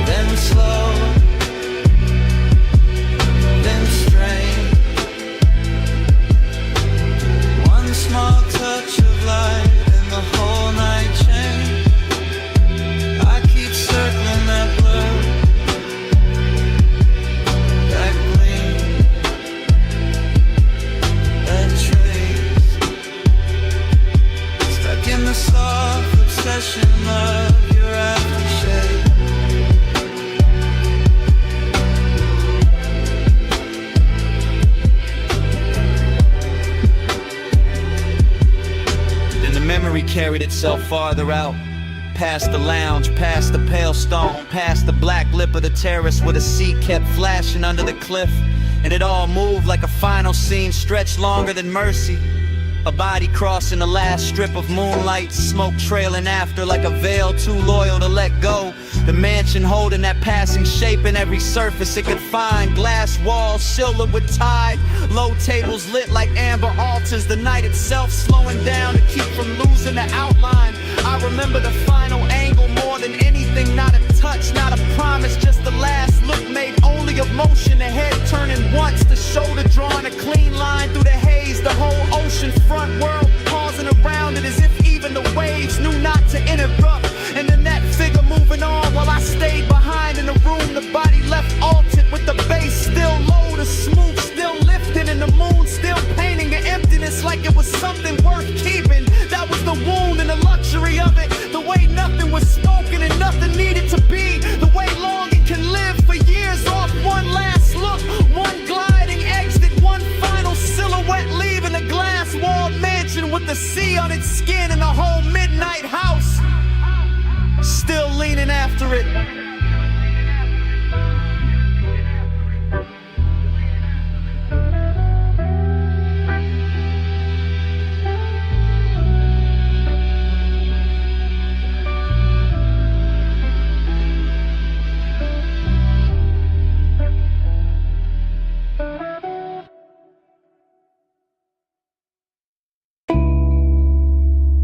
then slow, then strange. One small touch of light and the whole night changed. I keep circling that blur, that gleam, that trace, stuck in the soft obsession of your aftershave. Then the memory carried itself farther out, past the lounge, past the pale stone, past the black lip of the terrace where the sea kept flashing under the cliff, and it all moved like a final scene stretched longer than mercy. A body crossing the last strip of moonlight, smoke trailing after like a veil too loyal to let go. The mansion holding that passing shape in every surface it could find. Glass walls silvered with tide, low tables lit like amber altars. The night itself slowing down to keep from losing the outline. I remember the final angle more than anything. Not a touch, not a promise, just the last look made only of motion. The head turning once, the shoulder drawing a clean line through the haze. The whole ocean front world pausing around it as if even the waves knew not to interrupt. And then that figure moving on while I stayed behind in the room. The body left altered with the bass still low, the smooth still lifting, and the moon still painting an emptiness like it was something worth keeping. That was the wound and the luxury of it. the sea on its skin in the whole midnight house. Still leaning after it.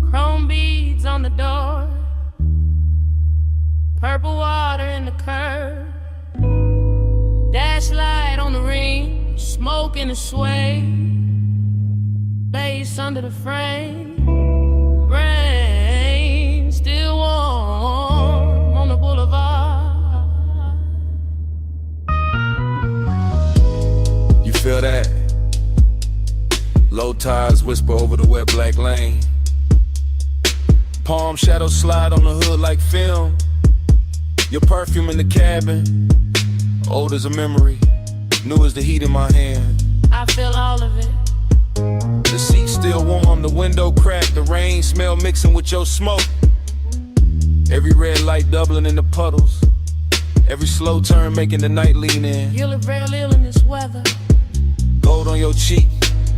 Chrome beads on the door, purple water in the curb, dash light on the ring, smoke in the sway, bass under the frame, brain still warm on the boulevard. You feel that? Low tides whisper over the wet black lane. Palm shadows slide on the hood like film. Your perfume in the cabin, old as a memory, new as the heat in my hand. I feel all of it. The seat still warm, the window cracked, the rain smell mixing with your smoke. Every red light doubling in the puddles, every slow turn making the night lean in. You look real ill in this weather. Gold on your cheek,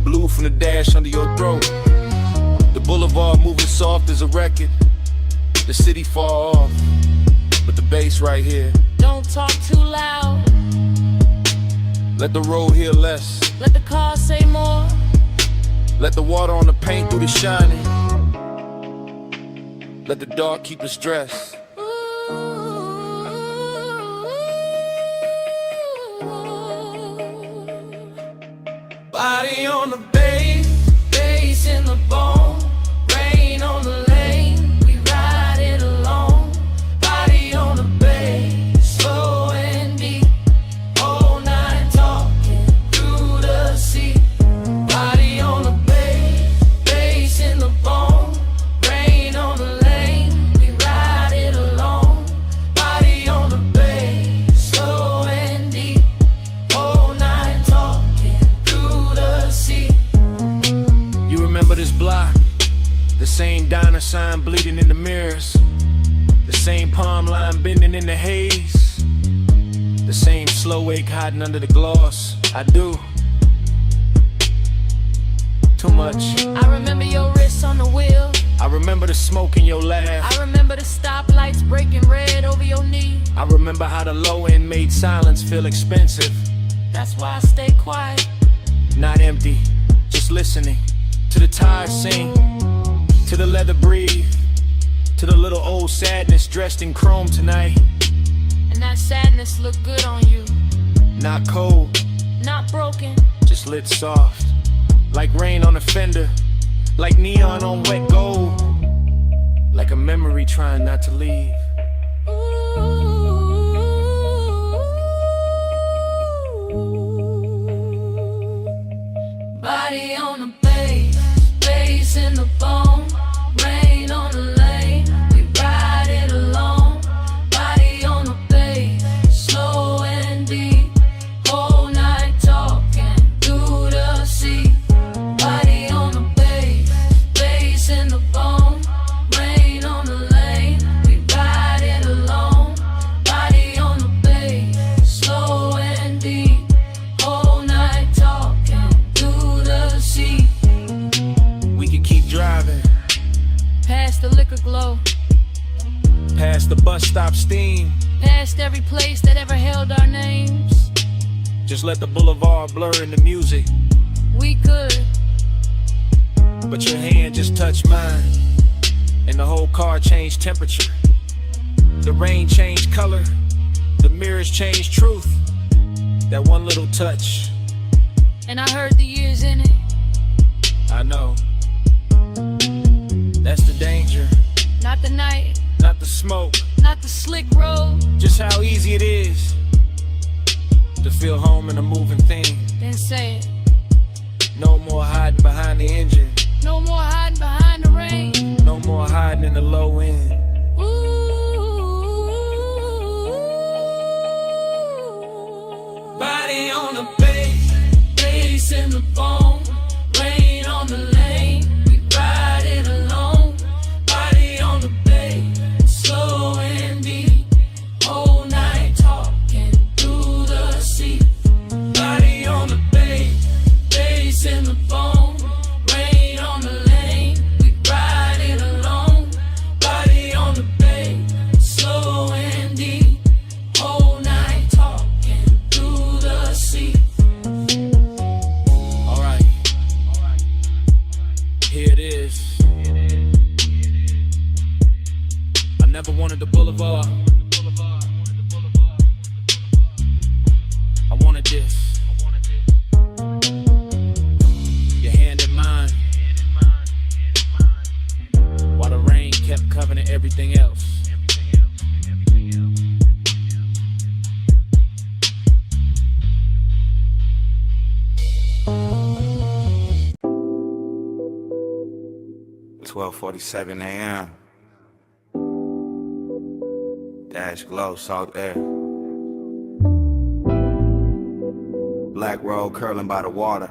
blue from the dash under your throat. The boulevard moving soft as a record. The city far off, but the bass right here. Don't talk too loud. Let the road hear less. Let the car say more. Let the water on the paint do the shining. Let the dark keep the stress. Body on the bass, bass in the bone, rain on the lane, we ride it alone. Body on the bass, slow and deep, all night talking through the sea. Body on the bass, bass in the bone, rain on the lane, we ride it alone. Body on the bass, slow and deep, all night talking through the sea. You remember this block? The same diner sign bleeding in the mirrors. The same palm line bending in the haze. The same slow wake hiding under the gloss. I do. Too much. I remember your wrist on the wheel. I remember the smoke in your laugh. I remember the stoplights breaking red over your knee. I remember how the low end made silence feel expensive. That's why I stay quiet. Not empty, just listening to the tires sing, to the leather breathe, to the little old sadness dressed in chrome tonight. And that sadness look good on you. Not cold, Not broken. just lit soft, like rain on a fender, like neon on wet gold, like a memory trying not to leave. Body on the bass, bass in the bone, rain on the lane, we ride it alone. Body on the bass, slow and deep, whole night talking through the sea. Body on the bass, bass in the bone, rain on the lane, we ride it alone. Body on the bass, slow and deep, whole night talking through the sea. We could keep driving, Past the liquor glow, past the bus stop steam. past every place that ever held our names. Just let the boulevard blur in the music. We could, But your hand just touched mine, and the whole car changed temperature. The rain changed color, the mirrors changed truth. That one little touch, and I heard the years in it. I know. That's the danger, Not the night, not the smoke. not the slick road. Just how easy it is to feel home in a moving thing. Then say it. No more hiding behind the engine, No more hiding behind the rain. no more hiding in the low end. Body on the bass, bass in the bone, rain on the lane. We ride Here it is. I never wanted the boulevard. I wanted this. Your hand in mine. While the rain kept covering everything else. .47 a.m. Dash glow, salt air. Black road curling by the water.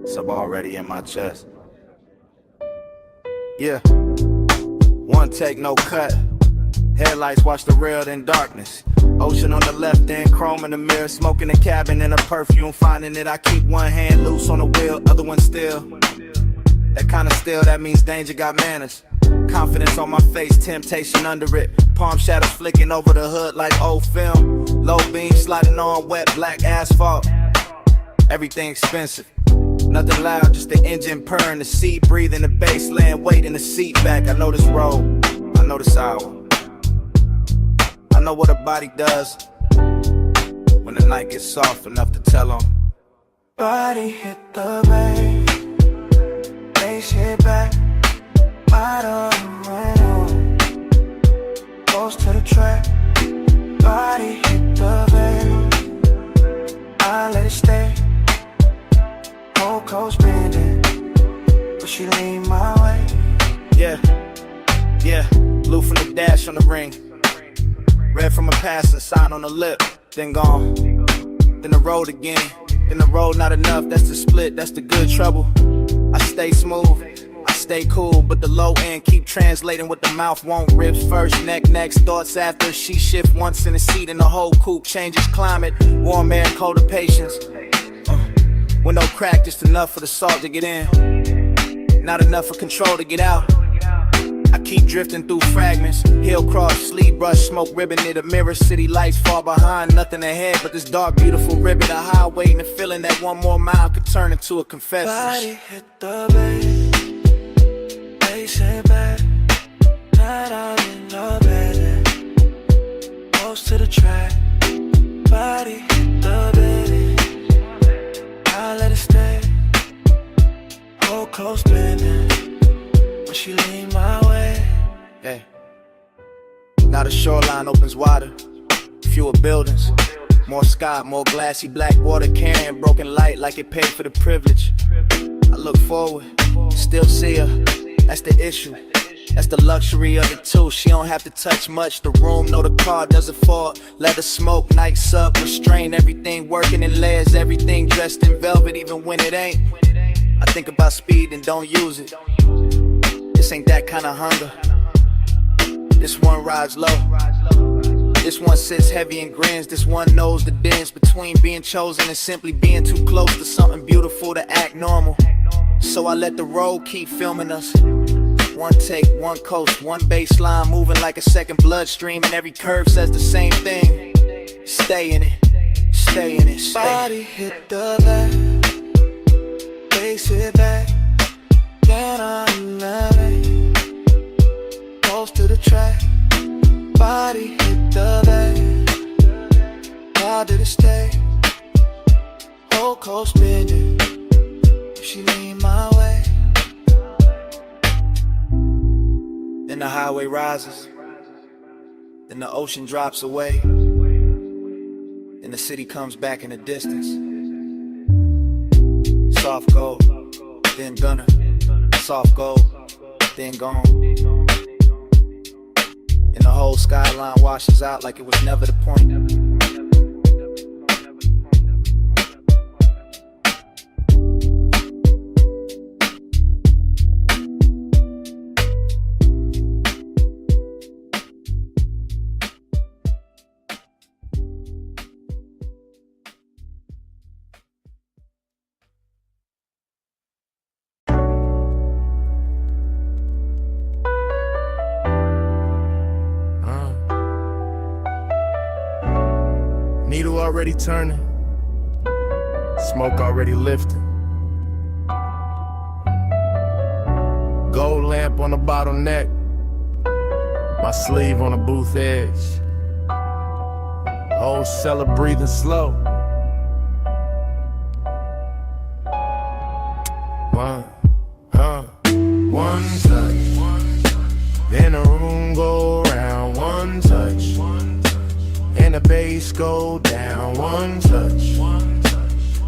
Sub already in my chest. Yeah. One take, no cut. Headlights watch the rail in darkness. Ocean on the left end, chrome in the mirror. Smoking a cabin in a perfume. Finding it, I keep one hand loose on the wheel, other one still. That kind of still, that means danger got manners. Confidence on my face, temptation under it. Palm shadow flicking over the hood like old film. Low beam sliding on wet black asphalt. Everything expensive. Nothing loud, just the engine purring, the seat breathing, the bass laying weight in the seat back. I know this road, I know this hour. I know what a body does when the night gets soft enough to tell on. Body hit the bay, bass hit back, light on the window, goes to the track. Body hit the bay, I let it stay. Whole coast bending, but she lean my way. Yeah, yeah, blue from the dash on the ring. Red from a passer, sign on the lip, then gone. Then the road again, then the road not enough, that's the split, that's the good trouble. I stay smooth, I stay cool, but the low end keep translating what the mouth won't. Ribs first, neck next, thoughts after. She shift once in the seat and the whole coupe changes climate. Warm air, colder patience. With no crack, just enough for the salt to get in. Not enough for control to get out. I keep drifting through fragments. Hill cross, sleeve brush, smoke ribbon near the mirror. City lights far behind, nothing ahead but this dark, beautiful ribbon. A highway and the feeling that one more mile could turn into a confession. Body hit the bay, bass hit back, night out in the bed, close to the track. Body hit the bed, I let it stay. Whole coast bending, but she lean my way. Hey. Now the shoreline opens wider, fewer buildings, more sky, more glassy black water carrying broken light like it paid for the privilege. I look forward, still see her, that's the issue. That's the luxury of the two. She don't have to touch much. The room, no, the car doesn't fall. Let her smoke, night sub, restrain. Everything working in layers, everything dressed in velvet, even when it ain't. I think about speed and don't use it. This ain't that kind of hunger. This one rides low. This one sits heavy and grins. This one knows the difference between being chosen and simply being too close to something beautiful to act normal. So I let the road keep filming us. One take, one coast, one baseline moving like a second bloodstream, and every curve says the same thing. Stay in it, stay in it, stay. Body hit the back, bass hit back, down on the lane, close to the track. Body hit the back, how did it stay? Whole coast bending, she lean my way. Then the highway rises, then the ocean drops away, then the city comes back in the distance. Soft gold, then gunner, soft gold, then gone. And the whole skyline washes out like it was never the point. Needle already turning, smoke already lifting. Gold lamp on the bottleneck, my sleeve on the booth edge. Whole cellar breathing slow. One touch, then the room go round. One touch, and the bass go down. One touch,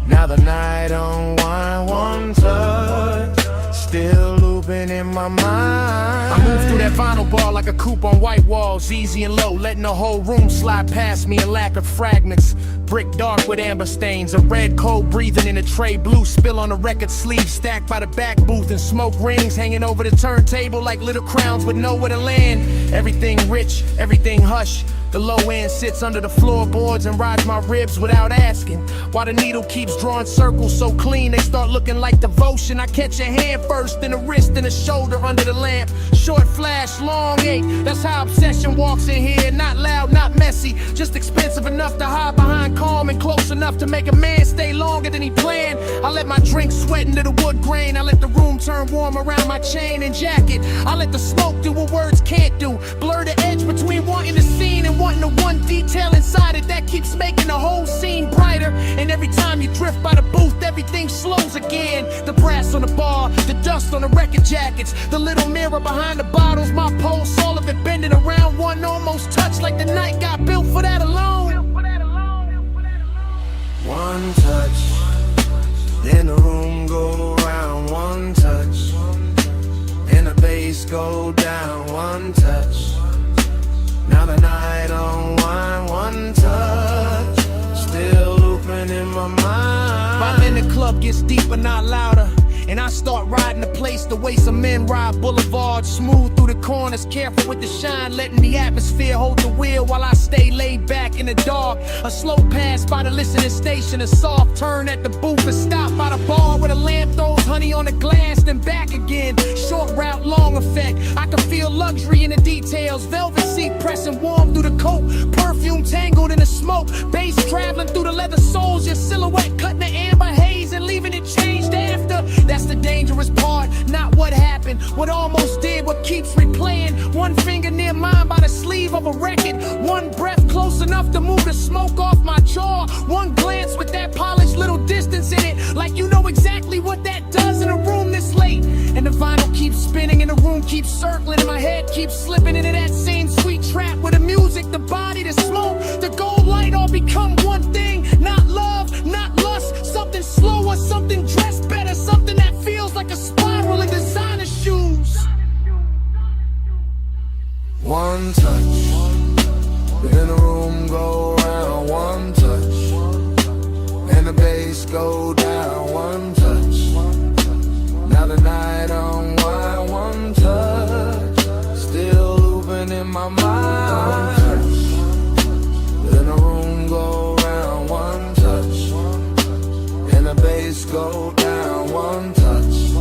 now the night unwind. One touch, still looping in my mind. I move through that vinyl bar like a coupe on white walls, easy and low, letting the whole room slide past me in lack of fragments. Brick dark with amber stains, a red cold breathing in a tray, blue spill on the record sleeve, stacked by the back booth, and smoke rings hanging over the turntable like little crowns with nowhere to land. Everything rich, everything hush. The low end sits under the floorboards and rides my ribs without asking. While the needle keeps drawing circles so clean they start looking like devotion. I catch a hand first, then a wrist, then a shoulder under the lamp. Short flash, long ache, that's how obsession walks in here. Not loud, not messy, just expensive enough to hide behind, calm and close enough to make a man stay longer than he planned. I let my drink sweat into the wood grain. I let the room turn warm around my chain and jacket. I let the smoke do what words can't do. Blur the edge between wanting the scene and wanting the one detail inside it that keeps making the whole scene brighter. And every time you drift by the booth, everything slows again. The brass on the bar, the dust on the record jackets, the little mirror behind the bottles, my pulse, all of it bending around. One almost touch like the night got built for that alone. One touch, then the room go round. One touch, and the bass go down. One touch, now the night unwind. One touch, still looping in my mind. My in the club gets deeper, not louder, and I start riding the place the way some men ride boulevards. Smooth through the corners, careful with the shine, letting the atmosphere hold the wheel while I stay laid back in the dark. A slow pass by the listening station, a soft turn at the booth, a stop by the bar where the lamp throws honey on the glass, then back again. Short route, long effect, I can feel luxury in the details. Velvet seat pressing warm through the coat, perfume tangled in the smoke, bass traveling through the leather soles, your silhouette cutting the amber haze and leaving it changed after. That's the dangerous part, not what happened, what almost did, what keeps replaying. One finger near mine by the sleeve of a record, one breath close enough to move the smoke off my jaw, one glance with that polished little distance in it, like you know exactly what that does in a room this late. And the vinyl keeps spinning and the room keeps circling and my head keeps slipping into that same sweet trap where the music, the body, the smoke, the gold light all become one thing. Not love, not lust, something slower, something dressed better, something that feels like a spiral in designer shoes. One touch, then the room go round. One touch, and the bass go down. One touch, now the night unwind. One touch, still looping in my mind. One touch, then the room go round. One touch, and the bass go down. One touch,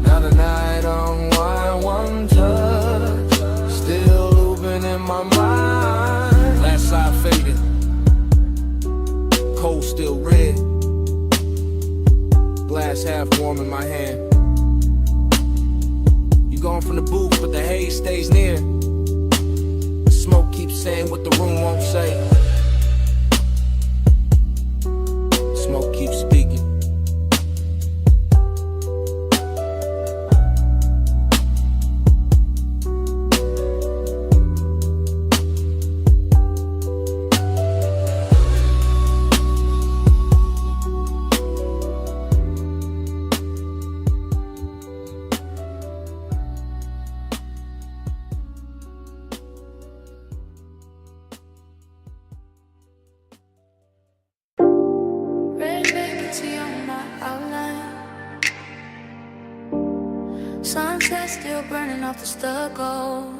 now the night unwind. One touch, still looping in my mind. Last side faded, cold still red, glass half warm in my hand. You gone from the booth, but the haze stays near. The smoke keeps saying what the room won't say. Smoke keeps speaking. Red vacancy on my outline. Sunset still burning off the stucco.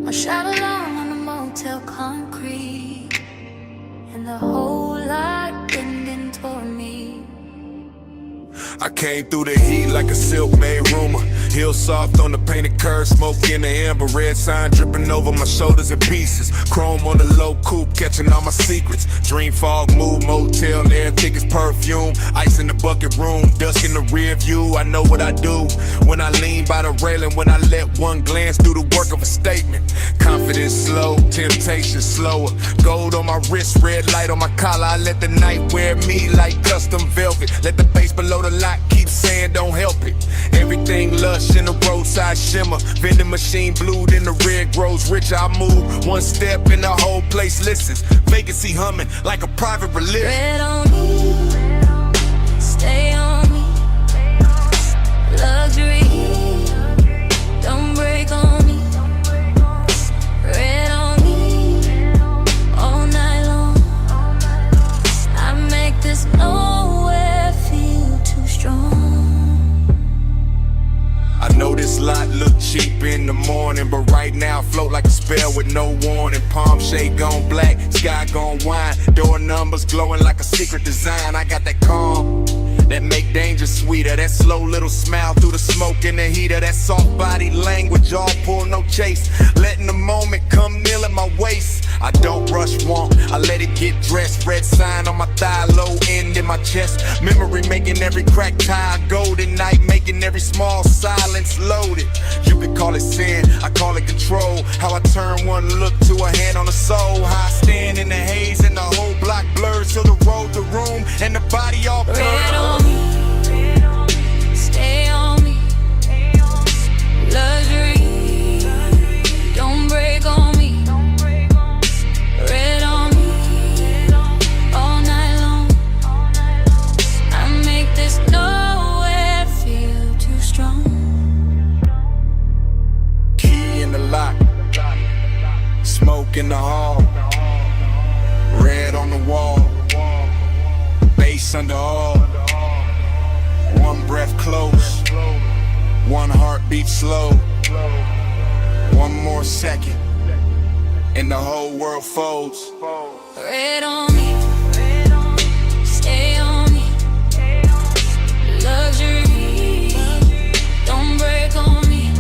My shadow long on the motel concrete, and the whole lot bending toward me. I came through the heat like a silk made rumor. Heel soft on the painted curb, smoke in the amber, red sign dripping over my shoulders in pieces. Chrome on the low coupe, catching all my secrets. Dream fog, mood, motel, air tickets, perfume. Ice in the bucket room, dusk in the rear view. I know what I do when I lean by the railing, when I let one glance do the work of a statement. Confidence slow, temptation slower. Gold on my wrist, red light on my collar. I let the night wear me like custom velvet. Let the bass below the lot keep saying don't help it. Everything lush in the roadside shimmer. Vending machine blue, then the red grows richer. I move one step and the whole place listens. Vacancy humming like a private religion. Red on me, stay on me. Luxury, don't break on me. Red on me, all night long. I make this nowhere feel too strong. I know this lot look cheap in the morning, but right now I float like a spell with no warning. Palm shade gone black, sky gone wine. Door numbers glowing like a secret design. I got that calm that make danger sweeter. That slow little smile through the smoke and the heater. That soft body language, all pull, no chase. Letting the moment come kneel at my waist. I don't rush want, I let it get dressed. Red sign on my thigh, low end in my chest. Memory making every crack tie golden night, making every small silence loaded. You could call it sin, I call it control. How I turn one look to a hand on the soul. How I stand in the haze and the whole block blurs till the road, the room, and the body all blurred. Red on me, stay on me. Luxury, don't break on me. Red on me, all night long. I make this nowhere feel too strong. Key in the lock, smoke in the hall, red on the wall, bass under all. One breath close, one heartbeat slow. One more second, and the whole world folds. Red on me, stay on me. Luxury, don't break on me.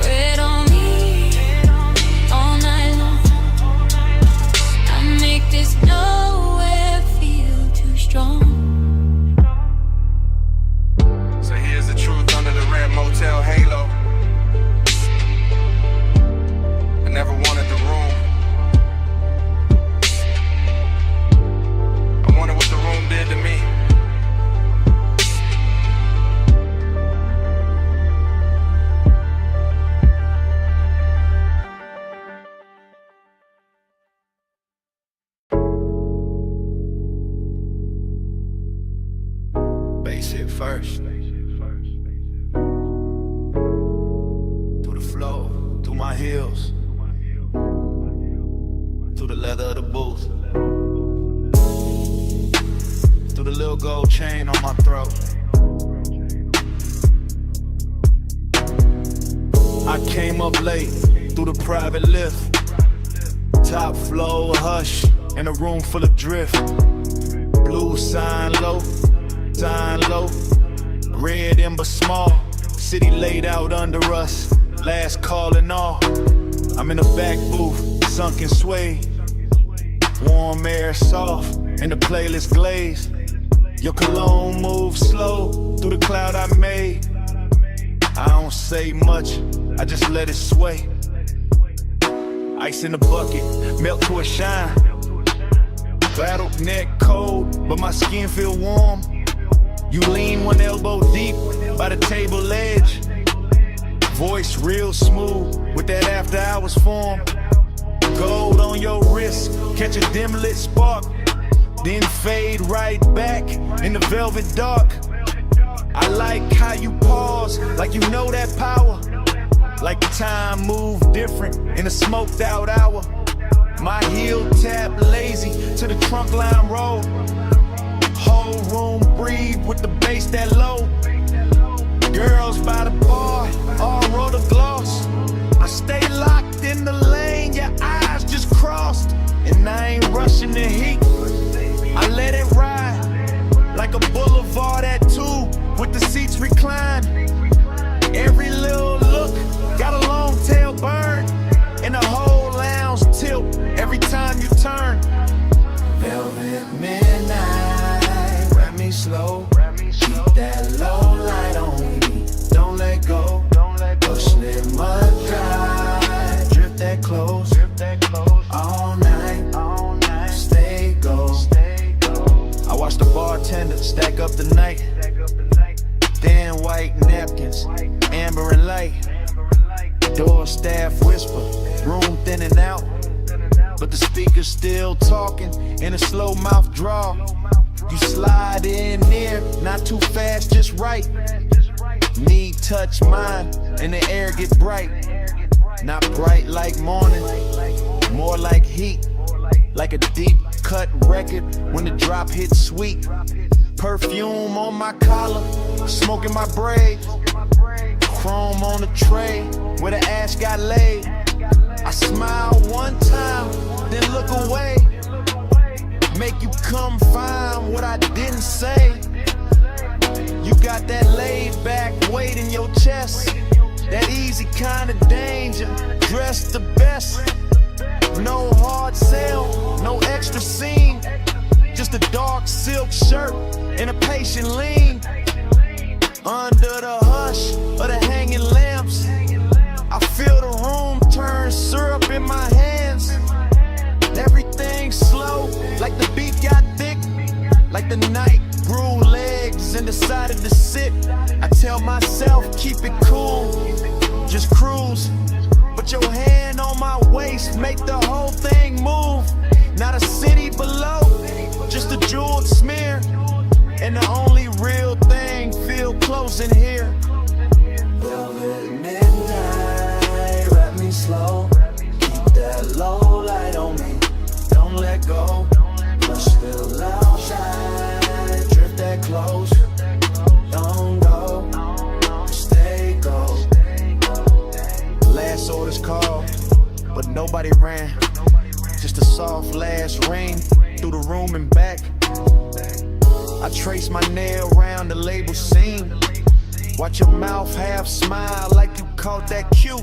Red on me, all night long. I make this nowhere feel too strong. So here's the truth under the red motel halo. I never wanted the room. I wonder what the room did to me. Bass hit first. Through the flow, through my heels, through the leather of the booth, through the little gold chain on my throat. I came up late through the private lift, top floor hush in a room full of drift. Blue sign low, red ember small. City laid out under us, last call and all. I'm in the back booth, sunken sway. Warm air soft, and the playlist glazed. Your cologne moves slow through the cloud I made. I don't say much, I just let it sway. Ice in the bucket, melt to a shine. Battle neck cold, but my skin feel warm. You lean one elbow deep by the table edge. Voice real smooth with that after hours form. Gold on your wrist, catch a dim lit spark, then fade right back in the velvet dark. I like how you pause, like you know that power. Like the time moved different in a smoked out hour. My heel tap lazy to the trunk line roll. Whole room breathe with the bass that low. Girls by the bar, all roll the gloss. I stay locked in the lane, your eyes just crossed. And I ain't rushing the heat, I let it ride. Like a boulevard at 2 with the seats reclined. bartender, stack up the night. Thin white napkins, amber and light. Door staff whisper, room thinning out. But the speaker's still talking in a slow mouth draw. You slide in near, not too fast, just right. Knee touch mine, and the air get bright. Not bright like morning, more like heat. Like a deep cut record when the drop hits sweet. Perfume on my collar, smoking my braid. Chrome on the tray where the ash got laid. I smile one time, then look away. Make you come find what I didn't say. You got that laid back weight in your chest. That easy kind of danger, dressed the best. No hard sell, no extra scene. Just a dark silk shirt and a patient lean. Under the hush of the hanging lamps, I feel the room turn syrup in my hands. Everything slow, like the beat got thick. Like the night grew legs and decided to sit. I tell myself, keep it cool, just cruise. Put your hand on my waist, make the whole thing move. Not a city below, just a jeweled smear. And the only real thing feel close in here. Velvet midnight, wrap me slow. Keep that low light on me, don't let go. Blush still outside, drift that close. Don't go, stay go. Last orders called, but nobody ran. Just a soft last ring through the room and back. I trace my nail around the label seam. Watch your mouth half smile like you caught that cue.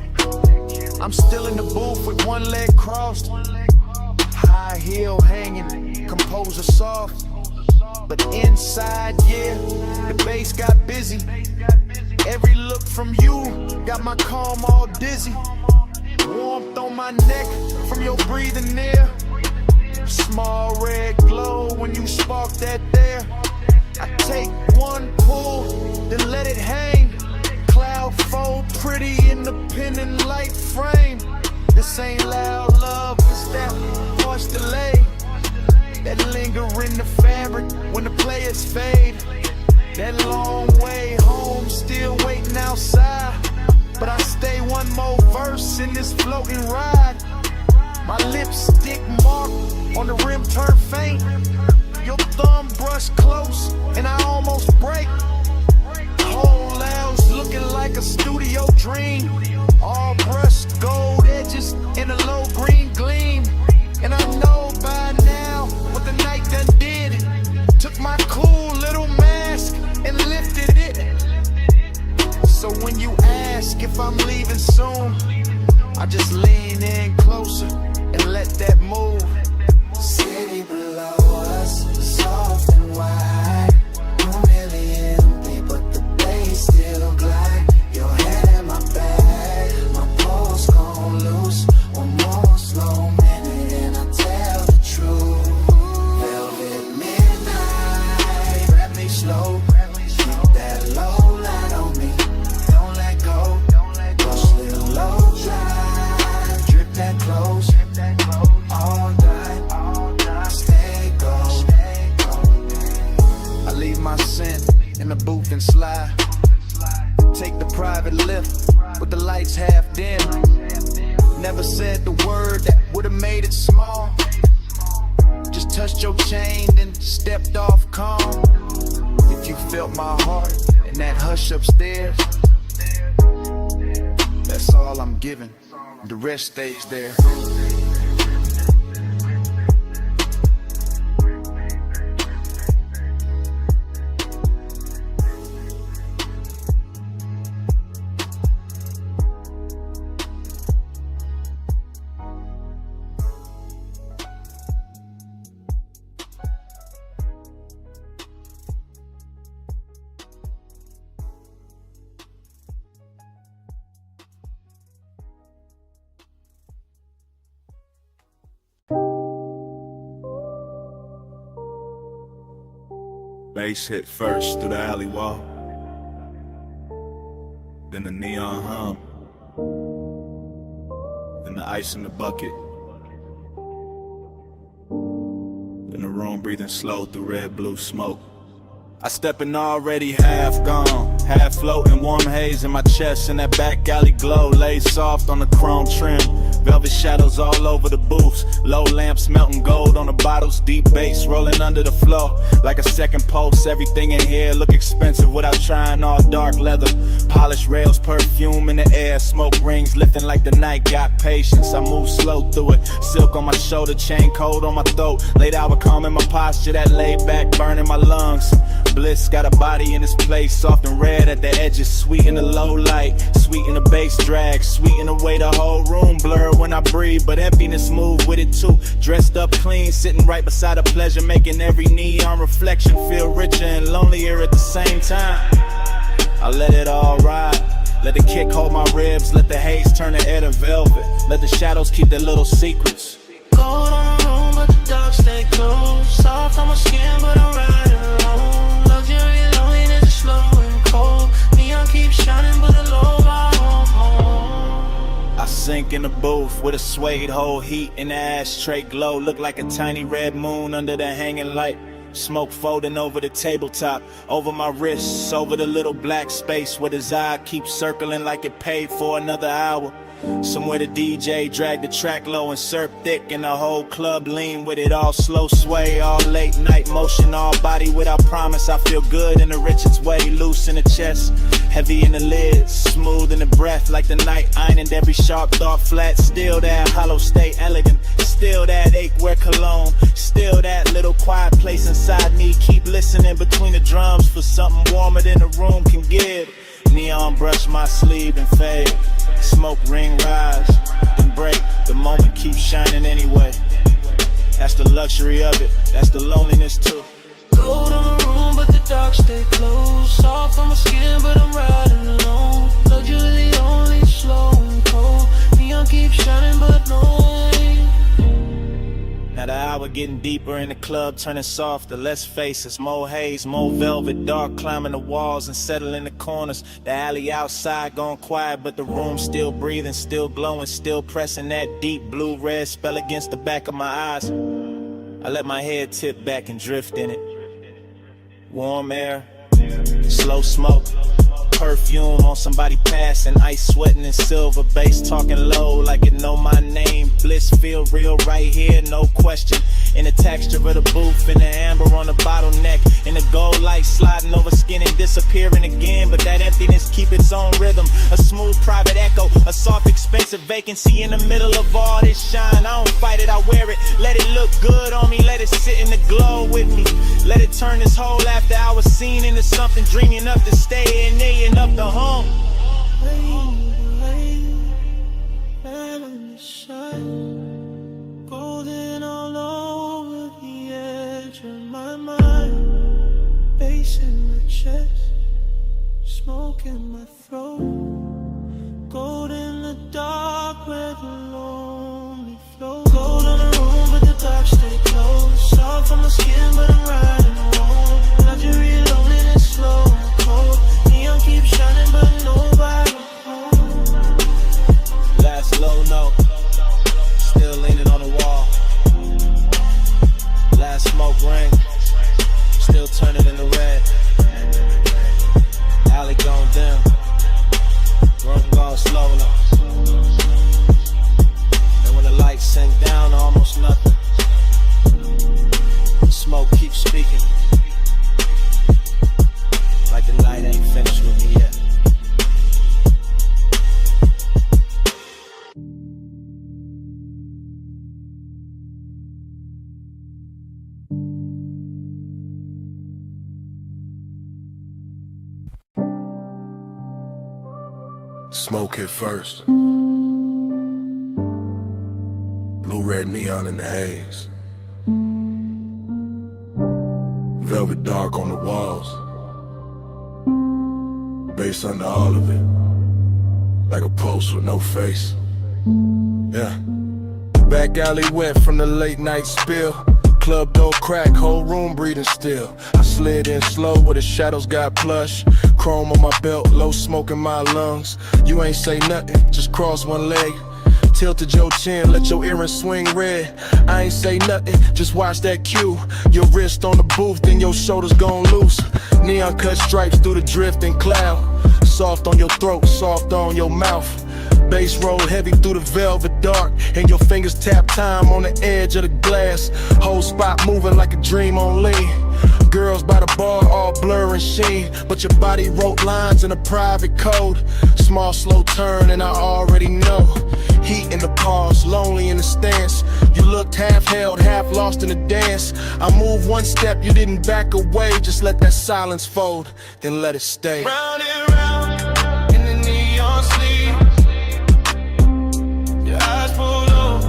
I'm still in the booth with one leg crossed. High heel hanging, composer soft. But inside, yeah, the bass got busy. Every look from you got my calm all dizzy. Warmth on my neck from your breathing near. Small red glow when you spark that there. I take one pull, then let it hang. Cloud fold pretty independent light frame. This ain't loud love, it's that harsh delay. That linger in the fabric when the players fade. That long way home, still waiting outside. But I stay one more verse in this floating ride. My lipstick mark on the rim turn faint. Your thumb brush close and I almost break. Whole lounge looking like a studio dream. All brushed gold edges in a low green gleam. And I know by now what the night done did. Took my cool little mask and lifted it. So when you ask if I'm leaving soon, I just lean in closer and let that move. City below us, soft and wide. Room really empty, but the bass still glide. Your head in my bag, my pulse gon' loose. One more slow minute and I tell the truth. Velvet midnight, wrap me slow. Keep that low light on me, don't let go. Brush little low dry, drip that close. All night, stay go. I leave my scent in the booth and slide. Take the private lift with the lights half dim. Never said the word that would've made it small. Just touched your chain and stepped off calm. If you felt my heart in that hush upstairs, that's all I'm giving. The rest stays there. Bass hit first through the alley wall, then the neon hum, then the ice in the bucket, then the room breathing slow through red blue smoke. I step in already half gone, half floating, warm haze in my chest, and that back alley glow lays soft on the chrome trim. Velvet shadows all over the booths, low lamps melting gold on the bottles, deep bass rolling under the floor like a second pulse. Everything in here look expensive without trying, all dark leather, polished rails, perfume in the air, smoke rings lifting like the night got patience. I move slow through it, silk on my shoulder, chain cold on my throat, late hour calm in my posture, that laid back burning my lungs. Bliss got a body in this place, soft and red at the edges, sweet in the low light, sweet in the bass drag, sweet in the way the whole room blur when I breathe, but emptiness move with it too. Dressed up clean, sitting right beside a pleasure, making every neon reflection feel richer and lonelier at the same time. I let it all ride, let the kick hold my ribs, let the haze turn the air to velvet, let the shadows keep their little secrets. Cold on the room, but the dark stay close. Soft on my skin, but I'm riding alone. Luxury loneliness is slow and cold. Neon keeps shining, but the low bar home. I sink in the booth with a suede hole, heat in the ashtray glow, look like a tiny red moon under the hanging light. Smoke folding over the tabletop, over my wrists, over the little black space where the Zod keeps circling like it paid for another hour. Somewhere the DJ dragged the track low and surf thick, and the whole club lean with it, all slow sway, all late night motion, all body without promise. I feel good in the richest way, loose in the chest, heavy in the lids, smooth in the breath, like the night ironed every sharp thought flat. Still that hollow stay elegant, still that ache wear cologne, still that little quiet place inside me. Keep listening between the drums for something warmer than the room can give. Neon brush my sleeve and fade, smoke ring rise, then break, the moment keeps shining anyway. That's the luxury of it, that's the loneliness too. Cold on the room, but the dark stay close. Soft on my skin, but I'm riding alone. Luxury only slow and cold. Neon keeps shining, but no rain. Now the hour getting deeper in the club, turning softer, less faces, more haze, more velvet, dark climbing the walls and settling the corners. The alley outside gone quiet, but the room still breathing, still glowing, still pressing that deep blue-red spell against the back of my eyes. I let my head tip back and drift in it. Warm air, slow smoke, perfume on somebody passing, ice sweating in silver, bass talking low like it know my name. Bliss feel real right here, no question. In the texture of the booth, in the amber on the bottleneck, in the gold light sliding over skin and disappearing again. But that emptiness keep its own rhythm, a smooth private echo, a soft expensive vacancy in the middle of all this shine. I don't fight it, I wear it, let it look good on me, let it sit in the glow with me. Let it turn this whole after hour scene into something dreamy enough to stay in there and up the home. Golden all over the edge of my mind. Bass in my chest, smoke in my throat. Gold in the dark where the lonely flow. Gold on the room, but the dark stay close. Soft on my skin, but I'm riding alone. Luxury loneliness slow and cold. Neon keeps shining, but nobody home. Last low note, still leaning on the wall. Last smoke ring, still turning in the red. Alley gone dim, room gone slow now. And when the lights sink down, almost nothing. The smoke keeps speaking, like the night ain't finished with me yet. Smoke hit first. Blue-red neon in the haze. Velvet dark on the walls. Bass under all of it. Like a pulse with no face. Yeah. Back alley went from the late night spill. Club door crack, whole room breathing still. I slid in slow where the shadows got plush. Chrome on my belt, low smoke in my lungs. You ain't say nothing, just cross one leg. Tilted your chin, let your earrings swing red. I ain't say nothing, just watch that cue. Your wrist on the booth, then your shoulders gon' loose. Neon cut stripes through the drifting cloud. Soft on your throat, soft on your mouth. Bass roll heavy through the velvet dark, and your fingers tap time on the edge of the glass. Whole spot moving like a dream on lean. Girls by the bar all blur and sheen, but your body wrote lines in a private code. Small slow turn and I already know. Heat in the pause, lonely in the stance. You looked half held, half lost in the dance. I moved one step, you didn't back away. Just let that silence fold, then let it stay. Round and round in the neon sleep. Your eyes pull low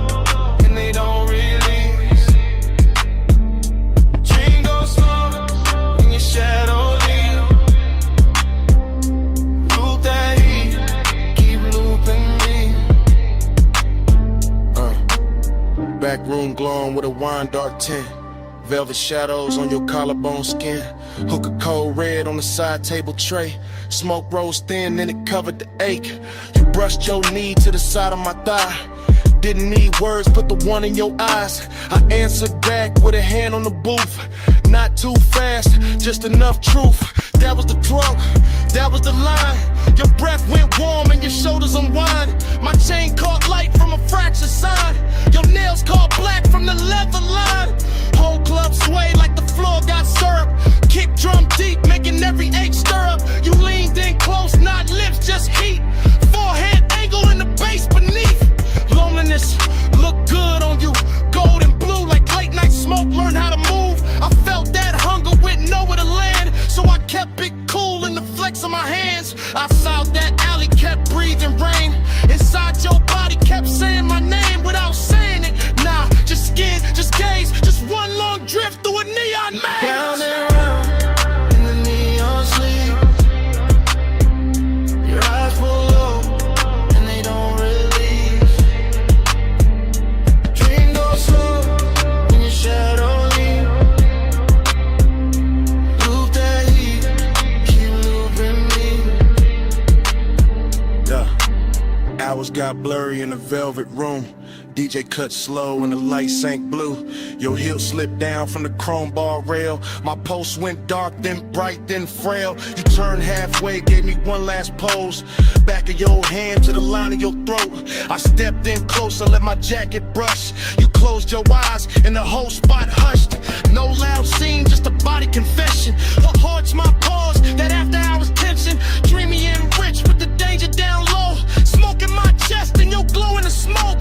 and they don't release. Dream goes slow and your shadow leave. Loop that heat, keep looping me. Back room glowing with a wine dark tint. Velvet shadows on your collarbone skin. Hook of cold red on the side table tray. Smoke rose thin and it covered the ache. You brushed your knee to the side of my thigh. Didn't need words, put the one in your eyes. I answered back with a hand on the booth. Not too fast, just enough truth. That was the drunk, that was the line. Your breath went warm and your shoulders unwind. My chain caught light from a fractured sign. Your nails caught black from the leather line. Whole club swayed like the floor got syrup. Kick drum deep, making every ache stir up. You leaned in close, not lips, just heat. Forehead angle in the bass beneath. Loneliness looked good on you. Gold and blue like late night smoke. Learn how to move. I felt that hunger with nowhere to land, so I kept it cool in the flex of my hands. I saw that alley, kept breathing rain. Inside your body kept saying my name without saying it. Nah, just skin, just gaze, just one long drift through a neon maze. Round and round in the neon sleep. Your eyes pull low and they don't release. Dream goes slow and your shadow leave. Loop that heat, keep looping me. Yeah. Hours got blurry in the velvet room. DJ cut slow and the light sank blue. Your heel slipped down from the chrome bar rail. My pulse went dark, then bright, then frail. You turned halfway, gave me one last pose. Back of your hand to the line of your throat. I stepped in closer, let my jacket brush. You closed your eyes and the whole spot hushed. No loud scene, just a body confession. What haunts my pause, that after hours tension. Dreamy and rich with the danger down low. Smoke in my chest and your glow in the smoke.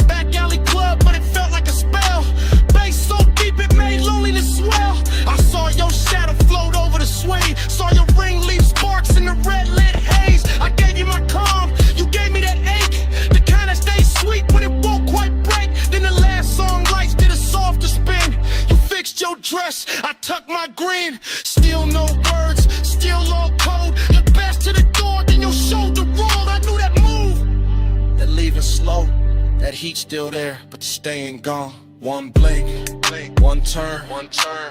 Back alley club, but it felt like a spell. Bass so deep it made loneliness swell. I saw your shadow float over the sway. Saw your ring leave sparks in the red lit haze. I gave you my calm, you gave me that ache. The kind that stays sweet when it won't quite break. Then the last song lights did a softer spin. You fixed your dress, I tucked my green. Still no words, still all cold. Your best to the door, then your shoulder rolled. I knew that move, that leaving slow. That heat still there, but the staying gone. One blink, one turn,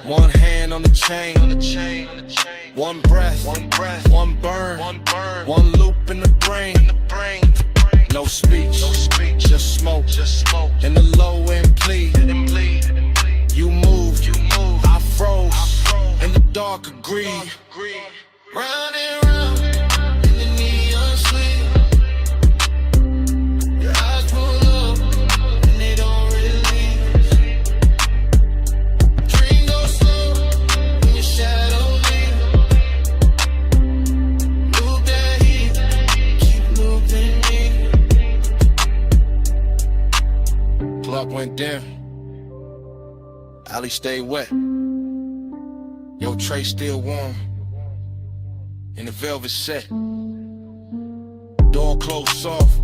one hand on the chain, one breath, one burn, one loop in the brain. No speech, just smoke, and the low end plead. You moved, I froze, and the dark agreed. Round and round in the neon sleep. Your eyes pull up and they don't release. Dream goes slow when your shadow leave. Loop that heat, keep looping me. Clock went dim. Alley stayed wet. Your tray still warm. In the velvet set. Door closed soft,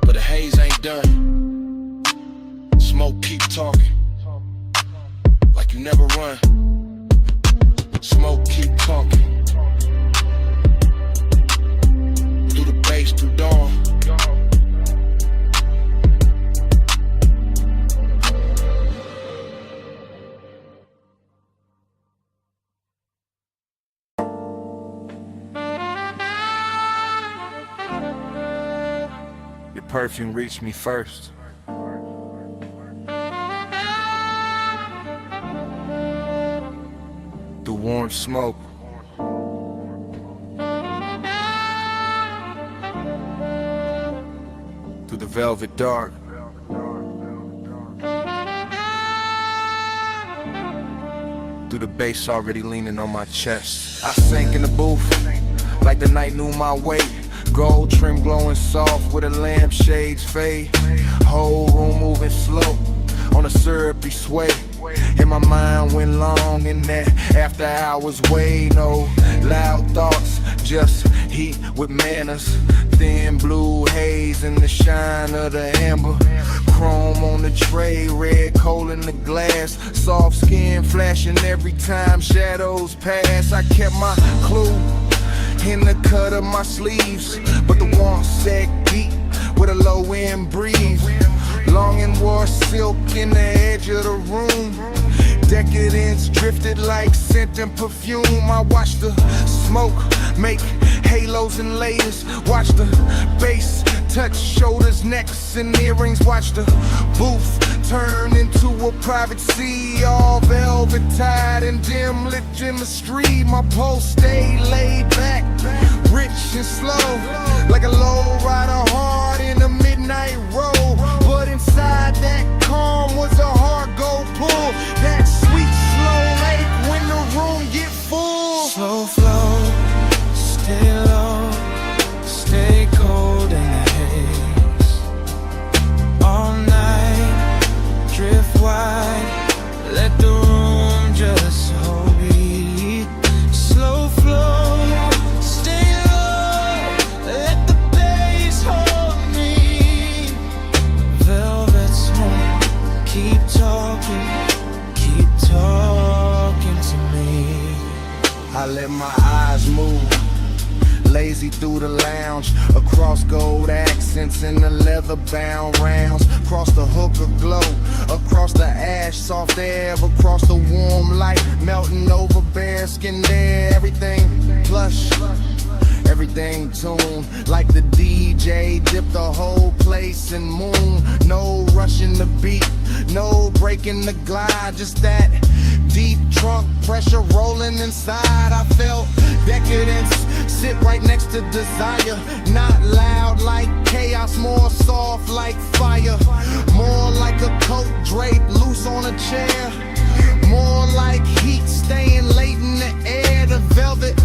but the haze ain't done. Smoke keep talking, like you never run. Smoke keep talking. Through the bass, through dawn. perfume reached me first. Through warm smoke, through the velvet dark, through the bass already leaning on my chest. I sank in the booth like the night knew my weight. Gold trim glowing soft with a lampshade's fade. Whole room moving slow on a syrupy sway. And my mind went long in that after hours way. No loud thoughts, just heat with manners. Thin blue haze in the shine of the amber. Chrome on the tray, red coal in the glass. Soft skin flashing every time shadows pass. I kept my clue in the cut of my sleeves, but the warmth set deep with a low end breeze. Long and wore silk in the edge of the room. Decadence drifted like scent and perfume. I watched the smoke make halos and layers. Watch the bass touch shoulders, necks, and earrings. Watch the booth turn into a private sea. All velvet tied and dim lit chemistry. My pulse stayed laid back, rich and slow, like a low rider hard in a midnight road. But inside that calm was a hard gold pull. That sweet slow lake when the room get full. Slow flow, stay low, stay cold in the haze. All night, drift wide, let the room just hold me. Slow flow, stay low, let the bass hold me. Velvet smoke, keep talking to me. I let my eyes move, lazy through the lounge, across gold accents in the leather bound rounds, across the hookah glow, across the ash soft air, across the warm light, melting over bare skin there. Everything plush, everything tuned, like the DJ dipped the whole place in moon. No rushing the beat, no breaking the glide, just that deep trunk pressure rolling inside. I felt decadence sit right next to desire. Not loud like chaos, more soft like fire. More like a coat draped loose on a chair. More like heat staying late in the air. The velvet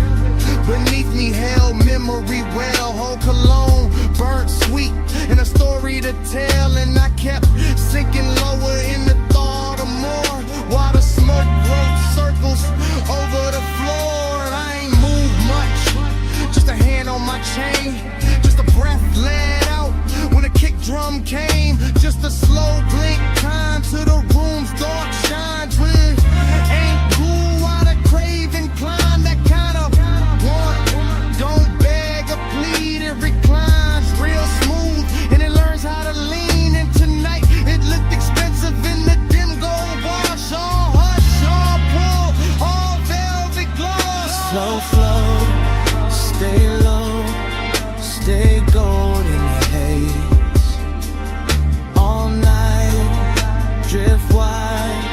beneath me held memory well. Whole cologne burnt sweet and a story to tell. And I kept sinking lower in the thought of more, while the smoke wrote circles over the floor. And I ain't moved much, just a hand on my chain, just a breath let out when a kick drum came. Just a slow blink time to the room's dark shine. Twin ain't cool while the craving climb. That kind of want, don't beg or plead, it reclines real smooth and it learns how to lean. And tonight it looked expensive in the dim gold wash. All hush, all pull, all velvet gloss. Slow flow, stay low, stay gold in the haze. All night, drift wide,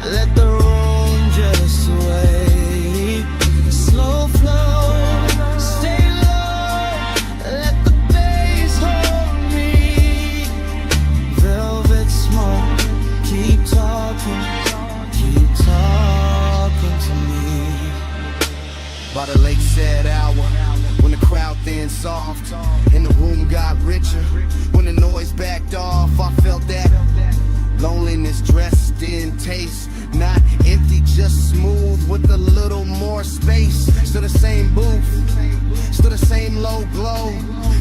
let the room just sway. Slow flow, stay low, let the bass hold me. Velvet smoke, keep talking to me. By the late sad hour, when the crowd thinned soft and the room got richer, when the noise backed off, I felt that loneliness dressed in taste. Not empty, just smooth with a little more space. Still the same booth, still the same low glow,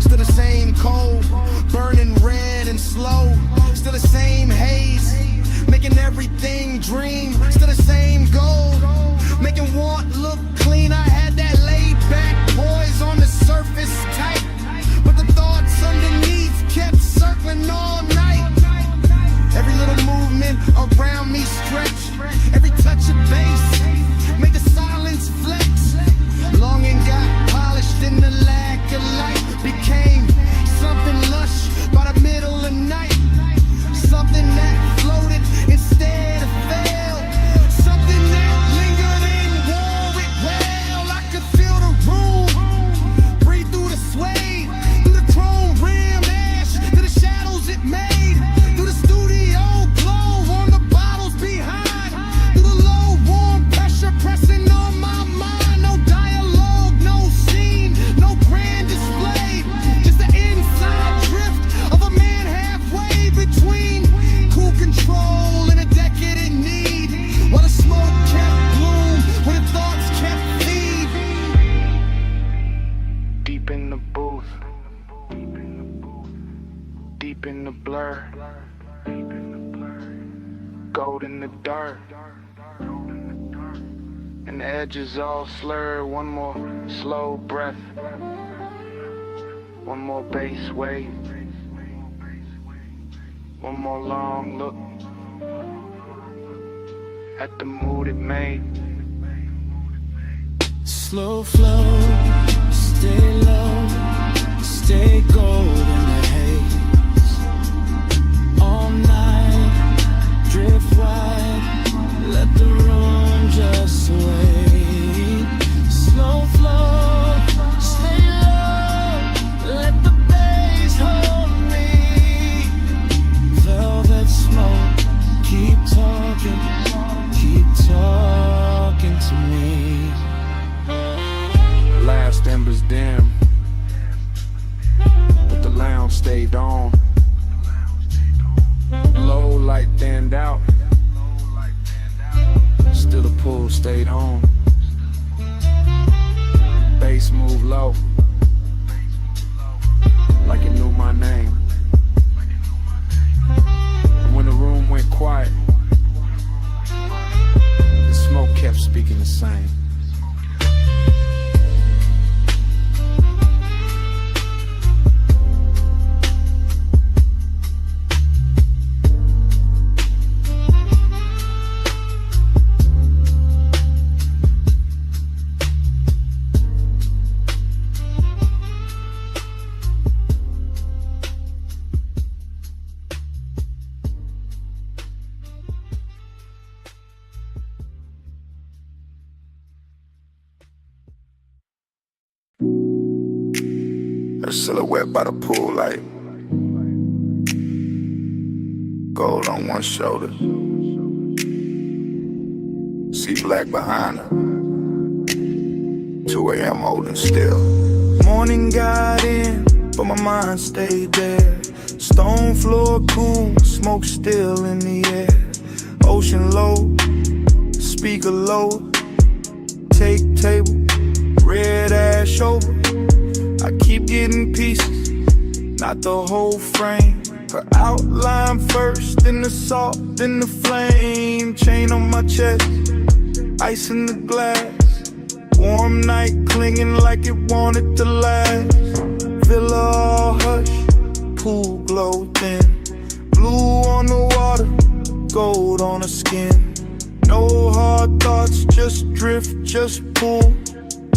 still the same cold, burning red and slow. Still the same haze, making everything dream. Still the same gold, making want look clean. I had that laid back poise on the surface tight, but the thoughts underneath kept circling all night. Every little movement around me stretch, every touch of bass make the silence flex. Longing got polished and the lack of light became something lush by the edges all slurred. One more slow breath. One more bass wave. One more long look at the mood it made. Slow flow, stay low, stay gold in the haze. All night, drift wide, let the room just wait. Slow flow, stay low, let the bass hold me. Velvet smoke, keep talking to me. Last embers dim, but the lounge stayed on. Low light thinned out, still the pool stayed on. Bass moved low, like it knew my name. And when the room went quiet, the smoke kept speaking the same. Her silhouette by the pool light, gold on one shoulder, see black behind her. 2 a.m. holding still. Morning got in, but my mind stayed there. Stone floor cool, smoke still in the air. Ocean low, speaker low, take table, red ash shoulder. I keep getting pieces, not the whole frame. Her outline first, then the salt, then the flame. Chain on my chest, ice in the glass. Warm night clinging like it wanted to last. Villa all hush, pool glow thin. Blue on the water, gold on the skin. No hard thoughts, just drift, just pull.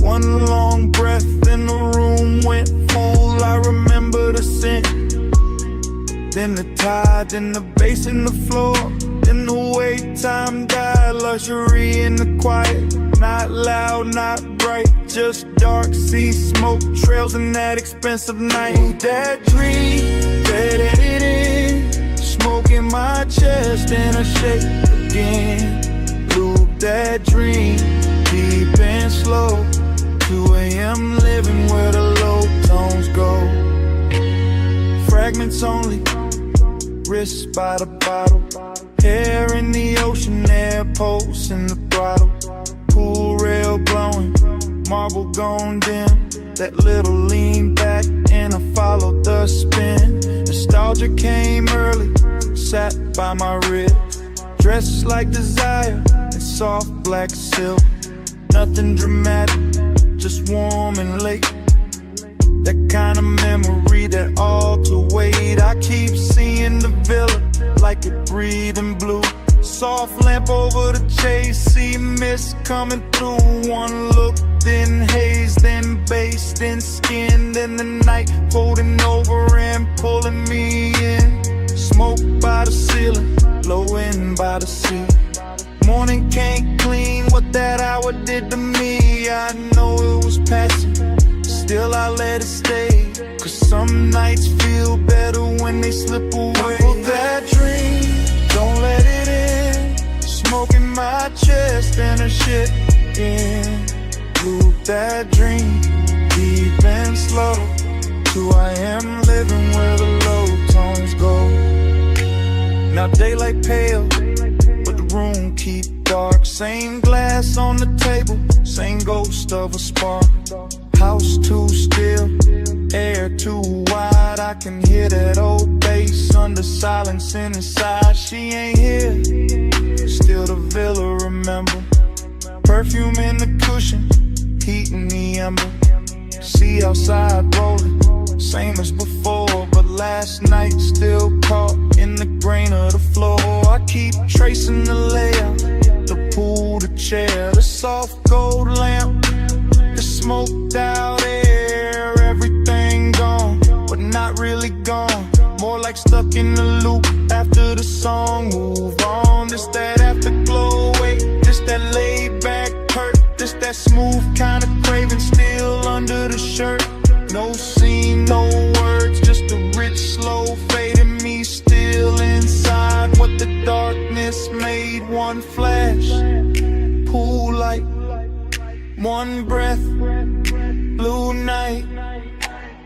One long breath and the room went full. I remember the scent, then the tide, then the bass in the floor, then the way time died. Luxury in the quiet, not loud, not bright, just dark sea smoke trails in that expensive night. That dream, that it, smoke in my chest and a shake again. Loop that dream, deep and slow. 2 a.m. living where the low tones go. Fragments only, wrists by the bottle. Hair in the ocean, air pulse in the throttle. Pool rail glowing, marble gone dim. That little lean back and I followed the spin. Nostalgia came early, sat by my rib. Dressed like desire in soft black silk. Nothing dramatic, just warm and late. That kind of memory that all to wait. I keep seeing the villa like it breathing blue. Soft lamp over the chase, see mist coming through. One look, then haze, then bass, then skin. Then the night folding over and pulling me in. Smoke by the ceiling, low end by the sea. Morning can't clean what that hour did to me. I know it was passing, still I let it stay. Cause some nights feel better when they slip away. Pull that dream, don't let it in. Smoke in my chest and a shit in. Loop that dream, deep and slow. 2 a.m. living where the low tones go. Now daylight pale, but the room keep dark. Same glass on the table, same ghost of a spark. House too still, air too wide. I can hear that old bass under silence inside. She ain't here, still the villa remember. Perfume in the cushion, heat in the ember. See outside rolling, same as before, but last night still caught in the grain of the floor. I keep tracing the layout, the pool, the chair, the soft gold lamp, the smoked out air. Everything gone, but not really gone. More like stuck in the loop after the song. Move on, this that afterglow. Wait, this that laid back hurt. This that smooth kind of craving still under the shirt. No scene, no words, just a rich slow fade in me still inside. What the darkness made, one flash, pool light, one breath, blue night.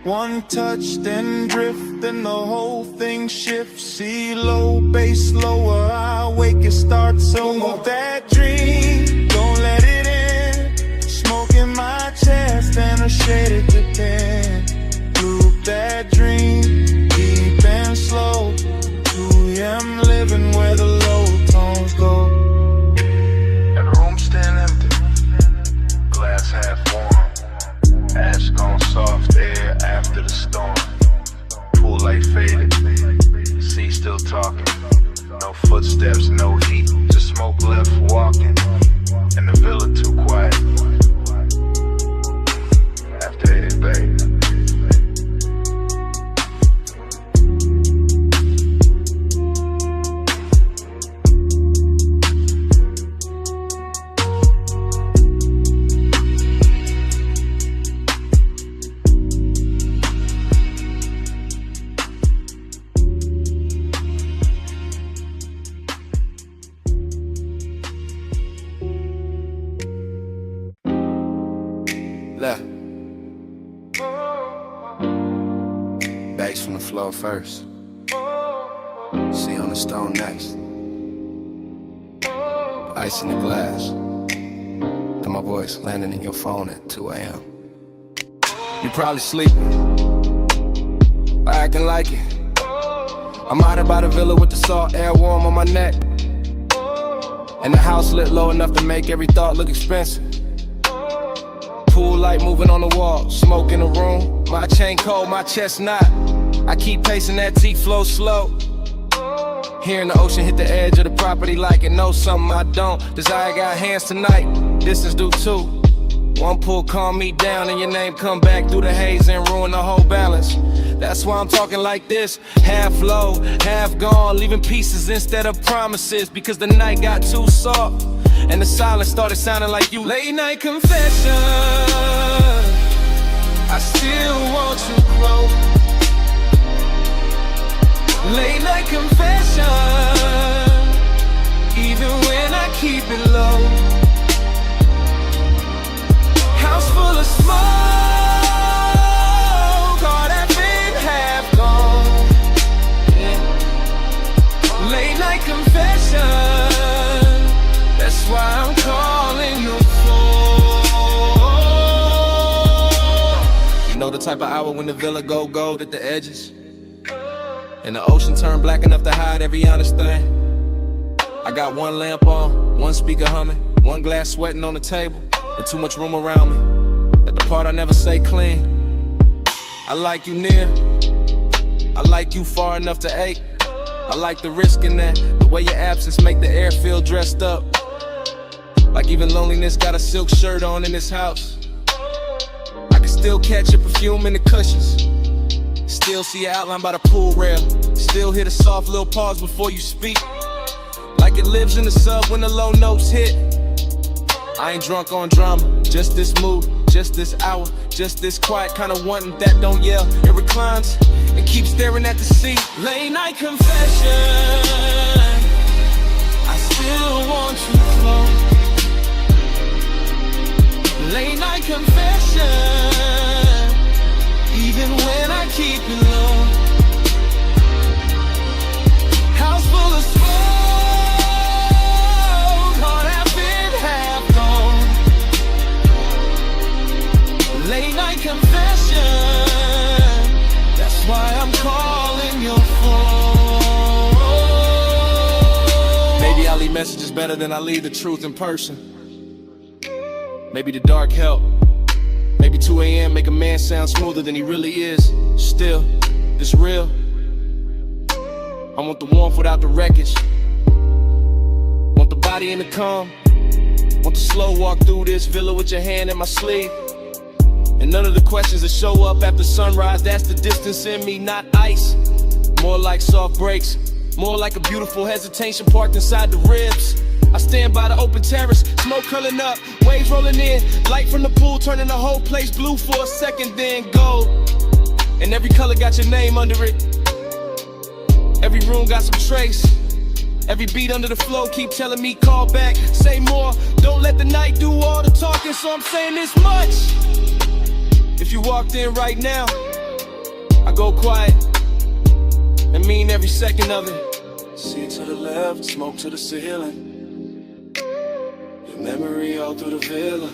One touch, then drift, then the whole thing shifts. See low, bass lower, I wake, it starts over. That dream, don't let it in. Smoke in my chest and a shaded to pen. Loop that dream, deep and slow. 2 a.m. living where the low tones go. And the room still empty, glass half warm. Ash gone soft, air after the storm. Pool light faded, sea still talking. No footsteps, no heat, just smoke left walking. And the villa too quiet. After 8, babe. Bass from the floor first. See on the stone next. Ice in the glass. Then my voice landing in your phone at 2 a.m. You probably sleeping, acting like it. I'm out by the villa with the salt air warm on my neck. And the house lit low enough to make every thought look expensive. Pool light moving on the wall, smoke in the room. My chain cold, my chest not. I keep pacing that T-flow slow. Hearing the ocean hit the edge of the property like it knows something I don't. Desire got hands tonight, distance do too. One pull calm me down and your name come back through the haze and ruin the whole balance. That's why I'm talking like this, half low, half gone, leaving pieces instead of promises. Because the night got too soft and the silence started sounding like you. Late night confession, I still want you close. Late night confession, even when I keep it low. House full of smoke, all that been half gone. Yeah. Late night confession, that's why I'm calling your phone. You know the type of hour when the villa go gold at the edges, and the ocean turned black enough to hide every honest thing. I got one lamp on, one speaker humming, one glass sweating on the table, and too much room around me. At the part I never say clean. I like you near, I like you far enough to ache. I like the risk in that, the way your absence make the air feel dressed up. Like even loneliness got a silk shirt on in this house. I can still catch your perfume in the cushions. Still see your outline by the pool rail. Still hear the soft little pause before you speak. Like it lives in the sub when the low notes hit. I ain't drunk on drama, just this mood, just this hour, just this quiet kind of wanting that don't yell. It reclines and keeps staring at the sea. Late night confession, I still want you close. Late night confession, even when I keep it low. House full of smoke, all that been half gone. Late night confession, that's why I'm calling your phone. Maybe I leave messages better than I leave the truth in person. Maybe the dark help. Maybe 2 a.m. make a man sound smoother than he really is. Still, it's real. I want the warmth without the wreckage. Want the body in the calm. Want the slow walk through this villa with your hand in my sleeve. And none of the questions that show up after sunrise, that's the distance in me, not ice. More like soft breaks, more like a beautiful hesitation parked inside the ribs. I stand by the open terrace, smoke curling up, waves rolling in, light from the pool turning the whole place blue for a second, then gold. And every color got your name under it. Every room got some trace. Every beat under the flow keep telling me call back, say more. Don't let the night do all the talking, so I'm saying this much. If you walked in right now, I go quiet and mean every second of it. See to the left, smoke to the ceiling. Your memory all through the villa.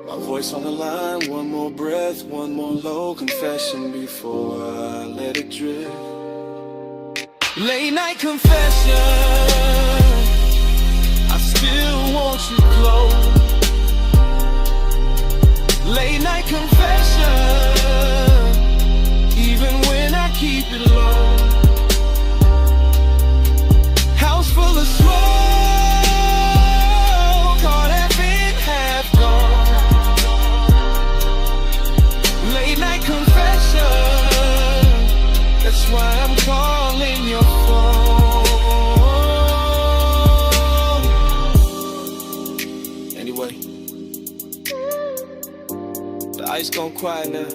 My voice on the line, one more breath, one more low confession before I let it drift. Late night confession, I still want you close. Late night confession, even when I keep it low. House full of smoke, heart half in, half gone. Late night confession, that's why I'm calling your phone. Anyway, the ice gone quiet now.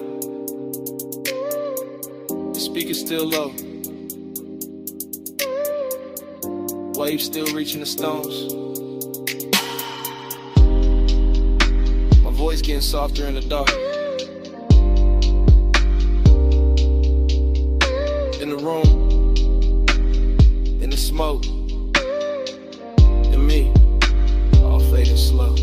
The speaker's still low. Waves still reaching the stones. My voice getting softer in the dark. In the room, in the smoke, and me, all fading slow.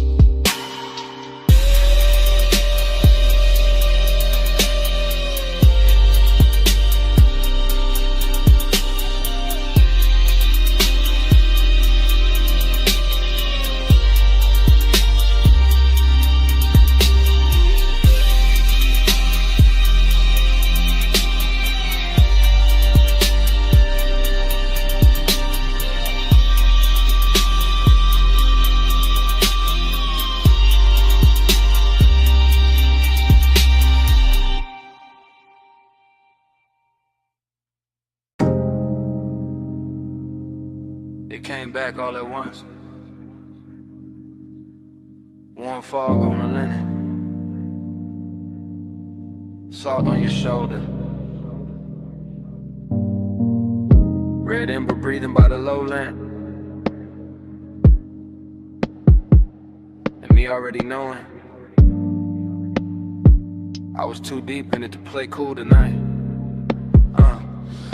It came back all at once. Warm fog on the linen. Salt on your shoulder. Red ember breathing by the low lamp. And me already knowing I was too deep in it to play cool tonight.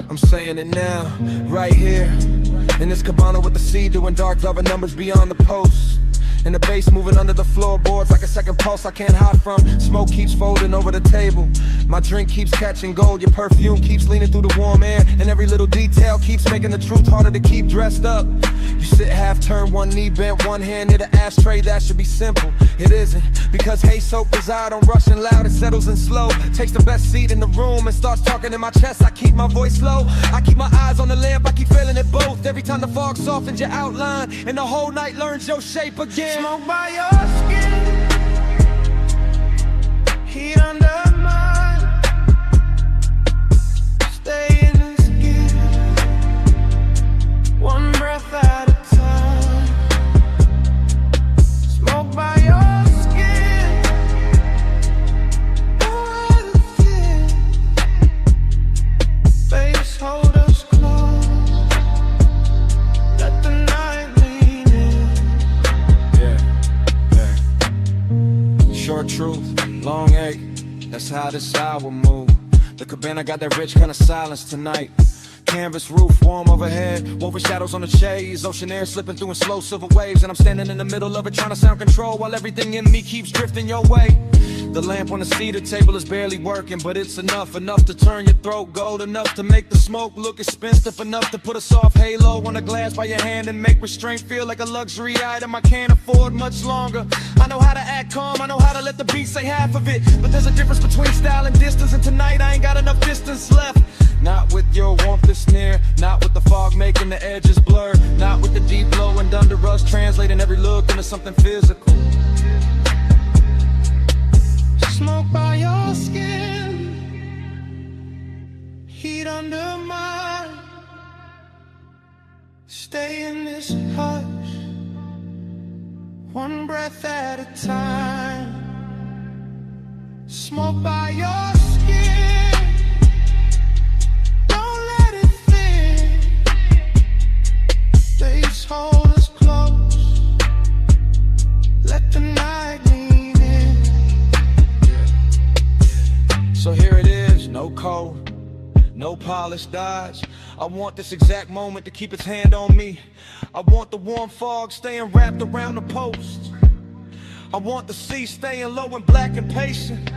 I'm saying it now, right here in this cabana with the sea, doing dark loving numbers beyond the post. And the bass moving under the floorboards like a second pulse I can't hide from. Smoke keeps folding over the table. My drink keeps catching gold. Your perfume keeps leaning through the warm air. And every little detail keeps making the truth harder to keep dressed up. You sit half turned, one knee bent, one hand near the ashtray. That should be simple. It isn't, because hey soap is out on rushing loud. It settles in slow. Takes the best seat in the room and starts talking in my chest. I keep my voice low. I keep my eyes on the lamp. I keep feeling it both. Every time the fog softens your outline and the whole night learns your shape again. Smoke by your skin, heat under mine. Stay in the skin, one breath at a time. Smoke by your skin, no other fear. Face hold us close, let the night lean in. Short truth, long ache, that's how this hour move. The cabana got that rich kind of silence tonight. Canvas roof, warm overhead, woven shadows on the shades. Ocean air slipping through in slow silver waves. And I'm standing in the middle of it trying to sound control while everything in me keeps drifting your way. The lamp on the cedar table is barely working, but it's enough to turn your throat gold, enough to make the smoke look expensive, enough to put a soft halo on a glass by your hand and make restraint feel like a luxury item I can't afford much longer. I know how to act calm, I know how to let the beat say half of it, but there's a difference between style and distance, and tonight I ain't got enough distance left. Not with your warmth that's near, not with the fog making the edges blur, not with the deep glow and under rust translating every look into something physical. Smoke by your skin, heat under mine. Stay in this hush, one breath at a time. Smoke by your skin, don't let it thin. Please hold us close, let the night lean in. So here it is, no code, no polished dodge. I want this exact moment to keep its hand on me. I want the warm fog staying wrapped around the post. I want the sea staying low and black and patient.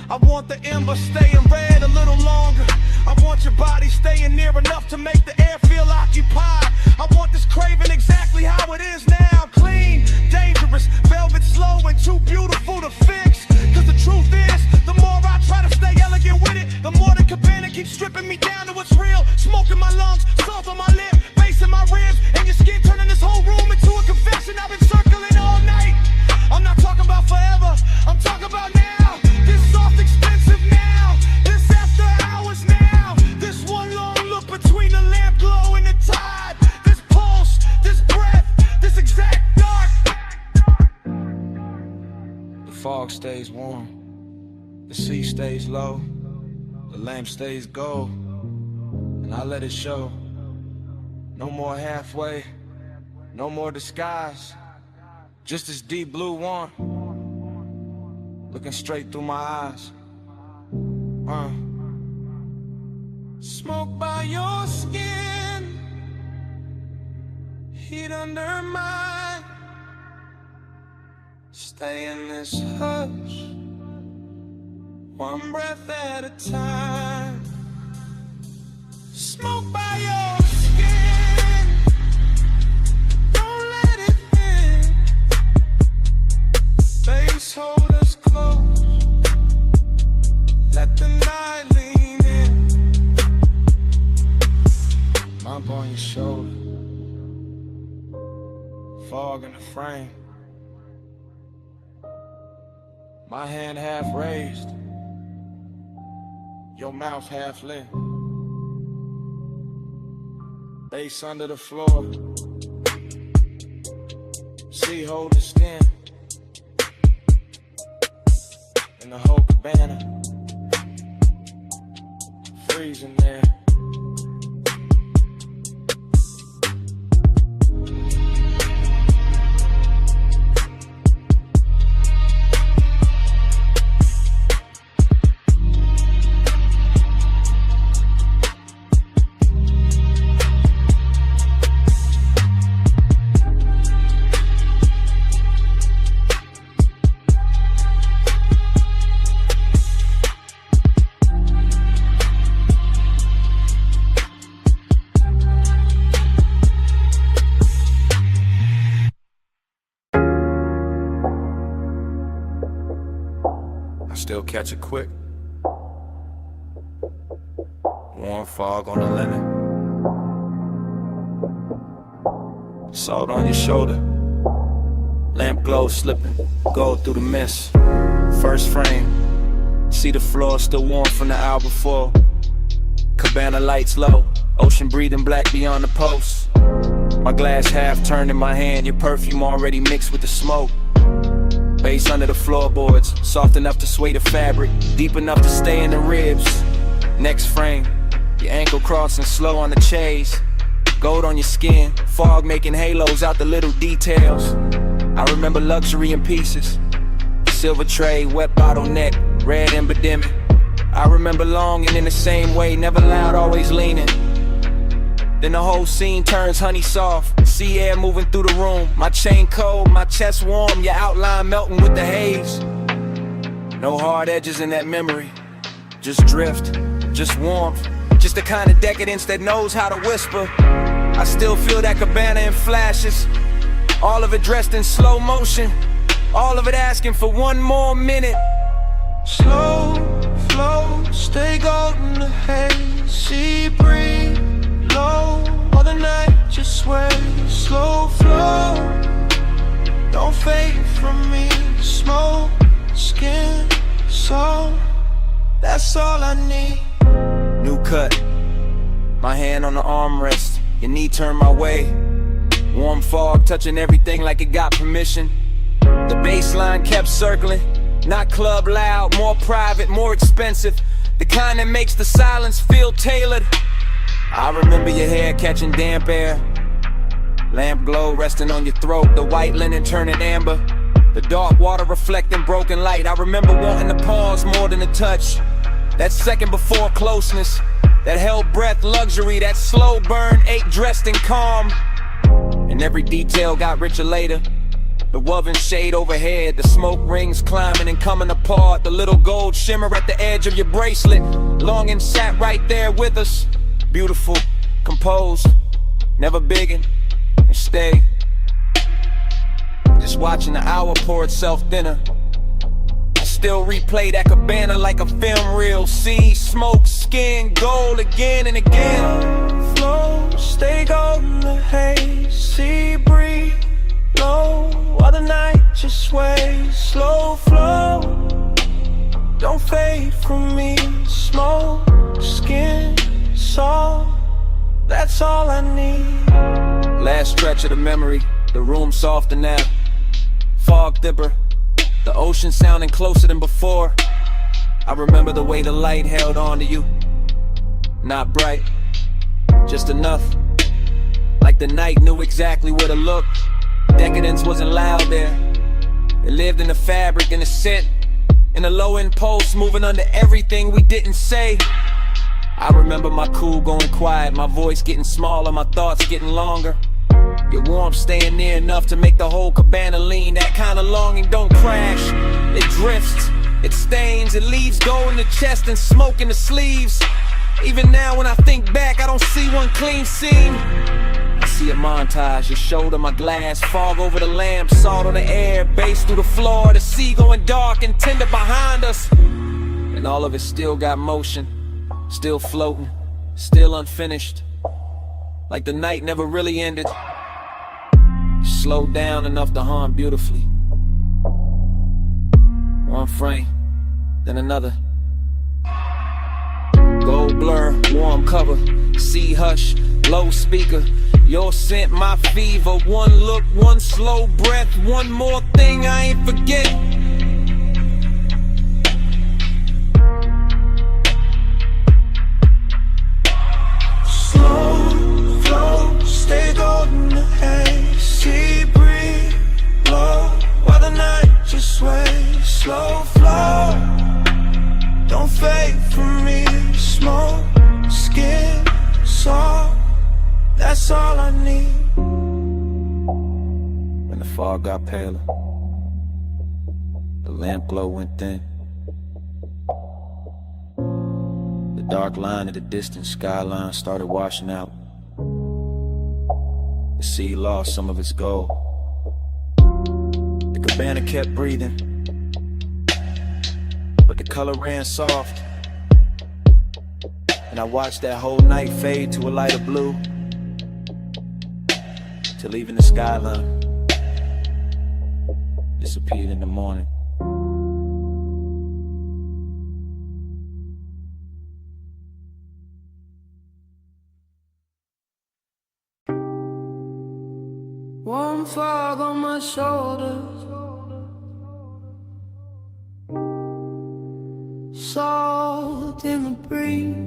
I want the ember staying red a little longer. I want your body staying near enough to make the air feel occupied. I want this craving exactly how it is now. Clean, dangerous, velvet slow and too beautiful to fix. Cause the truth is, the more I try to stay elegant with it, the more the cabana keeps stripping me down to what's real. Smoke in my lungs, salt on my lip, bass in my ribs, and your skin turning this whole room into a confession. I've been circling all night. I'm not talking about forever, I'm talking about now. This soft expensive now, this after hours now. This one long look between the lamp glow and the tide. This pulse, this breath, this exact dark. The fog stays warm, the sea stays low, the lamp stays gold, and I let it show. No more halfway, no more disguise, just this deep blue one, looking straight through my eyes. Smoke by your skin, heat under mine. Stay in this hush, one breath at a time. Smoke by your skin, don't let it in. Face hold us close, let the night lean in. Mop on your shoulder, fog in the frame. My hand half raised, your mouth half lit. Bass under the floor, sea hold the skin. In the whole cabana, freezing there. Still catch it quick. Warm fog on the linen, salt on your shoulder, lamp glow slipping, gold through the mist. First frame, see the floor still warm from the hour before. Cabana lights low, ocean breathing black beyond the post. My glass half turned in my hand, your perfume already mixed with the smoke. Bass under the floorboards, soft enough to sway the fabric, deep enough to stay in the ribs. Next frame, your ankle crossing slow on the chase. Gold on your skin, fog making halos out the little details. I remember luxury in pieces, silver tray, wet bottleneck, red embodiment. I remember longing in the same way, never loud, always leaning. Then the whole scene turns honey soft, sea air moving through the room. My chain cold, my chest warm, your outline melting with the haze. No hard edges in that memory. Just drift, just warmth, just the kind of decadence that knows how to whisper. I still feel that cabana in flashes, all of it dressed in slow motion, all of it asking for one more minute. Slow flow, stay golden, the haze, sea breeze, low, all the night just sway. Slow flow, don't fade from me. Smoke, skin, soul, that's all I need. New cut, my hand on the armrest, your knee turned my way. Warm fog touching everything like it got permission. The baseline kept circling, not club loud, more private, more expensive, the kind that makes the silence feel tailored. I remember your hair catching damp air, lamp glow resting on your throat, the white linen turning amber, the dark water reflecting broken light. I remember wanting to pause more than a touch, that second before closeness, that held breath luxury, that slow burn ache dressed in calm. And every detail got richer later. The woven shade overhead, the smoke rings climbing and coming apart, the little gold shimmer at the edge of your bracelet. Longing sat right there with us, beautiful, composed, never biggin', and stay. Just watching the hour pour itself thinner. I still replay that cabana like a film reel. See smoke, skin, gold again and again. Flow, stay golden, the haze, sea breeze, low, while the night just sways. Slow flow, don't fade from me. Smoke, skin, soul, that's all I need. Last stretch of the memory, the room softer now. Fog dipper, the ocean sounding closer than before. I remember the way the light held on to you. Not bright, just enough, like the night knew exactly where to look. Decadence wasn't loud there. It lived in the fabric, in the scent, in the low impulse, moving under everything we didn't say. I remember my cool going quiet, my voice getting smaller, my thoughts getting longer. Your warmth staying near enough to make the whole cabana lean. That kind of longing don't crash, it drifts, it stains, it leaves gold in the chest and smoke in the sleeves. Even now when I think back, I don't see one clean seam. I see a montage, your shoulder, my glass, fog over the lamp, salt on the air, bass through the floor, the sea going dark and tender behind us. And all of it still got motion, still floating, still unfinished, like the night never really ended. Slowed down enough to haunt beautifully. One frame, then another. Gold blur, warm cover, sea hush, low speaker. Your scent, my fever. One look, one slow breath, one more thing I ain't forget. Slow flow, stay golden, the haze, sea breeze, low, while the night just sways. Slow flow, don't fade from me. Smoke, skin, soul, that's all I need. When the fog got paler, the lamp glow went thin. The dark line of the distant skyline started washing out. The sea lost some of its gold. The cabana kept breathing, but the color ran soft. And I watched that whole night fade to a lighter blue, till even the skyline disappeared in the morning. Warm fog on my shoulders, salt in the breeze.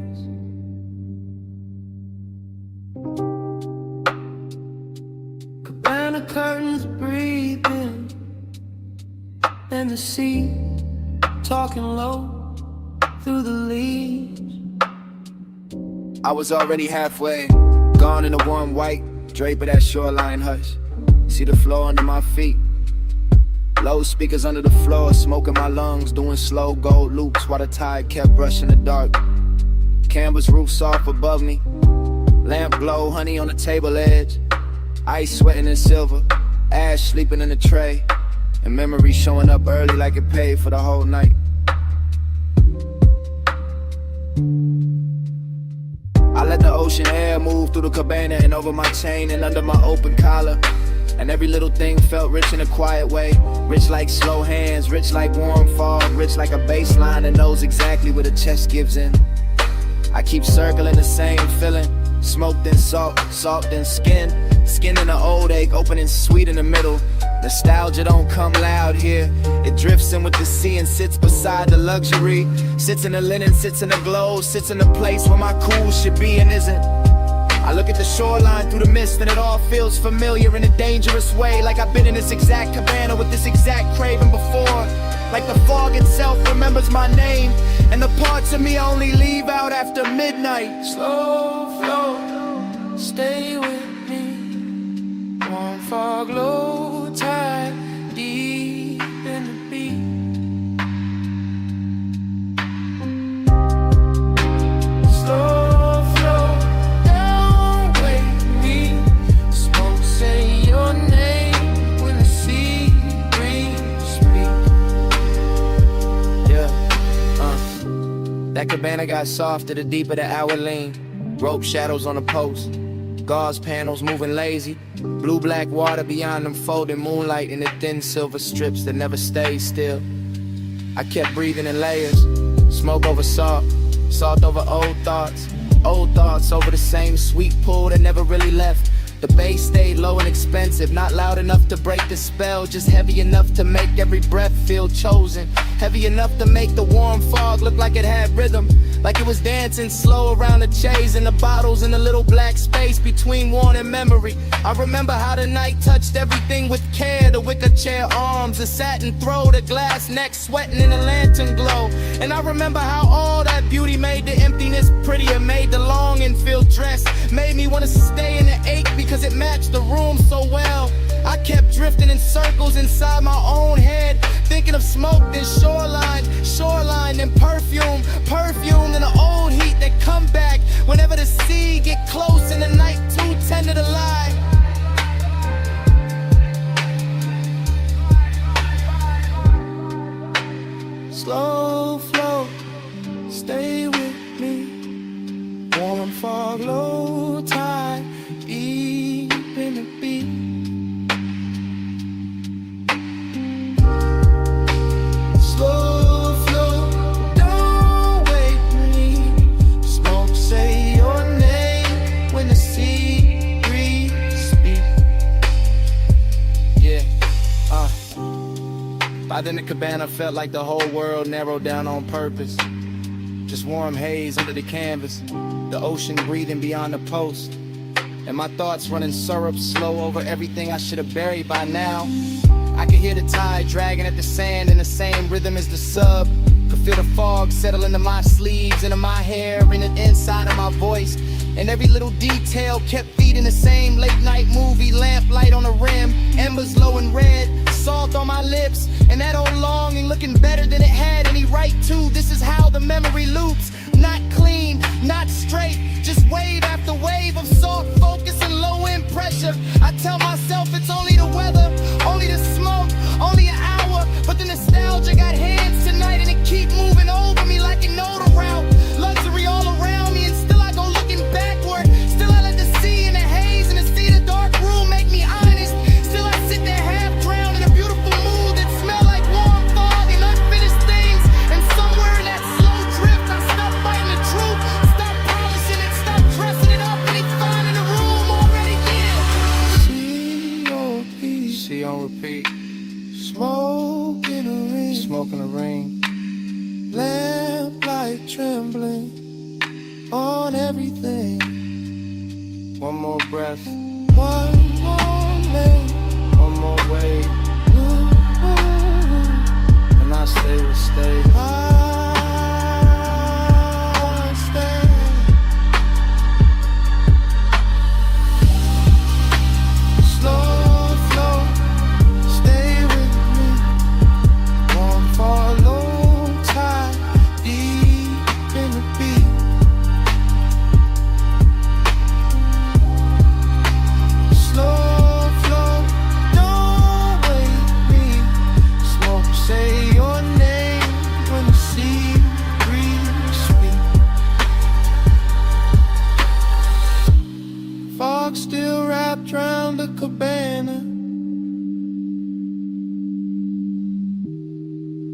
Cabana curtains breathing, and the sea talking low through the leaves. I was already halfway, gone in the warm white drape of that shoreline hush. See the floor under my feet, Low speakers under the floor, smoking my lungs, doing slow gold loops while the tide kept brushing the dark. Canvas roof soft above me, lamp glow, honey on the table edge, ice sweating in silver, ash sleeping in the tray, and memory showing up early like it paid for the whole night. I let the ocean air move through the cabana and over my chain and under my open collar. And every little thing felt rich in a quiet way. Rich like slow hands, rich like warm fog, rich like a bass line that knows exactly where the chest gives in. I keep circling the same feeling. Smoke then salt, salt then skin. Skin in the old ache, opening sweet in the middle. Nostalgia don't come loud here. It drifts in with the sea and sits beside the luxury. Sits in the linen, sits in the glow, sits in the place where my cool should be and isn't. I look at the shoreline through the mist and it all feels familiar in a dangerous way. Like I've been in this exact cabana with this exact craving before. Like the fog itself remembers my name, and the parts of me I only leave out after midnight. Slow flow, stay with me. Warm fog, low tide, deep in the beat. Slow flow, don't wake me. Smoke, say your name when the sea breeze speak. That cabana got softer the deeper the hour leaned. Rope shadows on the post, gauze panels moving lazy. Blue-black water beyond them folding moonlight in the thin silver strips that never stayed still. I kept breathing in layers, smoke over salt, salt over old thoughts over the same sweet pool that never really left. The bass stayed low and expensive, not loud enough to break the spell, just heavy enough to make every breath feel chosen. Heavy enough to make the warm fog look like it had rhythm, like it was dancing slow around the chase and the bottles in the little black space between worn and memory. I remember how the night touched everything with care, the wicker chair arms, the satin throw, the glass neck sweating in the lantern glow. And I remember how all that beauty made the emptiness prettier, made the longing feel dressed, made me want to stay in the ache because it matched the room so well. I kept drifting in circles inside my own head, thinking of smoke, then shoreline, then perfume, then the old heat that come back whenever the sea get close and the night too tender to lie. Slow flow, stay with me. Warm fog, low tide, deep in the beat. Slow flow, don't wake me. Smoke, say your name when the sea breeze speak. Yeah, By then the cabana felt like the whole world narrowed down on purpose. Just warm haze under the canvas, the ocean breathing beyond the post, and my thoughts running syrup slow over everything I should have buried by now. I could hear the tide dragging at the sand in the same rhythm as the sub. Could feel the fog settle into my sleeves, into my hair, in the inside of my voice. And every little detail kept feeding the same late night movie, lamplight on the rim, embers low and red, salt on my lips, and that old longing looking better than it had any right to. This is how the memory loops, not clean, not straight, just wave after wave of soft focus and low end pressure. I tell myself it's only the weather, only the smoke, only an hour, but the nostalgia got hands tonight and it keep moving over me like it know the route. Luxury all around me and still I go looking backward. Still I let the sea and the haze and the sea of the dark room make me honest. Still I sit there half drowned in a beautiful mood that smell like warm fog and unfinished things. And somewhere in that slow drift I stop fighting the truth, stop polishing it, stop dressing it up, and it's fine in the room already. Yeah. See on repeat. Smoke in a ring, Smoke in the ring. lamplight trembling on everything. One more breath, One more lane, one more wave, and I stay will stay. I stay. Slow flow, stay with me.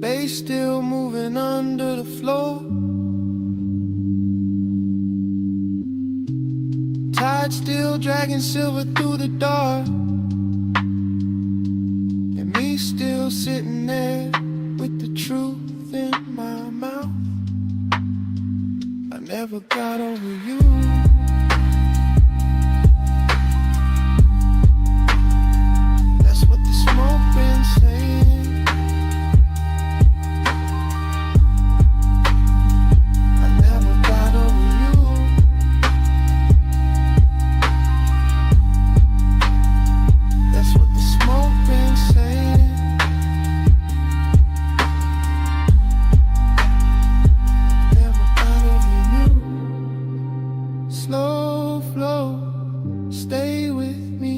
bass still moving under the floor. Tide still dragging silver through the dark, and me still sitting there with the truth in my mouth. I never got over you. That's what the smoke been saying. I never got over you. That's what the smoke been saying. Never got over you. Slow flow, stay with me.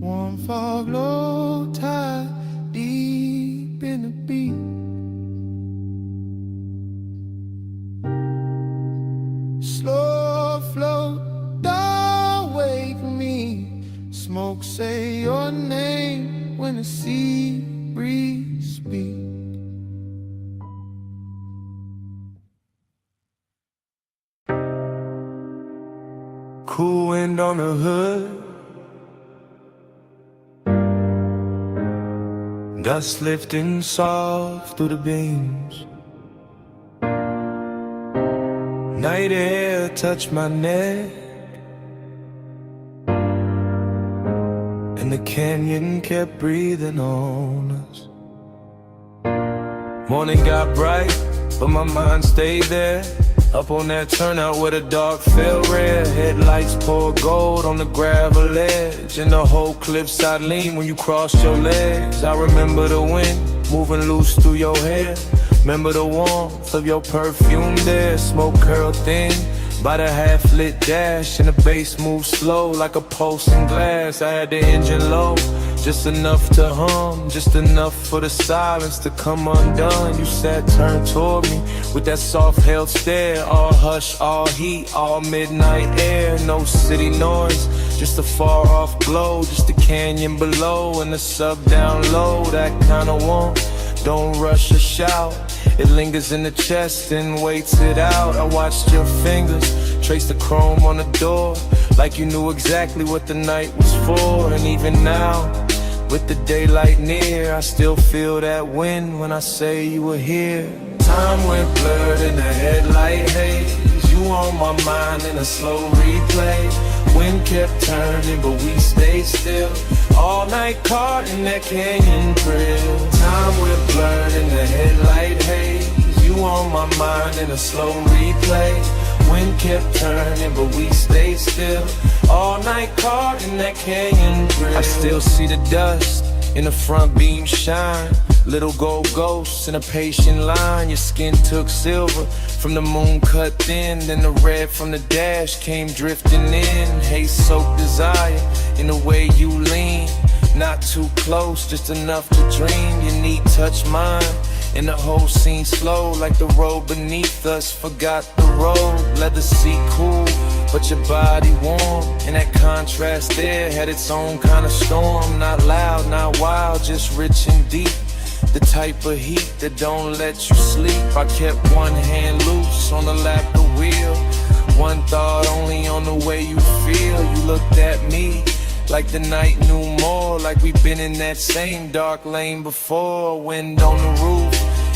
Warm fog, low tide, deep in the beat. Slow flow, don't wake me. Smoke, say your name when the sea breeze speaks. Cool wind on the hood, dust lifting soft through the beams. Night air touched my neck, and the canyon kept breathing on us. Morning got bright, but my mind stayed there. Up on that turnout where the dark fell red. Headlights pour gold on the gravel edge, and the whole cliffside lean when you cross your legs. I remember the wind moving loose through your hair. Remember the warmth of your perfume there. Smoke curled thin by the half-lit dash, and the bass moved slow like a pulsing glass. I had the engine low, just enough to hum, just enough for the silence to come undone. You sat turned toward me with that soft-held stare. All hush, all heat, all midnight air. No city noise, just a far-off glow. Just the canyon below and the sub down low. That kind of warmth, don't rush or shout. It lingers in the chest and waits it out. I watched your fingers trace the chrome on the door, like you knew exactly what the night was for. And even now, with the daylight near, I still feel that wind when I say you were here. Time went blurred in the headlight haze. You on my mind in a slow replay. Wind kept turning, but we stayed still. All night caught in that canyon thrill. Time went blurred in the headlight haze. You on my mind in a slow replay. Wind kept turning, but we stayed still. All night caught in that canyon thrill. I still see the dust in the front beam shine. Little gold ghosts in a patient line. Your skin took silver from the moon cut thin. Then the red from the dash came drifting in. Haze soaked desire in the way you lean. Not too close, just enough to dream. Your knee touched mine, and the whole scene slow, like the road beneath us forgot the road. Leather seat cool, but your body warm, and that contrast there had its own kind of storm. Not loud, not wild, just rich and deep. The type of heat that don't let you sleep. I kept one hand loose on the lap of the wheel. One thought only on the way you feel. You looked at me like the night knew more, like we've been in that same dark lane before. Wind on the roof,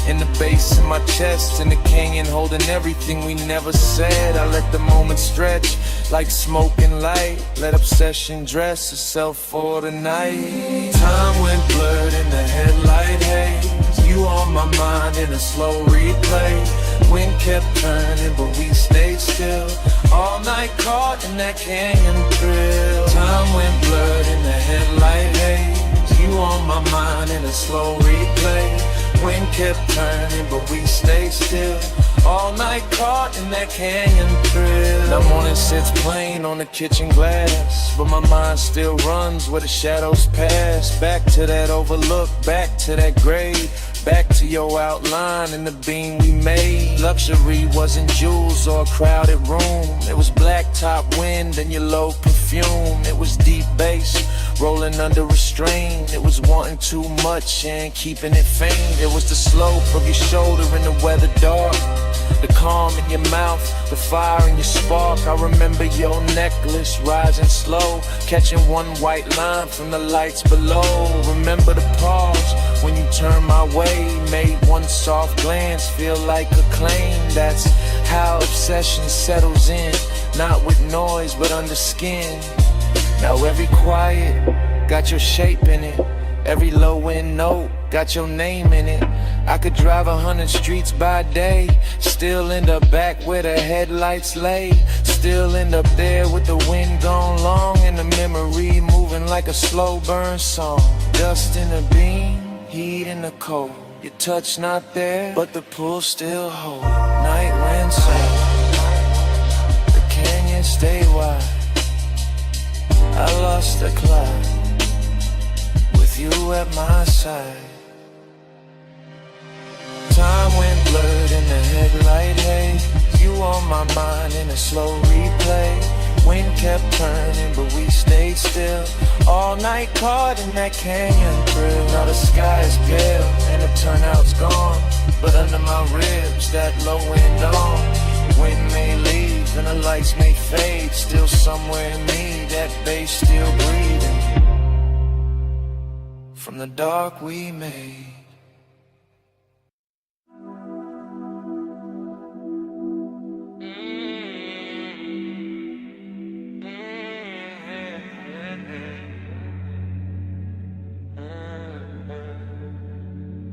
and the bass in my chest, and the canyon holding everything we never said. I let the moment stretch like smoke and light. Let obsession dress itself for the night. Time went blurred in the headlight haze. You on my mind in a slow replay. Wind kept turning, but we stayed still. All night caught in that canyon thrill. Time went blurred in the headlight haze. You on my mind in a slow replay. Wind kept turning, but we stayed still. All night caught in that canyon thrill. The morning sits plain on the kitchen glass, but my mind still runs where the shadows pass. Back to that overlook, back to that grave. Back to your outline and the beam we made. Luxury wasn't jewels or a crowded room. It was black top wind and your low perfume. It was deep bass rolling under restraint. It was wanting too much and keeping it faint. It was the slope of your shoulder in the weather dark, the calm in your mouth, the fire in your spark. I remember your necklace rising slow, catching one white line from the lights below. Remember the pause when you turned my way, made one soft glance feel like a claim. That's how obsession settles in, not with noise but under skin. Now every quiet got your shape in it, every low end note got your name in it. I could drive 100 streets by day, still end up back where the headlights lay, still end up there with the wind gone long and the memory moving like a slow burn song. Dust in the beam, heat in the cold, your touch not there, but the pull still hold. Night wind sound, the canyon stay wide, I lost the cloud with you at my side. Time went blurred in the headlight haze, you on my mind in a slow replay. Wind kept turning but we stayed still, all night caught in that canyon thrill. Now the sky is pale and the turnout's gone, but under my ribs that low wind on. Wind may leave and the lights may fade, still somewhere in me that bass still breathing from the dark we made.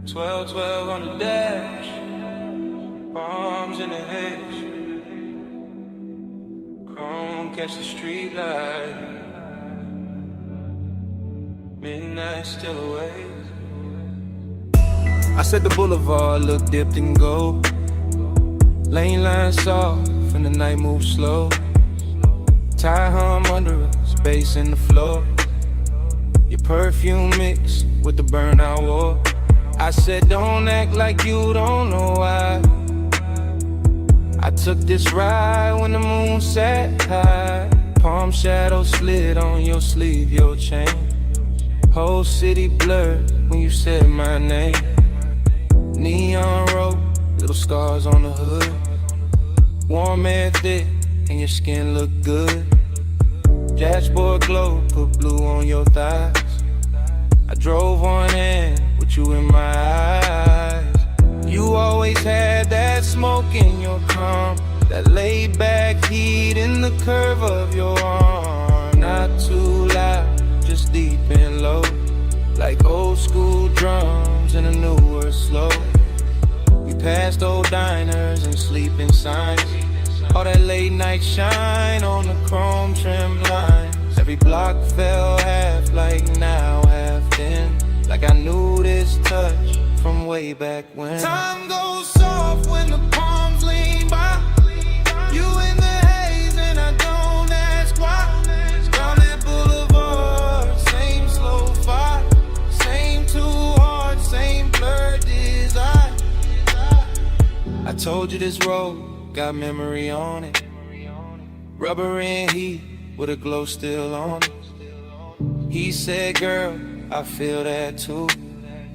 Twelve on the dash, bombs in the hedge, chrome catch the street light, midnight still awake. I said the boulevard looked dipped in gold, lane lines soft and the night moves slow. Tie hum under us, bass in the floor, your perfume mixed with the burnout war. I said don't act like you don't know why I took this ride when the moon sat high. Palm shadow slid on your sleeve, your chain. Whole city blurred when you said my name. Neon rope, little scars on the hood. Warm air thick and your skin look good. Dashboard glow, put blue on your thighs. I drove on in with you in my eyes. You always had that smoke in your calm, that laid back heat in the curve of your arm. Not too loud, just deep and low, like old school drums in a newer slow. We passed old diners and sleeping signs, all that late night shine on the chrome trim lines. Every block fell half like now, half then, like I knew this touch from way back when. Time goes soft when the palms lean by, you in the haze and I don't ask why. Crowded boulevard, same slow fire, same too hard, same blurred desire. I told you this road got memory on it, rubber and heat with a glow still on it. He said, girl, I feel that too,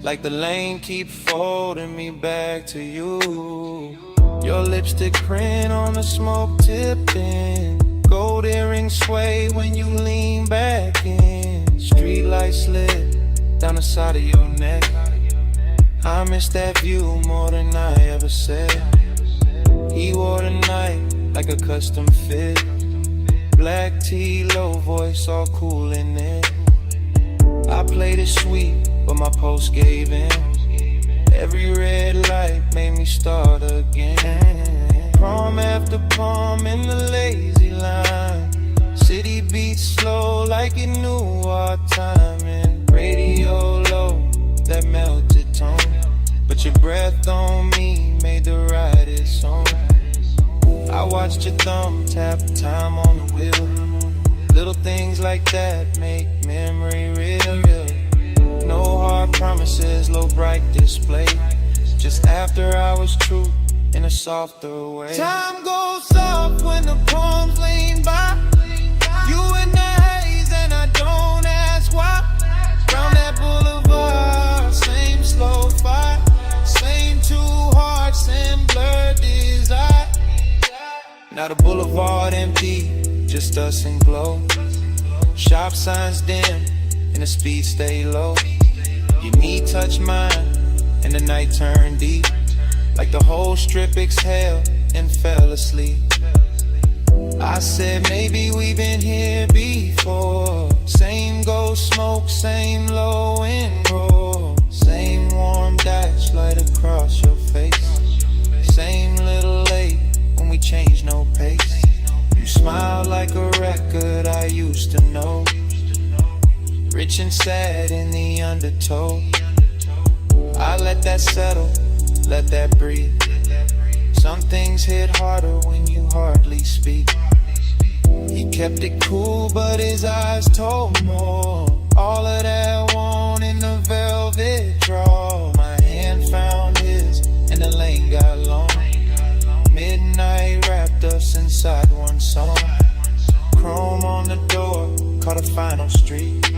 like the lane keep folding me back to you. Your lipstick print on the smoke tipping, gold earrings sway when you lean back in. Street light slid down the side of your neck, I miss that view more than I ever said. He wore the night like a custom fit, black tee, low voice, all cool in it. I played it sweet, but my pulse gave in. Every red light made me start again. Prom after prom in the lazy line, city beats slow like it knew our timing. Radio low, that melted tone, but your breath on me made the ride its own. I watched your thumb tap time on the wheel. Little things like that make memory real. No hard promises, low bright display, just after hours truth in a softer way. Time goes soft when the palms lean by, you in the haze and I don't ask why. Now the boulevard empty, just us and glow. Shop signs dim, and the speed stay low. Your knee touch mine, and the night turned deep. Like the whole strip exhaled and fell asleep. I said maybe we've been here before. Same ghost smoke, same low and roll. Same warm dash light across your face. Same little late when we change no pace. You smile like a record I used to know. Rich and sad in the undertow. I let that settle, let that breathe. Some things hit harder when you hardly speak. He kept it cool, but his eyes told more. All of that want in the velvet draw. My hand found his, and the lane got long. Midnight wrapped us inside one song. Chrome on the door, caught a final street.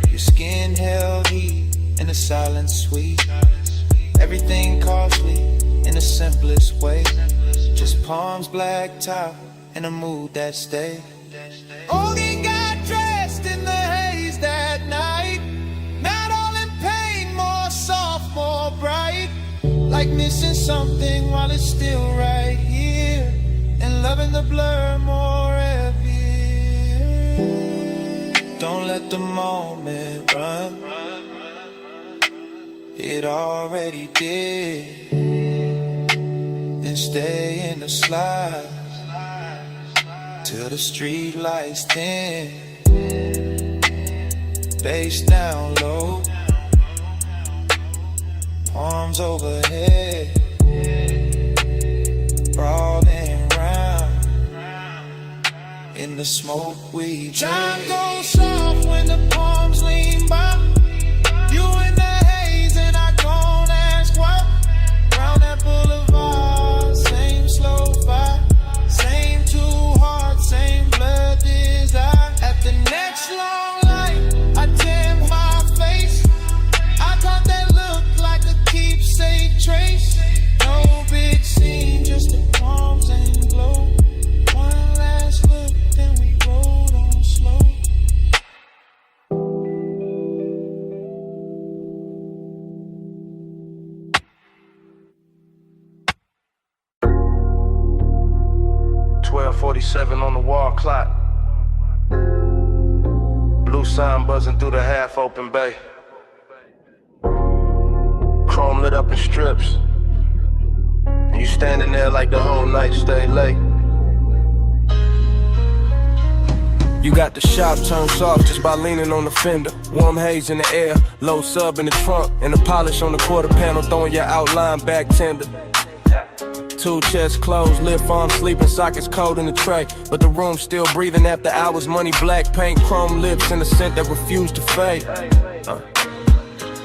Your skin held heat, and the silence sweet. Everything costly in the simplest way. Just palms blacked out in a mood that stayed. Ogie got dressed in the haze that night. Not all in pain, more soft, more bright. Like missing something while it's still right here. And loving the blur more heavy. Don't let the moment run. It already did. And stay in the slide till the street lights dim. Bass down low, arms overhead, brawling round in the smoke we drink. Time goes soft when the palms lean by. You in the haze and I don't ask why. Round that boulevard, same slow vibe. Same two hearts, same blood desire. At the next long light, I tan my face. I caught that look like a keepsake trace. No big scene, just the palms and glow. One last look, then we rode on slow. .47 on the wall clock. Blue sign buzzing through the half-open bay. Chrome lit up in strips. And you standing there like the whole night stay late. You got the shop turned soft just by leaning on the fender. Warm haze in the air, low sub in the trunk, and the polish on the quarter panel throwing your outline back tender. Two chests closed, lip farm sleeping, sockets cold in the tray. But the room still breathing after hours, money black paint, chrome lips, and a scent that refused to fade.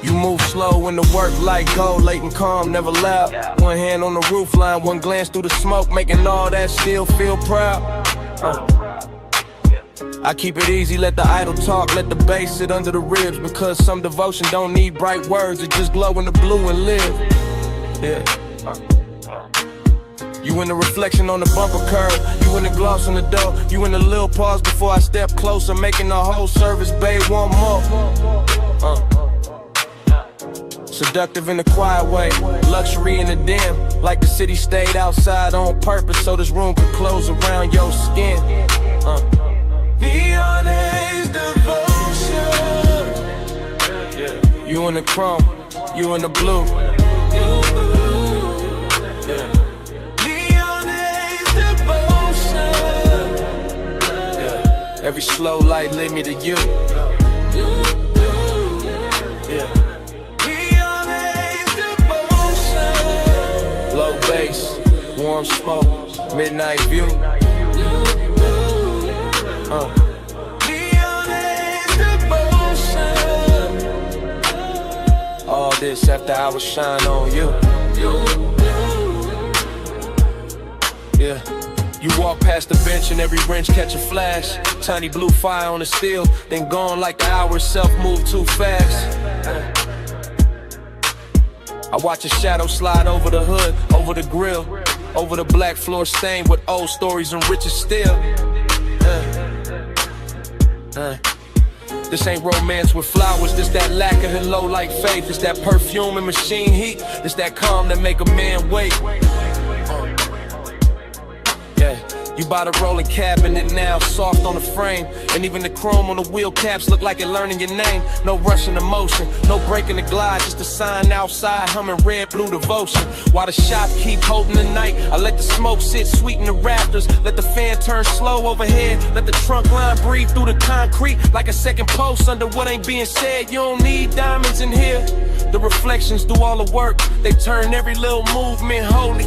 You move slow when the work like gold, late and calm, never loud. One hand on the roof line, one glance through the smoke, making all that still feel proud. I keep it easy, let the idle talk, let the bass sit under the ribs. Because some devotion don't need bright words, it just glow in the blue and live. Yeah. You in the reflection on the bumper curb, you in the gloss on the door, you in the little pause before I step closer, making the whole service bay one more. Seductive in a quiet way, luxury in the dim, like the city stayed outside on purpose so this room could close around your skin. Neon haze devotion. You in the chrome, you in the blue. Every slow light led me to you. Low bass, warm smoke, midnight view. All this after I was shine on you. Yeah. You walk past the bench and every wrench catch a flash. Tiny blue fire on the steel, then gone like the hour itself moved too fast. I watch a shadow slide over the hood, over the grill. Over the black floor stained with old stories and riches still. This ain't romance with flowers, this that lack of hello like faith. This that perfume and machine heat, this that calm that make a man wait. Yeah, you bought a rolling cabinet now, soft on the frame. And even the chrome on the wheel caps look like it learning your name. No rushing emotion, no breaking the glide, just a sign outside humming red blue devotion. While the shop keep holding the night, I let the smoke sit sweet in the rafters. Let the fan turn slow overhead, let the trunk line breathe through the concrete like a second post under what ain't being said. You don't need diamonds in here. The reflections do all the work, they turn every little movement holy.